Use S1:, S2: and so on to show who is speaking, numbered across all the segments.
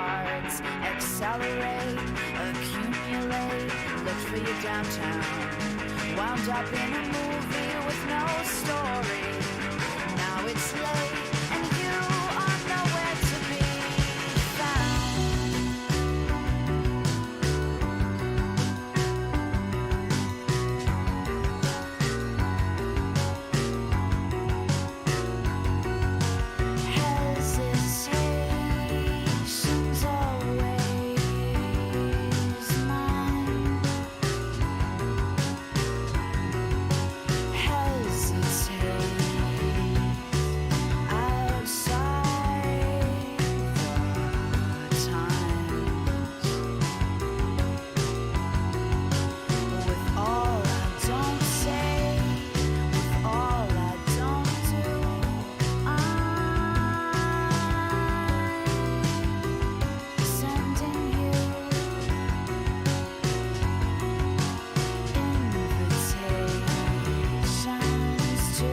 S1: hearts accelerate, accumulate. Look for you downtown, wound up in a movie with no story. Now it's late and you are nowhere to be Hesitation's always mine. Hesitate outside the times. With all I don't say, with all I don't do, I'm sending you invitations to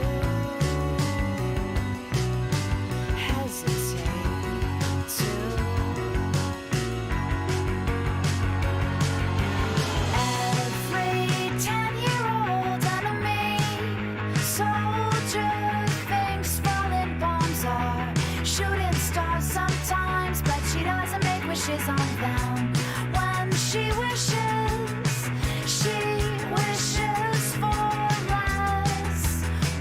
S1: hesitate to. Every 10-year-old enemy soldier thinks falling bombs are shooting stars sometimes, but she doesn't make wishes on them. When she wishes for less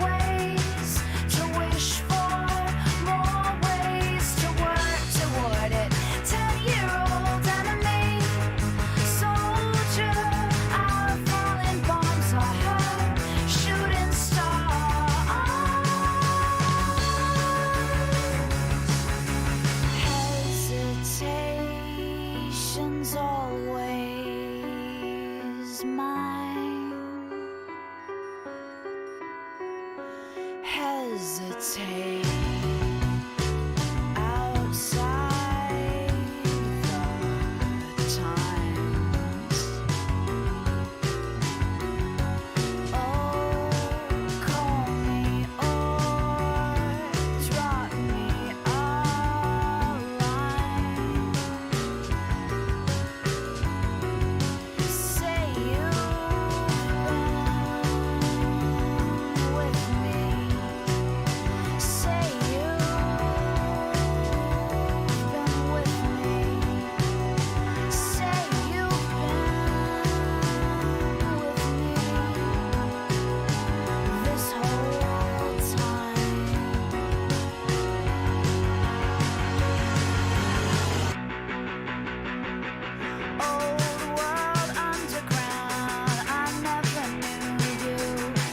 S1: ways to wish for, more ways to work toward it. 10-year-old enemy soldier, our falling bombs are her shooting stars. Hesitation's always mine. Hesitate outside the times. Oh, call me or drop me a line. Say you've been with me. Say you've been with me. Say you've been with me this whole time. Old world underground, I never knew you,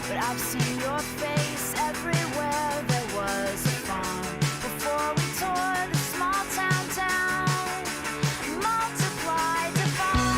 S1: but I've seen your face everywhere there was a farm. Before we tore the small town down, multiply, divide.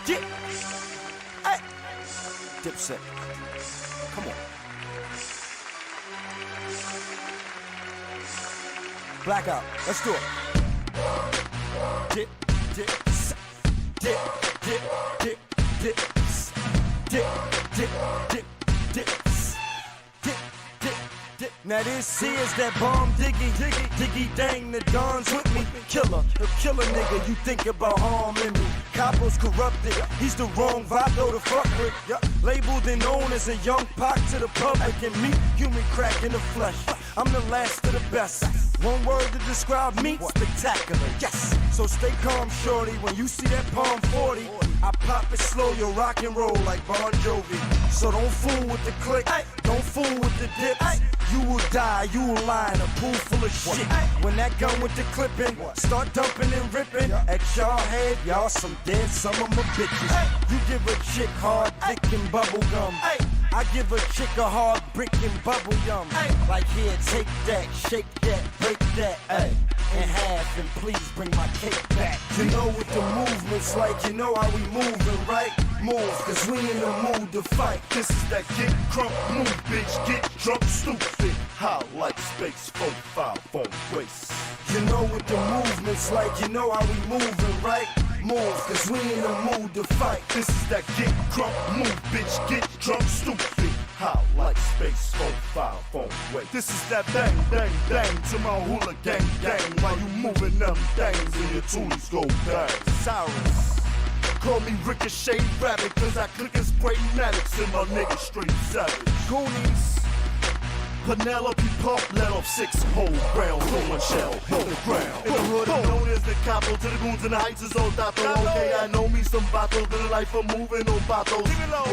S2: Yeah. Hey. Dipset. Come on. Blackout. Let's do it. Dip, dip, dip, dip, dip, dip, dip, dip, dip, dip, dip, dip, dip. Now this here's that bomb diggy, diggy, diggy dang, the Don's with me. Killer, a killer nigga, you think about harming me. Capo's corrupted, he's the wrong vibe though to fuck with. Labeled and known as a young Pac to the public, and me, human crack in the flesh. I'm the last of the best. One word to describe me, spectacular, yes. So stay calm, shorty, when you see that Palm 40, I pop it slow, you rock and roll like Bon Jovi. So don't fool with the click, Don't fool with the dips. You will die, you will lie in a pool full of shit. When that gun with the clipping, start dumping and ripping at y'all head, y'all some dead some of my bitches. You give a chick hard dick and bubble gum. I give a chick a hard brick and bubble yum. Like here, take that, shake that, break that, in half, and please bring my cake back. You know what the movement's like, you know how we moving, right? Move, cause we in the mood to fight.
S3: This is that get crunk move, bitch. Get drunk, stupid. How like space, 4-5 on waist.
S2: You know what the movement's like, you know how we moving, right? Move, cause we in the mood to fight.
S3: This is that get crunk move, bitch. Get drunk, stupid. How like space, 4-5 on waist. This is that bang, bang, bang to my hula gang, gang. While you moving them things and your toolies go bang. Cyrus. Call me Ricochet Rabbit, cause I click and spray Maddox and my nigga straight savage. Goonies. Penelope Pump let off 6-hole round, throwing shell, hit the ground. In the hood, I'm known as the capo, to the goons in the heights is old dato. Okay, I know me some vatos, the life of moving on vatos.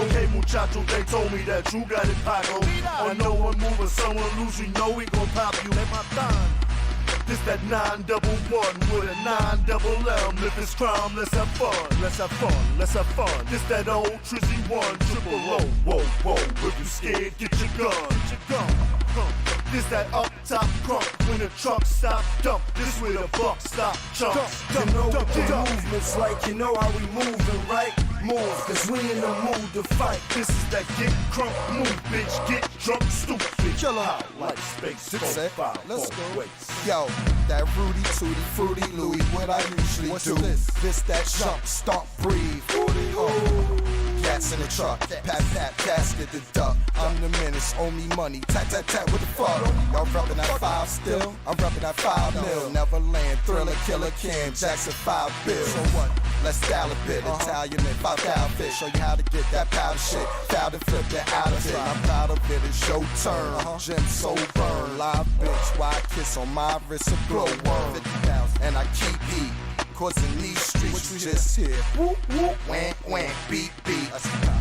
S3: Okay, muchacho, they told me that you got it, Paco. I know one move or someone lose, you know we gon' pop you. Let my time. This that 911 with a 9-double-M. If it's crime, let's have fun, let's have fun, let's have fun. This that old Trizzy 1 triple O. Whoa, whoa, if you scared, get your gun, get your gun. This that up top crunk when the truck stop dump. This where the buck stop chump.
S2: You know what the movement's like, you know how we moving, right? Move, cause we in the mood to fight.
S3: This is that get crunk move, bitch. Get drunk, stupid.
S2: Killer.
S3: How like space, 4-5
S4: Let's go.
S3: waist.
S4: Yo, that Rudy Tooty Fruity Louie, what I usually
S2: What's
S4: do.
S2: this?
S4: That jump, stomp, breathe. Gas in the truck, pat, pat, casket the duck. I'm the menace, owe me money, tat, tat, tat, what the fuck? Y'all reppin' that 5 still? I'm reppin' that 5 mil. Neverland, Thriller, Killer, Cam, Jackson, 5 bills. So what? Let's style a bit, Italian and 5 outfit. Show you how to get that powder shit. Foul to flip that out of it. I'm proud of it, it's your turn. Gym so burn, live bitch, why kiss on my wrist a glowworm. 50,000, and I keep heat. Cause in these streets you just hear whoop whoop, wham wham, beat beat.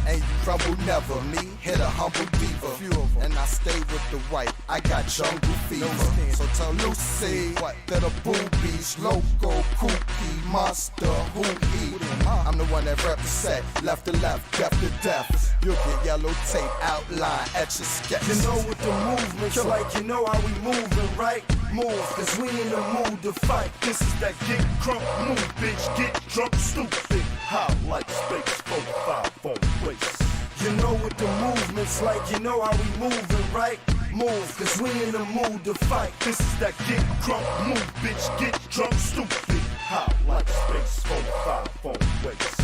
S4: And you rumble never, me hit a humble diva. And I stay with the white, I got jungle fever. So tell Lucy that a boobies, loco, kooky, monster, who he. I'm the one that represent, left to left, death to death. You'll get yellow tape outline at your sketch.
S2: You know what the movement's like, you know how we moving, right? Move, cause we in the mood to fight.
S3: This is that get crunk move, bitch. Get drunk, stupid. How like space, 4-5 on waist.
S2: You know what the movement's like, you know how we moving, right? Move, cause we in the mood to fight.
S3: This is that get crunk move, bitch. Get drunk, stupid. How like space, 4-5 on waist.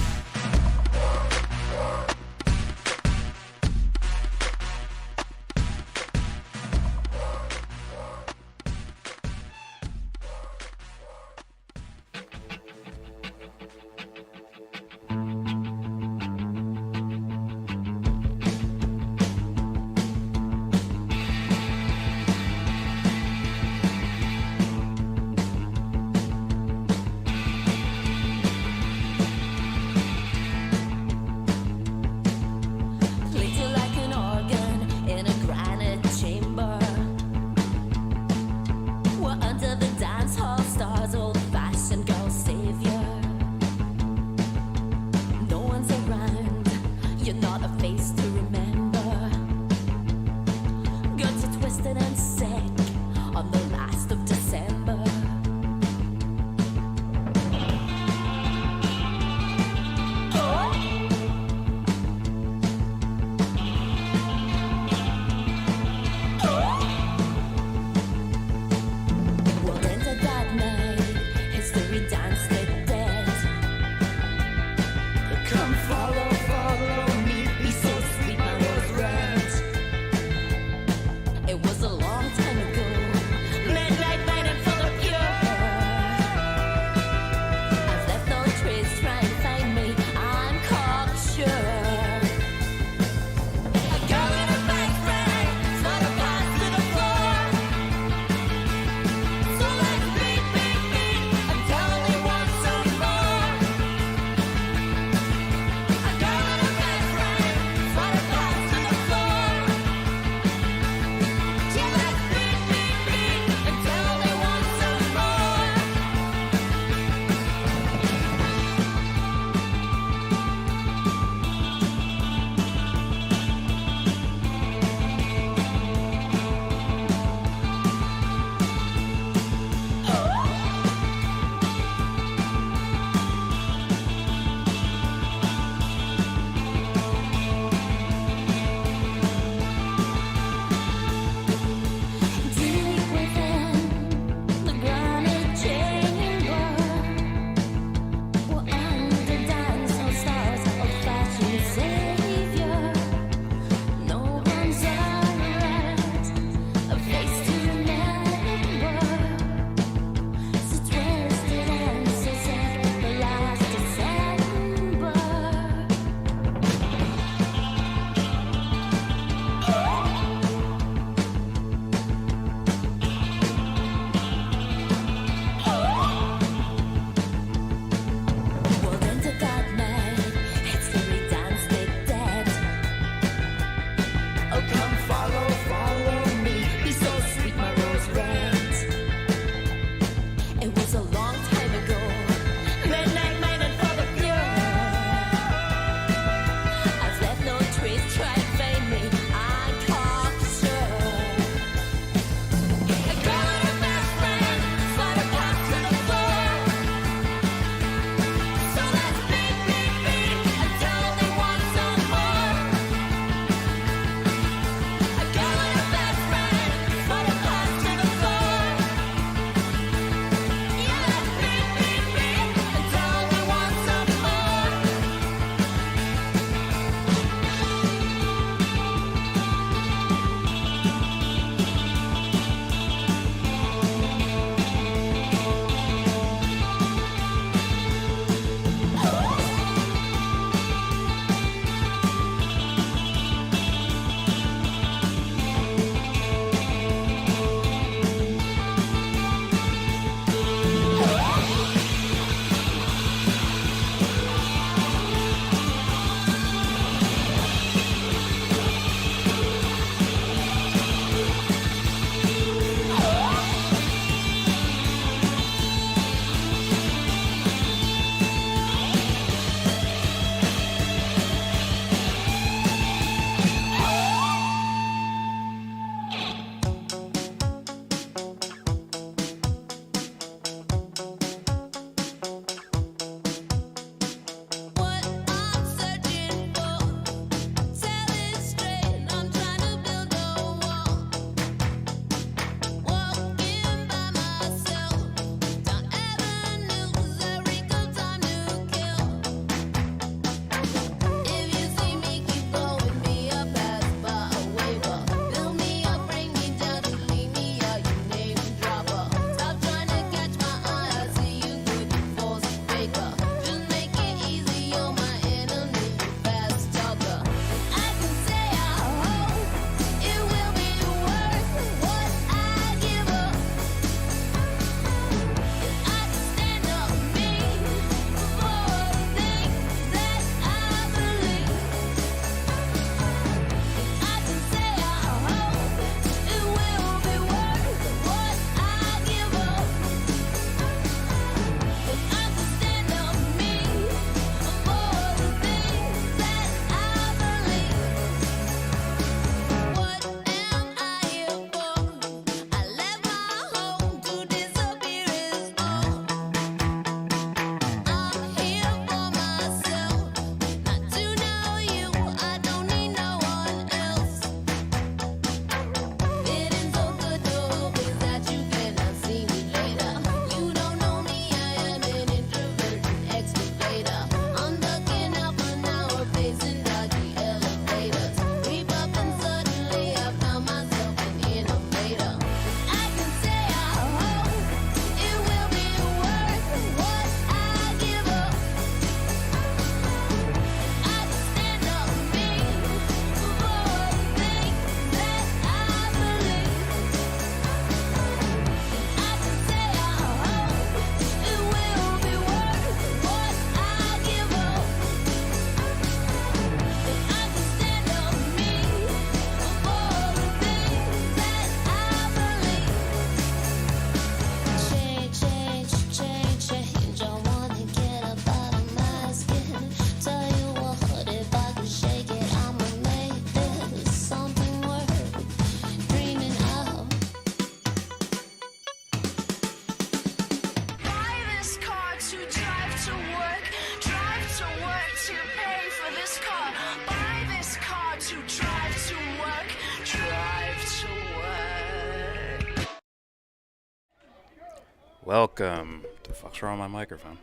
S5: Welcome. The fuck's wrong with my microphone?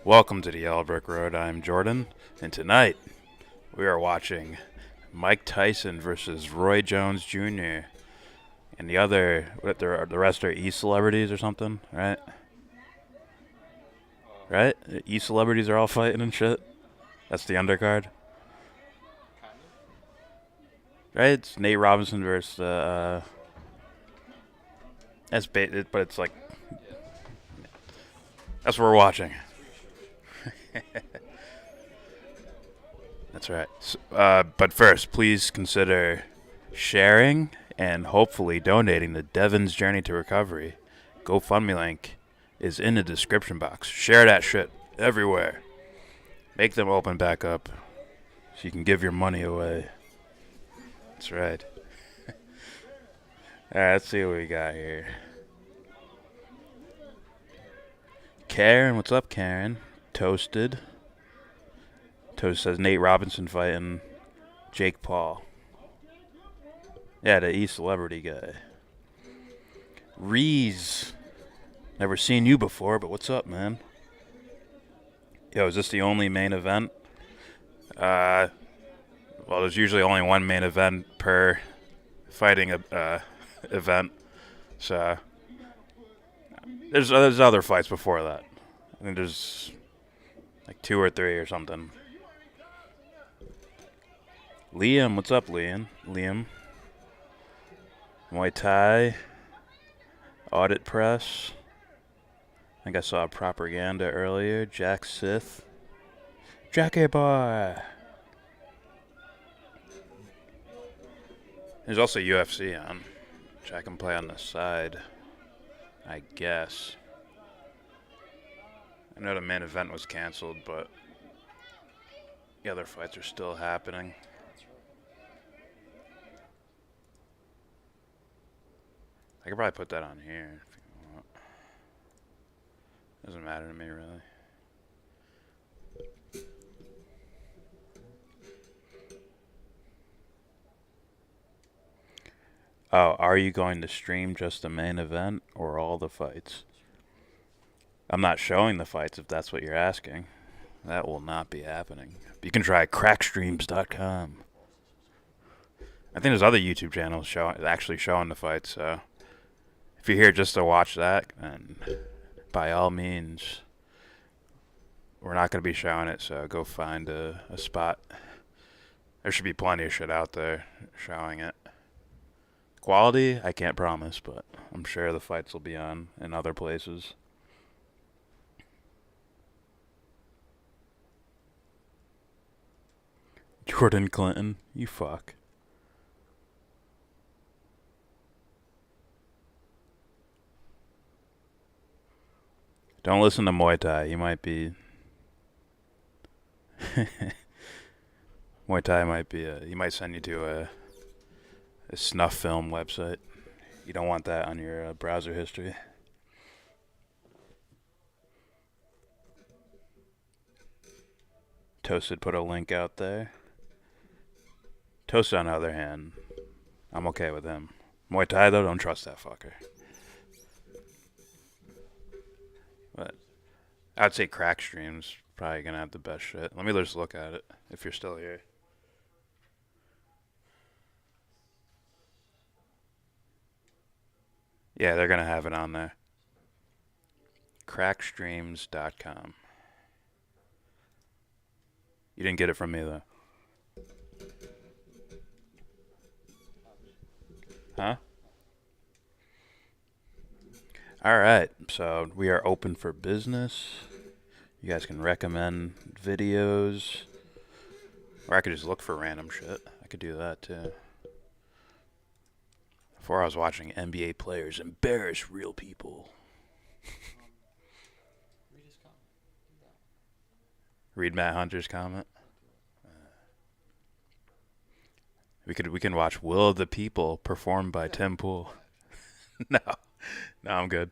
S5: Welcome to the Yellow Brick Road. I'm Jordan, and tonight we are watching Mike Tyson versus Roy Jones Jr. And the rest are E-celebrities or something, right? Right? E-celebrities are all fighting and shit. That's the undercard. Right? It's Nate Robinson versus but it's like that's what we're watching. That's right. But first, please consider sharing and hopefully donating to Devon's Journey to Recovery. GoFundMe link is in the description box. Share that shit everywhere. Make them open back up so you can give your money away. That's right. Alright, let's see what we got here. Karen, what's up, Karen? Toasted. Toast says Nate Robinson fighting Jake Paul. Yeah, the E-celebrity guy. Reese. Never seen you before, but what's up, man? Yo, is this the only main event? Well, there's usually only one main event per fighting event. So there's other fights before that. I think there's like 2 or 3 or something. Liam, what's up, Liam? Muay Thai. Audit Press. I think I saw Propaganda earlier. Jack Sith. Jackie Boy. There's also UFC on, which I can play on the side, I guess. I know the main event was canceled, but the other fights are still happening. I could probably put that on here if you want. Doesn't matter to me, really. Oh, are you going to stream just the main event or all the fights? I'm not showing the fights if that's what you're asking. That will not be happening. You can try crackstreams.com. I think there's other YouTube channels actually showing the fights, so if you're here just to watch that, then by all means, we're not going to be showing it, so go find a spot. There should be plenty of shit out there showing it. Quality, I can't promise, but I'm sure the fights will be on in other places. Jordan Clinton, you fuck. Don't listen to Muay Thai. He might be... Muay Thai might be he might send you to a snuff film website. You don't want that on your browser history. Toasted put a link out there. Toasted, on the other hand, I'm okay with him. Muay Thai, though, don't trust that fucker. But I'd say Crack Stream's probably gonna have the best shit. Let me just look at it if you're still here. Yeah, they're gonna have it on there. Crackstreams.com. You didn't get it from me, though. Huh? Alright, so we are open for business. You guys can recommend videos. Or I could just look for random shit. I could do that, too. Before I was watching NBA players embarrass real people. Read Matt Hunter's comment. We can watch Will of the People performed by Tim Pool. No, I'm good.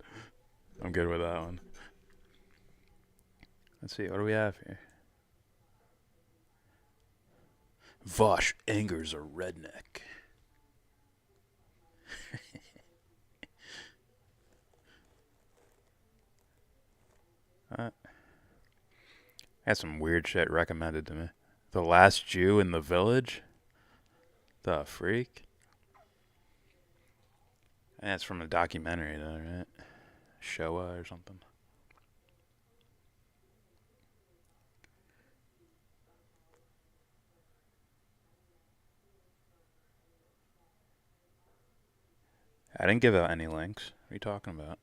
S5: I'm good with that one. Let's see, what do we have here? Vosh angers a redneck. Had some weird shit recommended to me. The Last Jew in the Village? The freak? And it's from a documentary, though, right? Showa or something. I didn't give out any links. What are you talking about?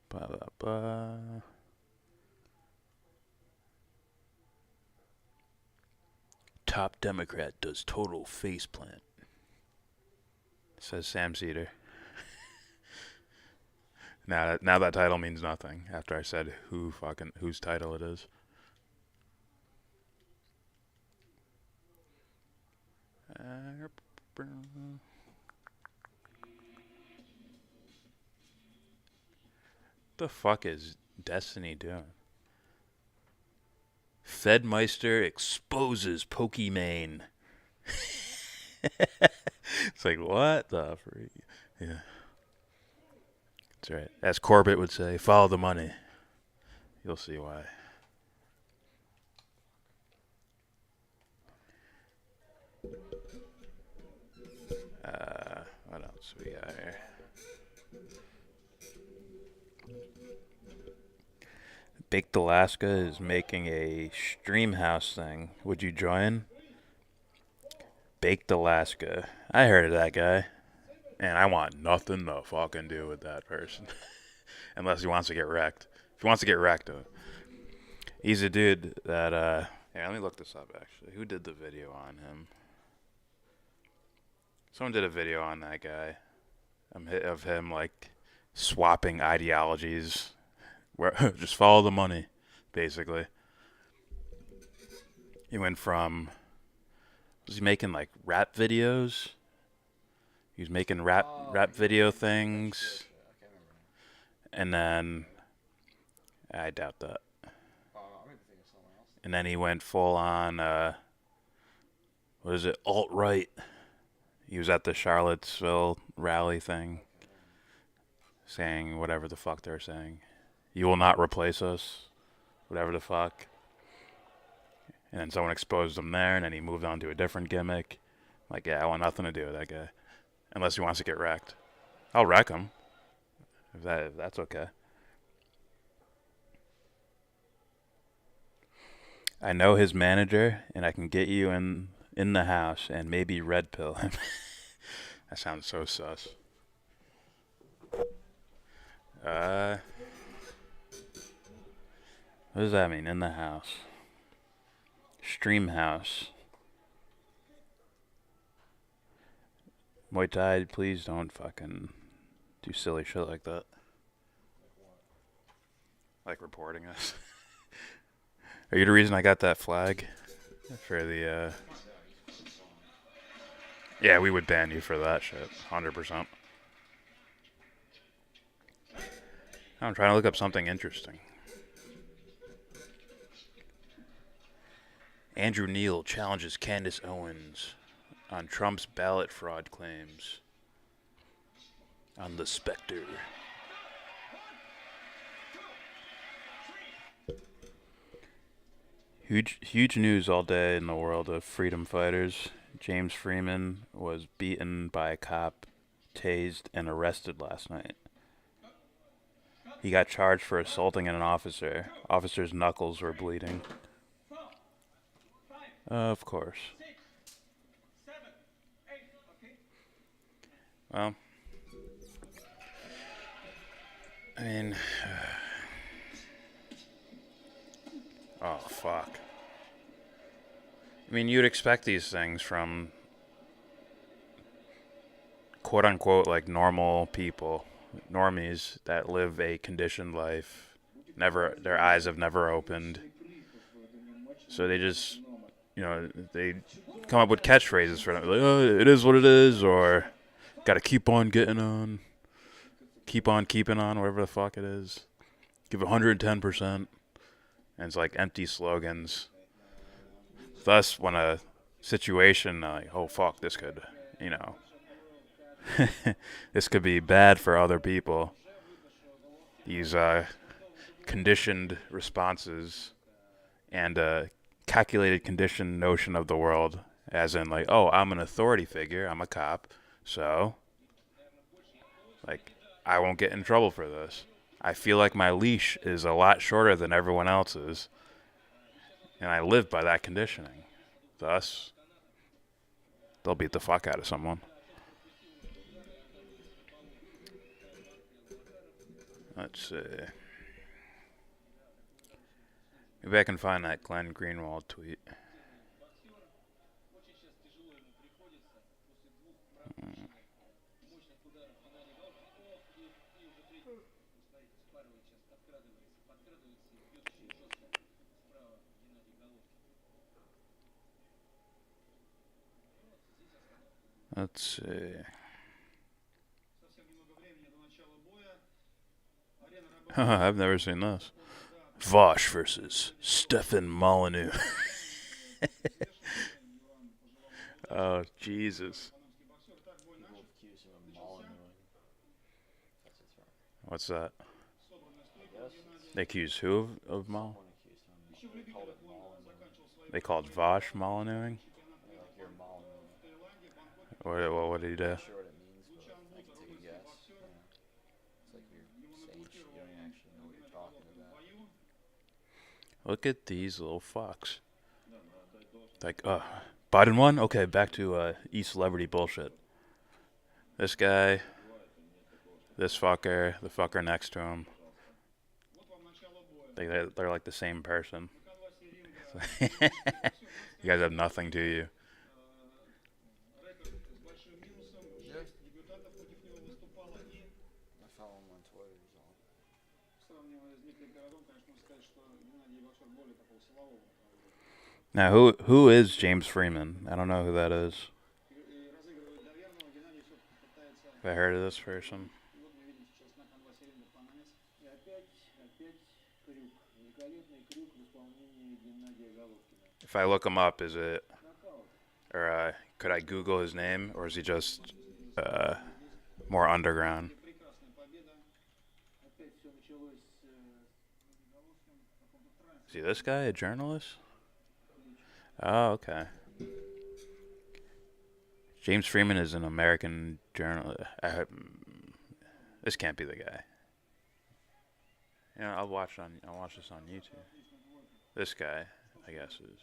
S5: Blah, blah, blah. Top Democrat does total faceplant. Says Sam Cedar. Now that title means nothing after I said whose title it is. The fuck is Destiny doing? Fedmeister exposes Pokimane. It's like, what the freak? Yeah. That's right. As Corbett would say, follow the money. You'll see why. What else we got here? Baked Alaska is making a stream house thing. Would you join? Baked Alaska. I heard of that guy. And I want nothing to fucking do with that person. Unless he wants to get wrecked. If he wants to get wrecked, he's a dude that, here, let me look this up, actually. Who did the video on him? Someone did a video on that guy. Of him, like, swapping ideologies. Where just follow the money, basically. He went from... Was he making, like, rap videos? He was making rap video things. And then... I doubt that. And then he went full on, what is it? Alt-right. He was at the Charlottesville rally thing. Saying whatever the fuck they're saying. You will not replace us. Whatever the fuck. And then someone exposed him there, and then he moved on to a different gimmick. Like, yeah, I want nothing to do with that guy. Unless he wants to get wrecked. I'll wreck him. If that's okay. I know his manager, and I can get you in the house and maybe red pill him. That sounds so sus. What does that mean? In the house. Stream house. Muay Thai, please don't fucking do silly shit like that. Like reporting us. Are you the reason I got that flag? For the, Yeah, we would ban you for that shit. 100%. I'm trying to look up something interesting. Andrew Neil challenges Candace Owens on Trump's ballot fraud claims on The Spectre. Huge news all day in the world of freedom fighters. James Freeman was beaten by a cop, tased, and arrested last night. He got charged for assaulting an officer. Officer's knuckles were bleeding. Of course. Well, I mean, oh fuck. I mean, you'd expect these things from quote unquote like normal people, normies that live a conditioned life. Their eyes have never opened. So they just, they come up with catchphrases for them. Like, oh, it is what it is, or gotta keep on getting on. Keep on keeping on, whatever the fuck it is. Give 110%. And it's like empty slogans. Thus, when a situation like, oh fuck, this could, you know, this could be bad for other people. These conditioned responses and calculated conditioned notion of the world, as in like, oh, I'm an authority figure, I'm a cop, so like I won't get in trouble for this. I feel like my leash is a lot shorter than everyone else's, and I live by that conditioning. Thus, they'll beat the fuck out of someone. Let's see. Maybe I can find that Glenn Greenwald tweet. Let's see. I've never seen this. Vosh versus Stefan Molyneux. Oh, Jesus. What's that? They accuse who of Molyneux? They called Vosh Molyneuxing? What did he do? Look at these little fucks. Like, Biden won? Okay, back to e-celebrity bullshit. This guy, this fucker, the fucker next to him. They're like the same person. You guys have nothing to you. Now, who is James Freeman? I don't know who that is. Have I heard of this person? If I look him up, is it, or could I Google his name, or is he just more underground? Is he this guy, a journalist? Oh, okay. James Freeman is an American journalist. This can't be the guy. You know, I'll watch this on YouTube. This guy, I guess, is.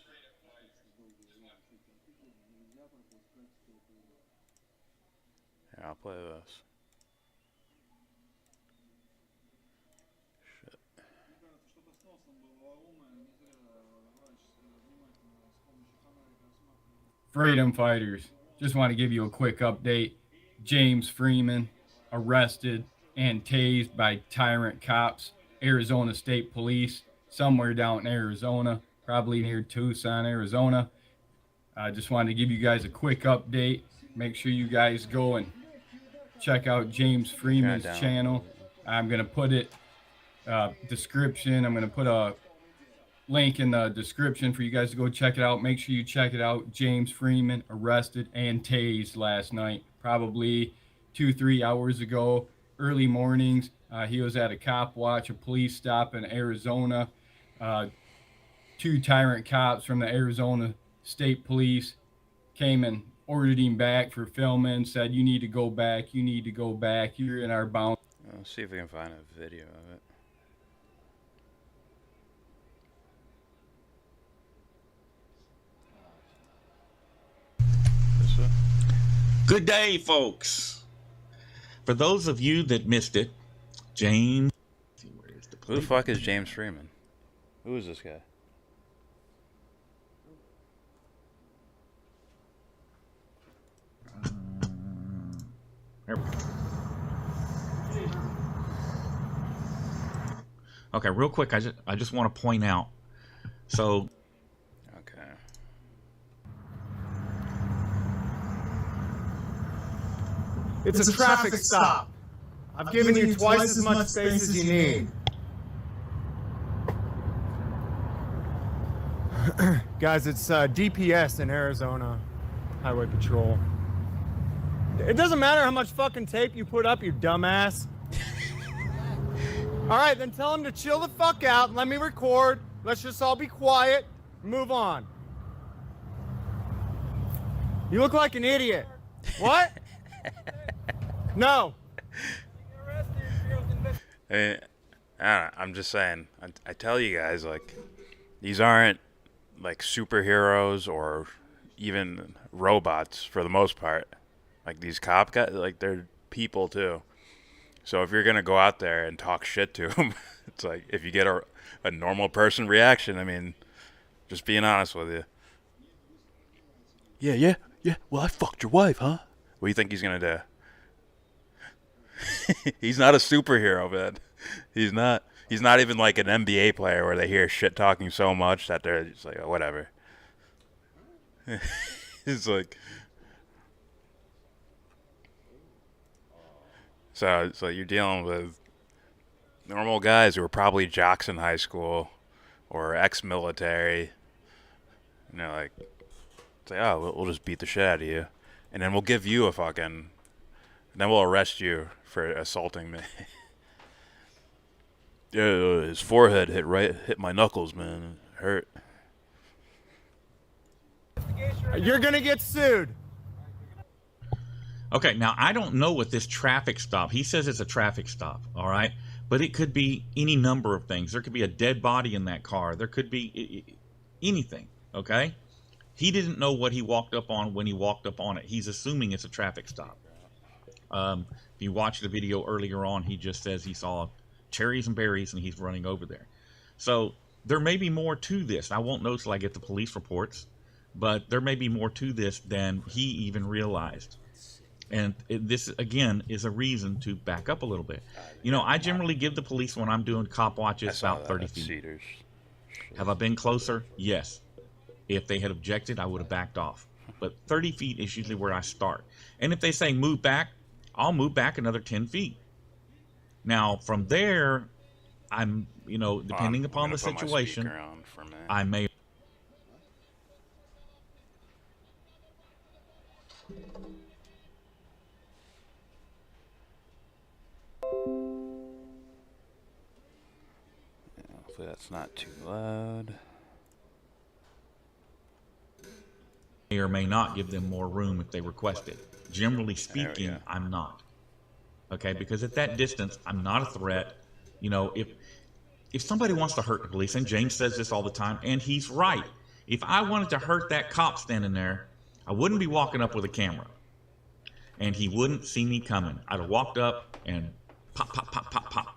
S5: Here, I'll play this. Shit.
S6: Freedom fighters, just want to give you a quick update. James Freeman arrested and tased by tyrant cops, Arizona State Police, somewhere down in Arizona, probably near Tucson, Arizona. I just wanted to give you guys a quick update. Make sure you guys go and check out James Freeman's channel. I'm going to put it description. I'm going to put a link in the description for you guys to go check it out. Make sure you check it out. James Freeman arrested and tased last night, probably 2-3 hours ago, early mornings. He was at a cop watch, a police stop in Arizona. 2 tyrant cops from the Arizona State Police came and ordered him back for filming, said, you need to go back, you're in our bound.
S5: Let's see if we can find a video of it.
S7: Good day, folks. For those of you that missed it, James.
S5: Who the fuck is James Freeman? Who is this guy?
S7: There we go. Okay, real quick, I just want to point out. So.
S5: Okay.
S8: It's a traffic stop. I've given you twice as much space as you need. Guys, it's DPS in Arizona, Highway Patrol. It doesn't matter how much fucking tape you put up, you dumbass. All right, then tell him to chill the fuck out. Let me record. Let's just all be quiet. Move on. You look like an idiot. What? No.
S5: I don't know, I'm just saying. I tell you guys, like, these aren't like superheroes or even robots for the most part. Like these cop guys, like they're people too. So if you're gonna go out there and talk shit to them, it's like if you get a normal person reaction. I mean, just being honest with you. Yeah. Well, I fucked your wife, huh? What do you think he's gonna do? He's not a superhero, man. He's not. He's not even like an NBA player where they hear shit talking so much that they're just like, oh, whatever. It's like. So you're dealing with normal guys who are probably jocks in high school or ex-military. You know, like, say, oh, we'll just beat the shit out of you. And then we'll give you a fucking... Then we'll arrest you for assaulting me. Yeah, his forehead hit my knuckles, man. It hurt.
S8: You're gonna get sued.
S7: Okay, now I don't know what this traffic stop. He says it's a traffic stop, all right? But it could be any number of things. There could be a dead body in that car. There could be anything, okay? He didn't know what he walked up on when he walked up on it. He's assuming it's a traffic stop. If you watch the video earlier on, he just says he saw cherries and berries and he's running over there. So there may be more to this. I won't know till I get the police reports, but there may be more to this than he even realized. And this, again, is a reason to back up a little bit. You know, I generally give the police, when I'm doing cop watches, about 30 feet.
S5: Cedars.
S7: Have I been closer? Yes. If they had objected, I would have backed off. But 30 feet is usually where I start. And if they say move back, I'll move back another 10 feet. Now, from there, I'm, you know, depending upon the situation, I may...
S5: Hopefully that's not too loud.
S7: May or may not give them more room if they request it. Generally speaking, I'm not. Okay, because at that distance, I'm not a threat. You know, if somebody wants to hurt the police, and James says this all the time, and he's right. If I wanted to hurt that cop standing there, I wouldn't be walking up with a camera. And he wouldn't see me coming. I'd have walked up and pop, pop, pop, pop, pop.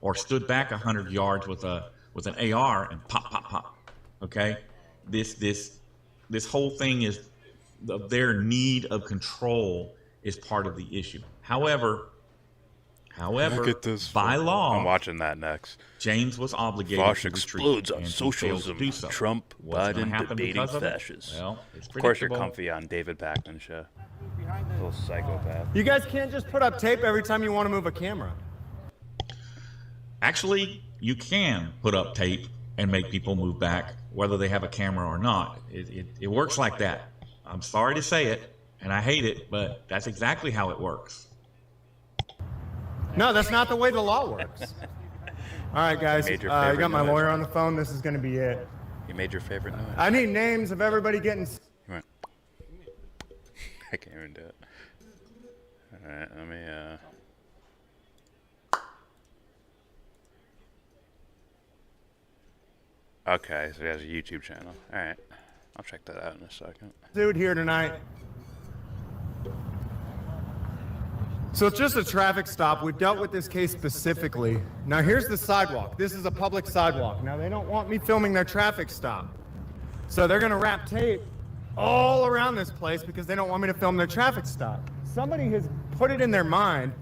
S7: Or stood back 100 yards with an AR and pop, pop, pop. Okay? This whole thing is their need of control is part of the issue. However, by law,
S5: I'm watching that next.
S7: James was obligated
S5: Vosh
S7: to
S5: explodes
S7: retreat,
S5: on
S7: and
S5: socialism.
S7: do so.
S5: Trump,
S7: What's gonna
S5: Biden
S7: happen
S5: debating
S7: because of it?
S5: fascists.
S7: Well, it's
S5: of course, you're
S7: predictable.
S5: comfy on David Pakman's show. Little psychopath.
S8: You guys can't just put up tape every time you want to move a camera.
S7: Actually, you can put up tape and make people move back, whether they have a camera or not. It works like that. I'm sorry to say it, and I hate it, but that's exactly how it works.
S8: No, that's not the way the law works. All right, guys. You got my lawyer on the phone. This is going to be it.
S5: You made your favorite noise.
S8: I need names of everybody getting...
S5: You went. I can't even do it. All right, let me, Okay, so he has a YouTube channel. All right, I'll check that out in a second.
S8: Dude here tonight. So it's just a traffic stop. We've dealt with this case specifically. Now here's the sidewalk. This is a public sidewalk. Now they don't want me filming their traffic stop. So they're gonna wrap tape all around this place because they don't want me to film their traffic stop. Somebody has put it in their mind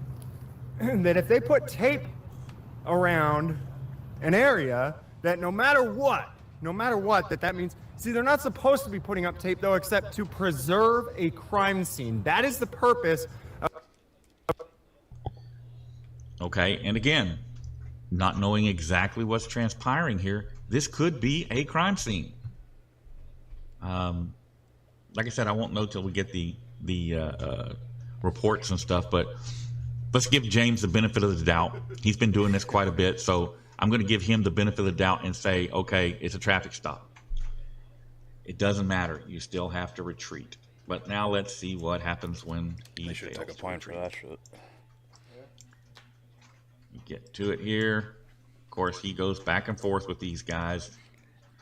S8: that if they put tape around an area, that no matter what, that means, see, they're not supposed to be putting up tape though, except to preserve a crime scene. That is the purpose.
S7: Okay, and again, not knowing exactly what's transpiring here, this could be a crime scene. Like I said, I won't know till we get the reports and stuff, but let's give James the benefit of the doubt. He's been doing this quite a bit, so I'm going to give him the benefit of the doubt and say, okay, it's a traffic stop. It doesn't matter. You still have to retreat. But now let's see what happens when he
S5: They should take a point for that shit.
S7: You get to it here. Of course, he goes back and forth with these guys.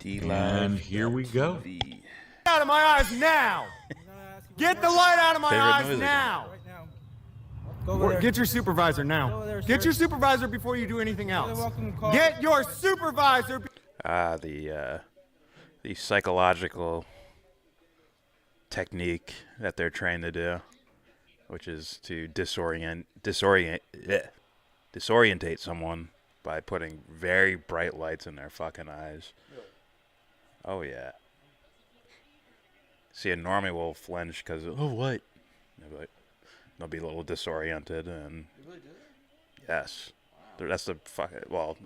S7: And here we go.
S8: Out of my eyes now! Get the light out of my eyes now! Get your supervisor now. Get your supervisor before you do anything else. Get your supervisor.
S5: The psychological technique that they're trying to do, which is to disorientate someone by putting very bright lights in their fucking eyes. Oh yeah. See, a normie will flinch because what? They'll be a little disoriented and. You really do that? Yes. Wow. That's the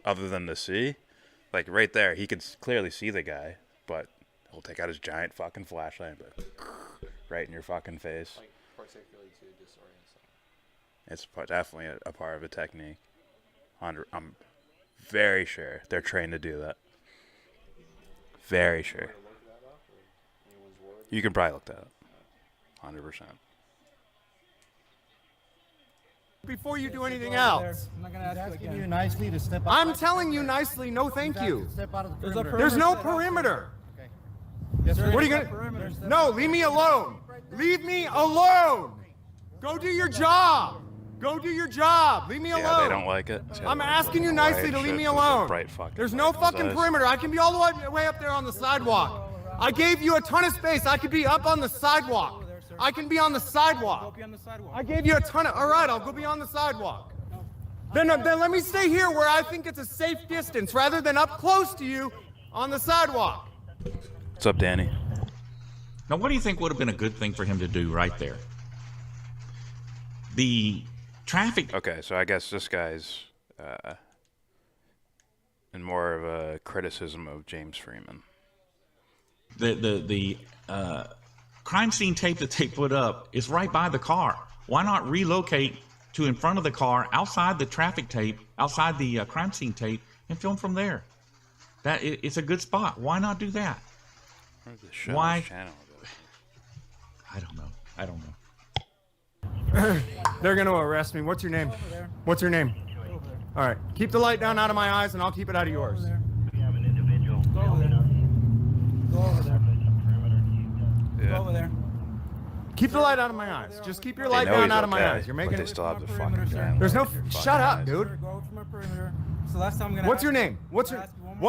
S5: other than the see, like right there, he can clearly see the guy, but he'll take out his giant fucking flashlight and be right in your fucking face.
S9: Like particularly to disorient someone.
S5: It's definitely a part of a technique. I'm very sure they're trained to do that. Very sure. You can probably look that up. 100%.
S8: Before you do anything else.
S10: I'm not gonna ask you again. Nicely to step out.
S8: I'm telling you nicely, no thank you.
S10: Step out of the perimeter.
S8: There's no perimeter.
S10: Okay. Yes, sir.
S8: What are you gonna? No, leave me alone. Leave me alone. Go do your job. Go do your job. Leave me alone.
S5: Yeah, they don't like it.
S8: I'm asking you nicely to leave me alone. There's no fucking perimeter. I can be all the way up there on the sidewalk. I gave you a ton of space. I could be up on the sidewalk. I can be on the sidewalk. I gave you a ton of. All right, I'll go be on the sidewalk. Then let me stay here where I think it's a safe distance rather than up close to you on the sidewalk.
S5: What's up, Danny?
S7: Now, what do you think would have been a good thing for him to do right there? The traffic.
S5: Okay, so I guess this guy's in more of a criticism of James Freeman.
S7: The crime scene tape that they put up is right by the car. Why not relocate to in front of the car, outside the traffic tape, outside the crime scene tape, and film from there? It's a good spot. Why not do that? Why? I don't know.
S8: They're gonna arrest me. What's your name? What's your name? All right. Keep the light down out of my eyes, and I'll keep it out of yours.
S10: We have an individual. Go over there. Go over there.
S5: Yeah.
S10: Go over there.
S8: Keep the light out of my eyes. Just keep your light down out of my eyes. You're making
S5: but they
S8: it.
S5: still have the fucking camera.
S8: There's no. Shut up, dude.
S10: Go from a perimeter. So last time I'm gonna.
S8: What's your name? What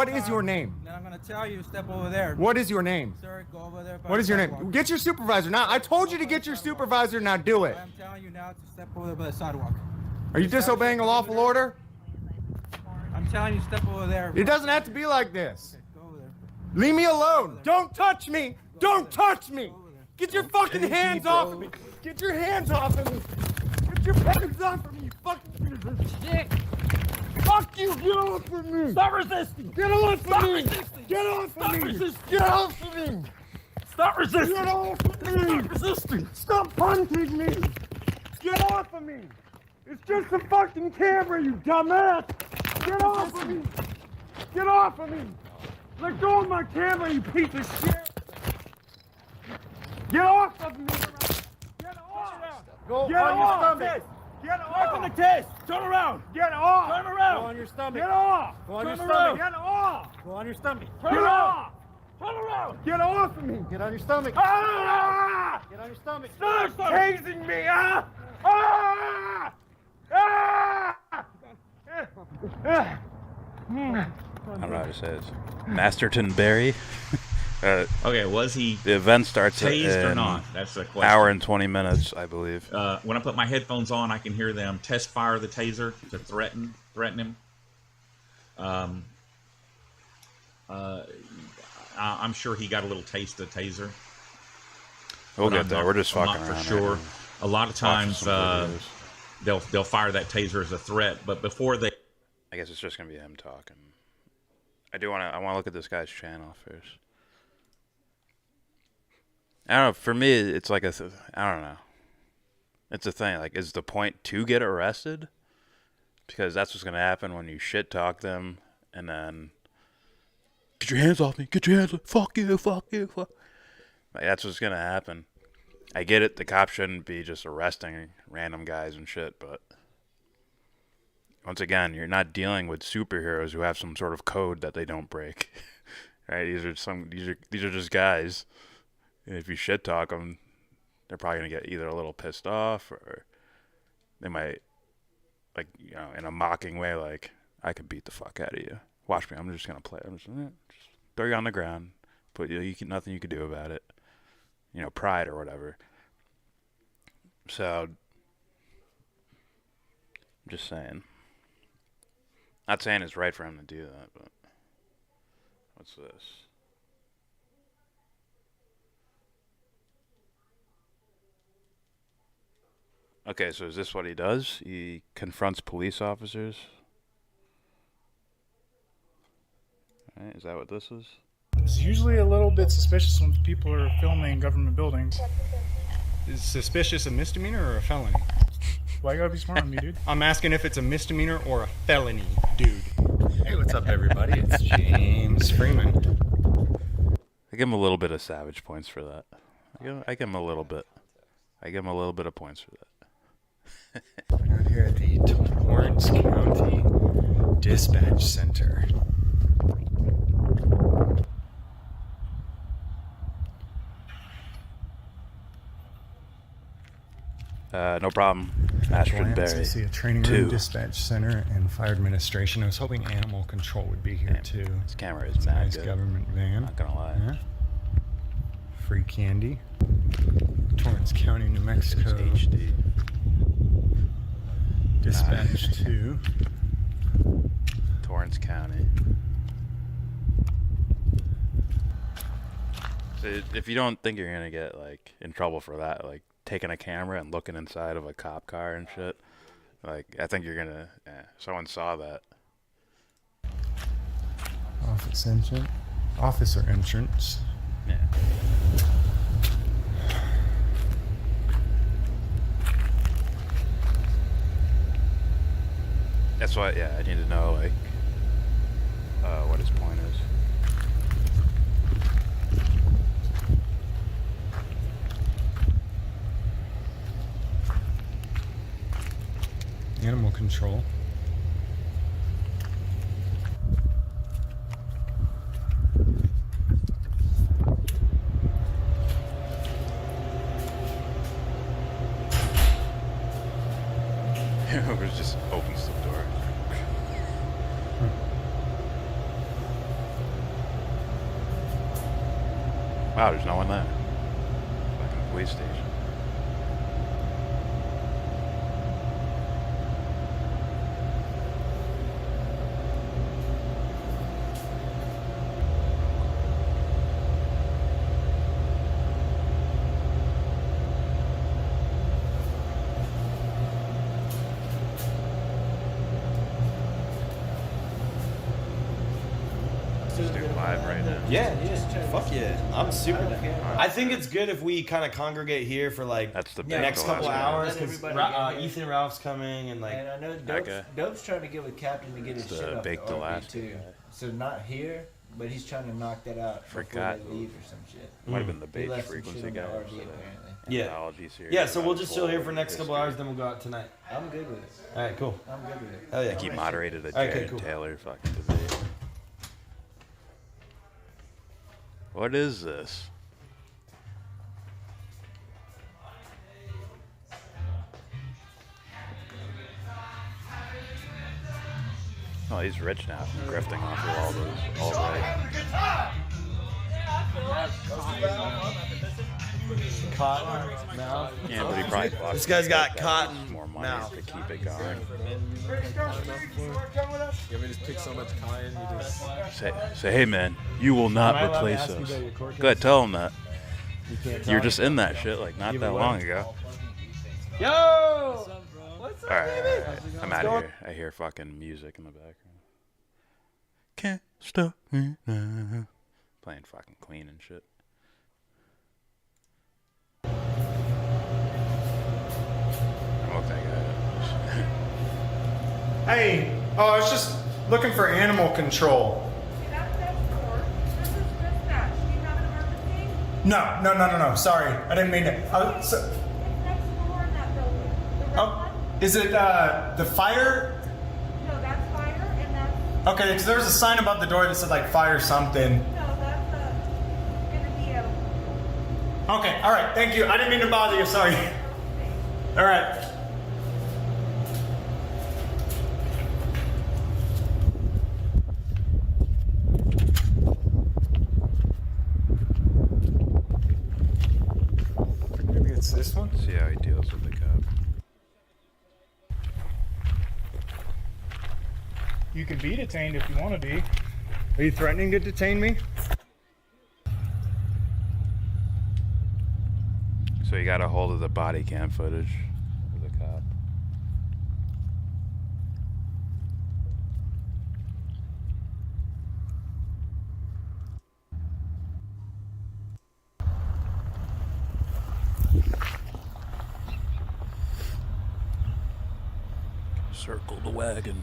S8: is your name?
S10: Then I'm gonna tell you, step over there.
S8: What is your name?
S10: Sir, go over there.
S8: What is your name? Get your supervisor now. I told you to get your supervisor. Now do it.
S10: I'm telling you now to step over there by the sidewalk.
S8: Are you disobeying a lawful order?
S10: I'm telling you, step over there.
S8: It doesn't have to be like this.
S10: Go over there.
S8: Leave me alone. Don't touch me. Don't touch me. Get your fucking hands off of me. Get your hands off of me. Get your hands off of me, you fucking piece of shit. Fuck you. Get off of me. Stop resisting. Get off of me. Get off of me. Get off of me. Stop resisting. Get off of me. Stop resisting. Stop punching me. Get off of me. It's just a fucking camera, you dumbass. Get off of me. Get off of me. Let go of my camera, you piece of shit. Get off of me. Get off. Go
S10: Get
S8: on your
S10: off.
S8: stomach. Get
S10: Open
S8: off.
S10: the case. Turn around.
S8: Get off.
S10: Turn around.
S8: Go on your stomach.
S10: Get off.
S8: Go on your
S10: Turn
S8: stomach.
S10: around.
S8: Get off.
S10: Go on your stomach.
S8: Get
S10: Turn
S8: off.
S10: Turn around.
S8: Get off of me.
S10: Get on your stomach.
S8: Ah!
S10: Get on your stomach.
S8: Stop tasing me. Ah! Ah! Ah!
S5: I don't know how to say this. Masterton Berry.
S7: Okay, was he
S5: The event starts
S7: tased or
S5: in
S7: not? That's the question.
S5: hour and 20 minutes, I believe.
S7: When I put my headphones on, I can hear them test fire the taser to threaten him. I'm sure he got a little taste of taser.
S5: We'll
S7: But
S5: get
S7: I'm
S5: there.
S7: not-
S5: We're just
S7: I'm
S5: fucking
S7: not
S5: around.
S7: for sure.
S5: right now.
S7: A lot of
S5: Watching
S7: times
S5: some videos.
S7: they'll fire that taser as a threat, but before they
S5: I guess it's just gonna be him talking. I want to look at this guy's channel first. I don't know. For me, it's like I don't know. It's a thing. Like, is the point to get arrested? Because that's what's gonna happen when you shit talk them, and then get your hands off me. Get your hands off. Fuck you. Fuck you. Fuck. Like, that's what's gonna happen. I get it. The cops shouldn't be just arresting random guys and shit, but once again, you're not dealing with superheroes who have some sort of code that they don't break. Right? These are just guys. And if you shit talk them, they're probably gonna get either a little pissed off, or they might, like, you know, in a mocking way, like, I could beat the fuck out of you. Watch me. I'm just gonna play. I'm just throw you on the ground. Put you. Nothing you could do about it. You know, pride or whatever. So, I'm just saying. Not saying it's right for him to do that, but what's this? Okay, so is this what he does? He confronts police officers? Alright, is that what this is?
S11: It's usually a little bit suspicious when people are filming government buildings.
S8: Is suspicious a misdemeanor or a felony?
S11: Why you gotta be smart on me, dude?
S8: I'm asking if it's a misdemeanor or a felony, dude.
S12: Hey, what's up, everybody? It's James Freeman.
S5: I give him a little bit of savage points for that. I give him a little bit. I give him a little bit of points for that.
S12: We're out here at the Torrance County Dispatch Center.
S5: No problem. Ashton
S8: Glance,
S5: Berry.
S8: I see a training room,
S5: 2.
S8: dispatch center, and fire administration. I was hoping animal control would be here too.
S5: This camera is
S8: It's a
S5: mad
S8: nice
S5: good.
S8: government van.
S5: Not gonna lie.
S8: Yeah. Free candy. Torrance County, New Mexico.
S5: It's HD.
S8: Dispatch 2.
S5: Torrance County. So if you don't think you're gonna get, like, in trouble for that, like taking a camera and looking inside of a cop car and shit, like, I think you're gonna. Someone saw that.
S8: Officer entrance.
S5: Yeah. That's why. Yeah, I need to know, like, what his point is.
S8: Animal control.
S5: It just opens the door. Wow, there's no one there. Fucking police station. Just do live right now.
S13: Yeah, fuck yeah. I'm super down. I think it's good if we kind of congregate here for like
S5: That's the
S13: next couple hours because
S9: everybody
S13: Ethan Ralph's coming and like.
S9: And I know
S5: Okay.
S9: Dope's trying to get with Captain to get his
S5: It's
S9: shit off
S5: Bake
S9: the RV
S5: Alaska
S9: too.
S5: guy.
S9: So not here, but he's trying to knock that out
S5: Forgot.
S9: before they leave or some shit.
S5: Might have been the
S9: He
S5: bait
S9: left some
S5: frequency
S9: shit in the
S5: guy.
S9: RV
S5: or
S9: apparently.
S13: Yeah.
S5: Anthology series
S13: Yeah, so we'll
S5: about
S13: just chill here for
S5: Florida
S13: next couple
S5: history.
S13: hours, then we'll go out tonight.
S9: I'm good with it.
S13: All right, cool.
S9: I'm good with it.
S13: Hell yeah.
S5: He moderated a
S13: Okay,
S5: Jared
S13: cool.
S5: Taylor fucking debate. What is this? Oh, he's rich now from grifting off of all those alt-right.
S13: Cotton mouth.
S5: Yeah, but he probably fucked
S13: This guy's got
S5: that
S13: cotton
S5: more money
S13: mouth.
S5: to keep it going.
S9: You just pick so much cotton, you just...
S5: Say, hey man, you will not replace us. Go ahead, tell him that. You're just in that shit like not that long ago.
S13: Yo! What's up,
S5: All right,
S13: baby?
S5: I'm out of here. I hear fucking music in the background. Can't stop me now. Playing fucking Clean and shit. Oh, thank God.
S8: Hey, I was just looking for animal control. No. Sorry, I didn't mean it. Is it the fire?
S14: No, that's fire, and that's...
S8: Okay, because there was a sign above the door that said like fire something.
S14: No, that's gonna be a...
S8: Okay, all right, thank you. I didn't mean to bother you, sorry. All right. Maybe it's this one?
S5: See how he deals with the cop.
S11: You can be detained if you want to be.
S8: Are you threatening to detain me?
S5: So he got a hold of the body cam footage of the cop. Circle the wagon.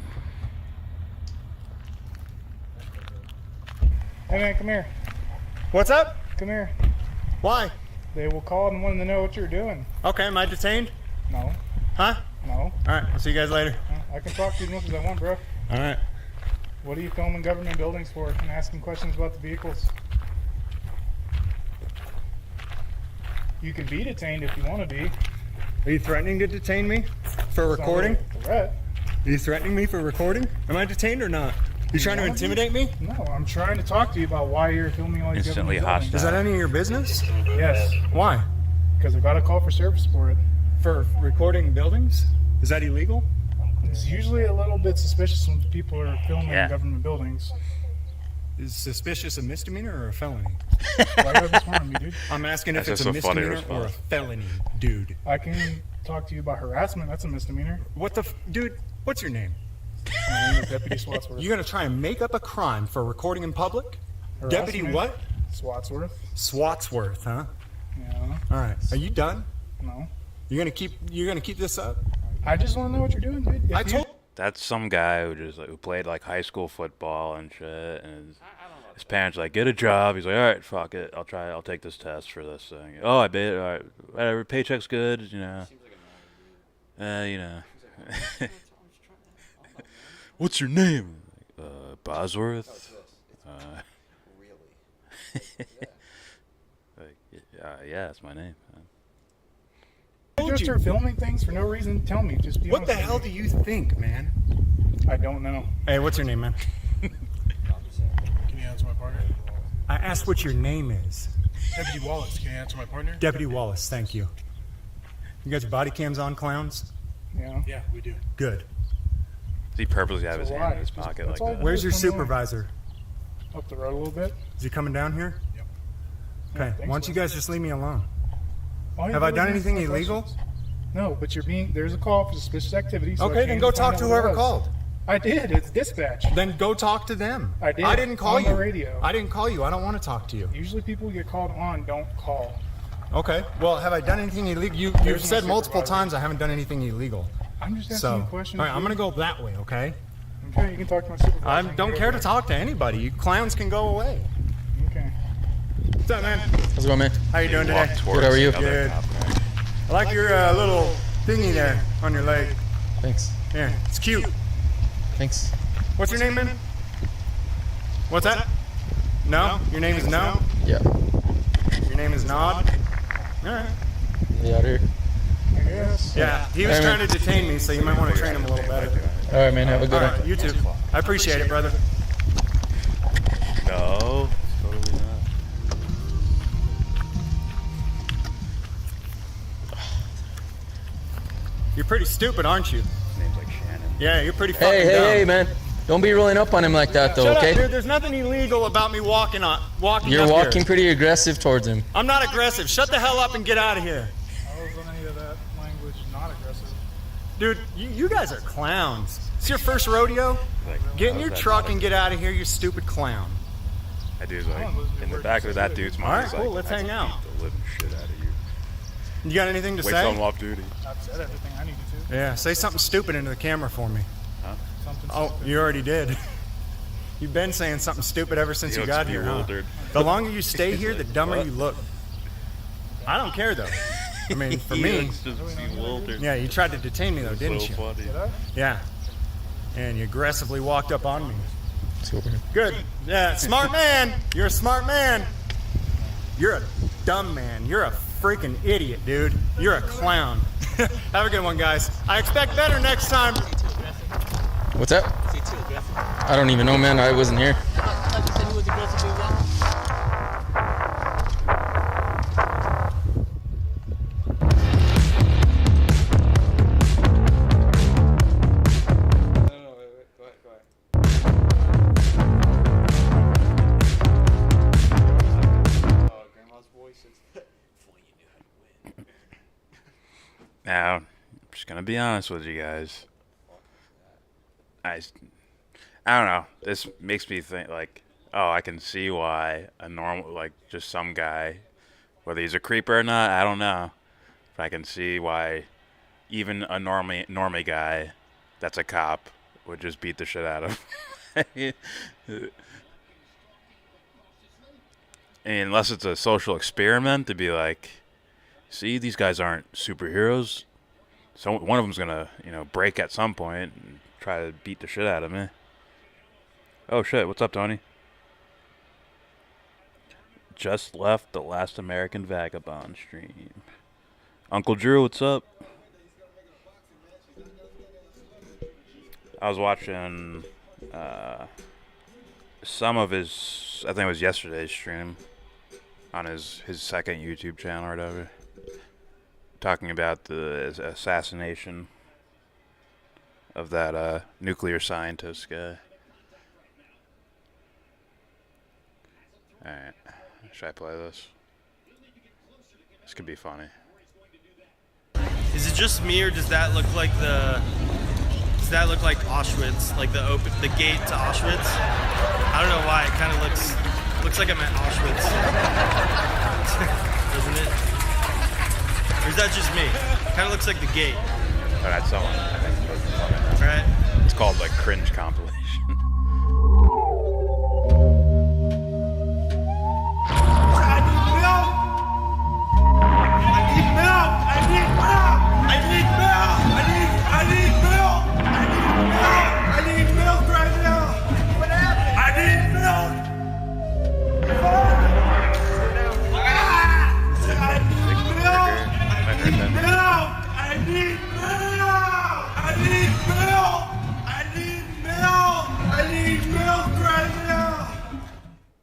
S11: Hey man, come here.
S8: What's up?
S11: Come here.
S8: Why?
S11: They will call and want to know what you're doing.
S8: Okay, am I detained?
S11: No.
S8: Huh?
S11: No.
S8: All right, I'll see you guys later.
S11: I can talk to you as much as I want, bro.
S8: All right.
S11: What are you filming government buildings for and asking questions about the vehicles? You can be detained if you want to be.
S8: Are you threatening to detain me for recording?
S11: It's not really a threat.
S8: Are you threatening me for recording? Am I detained or not? You trying to intimidate me?
S11: No, I'm trying to talk to you about why you're filming all these
S5: Instantly
S11: government buildings.
S8: Is that any of your business?
S11: Yes.
S8: Why?
S11: Because I got a call for service for it.
S8: For recording buildings? Is that illegal?
S11: It's usually a little bit suspicious when people are filming government buildings.
S8: Is suspicious a misdemeanor or a felony?
S11: Why are you smarting me, dude?
S8: I'm asking if
S5: That's
S8: it's a
S5: just a funny
S8: misdemeanor or a
S5: response.
S8: felony, dude.
S11: I can talk to you about harassment. That's a misdemeanor.
S8: What the dude, what's your name?
S11: My name is Deputy Swatsworth.
S8: You're gonna try and make up a crime for recording in public? Deputy
S11: Harassment.
S8: what?
S11: Swatsworth.
S8: Swatsworth, huh?
S11: Yeah.
S8: Alright. Are you done?
S11: No.
S8: You're gonna keep this up?
S11: I just want to know what you're doing, dude.
S8: I told
S5: That's some guy who just who played like high school football and shit, and his parents like, get a job. He's like, all right, fuck it, I'll take this test for this thing. Oh, I bet, all right, whatever, paycheck's good, you know. You know. What's your name? Bosworth. Yeah, that's my name.
S11: You just start filming things for no reason. Tell me. Just be
S8: What the
S11: honest
S8: hell
S11: with
S8: do you think, man?
S11: me. I don't know.
S8: Hey, what's your name, man?
S11: Can you answer my partner?
S8: I asked what your name is.
S11: Deputy Wallace. Can you answer my partner?
S8: Deputy Wallace, thank you. You got your body cams on, clowns?
S11: Yeah.
S9: Yeah, we do.
S8: Good.
S5: Does he purposely have his
S11: So
S5: hand in
S11: why?
S5: his
S11: Just-
S5: pocket
S11: that's
S5: like
S11: all
S5: that?
S8: Where's your
S11: Come on.
S8: supervisor?
S11: Up the road a little bit.
S8: Is he coming down here?
S9: Yep.
S8: Okay,
S11: think
S8: why don't
S11: so.
S8: you guys just leave me alone?
S11: All you
S8: Have
S11: do
S8: I
S11: is
S8: done
S11: answer
S8: anything
S11: my
S8: illegal?
S11: questions. No, but there's a call for suspicious activity. So I
S8: Okay, then
S11: came
S8: go
S11: to
S8: talk
S11: find
S8: to
S11: out what it
S8: whoever
S11: was.
S8: called.
S11: I did. It's dispatch.
S8: Then go talk to them.
S11: I did.
S8: I didn't call
S11: On
S8: you.
S11: the radio.
S8: I didn't call you. I don't want to talk to you.
S11: Usually people get called on, don't call.
S8: Okay. Well, have I done anything illegal? You've
S11: There's my
S8: said multiple
S11: supervisor.
S8: times I haven't done anything illegal.
S11: I'm just asking
S8: So,
S11: you
S8: all
S11: questions.
S8: right, I'm
S11: dude.
S8: gonna go that way. Okay.
S11: Okay, you can talk to my supervisor.
S8: I
S11: can
S8: don't
S11: go
S8: care to
S11: there.
S8: talk to anybody. You clowns can go away.
S11: Okay.
S8: What's up, man?
S15: How's it going, man?
S8: How you doing
S5: Walk
S8: today?
S5: towards
S15: Good, how are you?
S5: the other
S8: Good.
S5: cop car.
S8: I like your little thingy there on your leg.
S15: Thanks.
S8: Yeah, it's cute.
S15: Thanks.
S8: What's your name, man? What's that? No? Your name is No?
S15: Yeah.
S8: Your name is Nod? Alright.
S15: You out here?
S11: I guess.
S8: Yeah, he was
S15: Hey,
S8: trying
S15: man.
S8: to detain me, so you might want to train him a little better.
S15: All right, man. Have a good one.
S8: Alright, you too. I appreciate it, brother.
S5: No, totally not.
S8: You're pretty stupid, aren't you?
S5: His name's like Shannon.
S8: Yeah, you're pretty fucking
S15: Hey,
S8: dumb.
S15: hey, man. Don't be rolling up on him like that, though,
S8: Shut
S15: okay?
S8: up, dude. There's nothing illegal about me walking
S15: You're
S8: up
S15: walking
S8: here.
S15: pretty aggressive towards him.
S8: I'm not aggressive. Shut the hell up and get out of here.
S11: I was on any of that language, not aggressive.
S8: Dude, you guys are clowns. It's your first rodeo?
S5: Like,
S8: Get in
S5: how's
S8: your
S5: that
S8: truck
S5: not
S8: and get out of here, you stupid clown.
S5: That dude's like, in the back of that dude's mind,
S8: Alright,
S5: he's
S8: cool,
S5: like,
S8: let's
S5: I
S8: hang
S5: can
S8: out.
S5: beat the living shit out of you.
S8: You got anything to
S5: Wait
S8: say?
S5: till I'm off duty.
S11: I've said everything I needed to.
S8: Yeah, say something stupid into the camera for me.
S5: Huh?
S8: Oh, you already did. You've been saying something stupid ever since
S5: He
S8: you
S5: looks
S8: got here, huh?
S5: bewildered.
S8: The longer you stay
S5: He's
S8: here, the
S5: like,
S8: dumber
S5: "What?"
S8: you look. I don't care, though. I mean, for
S5: He
S8: me...
S5: looks just bewildered.
S8: Yeah, you tried to detain me, though,
S5: That's
S8: didn't
S5: so
S8: you?
S5: funny.
S8: Yeah. And you aggressively walked up on me. Good. Yeah, smart man. You're a smart man. You're a dumb man. You're a freaking idiot, dude. You're a clown. Have a good one, guys. I expect better next time.
S15: What's that? I don't even know, man. I wasn't here.
S5: Now, I'm just gonna be honest with you guys. I don't know. This makes me think like, oh, I can see why a normal, like just some guy, whether he's a creeper or not, I don't know. But I can see why even a normie guy that's a cop would just beat the shit out of him. And unless it's a social experiment to be like, see, these guys aren't superheroes. So one of them's gonna, break at some point and try to beat the shit out of me. Oh shit! What's up, Tony? Just left the Last American Vagabond stream. Uncle Drew, what's up? I was watching some of his, I think it was yesterday's stream on his second YouTube channel or whatever, talking about the assassination of that nuclear scientist guy. Alright, should I play this? This could be funny.
S16: Is it just me, or does that look like Auschwitz, like the gate to Auschwitz? I don't know why. It kind of looks like I'm at Auschwitz, doesn't it? Or is that just me? Kind of looks like the gate.
S5: Oh, that's someone. I think.
S16: All right.
S5: It's called like cringe compilation.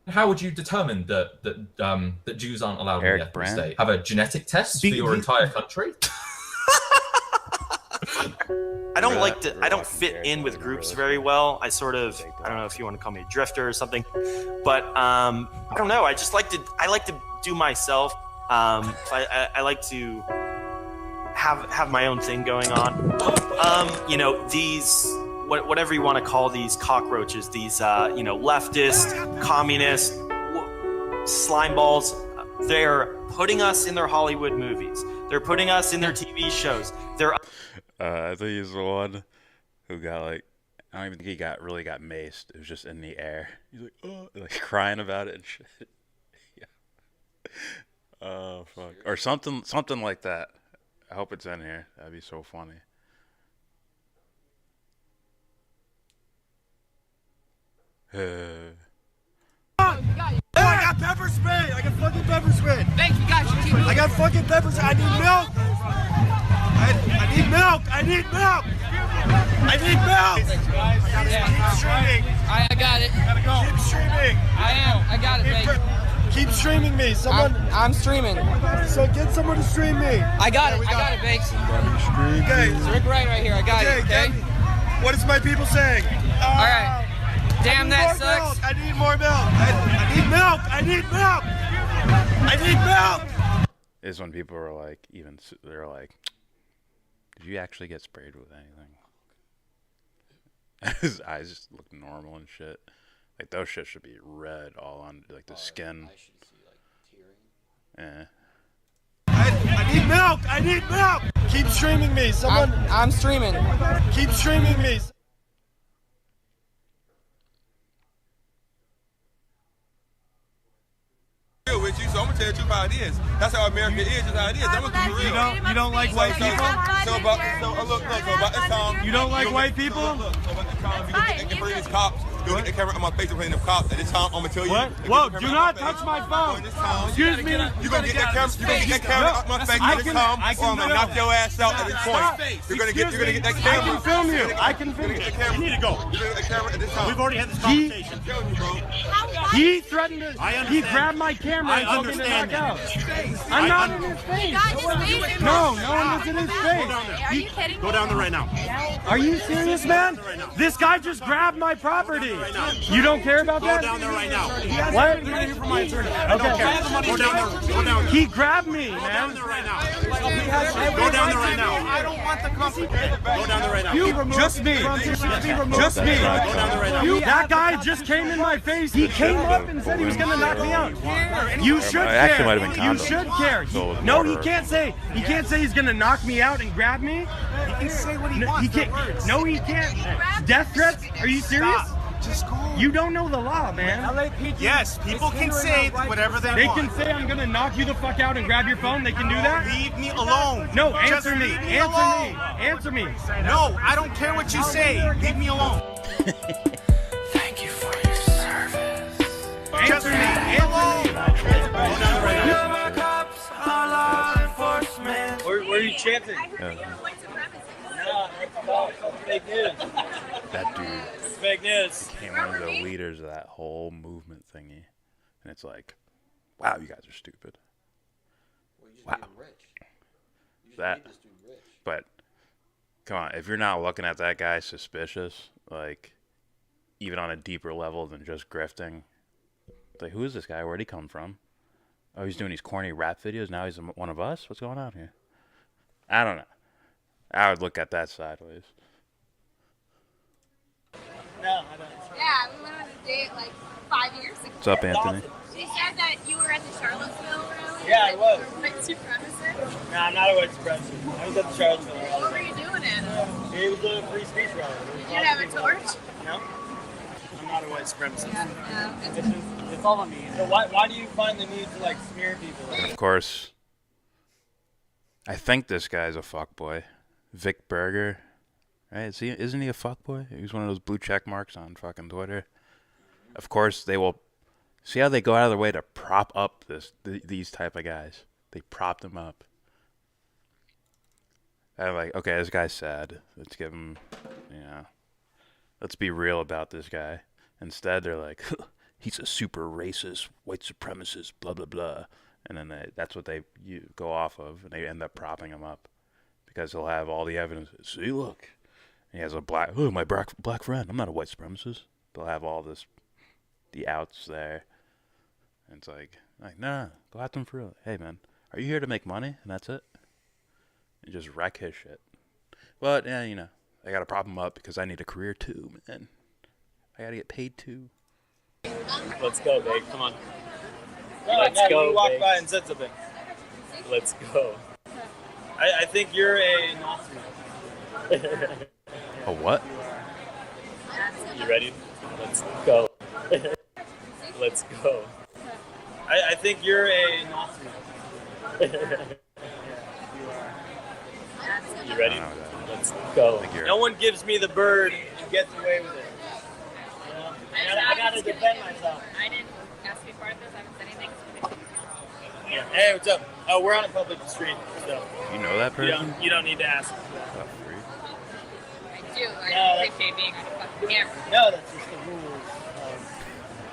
S17: How would you determine that Jews aren't allowed in the ethnic state? Have a genetic test for your entire country?
S18: I don't fit in with groups very well. I don't know if you want to call me a drifter or something, but I don't know. I like to do myself. I like to have my own thing going on. These whatever you want to call these cockroaches, these leftist, communist slime balls. They're putting us in their Hollywood movies. They're putting us in their TV shows.
S5: I think he's the one who got I don't even think he really got maced. It was just in the air. He's like, oh, like crying about it and shit. Yeah. Oh fuck, or something like that. I hope it's in here. That'd be so funny.
S2: I got pepper spray. I got fucking pepper spray. Thank you guys. I got fucking pepper spray. I need milk. I need milk. I need milk. I need milk. Keep streaming.
S19: I got it.
S2: Gotta go. Keep streaming.
S19: I got it, mate.
S2: Keep streaming me. Someone.
S19: I'm streaming.
S2: So get someone to stream me.
S19: I got it. I got it, Bakes.
S2: Okay.
S19: It's Rick Wright right here. I got it. Okay.
S2: What is my people saying?
S19: All right. Damn, that sucks.
S2: Milk. I need more milk. I need milk. I need milk. I need milk.
S5: Is when people are like, they're like, did you actually get sprayed with anything? His eyes just look normal and shit. Like those shit should be red all on like the skin.
S2: I need milk. milk! I need milk! Keep streaming me. Someone.
S19: I'm streaming.
S2: Keep streaming me.
S20: With you, so I'm gonna tell you how it is. That's how America is. Just how it is. I'm gonna be real.
S2: You don't like white people?
S20: So about this time.
S2: You don't like white people?
S20: Look, so about this time, you gonna get these cops. You'll get the camera on my face and play the cops. At this time, I'm gonna tell you.
S2: What? Whoa! Do not touch my phone. Excuse me.
S20: You gonna get that camera? You gonna get that camera up my face at this time, or I'm gonna knock your ass out at this point. You're gonna get that camera.
S2: I can film you. I can film you.
S20: You need to go. You're gonna get the camera at this time.
S2: We've already had this conversation. He threatened to. He grabbed my camera and told me to knock out. I'm not in his face. No, no one was in his face.
S14: Are you kidding me?
S2: Go down there right now. Are you serious, man? This guy just grabbed my property. You don't care about that?
S20: Go down there right now.
S2: What? You're gonna hear from my attorney. I don't care. Go down there. Go down there. He grabbed me, man.
S20: Go down there right now.
S2: Go down there right now. I don't want the company. Go down there right now. Just me. Just me. Go down there right now. That guy just came in my face. He came up and said he was gonna knock me out. You should
S5: It actually might
S2: care.
S5: have been
S2: You
S5: condom.
S2: should care.
S5: So it
S2: No,
S5: was
S2: he
S5: more-
S2: can't say. He can't say he's gonna knock me out and grab me. He can say what he wants. He can't. No, he can't. Death threats? Are you serious? Just go. You don't know the law, man.
S8: Yes, people can say whatever they
S2: They
S8: want.
S2: can say I'm gonna knock you the fuck out and grab your phone. They can do that.
S8: Leave me alone.
S2: No,
S8: Just
S2: answer me.
S8: leave me
S2: Answer
S8: alone.
S2: me. Answer me.
S8: No, I don't care what you say. Leave me alone.
S2: Thank you for your service. Answer me.
S13: Where are you chanting? Fake news.
S5: That dude
S13: Fake news.
S5: became one of the leaders of that whole movement thingy. And it's like, wow, you guys are stupid. Wow. That, but come on, if you're not looking at that guy suspicious, like even on a deeper level than just grifting, it's like, who is this guy? Where'd he come from? Oh, he's doing these corny rap videos. Now he's one of us. What's going on here? I don't know. I would look at that sideways.
S14: No, I don't. Yeah, we went on a date like 5 years ago.
S5: What's up, Anthony?
S14: She said that you were at the Charlottesville rally.
S13: Yeah, I was.
S14: You were white supremacist.
S13: No, I'm not a white supremacist. I was at the Charlottesville rally.
S14: What were you doing at it?
S13: It was a free speech rally.
S14: Did you have a torch?
S13: No. I'm not a white supremacist.
S14: Yeah,
S13: It's all on me. So why do you find the need to like smear people?
S5: Of course, I think this guy's a fuckboy. Vic Berger. Right? Isn't he a fuckboy? He's one of those blue check marks on fucking Twitter. Of course, they will. See how they go out of their way to prop up these type of guys. They prop them up. I'm like, okay, this guy's sad. Let's give him, let's be real about this guy. Instead, they're like, he's a super racist, white supremacist, blah, blah, blah. And then that's what they go off of, and they end up propping him up. Because he'll have all the evidence. See, look. He has a black friend. I'm not a white supremacist. They'll have all the outs there. And it's like, nah, go at them for real. Hey, man, are you here to make money? And that's it? And just wreck his shit. But, yeah, I got to prop him up because I need a career too, man. I got to get paid too.
S13: Let's go, babe. Come on.
S18: Let's
S13: go.
S18: You walked
S13: babe.
S18: by and said something.
S13: Let's go.
S18: I think you're a
S5: A what?
S13: You ready? Let's go. Let's go.
S18: I think you're a
S13: You ready? Let's go.
S18: No one gives me the bird and gets away with it.
S13: I gotta defend myself.
S14: I didn't ask you for this. I haven't said anything.
S18: Yeah. Hey, what's up? Oh, we're on a public street, so
S5: You know that person?
S18: you don't need to ask.
S5: Oh, free.
S14: I do. I appreciate being on a fucking camera.
S18: No, that's just the rules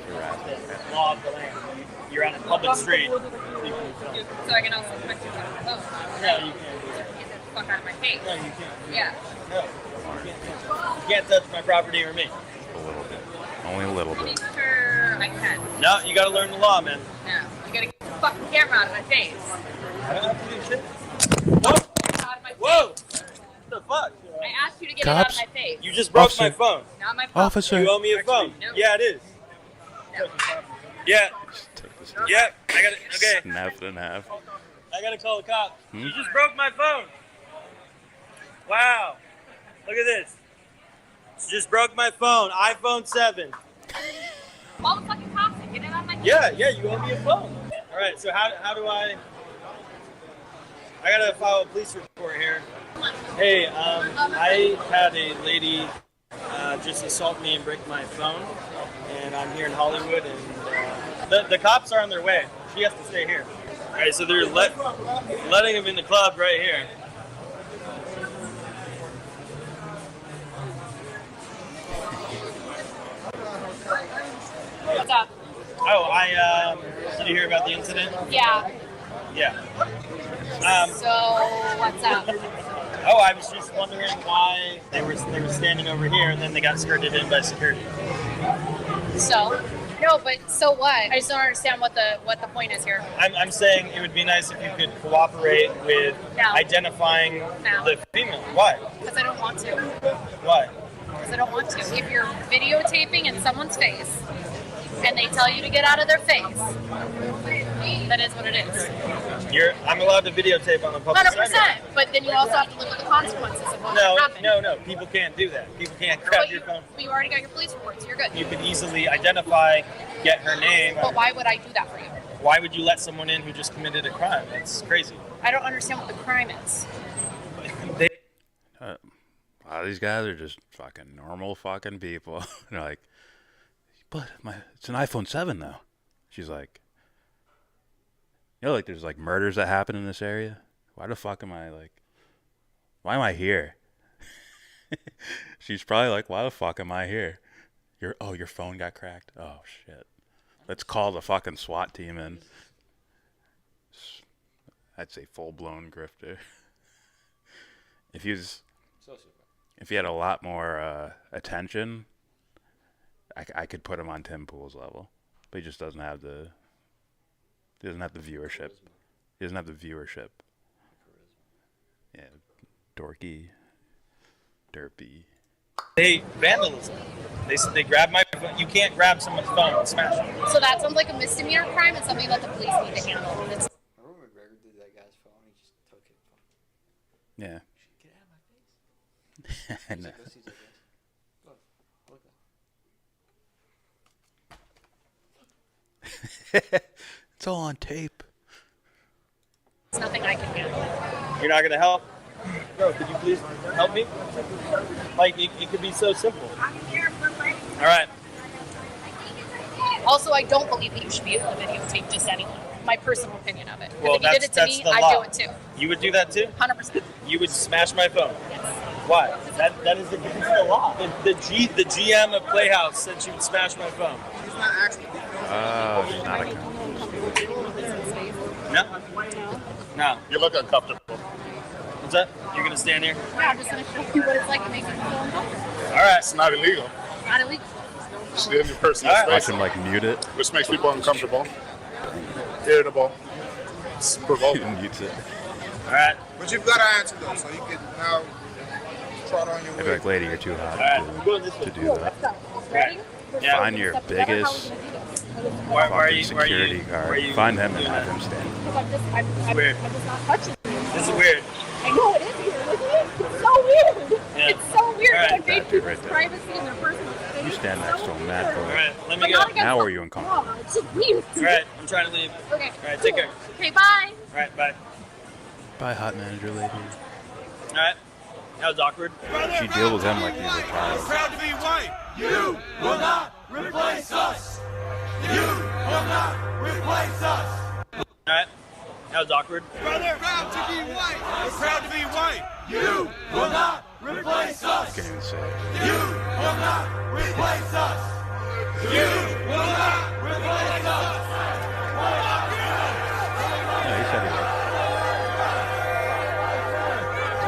S18: of the law of the land. You're on a public street.
S14: So I can also punch you on the phone.
S18: No, you can't.
S14: Get the fuck out of my face.
S18: No, you can't.
S14: Yeah.
S18: No. You can't touch my property or me.
S5: A little bit. Only a little bit.
S14: Sure, I can.
S18: No, you gotta learn the law, man.
S14: No, you gotta get the fucking camera out of my face.
S18: I don't have to do shit. Whoa! What the fuck?
S14: I asked you to get it out
S5: Cops?
S14: of my face.
S18: You just broke
S5: Officer.
S18: my phone.
S14: Not my phone.
S5: Officer.
S18: You owe me a phone.
S14: No.
S18: Yeah, it is.
S14: No.
S18: Yeah.
S5: Take this
S18: Yeah, I got it. Okay.
S5: Snap it in half.
S16: I gotta call the cops. You just broke my phone. Wow. Look at this. She just broke my phone. iPhone 7.
S14: All the fucking cops are getting on my
S16: Yeah, you owe me a phone. All right, so how do I gotta file a police report here. Hey, I had a lady just assault me and break my phone, and I'm here in Hollywood, and the cops are on their way. She has to stay here. All right, so they're letting him in the club right here.
S14: What's up?
S16: Oh, did you hear about the incident?
S14: Yeah.
S16: Yeah.
S14: So what's up?
S16: Oh, I was just wondering why they were standing over here and then they got skirted in by security.
S14: So? No, but so what? I just don't understand what the point is here.
S16: I'm saying it would be nice if you could cooperate with identifying the female. Why?
S14: Because I don't want to.
S16: Why?
S14: Because I don't want to. If you're videotaping in someone's face and they tell you to get out of their face, that is what it is.
S16: I'm allowed to videotape on the public
S14: 100%. But then you also have to live with the consequences of what happened.
S16: No. People can't do that. People can't grab your phone.
S14: But you already got your police reports. You're good.
S16: You could easily identify, get her name.
S14: But why would I do that for you?
S16: Why would you let someone in who just committed a crime? That's crazy.
S14: I don't understand what the crime is.
S5: A lot of these guys are just fucking normal fucking people. They're like, but it's an iPhone 7 though. She's like, like there's like murders that happen in this area. Why the fuck am I like, why am I here? She's probably like, why the fuck am I here? Your phone got cracked. Oh shit. Let's call the fucking SWAT team in. I'd say full-blown grifter. If he had a lot more attention, I could put him on Tim Pool's level, but he just doesn't have the viewership. He doesn't have the viewership. Yeah, dorky, derpy.
S16: They vandalism. They grab my phone. You can't grab someone's phone and smash it.
S14: So that sounds like a misdemeanor crime and something that the police need to handle.
S9: Remember when McGregor did that guy's phone? He just took it.
S5: Yeah.
S9: Get out of my face.
S5: I know. It's all on tape.
S14: It's nothing I can handle.
S16: You're not gonna help? Bro, could you please help me? Like, it could be so simple. All right.
S14: Also, I don't believe that you should be able to videotape just anyone. My personal opinion of it.
S16: Well,
S14: if you did it to me, I'd do it too.
S16: You would do that too?
S14: 100%.
S16: You would smash my phone?
S14: Yes.
S16: Why? That is against the law. The GM of Playhouse said she would smash my phone.
S9: He's not actually.
S5: Oh, she's not a.
S16: No.
S20: You look uncomfortable.
S16: What's that? You're gonna stand here?
S14: Yeah, I'm just going to show you what it's like to make people feel uncomfortable.
S16: All right.
S20: It's not illegal.
S14: It's not illegal.
S20: It's in your personal space.
S5: Watch him like mute it.
S20: Which makes people uncomfortable, irritable, it's provoking.
S5: Mutes it.
S16: All right.
S20: But you've got to answer though, so you can now trot on your
S5: I'd
S20: way.
S5: be like, lady, you're too hot to do that.
S14: Ready?
S16: Yeah.
S5: Find your biggest fucking security guard. Find him and have him stand.
S14: I'm
S16: Weird.
S14: just not touching you.
S16: This is weird.
S14: I know it is weird, isn't it? It's so weird.
S16: Yeah.
S14: It's so weird
S16: All right.
S14: to invade
S5: That dude right
S14: people's
S5: there.
S14: privacy and their personal space.
S5: You stand next to him, Matt.
S16: All right. Let me
S14: But
S16: go.
S14: not against
S5: Now
S14: the
S5: are you uncomfortable?
S14: law. It's just weird.
S16: All right. I'm trying to leave.
S14: Okay.
S16: All right. Take care.
S14: Okay, bye.
S16: All right. Bye.
S5: Bye, hot manager lady.
S16: All right. That was awkward.
S5: She deal with him like he's a child.
S20: Proud to be white. You will not replace us. You will not replace us.
S16: All right. That was awkward.
S20: Brother, proud to be white. We're proud to be white. You will not replace us.
S5: Can't even say it.
S20: You will not replace us. You will not replace us.
S5: Yeah, he said he was.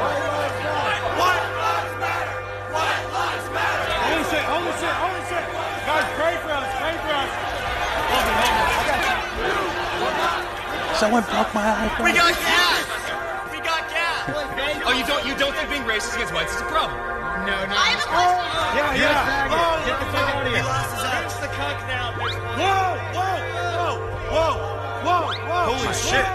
S20: White lives matter. White lives matter.
S8: Holy shit. Guys, pray for us.
S5: Someone broke my iPhone.
S20: We got gas. We got gas.
S12: Oh, you don't think being racist against whites is a problem?
S14: No. I have a question.
S8: Yeah.
S12: Get the fuck out of here.
S16: Fix the cuck now, bitch.
S8: Whoa.
S12: Holy
S13: shit.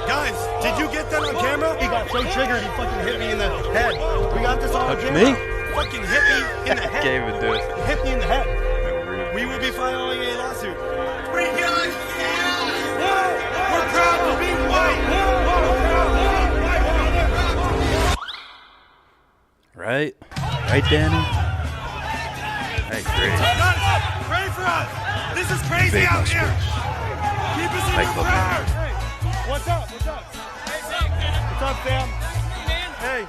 S13: Guys, did you get that on camera? He got so triggered, he fucking hit me in the head. We got this on camera. Fucking hit me in the head.
S5: Can't even do it.
S13: Hit me in the head. We will be filing a lawsuit. We're proud to be white.
S5: Right? Right, Danny? Hey, great.
S13: Pray for us. This is crazy
S5: Big
S13: out here.
S5: mustache.
S13: Keep us in
S5: Like
S13: your
S5: the-
S13: prayers. Hey, what's up? What's up? What's up, Sam? Hey,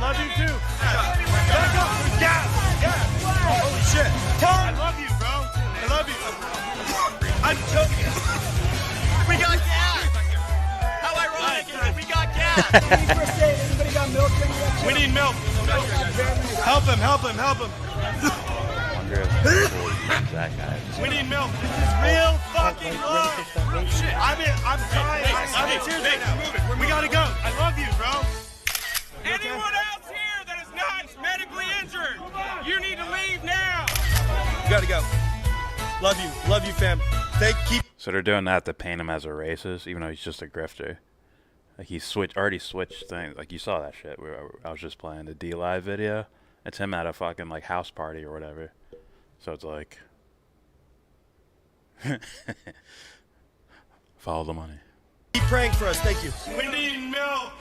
S13: love you too. Back up. Gas. Holy shit. I love you, bro. I love you. I'm joking. We got gas. How ironic is it? We got gas.
S9: Anybody got milk?
S13: We need milk. Help him.
S5: I wonder if that guy.
S13: We need milk. This is real fucking love. I'm crying. I'm in tears right now. We gotta go. I love you, bro.
S20: Anyone else here that is not medically injured, you need to leave now.
S13: You gotta go. Love you, fam. Keep.
S5: So they're doing that to paint him as a racist, even though he's just a grifter. Like he already switched things. Like you saw that shit. I was just playing the D-Live video. It's him at a fucking like house party or whatever. So it's like, follow the money.
S13: Keep praying for us. Thank you.
S20: We need milk.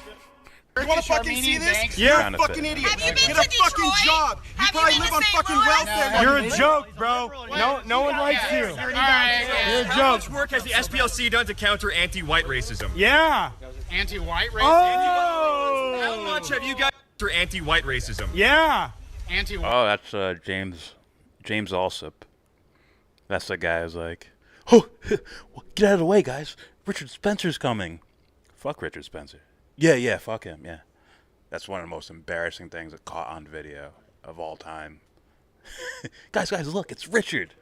S13: You wanna fucking see this?
S5: You're
S13: You're a fucking idiot.
S20: Have you been
S13: Get
S20: to
S13: a fucking
S20: Detroit?
S13: job. You
S20: Have you
S13: probably
S20: been
S13: live
S20: to
S13: on
S20: St.
S13: fucking
S20: Louis?
S13: welfare. You're a joke, bro. No one likes you. You're a
S12: How
S13: joke.
S12: much work has the SPLC done to counter anti-white racism?
S13: Yeah.
S19: Anti-white racism?
S13: Oh.
S12: How much have you guys for anti-white racism?
S13: Yeah.
S19: Anti-white.
S5: Oh, that's James Alsop. That's the guy who's like, oh, get out of the way, guys. Richard Spencer's coming. Fuck Richard Spencer. Yeah, fuck him, yeah. That's one of the most embarrassing things that caught on video of all time. guys, look, it's Richard.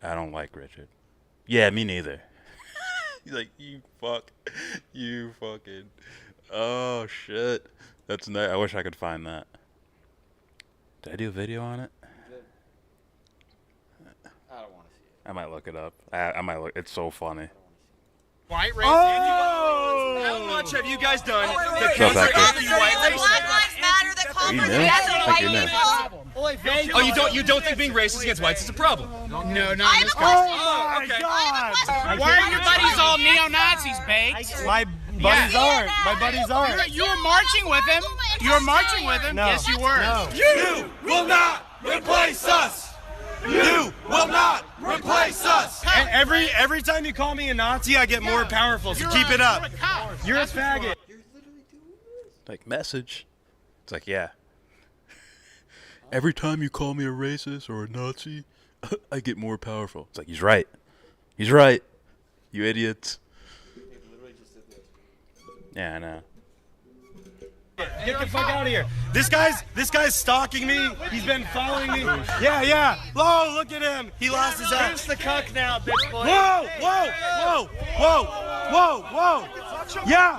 S5: I don't like Richard. Yeah, me neither. He's like, you fucking. Oh, shit. That's nice. I wish I could find that. Did I do a video on it?
S9: I don't want to see it.
S5: I might look it up. I might look. It's so funny.
S19: White racism?
S12: How much have you guys done to
S5: What's
S12: counter
S5: up, Zach?
S12: anti-white racism?
S14: Black Lives Matter that call
S5: You
S14: for
S5: knew?
S14: death
S5: Like you
S14: of
S5: knew.
S14: white people.
S12: Oh, you don't think being racist against whites is a problem?
S19: No,
S14: I
S19: not
S14: have
S19: this
S14: a
S19: guy.
S14: question.
S12: Oh, okay.
S14: I have a question.
S19: Why are your buddies all neo-Nazis, Baked?
S13: My buddies aren't. My buddies aren't.
S19: You were marching with him. You were marching with him.
S13: No.
S19: Yes, you were.
S13: No.
S20: You will not replace us. You will not replace us.
S13: And every time you call me a Nazi, I get more powerful. So keep it up. You're a faggot.
S5: Like, message. It's like, yeah. Every time you call me a racist or a Nazi, I get more powerful. It's like, he's right. He's right. You idiots. Yeah, I know.
S13: Get the fuck out of here. This guy's stalking me. He's been following me. Yeah. Oh, look at him. He lost his ass.
S16: the cuck now, bitch boy.
S13: Whoa. Yeah.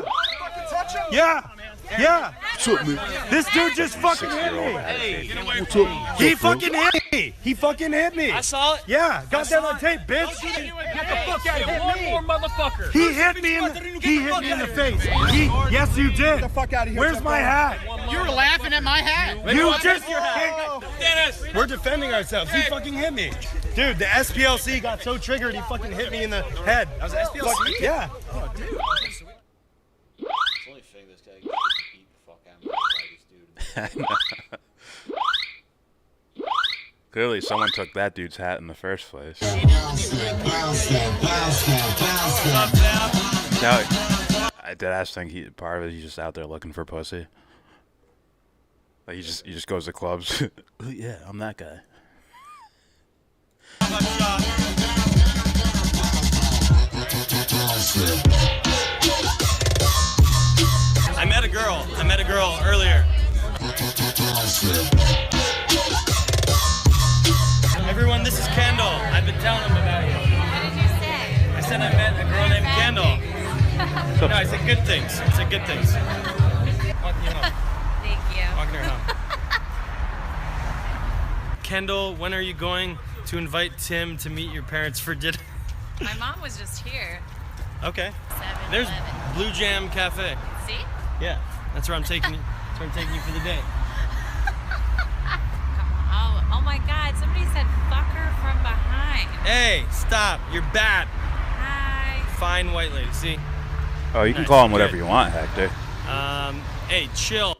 S5: What's up, man?
S13: This dude just fucking hit me.
S5: What's up?
S13: He fucking hit me.
S16: I saw it.
S13: Yeah, got that on tape, bitch.
S16: Get the fuck out of here. One more motherfucker.
S13: He hit me in the face. Yes, you did. Get the fuck out of here. Where's my hat?
S19: You were laughing at my hat.
S13: You just
S16: Dennis.
S13: We're defending ourselves. He fucking hit me. Dude, the SPLC got so triggered he fucking hit me in the head. That was SPLC? Yeah.
S9: Oh, dude. It's only fitting this guy gets beat the fuck out of the whitest dude.
S5: Clearly, someone took that dude's hat in the first place. Now, I did ask think part of it, he's just out there looking for pussy. Like, he just goes to clubs. Yeah, I'm that guy.
S16: I met a girl earlier. Everyone, this is Kendall. I've been telling them about you.
S14: What did you say?
S16: I said I met a girl named Kendall. No, I said good things. I said good things. Walking you home.
S14: Thank you.
S16: Walking her home. Kendall, when are you going to invite Tim to meet your parents for dinner?
S14: My mom was just here.
S16: Okay. There's Blue Jam Cafe.
S14: See?
S16: Yeah, that's where I'm taking you. That's where I'm taking you for the day.
S14: Oh my God! Somebody said "fucker" from behind.
S16: Hey, stop! You're bad.
S14: Hi.
S16: Fine white lady. See?
S5: Oh, you can
S16: Nice,
S5: call him whatever
S16: good.
S5: you want, Hector.
S16: Hey, chill.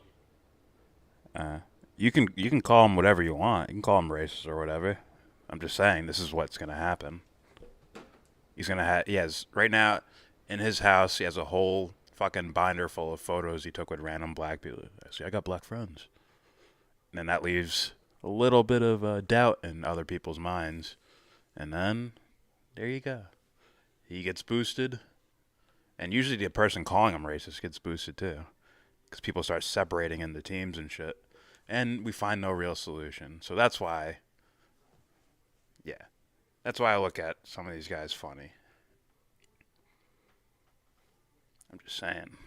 S5: You can call him whatever you want. You can call him racist or whatever. I'm just saying this is what's gonna happen. He's gonna have. He has right now in his house. He has a whole fucking binder full of photos he took with random black people. See, I got black friends, and then that leaves a little bit of doubt in other people's minds, and then there you go. He gets boosted, and usually the person calling him racist gets boosted too, because people start separating into teams and shit, and we find no real solution. So that's why. Yeah. That's why I look at some of these guys funny. I'm just saying.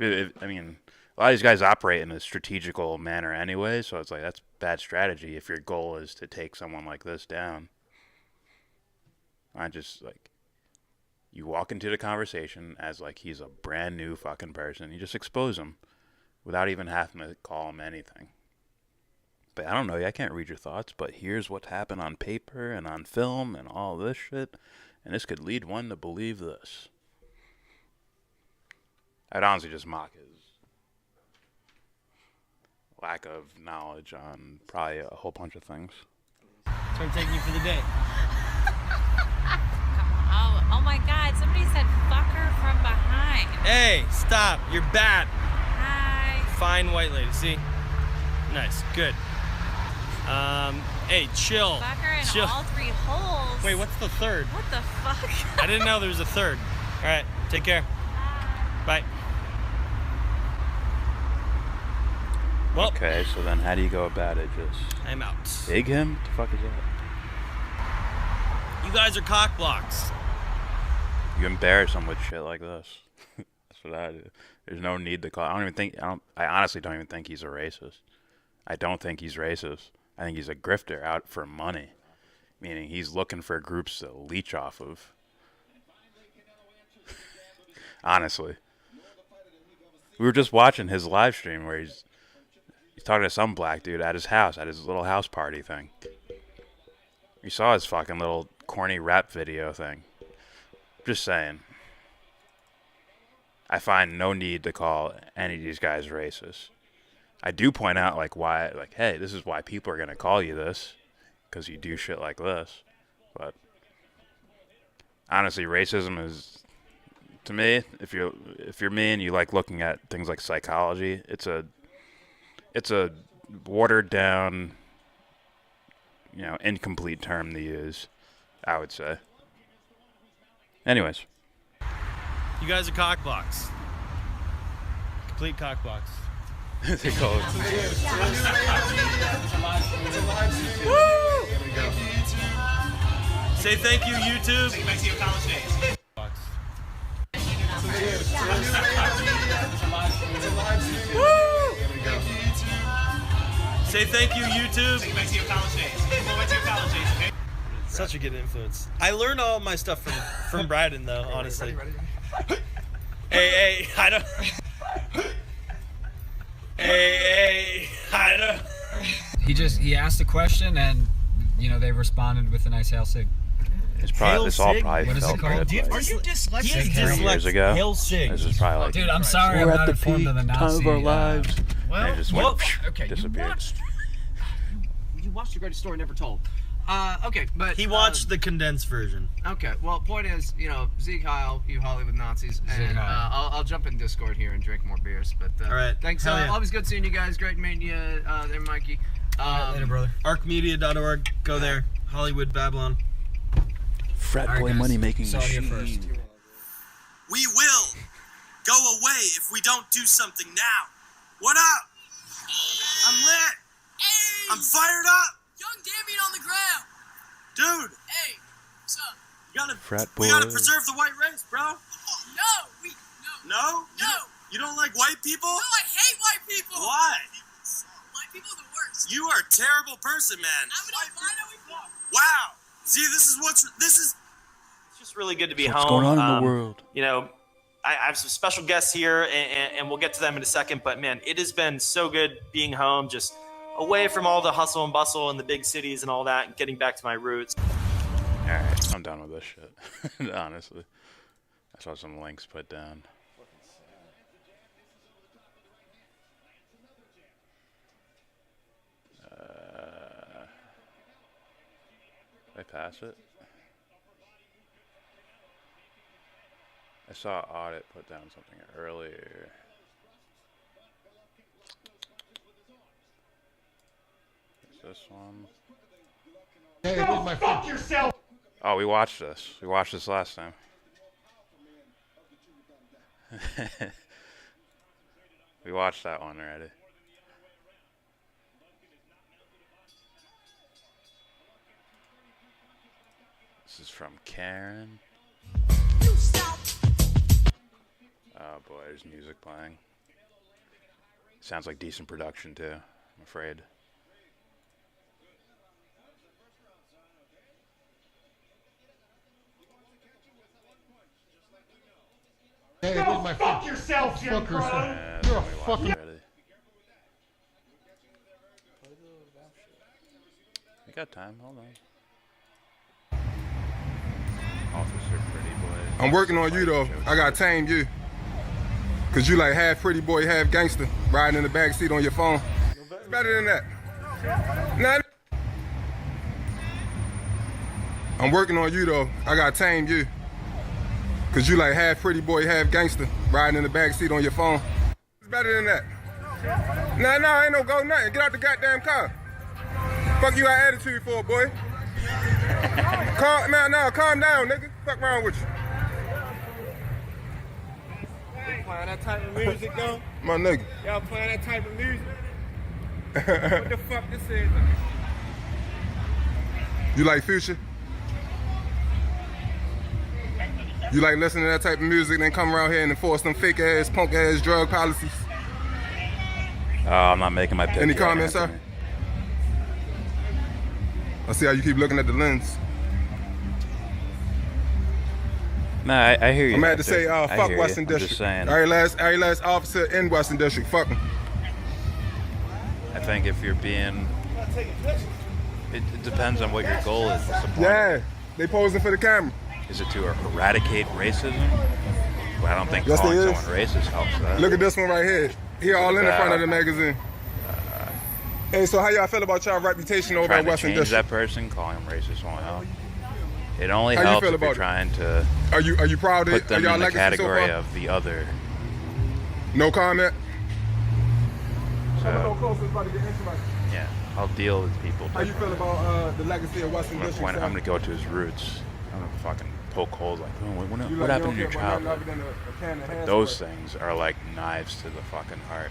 S5: I mean, a lot of these guys operate in a strategical manner anyway, so it's like that's bad strategy if your goal is to take someone like this down. I just, like, you walk into the conversation as, like, he's a brand new fucking person. You just expose him without even having to call him anything. But I don't know, I can't read your thoughts, but here's what happened on paper and on film and all this shit, and this could lead one to believe this. I'd honestly just mock his lack of knowledge on probably a whole bunch of things.
S16: That's where I'm taking you for the day.
S14: Oh my God! Somebody said "fucker" from behind.
S16: Hey, stop! You're bad.
S14: Hi.
S16: Fine white lady. See? Nice. Good. Hey, chill.
S14: Fucker in
S16: Chill.
S14: all 3 holes.
S16: Wait, what's the third?
S14: What the fuck?
S16: I didn't know there was a third. All right, take care. Bye. Well,
S5: okay, so then how do you go about it? Just
S16: I'm out.
S5: Dig him? What the fuck is that?
S16: You guys are cock blocks.
S5: You embarrass him with shit like this. That's what I do. There's no need to call. I honestly don't even think he's a racist. I don't think he's racist. I think he's a grifter out for money. Meaning he's looking for groups to leech off of. Honestly. We were just watching his live stream where he's talking to some black dude at his house, at his little house party thing. You saw his fucking little corny rap video thing. Just saying. I find no need to call any of these guys racist. I do point out, like, why, like, hey, this is why people are going to call you this, because you do shit like this. But honestly, racism is, to me, if you're me and you like looking at things like psychology, it's a watered down, incomplete term to use, I would say. Anyways.
S16: You guys are cock blocks. Complete cock blocks.
S5: They call it.
S16: Woo! Say thank you, YouTube. Take it back to your college days. Woo! Say thank you, YouTube. Take it back to your college days. Go back to your college days, okay? Such a good influence. I learned all my stuff from Bryden, though, honestly. Hey, I don't. Hey, I don't.
S21: He asked a question and they responded with a nice hail sig.
S5: It's probably this all probably
S21: what is
S5: felt
S21: it called?
S5: good.
S21: Are you
S5: dyslexic? 3 years ago.
S21: Hail sig.
S5: This is probably like.
S21: Dude, I'm sorry I'm not informed of the Nazi.
S5: Time of our lives.
S21: Well,
S5: and it just went, disappeared.
S22: You watched The Greatest Story Never Told. Okay, but
S16: he watched the condensed version.
S22: Okay, well, point is, Zeke Heil, you Hollywood Nazis, and I'll jump in Discord here and drink more beers. But
S16: all right,
S22: thanks.
S16: Yeah.
S22: Always good seeing you guys. Great meeting you there, Mikey.
S16: Later, brother. Arcmedia.org. Go there. Hollywood Babylon.
S5: Frat boy money making machine.
S23: We will go away if we don't do something now. What up? I'm lit.
S24: Hey.
S23: I'm fired up.
S24: Young Damien on the ground.
S23: Dude.
S24: Hey, what's up?
S23: We gotta preserve the white race, bro.
S24: No,
S23: No?
S24: No.
S23: You don't like white people?
S24: No, I hate white people.
S23: Why?
S24: White people are the worst.
S23: You are a terrible person, man.
S24: Why do we fuck?
S23: Wow. See, this is
S18: just really good to be
S5: What's
S18: home.
S5: going on in the world?
S18: You know, I have some special guests here, and we'll get to them in a second. But man, it has been so good being home, just away from all the hustle and bustle in the big cities and all that, and getting back to my roots.
S5: All right, I'm done with this shit. Honestly, I saw some links put down. Did I pass it? I saw Audit put down something earlier. Is this one?
S13: Hey, go my fuck yourself!
S5: Oh, we watched this. We watched this last time. We watched that one already. This is from Karen. Oh boy, there's music playing. Sounds like decent production too, I'm afraid.
S13: Hey, go my fuck yourself, Jim Crow! You're a fucking...
S5: We got time, hold on. Officer Pretty Boy.
S20: I'm working on you though. I gotta tame you. Cause you like half pretty boy, half gangster, riding in the backseat on your phone. It's better than that. Nah. I'm working on you though. I gotta tame you. Cause you like half pretty boy, half gangster, riding in the backseat on your phone. It's better than that. Nah, ain't no go nothing. Get out the goddamn car. Fuck you got attitude for, boy. Calm down, nigga. Fuck wrong with you.
S8: Playing that type of music though?
S20: My nigga.
S8: Y'all playing that type of music? What the fuck this is?
S20: You like Future? You like listening to that type of music, then come around here and enforce them fake ass, punk ass drug policies?
S5: Oh, I'm not making my pick.
S20: Any comments, sir? I see how you keep looking at the lens.
S5: Nah, I hear you.
S20: I'm mad to say, fuck Western District.
S5: Just saying.
S20: Every last officer in Western District, fuck him.
S5: I think if you're being, it depends on what your goal is. What's the point?
S20: Yeah, they posing for the camera.
S5: Is it to eradicate racism? Well, I don't think
S20: Yes,
S5: calling
S20: they
S5: someone
S20: is.
S5: racist helps that.
S20: Look at this one right here. Here, all in the front of the magazine. Hey, so how y'all feel about y'all reputation over at
S5: Trying to
S20: Western
S5: change
S20: District?
S5: that person, calling them racist won't help. It only
S20: How you
S5: helps
S20: feel
S5: if you're
S20: about it?
S5: trying to
S20: Are you proud of
S5: put
S20: it?
S5: them
S20: Are y'all
S5: in the
S20: liking it so
S5: category
S20: far?
S5: of the other.
S20: No comment?
S5: So, yeah, I'll deal with people.
S20: How you feel about the legacy of Western District?
S5: I'm going to go to his roots. I'm going to fucking poke holes like, oh,
S20: You
S5: what
S20: like,
S5: happened in
S20: you
S5: your
S20: don't care about nothing
S5: childhood?
S20: other than a can of
S5: Like,
S20: hand
S5: those
S20: spray.
S5: things are like knives to the fucking heart.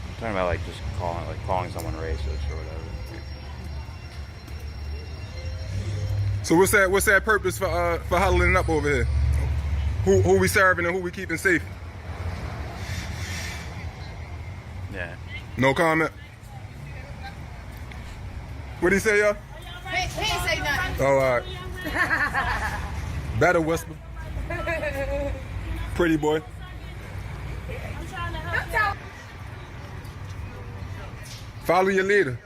S5: I'm talking about like just calling someone racist or whatever.
S20: So what's that purpose for huddling up over here? Who we serving and who we keeping safe?
S5: Yeah.
S20: No comment. What'd he say, y'all?
S24: He ain't say nothing.
S20: Oh, all right. Better whisper. Pretty boy. Follow your leader.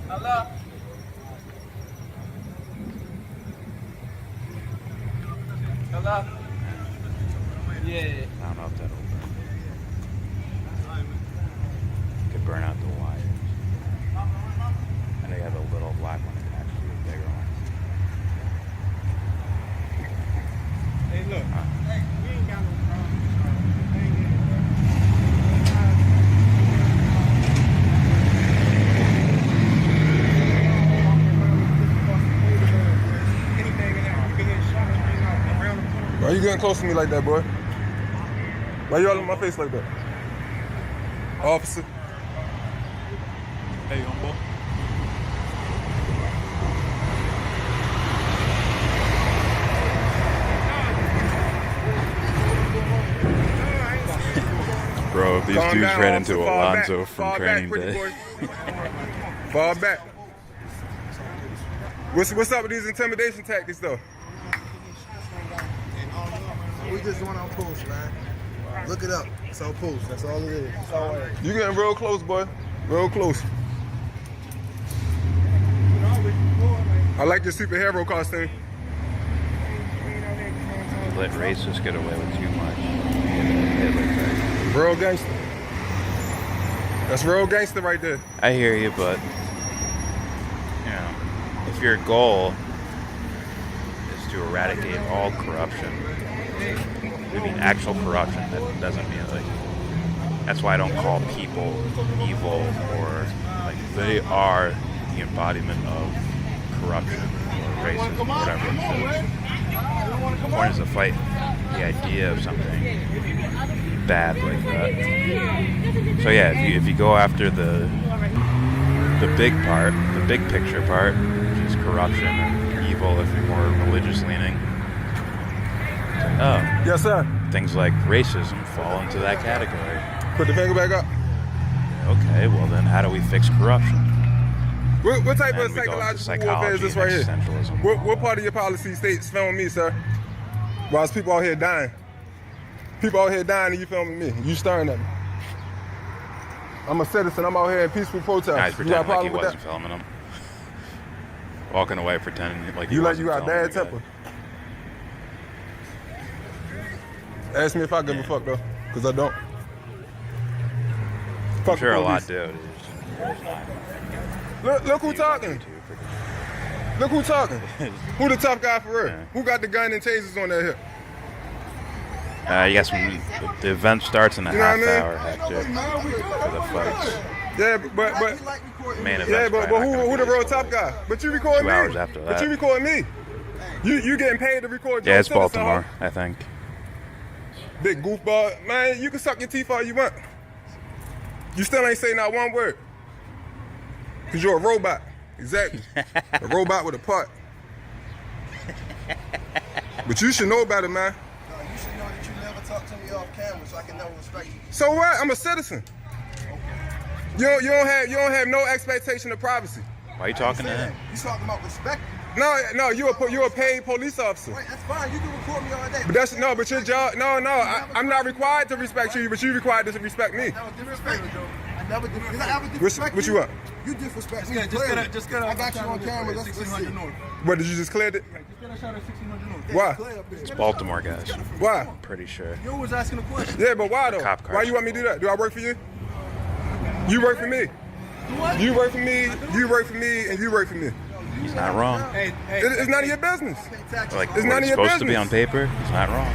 S22: Hello? Hello? Yeah.
S5: I don't know if that'll burn. Could burn out the wires. And they have a little black one attached to the bigger one.
S8: Hey, look. We ain't got no problem. Anything in there, you can hit
S20: Why you getting close to me like that, boy? Why you all in my face like that? Officer.
S13: Hey, humble.
S5: Bro, if these
S20: Calm
S5: dudes
S20: down,
S5: ran
S20: officer.
S5: into
S20: Fall
S5: Alonzo
S20: back.
S5: from
S20: Fall
S5: training
S20: back, pretty
S5: day.
S20: boy. Fall back. What's up with these intimidation tactics, though?
S1: We just went on post, man. Look it up. It's on post. That's all it is. That's all it is.
S20: You getting real close, boy. Real close. I like your superhero costume.
S5: You let racists get away with too much.
S20: Real gangster. That's real gangster right there.
S5: I hear you, but you know, if your goal is to eradicate all corruption, I mean actual corruption, that doesn't mean like. That's why I don't call people evil or like they are the embodiment of corruption or racism, whatever. The point is to fight the idea of something bad like that. So yeah, if you go after the big part, the big picture part, which is corruption and evil, if you're more religious leaning, oh,
S20: yes sir.
S5: Things like racism fall into that category.
S20: Put the finger back up.
S5: Okay, well then how do we fix corruption?
S20: What type
S5: And
S20: of
S5: we go into
S20: psychological warfare is this
S5: psychology
S20: right
S5: and
S20: here?
S5: existentialism.
S20: What part of your policy states filming me, sir? While there's people out here dying. People out here dying and you filming me. You staring at me. I'm a citizen. I'm out here in peaceful protest.
S5: Guys
S20: You got a
S5: pretending like he
S20: problem with
S5: wasn't
S20: that?
S5: filming him. Walking away pretending like he
S20: You like
S5: wasn't
S20: you got
S5: filming
S20: bad
S5: the guy.
S20: temper. Ask me if I give a fuck though, because I don't.
S5: I'm
S20: Fuck
S5: sure
S20: the
S5: a lot
S20: police.
S5: do.
S20: Look who talking. Look who talking. Who the tough guy for real? Who got the gun and tasers on their hip?
S5: You guess when the event starts in a
S20: You know
S5: half
S20: what I mean?
S5: hour, Hector, for the fights.
S20: Yeah, but
S5: Main
S20: yeah,
S5: event's
S20: but
S5: probably not
S20: who
S5: gonna
S20: the
S5: be
S20: real
S5: this
S20: tough
S5: long.
S20: guy? But you recording
S5: 2
S20: me.
S5: hours after
S20: But
S5: that.
S20: you recording me. You getting paid to record your
S5: Yeah, it's
S20: citizen,
S5: Baltimore,
S20: huh?
S5: I think.
S20: Big goofball. Man, you can suck your teeth all you want. You still ain't say not one word. Because you're a robot. Exactly. A robot with a part. But you should know better, man.
S1: No, you should know that you never talk to me off camera so I can never respect you.
S20: So what? I'm a citizen. You don't have no expectation of privacy.
S5: Why are you talking to him?
S1: You talking about respect?
S20: No, you're a paid police officer.
S1: Right, that's fine. You can record me all day.
S20: But but your job. No, I'm not required to respect you, but you required to respect me.
S1: I never disrespect you. I never disrespect
S20: What you want?
S1: You disrespect me.
S13: Just get
S1: I got you on camera. Let's see.
S20: What, did you just clear it?
S1: Just get a shot at 1600 North.
S20: Why?
S5: It's Baltimore, guys.
S20: Why?
S5: I'm pretty sure.
S1: You was asking a question.
S20: Yeah, but why though?
S5: Cop car.
S20: Why you want me to do that? Do I work for you? You work for me. You work for me. You work for me, and you work for me.
S5: He's not wrong.
S20: It's none of your business.
S5: Like,
S20: It's none of
S5: he's
S20: your
S5: supposed to be
S20: business.
S5: on paper. He's not wrong.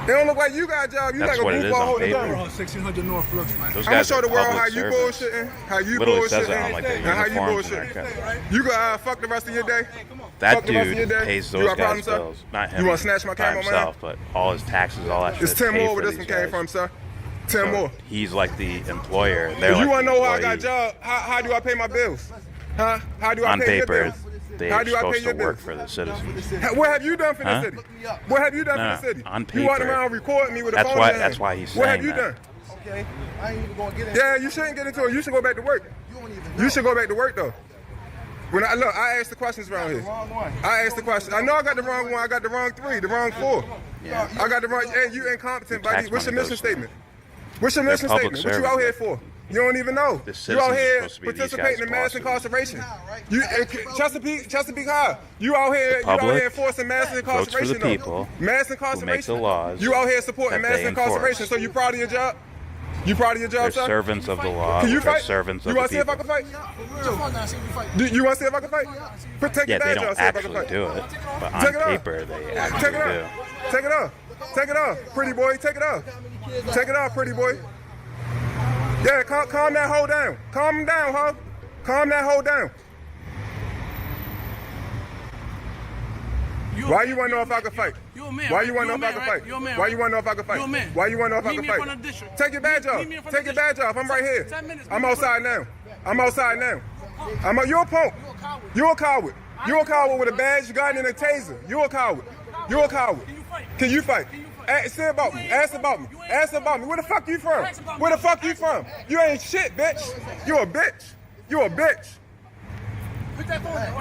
S20: It don't look like you got a job. You
S5: That's
S20: like a
S5: what it is
S20: goofball
S5: on
S20: holding
S5: paper.
S20: gun.
S1: 1600 North looks, man.
S5: Those
S20: I'm gonna
S5: guys
S20: show
S5: are
S20: the world
S5: public
S20: how you
S5: servants.
S20: bullshitting, how you
S5: Literally
S20: bullshitting,
S5: says it on like their
S20: and how you
S5: uniforms and
S20: bullshitting.
S5: their cuts.
S20: You gonna fuck the rest of your day?
S5: That
S20: Fuck the rest of your
S5: dude
S20: day?
S5: pays
S20: You
S5: those
S20: got
S5: guys'
S20: problems, sir?
S5: bills, not him.
S20: You wanna snatch my
S5: by
S20: camera, man?
S5: himself, but all his taxes, all that shit.
S20: It's 10
S5: paid
S20: more
S5: for
S20: where this
S5: these
S20: one came
S5: guys.
S20: from, sir. 10
S5: So
S20: more.
S5: He's like the employer. They're
S20: If
S5: like
S20: you wanna
S5: the
S20: know how I got a
S5: employee.
S20: job, how do I pay my bills? Huh? How do I
S5: On
S20: pay your
S5: paper,
S20: bills?
S5: they're
S20: How do I pay
S5: supposed
S20: your
S5: to work
S20: bills?
S5: for the citizens.
S20: What have you done for
S5: Huh?
S20: the city? What have you done
S5: No,
S20: for the city?
S5: on
S20: You walking
S5: paper.
S20: around recording me with a
S5: That's
S20: phone
S5: why-
S20: in your
S5: that's
S20: hand.
S5: why he's
S20: What have
S5: saying
S20: you
S5: that.
S20: done?
S1: Okay, I ain't even gonna get into
S20: Yeah, you shouldn't get into it. You should go back to work. You should go back to work though. When I ask the questions around here. I asked the question. I know I got the wrong one. I got the wrong 3, the wrong 4.
S5: Yeah.
S20: I got the wrong. Hey, you incompetent, buddy.
S5: tax
S20: What's your
S5: money
S20: mission
S5: goes to them.
S20: statement? What's your
S5: They're
S20: mission
S5: public
S20: statement? What you out here for? You don't even know.
S5: The
S20: You
S5: citizens
S20: out
S5: are
S20: here
S5: supposed to be these
S20: participating
S5: guys'
S20: in mass
S5: bosses.
S20: incarceration. You Chesapeake High. You out here. You out
S5: public
S20: here enforcing mass
S5: votes for the
S20: incarceration. though.
S5: people
S20: Mass
S5: who
S20: incarceration.
S5: make the laws
S20: You out here supporting
S5: that
S20: mass
S5: they
S20: incarceration.
S5: enforce.
S20: So you proud of your job? You proud of your job,
S5: They're
S20: sir?
S5: servants of the law.
S20: Can you
S5: which are
S20: fight?
S5: servants
S20: You
S5: of the
S20: want to see if I
S5: people.
S20: can fight? You want to see if I can fight? Take
S5: Yeah,
S20: your
S5: they
S20: badge
S5: don't
S20: off. See if I can
S5: actually
S20: fight.
S5: do it, but on
S20: Take it off.
S5: paper they
S20: Take
S5: actually
S20: it
S5: do.
S20: off. Take it off. Take it off. Pretty boy, take it off. Take it off, pretty boy. Yeah, calm that hoe down. Calm him down, huh? Calm that hoe down. Why you want to know if I can fight?
S13: You a man.
S20: Why
S13: right?
S20: you want to know if I can fight?
S13: You a man.
S20: Why
S13: right?
S20: you want to know if I can fight?
S13: You a man.
S20: Why you want to know if I
S13: Meet
S20: can
S13: me in front
S20: fight?
S13: of the district.
S20: Take your badge off.
S13: Meet me in front
S20: Take
S13: of
S20: your
S13: the
S20: badge off. I'm right here.
S13: 10 minutes.
S20: I'm outside now. I'm outside now. You a punk. You a coward. You a coward with a badge, you got in a taser. You a coward. You a coward. Can you fight? Say about me. Ask about me. Ask about me. Where the fuck you from? Where the fuck you from? You ain't shit, bitch. You a bitch. You a bitch.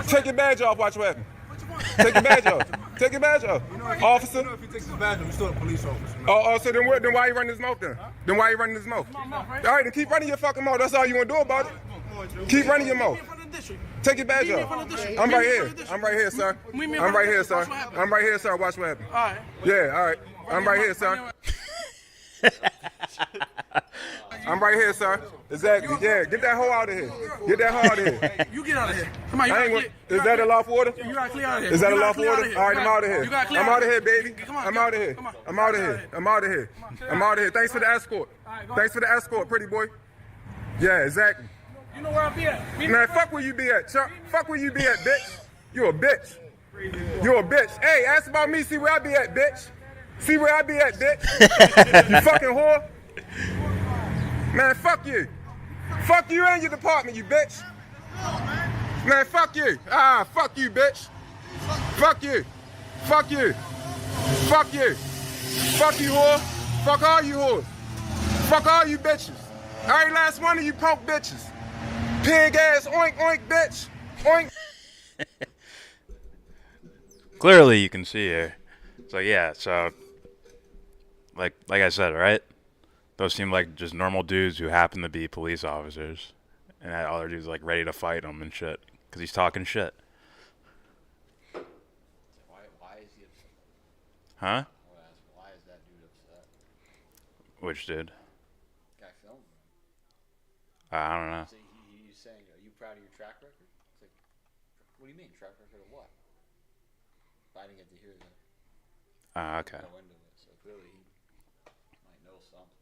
S20: Take your badge off. Watch what happens. Take your badge off. Take your badge off. Officer.
S1: You know if he takes his badge off, he's still a police officer.
S20: Oh, so then why you running his mouth then? Then why you running his mouth? All right, then keep running your fucking mouth. That's all you want to do about it. Keep running your mouth. Take your badge off. I'm right here. I'm right here, sir. I'm right here, sir. I'm right here, sir. Watch what happens.
S13: All right.
S20: Yeah, all right. I'm right here, sir. I'm right here, sir. Exactly. Yeah, get that hoe out of here. Get that hoe out of here.
S13: You get out of here. Come on, you
S20: I ain't is that a lawful order?
S13: You gotta clear out of here.
S20: Is that a lawful order? All right, I'm out of here.
S13: You gotta clear
S20: I'm
S13: out
S20: out of here, baby.
S13: Come on,
S20: I'm out of here. I'm out of here. I'm out of here. I'm out of here. Thanks for the escort. Thanks for the escort, pretty boy. Yeah, exactly.
S13: You know where I be at.
S20: Man, fuck where you be at, Chuck. Fuck where you be at, bitch. You a bitch. You a bitch. Hey, ask about me, see where I be at, bitch. See where I be at, bitch. You fucking whore. Man, fuck you. Fuck you and your department, you bitch. Man, fuck you. Ah, fuck you, bitch. Fuck you. Fuck you. Fuck you. Fuck you, whore. Fuck all you whores. Fuck all you bitches. Every last one of you punk bitches. Pig ass oink oink bitch. Oink.
S5: Clearly you can see here. So yeah, so like I said, right? Those seem like just normal dudes who happen to be police officers. And that other dude's like ready to fight him and shit. Because he's talking shit.
S9: Why is he upset?
S5: Huh?
S9: Why is that dude upset?
S5: Which dude?
S9: Guy filming.
S5: I don't know.
S9: So he's saying, are you proud of your track record? It's like, what do you mean, track record of what? I didn't get to hear that.
S5: Okay.
S9: No end of it, so clearly he might know something.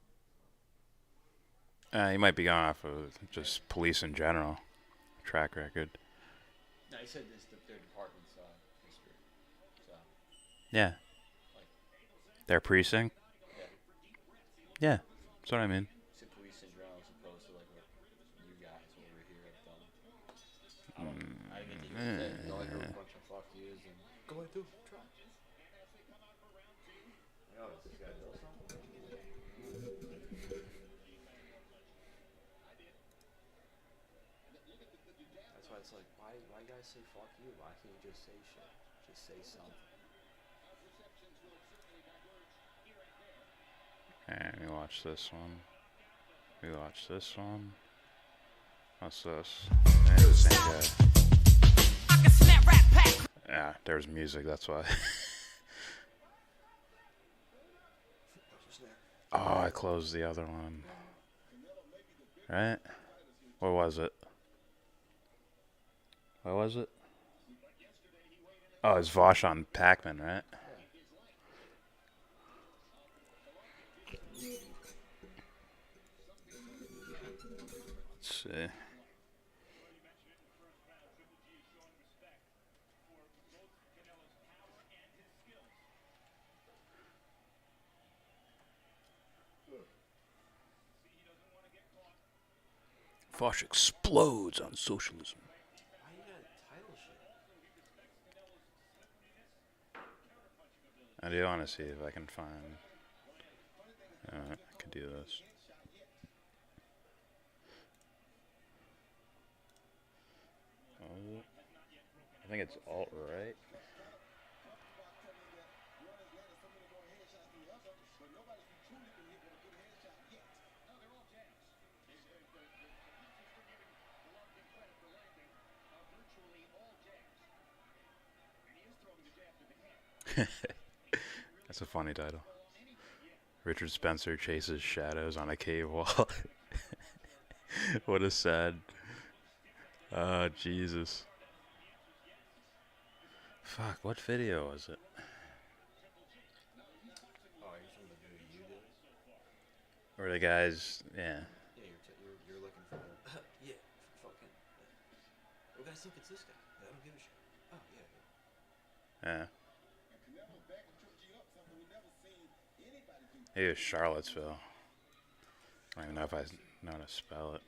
S5: He might be going off of just police in general. Track record.
S9: No, he said this their department's history. So.
S5: Yeah. Their precinct? Yeah. That's what I mean.
S9: It's police in general as opposed to like what you guys over here have done. I didn't get to hear that. You know, like a bunch of fuck yous and go ahead, try. Oh, does this guy know something? That's why it's like, why you guys say fuck you? Why can't you just say shit? Just say something.
S5: And we watch this one. We watch this one. What's this? And the same guy. Yeah, there's music, that's why. Oh, I closed the other one. Right? What was it? What was it? Oh, it's Vosh on Pac-Man, right? Let's see. Vosh explodes on socialism.
S9: Why you got title shit?
S5: I do want to see if I can find. I could do this. I think it's alt-right. That's a funny title. Richard Spencer chases shadows on a cave wall. What a sad. Oh, Jesus. Fuck, what video was it?
S9: Oh, are you from the video you did?
S5: Where the guys, yeah.
S9: Yeah, you're looking for the. Yeah, fucking. What guys think it's this guy? I don't give a shit. Oh, yeah.
S5: Yeah. It is Charlottesville. I don't even know if I know how to spell it.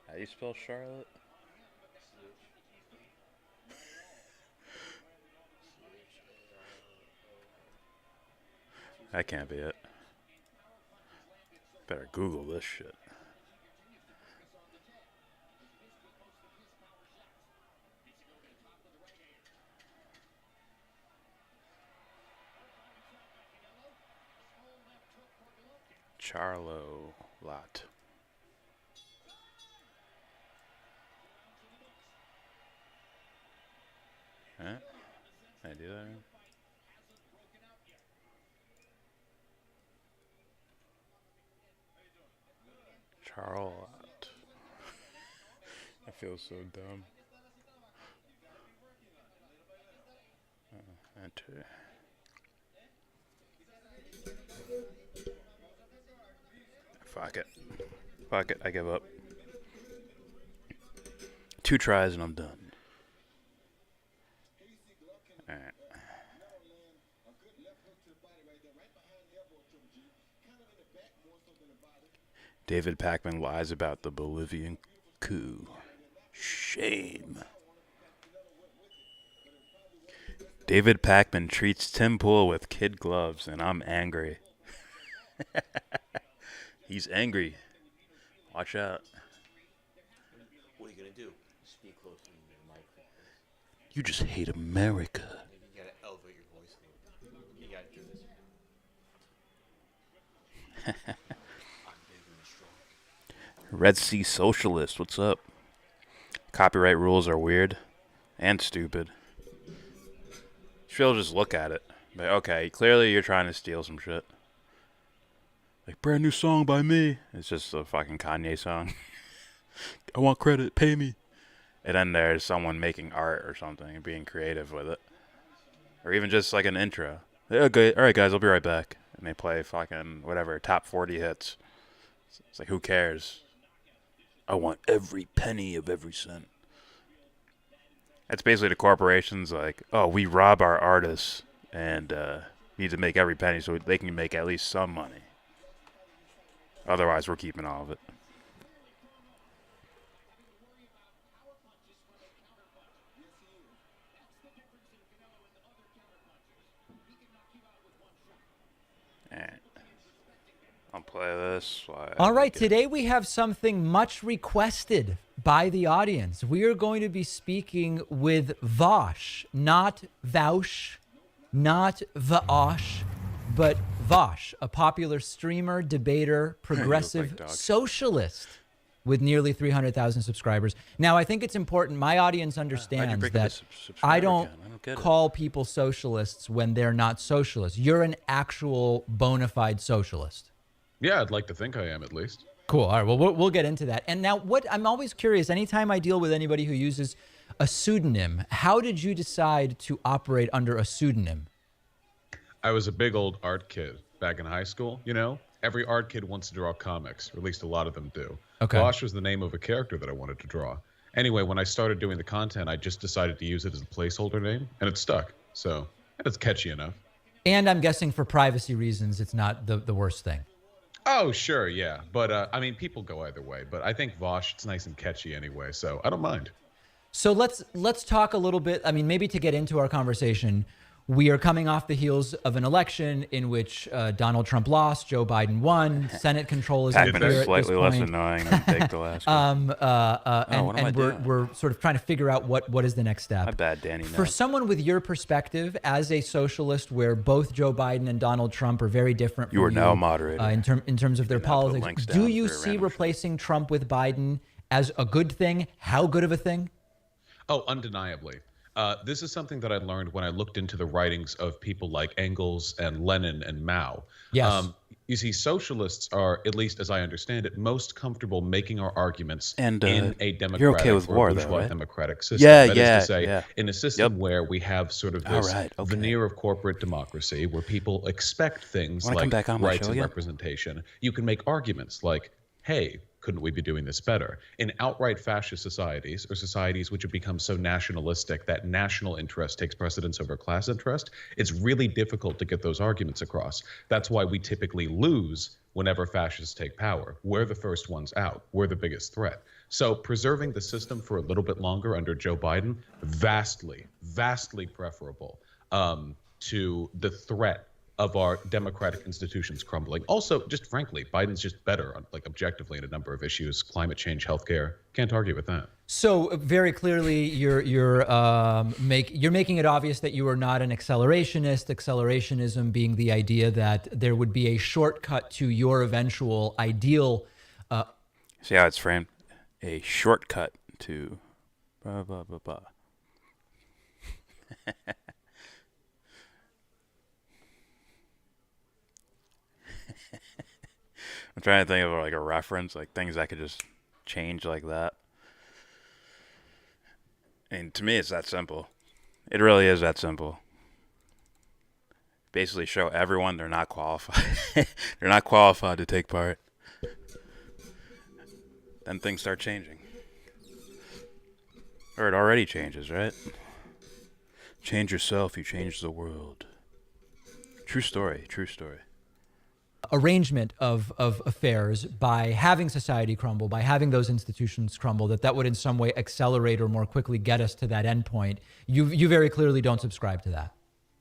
S5: How do you spell Charlotte? That can't be it. Better Google this shit. Charlo lot. Huh? Can I do that? Charlotte. I feel so dumb. Enter. Fuck it. Fuck it. I give up. 2 tries and I'm done. Alright. David Pacman lies about the Bolivian coup. Shame. David Pacman treats Tim Pool with kid gloves, and I'm angry. He's angry. Watch out.
S9: What are you going to do? Speak closer to the mic.
S5: You just hate America.
S9: Maybe you got to elevate your voice a little bit. You got to do this. I'm big and strong.
S5: Red Sea Socialist, what's up? Copyright rules are weird and stupid. She'll just look at it. Like, okay, clearly you're trying to steal some shit. Like, brand new song by me. It's just a fucking Kanye song. I want credit, pay me. And then there's someone making art or something and being creative with it. Or even just like an intro. Okay, alright guys, I'll be right back. And they play fucking whatever, top 40 hits. It's like, who cares? I want every penny of every cent. That's basically the corporations like, oh, we rob our artists and need to make every penny so they can make at least some money. Otherwise, we're keeping all of it. Alright. I'll play this.
S3: All right, today we have something much requested by the audience. We are going to be speaking with Vosh, not Vaush, not Vaosh, but Vosh, a popular streamer, debater, progressive socialist with nearly 300,000 subscribers. Now, I think it's important. My audience understands that I don't call people socialists when they're not socialists. You're an actual bona fide socialist.
S4: Yeah, I'd like to think I am, at least.
S3: Cool. All right. Well, we'll get into that. And now, what I'm always curious, anytime I deal with anybody who uses a pseudonym, how did you decide to operate under a pseudonym?
S4: I was a big old art kid back in high school, you know? Every art kid wants to draw comics, or at least a lot of them do.
S3: Okay.
S4: Bosch was the name of a character that I wanted to draw. Anyway, when I started doing the content, I just decided to use it as a placeholder name, and it stuck. So, it's catchy enough.
S3: And I'm guessing for privacy reasons, it's not the worst thing.
S4: Oh, sure, yeah. But, I mean, people go either way. But I think Vosh, it's nice and catchy anyway, so I don't mind.
S3: So let's talk a little bit. I mean, maybe to get into our conversation, we are coming off the heels of an election in which Donald Trump lost, Joe Biden won, Senate control is unclear at this
S5: slightly
S3: point.
S5: less annoying than take the last one.
S3: And we're sort of trying to figure out what is the next step.
S5: My bad, Danny.
S3: For someone with your perspective as a socialist, where both Joe Biden and Donald Trump are very different.
S5: You are now moderator.
S3: In terms of their politics. Do you see replacing Trump with Biden as a good thing? How good of a thing?
S4: Oh, undeniably. This is something that I learned when I looked into the writings of people like Engels and Lenin and Mao.
S3: Yes.
S4: You see, socialists are, at least as I understand it, most comfortable making our arguments
S5: and,
S4: in a democratic
S5: you're okay with
S4: or
S5: war,
S4: bourgeois
S5: though, right?
S4: democratic system.
S5: Yeah,
S4: that
S5: yeah,
S4: is to say,
S5: yeah.
S4: in a system where we have sort of this veneer of corporate democracy where people expect things like rights and representation, you can make arguments like, hey, couldn't we be doing this better? In outright fascist societies, or societies which have become so nationalistic that national interest takes precedence over class interest, it's really difficult to get those arguments across. That's why we typically lose whenever fascists take power. We're the first ones out. We're the biggest threat. So preserving the system for a little bit longer under Joe Biden, vastly, vastly preferable to the threat of our democratic institutions crumbling. Also, just frankly, Biden's just better, like objectively, in a number of issues: climate change, healthcare. Can't argue with that.
S3: So very clearly, you're making it obvious that you are not an accelerationist. Accelerationism being the idea that there would be a shortcut to your eventual ideal.
S5: See how it's framed? A shortcut to blah blah blah blah. I'm trying to think of like a reference, like things that could just change like that. And to me, it's that simple. It really is that simple. Basically show everyone they're not qualified. They're not qualified to take part. Then things start changing. Or it already changes, right? Change yourself, you change the world. True story, true story.
S3: Arrangement of affairs by having society crumble, by having those institutions crumble, that would in some way accelerate or more quickly get us to that endpoint. You very clearly don't subscribe to that.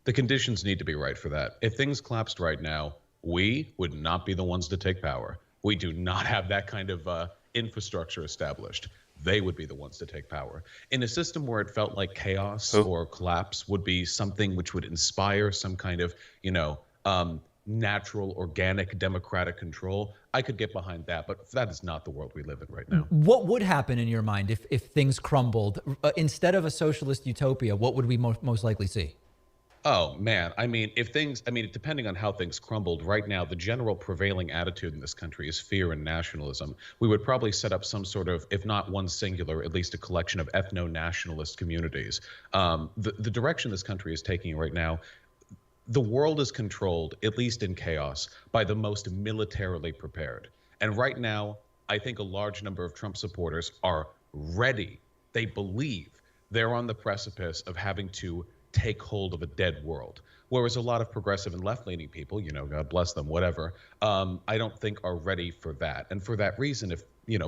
S4: The conditions need to be right for that. If things collapsed right now, we would not be the ones to take power. We do not have that kind of infrastructure established. They would be the ones to take power. In a system where it felt like chaos or collapse would be something which would inspire some kind of, natural, organic, democratic control, I could get behind that, but that is not the world we live in right now.
S3: What would happen in your mind if things crumbled? Instead of a socialist utopia, what would we most likely see?
S4: Oh, man. Depending on how things crumbled, right now, the general prevailing attitude in this country is fear and nationalism. We would probably set up some sort of, if not one singular, at least a collection of ethno-nationalist communities. The direction this country is taking right now, the world is controlled, at least in chaos, by the most militarily prepared. And right now, I think a large number of Trump supporters are ready. They believe they're on the precipice of having to take hold of a dead world. Whereas a lot of progressive and left-leaning people, God bless them, whatever, I don't think are ready for that. And for that reason, if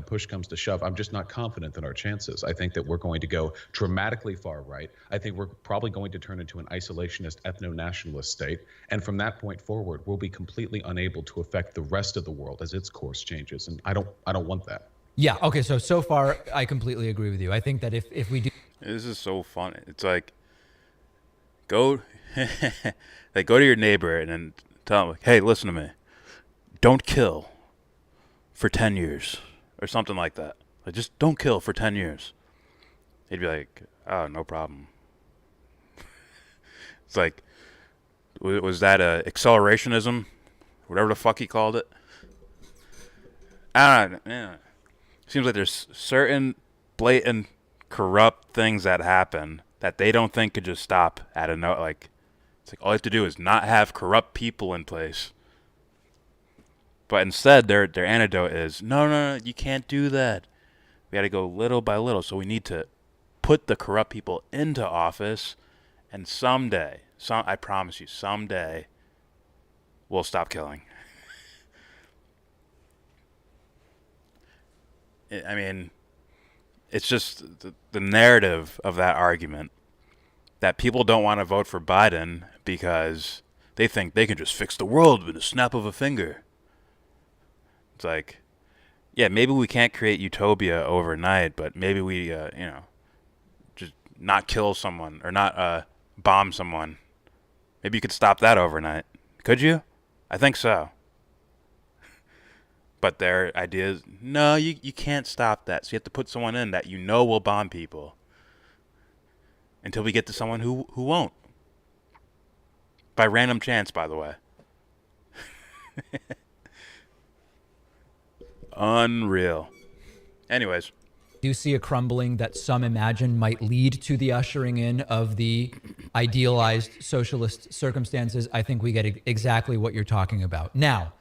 S4: push comes to shove, I'm just not confident in our chances. I think that we're going to go dramatically far right. I think we're probably going to turn into an isolationist, ethno-nationalist state. And from that point forward, we'll be completely unable to affect the rest of the world as its course changes. And I don't want that.
S3: Yeah. Okay. So far, I completely agree with you. I think that if we do.
S5: This is so funny. It's like, go to your neighbor and then tell him, like, hey, listen to me. Don't kill for 10 years. Or something like that. Like, just don't kill for 10 years. He'd be like, oh, no problem. It's like, was that accelerationism? Whatever the fuck he called it. I don't know. Yeah. Seems like there's certain blatant, corrupt things that happen that they don't think could just stop at a note. Like, it's like all you have to do is not have corrupt people in place. But instead, their antidote is, no, you can't do that. We got to go little by little. So we need to put the corrupt people into office. And someday, I promise you, someday, we'll stop killing. I mean, it's just the narrative of that argument that people don't want to vote for Biden because they think they can just fix the world with a snap of a finger. It's like, yeah, maybe we can't create utopia overnight, but maybe we, just not kill someone or not bomb someone. Maybe you could stop that overnight. Could you? I think so. But their idea is, no, you can't stop that. So you have to put someone in that will bomb people. Until we get to someone who won't. By random chance, by the way. Unreal. Anyways.
S3: Do you see a crumbling that some imagine might lead to the ushering in of the idealized socialist circumstances? I think we get exactly what you're talking about. Now,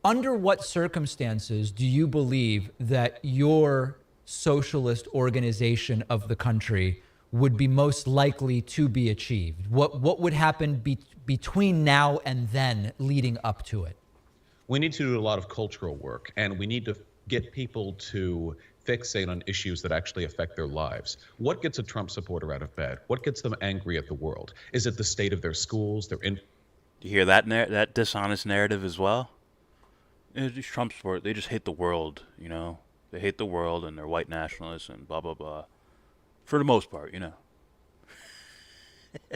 S3: under what circumstances do you believe that your socialist organization of the country would be most likely to be achieved? What would happen between now and then leading up to it?
S4: We need to do a lot of cultural work, and we need to get people to fixate on issues that actually affect their lives. What gets a Trump supporter out of bed? What gets them angry at the world? Is it the state of their schools, their
S5: Do you hear that that dishonest narrative as well? These Trump supporters, they just hate the world, you know? They hate the world and they're white nationalists and blah, blah, blah. For the most part, you know.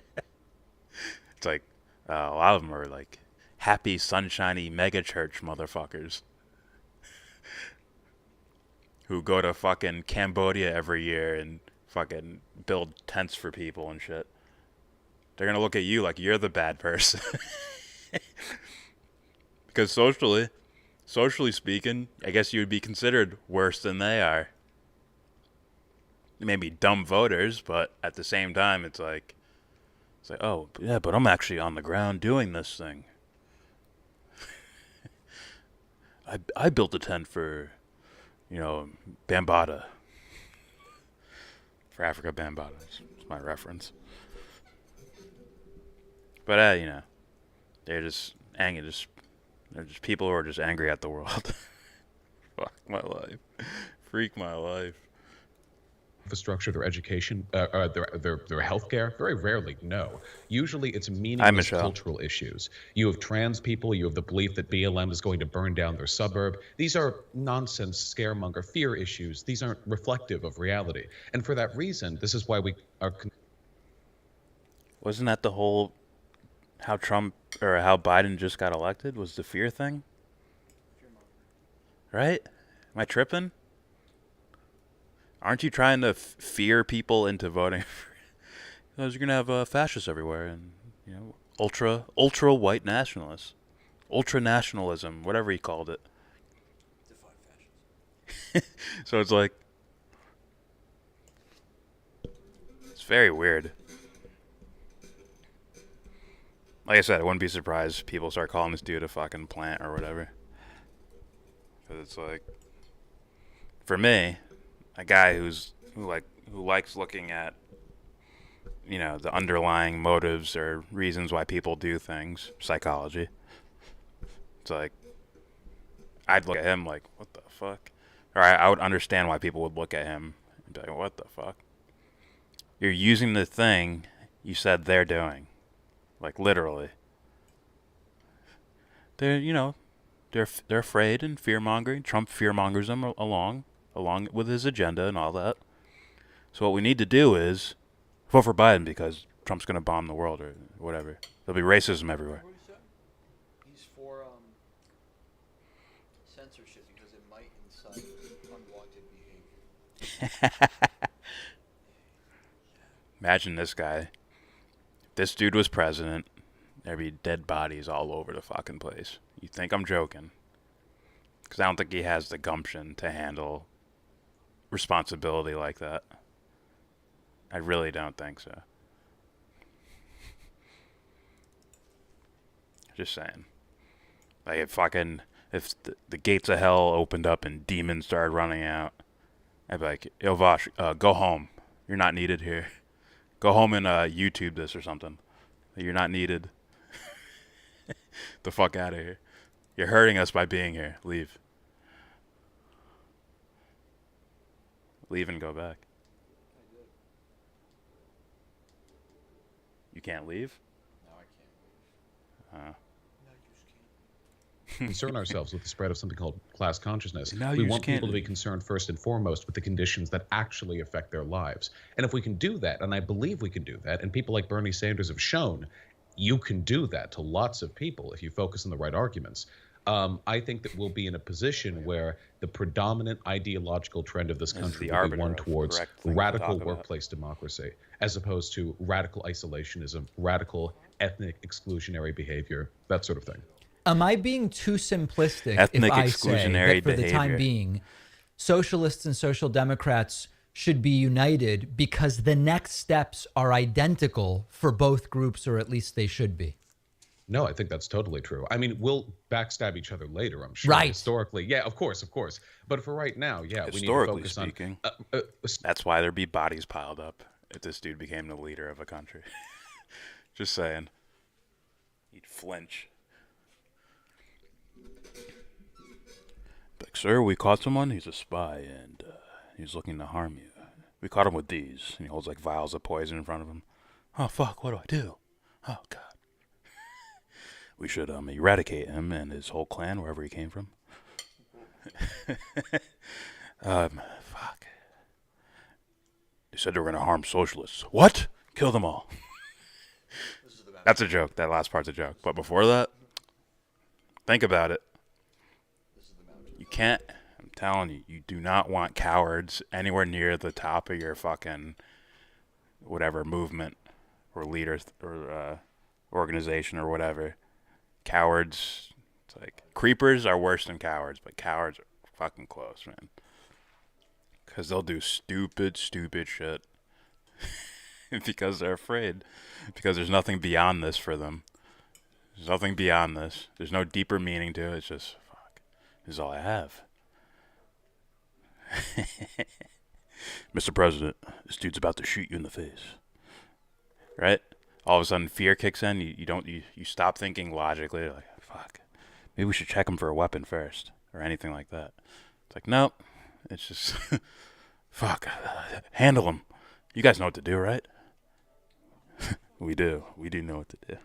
S5: It's like, a lot of them are like happy, sunshiny mega church motherfuckers who go to fucking Cambodia every year and fucking build tents for people and shit. They're gonna look at you like you're the bad person. Because socially speaking, I guess you would be considered worse than they are. They may be dumb voters, but at the same time, it's like, oh, yeah, but I'm actually on the ground doing this thing. I built a tent for, you know, Bambaataa. For Africa Bambaataa. It's my reference. But, you know, they're just angry. They're just people who are just angry at the world. Fuck my life. Freak my life.
S4: Infrastructure, their education, their healthcare? Very rarely, no. Usually it's meaningless cultural issues. You have trans people, you have the belief that BLM is going to burn down their suburb. These are nonsense, scaremonger, fear issues. These aren't reflective of reality. And for that reason, this is why we are...
S5: Wasn't that the whole... how Biden just got elected? Was the fear thing? Right? Am I tripping? Aren't you trying to fear people into voting? Because you're gonna have fascists everywhere, and you know, ultra white nationalists, ultra nationalism, whatever he called it. So it's like, it's very weird. Like I said, I wouldn't be surprised if people start calling this dude a fucking plant or whatever. Because it's like, for me, a guy who likes looking at, you know, the underlying motives or reasons why people do things, psychology. It's like, I'd look at him like, what the fuck? Or I would understand why people would look at him and be like, what the fuck? You're using the thing you said they're doing. Like, literally. They're, you know, they're afraid and fear-mongering. Trump fear-mongers them along with his agenda and all that. So what we need to do is vote for Biden because Trump's going to bomb the world or whatever. There'll be racism everywhere.
S6: He's for censorship because it might incite unwanted behavior.
S5: Imagine this guy. If this dude was president, there'd be dead bodies all over the fucking place. You think I'm joking? Because I don't think he has the gumption to handle responsibility like that. I really don't think so. Just saying. Like, if the gates of hell opened up and demons started running out, I'd be like, yo, Vosh, go home. You're not needed here. Go home and YouTube this or something. You're not needed. The fuck out of here. You're hurting us by being here. Leave. Leave and go back. You can't leave?
S6: No, I can't leave.
S4: Concern ourselves with the spread of something called class consciousness.
S5: No,
S4: we want people to be concerned first and foremost with the conditions that actually affect their lives. And if we can do that, and I believe we can do that, and people like Bernie Sanders have shown you can do that to lots of people if you focus on the right arguments. I think that we'll be in a position where the predominant ideological trend of this country will be one towards radical workplace democracy, as opposed to radical isolationism, radical ethnic exclusionary behavior, that sort of thing.
S3: Am I being too simplistic
S5: Ethnic
S3: if I say that for the time
S5: behavior.
S3: being, socialists and social democrats should be united because the next steps are identical for both groups, or at least they should be?
S4: No, I think that's totally true. I mean, we'll backstab each other later, I'm sure.
S3: Right.
S4: Historically, yeah, of course. But for right now, yeah, we need to
S5: Historically
S4: focus
S5: speaking,
S4: on.
S5: that's why there'd be bodies piled up if this dude became the leader of a country. Just saying. He'd flinch. Like, sir, we caught someone. He's a spy, and he's looking to harm you. We caught him with these. And he holds like vials of poison in front of him. Oh, fuck, what do I do? Oh, God. We should eradicate him and his whole clan, wherever he came from. Fuck. They said they were going to harm socialists. What? Kill them all. That's a joke. That last part's a joke. But before that, think about it. You can't, I'm telling you, you do not want cowards anywhere near the top of your fucking whatever movement or leader or organization or whatever. Cowards, it's like, creepers are worse than cowards, but cowards are fucking close, man. Because they'll do stupid shit. Because they're afraid. Because there's nothing beyond this for them. There's nothing beyond this. There's no deeper meaning to it. It's just, fuck, this is all I have. Mr. President, this dude's about to shoot you in the face. Right? All of a sudden, fear kicks in. You stop thinking logically. You're like, fuck, maybe we should check him for a weapon first, or anything like that. It's like, nope. It's just, fuck, handle him. You guys know what to do, right? We do. We do know what to do.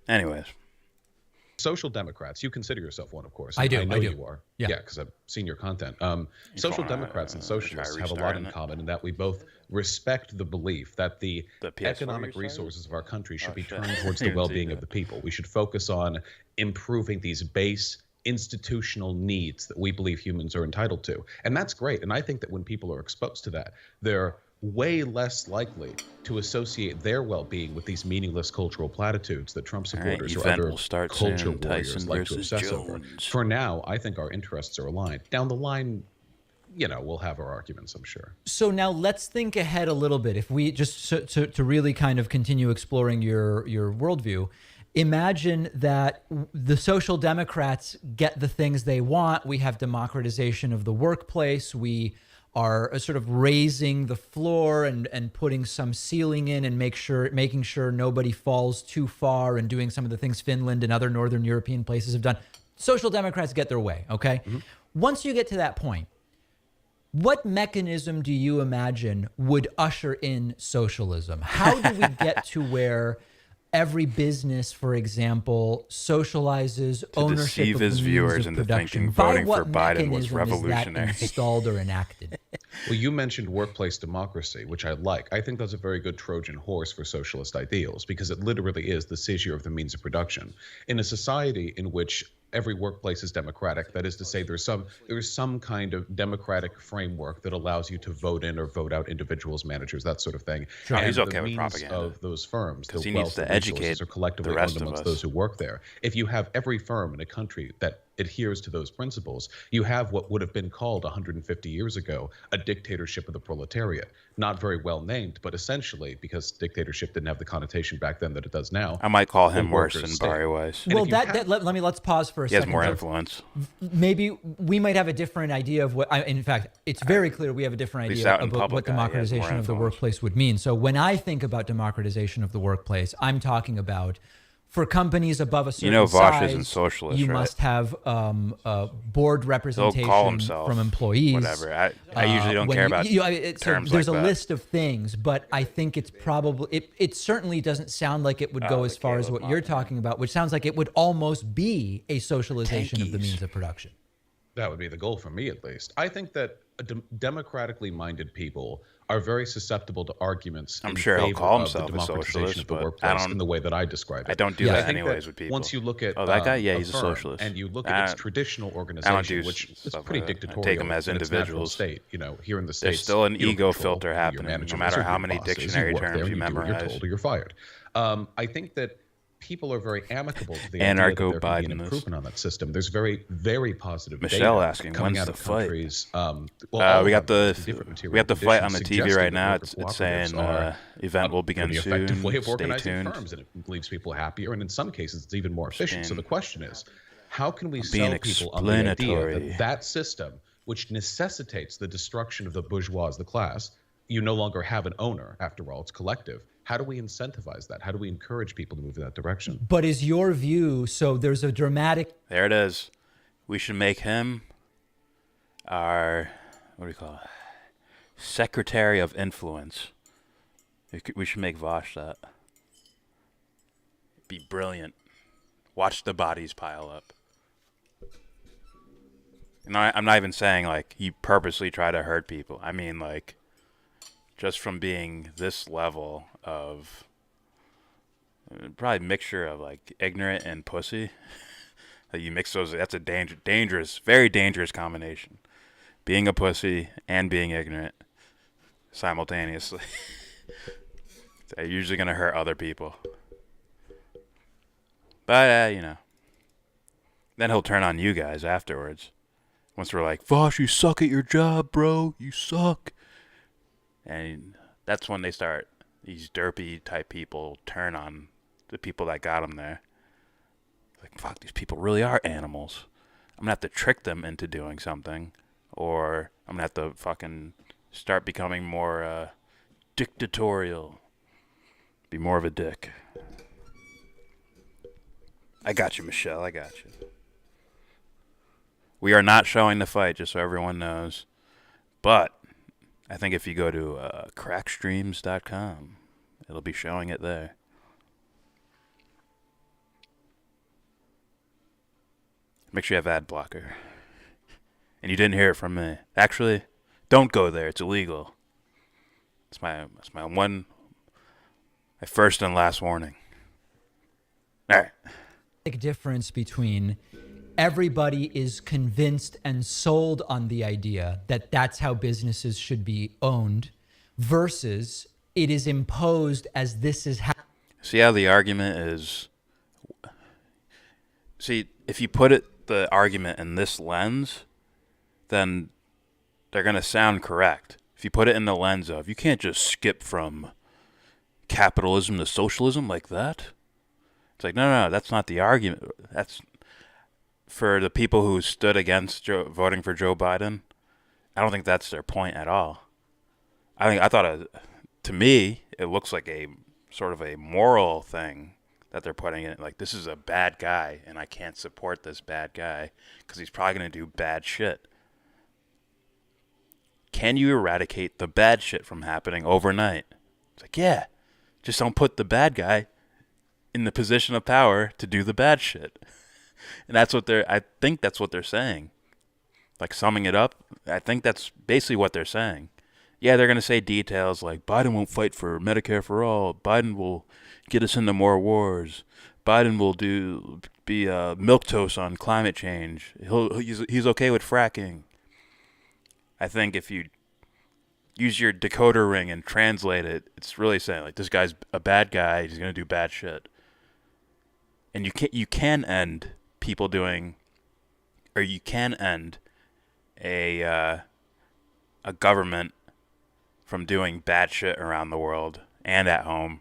S5: Anyways.
S4: Social Democrats, you consider yourself one, of course.
S3: I do.
S4: I know you are.
S3: Yeah,
S4: because I've seen your content. Social Democrats and socialists have a lot in common in that we both respect the belief that the economic resources of our country should be turned towards the well-being of the people. We should focus on improving these base institutional needs that we believe humans are entitled to. And that's great. And I think that when people are exposed to that, they're way less likely to associate their well-being with these meaningless cultural platitudes that Trump supporters or other culture warriors like to obsess over. For now, I think our interests are aligned. Down the line, you know, we'll have our arguments, I'm sure.
S3: So now let's think ahead a little bit. If we just to really kind of continue exploring your worldview, imagine that the Social Democrats get the things they want. We have democratization of the workplace. We are sort of raising the floor and putting some ceiling in and making sure nobody falls too far and doing some of the things Finland and other Northern European places have done. Social Democrats get their way, okay? Mm-hmm. Once you get to that point, what mechanism do you imagine would usher in socialism? How do we get to where every business, for example, socializes ownership
S5: deceive
S3: of
S5: his
S3: the
S5: viewers
S3: means of
S5: into
S3: production?
S5: thinking
S3: By
S5: voting
S3: what
S5: for Biden was
S3: mechanism is that
S5: revolutionary.
S3: installed or enacted?
S4: Well, you mentioned workplace democracy, which I like. I think that's a very good Trojan horse for socialist ideals because it literally is the seizure of the means of production. In a society in which every workplace is democratic, that is to say there is some kind of democratic framework that allows you to vote in or vote out individuals, managers, that sort of thing.
S5: Sure.
S4: And
S5: he's okay
S4: the
S5: with
S4: means
S5: propaganda
S4: of those firms, the
S5: he
S4: wealth
S5: needs to
S4: and
S5: educate
S4: resources are collectively
S5: the rest
S4: owned
S5: of
S4: amongst
S5: us.
S4: those who work there. If you have every firm in a country that adheres to those principles, you have what would have been called 150 years ago a dictatorship of the proletariat. Not very well named, but essentially, because dictatorship didn't have the connotation back then that it does now.
S5: I might call him worse than Barry Weiss.
S3: Well, let's pause for a
S5: He
S3: second.
S5: has more influence.
S3: Maybe we might have a different idea of what. In fact, it's very clear we have a different
S5: least
S3: idea
S5: out in
S3: about
S5: public
S3: what
S5: eye, he has more
S3: democratization of the
S5: influence.
S3: workplace would mean. So when I think about democratization of the workplace, I'm talking about for companies above a certain
S5: Vosh
S3: size,
S5: isn't socialist,
S3: you
S5: right?
S3: must have board representation
S5: call himself
S3: from employees.
S5: whatever. I usually don't care about terms
S3: there's
S5: like
S3: a
S5: that.
S3: list of things, but I think it's probably it certainly doesn't sound like it would go as far as what you're talking about, which sounds like it would almost be a socialization of the means of production.
S4: That would be the goal for me, at least. I think that democratically minded people are very susceptible to arguments.
S5: I'm
S4: in
S5: sure he'll
S4: favor
S5: call
S4: of
S5: himself
S4: the
S5: a
S4: democratization
S5: socialist,
S4: of the
S5: but
S4: workplace
S5: I don't-
S4: in the way that I describe it.
S5: I don't do that
S4: I think
S5: anyways with people.
S4: Once you look at
S5: that guy, yeah,
S4: a
S5: he's a
S4: firm
S5: socialist.
S4: and you look
S5: I
S4: at its
S5: don't-
S4: traditional
S5: I don't
S4: organization,
S5: do
S4: which is
S5: stuff
S4: pretty
S5: like that. I
S4: dictatorial.
S5: take them as
S4: in its natural
S5: individuals.
S4: state. Here in the
S5: There's
S4: States,
S5: still an
S4: you don't
S5: ego
S4: control
S5: filter
S4: who your
S5: happening,
S4: managers
S5: no matter
S4: or
S5: how
S4: your
S5: many
S4: bosses.
S5: dictionary
S4: work there
S5: terms
S4: and
S5: you
S4: do what you're
S5: memorize.
S4: told or you're fired. I think that people are very amicable to the idea that there could be an
S5: Anarcho-Biden
S4: improvement on that system. There's very, very positive
S5: Michelle
S4: data
S5: asking,
S4: coming
S5: when's
S4: out
S5: the
S4: of
S5: fight?
S4: countries. Well, all
S5: we
S4: of
S5: got
S4: them,
S5: the
S4: different material
S5: we got the fight on
S4: conditions
S5: the TV
S4: suggesting
S5: right
S4: that
S5: now.
S4: worker
S5: It's saying
S4: cooperatives are
S5: event will
S4: a
S5: begin
S4: pretty
S5: soon.
S4: effective way of
S5: Stay
S4: organizing
S5: tuned.
S4: firms, and it leaves people happier, and in some cases, it's even more efficient. So the question is, how can we
S5: being
S4: sell people on the idea
S5: explanatory.
S4: that that system, which necessitates the destruction of the bourgeois, the class, you no longer have an owner. After all, it's collective. How do we incentivize that? How do we encourage people to move in that direction?
S3: But is your view, so there's a dramatic...
S5: There it is. We should make him our, what do we call it? Secretary of Influence. We should make Vosh that. Be brilliant. Watch the bodies pile up. And I'm not even saying, like, he purposely tried to hurt people. I mean, like, just from being this level of probably mixture of, like, ignorant and pussy. That you mix those, that's a dangerous, very dangerous combination. Being a pussy and being ignorant simultaneously. They're usually going to hurt other people. But, you know. Then he'll turn on you guys afterwards. Once we're like, Vosh, you suck at your job, bro. You suck. And that's when they start, these derpy type people turn on the people that got them there. Like, fuck, these people really are animals. I'm going to have to trick them into doing something. Or I'm going to have to fucking start becoming more dictatorial. Be more of a dick. I got you, Michelle. I got you. We are not showing the fight, just so everyone knows. But I think if you go to crackstreams.com, it'll be showing it there. Make sure you have ad blocker. And you didn't hear it from me. Actually, don't go there. It's illegal. It's my first and last warning. All right.
S3: Big difference between everybody is convinced and sold on the idea that that's how businesses should be owned versus it is imposed as this is how.
S5: See how the argument is. See, if you put the argument in this lens, then they're going to sound correct. If you put it in the lens of, you can't just skip from capitalism to socialism like that. It's like, no, that's not the argument. That's for the people who stood against voting for Joe Biden. I don't think that's their point at all. To me, it looks like a sort of a moral thing that they're putting in. Like, this is a bad guy, and I can't support this bad guy because he's probably going to do bad shit. Can you eradicate the bad shit from happening overnight? It's like, yeah, just don't put the bad guy in the position of power to do the bad shit. And I think that's what they're saying. Like, summing it up, I think that's basically what they're saying. Yeah, they're going to say details like, Biden won't fight for Medicare for all. Biden will get us into more wars. Biden will be milquetoast on climate change. He's okay with fracking. I think if you use your decoder ring and translate it, it's really saying, like, this guy's a bad guy. He's going to do bad shit. And you can end people doing, or you can end a government from doing bad shit around the world and at home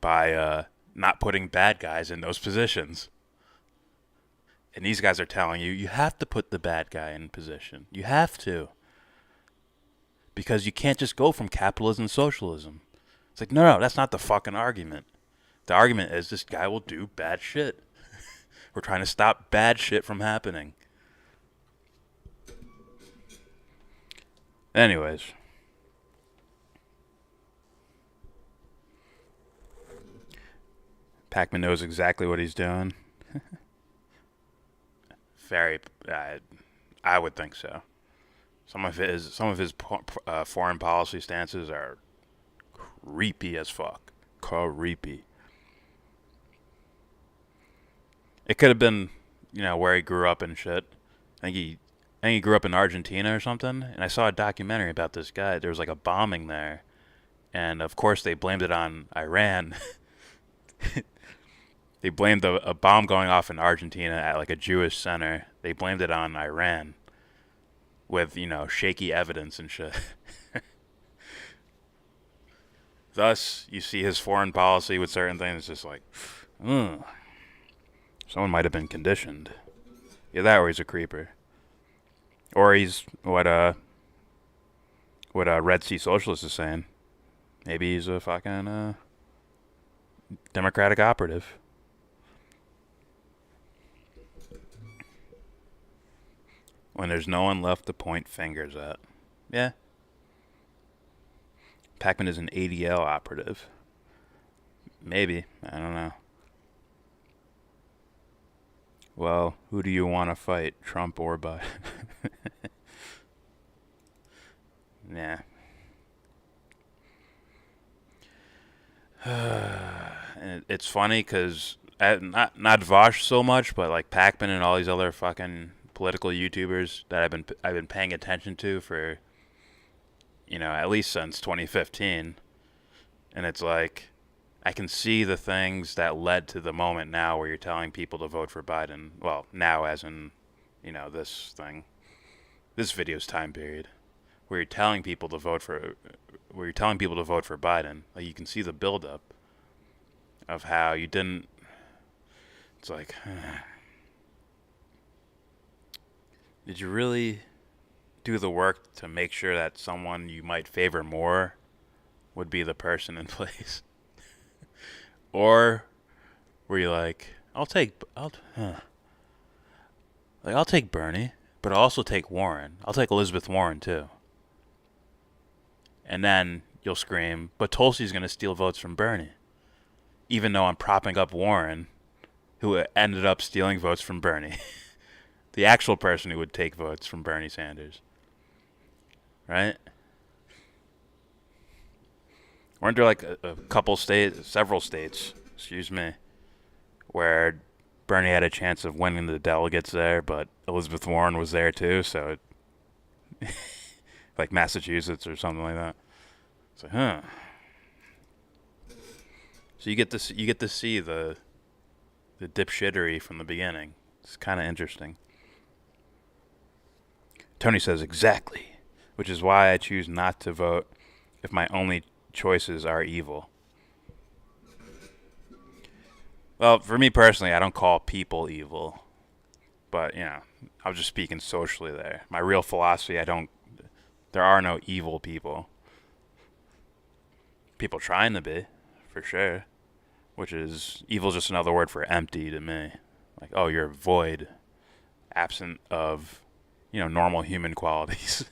S5: by not putting bad guys in those positions. And these guys are telling you have to put the bad guy in position. You have to. Because you can't just go from capitalism to socialism. It's like, no, that's not the fucking argument. The argument is this guy will do bad shit. We're trying to stop bad shit from happening. Anyways. Pac-Man knows exactly what he's doing. I would think so. Some of his foreign policy stances are creepy as fuck. Creepy. It could have been, where he grew up and shit. I think he grew up in Argentina or something. And I saw a documentary about this guy. There was like a bombing there, and of course they blamed it on Iran. They blamed a bomb going off in Argentina at like a Jewish center. They blamed it on Iran with, you know, shaky evidence and shit. Thus, you see his foreign policy with certain things. It's just like, someone might have been conditioned. Yeah, that or he's a creeper. Or he's what Red Sea Socialist is saying. Maybe he's a fucking Democratic operative. When there's no one left to point fingers at. Yeah. Pac-Man is an ADL operative. Maybe. I don't know. Well, who do you want to fight? Trump or Biden? Yeah. And it's funny because not Vosh so much, but like Pac-Man and all these other fucking political YouTubers that I've been paying attention to for, you know, at least since 2015, and it's like I can see the things that led to the moment now where you're telling people to vote for Biden. Well, now as in, you know, this video's time period where you're telling people to vote for Biden. Like, you can see the buildup of how you didn't. It's like, did you really do the work to make sure that someone you might favor more would be the person in place? Or were you like, I'll take Bernie, but I'll also take Warren. I'll take Elizabeth Warren too. And then you'll scream, but Tulsi's going to steal votes from Bernie. Even though I'm propping up Warren, who ended up stealing votes from Bernie. The actual person who would take votes from Bernie Sanders. Right? Weren't there like a couple states, several states, where Bernie had a chance of winning the delegates there, but Elizabeth Warren was there too, so like Massachusetts or something like that. It's like, huh. So you get to see the dipshittery from the beginning. It's kind of interesting. Tony says exactly, which is why I choose not to vote if my only choices are evil. Well, for me personally, I don't call people evil, but you know, I was just speaking socially there. My real philosophy, there are no evil people. People trying to be, for sure, which is evil, just another word for empty to me. Like, oh, you're void, absent of, you know, normal human qualities.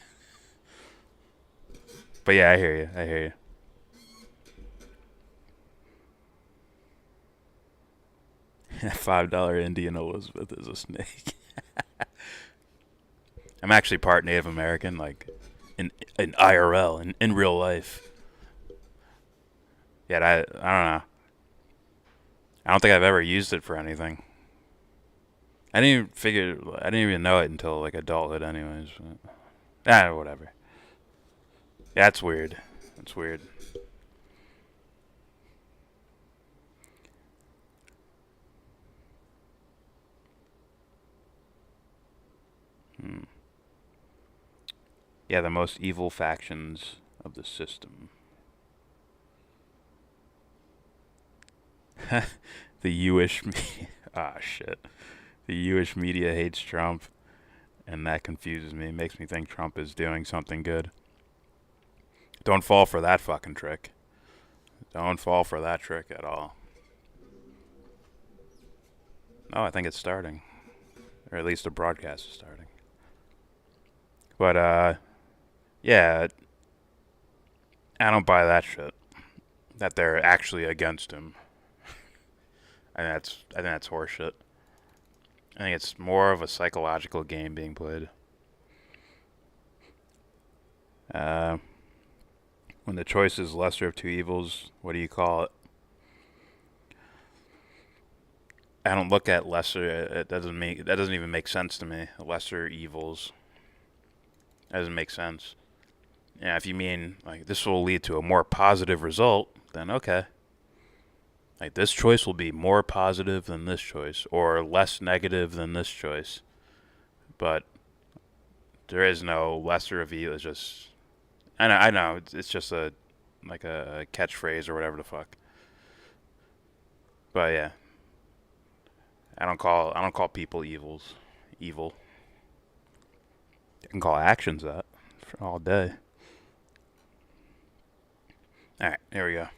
S5: But yeah, I hear you. $5 Indian Elizabeth is a snake. I'm actually part Native American, like in IRL, in real life. Yet I don't know. I don't think I've ever used it for anything. I didn't even know it until like adulthood, anyways. But, whatever. Yeah, it's weird. It's weird. Yeah, the most evil factions of the system. The Jewish media. Shit. The Jewish media hates Trump, and that confuses me. It makes me think Trump is doing something good. Don't fall for that fucking trick. Don't fall for that trick at all. Oh, I think it's starting. Or at least the broadcast is starting. But, yeah. I don't buy that shit. That they're actually against him. I think that's horseshit. I think it's more of a psychological game being played. When the choice is lesser of two evils, what do you call it? I don't look at lesser. That doesn't even make sense to me. Lesser evils. That doesn't make sense. Yeah, if you mean like this will lead to a more positive result, then okay. Like, this choice will be more positive than this choice, or less negative than this choice. But there is no lesser of evil. It's just, I know it's just a catchphrase or whatever the fuck. But yeah, I don't call people evil. I can call actions that for all day. All right, here we go.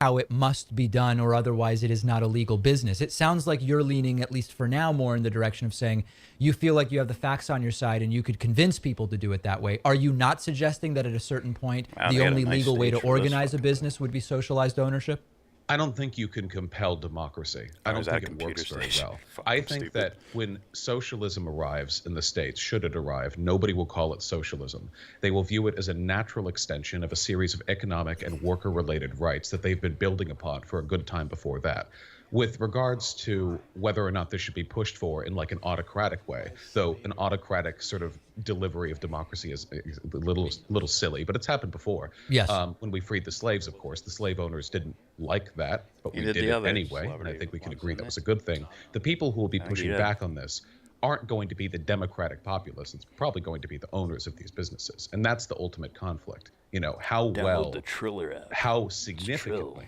S3: How it must be done, or otherwise it is not a legal business. It sounds like you're leaning, at least for now, more in the direction of saying you feel like you have the facts on your side and you could convince people to do it that way. Are you not suggesting that at a certain point the only legal way to organize a business would be socialized ownership?
S4: I don't think you can compel democracy. I don't think it works very well. I think that when socialism arrives in the States, should it arrive, nobody will call it socialism. They will view it as a natural extension of a series of economic and worker-related rights that they've been building upon for a good time before that. With regards to whether or not this should be pushed for in like an autocratic way, though an autocratic sort of delivery of democracy is a little silly, but it's happened before.
S3: Yes.
S4: When we freed the slaves, of course, the slave owners didn't like that, but we did it anyway, and I think we can agree that was a good thing. The people who will be pushing back on this aren't going to be the democratic populace. It's probably going to be the owners of these businesses, and that's the ultimate conflict. You know, how significantly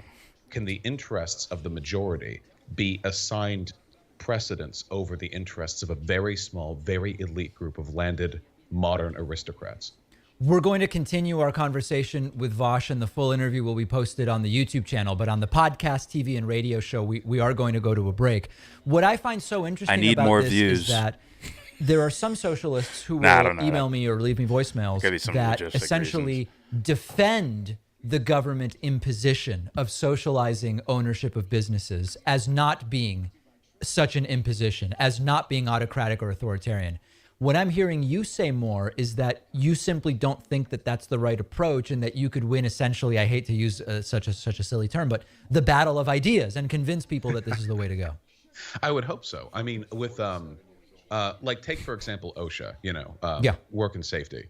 S4: can the interests of the majority be assigned precedence over the interests of a very small, very elite group of landed modern aristocrats?
S3: We're going to continue our conversation with Vosh, and the full interview will be posted on the YouTube channel. But on the podcast, TV, and radio show, we are going to go to a break. What I find so interesting about this is that there are some socialists who will email me or leave me voicemails that essentially defend the government imposition of socializing ownership of businesses as not being such an imposition, as not being autocratic or authoritarian. What I'm hearing you say more is that you simply don't think that that's the right approach, and that you could win essentially, I hate to use such a silly term, but the battle of ideas and convince people that this is the way to go.
S4: I would hope so. I mean, with like take for example OSHA, work and safety.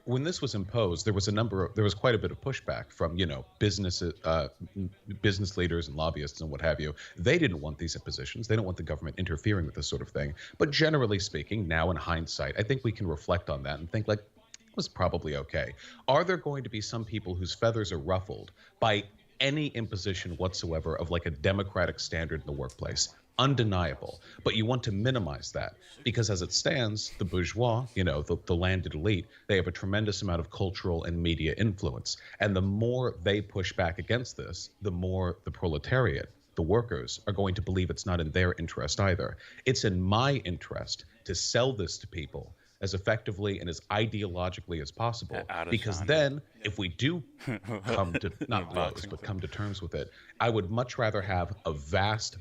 S4: When this was imposed, there was quite a bit of pushback from, business leaders and lobbyists and what have you. They didn't want these impositions. They don't want the government interfering with this sort of thing. But generally speaking, now in hindsight, I think we can reflect on that and think like, it was probably okay. Are there going to be some people whose feathers are ruffled by any imposition whatsoever of like a democratic standard in the workplace? Undeniable. But you want to minimize that because as it stands, the bourgeois, the landed elite, they have a tremendous amount of cultural and media influence. And the more they push back against this, the more the proletariat, the workers, are going to believe it's not in their interest either. It's in my interest to sell this to people as effectively and as ideologically as possible, because then if we do come to not blows but come to terms with it, I would much rather have a vast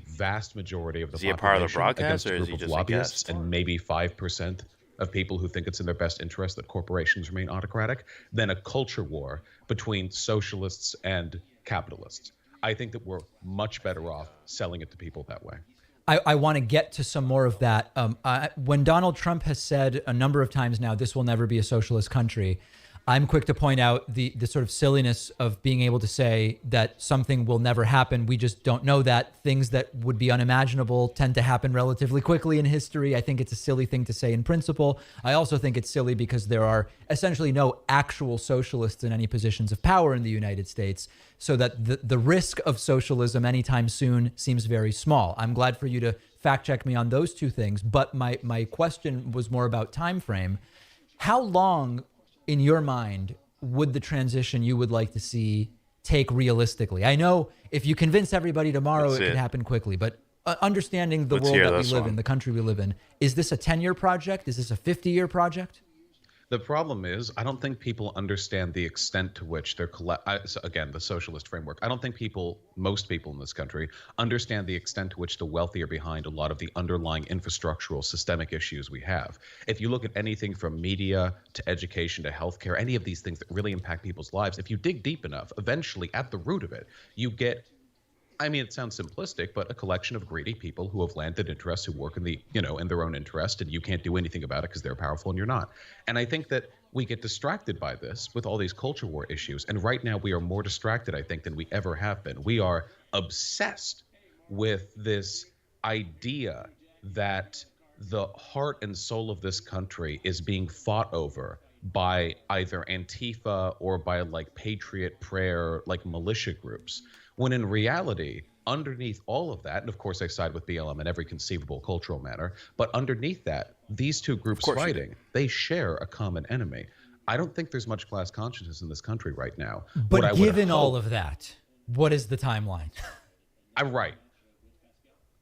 S4: majority of the population against a group of lobbyists and maybe 5% of people who think it's in their best interest that corporations remain autocratic than a culture war between socialists and capitalists. I think that we're much better off selling it to people that way.
S3: I want to get to some more of that. When Donald Trump has said a number of times now, this will never be a socialist country, I'm quick to point out the sort of silliness of being able to say that something will never happen. We just don't know that. Things that would be unimaginable tend to happen relatively quickly in history. I think it's a silly thing to say in principle. I also think it's silly because there are essentially no actual socialists in any positions of power in the United States, so that the risk of socialism anytime soon seems very small. I'm glad for you to fact check me on those two things, but my question was more about time frame. How long, in your mind, would the transition you would like to see take realistically? I know if you convince everybody tomorrow, it could happen quickly, but understanding the world that we live in, the country we live in, is this a 10-year project? Is this a 50-year project?
S4: The problem is, I don't think people understand the extent to which they're again, the socialist framework. I don't think most people in this country understand the extent to which the wealthy are behind a lot of the underlying infrastructural systemic issues we have. If you look at anything from media to education to healthcare, any of these things that really impact people's lives, if you dig deep enough, eventually at the root of it, you get I mean, it sounds simplistic, but a collection of greedy people who have landed interests, who work in the, in their own interest, and you can't do anything about it because they're powerful and you're not. And I think that we get distracted by this with all these culture war issues. And right now we are more distracted, I think, than we ever have been. We are obsessed with this idea that the heart and soul of this country is being fought over by either Antifa or by like Patriot Prayer, like militia groups. When in reality, underneath all of that, and of course I side with BLM in every conceivable cultural manner, but underneath that, these two groups fighting, they share a common enemy. I don't think there's much class consciousness in this country right now.
S3: But given all of that, what is the timeline?
S4: I'm right.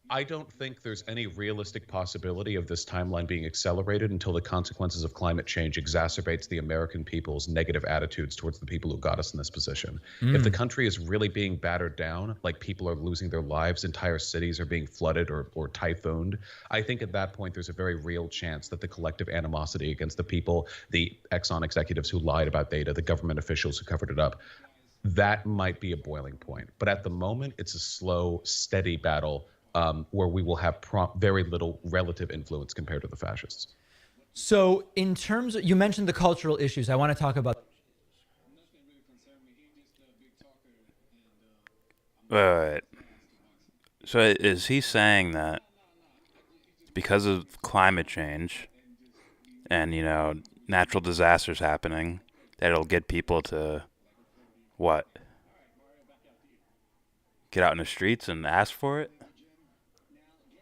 S4: I don't think there's any realistic possibility of this timeline being accelerated until the consequences of climate change exacerbates the American people's negative attitudes towards the people who got us in this position. If the country is really being battered down, like people are losing their lives, entire cities are being flooded or typhooned, I think at that point there's a very real chance that the collective animosity against the people, the Exxon executives who lied about data, the government officials who covered it up, that might be a boiling point. But at the moment, it's a slow, steady battle where we will have very little relative influence compared to the fascists.
S3: So in terms of, you mentioned the cultural issues. I want to talk about.
S5: Right. So is he saying that because of climate change and, natural disasters happening, that it'll get people to what? Get out in the streets and ask for it?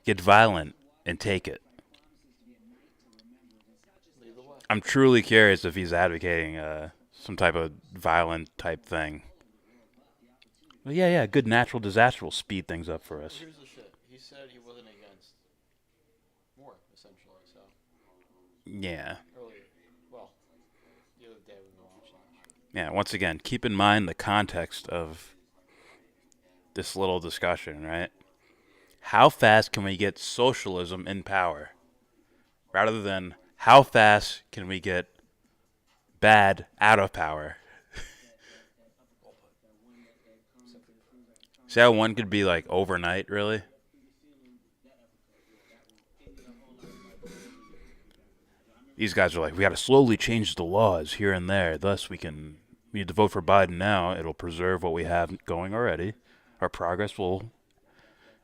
S5: Get violent and take it. I'm truly curious if he's advocating some type of violent type thing. Well, yeah, good natural disaster will speed things up for us.
S9: Here's the shit. He said he wasn't against war, essentially. So.
S5: Yeah.
S9: Earlier, well, the other day we were watching that.
S5: Yeah. Once again, keep in mind the context of this little discussion, right? How fast can we get socialism in power? Rather than how fast can we get bad out of power? See how one could be like overnight, really? These guys are like, we got to slowly change the laws here and there. Thus, we need to vote for Biden now. It'll preserve what we have going already. Our progress will,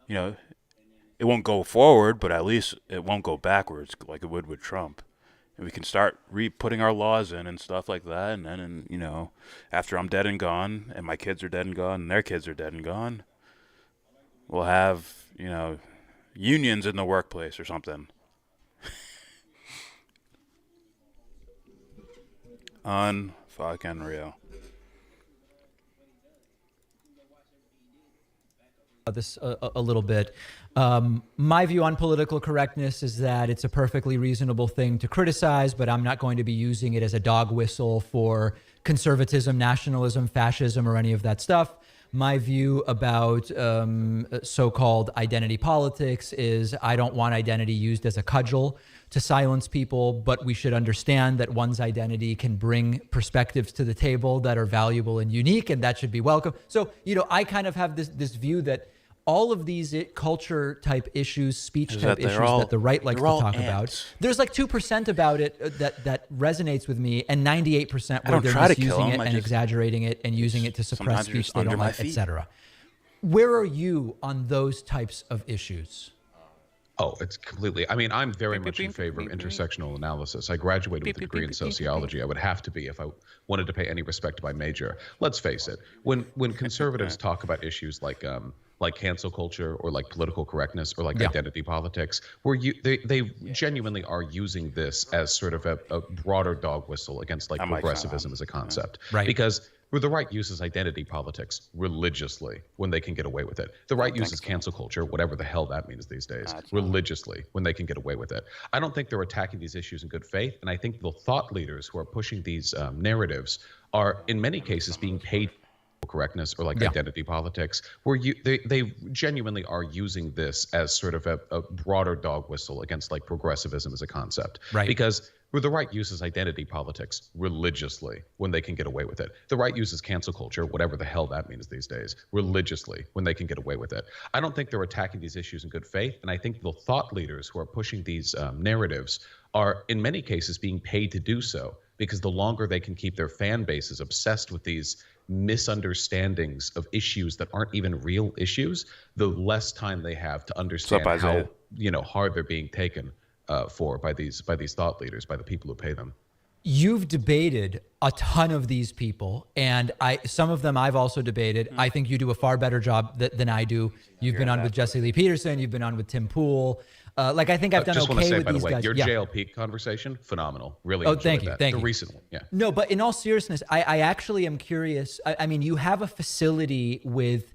S5: it won't go forward, but at least it won't go backwards like it would with Trump. And we can start putting our laws in and stuff like that. And then, after I'm dead and gone, and my kids are dead and gone, and their kids are dead and gone, we'll have, unions in the workplace or something. Unfucking real.
S3: This a little bit. My view on political correctness is that it's a perfectly reasonable thing to criticize, but I'm not going to be using it as a dog whistle for conservatism, nationalism, fascism, or any of that stuff. My view about so-called identity politics is I don't want identity used as a cudgel to silence people, but we should understand that one's identity can bring perspectives to the table that are valuable and unique, and that should be welcome. So, I kind of have this view that all of these culture type issues, speech type issues that the right likes to talk about, there's like 2% about it that resonates with me, and 98% where they're just using it and exaggerating it and using it to suppress speech they don't like, etc. Where are you on those types of issues?
S4: Oh, it's completely. I mean, I'm very much in favor of intersectional analysis. I graduated with a degree in sociology. I would have to be if I wanted to pay any respect to my major. Let's face it. When conservatives talk about issues like cancel culture or like political correctness or like identity politics, where they genuinely are using this as sort of a broader dog whistle against like progressivism as a concept.
S3: Right.
S4: Because the right uses identity politics religiously when they can get away with it. The right uses cancel culture, whatever the hell that means these days, religiously when they can get away with it. I don't think they're attacking these issues in good faith, and I think the thought leaders who are pushing these narratives are, in many cases, being paid for correctness or like identity politics, where they genuinely are using this as sort of a broader dog whistle against like progressivism as a concept.
S3: Right.
S4: Because Where the right uses identity politics religiously when they can get away with it. The right uses cancel culture, whatever the hell that means these days, religiously when they can get away with it. I don't think they're attacking these issues in good faith, and I think the thought leaders who are pushing these narratives are, in many cases, being paid to do so, because the longer they can keep their fan bases obsessed with these misunderstandings of issues that aren't even real issues, the less time they have to understand how hard they're being taken for by these thought leaders, by the people who pay them.
S3: You've debated a ton of these people, and some of them I've also debated. I think you do a far better job than I do. You've been on with Jesse Lee Peterson. You've been on with Tim Pool. I think I've done
S4: just
S3: okay
S4: want to say,
S3: with
S4: by
S3: these
S4: the way,
S3: guys.
S4: your JLP conversation, phenomenal. Really enjoyed
S3: thank you,
S4: that.
S3: thank
S4: the
S3: you.
S4: recent one, yeah.
S3: No, but in all seriousness, I actually am curious. I mean, you have a facility with...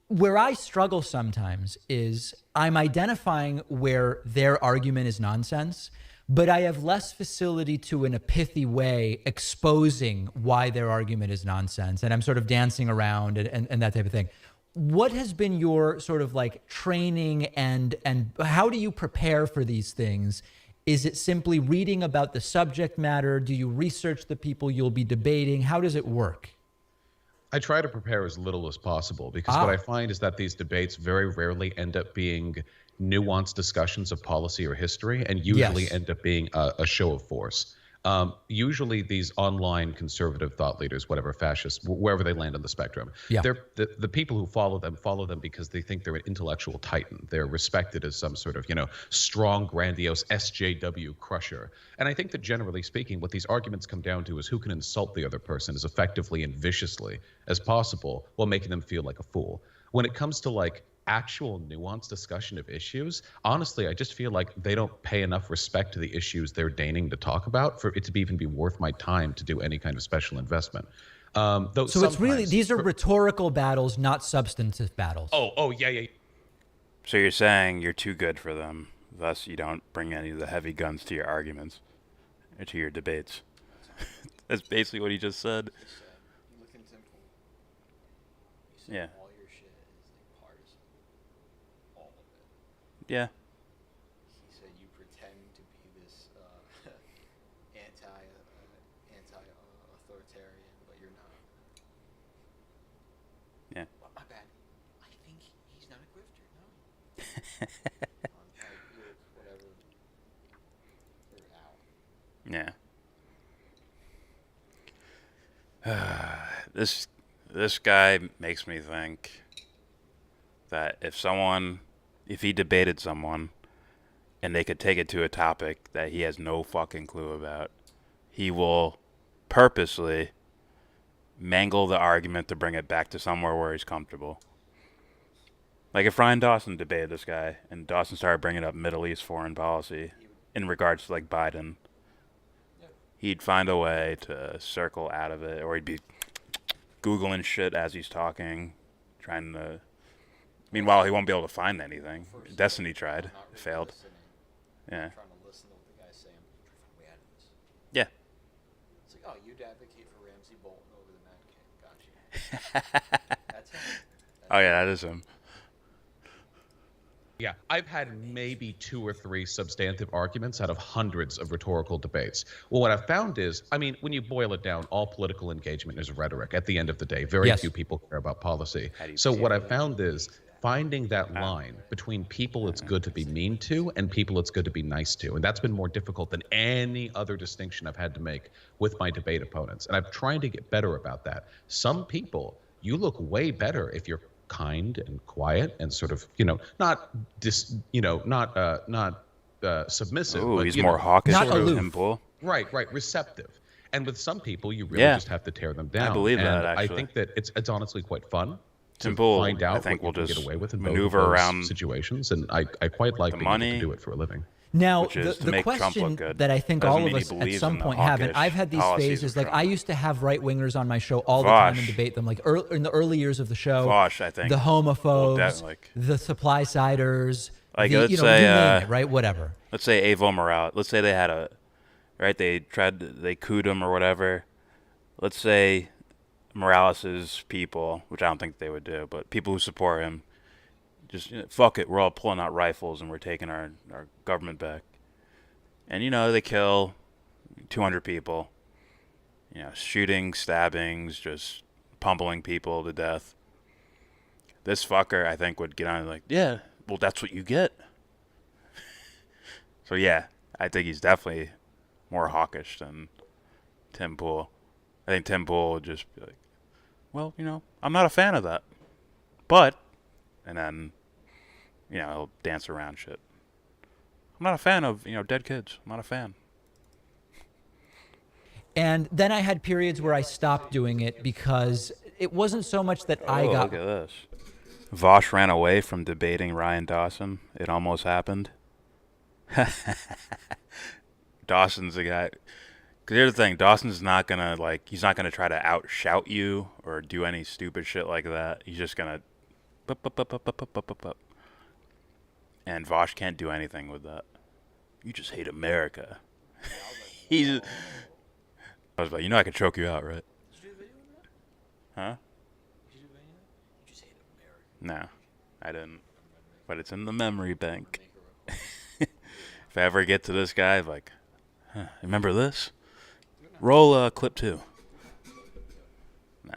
S3: Where I struggle sometimes is I'm identifying where their argument is nonsense, but I have less facility to, in a pithy way, exposing why their argument is nonsense. And I'm sort of dancing around and that type of thing. What has been your sort of like training and how do you prepare for these things? Is it simply reading about the subject matter? Do you research the people you'll be debating? How does it work?
S4: I try to prepare as little as possible, because what I find is that these debates very rarely end up being nuanced discussions of policy or history, and usually end up being a show of force. Usually these online conservative thought leaders, whatever, fascists, wherever they land on the spectrum, they're the people who follow them because they think they're an intellectual titan. They're respected as some sort of, strong, grandiose SJW crusher. And I think that generally speaking, what these arguments come down to is who can insult the other person as effectively and viciously as possible while making them feel like a fool. When it comes to like actual nuanced discussion of issues, honestly, I just feel like they don't pay enough respect to the issues they're deigning to talk about for it to even be worth my time to do any kind of special investment. So
S3: it's really, these are rhetorical battles, not substantive battles.
S4: Oh, yeah.
S5: So you're saying you're too good for them, thus you don't bring any of the heavy guns to your arguments or to your debates. That's basically what he just said. Yeah. Yeah.
S6: He said you pretend to be this anti-authoritarian, but you're not.
S5: Yeah.
S6: Well, my bad. I think he's not a grifter, no. Whatever. You're out.
S5: Yeah. This guy makes me think that if he debated someone and they could take it to a topic that he has no fucking clue about, he will purposely mangle the argument to bring it back to somewhere where he's comfortable. Like if Ryan Dawson debated this guy and Dawson started bringing up Middle East foreign policy in regards to like Biden, he'd find a way to circle out of it, or he'd be Googling shit as he's talking, trying to... Meanwhile, he won't be able to find anything. Destiny tried. It failed. Yeah.
S6: Trying to listen to what the guy's saying. Way out of this.
S5: Yeah.
S6: It's like, oh, you'd advocate for Ramsey Bolton over the Mad King. Gotcha. That's him.
S5: Oh, yeah, that is him.
S4: Yeah, I've had maybe 2 or 3 substantive arguments out of hundreds of rhetorical debates. Well, what I've found is, I mean, when you boil it down, all political engagement is rhetoric at the end of the day. Very few people care about policy. So what I've found is finding that line between people it's good to be mean to and people it's good to be nice to. And that's been more difficult than any other distinction I've had to make with my debate opponents. And I'm trying to get better about that. Some people, you look way better if you're kind and quiet and sort of, not submissive.
S5: Ooh,
S4: but,
S5: he's more hawkish
S3: than
S5: him, Paul.
S4: Right, receptive. And with some people, you really
S5: Yeah.
S4: just have to tear them down.
S5: I believe
S4: and
S5: that, actually.
S4: I think that it's honestly quite fun to
S5: Simple,
S4: find out
S5: I think
S4: what
S5: we'll
S4: you can
S5: just
S4: get away with in
S5: maneuver
S4: both of those
S5: around
S4: situations, and I quite like
S5: the
S4: being able
S5: money,
S4: to do it for a living.
S3: Now,
S5: which is to
S3: the
S5: make Trump
S3: question
S5: look good.
S3: that I think
S5: Doesn't
S3: all of
S5: mean he
S3: us at
S5: believes
S3: some
S5: in the
S3: point have, and
S5: hawkish
S3: I've had these
S5: policies
S3: phases,
S5: of
S3: like
S5: Trump.
S3: I used to have right-wingers on my show all the time and
S5: Vosh.
S3: debate them, like in the early years of the show.
S5: Vosh, I think.
S3: The homophobes,
S5: like-
S3: the supply-siders,
S5: Like,
S3: the,
S5: let's
S3: you
S5: say,
S3: name it, right? Whatever.
S5: Let's say Evo Morales. Let's say they had they couped him or whatever. Let's say Morales's people, which I don't think they would do, but people who support him, just fuck it, we're all pulling out rifles and we're taking our government back. And they kill 200 people, you know, shooting, stabbings, just pummeling people to death. This fucker, I think, would get on like, yeah, well, that's what you get. So, yeah, I think he's definitely more hawkish than Tim Pool. I think Tim Pool would just be like, well, you know, I'm not a fan of that. But, and then, you know, he'll dance around shit. I'm not a fan of, you know, dead kids. I'm not a fan.
S3: And then I had periods where I stopped doing it because it wasn't so much that I got...
S5: Look at this. Vosh ran away from debating Ryan Dawson. It almost happened. Dawson's a guy... Because here's the thing. Dawson's not going to, like... He's not going to try to out-shout you or do any stupid shit like that. He's just going to... And Vosh can't do anything with that. You just hate America. He's... I was like, you know I could choke you out, right?
S6: Did you do a video on that?
S5: Huh?
S6: Did you do a video on that? You just hate America.
S5: No, I didn't. But it's in the memory bank. If I ever get to this guy, like, huh, remember this? Roll clip 2. No.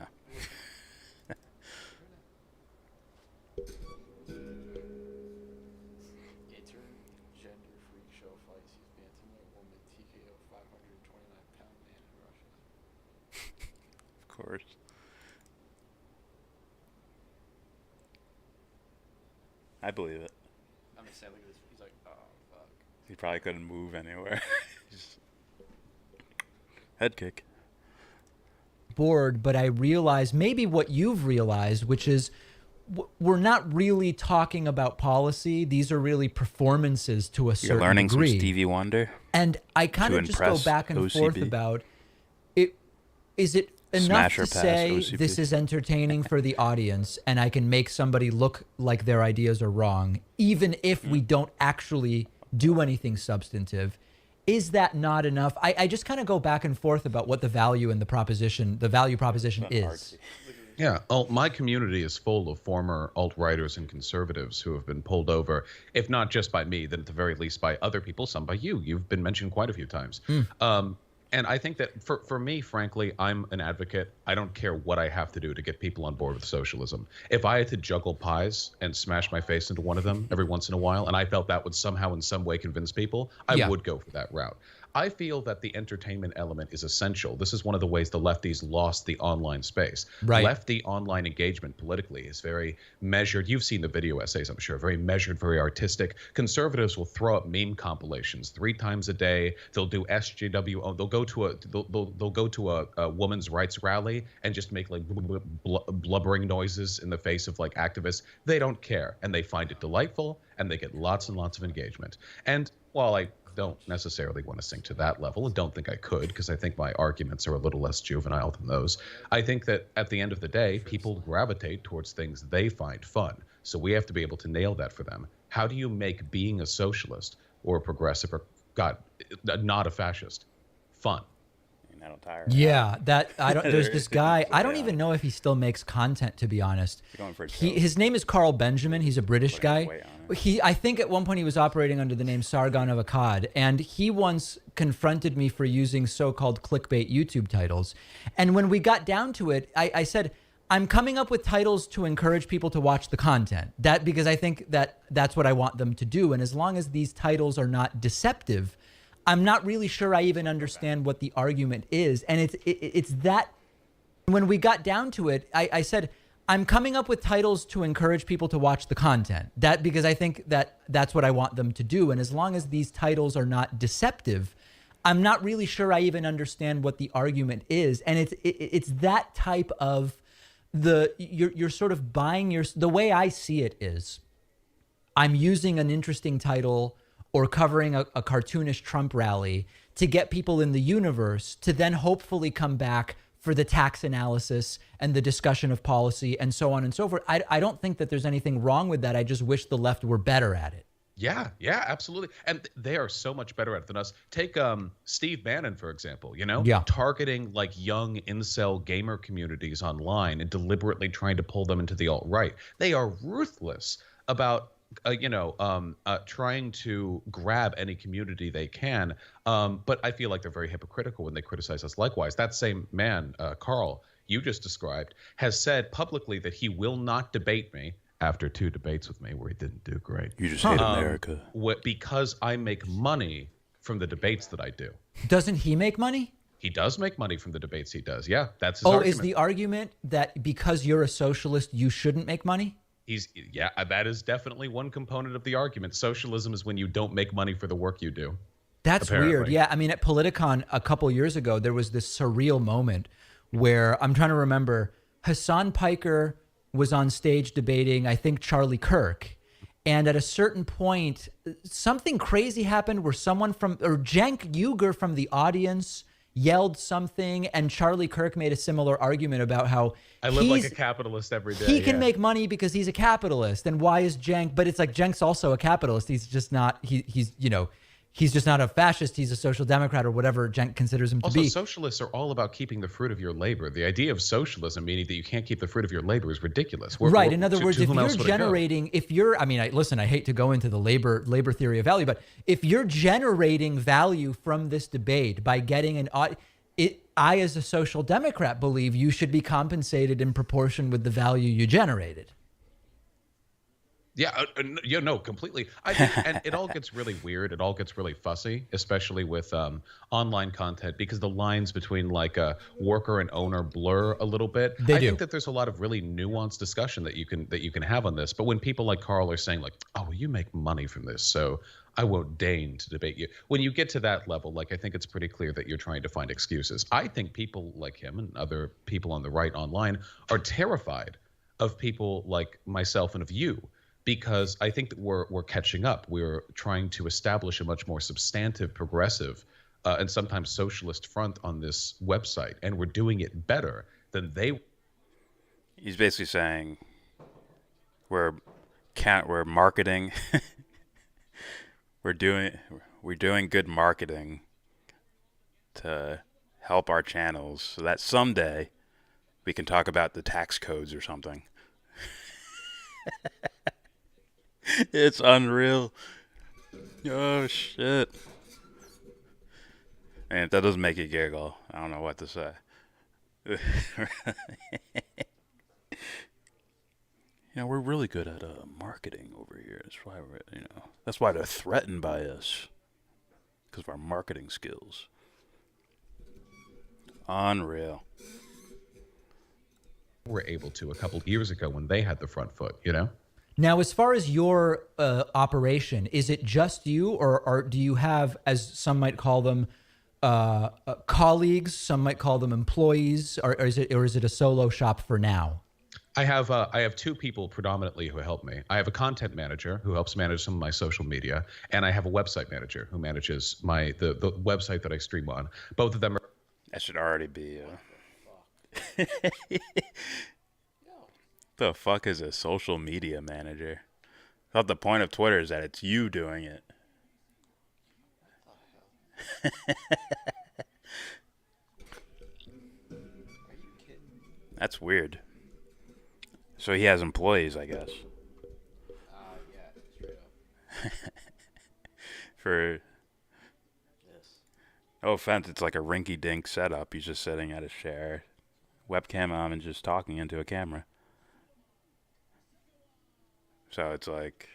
S6: Gender freak show fights. He's bantamweight woman TKO 529-pound man in Russia.
S5: Of course. I believe it.
S6: I'm just saying, look at this. He's like, oh, fuck.
S5: He probably couldn't move anywhere. Just head kick.
S3: Bored, but I realized maybe what you've realized, which is we're not really talking about policy. These are really performances to a certain
S5: You're learning
S3: degree.
S5: some Stevie Wonder.
S3: And I kind of just go back and forth about it. Is it enough to say this is entertaining for the audience and I can make somebody look like their ideas are wrong, even if we don't actually do anything substantive? Is that not enough? I just kind of go back and forth about what the value in the value proposition is.
S4: Yeah, my community is full of former alt-righters and conservatives who have been pulled over, if not just by me, then at the very least by other people, some by you. You've been mentioned quite a few times. And I think that for me, frankly, I'm an advocate. I don't care what I have to do to get people on board with socialism. If I had to juggle pies and smash my face into one of them every once in a while, and I felt that would somehow in some way convince people, I would go for that route. I feel that the entertainment element is essential. This is one of the ways the lefties lost the online space.
S3: Right.
S4: Lefty online engagement politically is very measured. You've seen the video essays, I'm sure. Very measured, very artistic. Conservatives will throw up meme compilations 3 times a day. They'll do SJW. They'll go to a women's rights rally and just make like blubbering noises in the face of like activists. They don't care, and they find it delightful, and they get lots and lots of engagement. And while I don't necessarily want to sink to that level and don't think I could, because I think my arguments are a little less juvenile than those, I think that at the end of the day, people gravitate towards things they find fun. So we have to be able to nail that for them. How do you make being a socialist or a progressive or, God, not a fascist, fun?
S5: That'll tire.
S3: Yeah, that I don't. There's this guy. I don't even know if he still makes content, to be honest. His name is Carl Benjamin. He's a British guy. I think at one point he was operating under the name Sargon of Akkad, and he once confronted me for using so-called clickbait YouTube titles. And when we got down to it, I said, I'm coming up with titles to encourage people to watch the content. Because I think that's what I want them to do. And as long as these titles are not deceptive, I'm not really sure I even understand what the argument is. And it's that when we got down to it, I said, I'm coming up with titles to encourage people to watch the content. Because I think that's what I want them to do. And as long as these titles are not deceptive, I'm not really sure I even understand what the argument is. And it's that type of you're sort of buying the way I see it is I'm using an interesting title or covering a cartoonish Trump rally to get people in the universe to then hopefully come back for the tax analysis and the discussion of policy and so on and so forth. I don't think that there's anything wrong with that. I just wish the left were better at it.
S4: Yeah, absolutely. And they are so much better at it than us. Take Steve Bannon, for example, targeting like young incel gamer communities online and deliberately trying to pull them into the alt-right. They are ruthless about trying to grab any community they can. But I feel like they're very hypocritical when they criticize us. Likewise, that same man, Carl, you just described, has said publicly that he will not debate me after 2 debates with me where he didn't do great.
S5: You just hate America.
S4: Because I make money from the debates that I do.
S3: Doesn't he make money?
S4: He does make money from the debates he does. Yeah, that's his argument.
S3: Is the argument that because you're a socialist, you shouldn't make money?
S4: That is definitely one component of the argument. Socialism is when you don't make money for the work you do.
S3: That's
S4: apparently.
S3: weird. Yeah, I mean, at Politicon a couple years ago, there was this surreal moment where I'm trying to remember, Hassan Piker was on stage debating, I think, Charlie Kirk. And at a certain point, something crazy happened where Cenk Uygur from the audience yelled something, and Charlie Kirk made a similar argument about how
S4: I live like a capitalist every day.
S3: He can make money because he's a capitalist. And why is Cenk? But it's like Cenk's also a capitalist. He's just not. He's just not a fascist. He's a social democrat or whatever Cenk considers him to be.
S4: Also, socialists are all about keeping the fruit of your labor. The idea of socialism, meaning that you can't keep the fruit of your labor, is ridiculous.
S3: Right. In other words, if you're generating, I hate to go into the labor theory of value, but if you're generating value from this debate by getting I, as a social democrat, believe you should be compensated in proportion with the value you generated.
S4: Yeah, no, completely. I think, and it all gets really weird. It all gets really fussy, especially with online content, because the lines between like a worker and owner blur a little bit. I think that there's a lot of really nuanced discussion that you can have on this. But when people like Carl are saying like, "Oh, well, you make money from this, so I won't deign to debate you," when you get to that level, like I think it's pretty clear that you're trying to find excuses. I think people like him and other people on the right online are terrified of people like myself and of you. Because I think that we're catching up. We're trying to establish a much more substantive, progressive, and sometimes socialist front on this website, and we're doing it better than they.
S5: He's basically saying we're marketing. we're doing good marketing to help our channels so that someday we can talk about the tax codes or something. It's unreal. Oh, shit. And if that doesn't make you giggle, I don't know what to say. We're really good at marketing over here. That's why they're threatened by us. Because of our marketing skills. Unreal.
S4: Were able to a couple years ago when they had the front foot,
S3: Now, as far as your operation, is it just you, or do you have, as some might call them, colleagues? Some might call them employees, or is it a solo shop for now?
S4: I have 2 people predominantly who help me. I have a content manager who helps manage some of my social media, and I have a website manager who manages the website that I stream on. Both of them are.
S5: That should already be. The fuck is a social media manager? I thought the point of Twitter is that it's you doing it. That's weird. So he has employees, I guess.
S6: Yeah, straight up.
S5: For no offense, it's like a rinky-dink setup. He's just sitting at his chair, webcam on, and just talking into a camera. So it's like,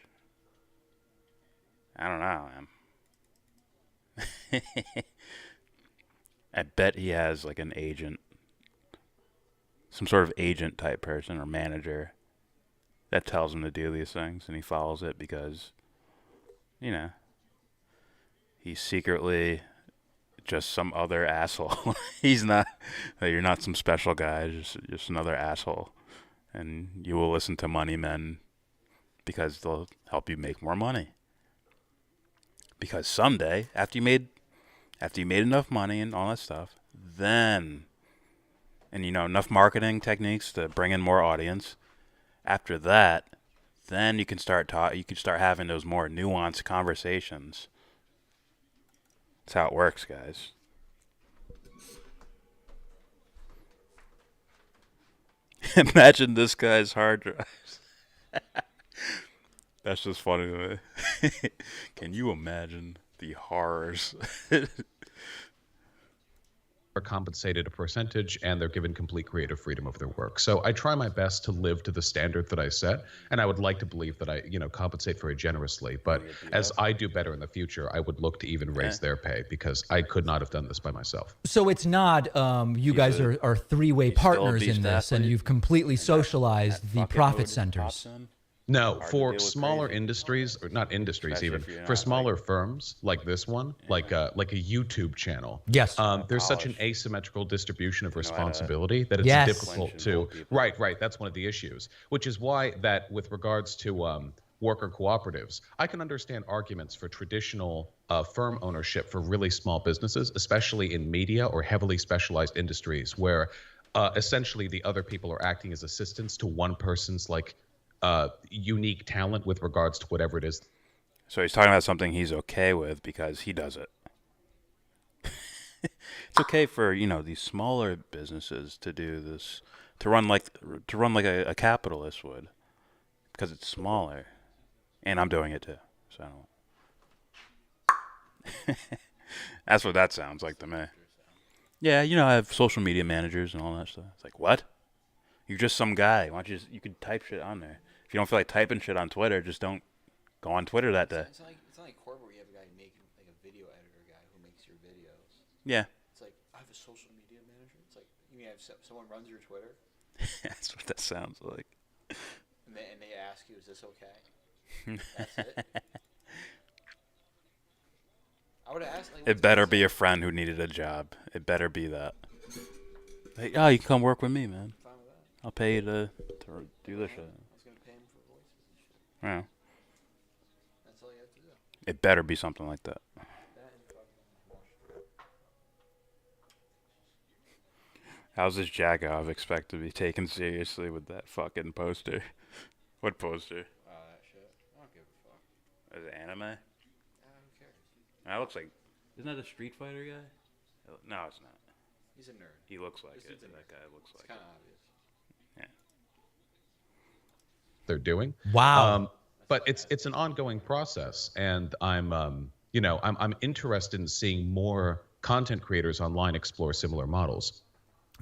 S5: I don't know, man. I bet he has like an agent, some sort of agent type person or manager that tells him to do these things, and he follows it because, he's secretly just some other asshole. He's not, you're not some special guy, just another asshole. And you will listen to money men because they'll help you make more money. Because someday, after you made enough money and all that stuff, then, and enough marketing techniques to bring in more audience, after that, then you can start having those more nuanced conversations. That's how it works, guys. Imagine this guy's hard drives. That's just funny to me. Can you imagine the horrors?
S4: Are compensated a percentage and they're given complete creative freedom of their work. So I try my best to live to the standard that I set, and I would like to believe that I, compensate very generously. But as I do better in the future, I would look to even raise their pay because I could not have done this by myself.
S3: So it's not you guys are three-way partners in this, and you've completely socialized the profit centers.
S4: No, for smaller industries, or not industries even, for smaller firms like this one, like a YouTube channel.
S3: Yes.
S4: There's such an asymmetrical distribution of responsibility that it's difficult to. Right. That's one of the issues, which is why that with regards to worker cooperatives, I can understand arguments for traditional firm ownership for really small businesses, especially in media or heavily specialized industries where essentially the other people are acting as assistants to one person's unique talent with regards to whatever it is.
S5: So he's talking about something he's okay with because he does it. It's okay for, these smaller businesses to do this, to run like a capitalist would, because it's smaller. And I'm doing it too. So that's what that sounds like to me. Yeah, I have social media managers and all that stuff. It's like, what? You're just some guy. Why don't you could type shit on there. If you don't feel like typing shit on Twitter, just don't go on Twitter that day.
S6: It's not like corporate where you have a guy making, like a video editor guy who makes your videos.
S5: Yeah.
S6: It's like, I have a social media manager. It's like, you mean someone runs your Twitter?
S5: That's what that sounds like.
S6: And they ask you, is this okay? That's it? I would have asked.
S5: It better be a friend who needed a job. It better be that. Like, you can come work with me, man. I'll pay you to do this shit.
S6: I was going to pay him for voices and shit.
S5: Yeah.
S6: That's all you have to do.
S5: It better be something like that. How's this Jackov expect to be taken seriously with that fucking poster? What poster?
S6: That shit. I don't give a fuck.
S5: Is it anime?
S6: Who cares?
S5: That looks like... Isn't that a Street Fighter guy? No, it's not.
S6: He's a nerd.
S5: He looks like
S6: This
S5: it.
S6: dude's a
S5: That
S6: nerd.
S5: guy looks like
S6: It's kind of obvious.
S4: They're doing.
S3: Wow.
S4: But it's an ongoing process, and I'm interested in seeing more content creators online explore similar models.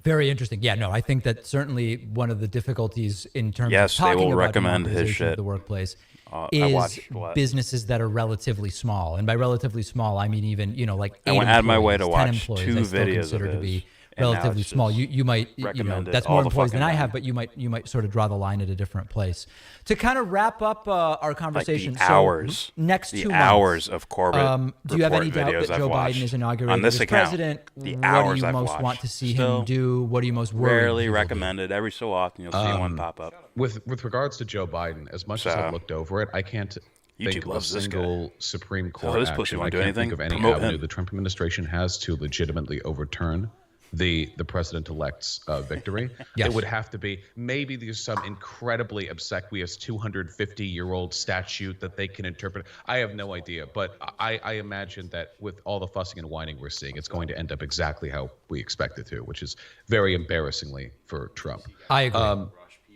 S3: Very interesting. Yeah, no, I think that certainly one of the difficulties in terms
S5: Yes,
S3: of talking
S5: they will
S3: about
S5: recommend his
S3: democratization
S5: shit.
S3: of the workplace
S5: I
S3: is
S5: watched what?
S3: businesses that are relatively small. And by relatively small, I mean even, like 8
S5: I went out of my way to
S3: employees, 10
S5: watch
S3: employees,
S5: 2
S3: I still
S5: videos
S3: consider
S5: of
S3: to be
S5: his, and now
S3: relatively
S5: it's
S3: small.
S5: just
S3: You might,
S5: recommended
S3: that's
S5: all
S3: more
S5: the
S3: employees than
S5: fucking
S3: I have,
S5: time.
S3: but you might sort of draw the line at a different place. To kind of wrap up our conversation,
S5: the hours,
S3: so next 2
S5: the
S3: months,
S5: hours of Corbett
S3: do you have any doubt
S5: videos
S3: that
S5: I've
S3: Joe
S5: watched
S3: Biden is inaugurated
S5: on this
S3: as
S5: account,
S3: president?
S5: the
S3: What
S5: hours
S3: do you
S5: I've
S3: most
S5: watched.
S3: want to see
S5: Still
S3: him do? What are you most worried?
S5: Rarely
S3: he will do?
S5: recommended. Every so often you'll see one pop up.
S4: With regards to Joe Biden, as much as I've looked over it, I can't think of a
S5: loves this guy.
S4: single Supreme Court
S5: this pussy
S4: action. I
S5: won't do
S4: can't
S5: anything?
S4: think of any
S5: Promote
S4: avenue
S5: him.
S4: the Trump administration has to legitimately overturn the president-elect's victory.
S3: Yes.
S4: It would have to be, maybe there's some incredibly obsequious 250-year-old statute that they can interpret. I have no idea, but I imagine that with all the fussing and whining we're seeing, it's going to end up exactly how we expect it to, which is very embarrassingly for Trump.
S3: I agree.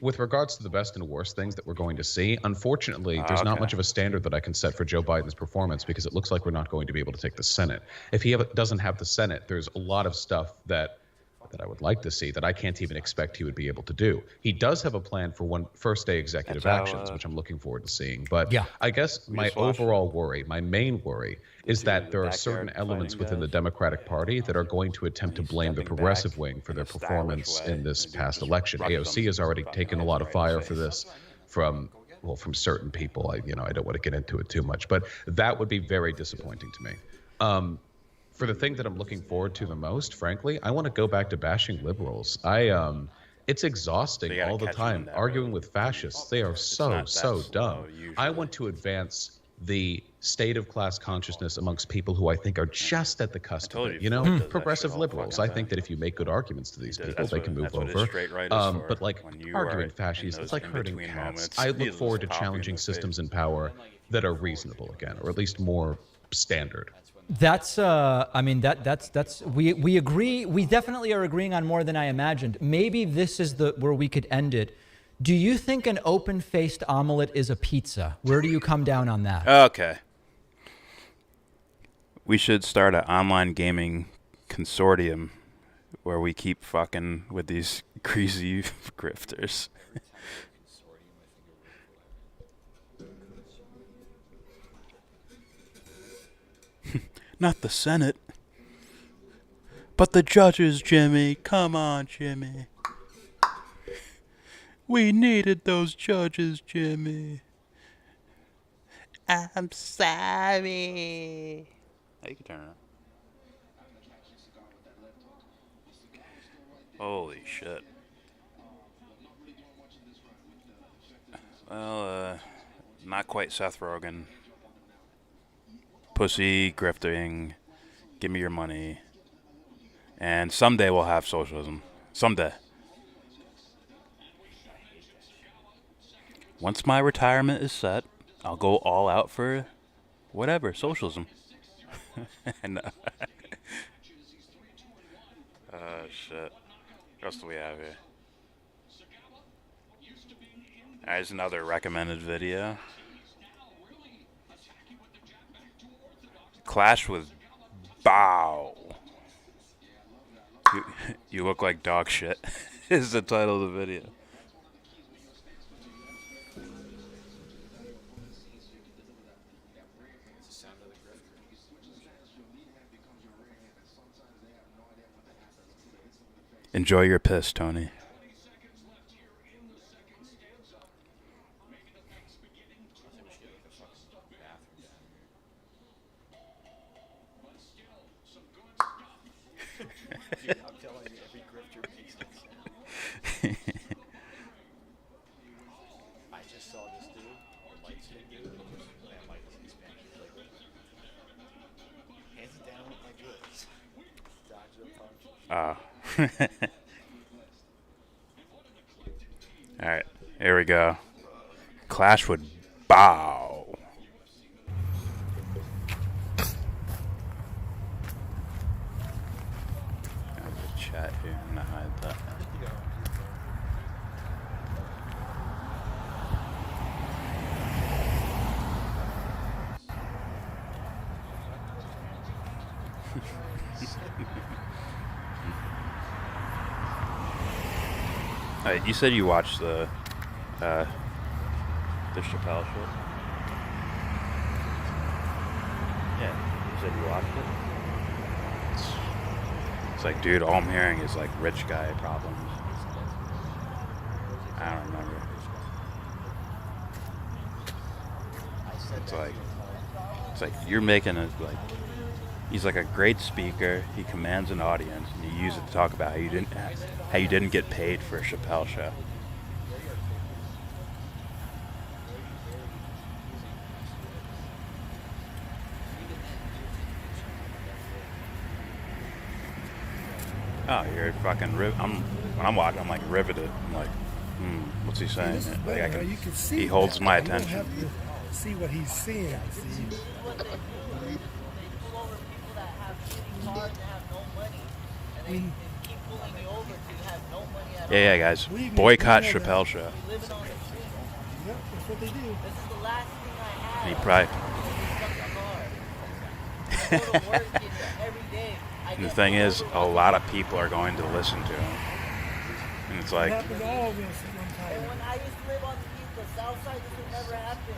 S4: With regards to the best and worst things that we're going to see, unfortunately, there's not much of a standard that I can set for Joe Biden's performance because it looks like we're not going to be able to take the Senate. If he doesn't have the Senate, there's a lot of stuff that I would like to see that I can't even expect he would be able to do. He does have a plan for first-day executive actions, which I'm looking forward to seeing. But I guess my overall worry, my main worry, is that there are certain elements within the Democratic Party that are going to attempt to blame the progressive wing for their performance in this past election. AOC has already taken a lot of fire for this from certain people. I don't want to get into it too much, but that would be very disappointing to me. For the thing that I'm looking forward to the most, frankly, I want to go back to bashing liberals. It's exhausting all the time arguing with fascists. They are so dumb. I want to advance the state of class consciousness amongst people who I think are just at the cusp of it. Progressive liberals. I think that if you make good arguments to these people, they can move over. But like arguing fascists, it's like hurting cats. I look forward to challenging systems in power that are reasonable again, or at least more standard.
S3: That's we agree. We definitely are agreeing on more than I imagined. Maybe this is where we could end it Do you think an open-faced omelet is a pizza? Where do you come down on that?
S5: Okay. We should start an online gaming consortium where we keep fucking with these greasy grifters. Not the Senate, but the judges, Jimmy. Come on, Jimmy. We needed those judges, Jimmy. I'm sorry. Oh, you can turn it on. Holy shit. Well, not quite Seth Rogen. Pussy, grifting, give me your money. And someday we'll have socialism. Someday. Once my retirement is set, I'll go all out for whatever, socialism. No. Shit. What else do we have here? There's another recommended video. Clash with Bow. You look like dog shit is the title of the video. Enjoy your piss, Tony.
S9: Dude, I'm telling you, every grifter makes this sound. I just saw this dude, the light skin dude, man, Mike is Spanish, like, hands down with my goods. Dodge the punch.
S5: Alright, here we go. Clash with Bow. Chat here. I'm gonna hide that. You said you watched the Chappelle show. Yeah, you said you watched it. It's like, dude, all I'm hearing is like rich guy problems. I don't remember. It's like you're making it like he's like a great speaker. He commands an audience, and you use it to talk about how you didn't get paid for a Chappelle show. Oh, you're fucking when I'm watching, I'm like riveted. I'm like, what's he saying? Like
S7: you can see
S5: he holds my
S7: You don't
S5: attention.
S7: have to see what he's seeing. See?
S5: Yeah, guys. Boycott Chappelle show.
S7: Yep, that's what they do.
S5: And he probably. And the thing is, a lot of people are going to listen to him. And it's like.
S7: It happened to all of us at one time.
S10: And when I used to live on the south side, this would never happen.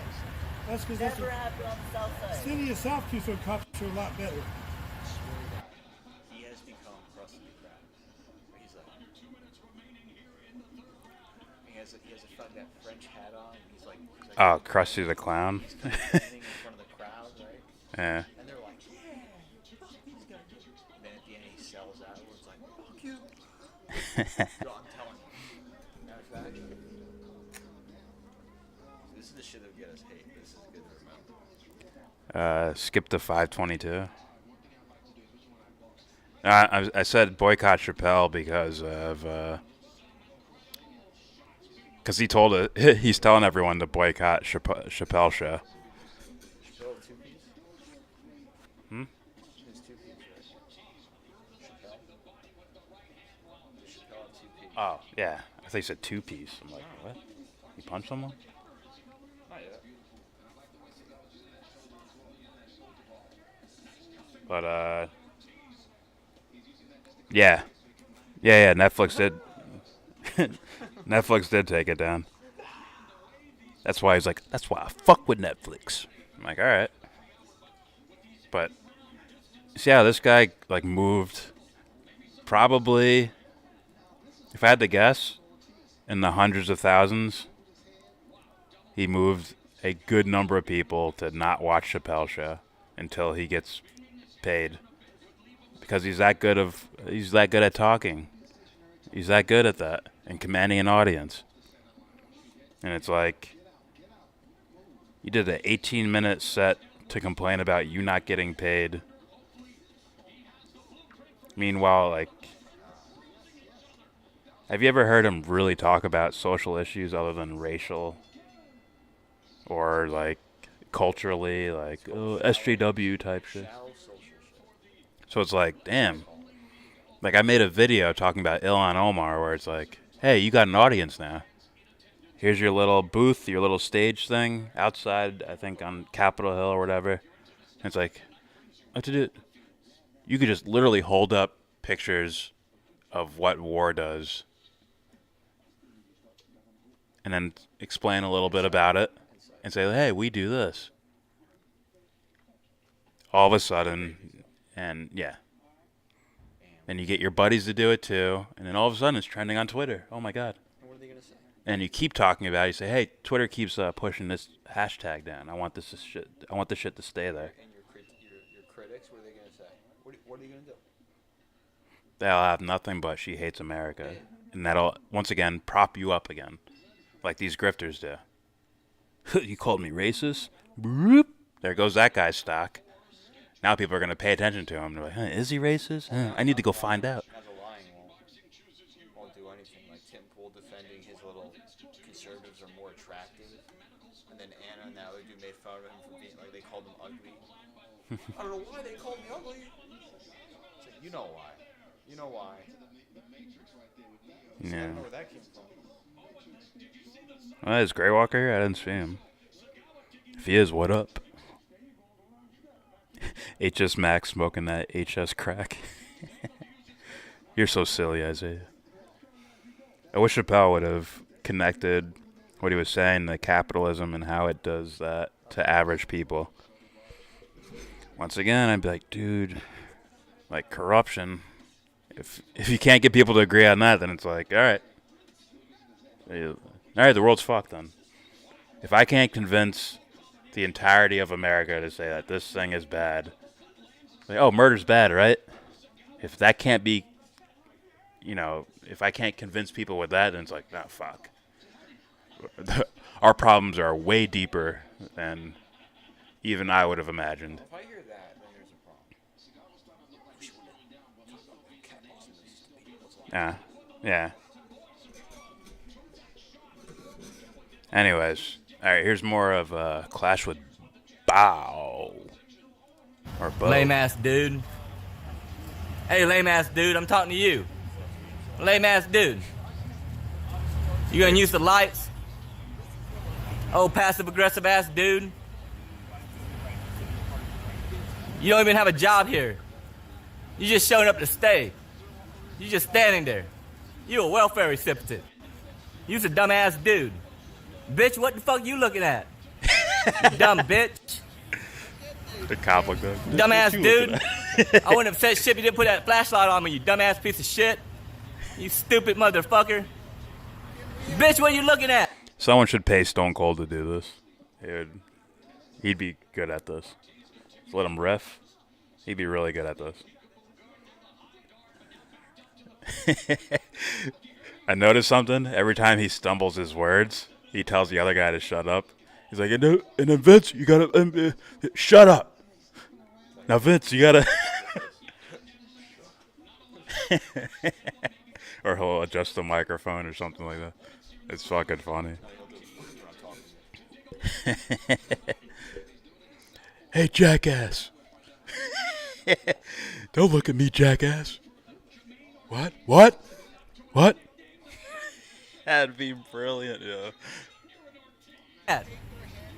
S7: That's because
S10: never happened on the south side.
S7: City of South Tucson cops are a lot better.
S9: He has become crusty crap. He's like, he has a fucking French hat on. And he's like
S5: Oh, Krusty the Clown.
S9: He's kind of standing in front of the crowd, right?
S5: Yeah.
S9: And they're like, yeah, fuck these guys. And then at the end he sells out. It's like, fuck you. Yo, I'm telling you. Matter of fact, this is the shit that would get us hate. This is good to remember.
S5: Skip to 522. I said boycott Chappelle because of because he told it. He's telling everyone to boycott Chappelle show.
S9: Chappelle two-piece?
S5: Hmm?
S9: His two-piece, right? Chappelle two-piece.
S5: Oh yeah. I thought you said two-piece. I'm like, what? You punch someone?
S9: Not yet.
S5: But, yeah. Yeah, Netflix did. Netflix did take it down. That's why he's like, that's why I fuck with Netflix. I'm like, all right. But, see how this guy, like, moved probably, if I had to guess, in the hundreds of thousands, he moved a good number of people to not watch Chappelle's show until he gets paid. Because he's that good at talking. He's that good at that and commanding an audience. And it's like, you did an 18-minute set to complain about you not getting paid. Meanwhile, like, have you ever heard him really talk about social issues other than racial or, like, culturally, like, SJW type shit? So it's like, damn. Like, I made a video talking about Ilhan Omar where it's like, hey, you got an audience now. Here's your little booth, your little stage thing outside, I think, on Capitol Hill or whatever. And it's like, what to do? You could just literally hold up pictures of what war does and then explain a little bit about it and say, hey, we do this. All of a sudden, and yeah. And you get your buddies to do it too, and then all of a sudden it's trending on Twitter. Oh my God.
S9: What are they going to say?
S5: And you keep talking about it. You say, hey, Twitter keeps pushing this hashtag down. I want this shit to stay there.
S9: And your critics, what are they going to say? What are you going to do?
S5: They'll have nothing but she hates America. And that'll, once again, prop you up again. Like these grifters do. You called me racist? Boop. There goes that guy's stock. Now people are going to pay attention to him. They're like, is he racist? I need to go find out.
S9: As a lying won't do anything. Like Tim Pool defending his little conservatives are more attractive. And then Anna and that other dude made fun of him for being, like, they called him ugly. I don't know why they called me ugly. It's like, you know why. You know why.
S5: Yeah.
S9: I don't know where that came from.
S5: Well, is Grey Walker here? I didn't see him. If he is, what up? HS Max smoking that HS crack. You're so silly, Isaiah. I wish Chappelle would have connected what he was saying to capitalism and how it does that to average people. Once again, I'd be like, dude, like corruption. If you can't get people to agree on that, then it's like, all right, the world's fucked then. If I can't convince the entirety of America to say that this thing is bad, like, oh, murder's bad, right? If that can't be, if I can't convince people with that, then it's like, no, fuck. Our problems are way deeper than even I would have imagined.
S9: If I hear that, then there's a problem.
S5: Yeah. Anyways, all right, here's more of a clash with Bow. Or Bo.
S2: Lame ass dude. Hey, lame ass dude, I'm talking to you. Lame ass dude. You gonna use the lights? Oh, passive aggressive ass dude. You don't even have a job here. You just showing up to stay. You just standing there. You a welfare recipient. You's a dumb ass dude. Bitch, what the fuck you looking at? You dumb bitch.
S5: The cop looked up.
S2: Dumbass dude. I wouldn't have said shit if you didn't put that flashlight on me, you dumbass piece of shit. You stupid motherfucker. Bitch, what are you looking at?
S5: Someone should pay Stone Cold to do this. He'd be good at this. Just let him riff. He'd be really good at this. I noticed something. Every time he stumbles his words, he tells the other guy to shut up. He's like, and then Vince, you gotta shut up. Now Vince, you gotta. Or he'll adjust the microphone or something like that. It's fucking funny. Hey, jackass. Don't look at me, jackass. What? That'd be brilliant, yeah.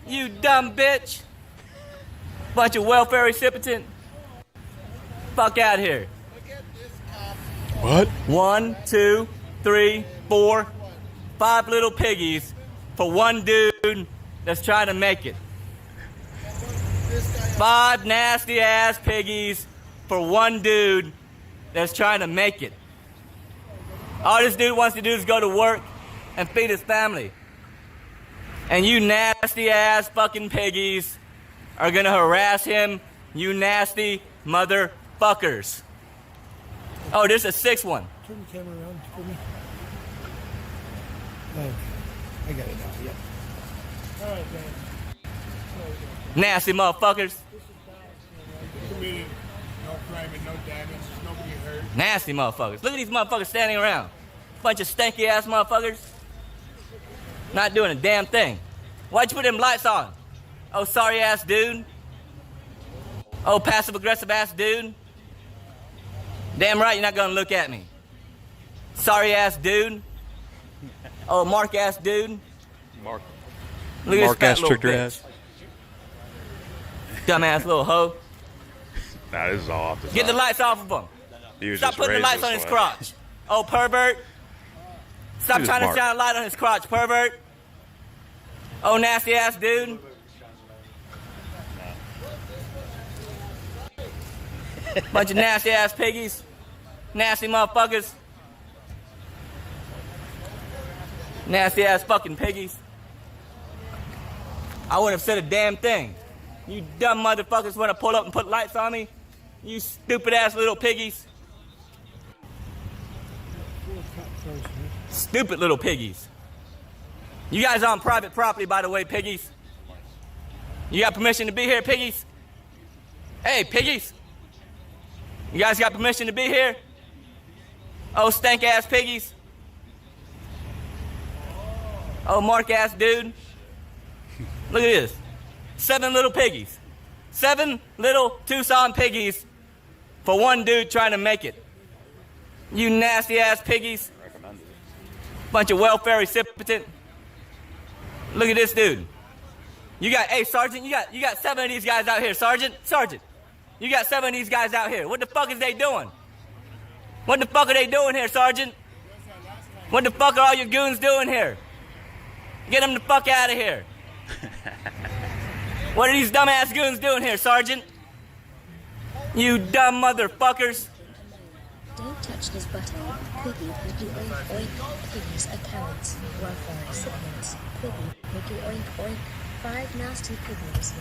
S2: You dumb bitch. Bunch of welfare recipient. Fuck out here.
S5: What?
S2: 1, 2, 3, 4, 5 little piggies for one dude that's trying to make it. 5 nasty ass piggies for one dude that's trying to make it. All this dude wants to do is go to work and feed his family. And you nasty ass fucking piggies are gonna harass him, you nasty motherfuckers. Oh, there's a 6th one.
S7: Turn the camera around for me. Okay, I got it now. Yep. All right, man.
S2: Nasty motherfuckers.
S7: Committed no crime and no damage. Nobody hurt.
S2: Nasty motherfuckers. Look at these motherfuckers standing around. Bunch of stanky ass motherfuckers. Not doing a damn thing. Why'd you put them lights on? Oh, sorry ass dude. Oh, passive aggressive ass dude. Damn right you're not gonna look at me. Sorry ass dude. Oh, Mark ass dude.
S5: Mark.
S2: Look at this
S5: Mark
S2: fat
S5: ass
S2: little
S5: tricked her
S2: bitch.
S5: ass.
S2: Dumbass little hoe.
S5: Nah, this is all off the
S2: Get the lights off of him.
S5: He was
S2: Stop
S5: just
S2: putting the
S5: raised
S2: lights on
S5: this
S2: his
S5: way.
S2: crotch. Oh, pervert. Stop
S5: Who's
S2: trying to
S5: Mark?
S2: shine a light on his crotch, pervert. Oh, nasty ass dude. Bunch of nasty ass piggies. Nasty motherfuckers. Nasty ass fucking piggies. I wouldn't have said a damn thing. You dumb motherfuckers want to pull up and put lights on me? You stupid ass little piggies. Stupid little piggies. You guys are on private property, by the way, piggies. You got permission to be here, piggies? Hey, piggies. You guys got permission to be here? Oh, stank ass piggies. Oh, Mark ass dude. Look at this. 7 little piggies. 7 little Tucson piggies for one dude trying to make it. You nasty ass piggies. Bunch of welfare recipient. Look at this dude. You got, hey, Sergeant, you got 7 of these guys out here, Sergeant. You got 7 of these guys out here. What the fuck is they doing? What the fuck are they doing here, Sergeant? What the fuck are all your goons doing here? Get them the fuck out of here. What are these dumbass goons doing here, Sergeant? You dumb motherfuckers.
S11: Don't touch his butthole. Piggy, piggy, oink, oink. Piggies are cowards. Welfare recipients. Piggy, piggy, oink, oink. 5 nasty piggies.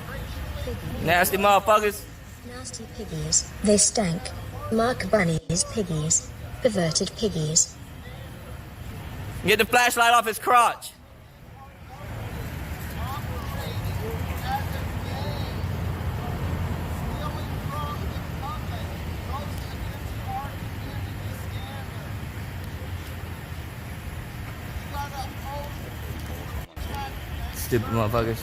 S11: Piggy.
S2: Nasty motherfuckers.
S11: Nasty piggies. They stank. Mark Bunny's piggies. Perverted piggies.
S2: Get the flashlight off his crotch. Stupid motherfuckers.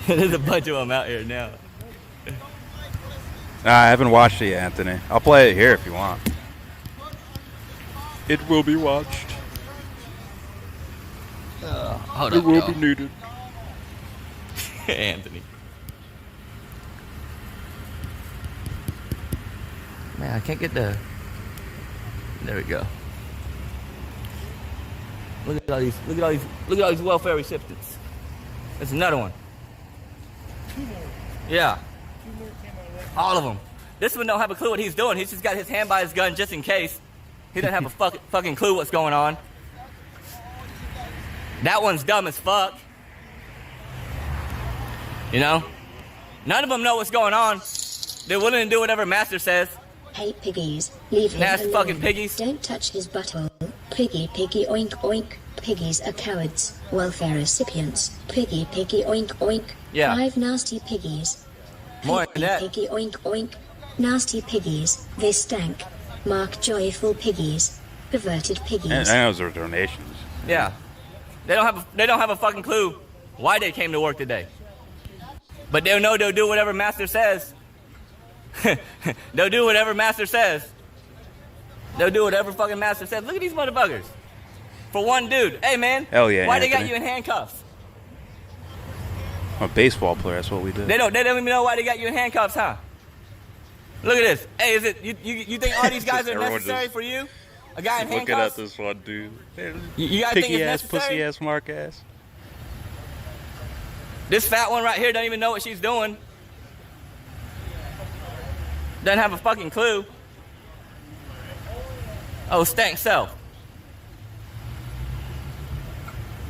S2: There's a bunch of them out here now.
S5: I haven't watched it yet, Anthony. I'll play it here if you want. It will be watched.
S2: Hold
S5: it
S2: up,
S5: will
S2: y'all.
S5: be needed.
S2: Anthony. Man, I can't get the... There we go. Look at all these welfare recipients. There's another one. Yeah. All of them. This one don't have a clue what he's doing. He's just got his hand by his gun just in case. He doesn't have a fucking clue what's going on. That one's dumb as fuck. You know? None of them know what's going on. They're willing to do whatever master says.
S11: Hey piggies, leave him
S2: Nasty
S11: alone.
S2: fucking piggies.
S11: Don't touch his butthole. Piggy, piggy, oink, oink. Piggies are cowards. Welfare recipients. Piggy, piggy, oink, oink.
S2: Yeah.
S11: 5 nasty piggies.
S2: More than that.
S11: Piggy, oink, oink. Nasty piggies. They stank. Mark joyful piggies. Perverted piggies.
S5: And I know those are donations.
S2: Yeah. They don't have a fucking clue why they came to work today. But they'll know they'll do whatever master says. They'll do whatever master says. They'll do whatever fucking master says. Look at these motherfuckers. For one dude. Hey, man.
S5: Hell yeah,
S2: why they got
S5: Anthony.
S2: you in handcuffs?
S5: I'm a baseball player. That's what we did.
S2: They don't even know why they got you in handcuffs, huh? Look at this. Hey, is it you think all these guys are
S5: Everyone
S2: necessary
S5: just
S2: for you? A guy in
S5: looking
S2: handcuffs?
S5: at this one dude.
S2: You guys think
S5: Picky
S2: it's
S5: ass,
S2: necessary?
S5: pussy ass, mark ass.
S2: This fat one right here doesn't even know what she's doing. Doesn't have a fucking clue. Oh, stank self.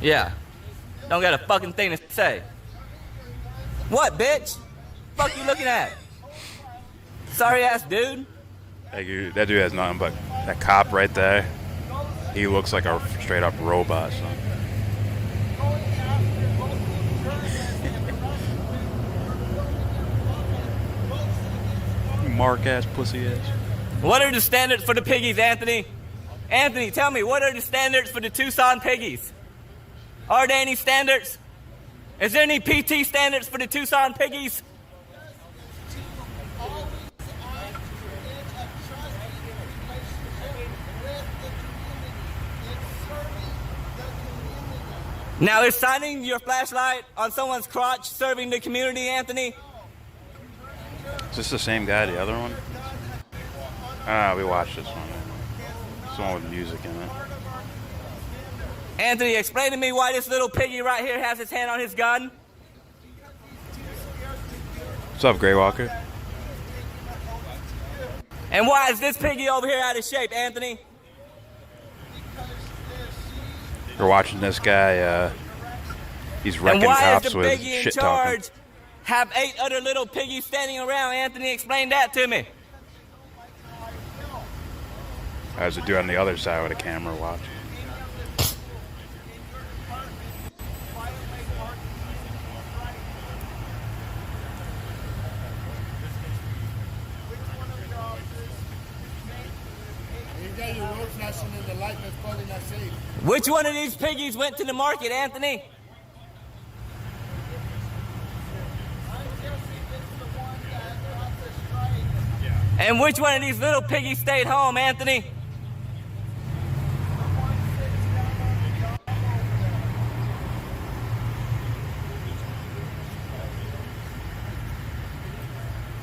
S2: Yeah. Don't got a fucking thing to say. What, bitch? Fuck you looking at? Sorry ass dude.
S5: That dude has nothing but that cop right there. He looks like a straight up robot, son. Mark ass, pussy ass.
S2: What are the standards for the piggies, Anthony? Anthony, tell me, what are the standards for the Tucson piggies? Are there any standards? Is there any PT standards for the Tucson piggies? Now, is shining your flashlight on someone's crotch serving the community, Anthony?
S5: Is this the same guy, the other one? Ah, we watched this one. This one with music in it.
S2: Anthony, explain to me why this little piggy right here has his hand on his gun.
S5: What's up, Grey Walker?
S2: And why is this piggy over here out of shape, Anthony?
S5: We're watching this guy, he's
S2: And
S5: wrecking
S2: why
S5: cops
S2: is the
S5: with
S2: piggy in
S5: shit talking.
S2: charge have 8 other little piggies standing around? Anthony, explain that to me.
S5: There's a dude on the other side with a camera watching.
S7: You got your road flashing in the light that's probably not safe.
S2: Which one of these piggies went to the market, Anthony? And which one of these little piggies stayed home, Anthony?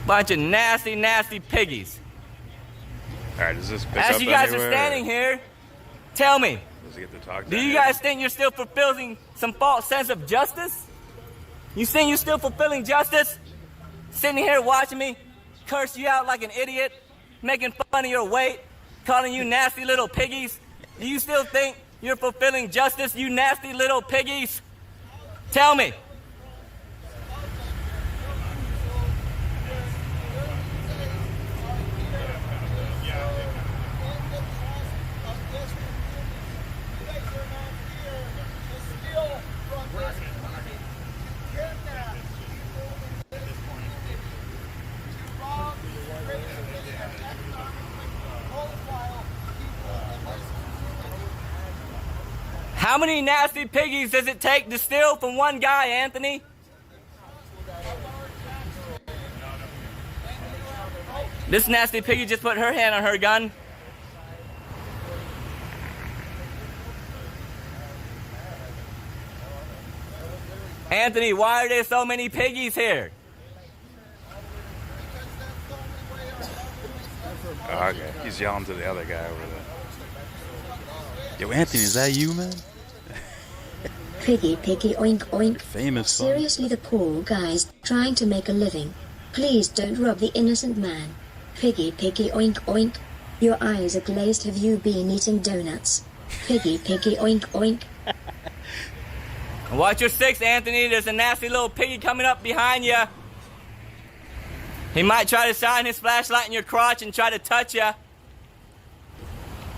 S2: Bunch of nasty, nasty piggies.
S5: All right, does this pick
S2: As
S5: up
S2: you guys
S5: anywhere,
S2: are standing here, tell me,
S5: Does he get to talk to
S2: do you
S5: anyone?
S2: guys think you're still fulfilling some false sense of justice? You think you're still fulfilling justice? Sitting here watching me curse you out like an idiot, making fun of your weight, calling you nasty little piggies? Do you still think you're fulfilling justice, you nasty little piggies? Tell me. How many nasty piggies does it take to steal from one guy, Anthony? This nasty piggy just put her hand on her gun. Anthony, why are there so many piggies here?
S5: Oh, okay, he's yelling to the other guy over there. Yo, Anthony, is that you, man?
S11: Piggy, piggy, oink, oink.
S5: Famous son.
S11: Seriously, the poor guy's trying to make a living. Please don't rob the innocent man. Piggy, piggy, oink, oink. Your eyes are glazed. Have you been eating donuts? Piggy, piggy, oink, oink.
S2: Watch your six, Anthony. There's a nasty little piggy coming up behind you. He might try to shine his flashlight in your crotch and try to touch you.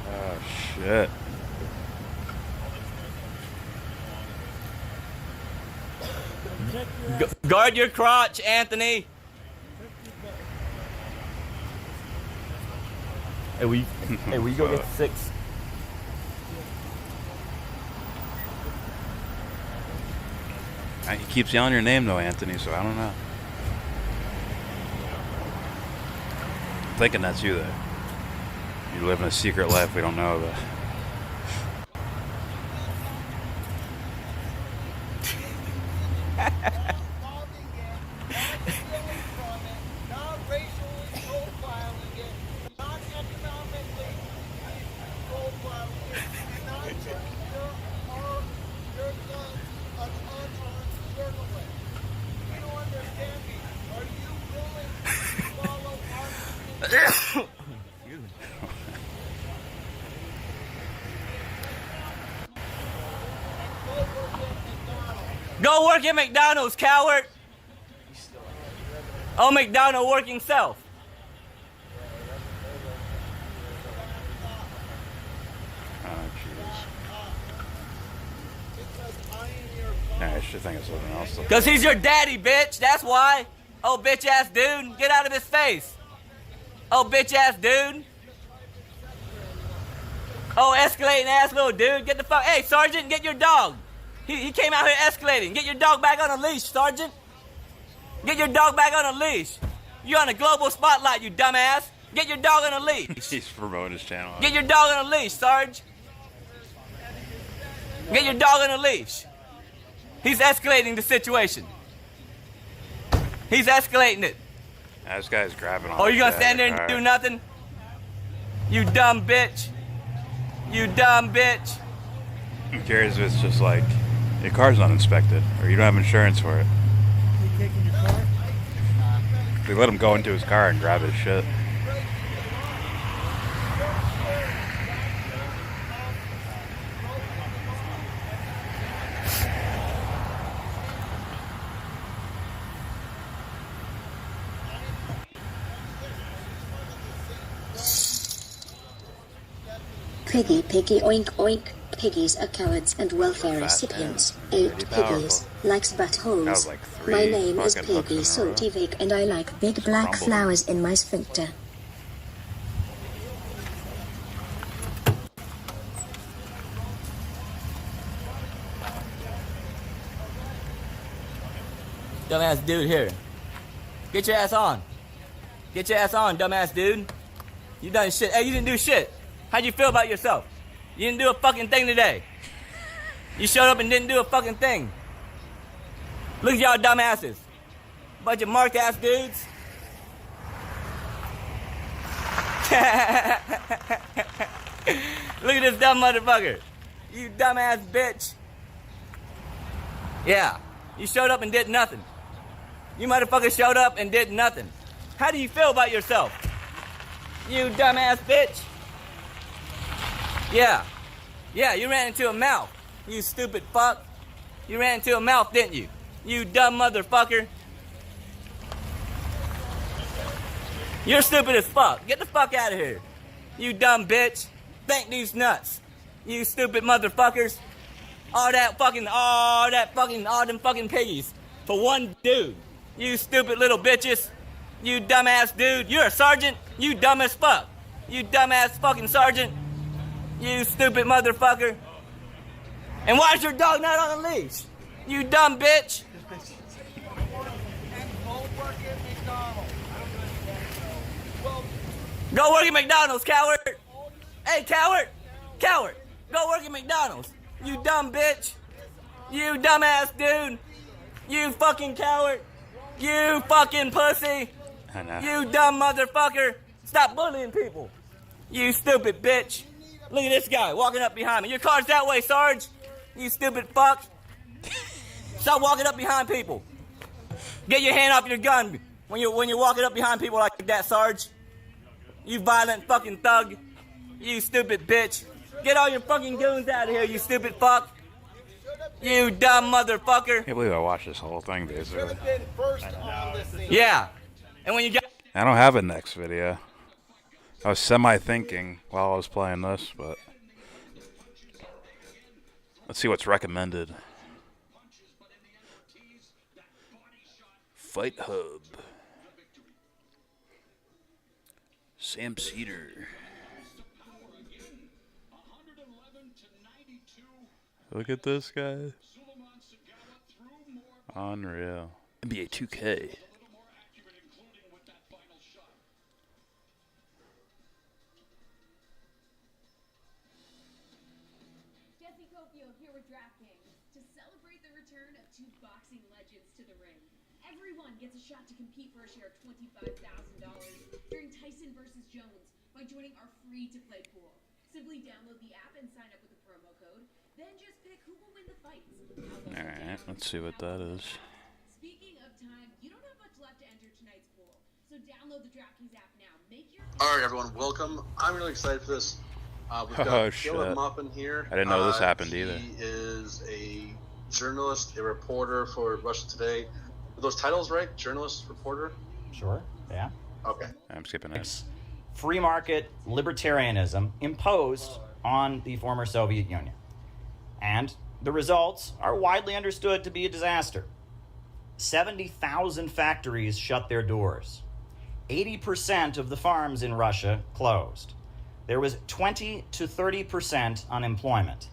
S5: Oh, shit.
S2: Guard your crotch, Anthony. Hey, we go get the six.
S5: He keeps yelling your name, though, Anthony, so I don't know. I'm thinking that's you, though. You live in a secret life we don't know about.
S2: Go work at McDonald's, coward. Oh, McDonald working self.
S5: Nah, I should think of something else.
S2: Because he's your daddy, bitch. That's why. Oh, bitch ass dude. Get out of his face. Oh, bitch ass dude. Oh, escalating ass little dude. Get the fuck. Hey, Sergeant, get your dog. He came out here escalating. Get your dog back on a leash, Sergeant. Get your dog back on a leash. You're on a global spotlight, you dumbass. Get your dog on a leash.
S5: He's promoting his channel.
S2: Get your dog on a leash, Sarge. Get your dog on a leash. He's escalating the situation. He's escalating it.
S5: Nah, this guy's grabbing on.
S2: Oh, you gonna stand there and do nothing? You dumb bitch. You dumb bitch.
S5: I'm curious if it's just like your car's not inspected or you don't have insurance for it.
S7: They taking your car?
S5: They let him go into his car and grab his shit.
S11: Piggy, piggy, oink, oink. Piggies are cowards and welfare recipients. 8 piggies. Likes buttholes.
S5: Like
S11: My name is Piggy Salty Vic and I like big black flowers in my sphincter.
S2: Dumbass dude here. Get your ass on. Get your ass on, dumbass dude. You done shit. Hey, you didn't do shit. How'd you feel about yourself? You didn't do a fucking thing today. You showed up and didn't do a fucking thing. Look at y'all dumbasses. Bunch of marked ass dudes. Look at this dumb motherfucker. You dumbass bitch. Yeah, you showed up and did nothing. You motherfucker showed up and did nothing. How do you feel about yourself? You dumbass bitch. Yeah. Yeah, you ran into a mouth. You stupid fuck. You ran into a mouth, didn't you? You dumb motherfucker. You're stupid as fuck. Get the fuck out of here. You dumb bitch. Thank these nuts. You stupid motherfuckers. All them fucking piggies for one dude. You stupid little bitches. You dumbass dude. You're a sergeant. You dumb as fuck. You dumbass fucking sergeant. You stupid motherfucker. And why's your dog not on a leash? You dumb bitch. Go work at McDonald's, coward. Hey, coward. Coward. Go work at McDonald's. You dumb bitch. You dumbass dude. You fucking coward. You fucking pussy.
S5: I know.
S2: You dumb motherfucker. Stop bullying people. You stupid bitch. Look at this guy walking up behind me. Your car's that way, Sarge. You stupid fuck. Stop walking up behind people. Get your hand off your gun when you're walking up behind people like that, Sarge. You violent fucking thug. You stupid bitch. Get all your fucking goons out of here, you stupid fuck. You dumb motherfucker.
S5: I can't believe I watched this whole thing, basically.
S2: Yeah. And when you get...
S5: I don't have a next video. I was semi-thinking while I was playing this, but... Let's see what's recommended. Fight Hub. Sam Cedar. Look at this guy. Unreal. NBA 2K.
S12: Here with DraftKings to celebrate the return of two boxing legends to the ring. Everyone gets a shot to compete for a share of $25,000 during Tyson versus Jones by joining our free-to-play pool. Simply download the app and sign up with the promo code. Then just pick who will win the fights.
S5: All right, let's see what that is.
S12: Speaking of time, you don't have much left to enter tonight's pool, so download the DraftKings app now. Make your
S23: All right, everyone, welcome. I'm really excited for this. We've got
S5: Oh,
S23: Caleb
S5: shit.
S23: Muffin here.
S5: I didn't know this happened either.
S23: He is a journalist, a reporter for Russia Today. Are those titles right? Journalist, reporter?
S15: Sure, yeah.
S23: Okay.
S5: I'm skipping it.
S15: Free market libertarianism imposed on the former Soviet Union. And the results are widely understood to be a disaster. 70,000 factories shut their doors. 80% of the farms in Russia closed. There was 20 to 30% unemployment.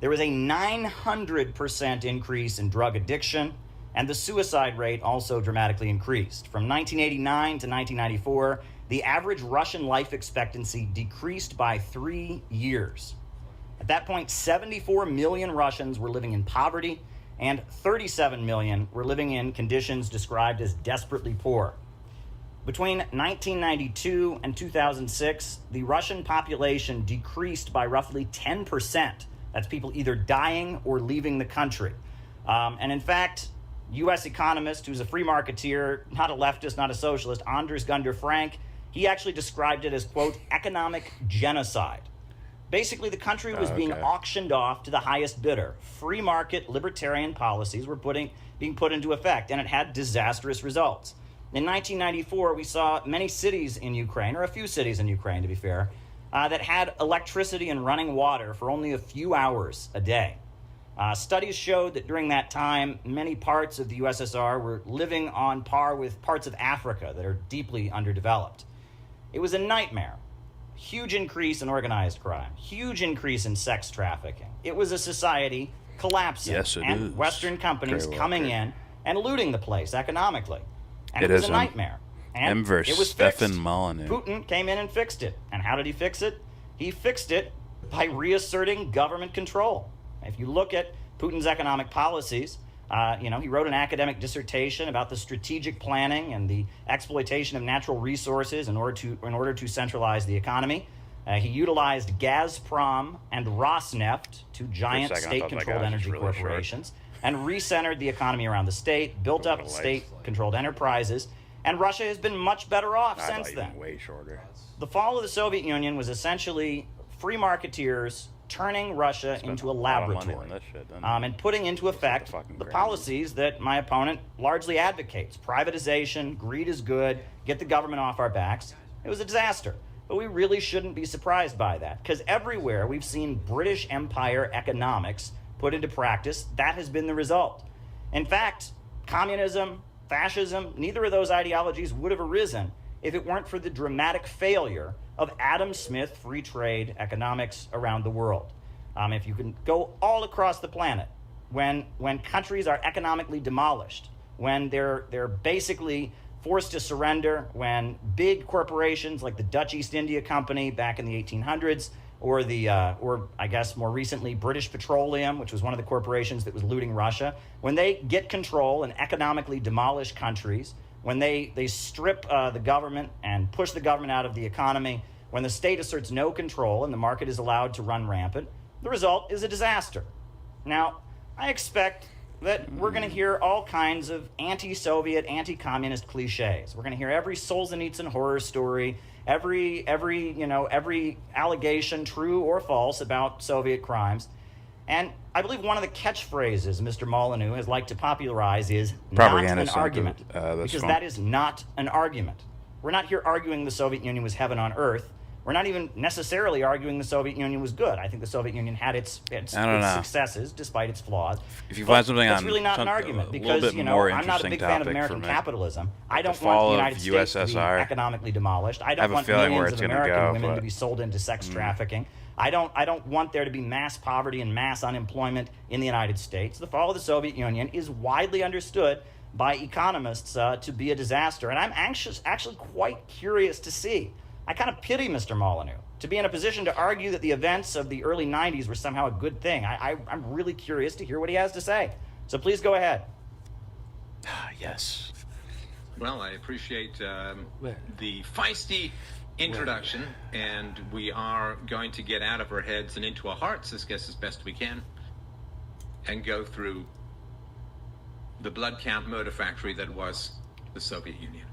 S15: There was a 900% increase in drug addiction, and the suicide rate also dramatically increased. From 1989 to 1994, the average Russian life expectancy decreased by 3 years. At that point, 74 million Russians were living in poverty, and 37 million were living in conditions described as desperately poor. Between 1992 and 2006, the Russian population decreased by roughly 10%. That's people either dying or leaving the country. And in fact, U.S. economist, who's a free marketeer, not a leftist, not a socialist, Anders Gunter Frank, he actually described it as, quote, economic genocide. Basically, the country was being auctioned off to the highest bidder. Free market libertarian policies were being put into effect, and it had disastrous results. In 1994, we saw many cities in Ukraine, or a few cities in Ukraine, to be fair, that had electricity and running water for only a few hours a day. Studies showed that during that time, many parts of the USSR were living on par with parts of Africa that are deeply underdeveloped. It was a nightmare. Huge increase in organized crime, huge increase in sex trafficking. It was a society collapsing, and Western companies coming in and looting the place economically. And it was a nightmare. And it was fixed. Putin came in and fixed it. And how did he fix it? He fixed it by reasserting government control. If you look at Putin's economic policies, he wrote an academic dissertation about the strategic planning and the exploitation of natural resources in order to centralize the economy. He utilized Gazprom and Rosneft, two giant state-controlled energy corporations, and recentered the economy around the state, built up state-controlled enterprises, and Russia has been much better off since then.
S5: Way shorter.
S15: The fall of the Soviet Union was essentially free marketeers turning Russia into a laboratory and putting into effect the policies that my opponent largely advocates. Privatization, greed is good, get the government off our backs. It was a disaster. But we really shouldn't be surprised by that, because everywhere we've seen British Empire economics put into practice, that has been the result. In fact, communism, fascism, neither of those ideologies would have arisen if it weren't for the dramatic failure of Adam Smith free trade economics around the world. If you can go all across the planet, when countries are economically demolished, when they're basically forced to surrender, when big corporations like the Dutch East India Company back in the 1800s, or I guess more recently British Petroleum, which was one of the corporations that was looting Russia, when they get control and economically demolish countries, when they strip the government and push the government out of the economy, when the state asserts no control and the market is allowed to run rampant, the result is a disaster. Now, I expect that we're going to hear all kinds of anti-Soviet, anti-communist cliches. We're going to hear every Solzhenitsyn horror story, every allegation, true or false, about Soviet crimes. And I believe one of the catchphrases Mr. Molyneux has liked to popularize is not an argument. Because that is not an argument. We're not here arguing the Soviet Union was heaven on earth. We're not even necessarily arguing the Soviet Union was good. I think the Soviet Union had its successes despite its flaws.
S5: If you find something
S15: that's
S5: on
S15: really not an argument because, you know, I'm not a big fan of American capitalism. I don't want the United States to be economically demolished. I don't want millions of American women to be sold into sex trafficking. I don't want there to be mass poverty and mass unemployment in the United States. The fall of the Soviet Union is widely understood by economists to be a disaster. And I'm actually quite curious to see. I kind of pity Mr. Molyneux to be in a position to argue that the events of the early 90s were somehow a good thing. I'm really curious to hear what he has to say. So please go ahead.
S5: Yes.
S14: Well, I appreciate the feisty introduction, and we are going to get out of our heads and into our hearts, I guess, as best we can, and go through the blood count murder factory that was the Soviet Union.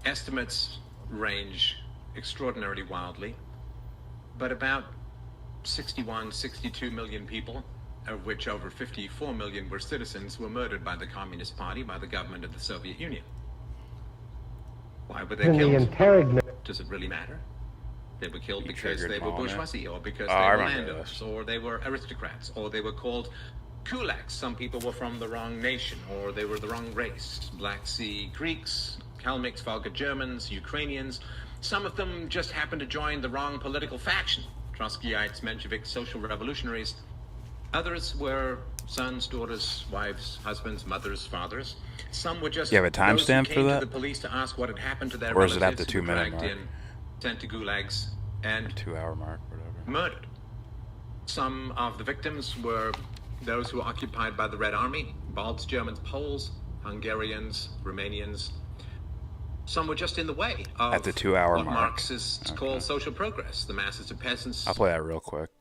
S14: Estimates range extraordinarily wildly, but about 61, 62 million people, of which over 54 million were citizens, were murdered by the Communist Party, by the government of the Soviet Union. Why were they killed? Does it really matter? They were killed because they were bourgeoisie, or because they were landowners, or they were aristocrats, or they were called kulaks. Some people were from the wrong nation, or they were the wrong race. Black Sea Greeks, Kalmyks, Volga Germans, Ukrainians. Some of them just happened to join the wrong political faction. Trotskyites, Mensheviks, social revolutionaries. Others were sons, daughters, wives, husbands, mothers, fathers. Some were just
S5: you have a timestamp for that?
S14: To the police to ask what had happened to their
S5: or is it
S14: relatives
S5: at the 2 minute mark?
S14: Sent to gulags and
S5: 2 hour mark, whatever.
S14: Murdered. Some of the victims were those who were occupied by the Red Army, Balts, Germans, Poles, Hungarians, Romanians. Some were just in the way of
S5: at the 2 hour
S14: what
S5: mark.
S14: Marxists call social progress. The masses of peasants.
S5: I'll play that real quick.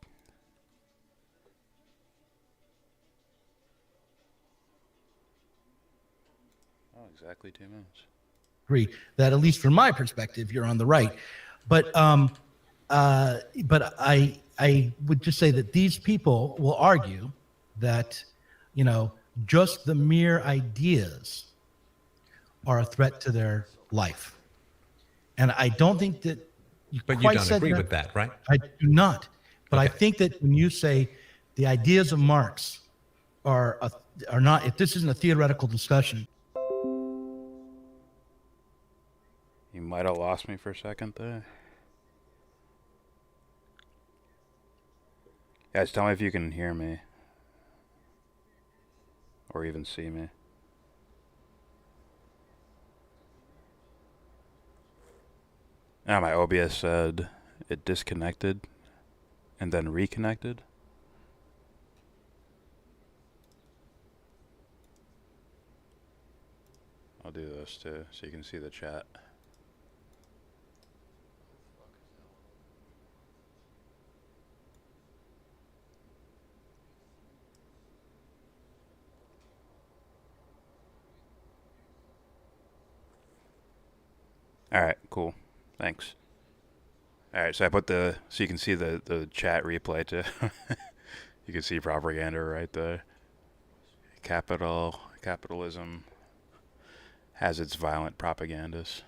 S5: Oh, exactly 2 minutes.
S17: Agree that at least from my perspective, you're on the right, but I would just say that these people will argue that, you know, just the mere ideas are a threat to their life. And I don't think that you
S19: But
S17: quite
S19: you don't
S17: said
S19: agree
S17: that.
S19: with that, right?
S17: I do not. But I think that when you say the ideas of Marx are not, if this isn't a theoretical discussion.
S5: You might have lost me for a second there. Guys, tell me if you can hear me. Or even see me. Now my OBS said it disconnected and then reconnected. I'll do this too so you can see the chat. All right, cool. Thanks. All right, so I put so you can see the chat replay too. You can see propaganda right there. Capitalism has its violent propagandists.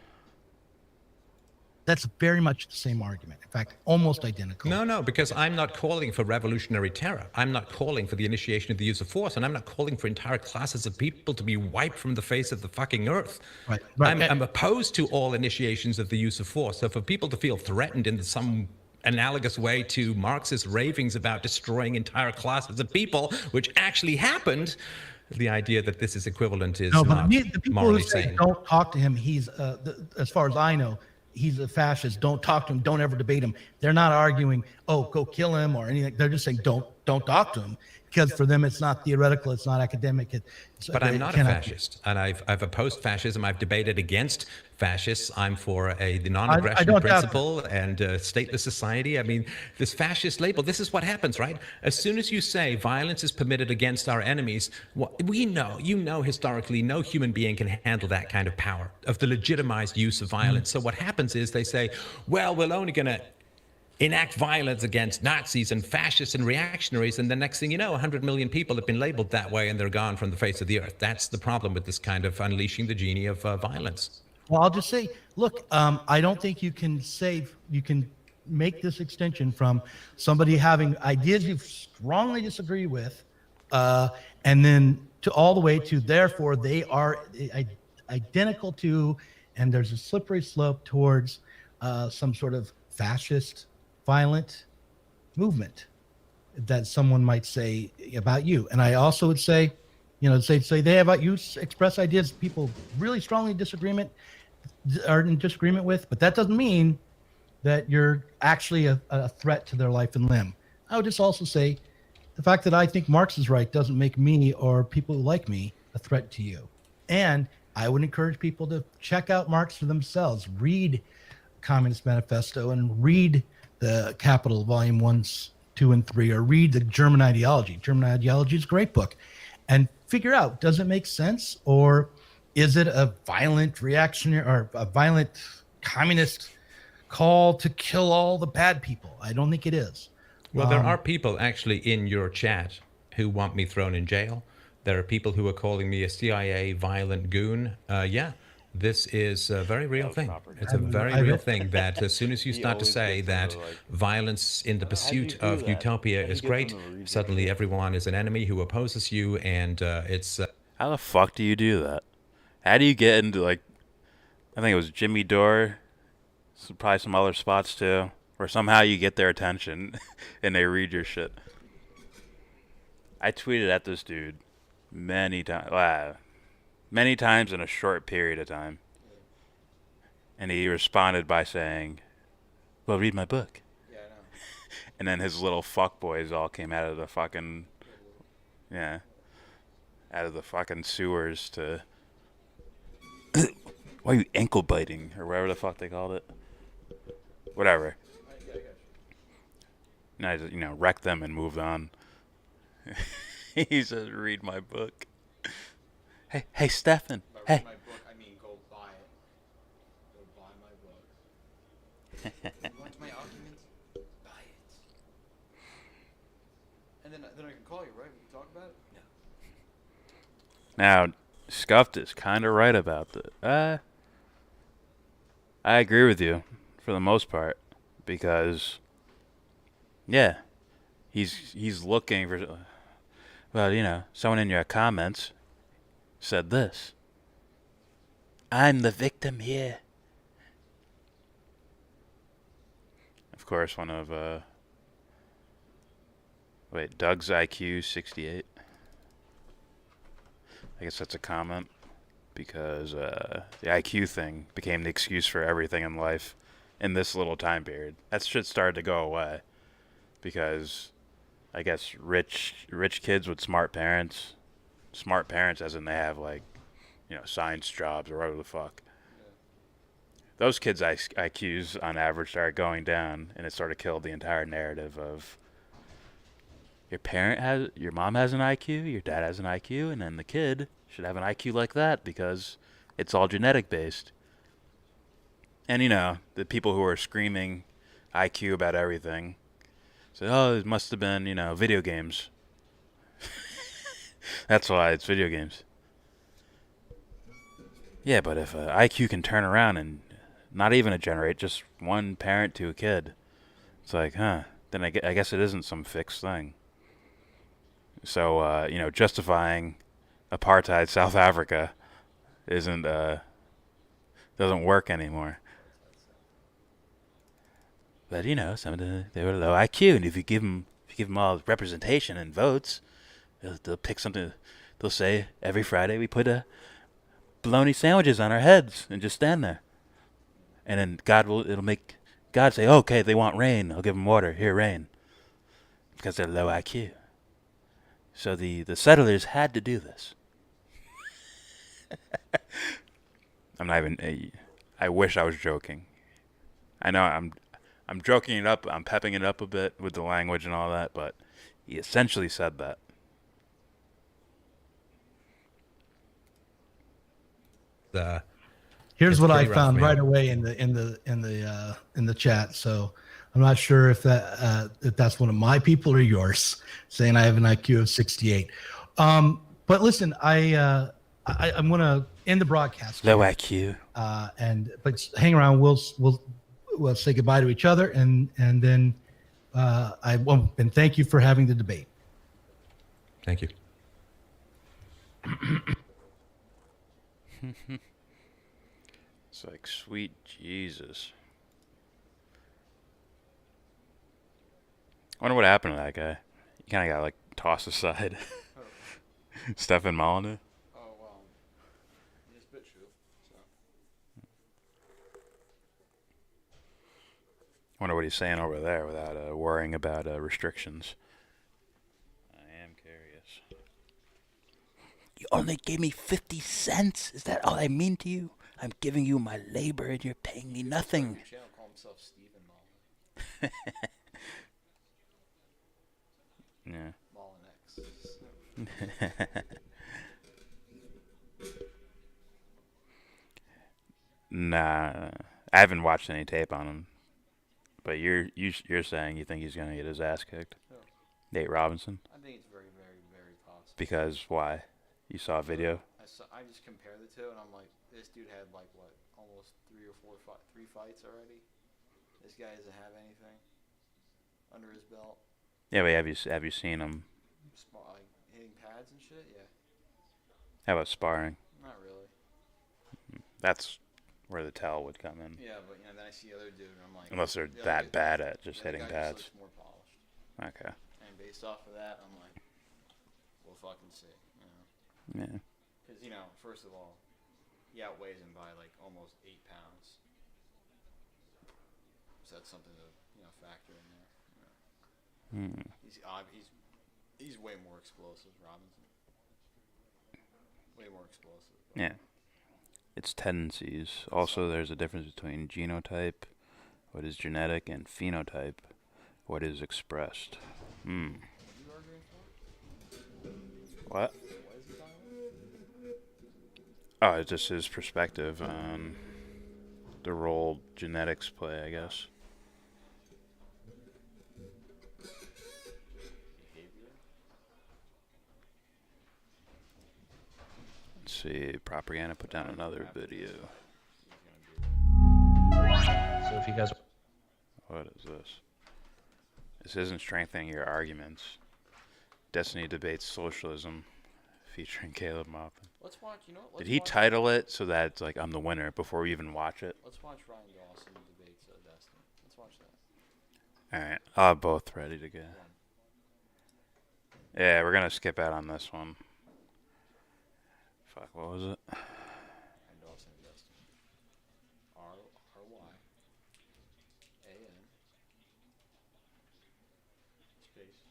S17: That's very much the same argument. In fact, almost identical.
S19: No, because I'm not calling for revolutionary terror. I'm not calling for the initiation of the use of force, and I'm not calling for entire classes of people to be wiped from the face of the fucking earth.
S17: Right.
S19: I'm opposed to all initiations of the use of force. So for people to feel threatened in some analogous way to Marxist ravings about destroying entire classes of people, which actually happened, the idea that this is equivalent is not
S17: the people
S19: morally
S17: who say
S19: sane.
S17: don't talk to him, he's, as far as I know, he's a fascist. Don't talk to him. Don't ever debate him. They're not arguing, oh, go kill him or anything. They're just saying, don't talk to him, because for them it's not theoretical, it's not academic.
S19: But I'm not a fascist, and I've opposed fascism. I've debated against fascists. I'm for the non-aggression principle and stateless society. I mean, this fascist label, this is what happens, right? As soon as you say violence is permitted against our enemies, we know historically, no human being can handle that kind of power, of the legitimized use of violence. So what happens is they say, well, we're only going to enact violence against Nazis and fascists and reactionaries, and the next thing you know, 100 million people have been labeled that way and they're gone from the face of the earth. That's the problem with this kind of unleashing the genie of violence.
S17: Well, I'll just say, look, I don't think you can make this extension from somebody having ideas you strongly disagree with, and then to all the way to therefore they are identical to, and there's a slippery slope towards some sort of fascist, violent movement that someone might say about you. And I also would say, say they have you express ideas people really strongly are in disagreement with, but that doesn't mean that you're actually a threat to their life and limb. I would just also say the fact that I think Marx is right doesn't make me or people who like me a threat to you. And I would encourage people to check out Marx for themselves, read Communist Manifesto and read the Capital Volume 1, 2, and 3, or read the German Ideology. German Ideology is a great book. And figure out, does it make sense? Or is it a violent reactionary or a violent communist call to kill all the bad people? I don't think it is.
S19: Well, there are people actually in your chat who want me thrown in jail. There are people who are calling me a CIA violent goon. Yeah, this is a very real thing. It's a very real thing that as soon as you start to say that violence in the pursuit of utopia is great, suddenly everyone is an enemy who opposes you, and it's...
S5: How the fuck do you do that? How do you get into, like, I think it was Jimmy Dore, probably some other spots too, where somehow you get their attention and they read your shit. I tweeted at this dude many times in a short period of time, and he responded by saying, well, read my book.
S9: Yeah, I know.
S5: And then his little fuckboys all came out of the fucking sewers to why are you ankle biting or whatever the fuck they called it, whatever. And I just, wrecked them and moved on. He says, read my book. Hey, Stefan.
S9: By
S5: Hey.
S9: read my book, I mean go buy it. Go buy my book. You want my arguments? Buy it. And then I can call you, right? We can talk about it? Yeah.
S5: Now, Scuffed is kind of right about that. I agree with you for the most part, because, yeah, he's looking for. Well, someone in your comments said this. I'm the victim here. Of course, one of Doug's IQ 68. I guess that's a comment, because the IQ thing became the excuse for everything in life in this little time period. That shit started to go away because I guess rich kids with smart parents as in they have science jobs or whatever the fuck. Those kids' IQs on average started going down, and it sort of killed the entire narrative of your mom has an IQ, your dad has an IQ, and then the kid should have an IQ like that because it's all genetic based. And the people who are screaming IQ about everything say, oh, it must have been, video games. That's why it's video games. Yeah, but if IQ can turn around and not even generate, just one parent to a kid, it's like, then I guess it isn't some fixed thing. So, justifying apartheid South Africa doesn't work anymore. But some of they were low IQ, and if you give them all representation and votes, they'll pick something. They'll say every Friday we put bologna sandwiches on our heads and just stand there, and then it'll make God say, okay, they want rain, I'll give them water. Here, rain, because they're low IQ. So the settlers had to do this. I'm not even. I wish I was joking. I know I'm joking it up. I'm pepping it up a bit with the language and all that, but he essentially said that.
S17: Here's what I found right away in the chat. So I'm not sure if that's one of my people or yours, saying I have an IQ of 68. But listen, I I'm going to end the broadcast.
S5: Low
S17: here.
S5: IQ.
S17: But hang around. We'll say goodbye to each other, and then and thank you for having the debate.
S19: Thank you.
S5: It's like, sweet Jesus. I wonder what happened to that guy. He kind of got like tossed aside. Stefan Molyneux.
S6: Oh, well, he's a bit true. So.
S5: Wonder what he's saying over there without worrying about restrictions. I am curious. You only gave me 50 cents? Is that all I mean to you? I'm giving you my labor and you're paying me nothing.
S6: Your channel call himself Stephen Mullen.
S5: Yeah.
S6: Mullen X.
S5: Nah, I haven't watched any tape on him. But you're saying you think he's gonna get his ass kicked?
S6: Who?
S5: Nate Robinson?
S6: I think it's very, very, very possible.
S5: Because why? You saw a video?
S6: I just compare the two, and I'm like, this dude had like what, almost 3 fights already. This guy doesn't have anything under his belt.
S5: Yeah, but have you seen him?
S6: Like hitting pads and shit. Yeah.
S5: How about sparring?
S6: Not really.
S5: That's where the tell would come in.
S6: Yeah, but then I see other dude, and I'm like,
S5: Unless they're that bad at just hitting pads.
S6: Just looks more polished.
S5: Okay.
S6: And based off of that, I'm like, we'll fucking see.
S5: Yeah.
S6: Because first of all, he outweighs him by like almost 8 pounds. So that's something to factor in there. He's way more explosive, Robinson. Way more explosive.
S5: Yeah. It's tendencies. Also, there's a difference between genotype, what is genetic, and phenotype, what is expressed. What? Oh, it's just his perspective on the role genetics play, I guess. Let's see, Propaganda put down another video.
S19: So if you guys...
S5: What is this? This isn't strengthening your arguments. Destiny debates socialism, featuring Caleb Maupin.
S6: Let's watch,
S5: Did he title it so that it's like I'm the winner before we even watch it?
S6: Let's watch Ryan Dawson debates Destiny. Let's watch that.
S5: Alright, I'll both ready to go. Yeah, we're gonna skip out on this one. Fuck, what was it?
S6: Ryan Dawson Destiny. RYAN space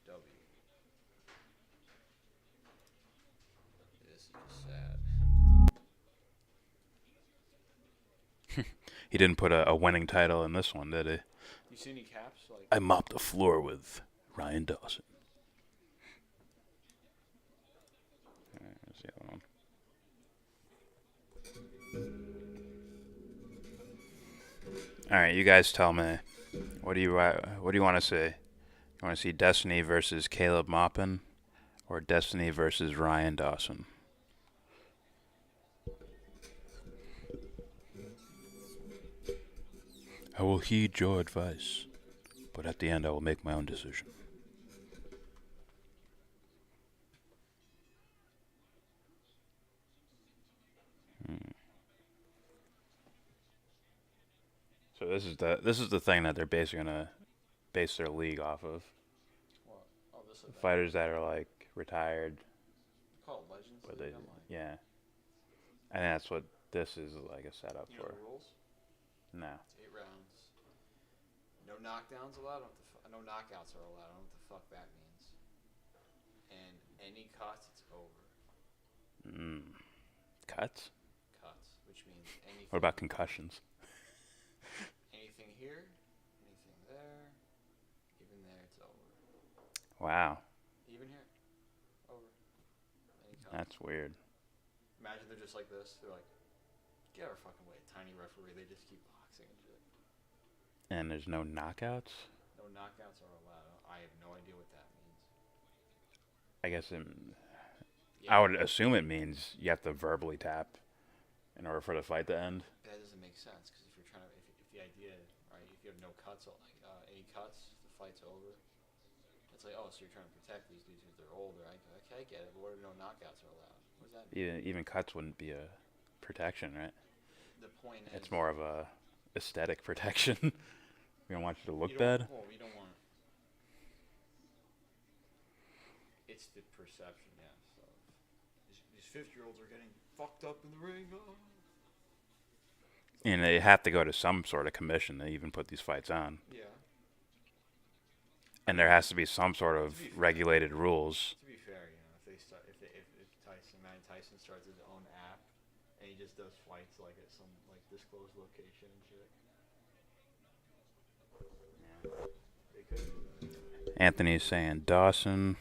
S6: BAW. This is sad.
S5: He didn't put a winning title in this one, did he?
S6: You see any caps? Like
S5: I mopped the floor with Ryan Dawson. Alright, there's the other one. Alright, you guys tell me. What do you want to see? You want to see Destiny versus Caleb Maupin, or Destiny versus Ryan Dawson? I will heed your advice, but at the end I will make my own decision. So this is the thing that they're basically gonna base their league off of.
S6: what? Oh, this is
S5: Fighters that are like retired.
S6: called Legends.
S5: But
S6: League,
S5: they,
S6: I'm like,
S5: yeah. And that's what this is like a setup
S6: you know
S5: for.
S6: the rules?
S5: No.
S6: It's 8 rounds. No knockdowns allowed. No knockouts are allowed. I don't know what the fuck that means. And any cuts, it's over.
S5: Cuts?
S6: Cuts, which means anything.
S5: What about concussions?
S6: Anything here, anything there, even there, it's over.
S5: Wow.
S6: Even here, over. Any cuts.
S5: That's weird.
S6: Imagine they're just like this. They're like, get our fucking way. Tiny referee. They just keep boxing and shit.
S5: And there's no knockouts?
S6: No knockouts are allowed. I have no idea what that means.
S5: I guess I would assume it means you have to verbally tap in order for the fight to end.
S9: That doesn't make sense because if you're trying to, if the idea, right, if you have no cuts, like any cuts, the fight's over. It's like, oh, so you're trying to protect these dudes if they're older. I get it, but what if no knockouts are allowed? What does that mean?
S5: Even cuts wouldn't be a protection, right?
S9: The point is,
S5: it's more of a aesthetic protection. We don't want you to look bad.
S9: Well, you don't want. It's the perception, yeah. So these 50-year-olds are getting fucked up in the ring. Oh.
S5: And they have to go to some sort of commission to even put these fights on.
S9: Yeah.
S5: And there has to be some sort of regulated rules.
S9: To be fair, you know, if Tyson starts his own app and he just does fights like at some like disclosed location and shit. Yeah. They could do that.
S5: Anthony's saying Dawson.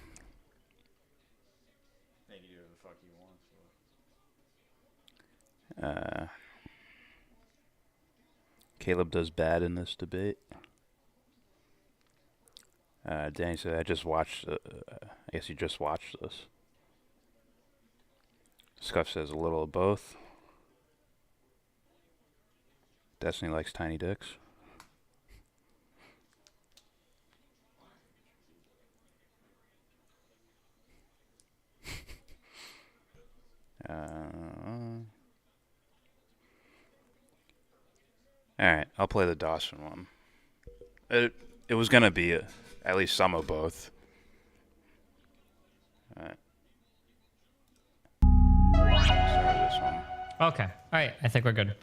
S9: They can do whatever the fuck he wants.
S5: Caleb does bad in this debate. Danny said, I guess you just watched this. Scuff says a little of both. Destiny likes tiny dicks. Alright, I'll play the Dawson one. It was going to be at least some of both. Alright. Start this one.
S16: Okay. All right. I think we're good.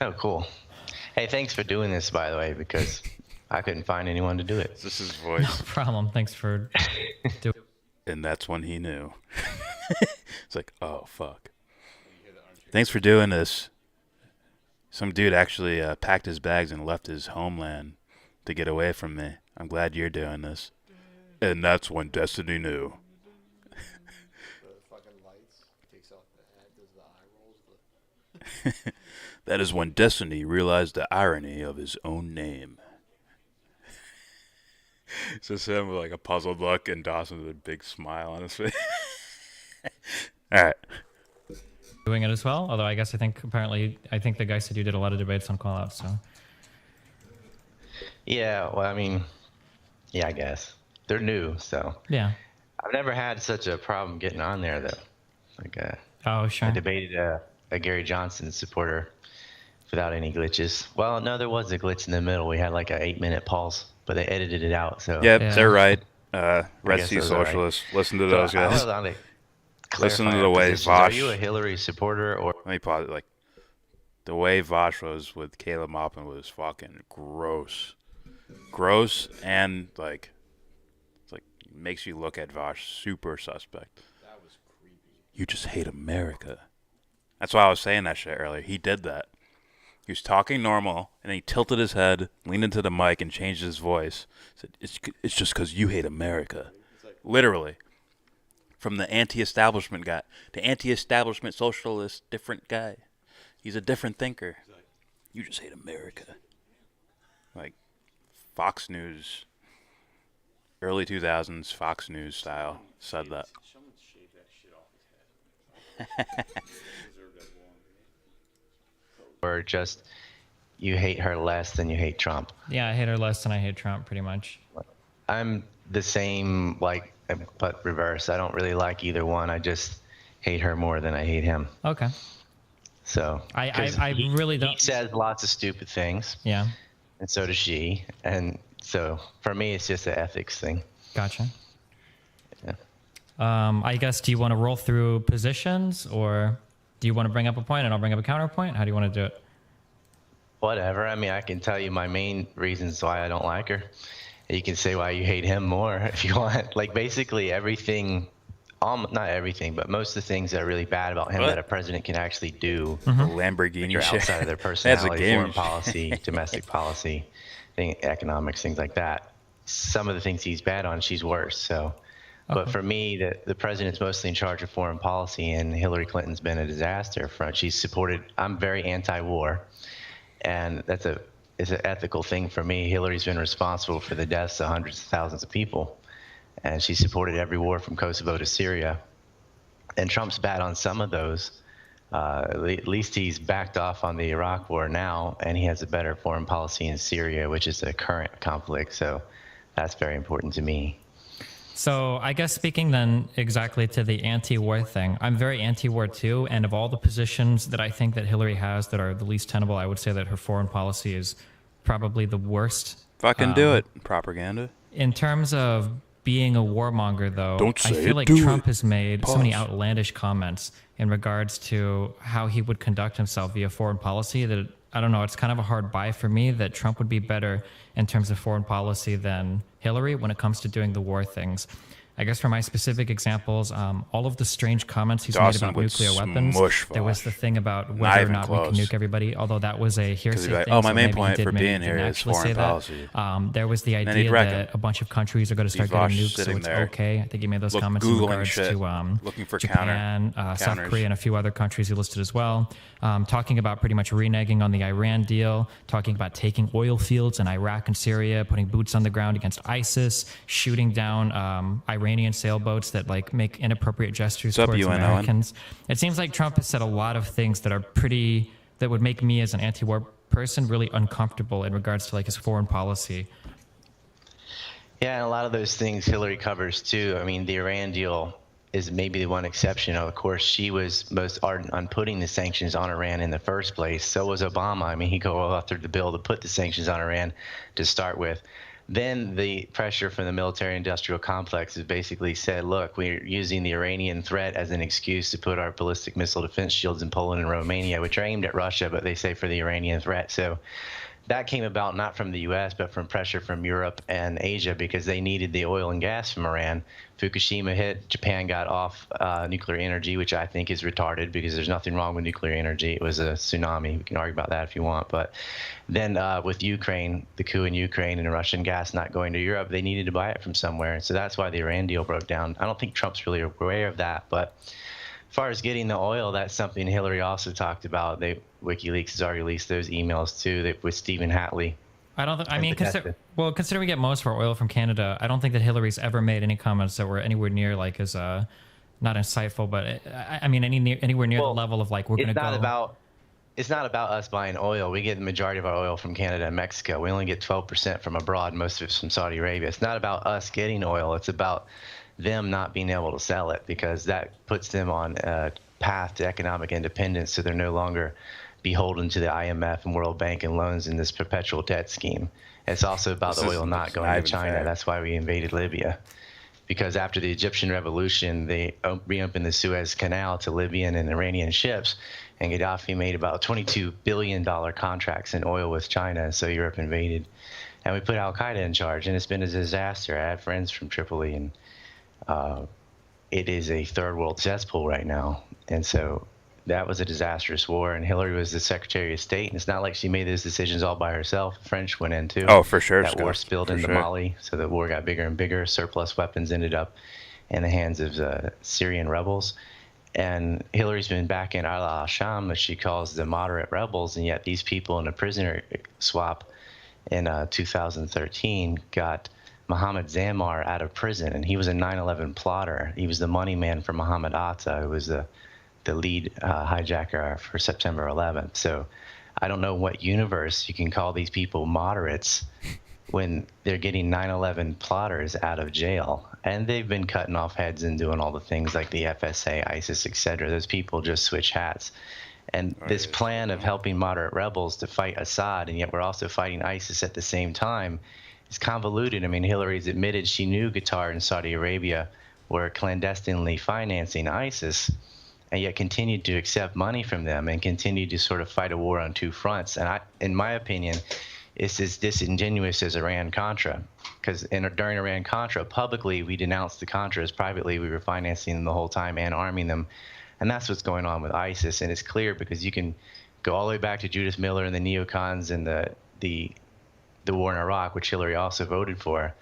S18: Oh, cool. Hey, thanks for doing this, by the way, because I couldn't find anyone to do it.
S5: This is his voice.
S16: No problem. Thanks for doing.
S5: And that's when he knew. It's like, oh, fuck. Thanks for doing this. Some dude actually packed his bags and left his homeland to get away from me. I'm glad you're doing this. And that's when Destiny knew.
S9: The fucking lights takes off the head, does the eye rolls.
S5: That is when Destiny realized the irony of his own name. So Sam with like a puzzled look and Dawson with a big smile on his face. All right.
S16: Doing it as well. Although I guess I think the guy said you did a lot of debates on call outs. So.
S18: Yeah, well, I mean, yeah, I guess they're new, so
S16: yeah.
S18: I've never had such a problem getting on there though. Like,
S16: oh sure.
S18: I debated a Gary Johnson supporter without any glitches. Well, no, there was a glitch in the middle. We had like an 8-minute pause, but they edited it out. So
S5: yeah. They're right. Red Sea Socialists. Right. Listen to those guys. Listen to the way Vosh.
S18: Are you a Hillary supporter or?
S5: Let me pause it. Like the way Vosh was with Caleb Maupin was fucking gross, and like it's like makes you look at Vosh super suspect.
S9: That was creepy.
S5: You just hate America. That's why I was saying that shit earlier. He did that. He was talking normal, and then he tilted his head, leaned into the mic, and changed his voice. Said, "It's just because you hate America." Literally. From the anti-establishment guy. The anti-establishment socialist, different guy. He's a different thinker. You just hate America. Like, Fox News, early 2000s Fox News style, said that.
S9: Someone shaved that shit off his head.
S18: Or just you hate her less than you hate Trump?
S16: Yeah, I hate her less than I hate Trump, pretty much.
S18: I'm the same, but reverse. I don't really like either one. I just hate her more than I hate him.
S16: Okay.
S18: So
S16: I really don't.
S18: He says lots of stupid things.
S16: Yeah.
S18: And so does she. And so for me, it's just an ethics thing.
S16: Gotcha.
S18: Yeah.
S16: I guess, do you want to roll through positions, or do you want to bring up a point and I'll bring up a counterpoint? How do you want to do it?
S18: Whatever. I mean, I can tell you my main reasons why I don't like her. You can say why you hate him more if you want. Like basically everything, not everything, but most of the things that are really bad about him that a president can actually do.
S5: Lamborghini
S18: shit. Outside of their personality, foreign policy,
S5: shit.
S18: domestic policy, economics, things like that. Some of the things he's bad on, she's worse. So, but for me, the president's mostly in charge of foreign policy, and Hillary Clinton's been a disaster. She's supported. I'm very anti-war, and it's an ethical thing for me. Hillary's been responsible for the deaths of hundreds of thousands of people, and she supported every war from Kosovo to Syria. And Trump's bad on some of those. At least he's backed off on the Iraq war now, and he has a better foreign policy in Syria, which is a current conflict. So that's very important to me.
S16: So I guess speaking then exactly to the anti-war thing, I'm very anti-war too. And of all the positions that I think that Hillary has that are the least tenable, I would say that her foreign policy is probably the worst.
S5: Fucking do it. Propaganda.
S16: In terms of being a warmonger, though,
S5: Don't say
S16: I feel
S5: it,
S16: like
S5: do
S16: Trump
S5: it.
S16: has made
S5: Pause.
S16: so many outlandish comments in regards to how he would conduct himself via foreign policy that I don't know, it's kind of a hard buy for me that Trump would be better in terms of foreign policy than Hillary when it comes to doing the war things. I guess for my specific examples, all of the strange comments he's
S5: Dawson
S16: made about
S5: would
S16: nuclear weapons.
S5: smush
S16: There was the thing about
S5: Not
S16: whether or
S5: even
S16: not we
S5: close.
S16: can nuke everybody, although that was a hearsay
S5: be like,
S16: thing.
S5: "Oh, my
S16: so
S5: main
S16: maybe he
S5: point
S16: did,
S5: for
S16: maybe
S5: being
S16: he
S5: here
S16: didn't
S5: is
S16: actually
S5: foreign
S16: say that.
S5: policy."
S16: There was the
S5: Then
S16: idea
S5: he'd reckon.
S16: that a bunch of countries are going to start
S5: Vosh
S16: getting nukes, so
S5: sitting
S16: it's
S5: there,
S16: okay. I think he made those comments in
S5: Googling
S16: regards
S5: shit,
S16: to
S5: looking for
S16: Japan, South
S5: counters.
S16: Korea, and a few other countries he listed as well. Talking about pretty much reneging on the Iran deal, talking about taking oil fields in Iraq and Syria, putting boots on the ground against ISIS, shooting down Iranian sailboats that like make inappropriate gestures
S5: What's up,
S16: towards
S5: UNON?
S16: Americans. It seems like Trump has said a lot of things that are that would make me as an anti-war person really uncomfortable in regards to like his foreign policy.
S18: Yeah, and a lot of those things Hillary covers too. I mean, the Iran deal is maybe the one exception. Of course, she was most ardent on putting the sanctions on Iran in the first place. So was Obama. I mean, he co-authored the bill to put the sanctions on Iran to start with. Then the pressure from the military-industrial complex has basically said, look, we're using the Iranian threat as an excuse to put our ballistic missile defense shields in Poland and Romania, which are aimed at Russia, but they say for the Iranian threat. So that came about not from the U.S., but from pressure from Europe and Asia because they needed the oil and gas from Iran. Fukushima hit, Japan got off nuclear energy, which I think is retarded because there's nothing wrong with nuclear energy. It was a tsunami. We can argue about that if you want. But then with Ukraine, the coup in Ukraine and Russian gas not going to Europe, they needed to buy it from somewhere. So that's why the Iran deal broke down. I don't think Trump's really aware of that. But as far as getting the oil, that's something Hillary also talked about. WikiLeaks has already released those emails too with Stephen Hatley.
S16: I don't. Considering we get most of our oil from Canada, I don't think that Hillary's ever made any comments that were anywhere near like as not insightful, but I mean anywhere near the level of like we're going to go.
S18: It's not about us buying oil. We get the majority of our oil from Canada and Mexico. We only get 12% from abroad, most of it's from Saudi Arabia. It's not about us getting oil. It's about them not being able to sell it because that puts them on a path to economic independence, so they're no longer beholden to the IMF and World Bank and loans in this perpetual debt scheme. It's also about the oil not going to China. That's why we invaded Libya. Because after the Egyptian revolution, they reopened the Suez Canal to Libyan and Iranian ships, and Gaddafi made about $22 billion contracts in oil with China, so Europe invaded. And we put al-Qaeda in charge, and it's been a disaster. I have friends from Tripoli, and it is a third world cesspool right now. And so that was a disastrous war, and Hillary was the Secretary of State, and it's not like she made those decisions all by herself. The French went in too.
S5: Oh, for sure.
S18: That war spilled into Mali, so the war got bigger and bigger. Surplus weapons ended up in the hands of the Syrian rebels. And Hillary's been back in al-Sham, as she calls the moderate rebels, and yet these people in a prisoner swap in 2013 got Mohammed Zammar out of prison, and he was a 9/11 plotter. He was the money man for Mohammed Atta, who was the lead hijacker for September 11th. So I don't know what universe you can call these people moderates when they're getting 9/11 plotters out of jail. And they've been cutting off heads and doing all the things like the FSA, ISIS, etc. Those people just switch hats. And this plan of helping moderate rebels to fight Assad, and yet we're also fighting ISIS at the same time, is convoluted. I mean, Hillary's admitted she knew Qatar and Saudi Arabia were clandestinely financing ISIS, and yet continued to accept money from them and continued to sort of fight a war on two fronts. And in my opinion, it's as disingenuous as Iran-Contra, because during Iran-Contra, publicly we denounced the Contras, privately we were financing them the whole time and arming them. And that's what's going on with ISIS. And it's clear because you can go all the way back to Judith Miller and the neocons and the war in Iraq, which Hillary also voted for.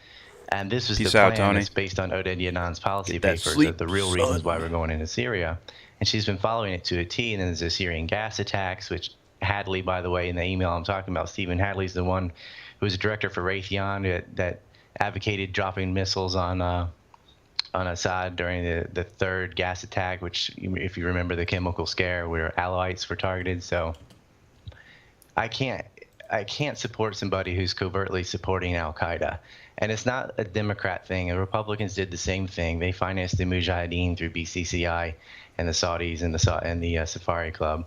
S18: And this was the plan that's based on Oded Yannan's policy papers of the real reasons why we're going into Syria. And she's been following it to a T. And then there's the Syrian gas attacks, which Hadley, by the way, in the email I'm talking about, Stephen Hadley's the one who was a director for Raytheon that advocated dropping missiles on on Assad during the third gas attack, which, if you remember the chemical scare, where Alawites were targeted. So I can't support somebody who's covertly supporting Al-Qaeda. And it's not a Democrat thing. The Republicans did the same thing. They financed the Mujahideen through BCCI and the Saudis and the Safari Club.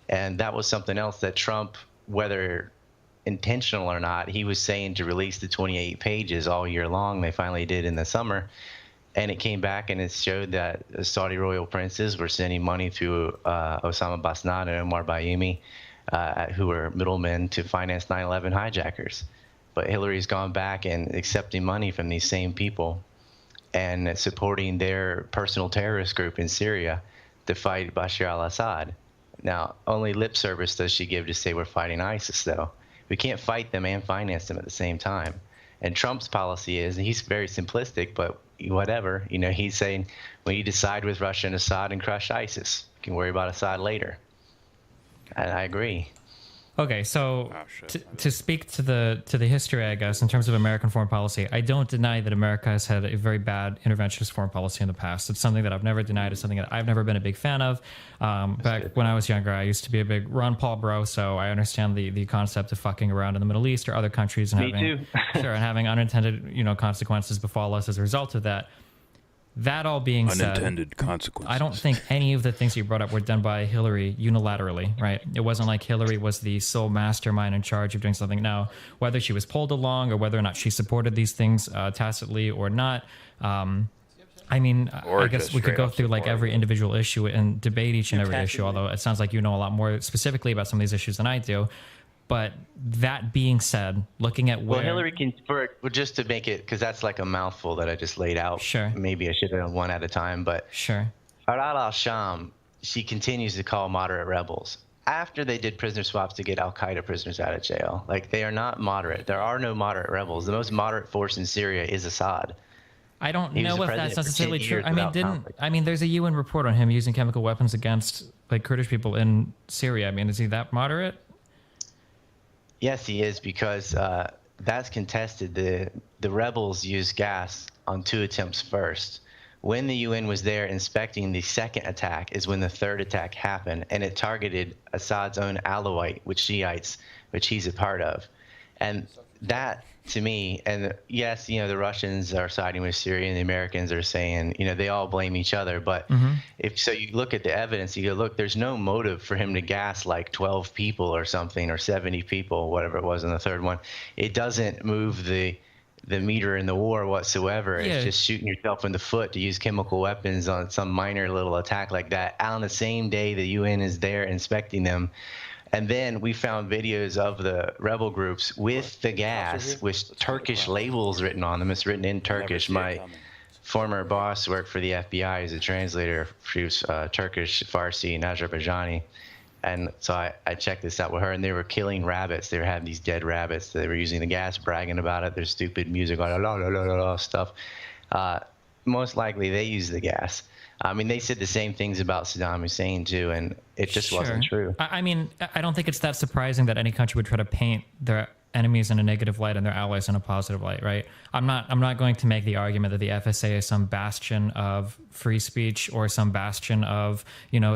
S18: And that was something else that Trump, whether intentional or not, he was saying to release the 28 pages all year long. They finally did in the summer. And it came back and it showed that the Saudi royal princes were sending money through Osama Basnad and Omar Bayoumi, who were middlemen, to finance 9/11 hijackers. But Hillary's gone back and accepting money from these same people and supporting their personal terrorist group in Syria to fight Bashar al-Assad. Now, only lip service does she give to say we're fighting ISIS, though. We can't fight them and finance them at the same time. And Trump's policy is, and he's very simplistic, but whatever, he's saying we need to side with Russia and Assad and crush ISIS. You can worry about Assad later. And I agree.
S16: Okay, so to speak to the history, I guess, in terms of American foreign policy, I don't deny that America has had a very bad interventionist foreign policy in the past. It's something that I've never denied. It's something that I've never been a big fan of. Back when I was younger, I used to be a big Ron Paul bro, so I understand the concept of fucking around in the Middle East or other countries and having unintended consequences befall us as a result of that. That all being said,
S5: unintended consequences.
S16: I don't think any of the things you brought up were done by Hillary unilaterally, right? It wasn't like Hillary was the sole mastermind in charge of doing something. Now, whether she was pulled along or whether or not she supported these things tacitly or not, I guess we could go through like every individual issue and debate each and every issue, although it sounds like you know a lot more specifically about some of these issues than I do. But that being said, looking at where...
S18: Well, Hillary can, just to make it, because that's like a mouthful that I just laid out.
S16: Sure.
S18: Maybe I should have done one at a time, but...
S16: Sure.
S18: Arad al-Sham, she continues to call moderate rebels. After they did prisoner swaps to get al-Qaeda prisoners out of jail. Like, they are not moderate. There are no moderate rebels. The most moderate force in Syria is Assad.
S16: I don't know if that's necessarily true. There's a UN report on him using chemical weapons against like Kurdish people in Syria. Is he that moderate?
S18: Yes, he is, because that's contested. The rebels used gas on 2 attempts first. When the UN was there inspecting the second attack is when the third attack happened, and it targeted Assad's own Alawite, which Shiites, which he's a part of. And that, to me, and yes, the Russians are siding with Syria and the Americans are saying, they all blame each other. But if so, you look at the evidence, you go, look, there's no motive for him to gas like 12 people or something, or 70 people, whatever it was in the third one. It doesn't move the meter in the war whatsoever. Yeah. It's just shooting yourself in the foot to use chemical weapons on some minor little attack like that on the same day the UN is there inspecting them. And then we found videos of the rebel groups with the gas with Turkish labels written on them. It's written in Turkish. My former boss worked for the FBI as a translator. She was Turkish, Farsi, and Azerbaijani. And so I checked this out with her, and they were killing rabbits. They were having these dead rabbits. They were using the gas, bragging about it. There's stupid music, la la la la la stuff. Most likely they used the gas. They said the same things about Saddam Hussein too, and it just wasn't true.
S16: I don't think it's that surprising that any country would try to paint their enemies in a negative light and their allies in a positive light, right? I'm not going to make the argument that the FSA is some bastion of free speech or some bastion of,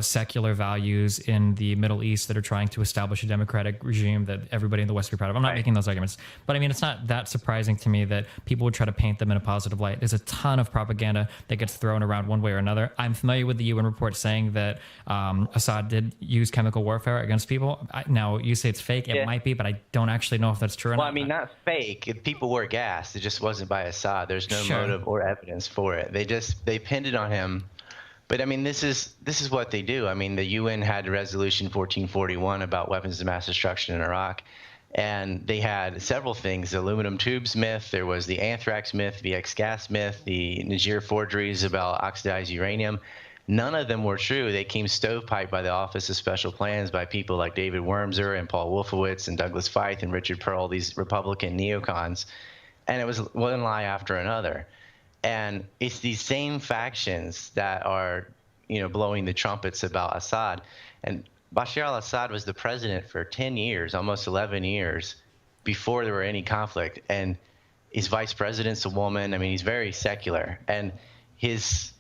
S16: secular values in the Middle East that are trying to establish a democratic regime that everybody in the West would be proud of. I'm not making those arguments. But it's not that surprising to me that people would try to paint them in a positive light. There's a ton of propaganda that gets thrown around one way or another. I'm familiar with the UN report saying that Assad did use chemical warfare against people. Now, you say it's fake. It might be, but I don't actually know if that's true or not.
S18: Not fake. People were gassed. It just wasn't by Assad. There's no motive or evidence for it. They pinned it on him. But this is what they do. The UN had Resolution 1441 about weapons of mass destruction in Iraq, and they had several things: the aluminum tubes myth, there was the anthrax myth, VX gas myth, the Niger forgeries about oxidized uranium. None of them were true. They came stovepiped by the Office of Special Plans by people like David Wormser and Paul Wolfowitz and Douglas Feith and Richard Pearl, these Republican neocons. And it was one lie after another. And it's these same factions that are, blowing the trumpets about Assad. And Bashar al-Assad was the president for 10 years, almost 11 years, before there were any conflict. And his vice president's a woman. He's very secular. And his,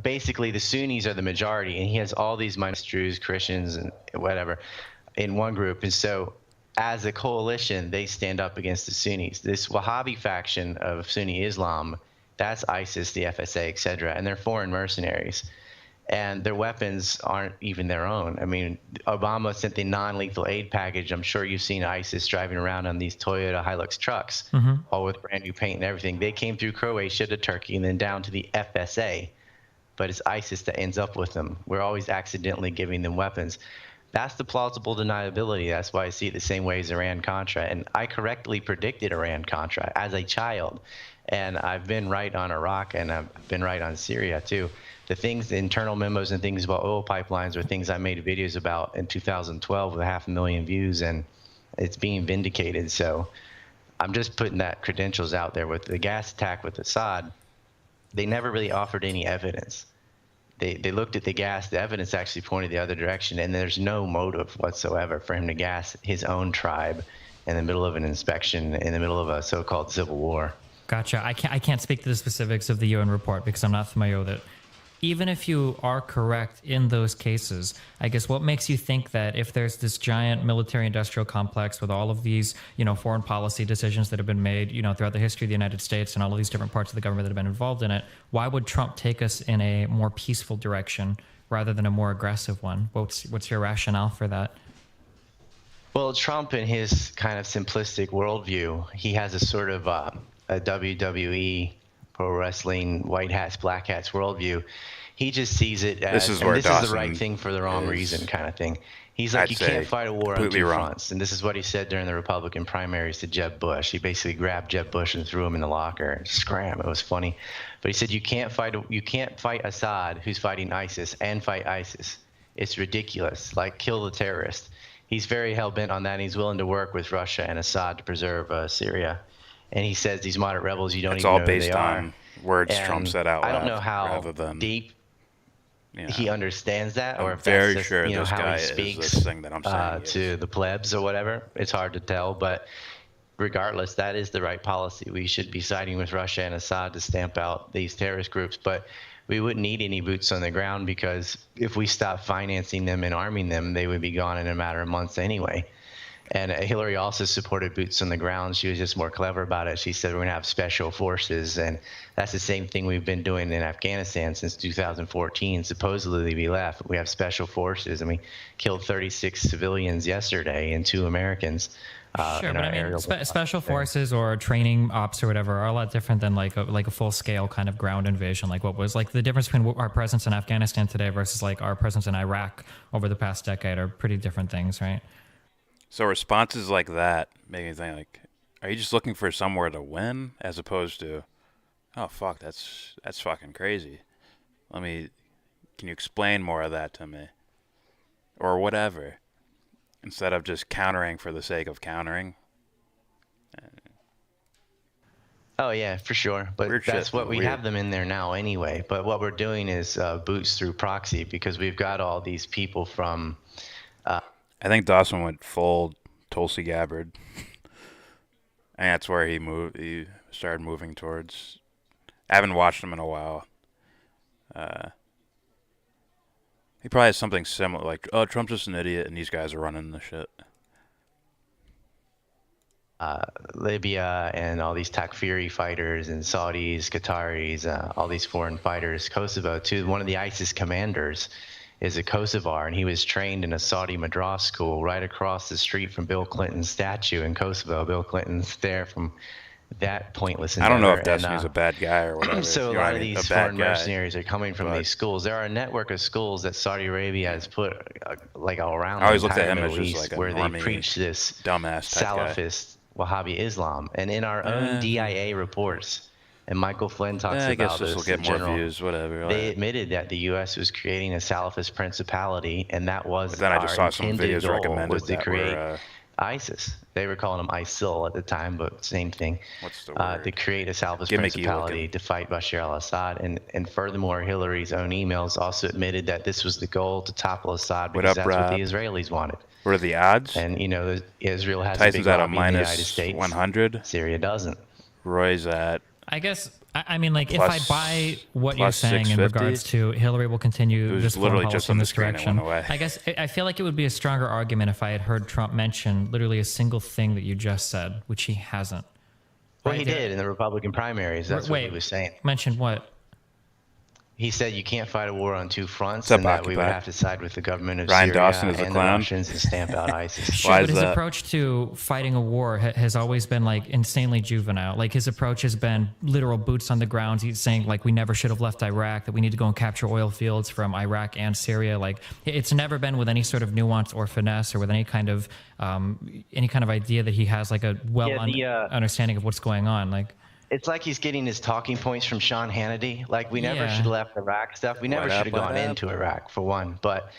S18: basically the Sunnis are the majority, and he has all these minorities, Druze, Christians, and whatever, in one group. And so as a coalition, they stand up against the Sunnis. This Wahhabi faction of Sunni Islam, that's ISIS, the FSA, etc., and they're foreign mercenaries. And their weapons aren't even their own. I mean, Obama sent the non-lethal aid package. I'm sure you've seen ISIS driving around on these Toyota Hilux trucks, all with brand new paint and everything. They came through Croatia to Turkey and then down to the FSA. But it's ISIS that ends up with them. We're always accidentally giving them weapons. That's the plausible deniability. That's why I see it the same way as Iran-Contra. And I correctly predicted Iran-Contra as a child. And I've been right on Iraq, and I've been right on Syria, too. The things, the internal memos and things about oil pipelines are things I made videos about in 2012 with 500,000 views, and it's being vindicated. So I'm just putting that credentials out there. With the gas attack with Assad, they never really offered any evidence. They looked at the gas. The evidence actually pointed the other direction, and there's no motive whatsoever for him to gas his own tribe in the middle of an inspection, in the middle of a so-called civil war.
S16: Gotcha. I can't speak to the specifics of the UN report because I'm not familiar with it. Even if you are correct in those cases, I guess what makes you think that if there's this giant military-industrial complex with all of these, foreign policy decisions that have been made, throughout the history of the United States and all of these different parts of the government that have been involved in it, why would Trump take us in a more peaceful direction rather than a more aggressive one? What's your rationale for that?
S18: Well, Trump, in his kind of simplistic worldview, he has a sort of a WWE pro wrestling, white hats, black hats worldview. He just sees it as this is the right thing for the wrong reason kind of thing. He's like, you can't fight a war on two fronts. And this is what he said during the Republican primaries to Jeb Bush. He basically grabbed Jeb Bush and threw him in the locker. Scram. It was funny. But he said, you can't fight Assad, who's fighting ISIS, and fight ISIS. It's ridiculous. Like, kill the terrorist. He's very hell-bent on that, and he's willing to work with Russia and Assad to preserve Syria. And he says these moderate rebels, you don't even know who they are. It's all based on
S5: words Trump said out loud.
S18: I don't know how deep he understands that, or if that's just,
S5: sure
S18: how he speaks
S5: this thing that I'm saying
S18: to the plebs or whatever. It's hard to tell, but regardless, that is the right policy. We should be siding with Russia and Assad to stamp out these terrorist groups, but we wouldn't need any boots on the ground because if we stopped financing them and arming them, they would be gone in a matter of months anyway. And Hillary also supported boots on the ground. She was just more clever about it. She said we're going to have special forces, and that's the same thing we've been doing in Afghanistan since 2014. Supposedly we left. We have special forces, and we killed 36 civilians yesterday and 2 Americans.
S16: Sure, but I mean, special forces or training ops or whatever are a lot different than like a full-scale kind of ground invasion. Like what was like the difference between our presence in Afghanistan today versus like our presence in Iraq over the past decade are pretty different things, right?
S5: So responses like that make me think, like, are you just looking for somewhere to win as opposed to, oh, fuck, that's fucking crazy. Can you explain more of that to me? Or whatever. Instead of just countering for the sake of countering.
S18: Oh, yeah, for sure. But that's what we have them in there now anyway. But what we're doing is boots through proxy because we've got all these people from...
S5: I think Dawson went full Tulsi Gabbard. And that's where he started moving towards. I haven't watched him in a while. He probably has something similar, like, oh, Trump's just an idiot and these guys are running the shit.
S18: Libya and all these Takfiri fighters and Saudis, Qataris, all these foreign fighters. Kosovo, too. One of the ISIS commanders is a Kosovar, and he was trained in a Saudi madras school right across the street from Bill Clinton's statue in Kosovo. Bill Clinton's there from that pointless endeavor.
S5: I don't know if Destiny's a bad guy or whatever.
S18: So a lot of these foreign mercenaries are coming from these schools. There are a network of schools that Saudi Arabia has put like all around the entire Middle East where they preach this
S5: dumbass
S18: Salafist Wahhabi Islam. And in our own DIA reports, and Michael Flynn talks about
S5: I guess this will get more
S18: general,
S5: views, whatever.
S18: They admitted that the U.S. was creating a Salafist principality, and that was
S5: but then I just saw some
S18: intended
S5: videos
S18: goal
S5: recommended
S18: was to
S5: that
S18: create
S5: were,
S18: ISIS. They were calling them ISIL at the time, but same thing.
S5: What's the word?
S18: To create a Salafist
S5: Gimmicky
S18: principality
S5: looking.
S18: to fight Bashar al-Assad. And furthermore, Hillary's own emails also admitted that this was the goal to topple Assad because that's what the Israelis wanted.
S5: What are the odds?
S18: And, you know, Israel has
S5: Tyson's
S18: a big
S5: at a
S18: lobby in the United
S5: minus
S18: States.
S5: 100.
S18: Syria doesn't.
S5: Roy's at
S16: I guess I mean, like,
S5: Plus-
S16: if I buy what you're
S5: plus
S16: saying in
S5: 650.
S16: regards to Hillary will
S5: It
S16: continue
S5: was
S16: this foreign
S5: literally
S16: policy
S5: just on
S16: in
S5: the
S16: this
S5: screen, it
S16: direction,
S5: went away.
S16: I guess I feel like it would be a stronger argument if I had heard Trump mention literally a single thing that you just said, which he hasn't.
S18: Well,
S16: Right
S18: he
S16: there.
S18: did in the Republican primaries. That's what he
S16: Wait,
S18: was saying.
S16: Mentioned what?
S18: He said you can't fight a war on two fronts,
S5: What's up,
S18: and that we would
S5: Occupy?
S18: have to side with the government of
S5: Ryan
S18: Syria
S5: Dawson is a
S18: and the
S5: clown.
S18: Russians and stamp out ISIS.
S16: Sure, but his approach to fighting a war has always been like insanely juvenile. Like his approach has been literal boots on the ground. He's saying like we never should have left Iraq, that we need to go and capture oil fields from Iraq and Syria. Like it's never been with any sort of nuance or finesse or with any kind of idea that he has like a understanding of what's going on. Like.
S18: It's like he's getting his talking points from Sean Hannity. Like, we never should have left Iraq stuff. We never should have gone into Iraq, for one. But,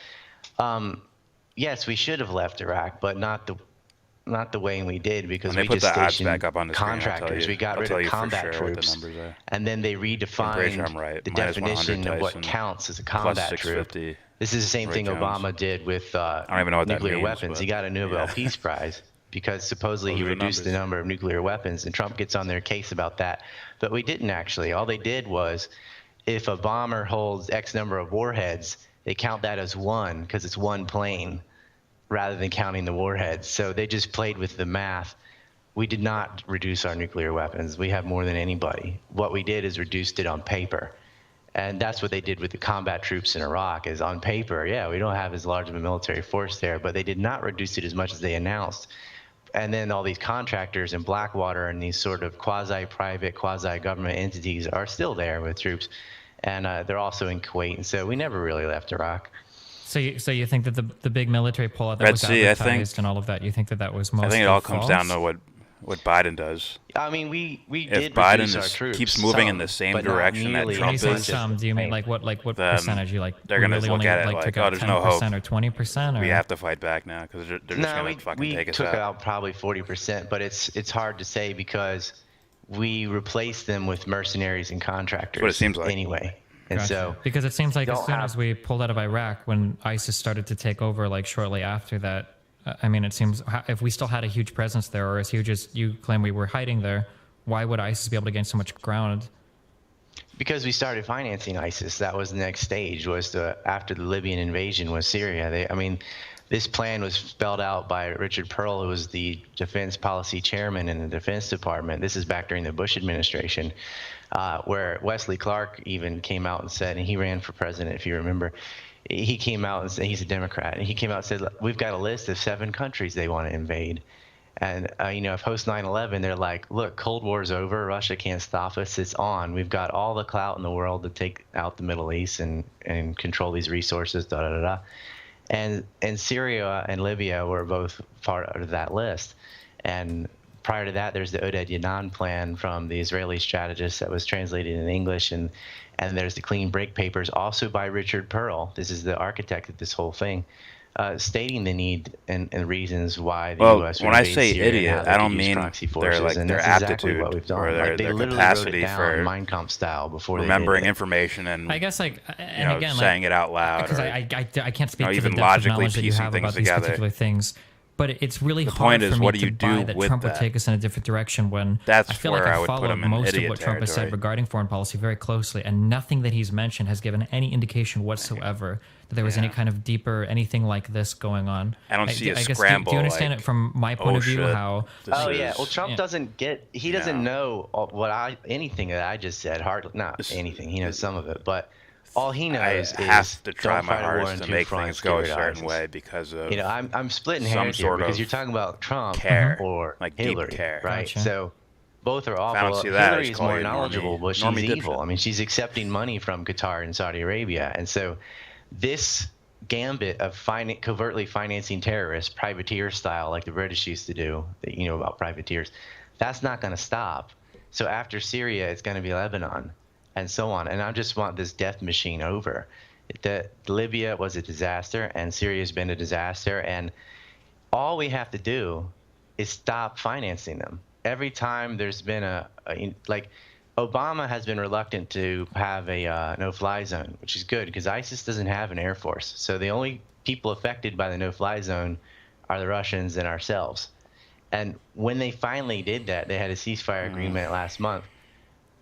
S18: yes, we should have left Iraq, but not the way we did, because
S5: When
S18: we
S5: they put
S18: just
S5: the odds
S18: stationed
S5: back up on the screen, I'll tell
S18: contractors.
S5: you-
S18: We got
S5: I'll
S18: rid
S5: tell
S18: of
S5: you for
S18: combat
S5: sure what the
S18: troops.
S5: numbers are.
S18: And then they
S5: I'm pretty sure
S18: redefined
S5: I'm right.
S18: the
S5: Minus
S18: definition
S5: 100
S18: of what
S5: Tyson,
S18: counts as a
S5: plus
S18: combat troop.
S5: 650
S18: This is the same
S5: Ray
S18: thing
S5: Jones.
S18: Obama did with
S5: I don't even know what that
S18: nuclear
S5: means,
S18: weapons. He
S5: but-
S18: got a Nobel
S5: yeah.
S18: Peace Prize because supposedly
S5: Those
S18: he
S5: are the
S18: reduced the
S5: numbers.
S18: number of nuclear weapons, and Trump gets on their case about that. But we didn't actually. All they did was, if a bomber holds X number of warheads, they count that as one because it's one plane rather than counting the warheads. So they just played with the math. We did not reduce our nuclear weapons. We have more than anybody. What we did is reduced it on paper. And that's what they did with the combat troops in Iraq, is on paper, yeah, we don't have as large of a military force there, but they did not reduce it as much as they announced. And then all these contractors in Blackwater and these sort of quasi-private, quasi-government entities are still there with troops. And they're also in Kuwait. And so we never really left Iraq.
S16: So you think that the big military pullout that
S5: Red
S16: was
S5: Sea, I
S16: advertised
S5: think-
S16: and all of that, you think that was mostly
S5: I think it all comes
S16: false?
S5: down to what Biden does.
S18: I mean, we
S5: If
S18: did
S5: Biden
S18: reduce our
S5: is-
S18: troops.
S5: keeps moving in the
S18: some,
S5: same
S18: but not
S5: direction that
S18: nearly
S5: Trump
S18: as
S16: When you
S18: much
S16: say
S18: as
S16: some, do you mean like what
S5: then
S16: percentage? You like
S5: they're
S16: we
S5: gonna
S16: really
S5: look
S16: only
S5: at it
S16: like
S5: like,
S16: took
S5: oh,
S16: out
S5: there's no hope.
S16: 10% or 20%? Or?
S5: We have to fight back now because they're just
S18: No,
S5: going to fucking
S18: we
S5: take us
S18: took
S5: out.
S18: out probably 40%, but it's hard to say because we replaced them with mercenaries and contractors.
S5: what it seems like.
S18: Anyway. And
S16: Gotcha.
S18: so
S16: because it seems like as
S18: don't
S16: soon
S18: have-
S16: as we pulled out of Iraq, when ISIS started to take over, like shortly after that, I mean, it seems if we still had a huge presence there, or as huge as you claim we were hiding there, why would ISIS be able to gain so much ground?
S18: because we started financing ISIS, that was the next stage, was after the Libyan invasion was Syria. This plan was spelled out by Richard Pearl, who was the defense policy chairman in the Defense Department. This is back during the Bush administration, where Wesley Clark even came out and said, and he ran for president, if you remember, he came out and said, he's a Democrat, and he came out and said, we've got a list of 7 countries they want to invade. And, if post 9/11, they're like, look, Cold War's over. Russia can't stop us. It's on. We've got all the clout in the world to take out the Middle East and control these resources, da-da-da-da. And Syria and Libya were both part of that list. And prior to that, there's the Oded Yanan plan from the Israeli strategist that was translated in English. And there's the Clean Break Papers, also by Richard Pearl. This is the architect of this whole thing. Stating the need and reasons why the U.S. would
S5: when I
S18: invade
S5: say
S18: Syria and
S5: idiot,
S18: how they
S5: I
S18: could
S5: don't
S18: use
S5: mean
S18: proxy
S5: their
S18: forces. And
S5: their
S18: that's exactly
S5: aptitude
S18: what we've done.
S5: or their,
S18: Like, they
S5: their
S18: literally
S5: capacity
S18: wrote it down
S5: for
S18: Mein Kampf style before
S5: remembering
S18: they did it.
S5: information and
S16: I guess again,
S5: saying it out loud.
S16: Because
S5: or,
S16: I can't speak to
S5: even
S16: the depth of
S5: logically
S16: knowledge that you
S5: piecing
S16: have
S5: things
S16: about these
S5: together.
S16: particular things. But it's really
S5: The
S16: hard
S5: point
S16: for
S5: is,
S16: me
S5: what do
S16: to
S5: you
S16: buy
S5: do
S16: that
S5: with
S16: Trump would
S5: that?
S16: take us in a different direction when
S5: That's
S16: I feel
S5: where
S16: like
S5: I
S16: I
S5: would put
S16: followed
S5: him in
S16: most of
S5: idiot
S16: what Trump has said
S5: territory.
S16: regarding foreign policy very closely, and nothing that he's mentioned has given any indication whatsoever that there was any kind of deeper anything like this going on.
S5: I don't see a
S16: guess,
S5: scramble,
S16: Do you understand
S5: like,
S16: it from my point
S5: oh,
S16: of view?
S5: shit,
S16: How?
S18: Oh yeah. Well, Trump doesn't get. He doesn't know anything that I just said. Hardly, not anything. He knows some of it, but all he knows
S5: I
S18: is
S5: have to try
S18: don't
S5: my
S18: fight a war
S5: hardest
S18: on
S5: to
S18: two
S5: make
S18: fronts,
S5: things go a
S18: get rid of
S5: certain
S18: ISIS.
S5: way because of
S18: I'm splitting
S5: some
S18: hairs here
S5: sort
S18: because
S5: of
S18: you're talking about Trump
S5: care,
S18: or
S5: like deep
S18: Hillary,
S5: care.
S18: right?
S16: Gotcha.
S18: So both are
S5: If I don't
S18: awful.
S5: see that, I
S18: Hillary
S5: just
S18: is
S5: call
S18: more
S5: you
S18: knowledgeable, but she's
S5: Normie
S18: evil.
S5: dipshit.
S18: I mean, she's accepting money from Qatar and Saudi Arabia, and so this gambit of covertly financing terrorists, privateer style, like the British used to do, about privateers, that's not going to stop. So after Syria, it's going to be Lebanon, and so on. And I just want this death machine over. Libya was a disaster, and Syria's been a disaster, and all we have to do is stop financing them. Every time there's been Obama has been reluctant to have a no-fly zone, which is good because ISIS doesn't have an air force. So the only people affected by the no-fly zone are the Russians and ourselves. And when they finally did that, they had a ceasefire agreement last month.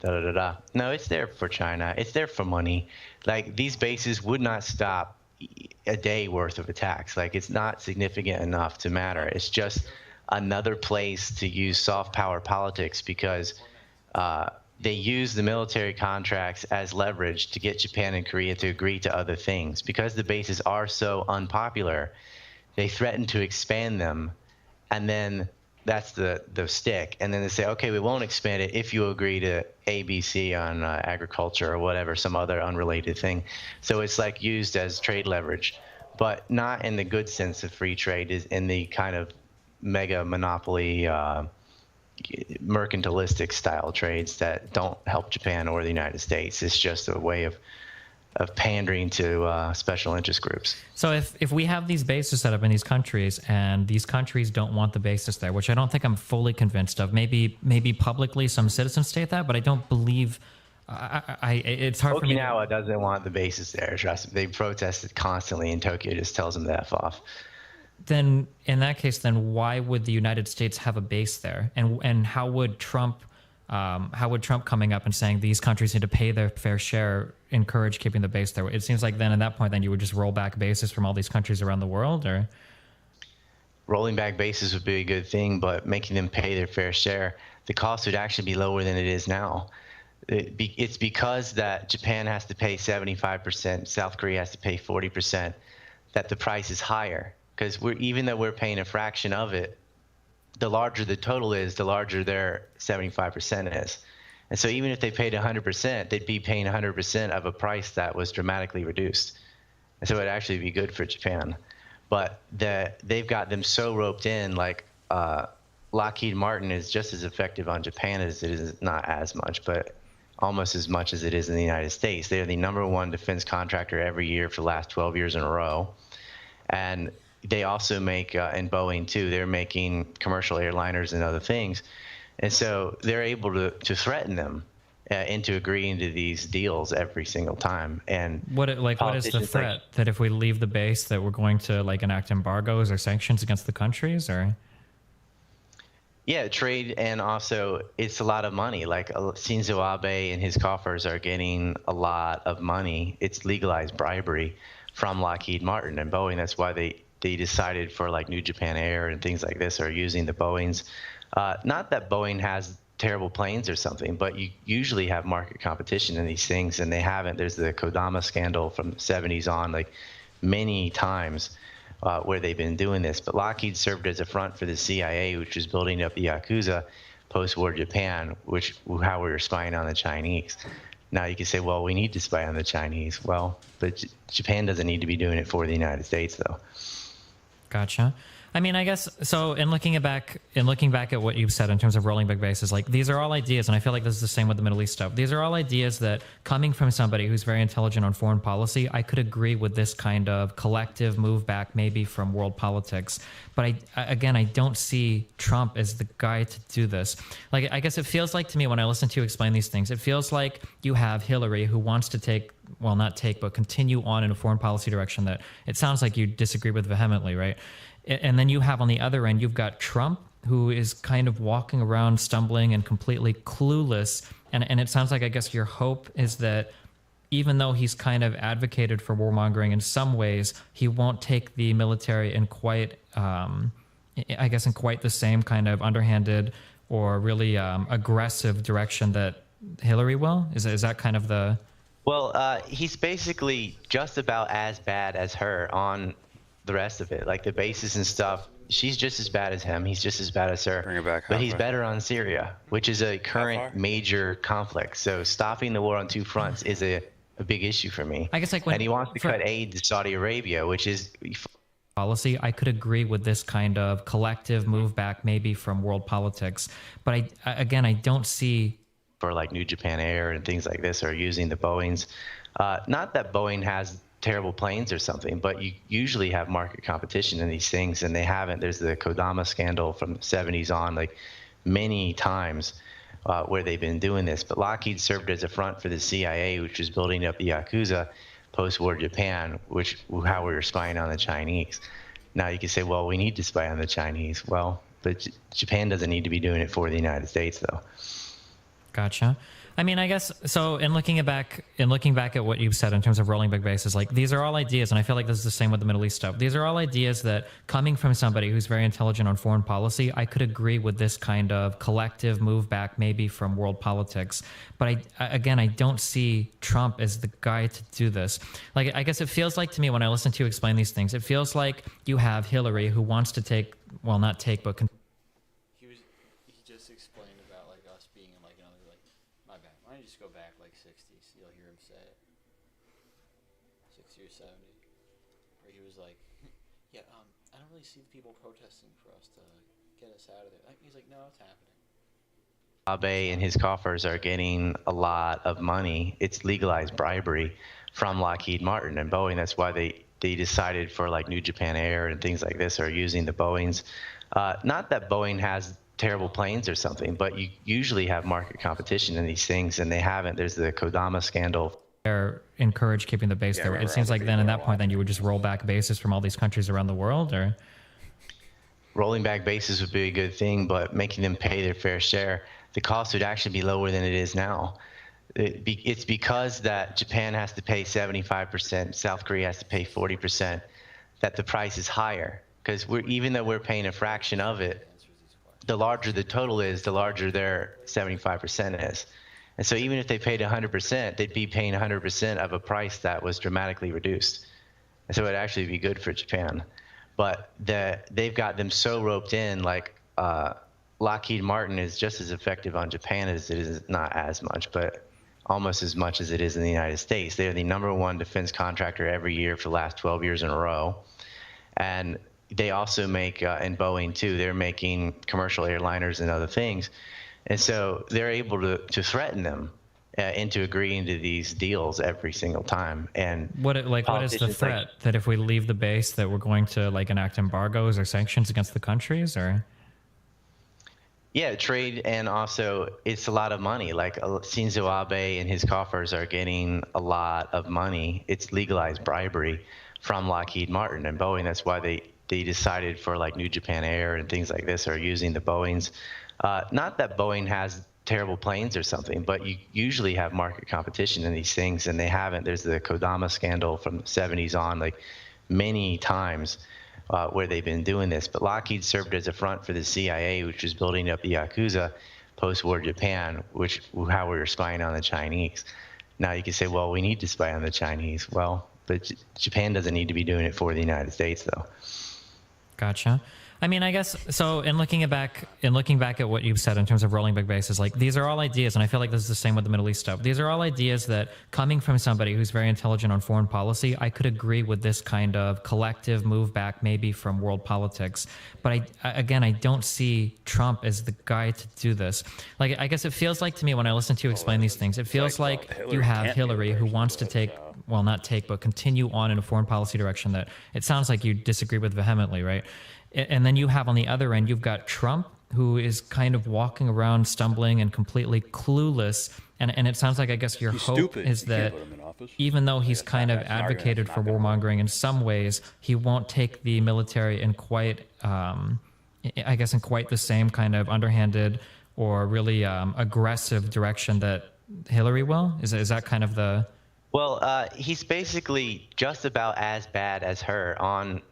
S18: da-da-da-da. No, it's there for China. It's there for money. Like, these bases would not stop a day worth of attacks. Like, it's not significant enough to matter. It's just another place to use soft power politics because they use the military contracts as leverage to get Japan and Korea to agree to other things. Because the bases are so unpopular, they threaten to expand them, and then that's the stick. And then they say, okay, we won't expand it if you agree to ABC on agriculture or whatever, some other unrelated thing. So it's like used as trade leverage, but not in the good sense of free trade, is in the kind of mega monopoly, mercantilistic style trades that don't help Japan or the United States. It's just a way of pandering to special interest groups.
S16: So if we have these bases set up in these countries and these countries don't want the bases there, which I don't think I'm fully convinced of, maybe publicly some citizens state that, but I don't believe. It's hard for me.
S18: Okinawa doesn't want the bases there. Trust me. They protested constantly, and Tokyo just tells them to F off.
S16: Then in that case, then why would the United States have a base there? And how would Trump coming up and saying these countries need to pay their fair share encourage keeping the base there? It seems like then at that point, then you would just roll back bases from all these countries around the world, or
S18: rolling back bases would be a good thing, but making them pay their fair share, the cost would actually be lower than it is now. It's because that Japan has to pay 75%, South Korea has to pay 40%, that the price is higher. Because even though we're paying a fraction of it, the larger the total is, the larger their 75% is. And so even if they paid 100%, they'd be paying 100% of a price that was dramatically reduced. And so it'd actually be good for Japan. But they've got them so roped in, like Lockheed Martin is just as effective on Japan as it is, not as much, but almost as much as it is in the United States. They're the #1 defense contractor every year for the last 12 years in a row. And they also make, and Boeing too, they're making commercial airliners and other things. And so they're able to threaten them into agreeing to these deals every single time. And
S16: what is the threat? That if we leave the base, that we're going to enact embargoes or sanctions against the countries, or?
S18: Yeah, trade, and also it's a lot of money. Like Shinzo Abe and his coffers are getting a lot of money. It's legalized bribery from Lockheed Martin and Boeing. That's why they decided for New Japan Air and things like this are using the Boeings. Not that Boeing has terrible planes or something, but you usually have market competition in these things, and they haven't. There's the Kodama scandal from the 70s on, many times where they've been doing this. But Lockheed served as a front for the CIA, which was building up the Yakuza post-war Japan, how we were spying on the Chinese. Now you can say, well, we need to spy on the Chinese. Well, but Japan doesn't need to be doing it for the United States, though.
S16: Gotcha. I mean, I guess so. In looking back at what you've said in terms of rolling back bases, these are all ideas, and I feel like this is the same with the Middle East stuff. These are all ideas that, coming from somebody who's very intelligent on foreign policy, I could agree with this kind of collective move back, maybe from world politics. But I don't see Trump as the guy to do this. I guess it feels like to me when I listen to you explain these things, it feels like you have Hillary who wants to continue on in a foreign policy direction that it sounds like you disagree with vehemently, right? And then you have on the other end, you've got Trump, who is kind of walking around stumbling and completely clueless. And it sounds like, I guess your hope is that even though he's kind of advocated for warmongering in some ways, he won't take the military in quite the same kind of underhanded or really aggressive direction that Hillary will? Is that kind of the...
S18: Well, he's basically just about as bad as her on the rest of it. The bases and stuff, she's just as bad as him. He's just as bad as her.
S5: Bring it back.
S18: But he's better on Syria, which is a current major conflict. So stopping the war on two fronts is a big issue for me.
S16: I guess
S18: and he wants to cut aid to Saudi Arabia, which is...
S16: policy. I could agree with this kind of collective move back maybe from world politics. But I don't see...
S18: for New Japan Air and things like this are using the Boeings. Not that Boeing has terrible planes or something, but you usually have market competition in these things, and they haven't. There's the Kodama scandal from the 70s on, many times where they've been doing this. But Lockheed served as a front for the CIA, which was building up the Yakuza post-war Japan, how we were spying on the Chinese. Now you can say, well, we need to spy on the Chinese. Well, but Japan doesn't need to be doing it for the United States, though.
S16: Gotcha. I mean, I guess so. In looking back at what you've said in terms of rolling big bases, like these are all ideas, and I feel like this is the same with the Middle East stuff. These are all ideas that, coming from somebody who's very intelligent on foreign policy, I could agree with this kind of collective move back, maybe from world politics. But I don't see Trump as the guy to do this. Like, I guess it feels like to me when I listen to you explain these things, it feels like you have Hillary who wants to take, well, not take, but.
S9: He just explained about like us being in like another like. My bad. Why don't you just go back like 60s? You'll hear him say it. 60 or 70. Where he was like, yeah, I don't really see the people protesting for us to get us out of there. He's like, no, it's happening.
S18: Abe and his coffers are getting a lot of money. It's legalized bribery from Lockheed Martin and Boeing. That's why they decided for like New Japan Air and things like this are using the Boeings. Not that Boeing has terrible planes or something, but you usually have market competition in these things, and they haven't. There's the Kodama scandal.
S16: They're encouraged keeping the base there. It seems like then at that point, then you would just roll back bases from all these countries around the world, or
S18: rolling back bases would be a good thing, but making them pay their fair share, the cost would actually be lower than it is now. It's because that Japan has to pay 75%, South Korea has to pay 40%, that the price is higher. Because even though we're paying a fraction of it, the larger the total is, the larger their 75% is. And so even if they paid 100%, they'd be paying 100% of a price that was dramatically reduced. And so it'd actually be good for Japan. But they've got them so roped in, like Lockheed Martin is just as effective on Japan as it is, not as much, but almost as much as it is in the United States. They're the #1 defense contractor every year for the last 12 years in a row. And they also make, and Boeing too, they're making commercial airliners and other things. And so they're able to threaten them into agreeing to these deals every single time. And
S16: what is the threat? That if we leave the base, that we're going to like enact embargoes or sanctions against the countries, or?
S18: Yeah, trade, and also it's a lot of money. Like Shinzo Abe and his coffers are getting a lot of money. It's legalized bribery from Lockheed Martin and Boeing. That's why they decided for like New Japan Air and things like this are using the Boeings. Not that Boeing has terrible planes or something, but you usually have market competition in these things, and they haven't. There's the Kodama scandal from the 70s on, like many times where they've been doing this. But Lockheed served as a front for the CIA, which was building up the Yakuza post-war Japan, how we were spying on the Chinese. Now you can say, well, we need to spy on the Chinese. Well, but Japan doesn't need to be doing it for the United States, though.
S16: Gotcha. I mean, I guess so. In looking back at what you've said in terms of rolling big bases, like these are all ideas, and I feel like this is the same with the Middle East stuff. These are all ideas that, coming from somebody who's very intelligent on foreign policy, I could agree with this kind of collective move back, maybe from world politics. But I don't see Trump as the guy to do this. Like, I guess it feels like to me when I listen to you explain these things, it feels like you have Hillary who wants to take, well, not take, but continue on in a foreign policy direction that it sounds like you disagree with vehemently, right? And then you have on the other end, you've got Trump, who is kind of walking around stumbling and completely clueless. And it sounds like, I guess your hope is that even though he's kind of advocated for warmongering in some ways, he won't take the military in quite, I guess, in quite the same kind of underhanded or really aggressive direction that Hillary will? Is that kind of the...
S18: Well, he's basically just about as bad as her on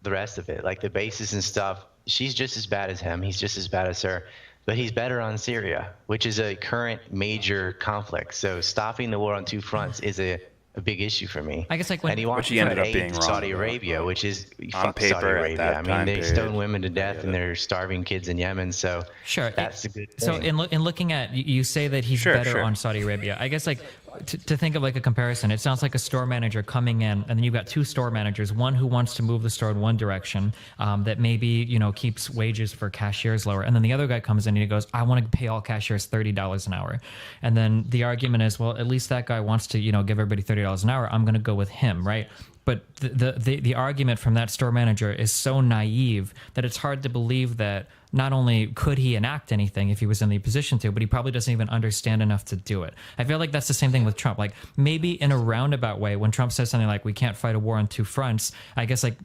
S18: the rest of it, like the bases and stuff. She's just as bad as him. He's just as bad as her, but he's better on Syria, which is a current major conflict. So stopping the war on two fronts is a big issue for me.
S16: I guess like when,
S18: and he wants to put aid to Saudi Arabia, which is
S5: on paper
S18: Saudi Arabia.
S5: at that
S18: I mean, they
S5: period.
S18: stone women to death and they're starving kids in Yemen. So
S16: sure,
S18: that's a good thing.
S16: So in looking at, you say that he's better on Saudi Arabia. I guess like to think of like a comparison, it sounds like a store manager coming in, and then you've got two store managers, one who wants to move the store in one direction that maybe, keeps wages for cashiers lower. And then the other guy comes in and he goes, I want to pay all cashiers $30 an hour. And then the argument is, well, at least that guy wants to, give everybody $30 an hour. I'm going to go with him, right? But the argument from that store manager is so naive that it's hard to believe that not only could he enact anything if he was in the position to, but he probably doesn't even understand enough to do it. I feel like that's the same thing with Trump. Like maybe in a roundabout way, when Trump says something like, we can't fight a war on two fronts, I guess like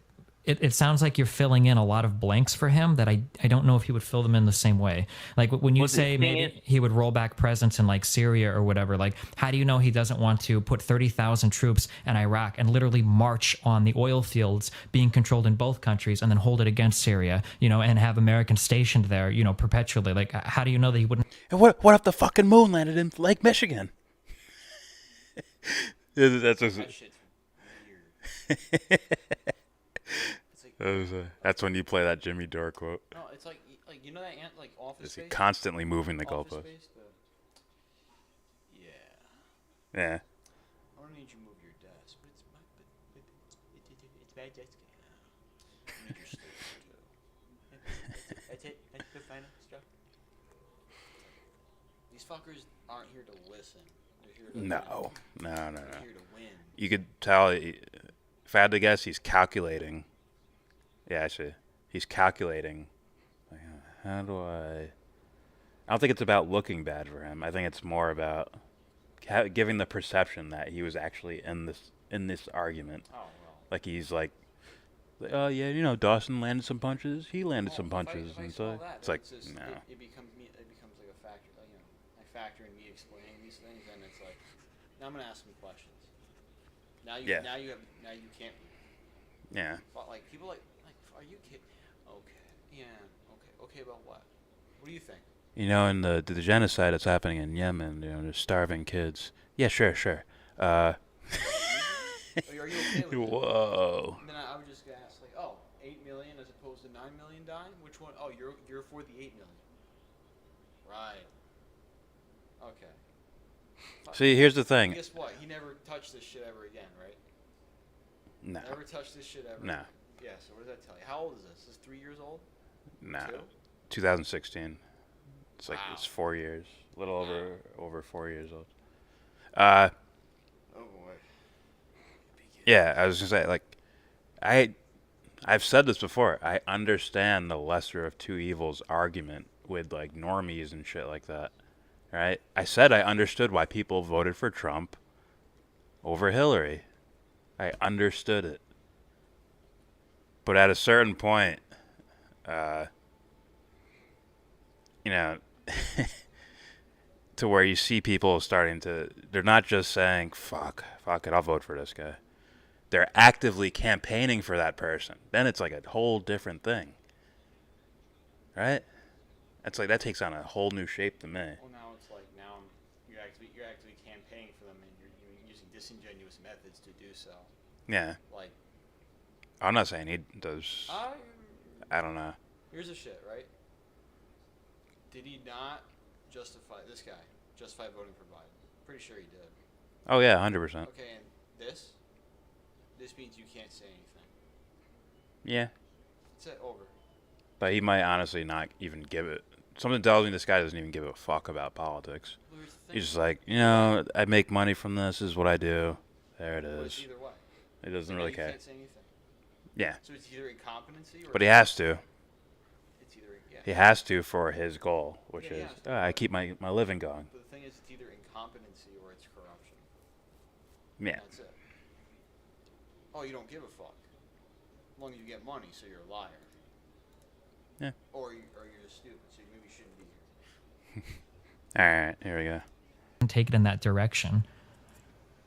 S16: it sounds like you're filling in a lot of blanks for him that I don't know if he would fill them in the same way. Like when you say maybe he would roll back presence in like Syria or whatever, like how do you know he doesn't want to put 30,000 troops in Iraq and literally march on the oil fields being controlled in both countries and then hold it against Syria, you know, and have Americans stationed there, you know, perpetually? Like, how do you know that he wouldn't?
S5: And what if the fucking moon landed in Lake Michigan? That's just... That's when you play that Jimmy Dore quote.
S6: No, it's like you know that like Office Space.
S5: Is he constantly moving the goalpost?
S6: Yeah.
S5: Yeah.
S6: I don't need you to move your desk, but it's my desk. I need your station too. That's it. That's the final stuff. These fuckers aren't here to listen. They're here to win.
S5: No.
S6: They're here to win.
S5: You could tell. If I had to guess, he's calculating. Yeah, actually, he's calculating. Like, how do I don't think it's about looking bad for him. I think it's more about giving the perception that he was actually in this argument. Oh, well. Like he's like, oh yeah, you know, Dawson landed some punches. He landed some punches, and so it's like,
S6: just,
S5: no.
S6: It becomes like a factor. Like, you know, I factor in me explaining these things, and it's like, now I'm gonna ask some questions. Now you can't.
S5: Yeah.
S6: But like people like, are you kidding? Okay. Yeah. Okay. About what? What do you think?
S5: You know, in the genocide that's happening in Yemen, you know, there's starving kids. Yeah, sure.
S6: Are you okay with that?
S5: Whoa.
S6: And then I would just ask, like, oh, 8 million as opposed to 9 million dying? Which one? Oh, you're for the 8 million. Right. Okay.
S5: See, here's the thing.
S6: Guess what? He never touched this shit ever again, right?
S5: No.
S6: Never touched this shit ever.
S5: No.
S6: Yeah. So what does that tell you? How old is this? Is 3 years old?
S5: No.
S6: 2?
S5: 2016. It's like it's 4 years, a little over 4 years old.
S6: Oh boy.
S5: Yeah, I was gonna say, like, I've said this before. I understand the lesser of two evils argument with like normies and shit like that, right? I said I understood why people voted for Trump over Hillary. I understood it, but at a certain point, you know, to where you see people starting to, they're not just saying, fuck it, I'll vote for this guy. They're actively campaigning for that person. Then it's like a whole different thing. Right? It's like, that takes on a whole new shape to me.
S6: Well, now it's like, you're actively campaigning for them, and you're using disingenuous methods to do so.
S5: Yeah.
S6: Like,
S5: I'm not saying he does. I don't know.
S6: Here's the shit, right? Did he not justify voting for Biden? Pretty sure he did.
S5: Oh yeah, 100%.
S6: Okay, and this means you can't say anything.
S5: Yeah.
S6: It's over.
S5: But he might honestly not even give it. Something tells me this guy doesn't even give a fuck about politics. He's just like, you know, I make money from this. This is what I do. There it is.
S6: Either way.
S5: He doesn't really care.
S6: You can't say anything.
S5: Yeah.
S6: So it's either incompetency or.
S5: But he has to.
S6: It's either. Yeah.
S5: He has to for his goal, which is I keep my living going.
S6: But the thing is, it's either incompetency or it's corruption.
S5: Yeah.
S6: That's it. Oh, you don't give a fuck. As long as you get money, so you're a liar.
S5: Yeah.
S6: Or you're just stupid, so you maybe shouldn't be here.
S5: All right, here we go.
S16: Take it in that direction.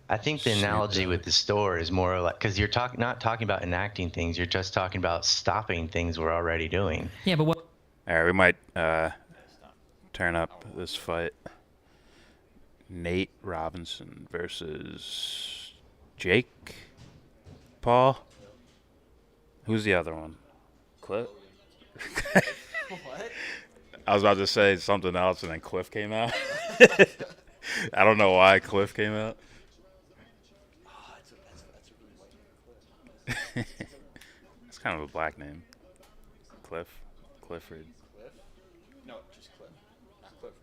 S18: I think the analogy with the store is more like, because you're not talking about enacting things, you're just talking about stopping things we're already doing.
S16: Yeah, but what?
S5: All right, we might turn up this fight. Nate Robinson versus Jake Paul. Who's the other one? Cliff?
S6: What?
S5: I was about to say something else, and then Cliff came out. I don't know why Cliff came out.
S6: Oh, that's a really white name, Cliff.
S5: It's kind of a black name. Clifford.
S6: Cliff? No, just Cliff. Not Clifford.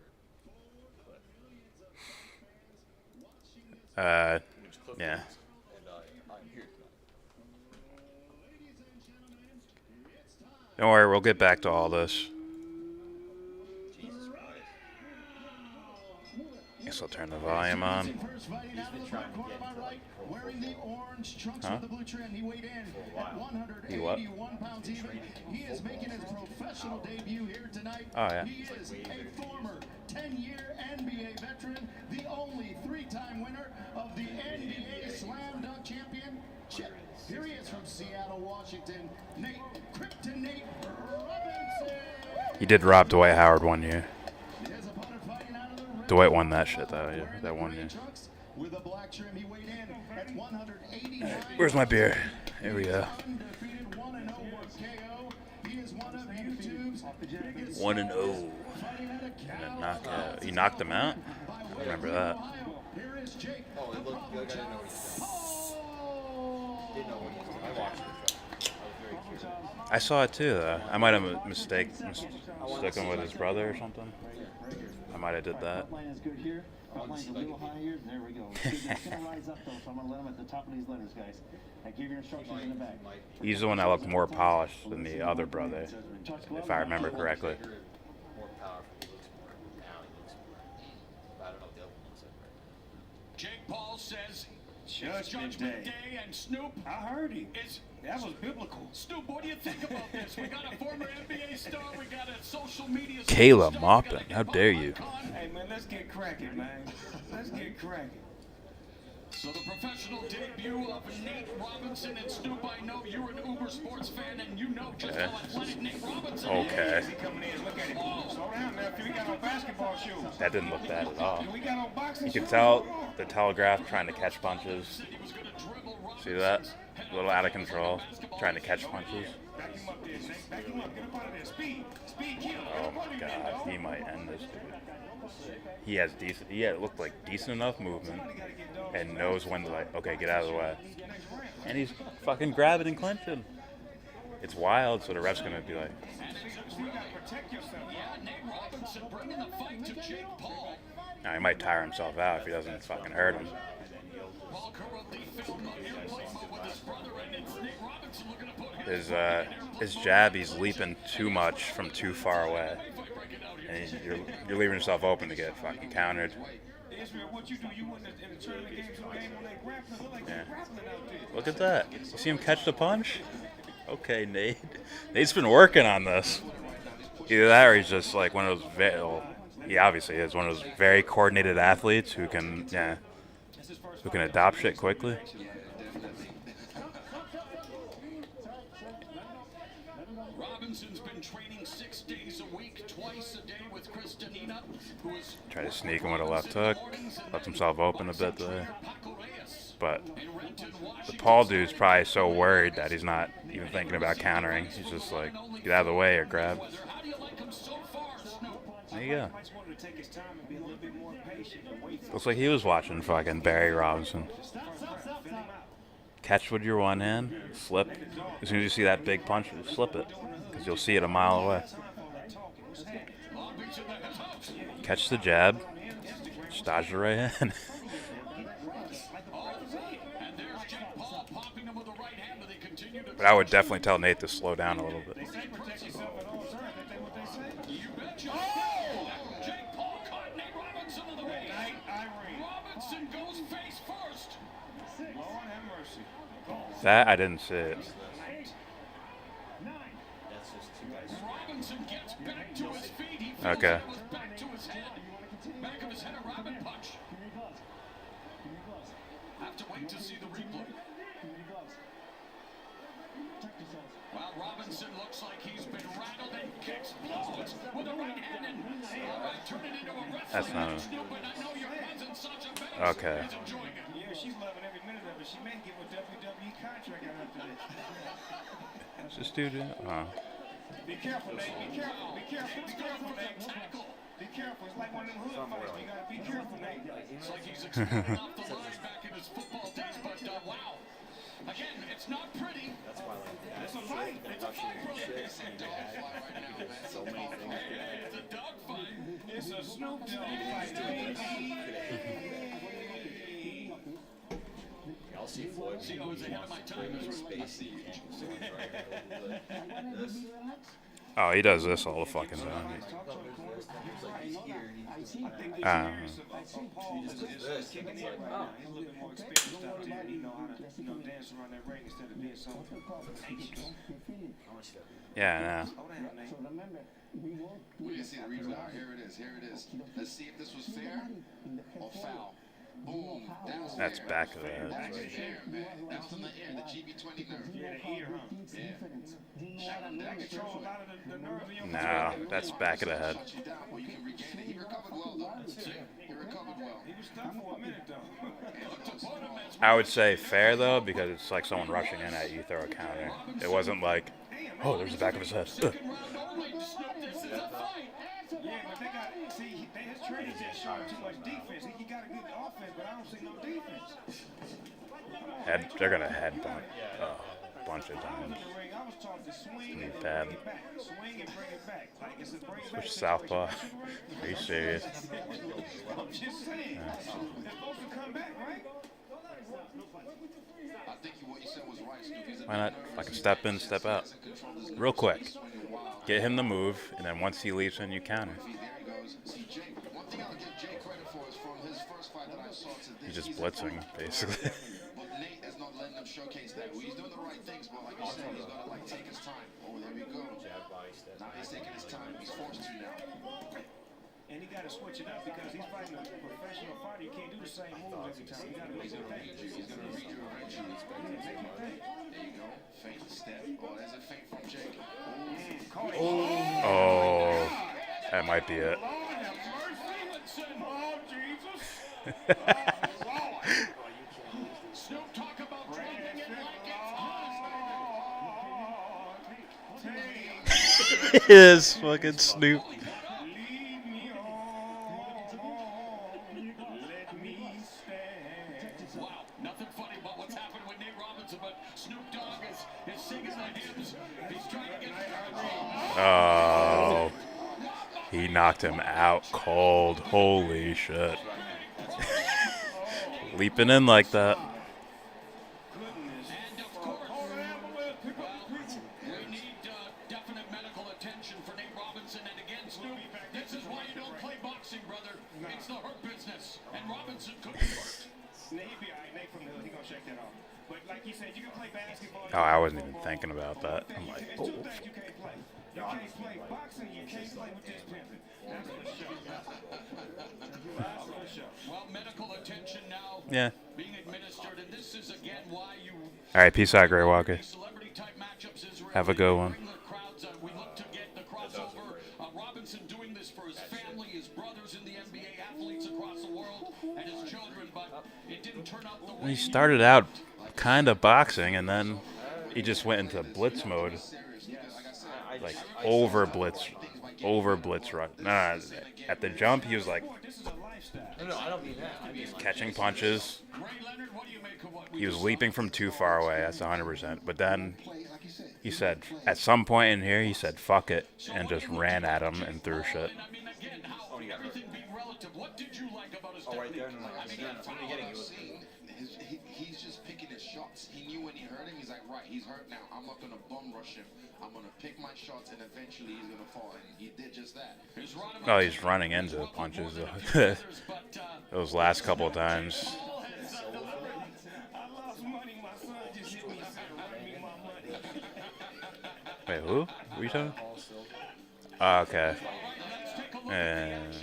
S6: Cliff.
S5: Yeah.
S6: And I'm here tonight.
S5: Don't worry, we'll get back to all this.
S6: Jesus Christ.
S5: Guess I'll turn the volume on.
S8: Wearing the orange trunks
S5: Huh?
S8: with the blue trim, he weighed in at 181 pounds even. He is making his professional debut here tonight.
S5: Oh, yeah.
S8: He is a former 10-year NBA veteran, the only 3-time winner of the NBA Slam Dunk Championship. Here he is from Seattle, Washington, Nate Kryptonite Robinson.
S5: He did rob Dwight Howard one year. Dwight won that shit, though, yeah, that one year.
S8: With a black trim, he weighed in at 189.
S5: Where's my beer? Here we go. 1-0. And knockout. You knocked him out? I remember that.
S9: Oh, it looked good. I didn't know what he did. Didn't know what he was doing. I watched it. I was very curious.
S5: I saw it too, though. I might have mistaken with his brother or something. I might have did that.
S8: Is good here. Line's a little higher. There we go. It's gonna rise up though, so I'm gonna let him at the top of these letters, guys. I give your instructions in the back.
S5: He's the one that looked more polished than the other brother, if I remember correctly.
S9: More powerful. He looks more now. He looks more. I don't know if the other one looks like right.
S13: Jake Paul says Judgment Day and Snoop.
S8: I heard him.
S13: That was biblical. Snoop, what do you think about this? We got a former NBA star. We got a social media star.
S5: Kayla Maupin, how dare you?
S8: Hey man, let's get cracking, man. Let's get cracking.
S13: So the professional debut of Nate Robinson and Snoop. I know you're an Uber sports fan, and you know just how athletic Nate Robinson is.
S5: Okay.
S8: Slow down, nephew. We got on basketball shoes.
S5: That didn't look bad at all.
S8: We got on boxing
S5: You
S8: shoes.
S5: could tell the Telegraph trying to catch punches. See that? A little out of control, trying to catch punches.
S8: Back him up there, Nate. Back him up. Get up out of there. Speed. Speed, kill.
S5: Oh my God, he might end this dude. He has decent. He looked like decent enough movement, and knows when to like. Okay, get out of the way. And he's fucking grabbing and clenching. It's wild, so the ref's gonna be like. Now he might tire himself out if he doesn't fucking hurt him. His jab, he's leaping too much from too far away, and you're leaving yourself open to get fucking countered. Yeah. Look at that. You see him catch the punch? Okay, Nate. Nate's been working on this. Either that, or he's just like one of those. He obviously is one of those very coordinated athletes who can adopt shit quickly.
S13: Robinson's been training 6 days a week, twice a day with Kristinina, who is
S5: Try to sneak him with a left hook. Left himself open a bit there. But the Paul dude's probably so worried that he's not even thinking about countering. He's just like, get out of the way or grab. There you go. Looks like he was watching fucking Barry Robinson. Catch with your one hand, slip. As soon as you see that big punch, slip it, because you'll see it a mile away. Catch the jab, just dodge the right hand. But I would definitely tell Nate to slow down a little bit. That I didn't see it. Okay.
S13: Have to wait to see the replay. Well, Robinson looks like he's been rattled and kicks blows with a right hand and turn it into a wrestling.
S5: That's not. Okay.
S8: Yeah, she's loving every minute of it. She may get a WWE contract after this.
S5: Is this dude?
S8: Be careful, Nate. Be careful. Be careful. Be careful, Nate. Be careful. It's like one of them hood fights. You gotta be careful, Nate.
S13: It's like he's exploding off the line back in his football days, but wow. Again, it's not pretty. That's why it's a fight. It's a fight, brother. It's a dog fight right now. So many things. It's a dog fight.
S8: It's a Snoop Dogg fight.
S9: I'll see Floyd.
S13: See, I was ahead of my time.
S9: Space.
S5: Oh, he does this all the fucking time. Yeah, I know.
S8: We didn't see the replay. Here it is. Here it is. Let's see if this was fair or foul. Boom.
S5: That's back of the head.
S8: That was on the ear, the GB20 nerve. Yeah, the ear, huh? Yeah. That controls a lot of the nerves in your
S5: No, that's back of the head.
S8: Well, you can regain it. He recovered well, though. He recovered well. He was stuck for a minute, though.
S5: I would say fair, though, because it's like someone rushing in at you, throw a counter. It wasn't like, oh, there's the back of his head.
S13: Yeah, but they got, see, his training just showing too much defense. He got a good offense, but I don't see no defense.
S5: They're going to headbutt a bunch of times. Need bad.
S13: Swing and bring it back. Like it's a bring it back.
S5: Switch southpaw. Are you serious?
S13: I'm just saying. It's supposed to come back, right?
S8: I think what you said was right, Snoop.
S5: Why not? If I can step in, step out. Real quick. Get him to move, and then once he leaves in, you counter. He's just blitzing, basically.
S8: But Nate is not letting him showcase that. He's doing the right things, but like you said, he's got to like take his time. Oh, there we go. Now he's taking his time. He's forced to now.
S13: And he got to switch it up because he's fighting a professional fighter. You can't do the same moves every time. You got to make it think.
S8: He's going to read you eventually. There you go. Feint step. Oh, there's a feint from Jake.
S5: Oh, that might be it.
S8: Snoop, talk about dropping it like it's
S5: It is fucking Snoop.
S8: wow, nothing funny about what's happened with Nate Robinson, but Snoop Dogg is singing the hymns. He's trying to get
S5: Oh, he knocked him out cold. Holy shit. Leaping in like that.
S8: And of course, we need definite medical attention for Nate Robinson. And again, Snoop, this is why you don't play boxing, brother. It's the hurt business. And Robinson could be hurt.
S13: Nate be all right. Nate from the hood, he gonna shake that off. But like you said, you can play basketball.
S5: Oh, I wasn't even thinking about that. I'm like,
S13: There's two things you can't play. You can't play boxing. You can't play with this pimping. That's for sure. That's for sure.
S8: Well, medical attention now
S5: yeah.
S8: being administered, and this is again why you.
S5: All right, peace out, Grey Walker. Have a good one.
S8: We look to get the crossover. Robinson doing this for his family, his brothers in the NBA, athletes across the world, and his children, but it didn't turn out the way
S5: He started out kind of boxing, and then he just went into blitz mode. Like over blitz run. Nah, at the jump, he was like
S9: No, I don't mean that. I mean
S5: catching punches. He was leaping from too far away. That's 100%. But then he said, at some point in here, he said, "Fuck it," and just ran at him and threw shit.
S9: Oh, right there.
S8: He's just picking his shots. He knew when he hurt him, he's like, right, he's hurt now. I'm not going to bum rush him. I'm going to pick my shots, and eventually he's going to fall. And he did just that.
S5: Oh, he's running into the punches. Those last couple of times. Wait, who? What are you talking? Oh, okay. And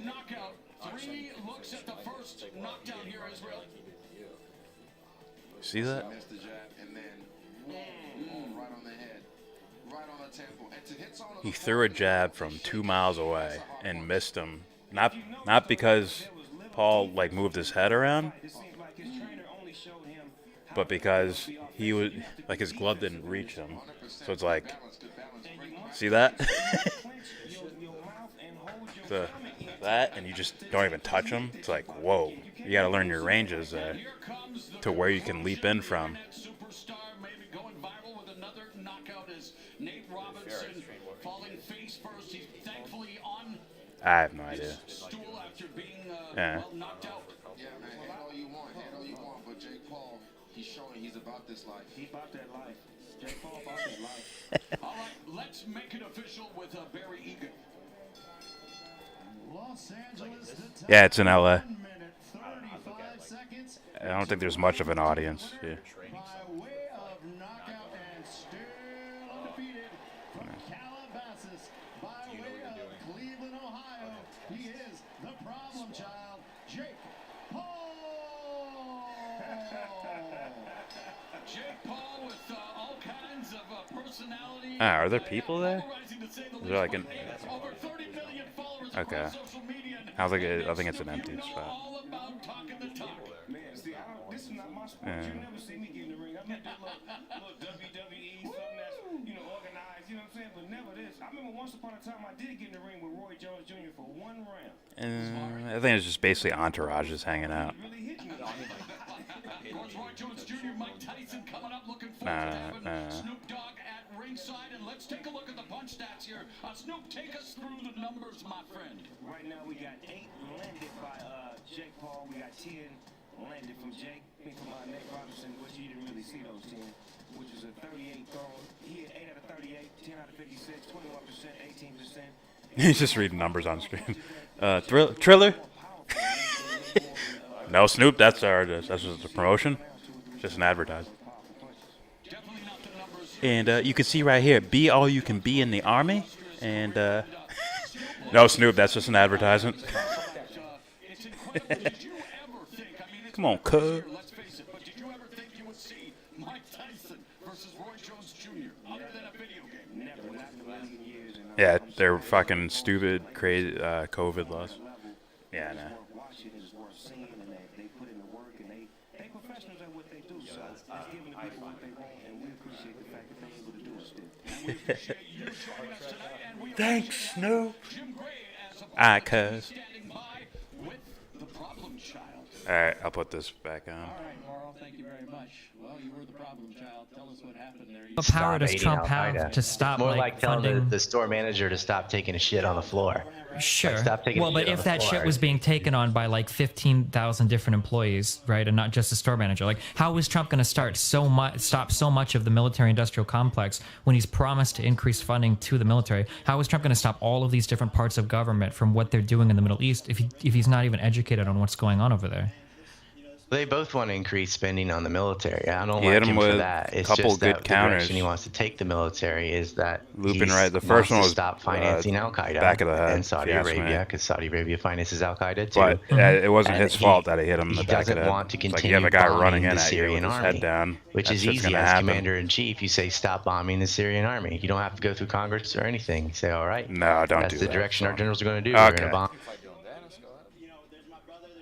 S8: knockout. 3 looks at the first knockdown here, Israel.
S5: see that?
S8: Missed the jab, and then right on the head, right on the temple. And to hit someone
S5: He threw a jab from 2 miles away and missed him. Not because Paul like moved his head around, but because he was like his glove didn't reach him. So it's like, see that? That, and you just don't even touch him. It's like, whoa, you got to learn your ranges to where you can leap in from.
S8: superstar maybe going viral with another knockout is Nate Robinson falling face first. He's thankfully on
S5: I have no idea.
S8: stool after being
S5: Yeah.
S8: well knocked out.
S1: Yeah, man, head all you want, but Jake Paul,
S8: He's showing he's about this life. He's about that life. Jake Paul about that life. All right, let's make it official with a very eager. Los Angeles,
S5: Yeah, it's in LA. I don't think there's much of an audience. Yeah.
S8: by way of knockout and still undefeated from Calabasas, by way of Cleveland, Ohio. He is the problem child, Jake Paul. Jake Paul with all kinds of personality.
S5: Are there people there? Is there like an? Okay. I think it's an empty spot.
S8: This is not my sport. You never see me get in the ring. I meant that little WWE, something that's, organized, you know what I'm saying? But never this. I remember once upon a time I did get in the ring with Roy Jones Jr. for one round.
S5: I think it's just basically entourages hanging out.
S8: Roy Jones Jr., Mike Tyson coming up, looking forward to having Snoop Dogg at ringside. And let's take a look at the punch stats here. Snoop, take us through the numbers, my friend. Right now we got 8 landed by Jake Paul. We got 10 landed from Jake. From Nate Robinson, which you didn't really see those 10, which is a 38 throw. He had 8 out of 38, 10 out of 56, 21%, 18%.
S5: He's just reading numbers on screen. Triller? No, Snoop, that's just a promotion. Just an advertisement. And you can see right here, be all you can be in the Army. And no, Snoop, that's just an advertisement. Come on, cuz.
S8: Let's face it, but did you ever think you would see Mike Tyson versus Roy Jones Jr. other than a video game? Never, not in a million years.
S5: Yeah, they're fucking stupid, crazy COVID laws. Yeah, nah.
S8: Watching is worth seeing, and they put in the work, and they professionals at what they do. So it's giving the people what they want, and we appreciate the fact that they're able to do it still. And we appreciate you joining us tonight, and we
S5: Thanks, Snoop.
S8: Jim Gray as a
S5: Alright, cuz.
S8: standing by with the problem child.
S5: Alright, I'll put this back on.
S1: All right, Laurel, thank you very much. Well, you were the problem child. Tell us what happened there.
S16: What power does Trump have to stop
S18: More like telling
S16: funding?
S18: the store manager to stop taking a shit on the floor.
S16: Sure.
S18: Like, stop taking
S16: Well,
S18: a
S16: but
S18: shit on
S16: if
S18: the
S16: that
S18: floor.
S16: shit was being taken on by like 15,000 different employees, right, and not just the store manager, like how is Trump going to stop so much of the military-industrial complex when he's promised to increase funding to the military? How is Trump going to stop all of these different parts of government from what they're doing in the Middle East if he's not even educated on what's going on over there?
S18: They both want to increase spending on the military. I don't
S5: He hit
S18: like
S5: him
S18: him
S5: with
S18: for that. It's
S5: a couple
S18: just
S5: good
S18: that the
S5: counters.
S18: direction he wants to take the military is that
S5: Looping
S18: he
S5: right. The
S18: wants
S5: first one
S18: to
S5: was
S18: stop financing Al Qaeda
S5: back of the head,
S18: and Saudi
S5: if you ask me.
S18: Arabia, because Saudi Arabia finances Al Qaeda too.
S5: But it wasn't
S18: And
S5: his fault that he hit him in the
S18: he
S5: back of the
S18: doesn't
S5: head.
S18: want to
S5: It's like
S18: continue
S5: you have a guy
S18: bombing
S5: running in
S18: the
S5: at you
S18: Syrian
S5: with his
S18: army,
S5: head down.
S18: which
S5: That
S18: is
S5: shit's
S18: easy
S5: gonna
S18: as
S5: happen.
S18: commander in chief. You say stop bombing the Syrian army. You don't have to go through Congress or anything. You say all right.
S5: No, don't
S18: That's
S5: do
S18: the
S5: that.
S18: direction our generals are going to do.
S5: Okay.
S18: We're going to bomb.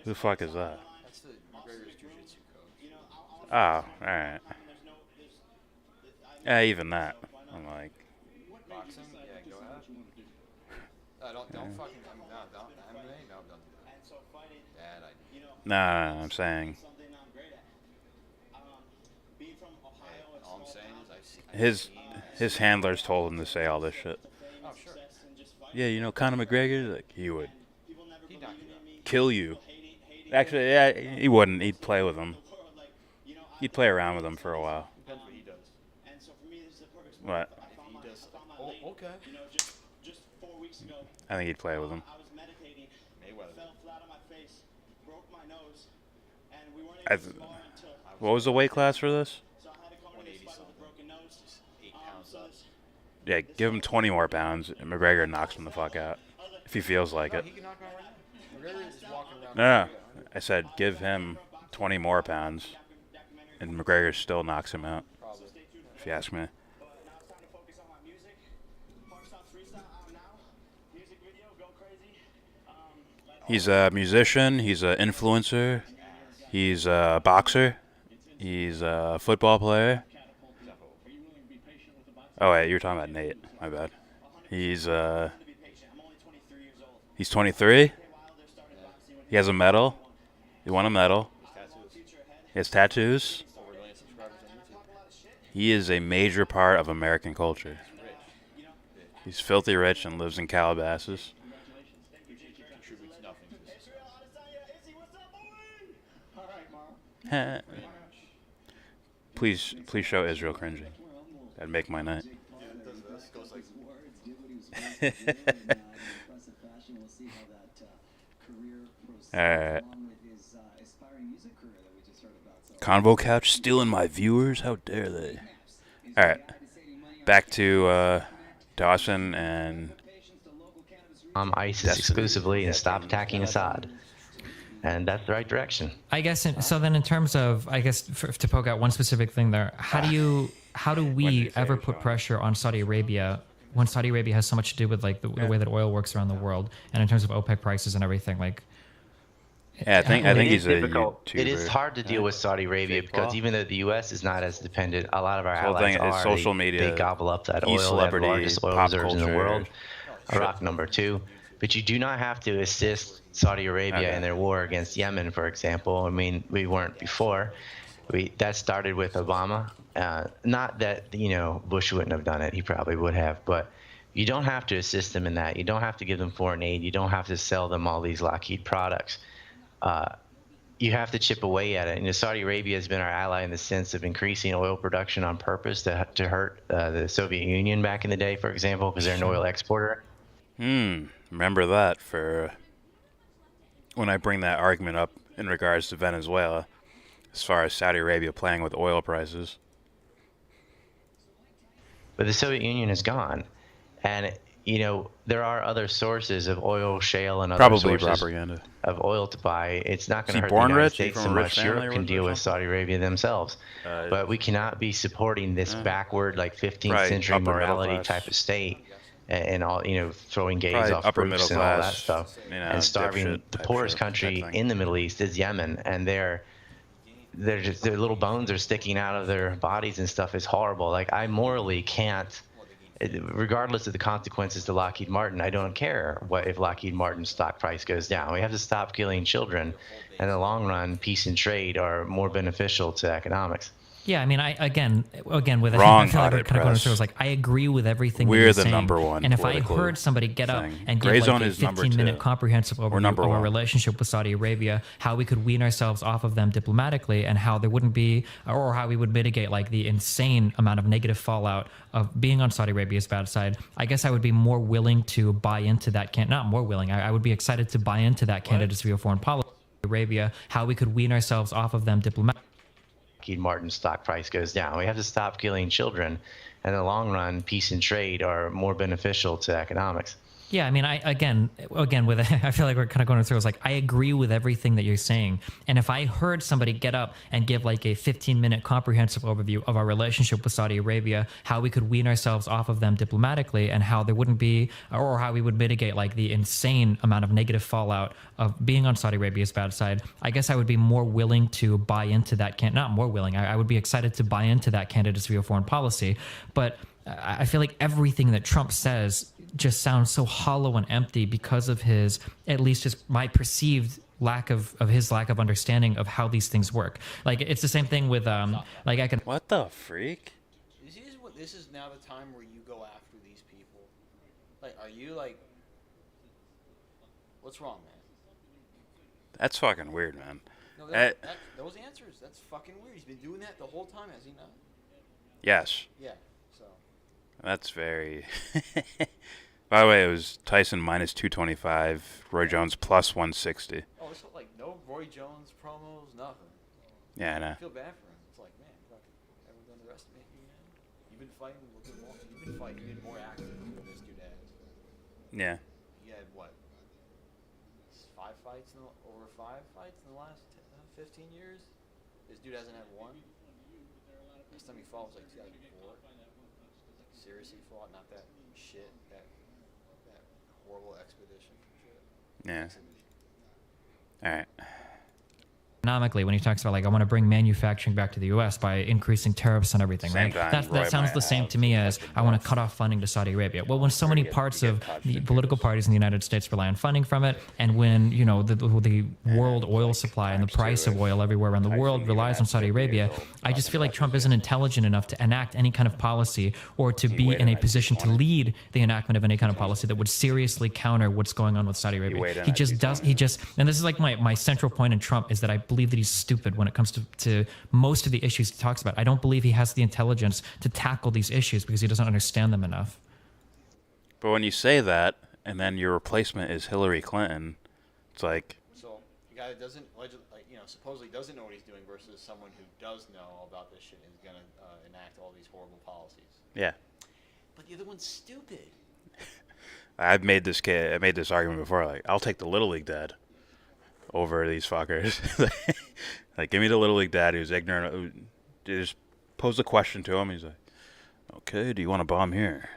S5: Who the fuck is that?
S9: That's the McGregor's Jiu-Jitsu coach.
S5: Oh, alright. Yeah, even that. I'm like,
S9: Boxing? Yeah, go ahead. Don't fucking, no, don't, MMA? No, don't do that. Bad idea.
S5: no, I'm saying
S9: All I'm saying is I've seen
S5: his handlers told him to say all this shit.
S9: Oh, sure.
S5: Yeah, you know Conor McGregor, like he would
S9: He knocked him out.
S5: kill you. Actually, yeah, he wouldn't. He'd play with him. He'd play around with him for a while.
S9: Depends what he does.
S5: What?
S9: If he does, oh, okay.
S5: I think he'd play with him.
S9: Mayweather.
S5: What was the weight class for this?
S9: 180 something. Just 8 pounds up.
S5: Yeah, give him 20 more pounds, and McGregor knocks him the fuck out if he feels like it.
S9: He can knock him out right now. McGregor is walking around.
S5: No, I said give him 20 more pounds, and McGregor still knocks him out.
S9: Probably.
S5: If you ask me. He's a musician. He's an influencer. He's a boxer. He's a football player. Oh wait, you're talking about Nate. My bad. He's 23. He has a medal. He won a medal. He has tattoos. He is a major part of American culture. He's filthy rich and lives in Calabasas.
S9: Contributes nothing to this.
S5: Please show Israel cringing. That'd make my night. Alright. Convo Couch stealing my viewers? How dare they? Alright. Back to Dawson and
S18: ISIS exclusively and stop attacking Assad. And that's the right direction.
S16: I guess. So then, in terms of, I guess, to poke out one specific thing there, how do we ever put pressure on Saudi Arabia when Saudi Arabia has so much to do with like the way that oil works around the world, and in terms of OPEC prices and everything? Like,
S5: yeah, I think he's
S18: difficult.
S5: a YouTuber.
S18: It is hard to deal with Saudi Arabia because even though the U.S. is not as dependent, a lot of our allies are.
S5: Social media,
S18: they gobble up that oil. They have the largest oil reserves in the world. Iraq number 2. But you do not have to assist Saudi Arabia in their war against Yemen, for example. I mean, we weren't before. That started with Obama. Not that, Bush wouldn't have done it. He probably would have. But you don't have to assist them in that. You don't have to give them foreign aid. You don't have to sell them all these Lockheed products. You have to chip away at it. Saudi Arabia has been our ally in the sense of increasing oil production on purpose to hurt the Soviet Union back in the day, for example, because they're an oil exporter.
S5: Remember that for when I bring that argument up in regards to Venezuela, as far as Saudi Arabia playing with oil prices.
S18: But the Soviet Union is gone. And, there are other sources of oil, shale, and other sources
S5: propaganda
S18: of oil to buy. It's not going to hurt the
S5: born
S18: United
S5: rich?
S18: States
S5: From
S18: so
S5: a rich
S18: much.
S5: family
S18: Europe can deal with Saudi Arabia themselves. But we cannot be supporting this backward, like 15th century morality type of state and all, throwing gays off roofs and all that stuff, and starving. The poorest country in the Middle East is Yemen, and their little bones are sticking out of their bodies and stuff. Is horrible. Like, I morally can't, regardless of the consequences to Lockheed Martin, I don't care if Lockheed Martin's stock price goes down. We have to stop killing children. In the long run, peace and trade are more beneficial to economics.
S16: Yeah, I mean, again, with
S5: Wrong
S16: I feel like we're
S5: audit
S16: kind of going
S5: press.
S16: through. It's like, I agree with everything
S5: We're
S16: that you're
S5: the
S16: saying.
S5: number one
S16: And if I
S5: political
S16: heard somebody get up
S5: thing.
S16: and
S5: Gray
S16: give
S5: zone
S16: like a
S5: is number
S16: 15-minute
S5: two.
S16: comprehensive
S5: We're
S16: overview
S5: number
S16: of our
S5: one.
S16: relationship with Saudi Arabia, how we could wean ourselves off of them diplomatically, and how there wouldn't be, or how we would mitigate like the insane amount of negative fallout of being on Saudi Arabia's bad side, I guess I would be more willing to buy into that. Not more willing. I would be excited to buy into that candidacy of foreign policy. Arabia, how we could wean ourselves off of them diplomatically.
S18: Lockheed Martin's stock price goes down. We have to stop killing children. In the long run, peace and trade are more beneficial to economics.
S16: Yeah, I mean, again, with I feel like we're kind of going through. It's like, I agree with everything that you're saying, and if I heard somebody get up and give like a 15-minute comprehensive overview of our relationship with Saudi Arabia, how we could wean ourselves off of them diplomatically, and how there wouldn't be, or how we would mitigate like the insane amount of negative fallout of being on Saudi Arabia's bad side, I guess I would be more willing to buy into that. Not more willing. I would be excited to buy into that candidacy of foreign policy, but I feel like everything that Trump says just sounds so hollow and empty because of his, at least just my perceived lack of understanding of how these things work. Like, it's the same thing with like I can.
S5: What the freak?
S6: This is now the time where you go after these people. Like, are you like, what's wrong, man?
S5: That's fucking weird, man.
S6: No, those answers, that's fucking weird. He's been doing that the whole time, has he not?
S5: Yes.
S6: Yeah. So.
S5: That's very. By the way, it was Tyson minus 225, Roy Jones plus 160.
S6: Oh, it's like no Roy Jones promos, nothing.
S5: Yeah, I know.
S6: I feel bad for him. It's like, man, fucking, everyone's underestimating you, man. You've been fighting a little bit more. You've been fighting. You've been more active than this dude has.
S5: Yeah.
S6: He had what? 5 fights in the last 15 years. This dude hasn't had one. Last time he fought was like 2004. Seriously fought, not that shit, that horrible expedition shit.
S5: Yeah. All right.
S16: Economically, when he talks about like, I want to bring manufacturing back to the U.S. by increasing tariffs and everything,
S5: Same
S16: right?
S5: time,
S16: That sounds the same to me as I want to cut off funding to Saudi Arabia. Well, when so many parts of the political parties in the United States rely on funding from it, and when the world oil supply and the price of oil everywhere around the world relies on Saudi Arabia, I just feel like Trump isn't intelligent enough to enact any kind of policy or to be in a position to lead the enactment of any kind of policy that would seriously counter what's going on with Saudi Arabia. He just, and this is like my central point in Trump, is that I believe that he's stupid when it comes to most of the issues he talks about. I don't believe he has the intelligence to tackle these issues because he doesn't understand them enough.
S5: But when you say that, and then your replacement is Hillary Clinton, it's like...
S6: So, the guy that doesn't, supposedly doesn't know what he's doing versus someone who does know all about this shit and is going to enact all these horrible policies.
S5: Yeah.
S6: But the other one's stupid.
S5: I made this argument before. Like, I'll take the Little League dad over these fuckers. Like, give me the Little League dad who's ignorant. Who just pose a question to him. He's like, okay, do you want to bomb here?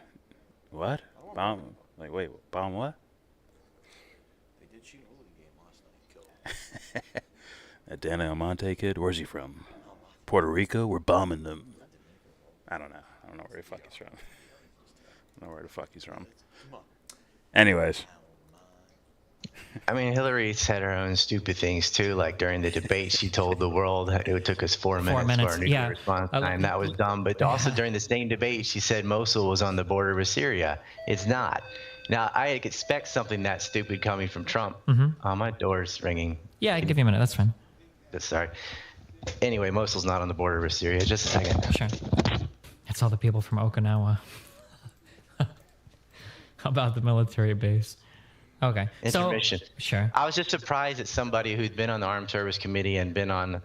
S5: What? Bomb? Like, wait, bomb what?
S6: They did shoot a Little League game last night. Killed.
S5: That Danny Almonte kid, where's he from? Puerto Rico? We're bombing them. I don't know. I don't know where the fuck he's from. I don't know where the fuck he's from. Anyways.
S18: I mean, Hillary said her own stupid things too. Like during the debate, she told the world it took us 4 minutes for our nuclear response time. That was dumb. But also during the same debate, she said Mosul was on the border with Syria. It's not. Now, I expect something that stupid coming from Trump. My door's ringing.
S16: Yeah, I can give you a minute. That's fine.
S18: Sorry. Anyway, Mosul's not on the border with Syria. Just a second.
S16: Sure. It's all the people from Okinawa. How about the military base? Okay.
S18: Intermission.
S16: So, sure.
S18: I was just surprised that somebody who'd been on the Armed Service Committee and been on,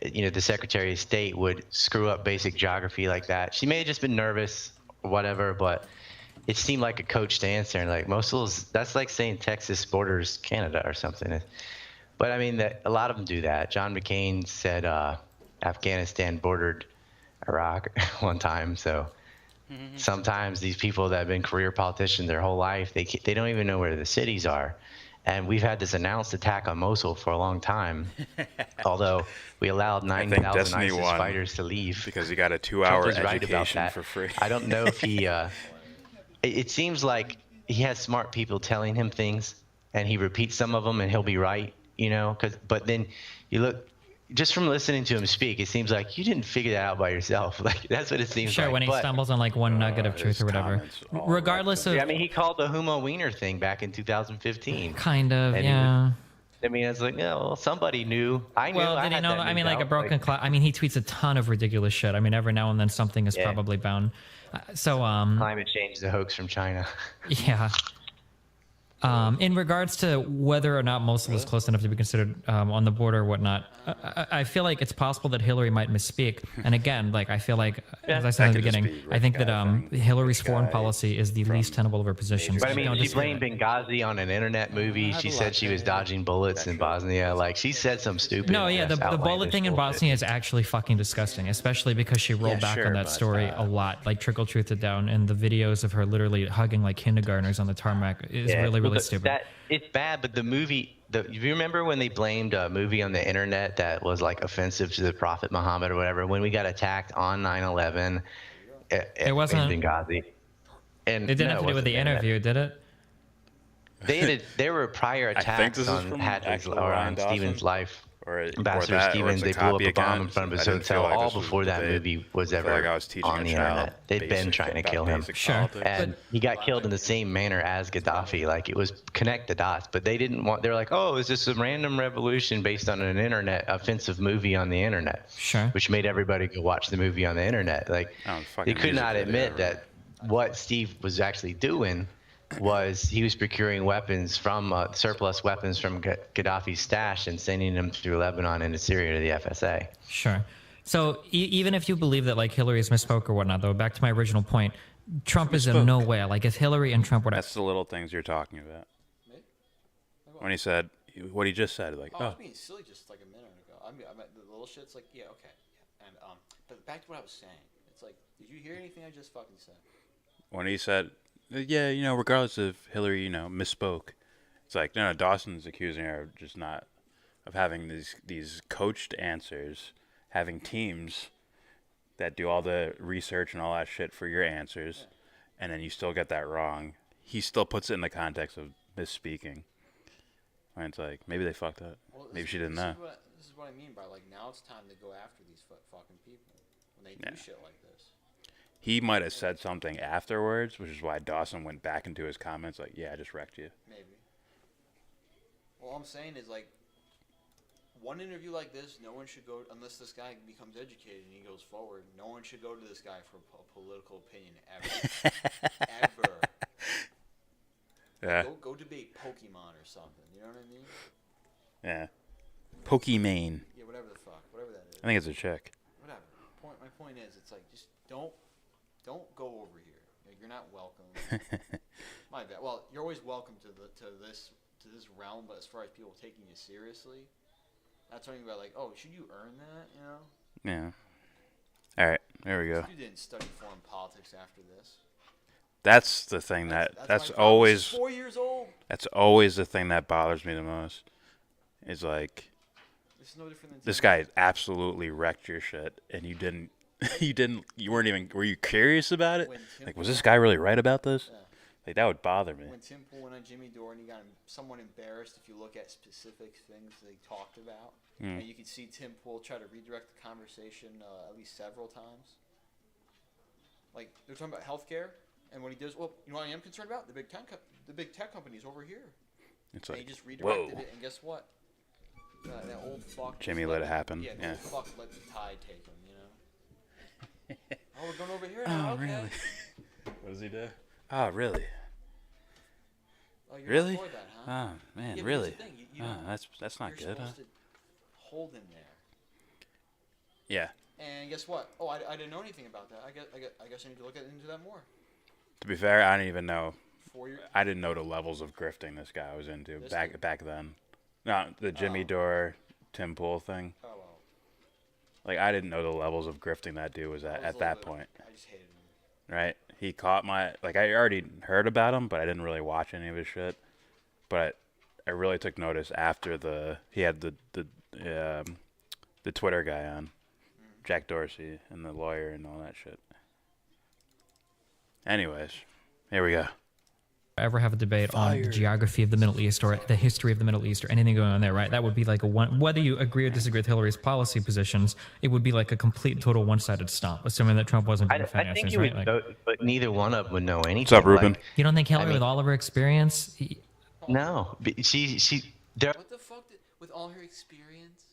S18: the Secretary of State would screw up basic geography like that. She may have just been nervous or whatever, but it seemed like a coached answer. And like that's like saying Texas borders Canada or something. But I mean, a lot of them do that. John McCain said Afghanistan bordered Iraq one time, so. Sometimes these people that have been career politicians their whole life, they don't even know where the cities are. And we've had this announced attack on Mosul for a long time, although we allowed 9,000 ISIS fighters to leave.
S5: Because he got a 2-hour education for free.
S18: I don't know if he it seems like he has smart people telling him things, and he repeats some of them, and he'll be right, but then you look, just from listening to him speak, it seems like you didn't figure that out by yourself. Like that's what it seems like.
S16: Sure, when he stumbles on like one nugget of truth or whatever. Regardless of...
S18: Yeah, I mean, he called the Humo Wiener thing back in 2015.
S16: Kind of, yeah.
S18: It's like, well, somebody knew. I knew.
S16: Well, did he know? I mean, like a broken clock. I mean, he tweets a ton of ridiculous shit. I mean, every now and then something is probably bound.
S18: Climate change is a hoax from China.
S16: Yeah. In regards to whether or not Mosul is close enough to be considered on the border or whatnot, I feel like it's possible that Hillary might misspeak. And again, like I feel like, as I said in the beginning, I think that Hillary's foreign policy is the least tenable of her positions.
S18: But I mean, she blamed Benghazi on an internet movie. She said she was dodging bullets in Bosnia. Like she said some stupid.
S16: No, yeah, the bullet thing in Bosnia is actually fucking disgusting, especially because she rolled back on that story a lot, like trickle truthed it down, and the videos of her literally hugging like kindergartners on the tarmac is really stupid.
S18: It's bad, but the movie. Do you remember when they blamed a movie on the internet that was like offensive to the Prophet Muhammad or whatever? When we got attacked on 9/11,
S16: it wasn't
S18: in Benghazi, and
S16: it didn't have to do with the interview, did it?
S18: There were prior attacks on Hadley's or on Stevens' life. Ambassador Stevens, they blew up a bomb in front of his hotel all before that movie was ever on the internet. They'd been trying to kill him.
S16: Sure.
S18: And he got killed in the same manner as Gaddafi. Like it was connect the dots, but they didn't want, they're like, oh, is this a random revolution based on an internet offensive movie on the internet?
S16: Sure.
S18: Which made everybody go watch the movie on the internet. Like they could not admit that what Steve was actually doing was he was procuring weapons from surplus weapons from Gaddafi's stash and sending them through Lebanon into Syria to the FSA.
S16: Sure. So even if you believe that like Hillary's misspoke or whatnot, though, back to my original point, Trump is in no way like if Hillary and Trump were.
S5: That's the little things you're talking about. When he said what he just said, like,
S6: I was being silly just like a minute ago. I mean, the little shit's like, yeah, okay, yeah. And but back to what I was saying. It's like, did you hear anything I just fucking said?
S5: When he said, yeah, regardless of Hillary, misspoke. It's like, no, Dawson's accusing her of just not, of having these coached answers, having teams that do all the research and all that shit for your answers, and then you still get that wrong. He still puts it in the context of misspeaking. And it's like, maybe they fucked up.
S6: Well,
S5: maybe she didn't know.
S6: This is what I mean by, like, now it's time to go after these fucking people when they do shit like this.
S5: He might have said something afterwards, which is why Dawson went back into his comments like, yeah, I just wrecked you.
S6: Maybe. All I'm saying is, like, one interview like this, no one should go unless this guy becomes educated and he goes forward. No one should go to this guy for a political opinion ever, ever.
S5: Yeah.
S6: Go debate Pokemon or something. You know what I mean?
S5: Yeah. Pokemon.
S6: Yeah, whatever the fuck, whatever that is.
S5: I think it's a chick.
S6: Whatever. My point is, it's like just don't go over here. Like, you're not welcome. My bad. Well, you're always welcome to this realm, but as far as people taking you seriously, that's something about like, oh, should you earn that? You know?
S5: Yeah. All right, there we go.
S6: You didn't study foreign politics after this.
S5: That's the thing that's
S6: my
S5: always
S6: 4 years old.
S5: That's always the thing that bothers me the most. Is like,
S6: it's no different than
S5: this guy absolutely wrecked your shit, and you didn't, you weren't even. Were you curious about it? Like, was this guy really right about this?
S6: Yeah.
S5: Like, that would bother me.
S6: When Tim Pool went on Jimmy Dore and he got somewhat embarrassed if you look at specific things they talked about. And you could see Tim Pool try to redirect the conversation at least several times. Like, they're talking about healthcare, and when he does, well, you know what I am concerned about? The big tech companies over here.
S5: It's
S6: and
S5: like,
S6: he just redirected
S5: whoa.
S6: it, and guess what? That old fuck.
S5: Jimmy let it happen.
S6: Yeah,
S5: Yeah.
S6: old fuck let the tide take him, you know? Oh, we're going over here now, okay.
S5: Really? What does he do? Oh, really?
S6: Oh, you're
S5: Really?
S6: not for that, huh?
S5: Oh, man,
S6: Yeah, but
S5: really?
S6: here's the thing, you don't-
S5: That's not
S6: you're
S5: good, huh?
S6: supposed to hold him there.
S5: Yeah.
S6: And guess what? Oh, I didn't know anything about that. I guess I need to look into that more.
S5: To be fair, I didn't even know.
S6: 4 years.
S5: I didn't know the levels of grifting this guy was into
S6: This
S5: back then. No, the Jimmy Dore, Tim Pool thing.
S6: Oh, well.
S5: Like, I didn't know the levels of grifting that dude was at that point.
S6: I just hated him.
S5: Right? He caught my, like, I already heard about him, but I didn't really watch any of his shit. But I really took notice after he had the Twitter guy on, Jack Dorsey, and the lawyer and all that shit. Anyways, here we go.
S16: Ever have a debate on the geography of the Middle East or the history of the Middle East or anything going on there, right? That would be like whether you agree or disagree with Hillary's policy positions, it would be like a complete, total one-sided stomp, assuming that Trump wasn't being
S18: I
S16: financed,
S18: think you
S16: right?
S18: would vote, but neither one of them would know anything.
S5: What's up, Ruben?
S16: You don't think Hillary, with all of her experience?
S18: No, she.
S6: What the fuck? With all her experience?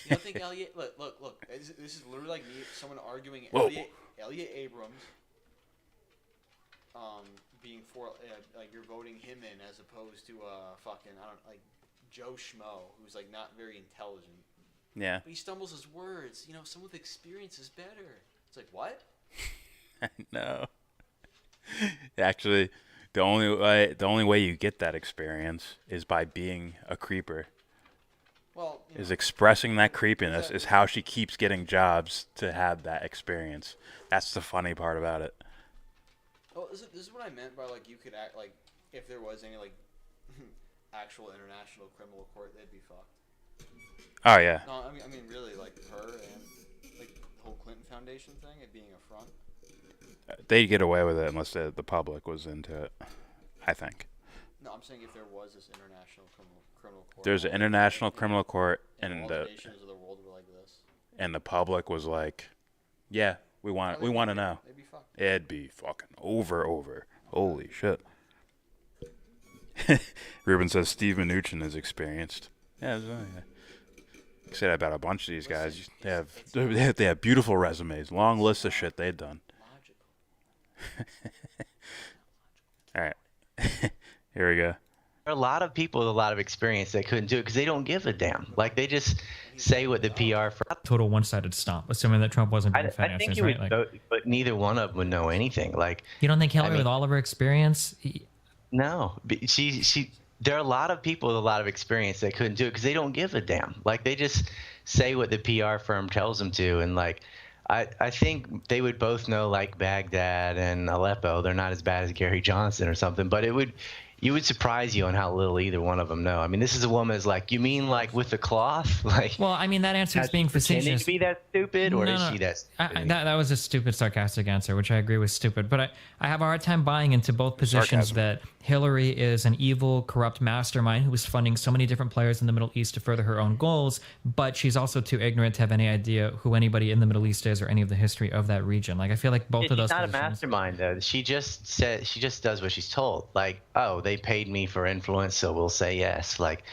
S6: You don't think Elliot... Look. This is literally like me, someone arguing Elliot Abrams being for... like, you're voting him in as opposed to fucking, Joe Schmo, who's, like, not very intelligent.
S5: Yeah.
S6: But he stumbles his words. You know, someone with experience is better. It's like, what?
S5: No. Actually, the only way you get that experience is by being a creeper.
S6: Well,
S5: is expressing that creepiness is how she keeps getting jobs to have that experience. That's the funny part about it.
S6: Oh, this is what I meant by, like, you could act like if there was any, like, actual international criminal court, they'd be fucked.
S5: Oh yeah.
S6: No, I mean, really, like her and like the whole Clinton Foundation thing, it being a front.
S5: They'd get away with it unless the public was into it, I think.
S6: No, I'm saying if there was this international criminal court.
S5: There's an international criminal court, and
S6: all the nations of the world were like this.
S5: And the public was like, "Yeah, we want to know."
S6: They'd be fucked.
S5: It'd be fucking over. Holy shit. Ruben says Steve Mnuchin is experienced. Yeah, I say that about a bunch of these guys. They have beautiful resumes, long lists of shit they've done. All right, here we go.
S18: There are a lot of people with a lot of experience that couldn't do it because they don't give a damn. Like, they just say what the PR for.
S16: Total one-sided stomp, assuming that Trump wasn't being financed.
S18: I think you would vote, but neither one of them would know anything. Like,
S16: you don't think Hillary, with all of her experience?
S18: No, she. There are a lot of people with a lot of experience that couldn't do it because they don't give a damn. Like, they just say what the PR firm tells them to, and like, I think they would both know, like, Baghdad and Aleppo. They're not as bad as Gary Johnson or something, but you would surprise you on how little either one of them know. I mean, this is a woman is like, you mean like with the cloth? Like,
S16: well, I mean, that answer is being facetious.
S18: To be that stupid, or is she that stupid?
S16: That was a stupid, sarcastic answer, which I agree was stupid. But I have a hard time buying into both positions that Hillary is an evil, corrupt mastermind who is funding so many different players in the Middle East to further her own goals, but she's also too ignorant to have any idea who anybody in the Middle East is or any of the history of that region. Like, I feel like both of those.
S18: She's not a mastermind, though. She just does what she's told. Like, oh, they paid me for influence, so we'll say yes. Like,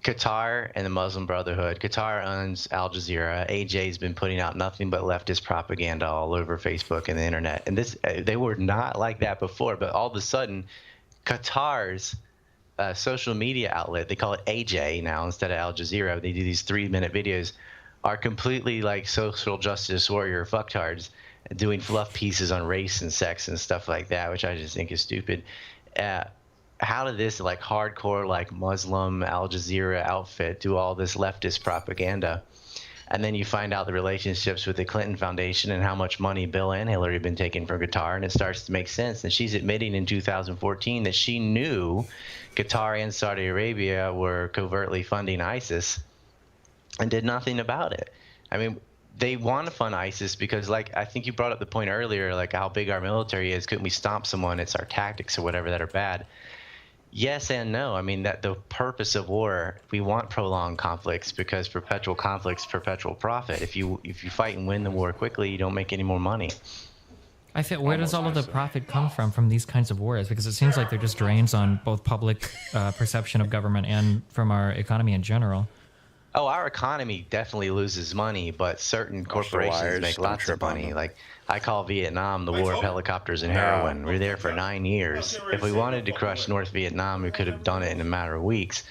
S18: Qatar and the Muslim Brotherhood. Qatar owns Al Jazeera. AJ's been putting out nothing but leftist propaganda all over Facebook and the internet. And they were not like that before, but all of a sudden, Qatar's social media outlet, they call it AJ now instead of Al Jazeera. They do these 3-minute videos, are completely like social justice warrior fucktards doing fluff pieces on race and sex and stuff like that, which I just think is stupid. How did this like hardcore like Muslim Al Jazeera outfit do all this leftist propaganda? And then you find out the relationships with the Clinton Foundation and how much money Bill and Hillary have been taking from Qatar, and it starts to make sense. And she's admitting in 2014 that she knew Qatar and Saudi Arabia were covertly funding ISIS and did nothing about it. I mean, they want to fund ISIS because, like, I think you brought up the point earlier, like how big our military is. Couldn't we stomp someone? It's our tactics or whatever that are bad. Yes and no. I mean, that the purpose of war, we want prolonged conflicts because perpetual conflicts, perpetual profit. If you fight and win the war quickly, you don't make any more money.
S16: I think where does all of the profit come from these kinds of wars? Because it seems like they're just drains on both public perception of government and from our economy in general.
S18: Oh, our economy definitely loses money, but certain corporations make lots of money. Like, I call Vietnam the war of helicopters and heroin. We were there for 9 years. If we wanted to crush North Vietnam, we could have done it in a matter of weeks.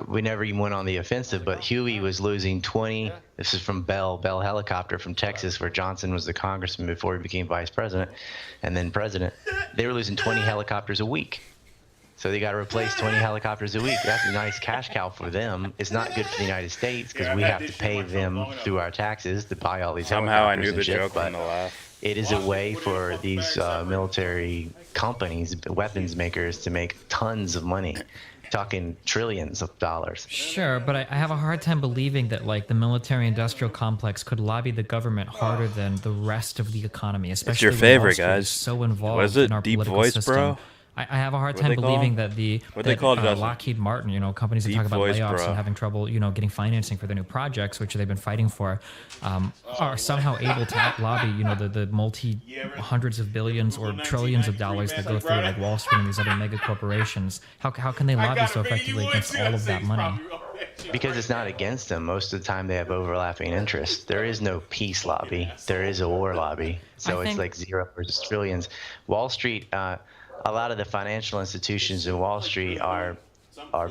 S18: We never even went on the offensive, but Huey was losing 20. This is from Bell Helicopter from Texas, where Johnson was the congressman before he became vice president and then president. They were losing 20 helicopters a week. So they got to replace 20 helicopters a week. That's a nice cash cow for them. It's not good for the United States because we have to pay them through our taxes to buy all these
S5: Somehow I
S18: helicopters
S5: knew the
S18: shit,
S5: joke
S18: but
S5: on the laugh.
S18: it is a way for these military companies, weapons makers, to make tons of money. Talking trillions of dollars.
S16: Sure, but I have a hard time believing that like the military-industrial complex could lobby the government harder than the rest of the economy, especially
S5: it's your
S16: when
S5: favorite,
S16: Wall Street
S5: guys.
S16: is so involved
S5: What is it?
S16: in our
S5: Deep
S16: political
S5: voice,
S16: system.
S5: bro?
S16: I have a hard
S5: What
S16: time
S5: they call
S16: believing
S5: them?
S16: that
S5: What they call it, Justin?
S16: Lockheed Martin, companies that
S5: Deep
S16: talk about
S5: voice,
S16: layoffs
S5: bro.
S16: and having trouble, getting financing for their new projects, which they've been fighting for, are somehow able to lobby, the hundreds of billions or trillions of dollars that go through like Wall Street and these other mega corporations. How can they lobby so effectively against all of that money?
S18: Because it's not against them. Most of the time they have overlapping interests. There is no peace lobby. There is a war lobby. So it's like zero versus trillions. Wall Street, a lot of the financial institutions in Wall Street are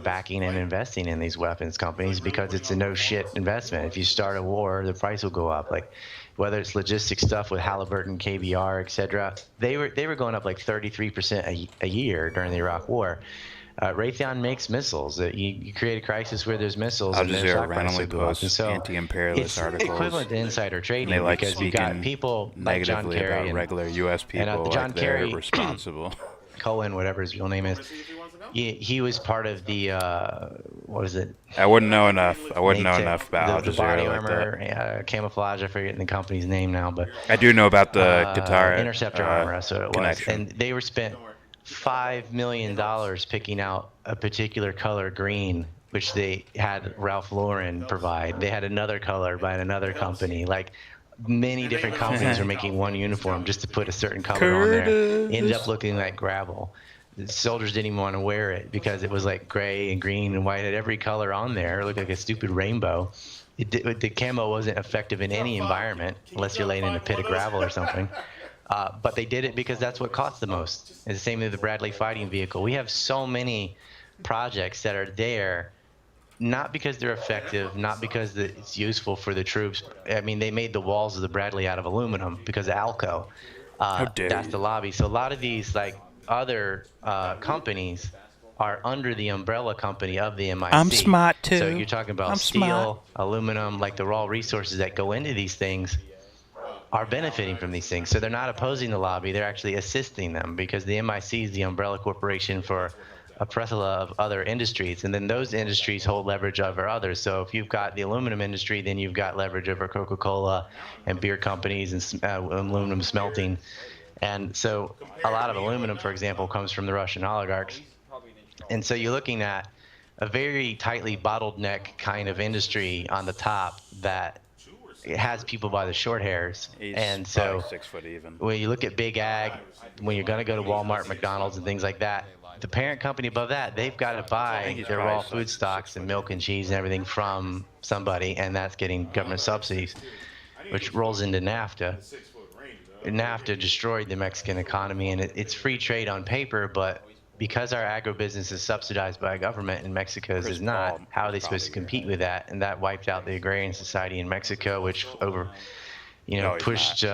S18: backing and investing in these weapons companies because it's a no shit investment. If you start a war, the price will go up. Like whether it's logistics stuff with Halliburton, KBR, etc. They were going up like 33% a year during the Iraq War. Raytheon makes missiles. You create a crisis where there's missiles
S5: Al
S18: and their
S5: Jazeera
S18: stock price
S5: randomly
S18: will go up. And
S5: posts
S18: so
S5: anti-imperialist articles.
S18: It's equivalent to insider trading
S5: They like
S18: because you got
S5: speaking
S18: people like John
S5: negatively
S18: Kerry
S5: about
S18: and
S5: regular U.S. people,
S18: and John
S5: like they're
S18: Kerry,
S5: responsible.
S18: Cohen, whatever his real name is. He was part of the what is it?
S5: I wouldn't know enough. I wouldn't know enough about Al
S18: the
S5: Jazeera
S18: body
S5: like
S18: armor, camouflage. I forget the company's name now, but
S5: I do know about the Qatar
S18: Interceptor armor. That's what it was.
S5: connection.
S18: And they were spent $5 million picking out a particular color green, which they had Ralph Lauren provide. They had another color by another company. Like many different companies were making one uniform just to put a certain color on there. It ended up looking like gravel. The soldiers didn't even want to wear it because it was like gray and green and white. It had every color on there. It looked like a stupid rainbow. The camo wasn't effective in any environment unless you're laying in a pit of gravel or something. But they did it because that's what costs the most. It's the same with the Bradley fighting vehicle. We have so many projects that are there, not because they're effective, not because it's useful for the troops. I mean, they made the walls of the Bradley out of aluminum because of ALCO. That's the lobby. So a lot of these like other companies are under the umbrella company of the MIC.
S5: I'm smart too.
S18: So you're talking about steel, aluminum, like the raw resources that go into these things are benefiting from these things. So they're not opposing the lobby, they're actually assisting them because the MIC is the umbrella corporation for a plethora of other industries. And then those industries hold leverage over others. So if you've got the aluminum industry, then you've got leverage over Coca-Cola and beer companies and aluminum smelting. And so a lot of aluminum, for example, comes from the Russian oligarchs. And so you're looking at a very tightly bottleneck kind of industry on the top that it has people by the short hairs. And so
S5: 6 foot even.
S18: when you look at big ag, when you're going to go to Walmart, McDonald's, and things like that, the parent company above that, they've got to buy their raw food stocks and milk and cheese and everything from somebody, and that's getting government subsidies, which rolls into NAFTA. NAFTA destroyed the Mexican economy, and it's free trade on paper, but because our agribusiness is subsidized by a government and Mexico's is not, how are they supposed to compete with that? And that wiped out the agrarian society in Mexico, which pushed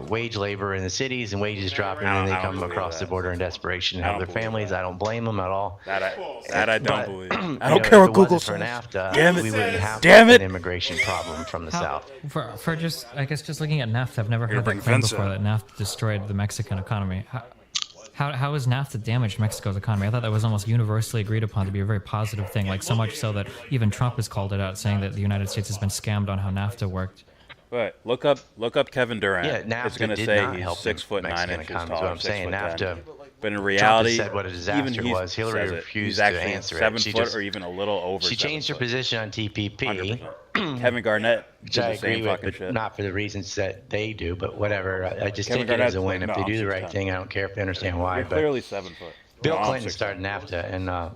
S18: wage labor in the cities, and wages dropping, and then they come across the border in desperation and help their families. I don't blame them at all.
S5: That I don't believe.
S18: I don't care what Google says. If it wasn't for NAFTA, we wouldn't have an immigration problem from the South.
S16: For just, I guess, just looking at NAFTA, I've never heard that claim before, that NAFTA destroyed the Mexican economy. How has NAFTA damaged Mexico's economy? I thought that was almost universally agreed upon to be a very positive thing, like so much so that even Trump has called it out, saying that the United States has been scammed on how NAFTA worked.
S5: Right. Look up Kevin Durant.
S18: Yeah, NAFTA
S5: it's going to
S18: did
S5: say
S18: not
S5: he's
S18: help
S5: 6 foot 9
S18: Mexican
S5: inches
S18: economy,
S5: tall.
S18: is what I'm saying. NAFTA.
S5: But in reality,
S18: Trump has said what a disaster
S5: even
S18: was. Hillary refused
S5: he's
S18: to
S5: actually
S18: answer
S5: 7
S18: it. She
S5: foot
S18: just,
S5: or even a little over.
S18: She changed her position on TPP.
S5: Kevin Garnett
S18: Which
S5: did
S18: I
S5: the same
S18: agree with,
S5: fucking
S18: but
S5: shit.
S18: not for the reasons that they do, but whatever. I just
S5: Kevin
S18: take it as a
S5: Garnett's
S18: win.
S5: like,
S18: If
S5: no,
S18: they do
S5: I'm
S18: the right
S5: 6'10".
S18: thing, I don't care if they understand why.
S5: You're
S18: but
S5: clearly 7 foot.
S18: Bill
S5: No, I'm
S18: Clinton
S5: 6'10".
S18: started NAFTA, and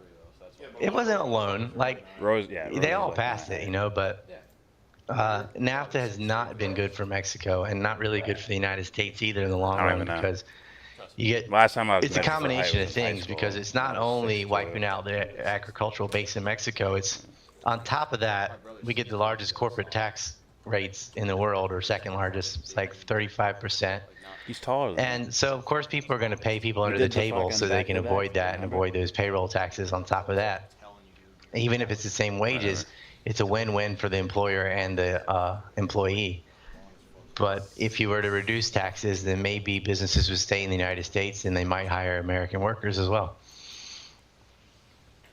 S18: it wasn't alone. Like
S5: Rose
S18: they all passed it, but NAFTA has not been good for Mexico, and not really good for the United States either in the long
S5: I don't
S18: run,
S5: even know.
S18: because you get
S5: Last time I was
S18: it's a
S5: measured for
S18: combination
S5: height
S18: of
S5: was in high
S18: things,
S5: school.
S18: because it's not only wiping out the agricultural base in Mexico. It's on top of that, we get the largest corporate tax rates in the world, or second largest. It's like 35%.
S5: He's taller.
S18: And so, of course, people are going to pay people under
S5: did
S18: the
S5: the
S18: table
S5: fucking
S18: so they
S5: back
S18: can
S5: to back,
S18: avoid that and
S5: remember?
S18: avoid those payroll taxes on top of that. Even if it's the same wages, it's a win-win for the employer and the employee. But if you were to reduce taxes, then maybe businesses would stay in the United States, and they might hire American workers as well.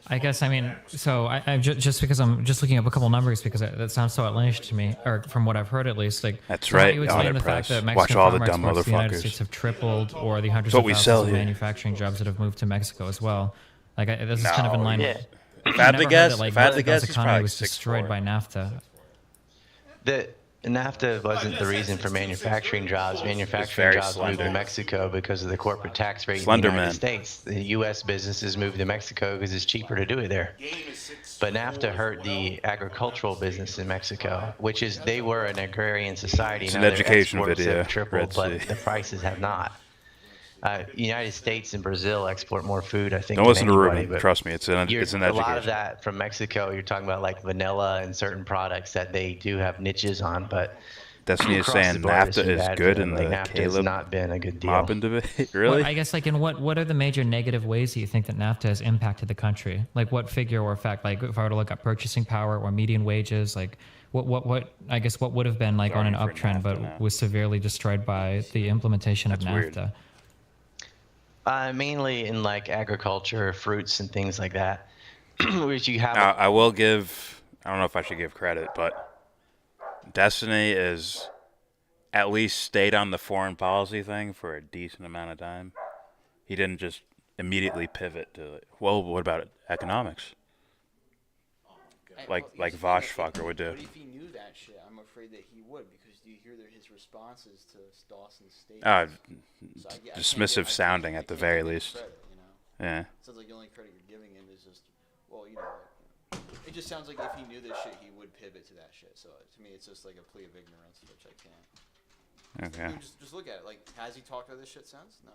S16: I guess, I mean, so I just because I'm just looking up a couple numbers, because that sounds so outlandish to me, or from what I've heard at least. Like,
S5: That's
S16: so how
S5: right,
S16: you explain
S5: Audit
S16: the fact
S5: Press.
S16: that
S5: Watch
S16: Mexican
S5: all the
S16: farmer
S5: dumb
S16: exports to the United
S5: motherfuckers.
S16: States have tripled, or the hundreds
S5: That's what
S16: of
S5: we
S16: thousands
S5: sell
S16: of
S5: here.
S16: manufacturing jobs that have moved to Mexico as well. Like, this is kind of in line
S18: Yeah.
S16: with.
S5: If I had to
S16: never heard
S5: guess,
S16: that, like,
S5: if I had to
S16: Mexico's
S5: guess, he's
S16: economy
S5: probably
S16: was
S5: 6'4".
S16: destroyed by NAFTA.
S18: The NAFTA wasn't the reason for manufacturing jobs. Manufacturing
S5: very
S18: jobs moved
S5: slender.
S18: to Mexico because of the corporate tax rate
S5: Slender
S18: in the United
S5: man.
S18: States. The U.S. businesses moved to Mexico because it's cheaper to do it there. But NAFTA hurt the agricultural business in Mexico, which is they were an agrarian society.
S5: It's
S18: Now
S5: an
S18: their
S5: education
S18: exports
S5: video,
S18: have tripled,
S5: Red
S18: but
S5: Sea.
S18: the prices have not. United States and Brazil export more food, I think.
S5: Don't
S18: than
S5: listen to
S18: anybody,
S5: Ruben.
S18: but
S5: Trust me, it's an
S18: a
S5: education.
S18: lot of that from Mexico. You're talking about like vanilla and certain products that they do have niches on, but
S5: Destiny is
S18: across
S5: saying
S18: the board, it's
S5: NAFTA
S18: been
S5: is
S18: bad
S5: good
S18: for them.
S5: in
S18: Like,
S5: the
S18: NAFTA has
S5: Caleb
S18: not been a good deal.
S5: Moppin debate. Really?
S16: Well, I guess, like, in what are the major negative ways that you think that NAFTA has impacted the country? Like, what figure or fact? Like, if I were to look at purchasing power or median wages, like, what I guess what would have been like on an uptrend, but was severely destroyed by the implementation of NAFTA.
S18: Mainly in like agriculture, fruits and things like that. Which you have.
S5: Now, I will give. I don't know if I should give credit, but Destiny is at least stayed on the foreign policy thing for a decent amount of time. He didn't just immediately pivot to, well, what about economics? Like Vosh fucker would do.
S6: But if he knew that shit, I'm afraid that he would, because do you hear his responses to Dawson's statement? So I
S5: Dismissive sounding at the very least.
S6: Credit,
S5: Yeah.
S6: Sounds like the only credit you're giving him is just, well, it just sounds like if he knew this shit, he would pivot to that shit. So to me, it's just like a plea of ignorance, which I can't.
S5: Okay.
S6: I mean, just look at it. Like, has he talked to this shit since? No.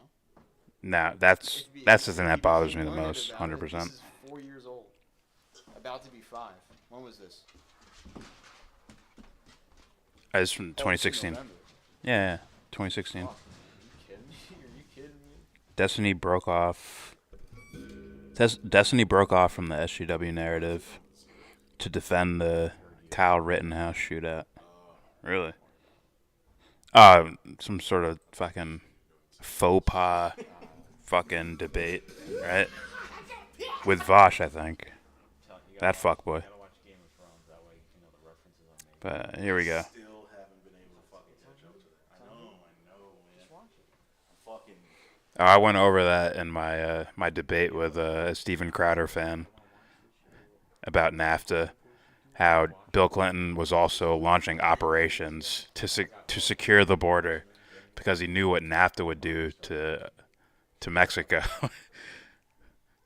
S5: No, that's the thing that bothers me the most. 100%.
S6: This is 4 years old, about to be 5. When was this?
S5: It's from 2016. Yeah, 2016.
S6: Are you kidding me? Are you kidding me?
S5: Destiny broke off. Destiny broke off from the SGW narrative to defend the Kyle Rittenhouse shootout. Really? Some sort of fucking faux pas fucking debate, right? With Vosh, I think. That fuckboy. But here we go. I went over that in my my debate with a Steven Crowder fan about NAFTA, how Bill Clinton was also launching operations to secure the border because he knew what NAFTA would do to to Mexico.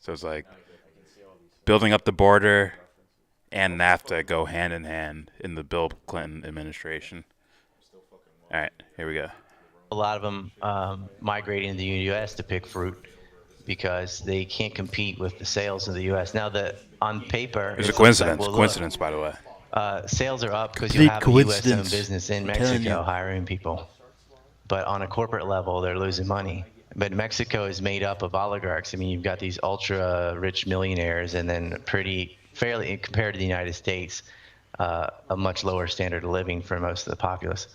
S5: So it's like building up the border and NAFTA go hand in hand in the Bill Clinton administration. All right, here we go.
S18: A lot of them migrating to the U.S. to pick fruit because they can't compete with the sales in the U.S. Now, on paper,
S5: It's a coincidence. Coincidence, by the way.
S18: Sales are up because you have a U.S. owned business in
S5: I'm telling
S18: Mexico
S5: you.
S18: hiring people. But on a corporate level, they're losing money. But Mexico is made up of oligarchs. I mean, you've got these ultra rich millionaires and then fairly, compared to the United States, a much lower standard of living for most of the populace.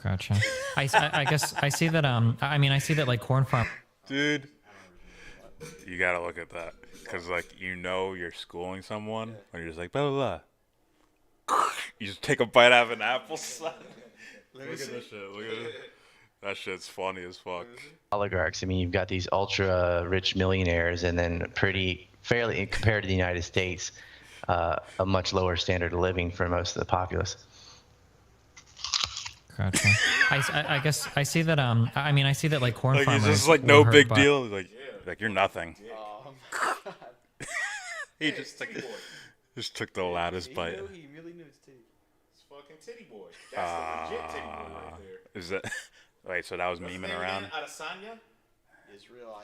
S16: Gotcha. I guess I see that. I see that like corn farm.
S5: Dude, you gotta look at that because like you're schooling someone when you're just like blah blah blah. You just take a bite out of an apple. Look at this shit. Look at it. That shit's funny as fuck.
S18: Oligarchs. I mean, you've got these ultra rich millionaires and then fairly, compared to the United States, a much lower standard of living for most of the populace.
S16: Gotcha. I guess I see that. I see that like corn
S5: Like
S16: farmers.
S5: it's just like
S16: were
S5: no
S16: hurt
S5: big
S16: by-
S5: deal. Like you're nothing. He just took the loudest bite.
S6: He really knew his teeth.
S13: It's fucking titty boy. That's the legit titty boy right there.
S5: Is that? Wait, so that was memeing around?
S6: Adesanya? Israel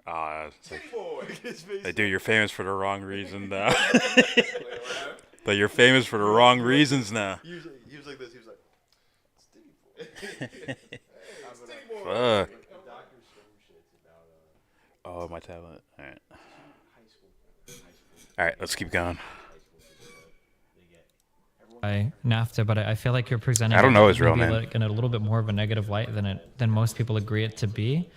S6: Adesanya.
S5: It's like,
S6: Titty boy.
S5: hey, dude, you're famous for the wrong reason now. But you're famous for the wrong reasons now.
S6: He was like this. He was like, it's titty boy.
S13: It's titty boy.
S5: Fuck. Oh, my tablet. All right. All right, let's keep going.
S16: by NAFTA, but I feel like you're presenting.
S5: I don't know
S16: it
S5: Israel,
S16: maybe
S5: man.
S16: like in a little bit more of a negative light than most people agree it to be.